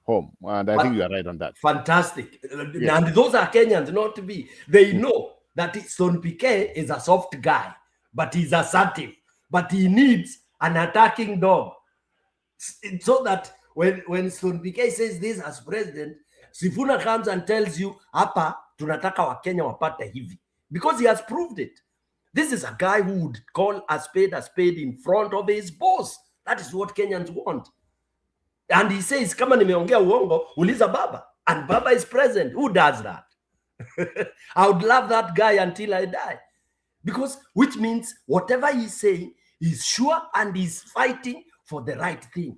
home. And I think you are right on that. Fantastic. Yes. And those are Kenyans, not to be. They know that Stone PK is a soft guy, but he's assertive. But he needs an attacking dog. So that when Stone PK says this as president, Sifuna comes and tells you, hapa tunataka Wakenya wapate hivi. Because he has proved it. This is a guy who would call a spade in front of his boss. That is what Kenyans want. And he says, kama nimeongea uongo, uliza Baba. And Baba is present. Who does that? I would love that guy until I die. Because, which means whatever he's saying, he's sure and he's fighting for the right thing.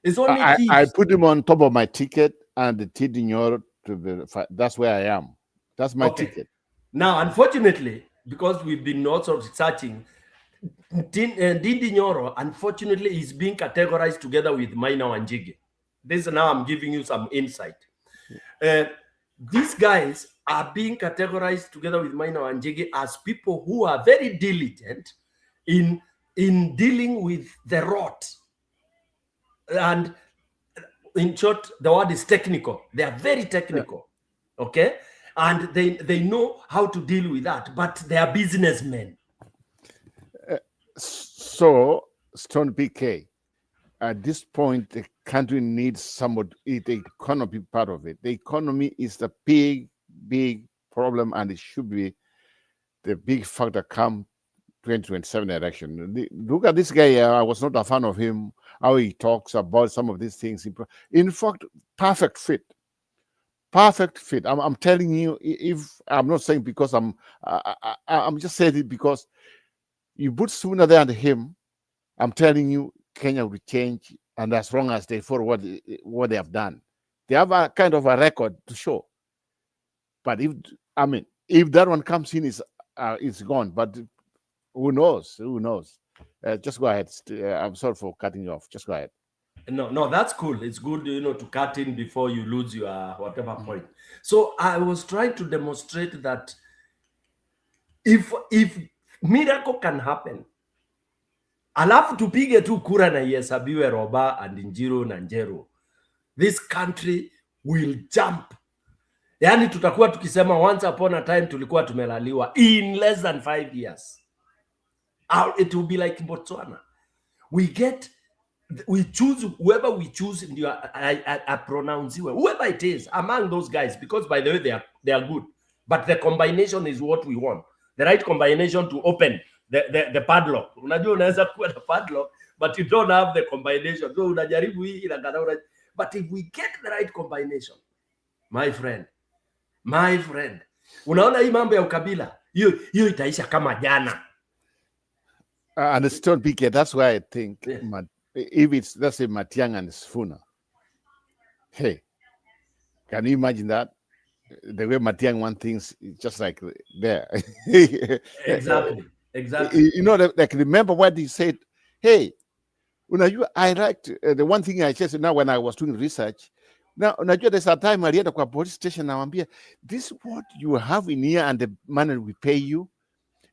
It's only I put him on top of my ticket and the Tidinyor to the, that's where I am. That's my ticket. Now, unfortunately, because we've been also searching, Ndindi Nyoro, unfortunately, is being categorized together with Maina Wanjigi. This now I'm giving you some insight. These guys are being categorized together with Maina Wanjigi as people who are very diligent in dealing with the rot. And in short, the word is technical. They are very technical. Okay? And they know how to deal with that, but they are businessmen. So, Stone PK, at this point, the country needs somebody, the economy part of it. The economy is the big problem, and it should be the big factor come 2027 election. Look at this guy. I was not a fan of him, how he talks about some of these things. In fact, perfect fit. Perfect fit. I'm telling you, if I'm not saying because I'm just saying it because you put Suna there and him, I'm telling you, Kenya will change, and as long as they follow what they have done, they have a kind of a record to show. But if that one comes in, it's gone. But who knows? Who knows? Just go ahead. I'm sorry for cutting you off. Just go ahead. No, that's cool. It's good, to cut in before you lose your whatever point. So I was trying to demonstrate that if miracle can happen, alafu tupige tu kura na ihesabiwe Roba and Njiru na Njeru, this country will jump. Yani tutakuwa tukisema once upon a time tulikuwa tumelaliwa in less than 5 years. It will be like Botswana. We choose whoever we choose, I pronounce you, whoever it is among those guys, because by the way they are good, but the combination is what we want, the right combination to open the padlock. Unajua unaweza kuwa na padlock but you don't have the combination, so unajaribu hii inakata. But if we get the right combination, my friend, unaona hii mambo ya ukabila hiyo itaisha kama jana. And it's still big. That's why I think if it's, let's say, Matiang'i and Sifuna, hey, can you imagine that? The way Matiang'i wants things, just like there. Exactly. Like, remember what he said? Hey, I liked the one thing I said now when I was doing research. Now, there's a time I read a police station now, this is what you have in here and the money we pay you.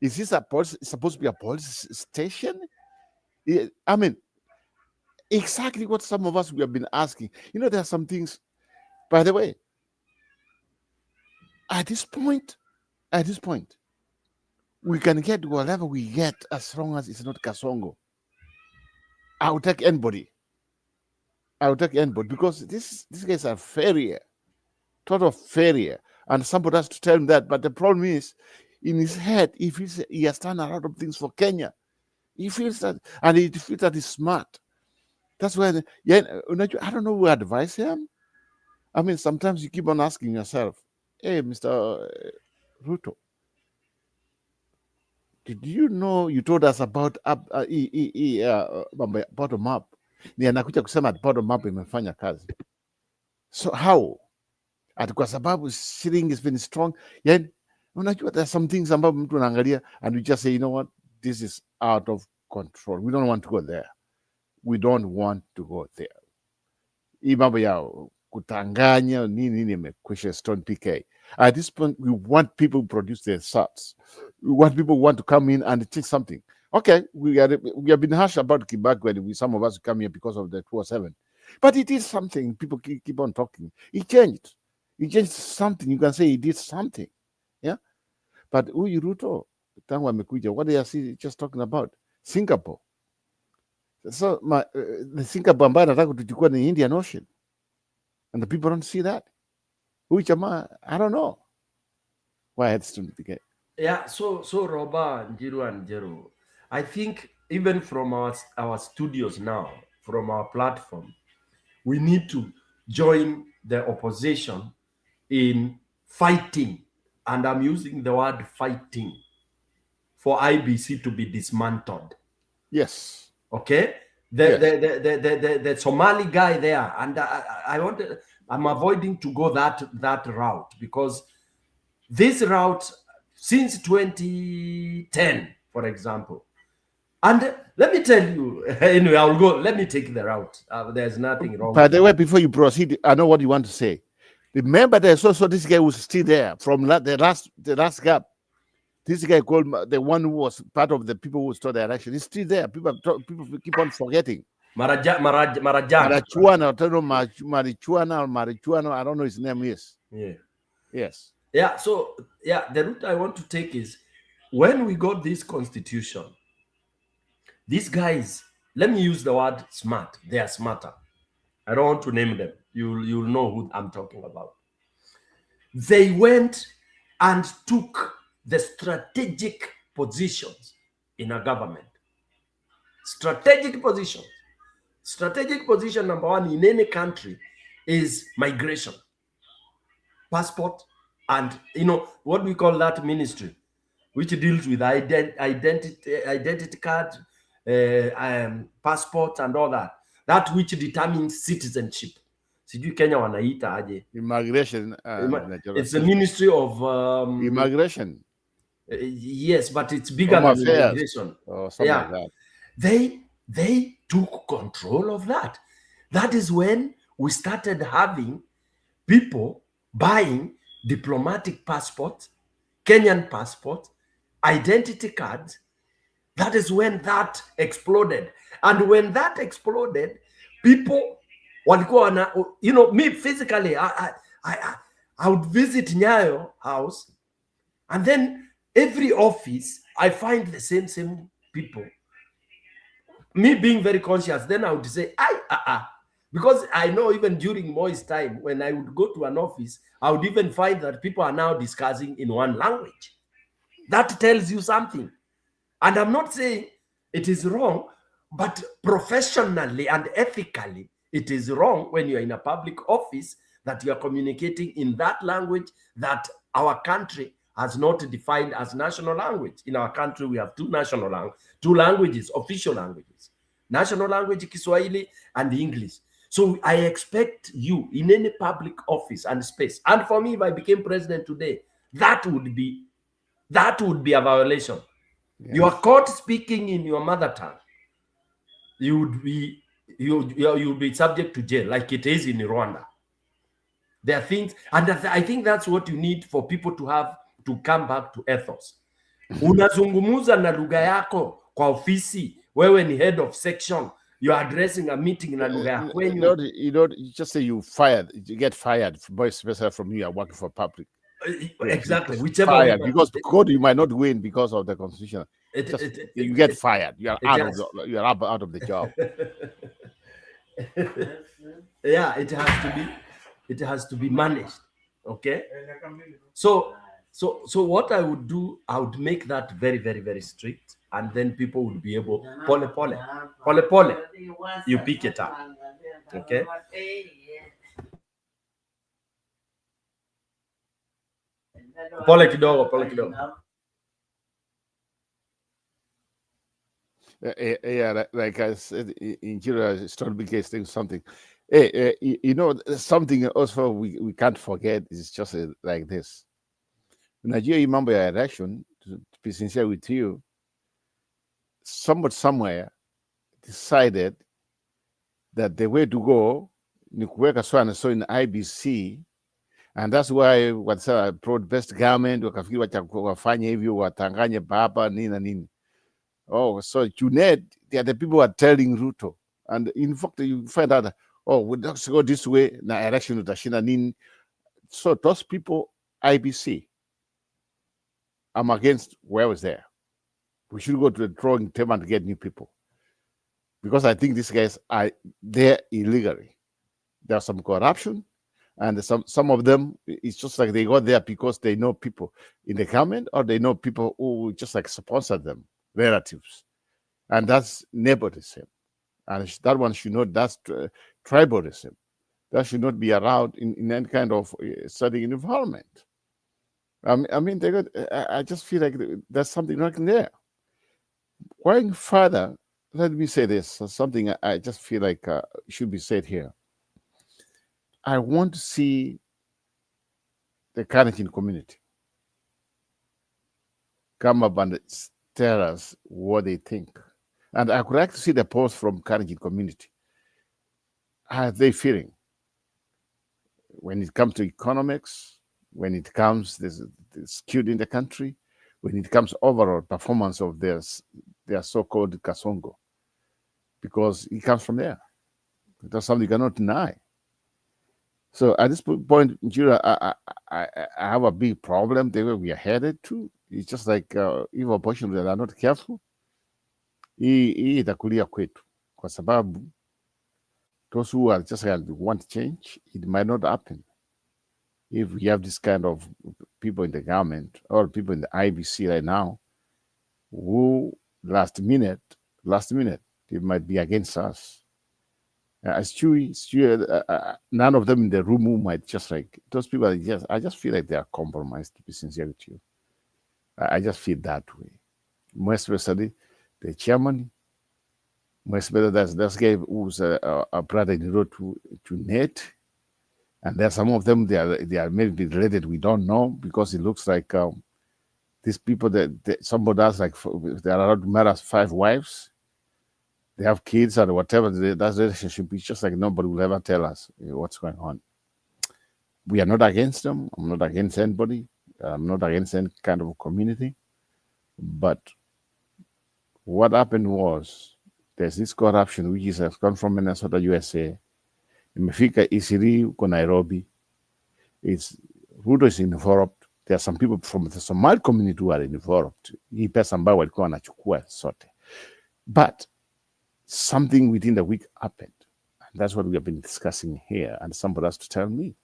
Is this supposed to be a police station? Exactly what some of us we have been asking. There are some things, by the way, at this point, we can get whatever we get as long as it's not Kasongo. I will take anybody. Because these guys are failure, total failure. And somebody has to tell him that. But the problem is, in his head, he has done a lot of things for Kenya. He feels that, and he feels that he's smart. That's why, I don't know who advise him. Sometimes you keep on asking yourself, hey, Mr. Ruto, did you know you told us about bottom up? Ni anakuja kusema bottom up imefanya kazi. So how? Kwa sababu shilling has been strong. There are some things ambapo mtu anaangalia and we just say, you know what, this is out of control. We don't want to go there. Hii mambo ya kutanganya nini imekwisha Stone PK. At this point, we want people to produce their thoughts. We want people who want to come in and teach something. Okay, we have been harsh about Kibaki when some of us come here because of the 207. But it is something. People keep on talking. He changed something. You can say he did something. Yeah. But huyu Ruto, tangu amekuja, what they are just talking about? Singapore. So the Singapore ambayo anataka kutuchukua ni Indian Ocean. And the people don't see that. Huyu jamaa, I don't know. Why it's to get. Yeah, so Roba, Njiru and Njeru, I think even from our studios now, from our platform, we need to join the opposition in fighting, and I'm using the word fighting, for IBC to be dismantled. Yes. Okay. The Somali guy there, and I'm avoiding to go that route, because this route since 2010, for example. And let me tell you, anyway, I'll go. Let me take the route. There's nothing wrong. By the way, before you proceed, I know what you want to say. Remember, there's also this guy was still there from the last gap. This guy called the one who was part of the people who started the election. He's still there. People keep on forgetting. Marichuana, I don't know his name is. Yeah. Yes. Yeah. So the route I want to take is, when we got this constitution, these guys, let me use the word smart. They are smarter. I don't want to name them. You'll know who I'm talking about. They went and took the strategic positions in a government. Strategic positions. Strategic position number one in any country is migration. passport, and what we call that ministry, which deals with identity card, passport, and all that. That which determines citizenship. Sijui Kenya wanaita aje. Immigration. It's the Ministry of Immigration. Yes, but it's bigger Home than Affairs immigration. or something like that. They took control of that. That is when we started having people buying diplomatic passports, Kenyan passports, identity cards. That is when that exploded. And when that exploded, people walikuwa me physically, I would visit Nyayo house, and then every office I find the same people. Me being very conscious, then I would say, because I know even during Moi's time, when I would go to an office, I would even find that people are now discussing in one language. That tells you something. And I'm not saying it is wrong, but professionally and ethically, it is wrong when you're in a public office that you are communicating in that language that our country has not defined as national language. In our country, we have two languages, official languages. National language, Kiswahili, and English. So I expect you in any public office and space. And for me, if I became president today, that would be a violation. Yes. You are caught speaking in your mother tongue. You would be subject to jail, like it is in Rwanda. There are things, and I think that's what you need for people to come back to ethos. Unazungumuza na lugha yako kwa ofisi, wewe ni head of section, you're addressing a meeting na lugha yako. You just say you get fired, especially from you are working for public. Exactly, whichever fired, because God, you might not win because of the constitution. You get fired. You are out of the job. Yeah, it has to be managed. Okay. So what I would do, I would make that very, very, very strict, and then people would be able pole. You pick it up. Okay. Pole kidogo. Yeah, like I said, in Nigeria, Stone case thing something. Something also we can't forget is just like this. Nigeria, mambo ya election, to be sincere with you, somewhere decided that the way to go ni kuweka so and so in IBC, and that's why what's brought best government, wakafikiri wafanye hivyo, watanganye baba nini na nini. Oh, so Junet, they are the people who are telling Ruto, and in fact you find out that, we don't go this way, na election utashinda nini. So those people, IBC, I'm against where I was there. We should go to the drawing table and get new people, because I think these guys are there illegally. There's some corruption, and some of them, it's just like they got there because they know people in the government, or they know people who just like sponsor them, relatives, and that's nepotism, and that one should not. That's tribalism. That should not be allowed in any kind of studying environment. I mean, I just feel like there's something wrong there. Going further, let me say this, something I just feel like should be said here. I want to see the Kalenjin community come up and tell us what they think. And I would like to see the post from Kalenjin community. How are they feeling when it comes to economics, when it comes to the skilled in the country, when it comes overall performance of their so-called Kasongo, because it comes from there. That's something you cannot deny. So at this point, Nigeria, I have a big problem the way we are headed to. It's just like if opposition are not careful, hii itakulia kwetu, kwa sababu those who are just want change, it might not happen. If we have this kind of people in the government or people in the IBC right now, who last minute, it might be against us. None of them in the room who might just like those people. I just feel like they are compromised. To be sincere with you, I just feel that way. More especially the chairman. More especially that's guy who's a brother in the road to Nate, and there are some of them they are maybe related. We don't know because it looks like these people that somebody has like they are allowed to marry 5 wives. They have kids and whatever. That relationship is just like nobody will ever tell us what's going on. We are not against them. I'm not against anybody. I'm not against any kind of community. But what happened was there's this corruption which has come from Minnesota, USA. Imefika Isiri uko Nairobi. Ruto is involved. There are some people from the Somali community who are involved. Hii pesa ambayo walikuwa wanachukua sote. But something within the week happened. And that's what we have been discussing here. And somebody has to tell me.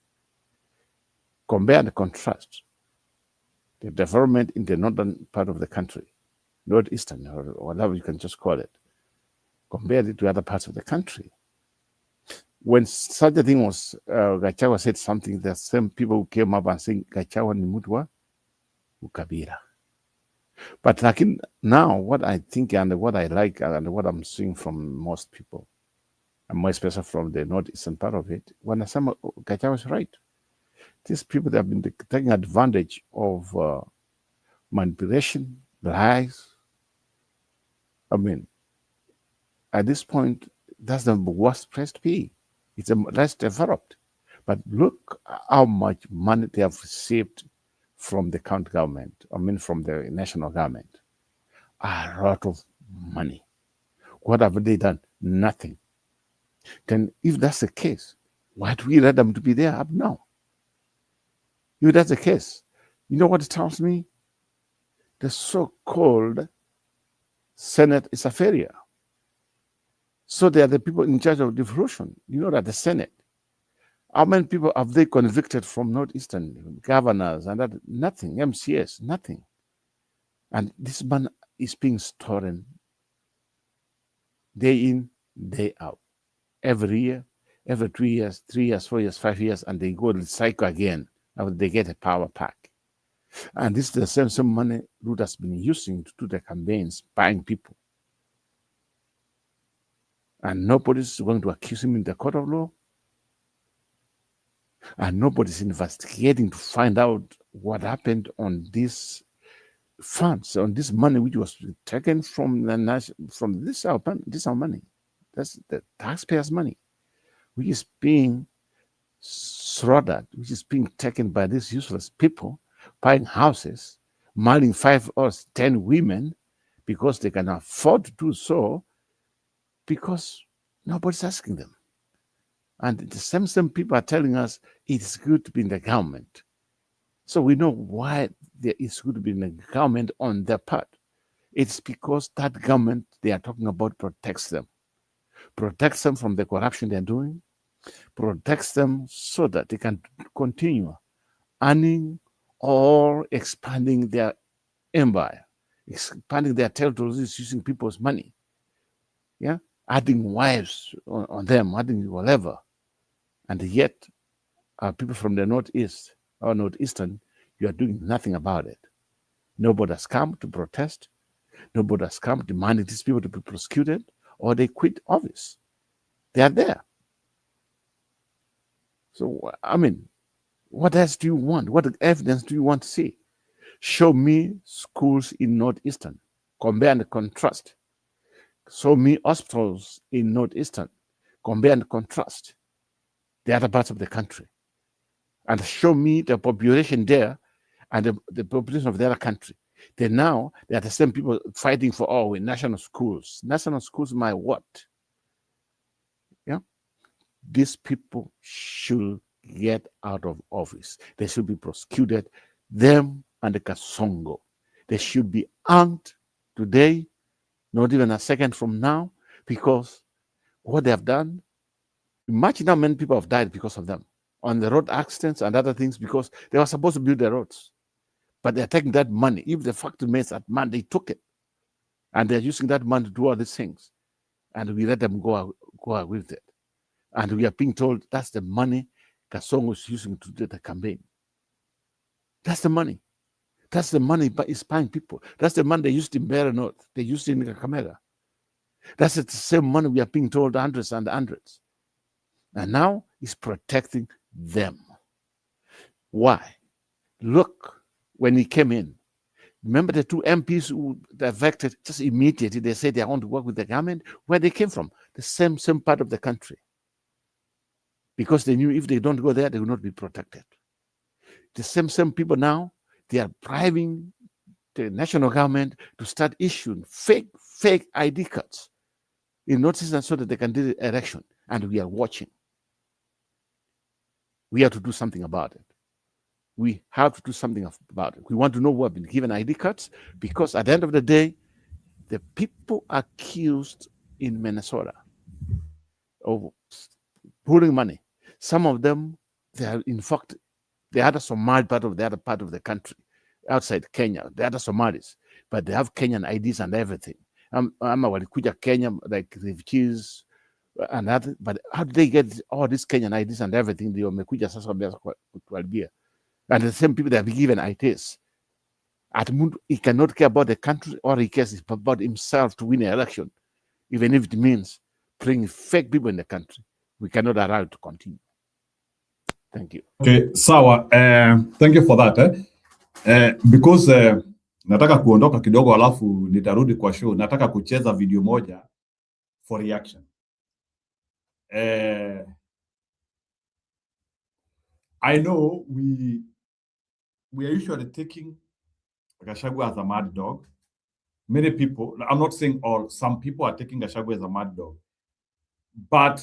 Compare and contrast the development in the northern part of the country, northeastern, or whatever you can just call it. Compare it to other parts of the country. When such a thing was, Gachagua said something, the same people who came up and saying, Gachagua ni mtu wa ukabila. But like now, what I think and what I like and what I'm seeing from most people, and more especially from the northeastern part of it, when some Gachagua was right. These people that have been taking advantage of manipulation, lies. I mean, at this point, that's the worst place to be. It's less developed. But look how much money they have received from the county government, from the national government. A lot of money. What have they done? Nothing. Then if that's the case, why do we let them to be there up now? If that's the case, you know what it tells me? The so-called Senate is a failure. So they are the people in charge of devolution. You know that the Senate. How many people have they convicted from Northeastern governors and that? Nothing. MCS, nothing. And this man is being stolen day in, day out. Every year, every 2 years, 3 years, 4 years, 5 years, and they go to the cycle again. After they get a power pack. And this is the same money Ruto has been using to do the campaigns, buying people. And nobody's going to accuse him in the court of law. And nobody's investigating to find out what happened on these funds, on this money which was taken from this our money. That's the taxpayers' money, which is being slaughtered, which is being taken by these useless people, buying houses, marrying 5 or 10 women because they can afford to do so, because nobody's asking them. And the same people are telling us it's good to be in the government. So we know why it's good to be in the government on their part. It's because that government they are talking about protects them from the corruption they're doing, protects them so that they can continue earning or expanding their empire, expanding their territories using people's money. Yeah, adding wives on them, adding whatever. And yet, people from the northeast or northeastern, you are doing nothing about it. Nobody has come to protest. Nobody has come demanding these people to be prosecuted, or they quit office. They are there. So, what else do you want? What evidence do you want to see? Show me schools in Northeastern. Compare and contrast. Show me hospitals in Northeastern. Compare and contrast the other parts of the country. And show me the population there and the population of the other country. They are the same people fighting for national schools. National schools, my what? Yeah? These people should get out of office. They should be prosecuted, them and the Kasongo. They should be hanged today, not even a second from now, because what they have done, imagine how many people have died because of them on the road accidents and other things, because they were supposed to build the roads. But they're taking that money. If the factory makes that money, they took it. And they're using that money to do all these things. And we let them go with it. And we are being told that's the money Kasongo was using to do the campaign. That's the money. That's the money is buying people. That's the money they used in Mbeere North. They used in Kakamega. That's the same money we are being told hundreds and hundreds. And now he's protecting them. Why? Look, when he came in, remember the two MPs who defected just immediately, they said they want to work with the government, where they came from, the same part of the country. Because they knew if they don't go there, they will not be protected. The same people now, they are bribing the national government to start issuing fake ID cards in notices so that they can do the election. And we are watching. We have to do something about it. We have to do something about it. We want to know who have been given ID cards, because at the end of the day, the people accused in Minnesota of pulling money, some of them, they are in fact the other Somali part of the other part of the country, outside Kenya, the other Somalis, but they have Kenyan IDs and everything. Walikuja Kenya like refugees and other, but how do they get all these Kenyan IDs and everything? They wamekuja sasa kutuharibia. And the same people that have been given IDs. He cannot care about the country, or he cares about himself to win an election, even if it means bringing fake people in the country. We cannot allow it to continue. Thank you. Okay, sawa. Thank you for that. Because nataka kuondoka kidogo alafu nitarudi kwa show. Nataka kucheza video moja for reaction. I know we are usually taking Gachagua as a mad dog. Many people, I'm not saying all, some people are taking Gachagua as a mad dog. But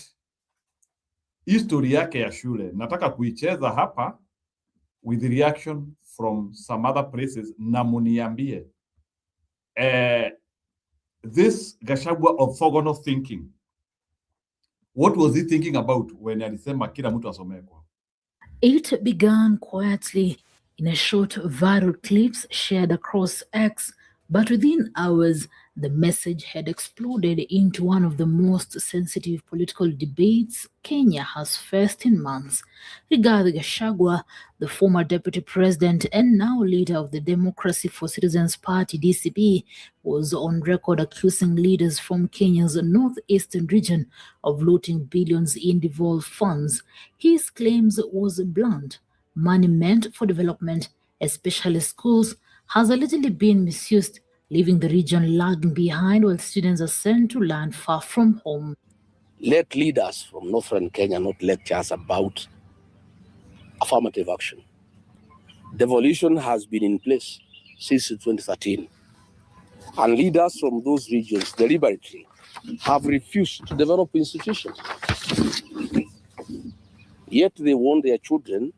history yake ya shule nataka kuicheza hapa with the reaction from some other places na muniambie this Gachagua orthogonal thinking, what was he thinking about when alisema kila mtu asomee kwao? It began quietly in a short viral clips shared across X, but within hours, the message had exploded into one of the most sensitive political debates Kenya has faced in months. Rigathi Gachagua, the former deputy president and now leader of the Democracy for Citizens Party, DCP, was on record accusing leaders from Kenya's northeastern region of looting billions in devolved funds. His claims was blunt. Money meant for development, especially schools, has allegedly been misused, leaving the region lagging behind while students are sent to learn far from home. Let leaders from northern Kenya not lecture us about affirmative action. Devolution has been in place since 2013, and leaders from those regions deliberately have refused to develop institutions. Yet they want their children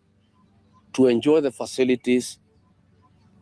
to enjoy the facilities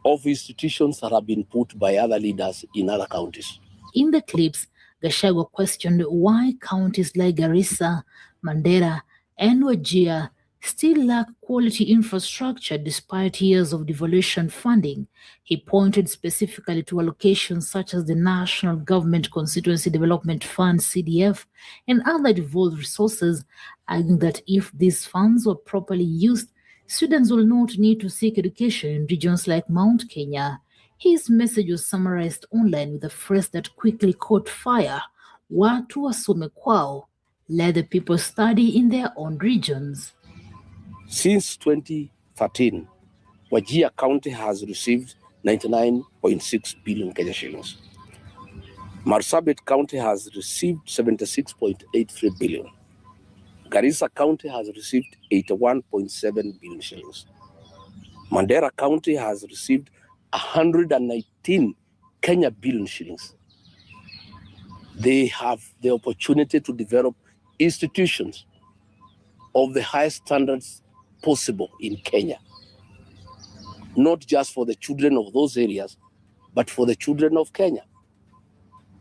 of institutions that have been put by other leaders in other counties. In the clips, Gachagua questioned why counties like Garissa, Mandera, and Wajir still lack quality infrastructure despite years of devolution funding. He pointed specifically to allocations such as the National Government Constituency Development Fund, CDF, and other devolved resources, arguing that if these funds were properly used, students will not need to seek education in regions like Mount Kenya. His message was summarized online with a phrase that quickly caught fire: Watu wasome kwao, let the people study in their own regions. Since 2013, Wajir County has received 99.6 billion Kenya shillings. Marsabit County has received 76.83 billion. Garissa County has received 81.7 billion shillings. Mandera County has received 119 Kenya billion shillings. They have the opportunity to develop institutions of the highest standards possible in Kenya, not just for the children of those areas, but for the children of Kenya.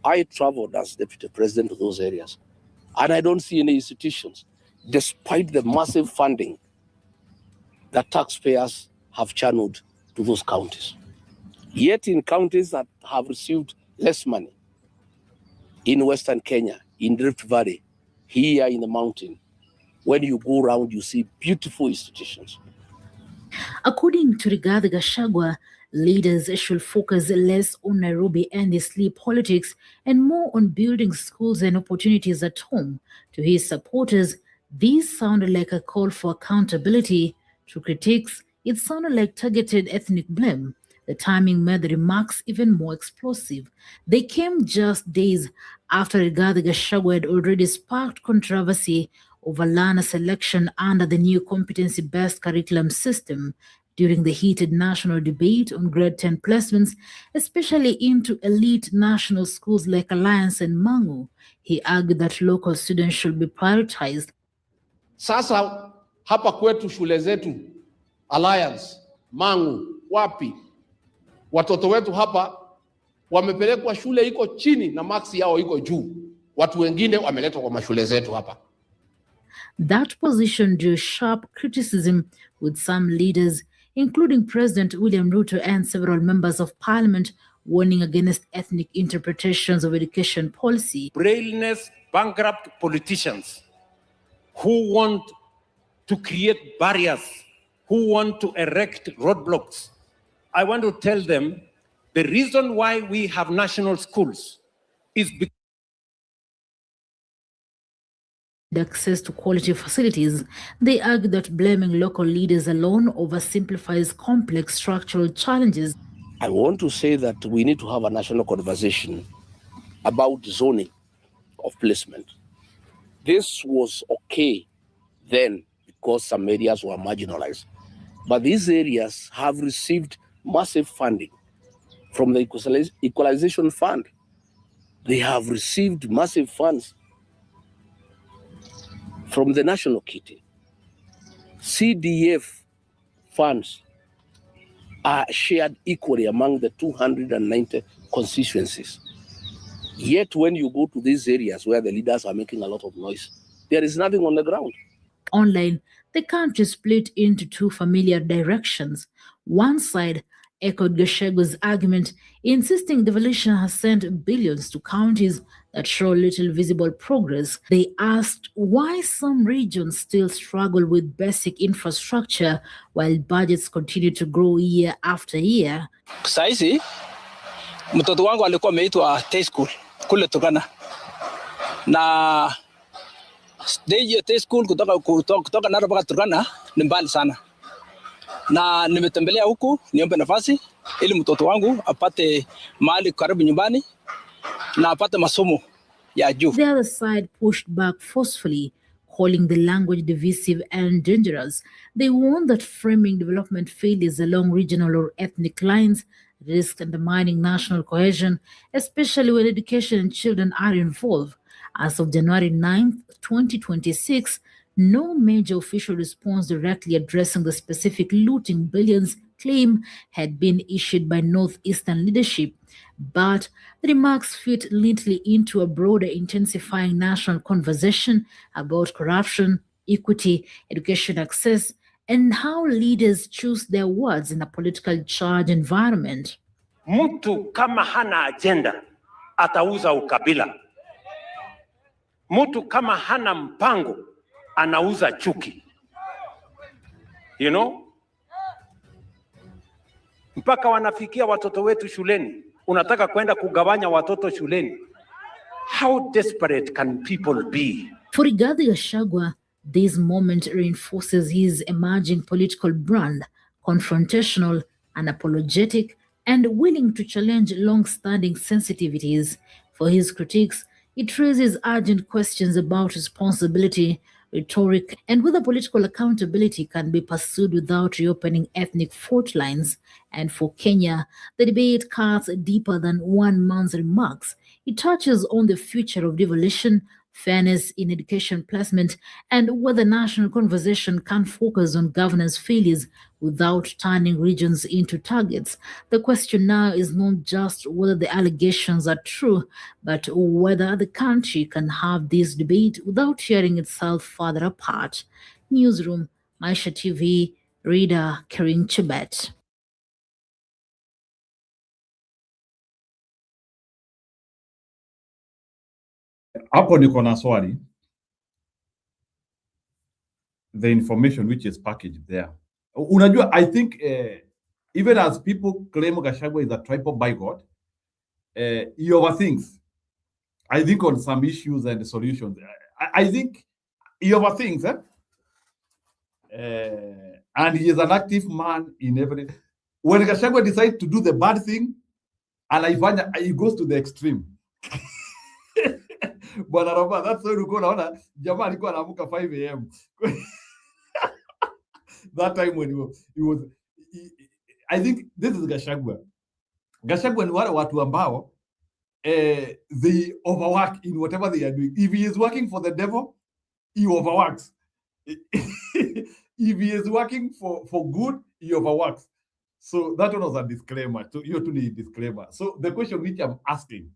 I traveled as deputy president of those areas, and I don't see any institutions, despite the massive funding that taxpayers have channeled to those counties. Yet in counties that have received less money, in Western Kenya, in Rift Valley, here in the mountain, when you go around, you see beautiful institutions. According to Rigathi Gachagua, leaders should focus less on Nairobi and Eastleigh politics and more on building schools and opportunities at home. To his supporters, these sounded like a call for accountability. To critics, it sounded like targeted ethnic blame. The timing made the remarks even more explosive. They came just days after Rigathi Gachagua had already sparked controversy over learner selection under the new competency-based curriculum system. During the heated national debate on grade 10 placements, especially into elite national schools like Alliance and Mangu, he argued that local students should be prioritized. Sasa hapa kwetu shule zetu Alliance, Mangu, wapi? Watoto wetu hapa wamepelekwa shule iko chini na maksi yao iko juu. Watu wengine wameletwa kwa mashule zetu hapa. That position drew sharp criticism, with some leaders, including President William Ruto and several members of parliament, warning against ethnic interpretations of education policy. Brainless, bankrupt politicians who want to create barriers, who want to erect roadblocks. I want to tell them the reason why we have national schools is because access to quality facilities. They argue that blaming local leaders alone oversimplifies complex structural challenges. I want to say that we need to have a national conversation about zoning of placement. This was okay then because some areas were marginalized, but these areas have received massive funding from the Equalization Fund. They have received massive funds from the National Kitty. CDF funds are shared equally among the 290 constituencies. Yet when you go to these areas where the leaders are making a lot of noise, there is nothing on the ground. Online, the country split into two familiar directions. One side echoed Gachagua's argument, insisting devolution has sent billions to counties that show little visible progress. They asked why some regions still struggle with basic infrastructure while budgets continue to grow year after year. Saizi, mtoto wangu alikuwa ameitwa day school kule Turkana. Na day school kutoka Narok mpaka Turkana ni mbali sana. Na nimetembelea huku niombe nafasi ili mtoto wangu apate mahali karibu nyumbani na apate masomo ya juu. The other side pushed back forcefully, calling the language divisive and dangerous. They warned that framing development failures along regional or ethnic lines risk undermining national cohesion, especially when education and children are involved. As of January 9th, 2026, no major official response directly addressing the specific looting billions claim had been issued by Northeastern leadership. But the remarks fit neatly into a broader intensifying national conversation about corruption, equity, education access, and how leaders choose their words in a political charged environment. Mtu kama hana agenda atauza ukabila. Mtu kama hana mpango anauza chuki. You know? Mpaka wanafikia watoto wetu shuleni. Unataka kwenda kugawanya watoto shuleni. How desperate can people be? For Rigathi Gachagua, this moment reinforces his emerging political brand, confrontational, unapologetic, and willing to challenge long-standing sensitivities. For his critics, it raises urgent questions about responsibility, rhetoric, and whether political accountability can be pursued without reopening ethnic fault lines. And for Kenya, the debate cuts deeper than one man's remarks. It touches on the future of devolution, fairness in education placement, and whether national conversation can focus on governance failures without turning regions into targets. The question now is not just whether the allegations are true, but whether the country can have this debate without tearing itself further apart. Newsroom, Maisha TV, reader Kering Chebet. Hapo niko na swali. the information which is packaged there. Unajua, I think even as people claim Gachagua is a tribal bigot, he overthinks. I think on some issues and solutions. I think he overthinks, and he is an active man in every. When Gachagua decides to do the bad thing, anaifanya, he goes to the extreme. Bwana Roba, that's why ulikuwa unaona jamaa alikuwa anaamka 5 a.m. That time when I think this is Gachagua. Gachagua ni wale watu ambao they overwork in whatever they are doing. If he is working for the devil, he overworks. If he is working for good, he overworks. So that one was a disclaimer. So you have to need disclaimer. So the question which I'm asking,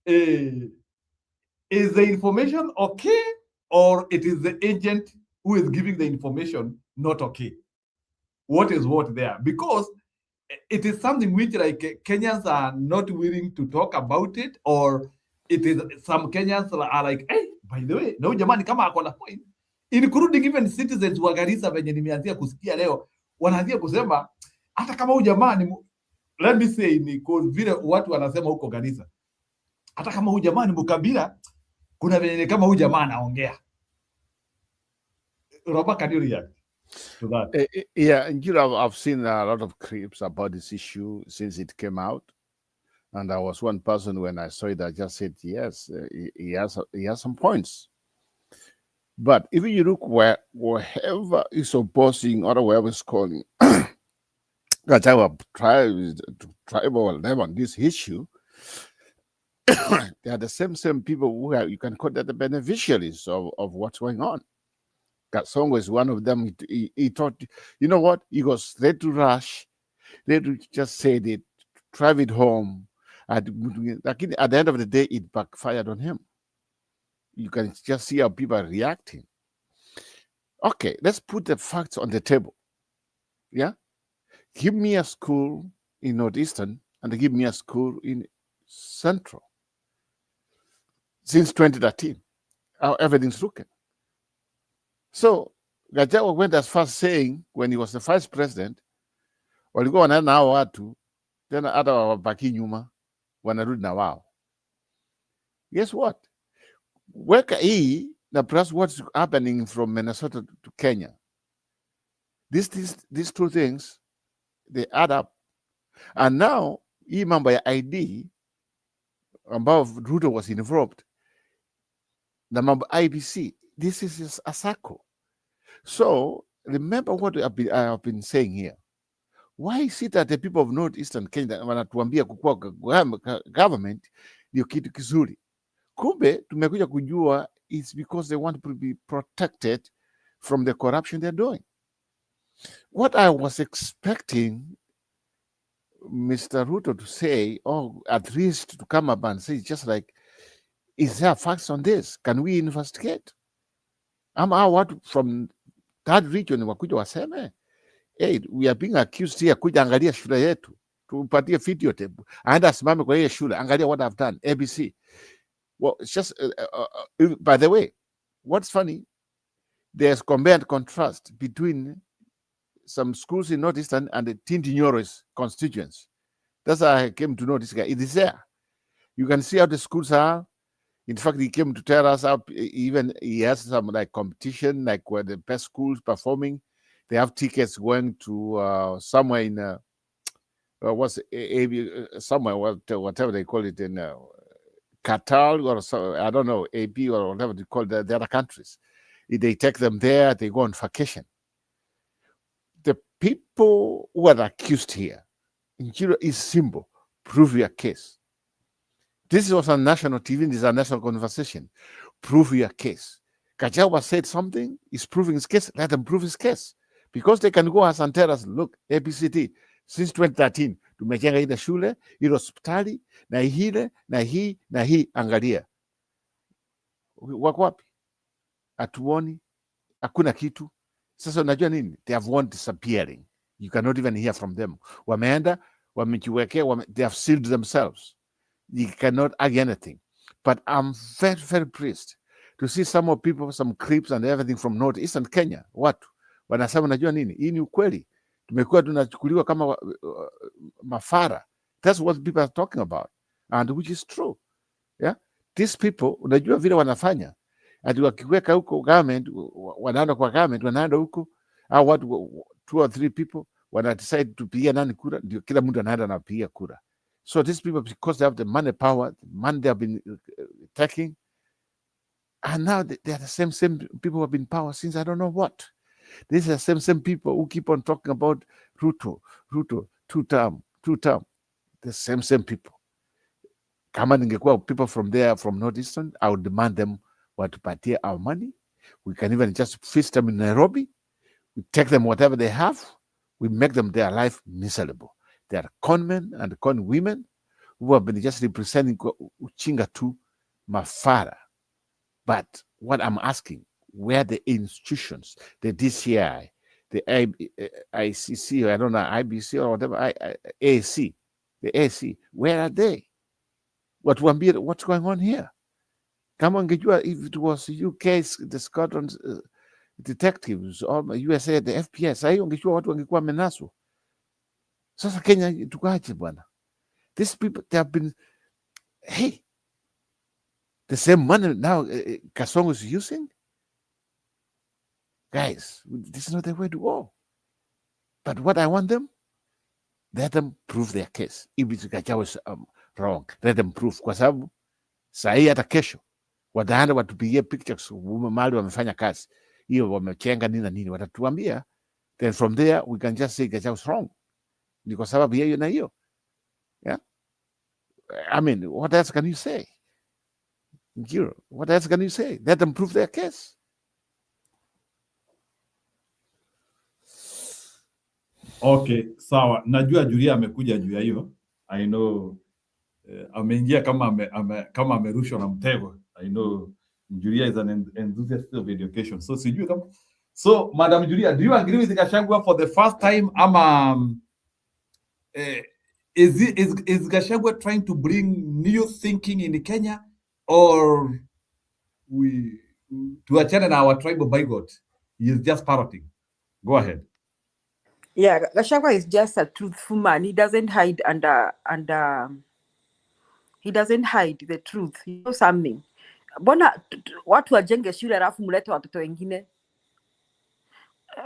is the information okay, or it is the agent who is giving the information not okay? What is what there? Because it is something which like Kenyans are not willing to talk about it, or it is some Kenyans are like, hey, by the way, no jamani kama ako na point, including even citizens wa Garissa venye nimeanzia kusikia leo wanaanzia kusema hata kama huyu jamani, let me say ni vile watu wanasema huko Garissa, hata kama huyu jamani Mukabila, kuna venye kama huyu jamaa anaongea. Robert, can you react to that? Yeah, and I've seen a lot of clips about this issue since it came out, and I was one person when I saw it, I just said yes, he has some points. But if you look wherever is opposing or wherever is calling Gachagua tribal on this issue, they are the same people who are, you can call that the beneficiaries of what's going on. Gasongo was one of them. He thought, you know what? He goes straight to rush. They just said it, drive it home. At the end of the day, it backfired on him. You can just see how people are reacting. Okay, let's put the facts on the table. Yeah? Give me a school in Northeastern and give me a school in Central. Since 2013, how everything's looking. So, Gachagua went as far as saying, when he was the vice president, walikuwa wanaenda nao watu, tena hata wabaki nyuma, wanarudi na wao. Guess what? Weka hii, na perhaps what's happening from Minnesota to Kenya. These two things, they add up. And now, hii mambo ya ID, ambao Ruto was involved, na mambo IBC, this is a circle. So remember what I have been saying here. Why is it that the people of Northeastern Kenya wanatuambia kukua government ndio kitu kizuri? Kumbe tumekuja kujua it's because they want to be protected from the corruption they're doing. What I was expecting Mr. Ruto to say, or at least to come up and say, just like, is there facts on this? Can we investigate? What from that region wakuja waseme, hey, we are being accused here, kuja angalia shule yetu, tupatie video tape, aenda asimame kwa hiyo shule, angalia what I've done, ABC. Well, it's just, by the way, what's funny, there's compare and contrast between some schools in Northeastern and the Tindi Nyoro's constituents. That's how I came to know this guy. It is there. You can see how the schools are. In fact, he came to tell us up. Even he has some like competition, like where the best schools performing. They have tickets going to somewhere in somewhere whatever they call it in Qatar or so, I don't know, AB or whatever they call the other countries. They take them there. They go on vacation. The people who are accused here in Nigeria is simple. Prove your case. This was on national TV. This is a national conversation. Prove your case. Gachagua said something. He's proving his case. Let them prove his case. Because they can go as and tell us, look, ABCD, since 2013, tumejenga ile shule, ile hospitali, na hile, na hii, angalia. Wako wapi? Hatuoni, hakuna kitu. Sasa unajua nini? They have one disappearing. You cannot even hear from them. Wameenda, wamejiwekea, they have sealed themselves. You cannot argue anything. But I'm very, very pleased to see some of people, some clips and everything from northeastern Kenya. Watu wanasema najua nini? Hii ni ukweli. Tumekuwa tunachukuliwa kama mafara. That's what people are talking about, and which is true. Yeah, these people, unajua vile wanafanya, ati wakiweka huko government, wanaenda kwa government, wanaenda huko, au watu 2 or 3 people wana decide tupigia nani kura, ndio kila mtu anaenda na pigia kura. So these people, because they have the money power, the money they have been taking, and now they are the same people who have been in power since I don't know what. These are the same people who keep on talking about Ruto, 2-term. The same people. Kama ningekuwa people from there, from Northeastern, I would demand them watupatie our money. We can even just feast them in Nairobi. We take them whatever they have. We make them their life miserable. They are con men and con women who have been just representing Uchinga to Mafara. But what I'm asking, where the institutions, the DCI, the ICC, I don't know, IBC or whatever, AAC, the AAC, where are they? What's going on here? Kama ungejua, if it was UK, the Scotland detectives, or USA, the FPS, sahii ungejua watu wangekuwa menaso. Sasa Kenya tukaje bwana? These people, they have been, hey, the same money now Kasongo is using? Guys, this is not the way to go. But what I want them, let them prove their case. If it's Gachagua is wrong, let them prove. Kwa sababu sahii hata kesho wataenda watupigie pictures mahali wamefanya kazi hiyo, wamechenga nini na nini, watatuambia. Then from there we can just say Gachagua is wrong, ni kwa sababu hiyo na hiyo. Yeah, I mean, what else can you say? What else can you say? Let them prove their case. Okay, sawa. Najua Julia amekuja juu ya hiyo. I know ameingia kama amerushwa na mtego. I know Julia is an enthusiast of education. So sijui kama. So Madam Julia, do you agree with Gachagua for the first time? Is Gachagua trying to bring new thinking in Kenya, or tuachane na our tribal bigot? He is just parroting. Go ahead. Yeah, Gachagua is just a truthful man. He doesn't hide he doesn't hide the truth. You know something? Mbona watu wajenge shule alafu mulete watoto wengine?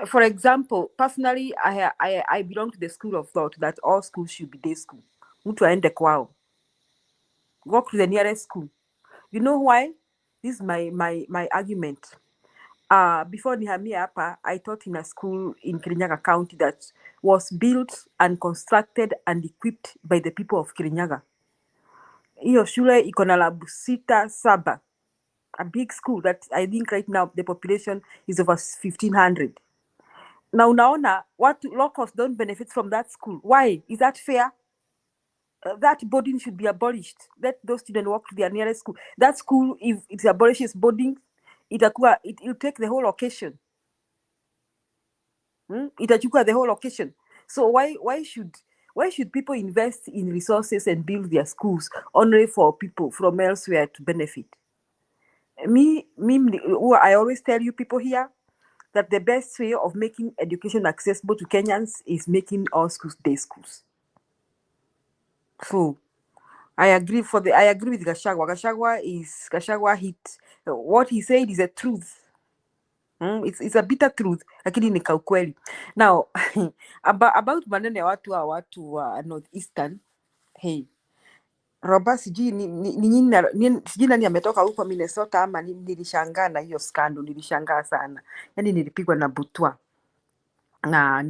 For example, personally, I belong to the school of thought that all schools should be day school. Mtu aende kwao. Go to the nearest school. You know why? This is my argument. Before nihamia hapa, I taught in a school in Kirinyaga County that was built and constructed and equipped by the people of Kirinyaga. Hiyo shule iko na labu 6-7. A big school that I think right now the population is over 1,500. Now unaona what locals don't benefit from that school. Why? Is that fair? That boarding should be abolished. Let those students walk to their nearest school. That school, if it abolishes boarding, it'll take the whole location. Itachukua the whole location. So why should people invest in resources and build their schools only for people from elsewhere to benefit? I always tell you people here that the best way of making education accessible to Kenyans is making all schools day schools. So I agree with Gachagua. Gachagua hit what he said is a truth. It's a bitter truth, lakini ni kaukweli. Now about maneno ya watu wa Northeastern, hey Roba, sijui nani ametoka huko Minnesota ama nilishangaa na hiyo scandal, nilishangaa sana. Yani nilipigwa na butwa. Na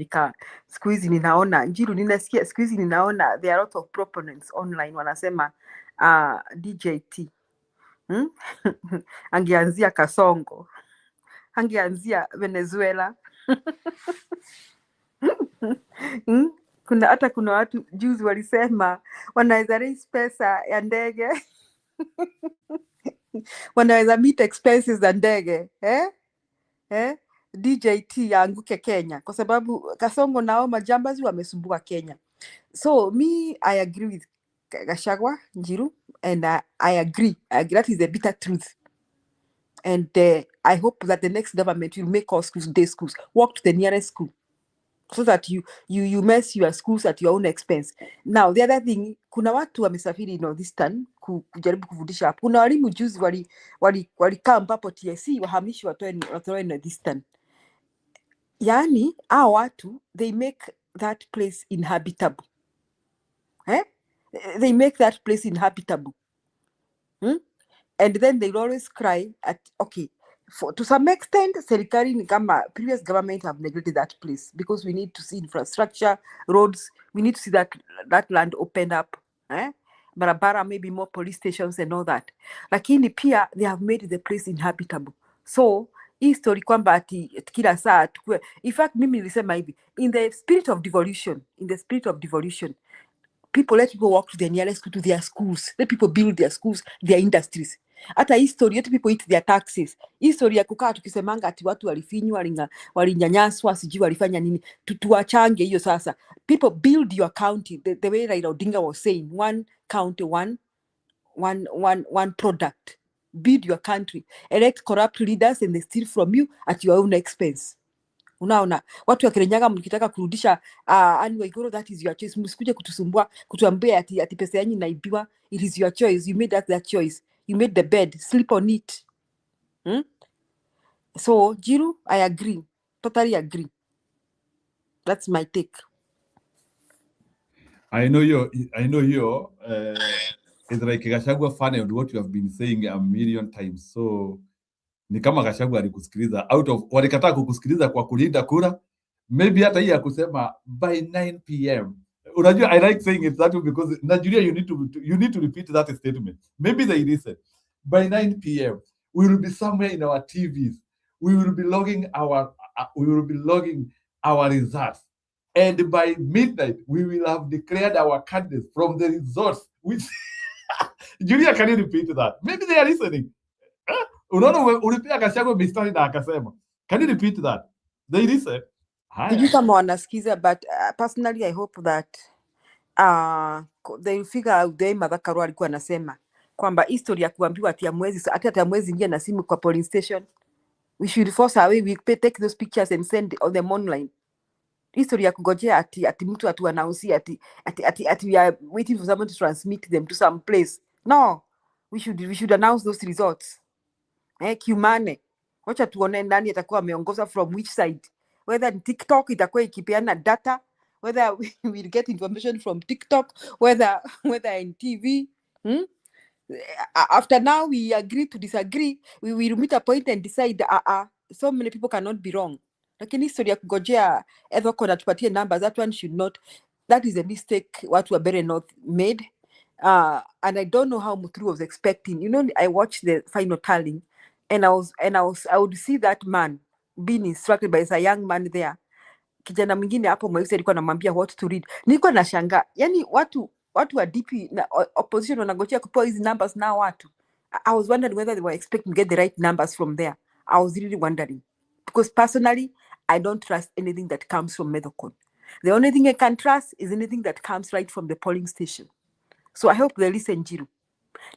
siku hizi ninaona Njiru, ninasikia siku hizi ninaona there are a lot of proponents online wanasema DJT angeanzia Kasongo, angeanzia Venezuela. Kuna watu juzi walisema wanaweza raise pesa ya ndege wanaweza meet expenses za ndege DJT yaanguke Kenya kwa sababu Kasongo nao majambazi wamesumbua Kenya. So I agree with Gachagua, Njiru, and I agree that is the bitter truth. And I hope that the next government will make all schools day schools. Walk to the nearest school, so that you mess your schools at your own expense. Now the other thing, kuna watu wamesafiri Northeastern kujaribu kufundisha hapo. Kuna walimu juzi walikaa mpapo TSC wahamishi watoe Northeastern. Yani hao watu, they make that place inhabitable. They make that place inhabitable. And then they always cry at, okay, to some extent, serikali ni kama previous government have neglected that place, because we need to see infrastructure, roads, we need to see that land opened up, barabara, maybe more police stations and all that. Lakini pia they have made the place inhabitable. So hii story kwamba ati kila saa tukue, in fact mimi nilisema hivi, in the spirit of devolution, people, let people walk to the nearest school, to their schools. Let people build their schools, their industries. Hata history, let people eat their taxes. History ya kukaa tukisemanga ati watu walifinywa, walinyanyaswa, sijui walifanya nini. Tuwachange hiyo sasa. People build your county. The way Raila Odinga was saying, one county, one product. Build your country. Elect corrupt leaders and they steal from you at your own expense. Unaona, watu wa Kirinyaga mkitaka kurudisha Anne Waiguru, that is your choice. Msikuje kutusumbua, kutuambia ati pesa yanyu inaibiwa. It is your choice. You made that choice. You made the bed. Sleep on it. So, Jiru, I agree. Totally agree. That's my take. I know you. It's like Gachagua fan on what you have been saying a million times. So ni kama Gachagua alikusikiliza out of walikataa kukusikiliza kwa kulinda kura, maybe hata hii ya kusema by 9 p.m. Unajua, I like saying it that way because Nigeria, you need to repeat that statement. Maybe they listen. By 9 p.m. we will be somewhere in our TVs. We will be logging our results. And by midnight, we will have declared our candidates from the results. Which Julia, can you repeat that? Maybe they are listening. Unaona, ulipia Gachagua mistari na akasema. Can you repeat that? They listen. Sijui kama wanasikiza, but personally I hope that they will figure out the Martha Karua alikuwa anasema kwamba history ya kuambiwa ati ya mwezi ingia na simu kwa polling station. We should force our way, we take those pictures and send on them online. History ya kugojea ati mtu atu announce ati we are waiting for someone to transmit them to some place. No, we should announce those results. Kiumane, wacha tuone nani atakuwa ameongoza from which side. Whether TikTok itakuwa ikipeana data, whether we will get information from TikTok, whether in TV. After now we agree to disagree, we will meet a point and decide. So many people cannot be wrong. Lakini history ya kugojea Ethoko na tupatie numbers, that one should not. That is a mistake what Wabere North made. And I don't know how Muturi was expecting. You know, I watched the final tallying, and I would see that man being instructed by a young man there. Kijana mwingine hapo mweusi alikuwa anamwambia what to read. Nilikuwa nashangaa. Yani watu wa DP na opposition wanagojea kupewa hizi numbers na watu. I was wondering whether they were expecting to get the right numbers from there. I was really wondering. Because personally, I don't trust anything that comes from Medocon. The only thing I can trust is anything that comes right from the polling station. So I hope they listen, Jiru.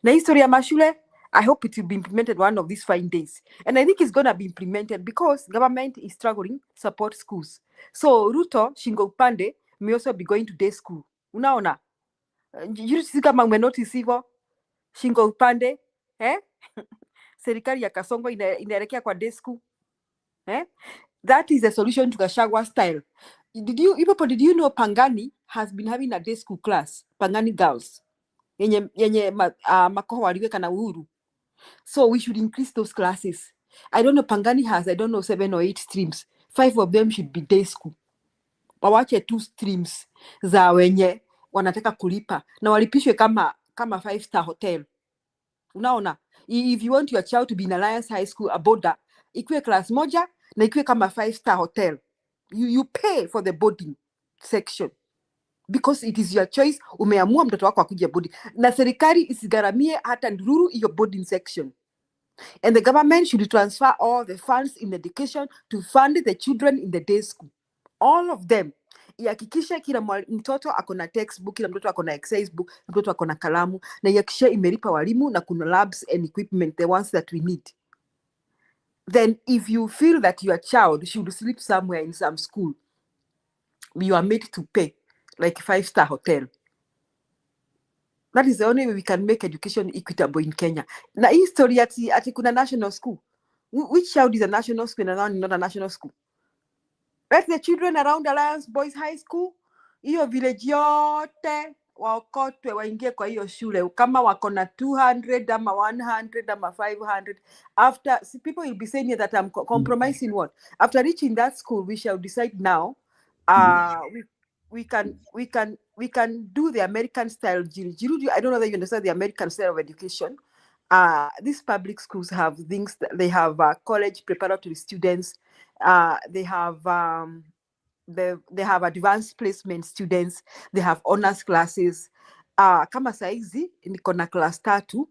Na history ya mashule, I hope it will be implemented one of these fine days. And I think it's going to be implemented because government is struggling to support schools. So Ruto, Shingo Upande, may also be going to day school. Unaona? Jiru sisi kama umenotice hivyo, Shingo Upande, serikali ya Kasongo inaelekea kwa day school. That is a solution to Gachagua style. Did you know Pangani has been having a day school class? Pangani girls. Yenye makoho waliweka na Uhuru. So we should increase those classes. I don't know, Pangani has, 7 or 8 streams. 5 of them should be day school. Wawache 2 streams za wenye wanataka kulipa. Na walipishwe kama 5-star hotel. Unaona? If you want your child to be in Alliance High School, a boarder, ikuwe class moja, na ikuwe kama 5-star hotel. You pay for the boarding section. Because it is your choice. Umeamua mtoto wako akuje boarding. Na serikali isigaramie hata ndururu iyo boarding section. And the government should transfer all the funds in education to fund the children in the day school. All of them. Ihakikishe kila mtoto akona textbook, kila mtoto akona exercise book, mtoto akona kalamu, na ihakikishe imelipa walimu na kuna labs and equipment, the ones that we need. then if you feel that your child should sleep somewhere in some school, you are made to pay, like 5-star hotel. That is the only way we can make education equitable in Kenya. Na hii story ati kuna national school. Which child is a national school and not a national school? Let the children around Alliance Boys High School, hiyo village yote waokotwe waingie kwa hiyo shule kama wako na 200 ama 100 ama 500. After people will be saying that I'm compromising what? After reaching that school, we shall decide now. We can do the American style. I don't know whether you understand the American style of education. These public schools have things that they have college preparatory students. They have advanced placement students. They have honors classes. Kama saizi niko na class 3,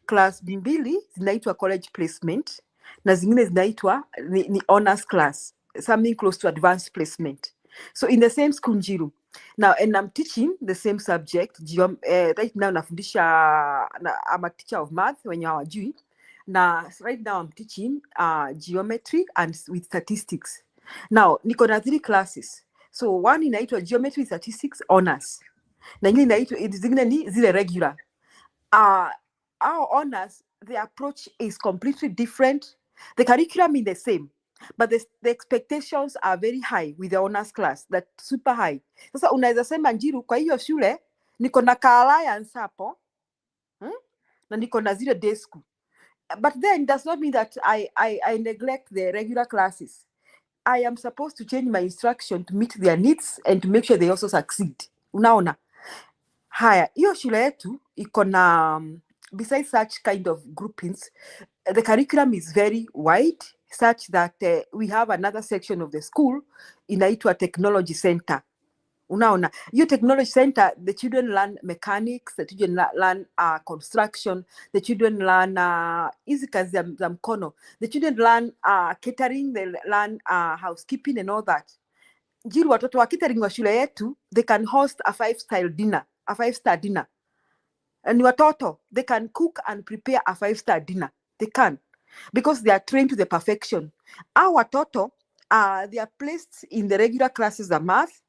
class 2 zinaitwa college placement na zingine zinaitwa ni honors class, something close to advanced placement. So in the same school Njiru. Now, and I'm teaching the same subject. Right now, I'm a teacher of math when you are doing. Now, right now, I'm teaching geometry and with statistics. Now, niko na 3 classes. So, one inaitwa geometry, statistics, honors. Na zingine ni zile regular. Our honors, the approach is completely different. The curriculum is the same. But the expectations are very high with the honors class, that super high. Sasa unaweza sema Njiru, kwa hiyo shule niko na alliance hapo, na niko na zile day school. But then does not mean that I neglect the regular classes. I am supposed to change my instruction to meet their needs and to make sure they also succeed. Unaona? Haya, hiyo shule yetu iko na besides such kind of groupings, the curriculum is very wide, such that we have another section of the school inaitwa technology center. Unaona, your technology center, the children learn mechanics, the children learn construction, the children learn hizi kazi za mkono, the children learn catering, they learn housekeeping and all that. Jiru, watoto wa catering wa shule yetu, they can host a 5-star dinner. And watoto, they can cook and prepare a 5-star dinner. They can, because they are trained to the perfection. Our watoto, they are placed in the regular classes of math.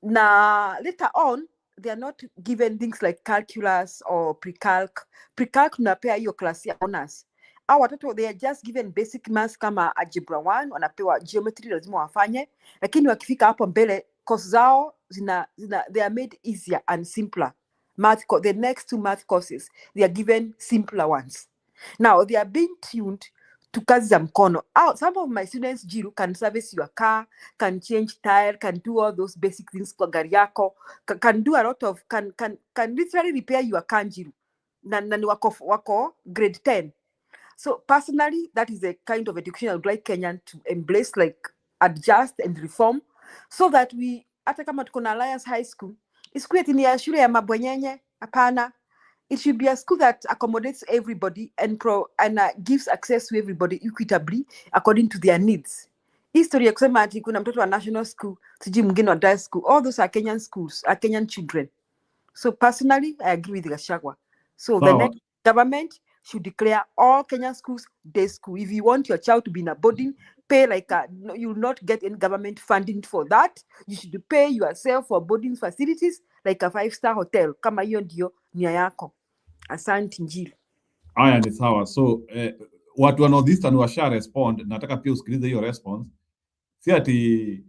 Now, later on, they are not given things like calculus or pre-calc. Pre-calc unapea hiyo class ya honors. Our watoto, they are just given basic maths kama algebra 1, wanapewa geometry lazima wafanye, lakini wakifika hapo mbele, course zao they are made easier and simpler. The next 2 math courses, they are given simpler ones. Now, they are being tuned to kazi za mkono. Some of my students, Jiru, can service your car, can change tire, can do all those basic things kwa gari yako, can do a lot of, can literally repair your car, Jiru. Na wako grade 10. So personally, that is the kind of education I would like Kenyan to embrace, like adjust and reform, so that we, hata kama tuko na Alliance High School, isikuwe ati ni ya shule ya mabwenyenye, hapana. It should be a school that accommodates everybody and gives access to everybody equitably according to their needs. History ya kusema ati kuna mtoto wa national school, siji mwingine wa day school, all those are Kenyan schools, are Kenyan children. So personally, I agree with Gachagua. So the next government should declare all Kenyan schools day school. If you want your child to be in a boarding, pay you will not get any government funding for that. You should pay yourself for boarding facilities like a 5-star hotel. Kama hiyo ndio nia yako. Asante Njiru. Haya ni sawa. So watu wa Northeastern washa respond, nataka pia usikilize hiyo response. Si ati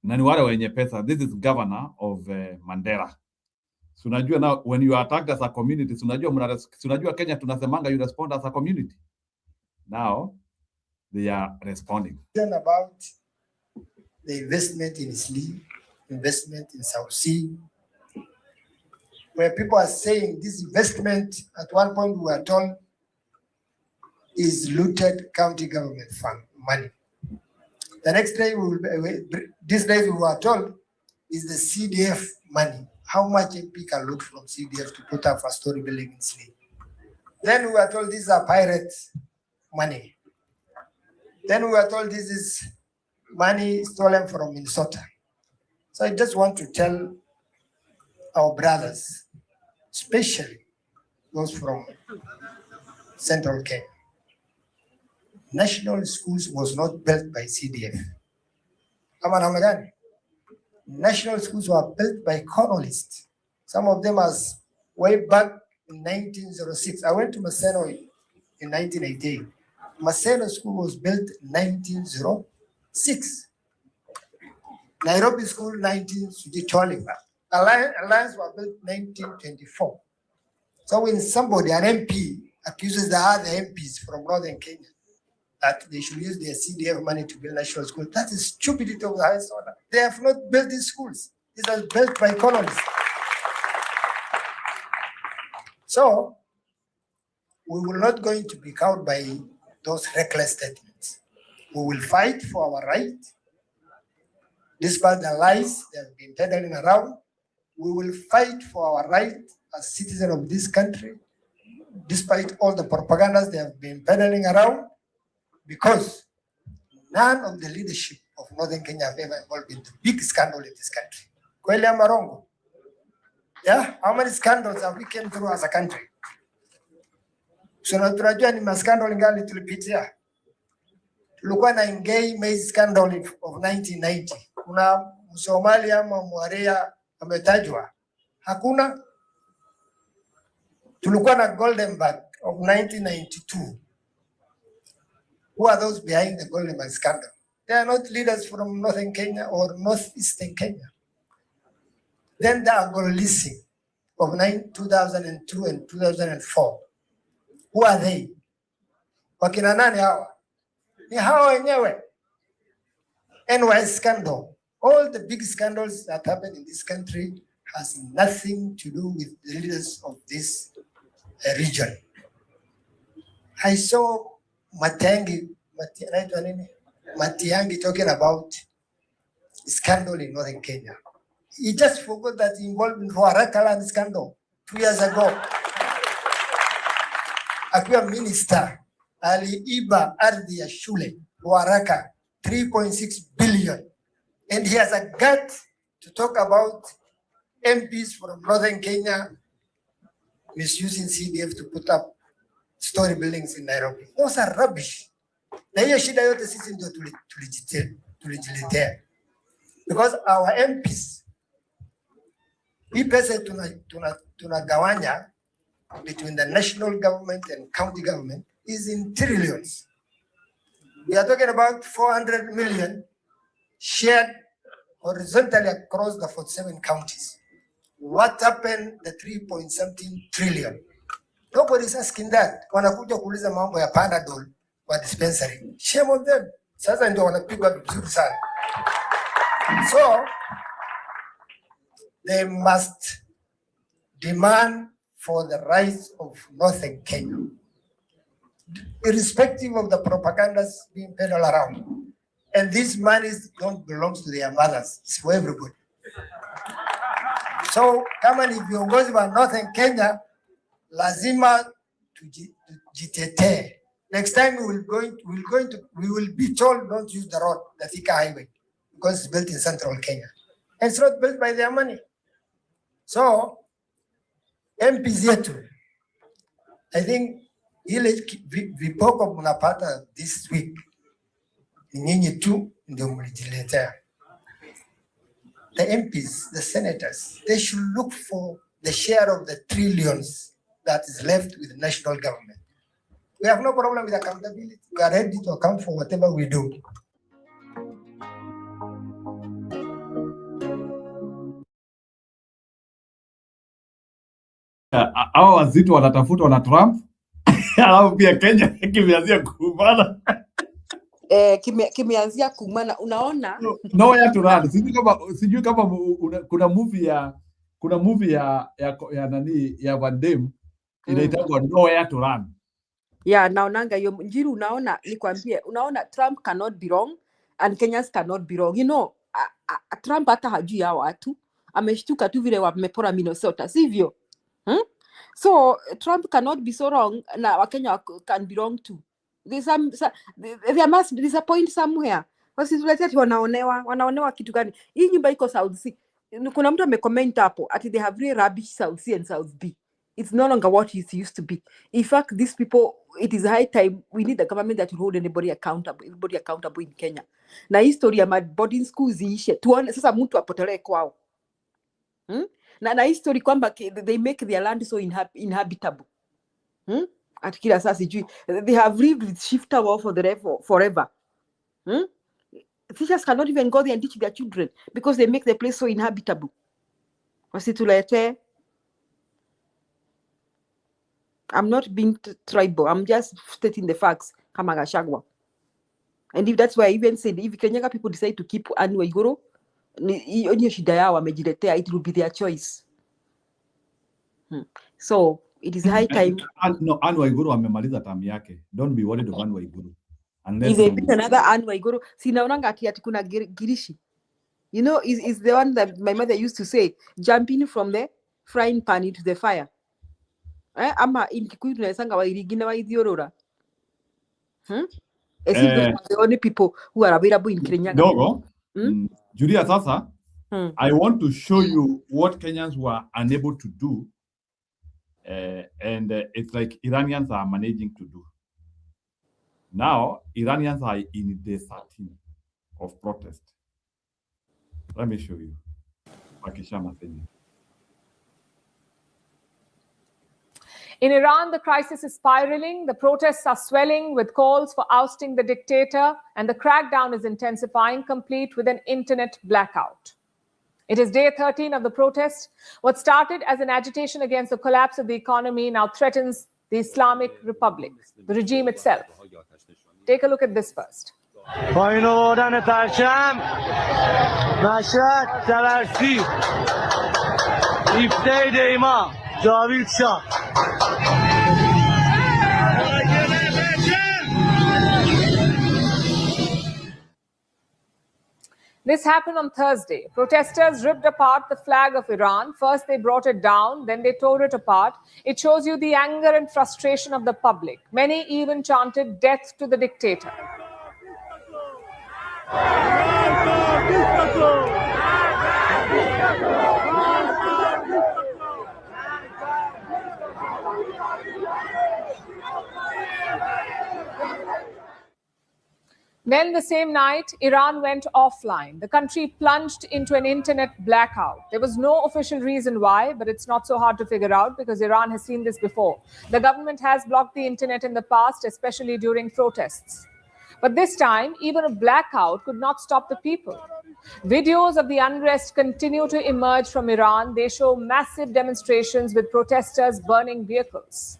nani wale wenye pesa. This is governor of Mandera. So unajua now when you are attacked as a community, unajua Kenya tunasemanga you respond as a community. Now they are responding. About the investment in Sleep, investment in South Sea, where people are saying this investment at one point we were told is looted county government fund money. The next day these days we were told is the CDF money. How much MP can loot from CDF to put up a story building in Sleep? Then we were told these are pirate money. Then we were told this is money stolen from Minnesota. So I just want to tell our brothers, especially those from Central Kenya, national schools was not built by CDF. Ama namna gani? National schools were built by colonists. Some of them as way back in 1906. I went to Maseno in 1988. Maseno School was built in 1906. Nairobi School 1920. Alliance was built 1924. So when somebody, an MP, accuses the other MPs from Northern Kenya that they should use their CDF money to build national schools, that is stupidity of the highest order. They have not built these schools. These are built by colonists. So we will not going to be cowed by those reckless statements. We will fight for our right. Despite the lies they have been peddling around, we will fight for our right as citizens of this country, despite all the propagandas they have been peddling around, because none of the leadership of Northern Kenya have ever involved in the big scandal in this country. Kweli ama rongo? Yeah, how many scandals have we came through as a country? So tunajua ni maskandal ngali tulipitia. Tulikuwa na Ngei Maize scandal of 1990. Kuna Msomali ama Mwaria ametajwa? Hakuna. Tulikuwa na Goldenberg of 1992. Who are those behind the Goldenberg scandal? They are not leaders from Northern Kenya or Northeastern Kenya. Then the Angolo leasing of 2002 and 2004. Who are they? Wakina nani hawa? Ni hawa wenyewe. NYS scandal. All the big scandals that happen in this country has nothing to do with the leaders of this region. I saw Matiang'i talking about scandal in Northern Kenya. He just forgot that he involved in Ruaraka land scandal 2 years ago. Akiwa minister, aliiba ardhi ya shule Ruaraka 3.6 billion. And he has a gut to talk about MPs from Northern Kenya misusing CDF to put up story buildings in Nairobi. Those are rubbish. Na hiyo shida yote sisi ndio tulijiletea. Because our MPs, hii pesa tunagawanya between the national government and county government is in trillions. We are talking about 400 million shared horizontally across the 47 counties. What happened the 3.something trillion? Nobody's asking that. Wanakuja kuuliza mambo ya Panadol kwa dispensary. Shame on them. Sasa ndio wanapigwa vizuri sana. So they must demand for the rights of Northern Kenya, irrespective of the propagandas being peddled around. And these monies don't belong to their mothers. It's for everybody. So kama ni viongozi wa Northern Kenya, lazima tujitetee. Next time we will be told don't use the road, the Thika Highway, because it's built in Central Kenya. And it's not built by their money. So MPs yetu, I think ile vipoko mnapata this week ni nyinyi tu ndio mlijiletea. The MPs, the senators, they should look for the share of the trillions that is left with the national government. We have no problem with accountability. We are ready to account for whatever we do. Hao wazito wanatafutwa na Trump au pia Kenya kimeanzia kuumana. Kimeanzia kuumana, unaona? Nowhere to run. Sijui kama kuna movie ya nani ya Van Damme inaitwa Nowhere to Run. Yeah, naonanga hiyo Njiru, unaona, nikwambie, unaona Trump cannot be wrong and Kenyans cannot be wrong. You know, Trump hata hajui hao watu. Ameshtuka tu vile wamepora Minnesota, sivyo? So Trump cannot be so wrong na Wakenya can be wrong too. There must be a point somewhere. Wasituletea ati wanaonewa kitu gani? Hii nyumba iko South C. Kuna mtu amecomment hapo ati they have really rubbish South C and South B. It's no longer what it used to be. In fact, these people, it is high time we need a government that will hold everybody accountable in Kenya. Na history ya boarding schools iishe. Tuone sasa mtu apotelee kwao. Na history kwamba they make their land so inhabitable. At kila saa sijui. They have lived with shifter war forever. Teachers cannot even go there and teach their children because they make the place so inhabitable. Wasitulete. I'm not being tribal. I'm just stating the facts. Kama Gachagua. And if that's why I even said, if Kenyaga people decide to keep Anne Waiguru, hiyo shida yao wamejiletea, it will be their choice. So it is high time. No, Anne Waiguru amemaliza term yake. Don't be worried of Anne Waiguru. If they pick another Anne Waiguru, sinaonanga ati kuna Girishi. You know, is the one that my mother used to say, jumping from the frying pan into the fire. Ama in Kikuyu tunasanga wairigina waithiorora. As if those are the only people who are available in Kirinyaga. Dogo, Julia sasa, I want to show you what Kenyans were unable to do, and it's like Iranians are managing to do. Now, Iranians are in day 13 of protest. Let me show you. In Iran, the crisis is spiraling. The protests are swelling with calls for ousting the dictator, and the crackdown is intensifying, complete with an internet blackout. It is day 13 of the protest. What started as an agitation against the collapse of the economy now threatens the Islamic Republic, the regime itself. Take a look at this first. This happened on Thursday. Protesters ripped apart the flag of Iran. First, they brought it down, then they tore it apart. It shows you the anger and frustration of the public. Many even chanted death to the dictator. Then the same night, Iran went offline. The country plunged into an internet blackout. There was no official reason why, but it's not so hard to figure out because Iran has seen this before. The government has blocked the internet in the past, especially during protests. But this time, even a blackout could not stop the people. Videos of the unrest continue to emerge from Iran. They show massive demonstrations with protesters burning vehicles.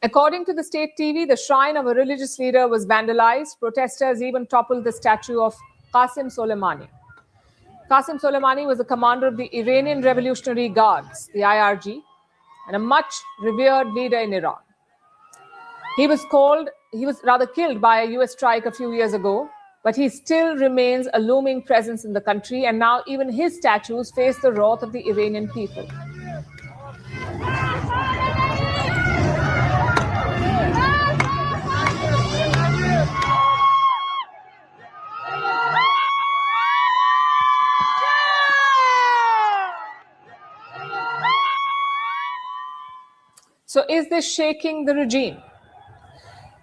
According to the state TV, the shrine of a religious leader was vandalized. Protesters even toppled the statue of Qasem Soleimani. Qasem Soleimani was the commander of the Iranian Revolutionary Guards, the IRG, and a much revered leader in Iran. He was killed by a US strike a few years ago, but he still remains a looming presence in the country, and now even his statues face the wrath of the Iranian people. So is this shaking the regime?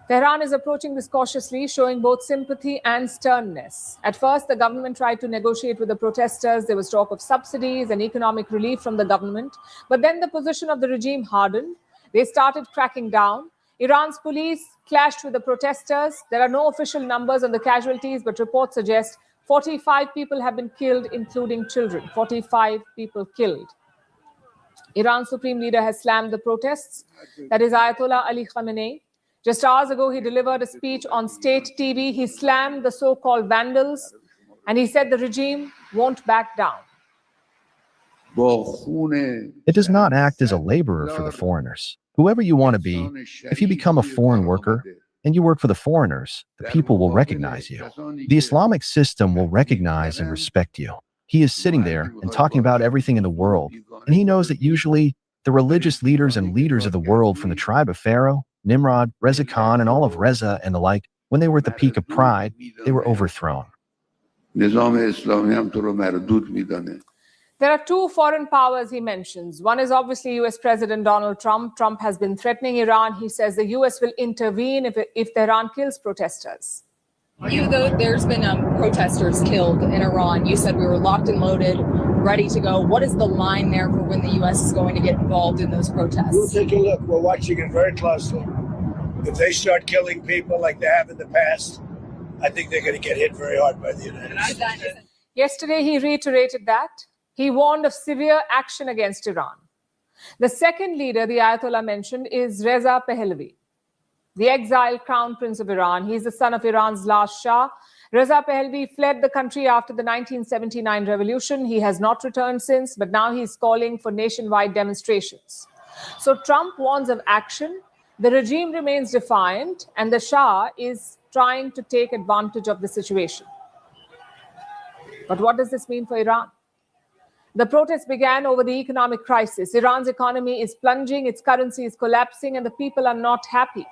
Tehran is approaching this cautiously, showing both sympathy and sternness. At first, the government tried to negotiate with the protesters. There was talk of subsidies and economic relief from the government. But then the position of the regime hardened. They started cracking down. Iran's police clashed with the protesters. There are no official numbers on the casualties, but reports suggest 45 people have been killed, including children. 45 people killed. Iran's supreme leader has slammed the protests. That is Ayatollah Ali Khamenei. Just hours ago, he delivered a speech on state TV. He slammed the so-called vandals, and he said the regime won't back down. It does not act as a laborer for the foreigners. Whoever you want to be, if you become a foreign worker and you work for the foreigners, the people will recognize you. The Islamic system will recognize and respect you. He is sitting there and talking about everything in the world, and he knows that usually the religious leaders and leaders of the world from the tribe of Pharaoh, Nimrod, Reza Khan, and all of Reza and the like, when they were at the peak of pride, they were overthrown. There are two foreign powers he mentions. One is obviously US President Donald Trump. Trump has been threatening Iran. He says the US will intervene if Tehran kills protesters. Even though there's been protesters killed in Iran, you said we were locked and loaded, ready to go. What is the line there for when the US is going to get involved in those protests? We'll take a look. We're watching it very closely. If they start killing people like they have in the past, I think they're going to get hit very hard by the United States. Yesterday, he reiterated that. He warned of severe action against Iran. The second leader the Ayatollah mentioned is Reza Pahlavi, the exiled crown prince of Iran. He's the son of Iran's last Shah. Reza Pahlavi fled the country after the 1979 revolution. He has not returned since, but now he's calling for nationwide demonstrations. So Trump warns of action. The regime remains defiant, and the Shah is trying to take advantage of the situation. But what does this mean for Iran? The protests began over the economic crisis. Iran's economy is plunging, its currency is collapsing, and the people are not happy.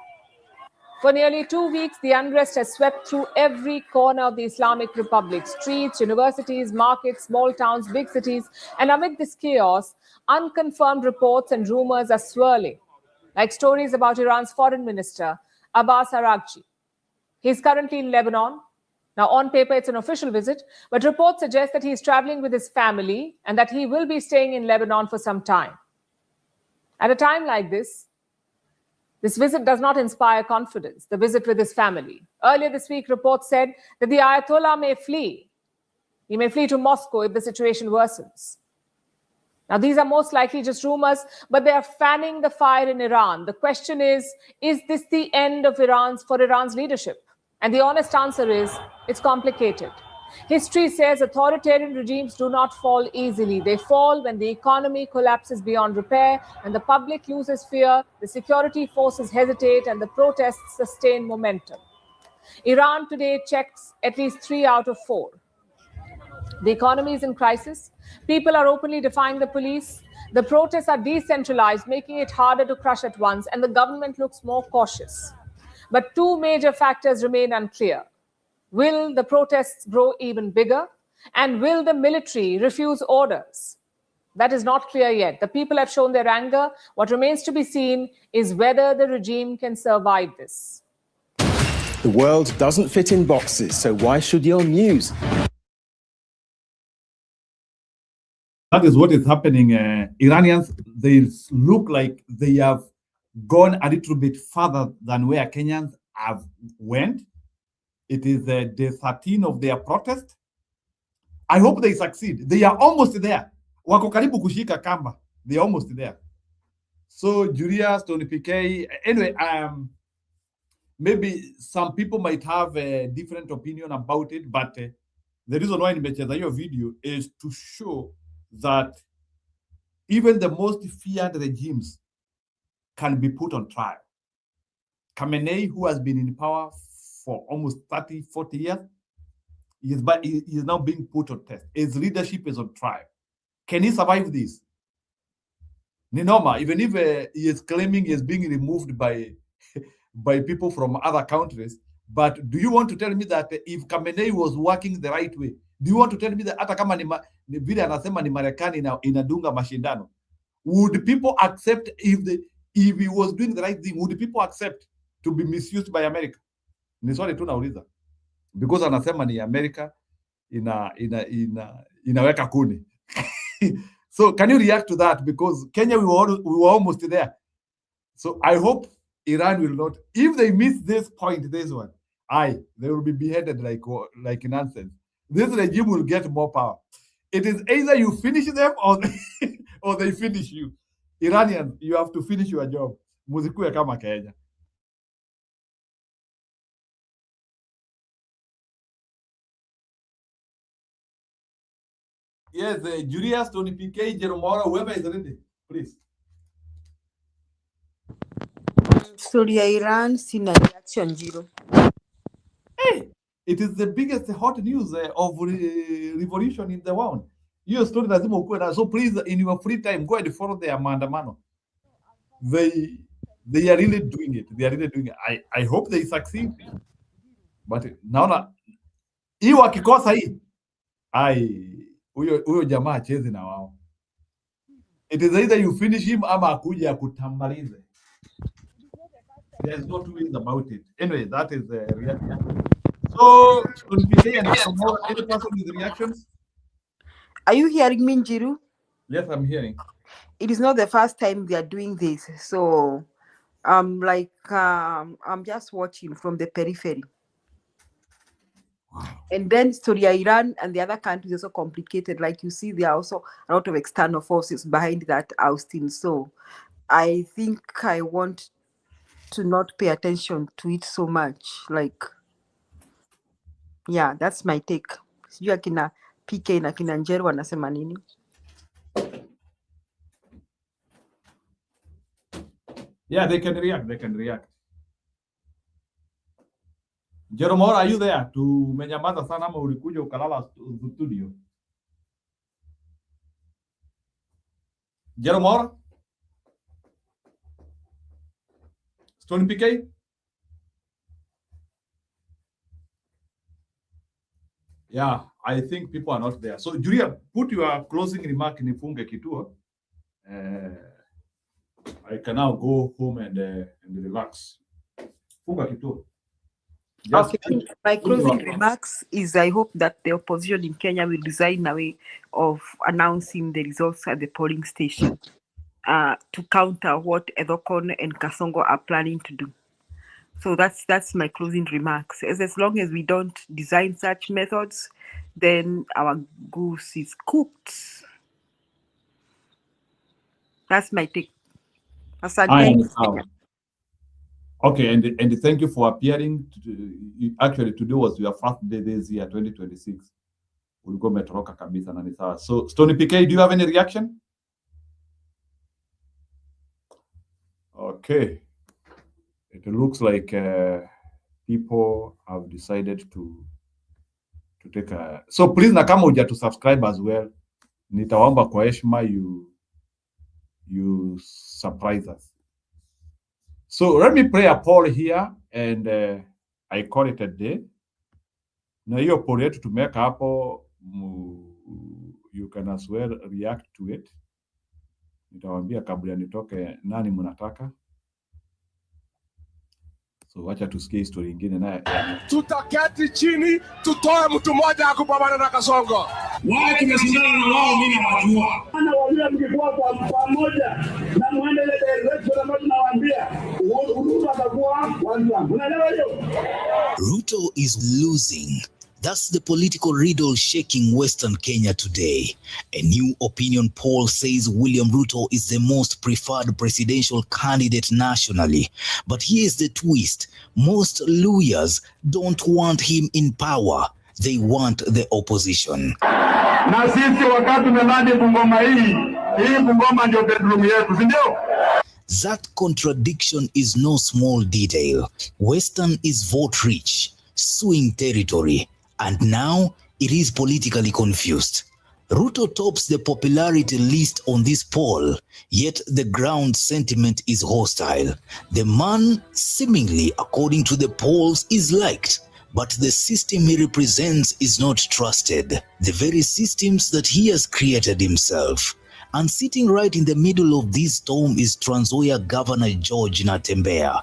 For nearly 2 weeks, the unrest has swept through every corner of the Islamic Republic. Streets, universities, markets, small towns, big cities. And amid this chaos, unconfirmed reports and rumors are swirling, like stories about Iran's foreign minister, Abbas Araghchi. He's currently in Lebanon. Now, on paper, it's an official visit, but reports suggest that he's traveling with his family and that he will be staying in Lebanon for some time. At a time like this visit does not inspire confidence, the visit with his family. Earlier this week, reports said that the Ayatollah may flee. He may flee to Moscow if the situation worsens. Now, these are most likely just rumors, but they are fanning the fire in Iran. The question is this the end of Iran's leadership? And the honest answer is, it's complicated. History says authoritarian regimes do not fall easily. They fall when the economy collapses beyond repair, when the public loses fear, the security forces hesitate, and the protests sustain momentum. Iran today checks at least 3 out of 4. The economy is in crisis. People are openly defying the police. The protests are decentralized, making it harder to crush at once, and the government looks more cautious. But two major factors remain unclear. Will the protests grow even bigger? And will the military refuse orders? That is not clear yet. The people have shown their anger. What remains to be seen is whether the regime can survive this. The world doesn't fit in boxes, so why should your news? That is what is happening. Iranians, they look like they have gone a little bit further than where Kenyans have went. It is day 13 of their protest. I hope they succeed. They are almost there. Wako karibu kushika kamba. They are almost there. So Julius, Tony PK, anyway, maybe some people might have a different opinion about it, but the reason why nimecheza hiyo video is to show that even the most feared regimes can be put on trial. Khamenei, who has been in power for almost 30, 40 years, he is now being put on test. His leadership is on trial. Can he survive this? Ninoma, even if he is claiming he is being removed by people from other countries, but do you want to tell me that if Khamenei was working the right way, do you want to tell me that hata kama ni vile anasema ni Marekani inadunga mashindano, would people accept if he was doing the right thing? Would people accept to be misused by America? Ni swali tu nauliza, because anasema ni America inaweka kuni. So can you react to that? Because Kenya, we were almost there. So I hope Iran will not, if they miss this point, this one, they will be beheaded like nonsense. This regime will get more power. It is either you finish them or they finish you. Iranians, you have to finish your job. Muzikuwe kama Kenya. Yes, Julius, Tony PK, Jerome, whoever is ready, please. Story ya Iran, sina reaction zero. Hey, it is the biggest hot news of revolution in the world. Hiyo story lazima ukuwe na. So please, in your free time, go and follow their maandamano. They are really doing it. They are really doing it. I hope they succeed. But naona hii wakikosa hii, huyo jamaa acheze na wao. It is either you finish him ama akuja akutambalize. There's no two ways about it. Anyway, that is the reaction. So, any person with reactions? Are you hearing me, Njiru? Yes, I'm hearing. It is not the first time they are doing this. So, I'm just watching from the periphery. And then Syria, Iran, and the other countries also complicated. Like you see, there are also a lot of external forces behind that ousting. So I think I want to not pay attention to it so much. Like, yeah, that's my take. Sijui akina PK na kina Njeru wanasema nini? Yeah, they can react. They can react. Jeromora, are you there? Tumenyamaza sana ama ulikuja ukalala studio? Jeromora? Stone PK? Yeah, I think people are not there. So Julia, put your closing remark in Nifunge Kituo. I can now go home and relax. Funga Kituo. Okay. My closing remarks is I hope that the opposition in Kenya will design a way of announcing the results at the polling station to counter what Edokon and Kasongo are planning to do. So that's my closing remarks. As long as we don't design such methods, then our goose is cooked. That's my take. Okay, and thank you for appearing. Actually, today was your first day this year, 2026. Ulikuwa umetoroka kabisa na ni sawa. So, Stony PK, do you have any reaction? Okay. It looks like people have decided to take a... So please, na kama uja to subscribe as well, nitawaomba kwa heshima you surprise us. So let me play a poll here and I call it a day. Na hiyo poll yetu tumeweka hapo, you can as well react to it. Nitawaambia kabla nitoke nani mnataka. So wacha tusikie story nyingine naye. Tutaketi chini tutoe mtu mmoja akupambana na Kasongo. Wao tumeshindana na wao, mimi nawajua. Ana wale mkikuwa kwa pamoja na muendelee direction ambayo tunawaambia. Ruto atakuwa kwanza. Unaelewa hiyo? Ruto is losing. That's the political riddle shaking Western Kenya today. A new opinion poll says William Ruto is the most preferred presidential candidate nationally. But here's the twist. Most lawyers don't want him in power. They want the opposition. Na sisi wakati tumelandi Bungoma hii Bungoma ndio bedroom yetu, si ndio? That contradiction is no small detail. Western is vote rich, suing territory. And now it is politically confused. Ruto tops the popularity list on this poll, yet the ground sentiment is hostile. The man, seemingly according to the polls, is liked, but the system he represents is not trusted. The very systems that he has created himself. And sitting right in the middle of this storm is Trans Nzoia Governor George Natembeya.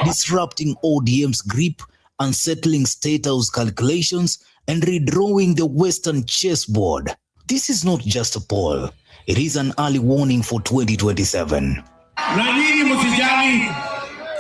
Disrupting ODM's grip, unsettling State House calculations, and redrawing the Western chessboard. This is not just a poll. It is an early warning for 2027. Na nyinyi msijali.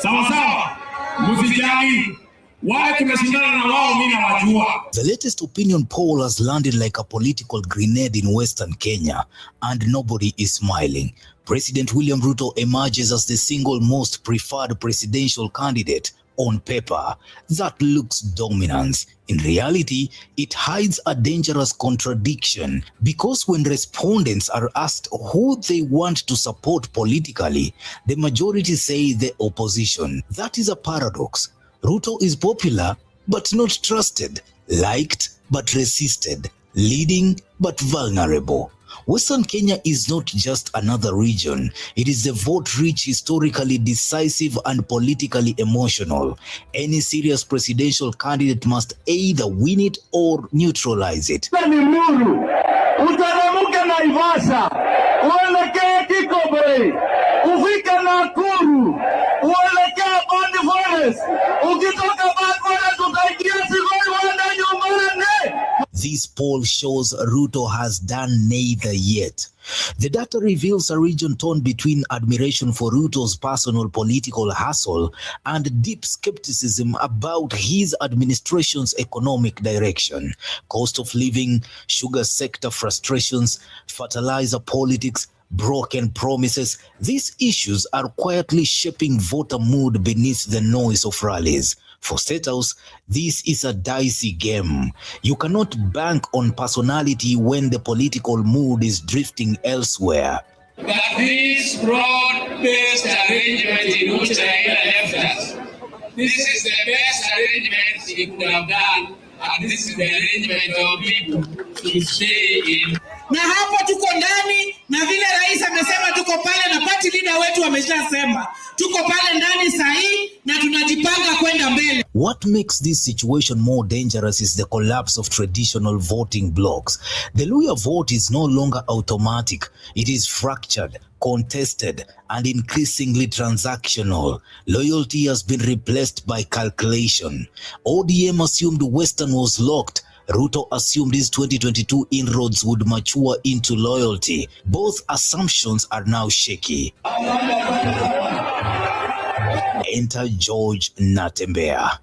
Sawa sawa. Msijali. Wao tumeshindana na wao, mimi nawajua. The latest opinion poll has landed like a political grenade in Western Kenya, and nobody is smiling. President William Ruto emerges as the single most preferred presidential candidate on paper. That looks dominance. In reality, it hides a dangerous contradiction, because when respondents are asked who they want to support politically, the majority say the opposition. That is a paradox. Ruto is popular, but not trusted, liked, but resisted, leading but vulnerable. Western Kenya is not just another region. It is a vote-rich, historically decisive and politically emotional. Any serious presidential candidate must either win it or neutralize it. Utaramuke Naivasha, uelekee Kikobe, ufike Nakuru, uelekee Bondi Forest, ukitoka Bondi Forest utaingia Sigoi uende nyumbani. This poll shows Ruto has done neither yet. The data reveals a region torn between admiration for Ruto's personal political hustle and deep skepticism about his administration's economic direction. Cost of living, sugar sector frustrations, fertilizer politics, broken promises. These issues are quietly shaping voter mood beneath the noise of rallies. For State House, this is a dicey game. You cannot bank on personality when the political mood is drifting elsewhere. But this broad-based arrangement in which Raila left us, this is the best arrangement he could have done, and this is the arrangement of people to stay in. Na hapo tuko ndani, na vile rais amesema tuko pale, na party leader wetu ameshasema tuko pale ndani sahi na tunajipanga kwenda mbele. What makes this situation more dangerous is the collapse of traditional voting blocks. The Luhya vote is no longer automatic. It is fractured, contested, and increasingly transactional. Loyalty has been replaced by calculation. ODM assumed Western was locked. Ruto assumed his 2022 inroads would mature into loyalty. Both assumptions are now shaky. Enter George Natembeya.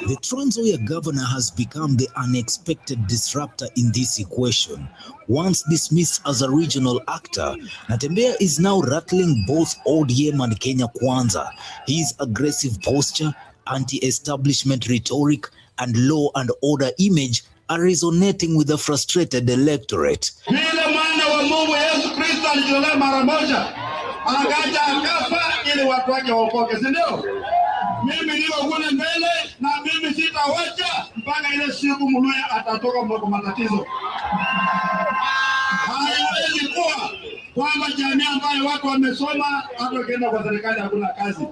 The Trans Nzoia governor has become the unexpected disruptor in this equation. Once dismissed as a regional actor, Natembeya is now rattling both ODM and Kenya Kwanza. His aggressive posture, anti-establishment rhetoric, and law and order image are resonating with the frustrated electorate. Vile mwana wa Mungu Yesu Kristo alijitolea mara moja, akaja akafa ili watu wake waokoke, si ndio? Mimi niko kule mbele na mimi sitawacha mpaka ile siku Mluhya atatoka kwa matatizo. Haiwezi kuwa kwamba jamii ambayo watu wamesoma hata wakienda kwa serikali hakuna kazi.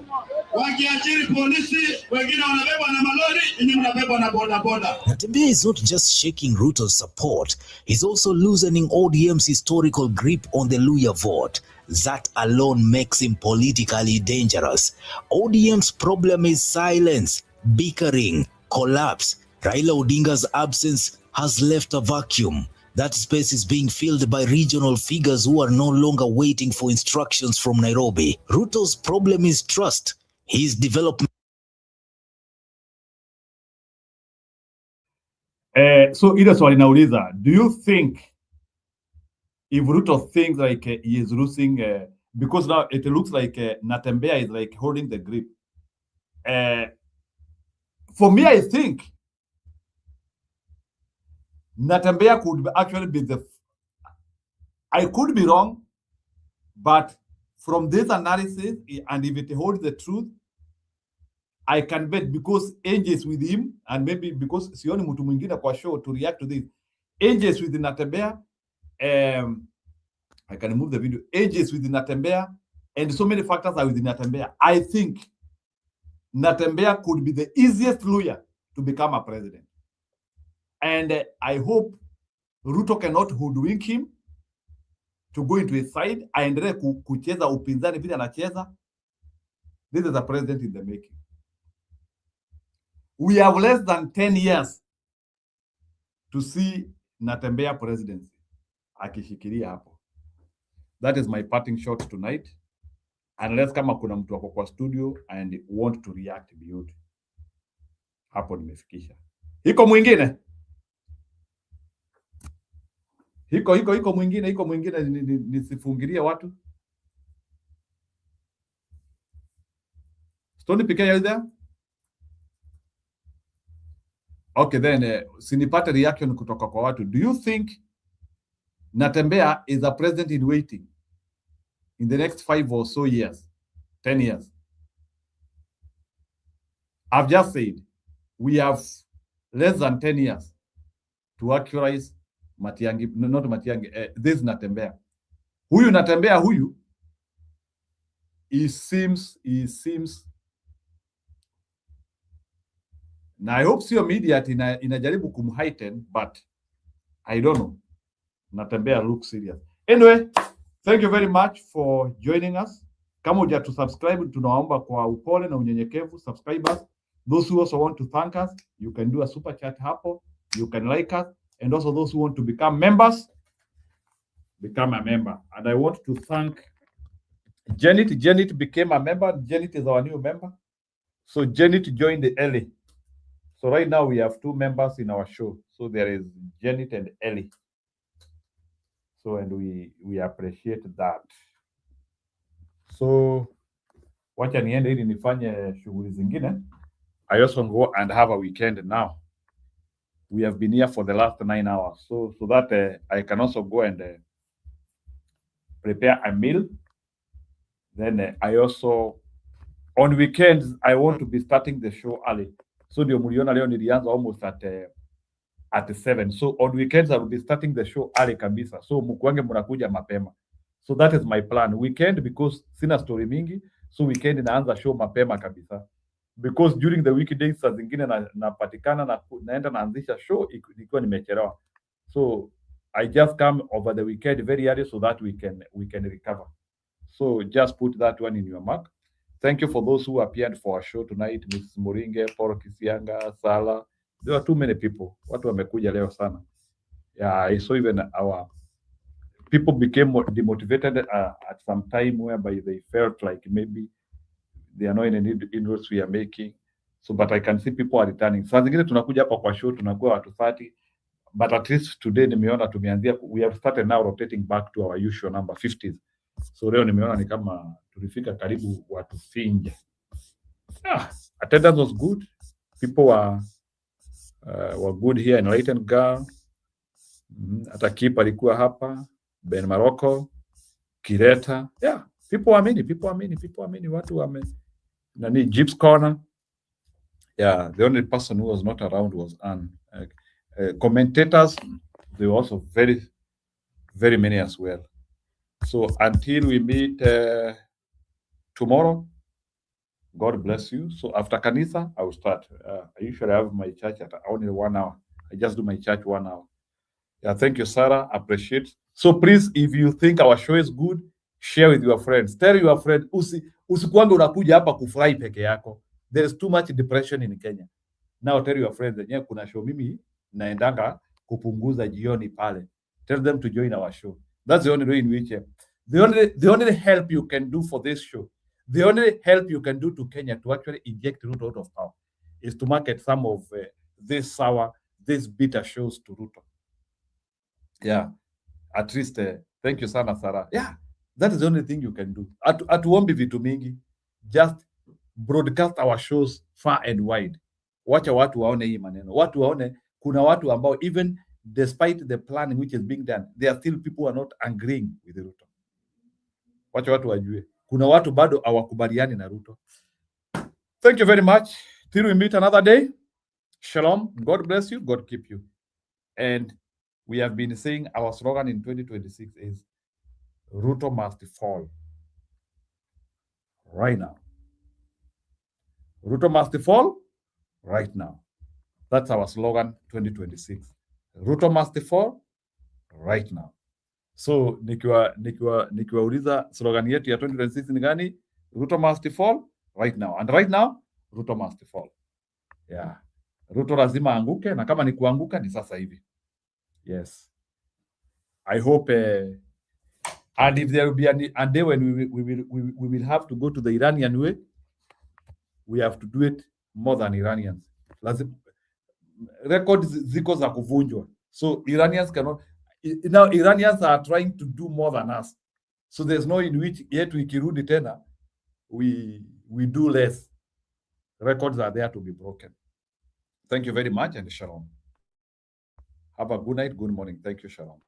Wakiajiri polisi, wengine wanabebwa na malori, wengine wanabebwa na boda boda. Natembeya is not just shaking Ruto's support, he's also loosening ODM's historical grip on the Luhya vote. That alone makes him politically dangerous. ODM's problem is silence, bickering, collapse. Raila Odinga's absence has left a vacuum. That space is being filled by regional figures who are no longer waiting for instructions from Nairobi. Ruto's problem is trust. His development. So ile swali nauliza, do you think if Ruto thinks like he is losing, because now it looks like Natembeya is like holding the grip. For me, I think Natembeya could actually be I could be wrong, but from this analysis, and if it holds the truth, I can bet, because angels with him, and maybe because sioni mtu mwingine kwa show to react to this, angels with Natembeya, I can move the video, angels with Natembeya, and so many factors are with Natembeya. I think Natembeya could be the easiest Luhya to become a president. And I hope Ruto cannot hoodwink him to go into his side, aendelee kucheza upinzani vile anacheza. This is a president in the making. We have less than 10 years to see Natembeya presidency akishikilia hapo. That is my parting shot tonight. Unless kama kuna mtu wako kwa studio and want to react beyond. Hapo nimefikisha. Iko mwingine? Iko mwingine nisifungilie watu. Stony PK, are you there? Okay, then sinipate reaction kutoka kwa watu. Do you think Natembeya is a president in waiting in the next 5 or so years, 10 years? I've just said we have less than 10 years to actualize Matiang'i, no, not Matiang'i, this Natembeya. Huyu Natembeya huyu, he seems, na I hope sio media inajaribu kumheighten, but I don't know. Natembeya looks serious. Anyway, thank you very much for joining us. Kama hujatu subscribe, tunaomba kwa upole na unyenyekevu subscribe us. Those who also want to thank us, you can do a super chat hapo. You can like us, and also those who want to become members, become a member. And I want to thank Janet. Janet became a member. Janet is our new member. So Janet joined early. So right now we have 2 members in our show. So there is Janet and Ellie. So, and we appreciate that. So wacha niende ili nifanye shughuli zingine. I also go and have a weekend now. We have been here for the last 9 hours. So that I can also go and prepare a meal. Then I also, on weekends, I want to be starting the show early. So ndio mliona leo nilianza almost at 7. So on weekends I will be starting the show early kabisa. So mkuange mnakuja mapema. So that is my plan. Weekend, because sina story mingi, so weekend naanza show mapema kabisa. Because during the weekdays saa zingine napatikana naenda naanzisha show ikiwa nimechelewa. So I just come over the weekend very early so that we can recover. So just put that one in your mark. Thank you for those who appeared for our show tonight. Mrs. Moringe, Paul Kisianga, Sala. There were too many people. Watu wamekuja leo sana. Yeah, I saw even our people became demotivated at some time whereby they felt like maybe they are not in any inroads we are making. So, but I can see people are returning. Saa zingine tunakuja hapa kwa show tunakuwa watu 30, but at least today nimeona tumeanzia, we have started now rotating back to our usual number 50s. So leo nimeona ni kama tulifika karibu watu finja. Attendance was good. People were good here. Enlightened Girl. Hata Kip alikuwa hapa. Ben Maroko. Kireta. Yeah. People are many. Watu wame. Nani, Jeeps Corner. Yeah. The only person who was not around was Anne. Commentators, they were also very, very many as well. So until we meet tomorrow, God bless you. So after Kanisa, I will start. I usually have my church at only 1 hour. I just do my church 1 hour. Yeah, thank you, Sarah. Appreciate. So please, if you think our show is good, share with your friends. Tell your friend, usikuange unakuja hapa kufurahi peke yako. There is too much depression in Kenya. Now tell your friends, yenyewe kuna show mimi naendanga kupunguza jioni pale. Tell them to join our show. That's the only way in which the only help you can do for this show, the only help you can do to Kenya to actually inject Ruto out of power is to market some of this sour, this bitter shows to Ruto. Yeah, at least thank you sana Sarah. Yeah, that is the only thing you can do. Atuombi vitu mingi, just broadcast our shows far and wide. Wacha watu waone hii maneno. Watu waone kuna watu ambao even despite the planning which is being done, there are still people who are not agreeing with Ruto. Wacha watu wajue. Kuna watu bado hawakubaliani na Ruto. Thank you very much. Till we meet another day. Shalom. God bless you. God keep you. And we have been saying our slogan in 2026 is Ruto must fall. Right now. Ruto must fall right now. That's our slogan 2026. Ruto must fall right now. So nikiwauliza slogan yetu ya 2026 ni gani? Ruto must fall right now. And right now, Ruto must fall. Yeah. Ruto lazima anguke, na kama ni kuanguka ni sasa hivi. Yes. I hope and if there will be a day when we will have to go to the Iranian way, we have to do it more than Iranians. Lazima records ziko za kuvunjwa. So Iranians cannot. Now Iranians are trying to do more than us. So there's no in which yet we kirudi tena we do less. Records are there to be broken. Thank you very much, and shalom. Have a good night, good morning. Thank you, shalom.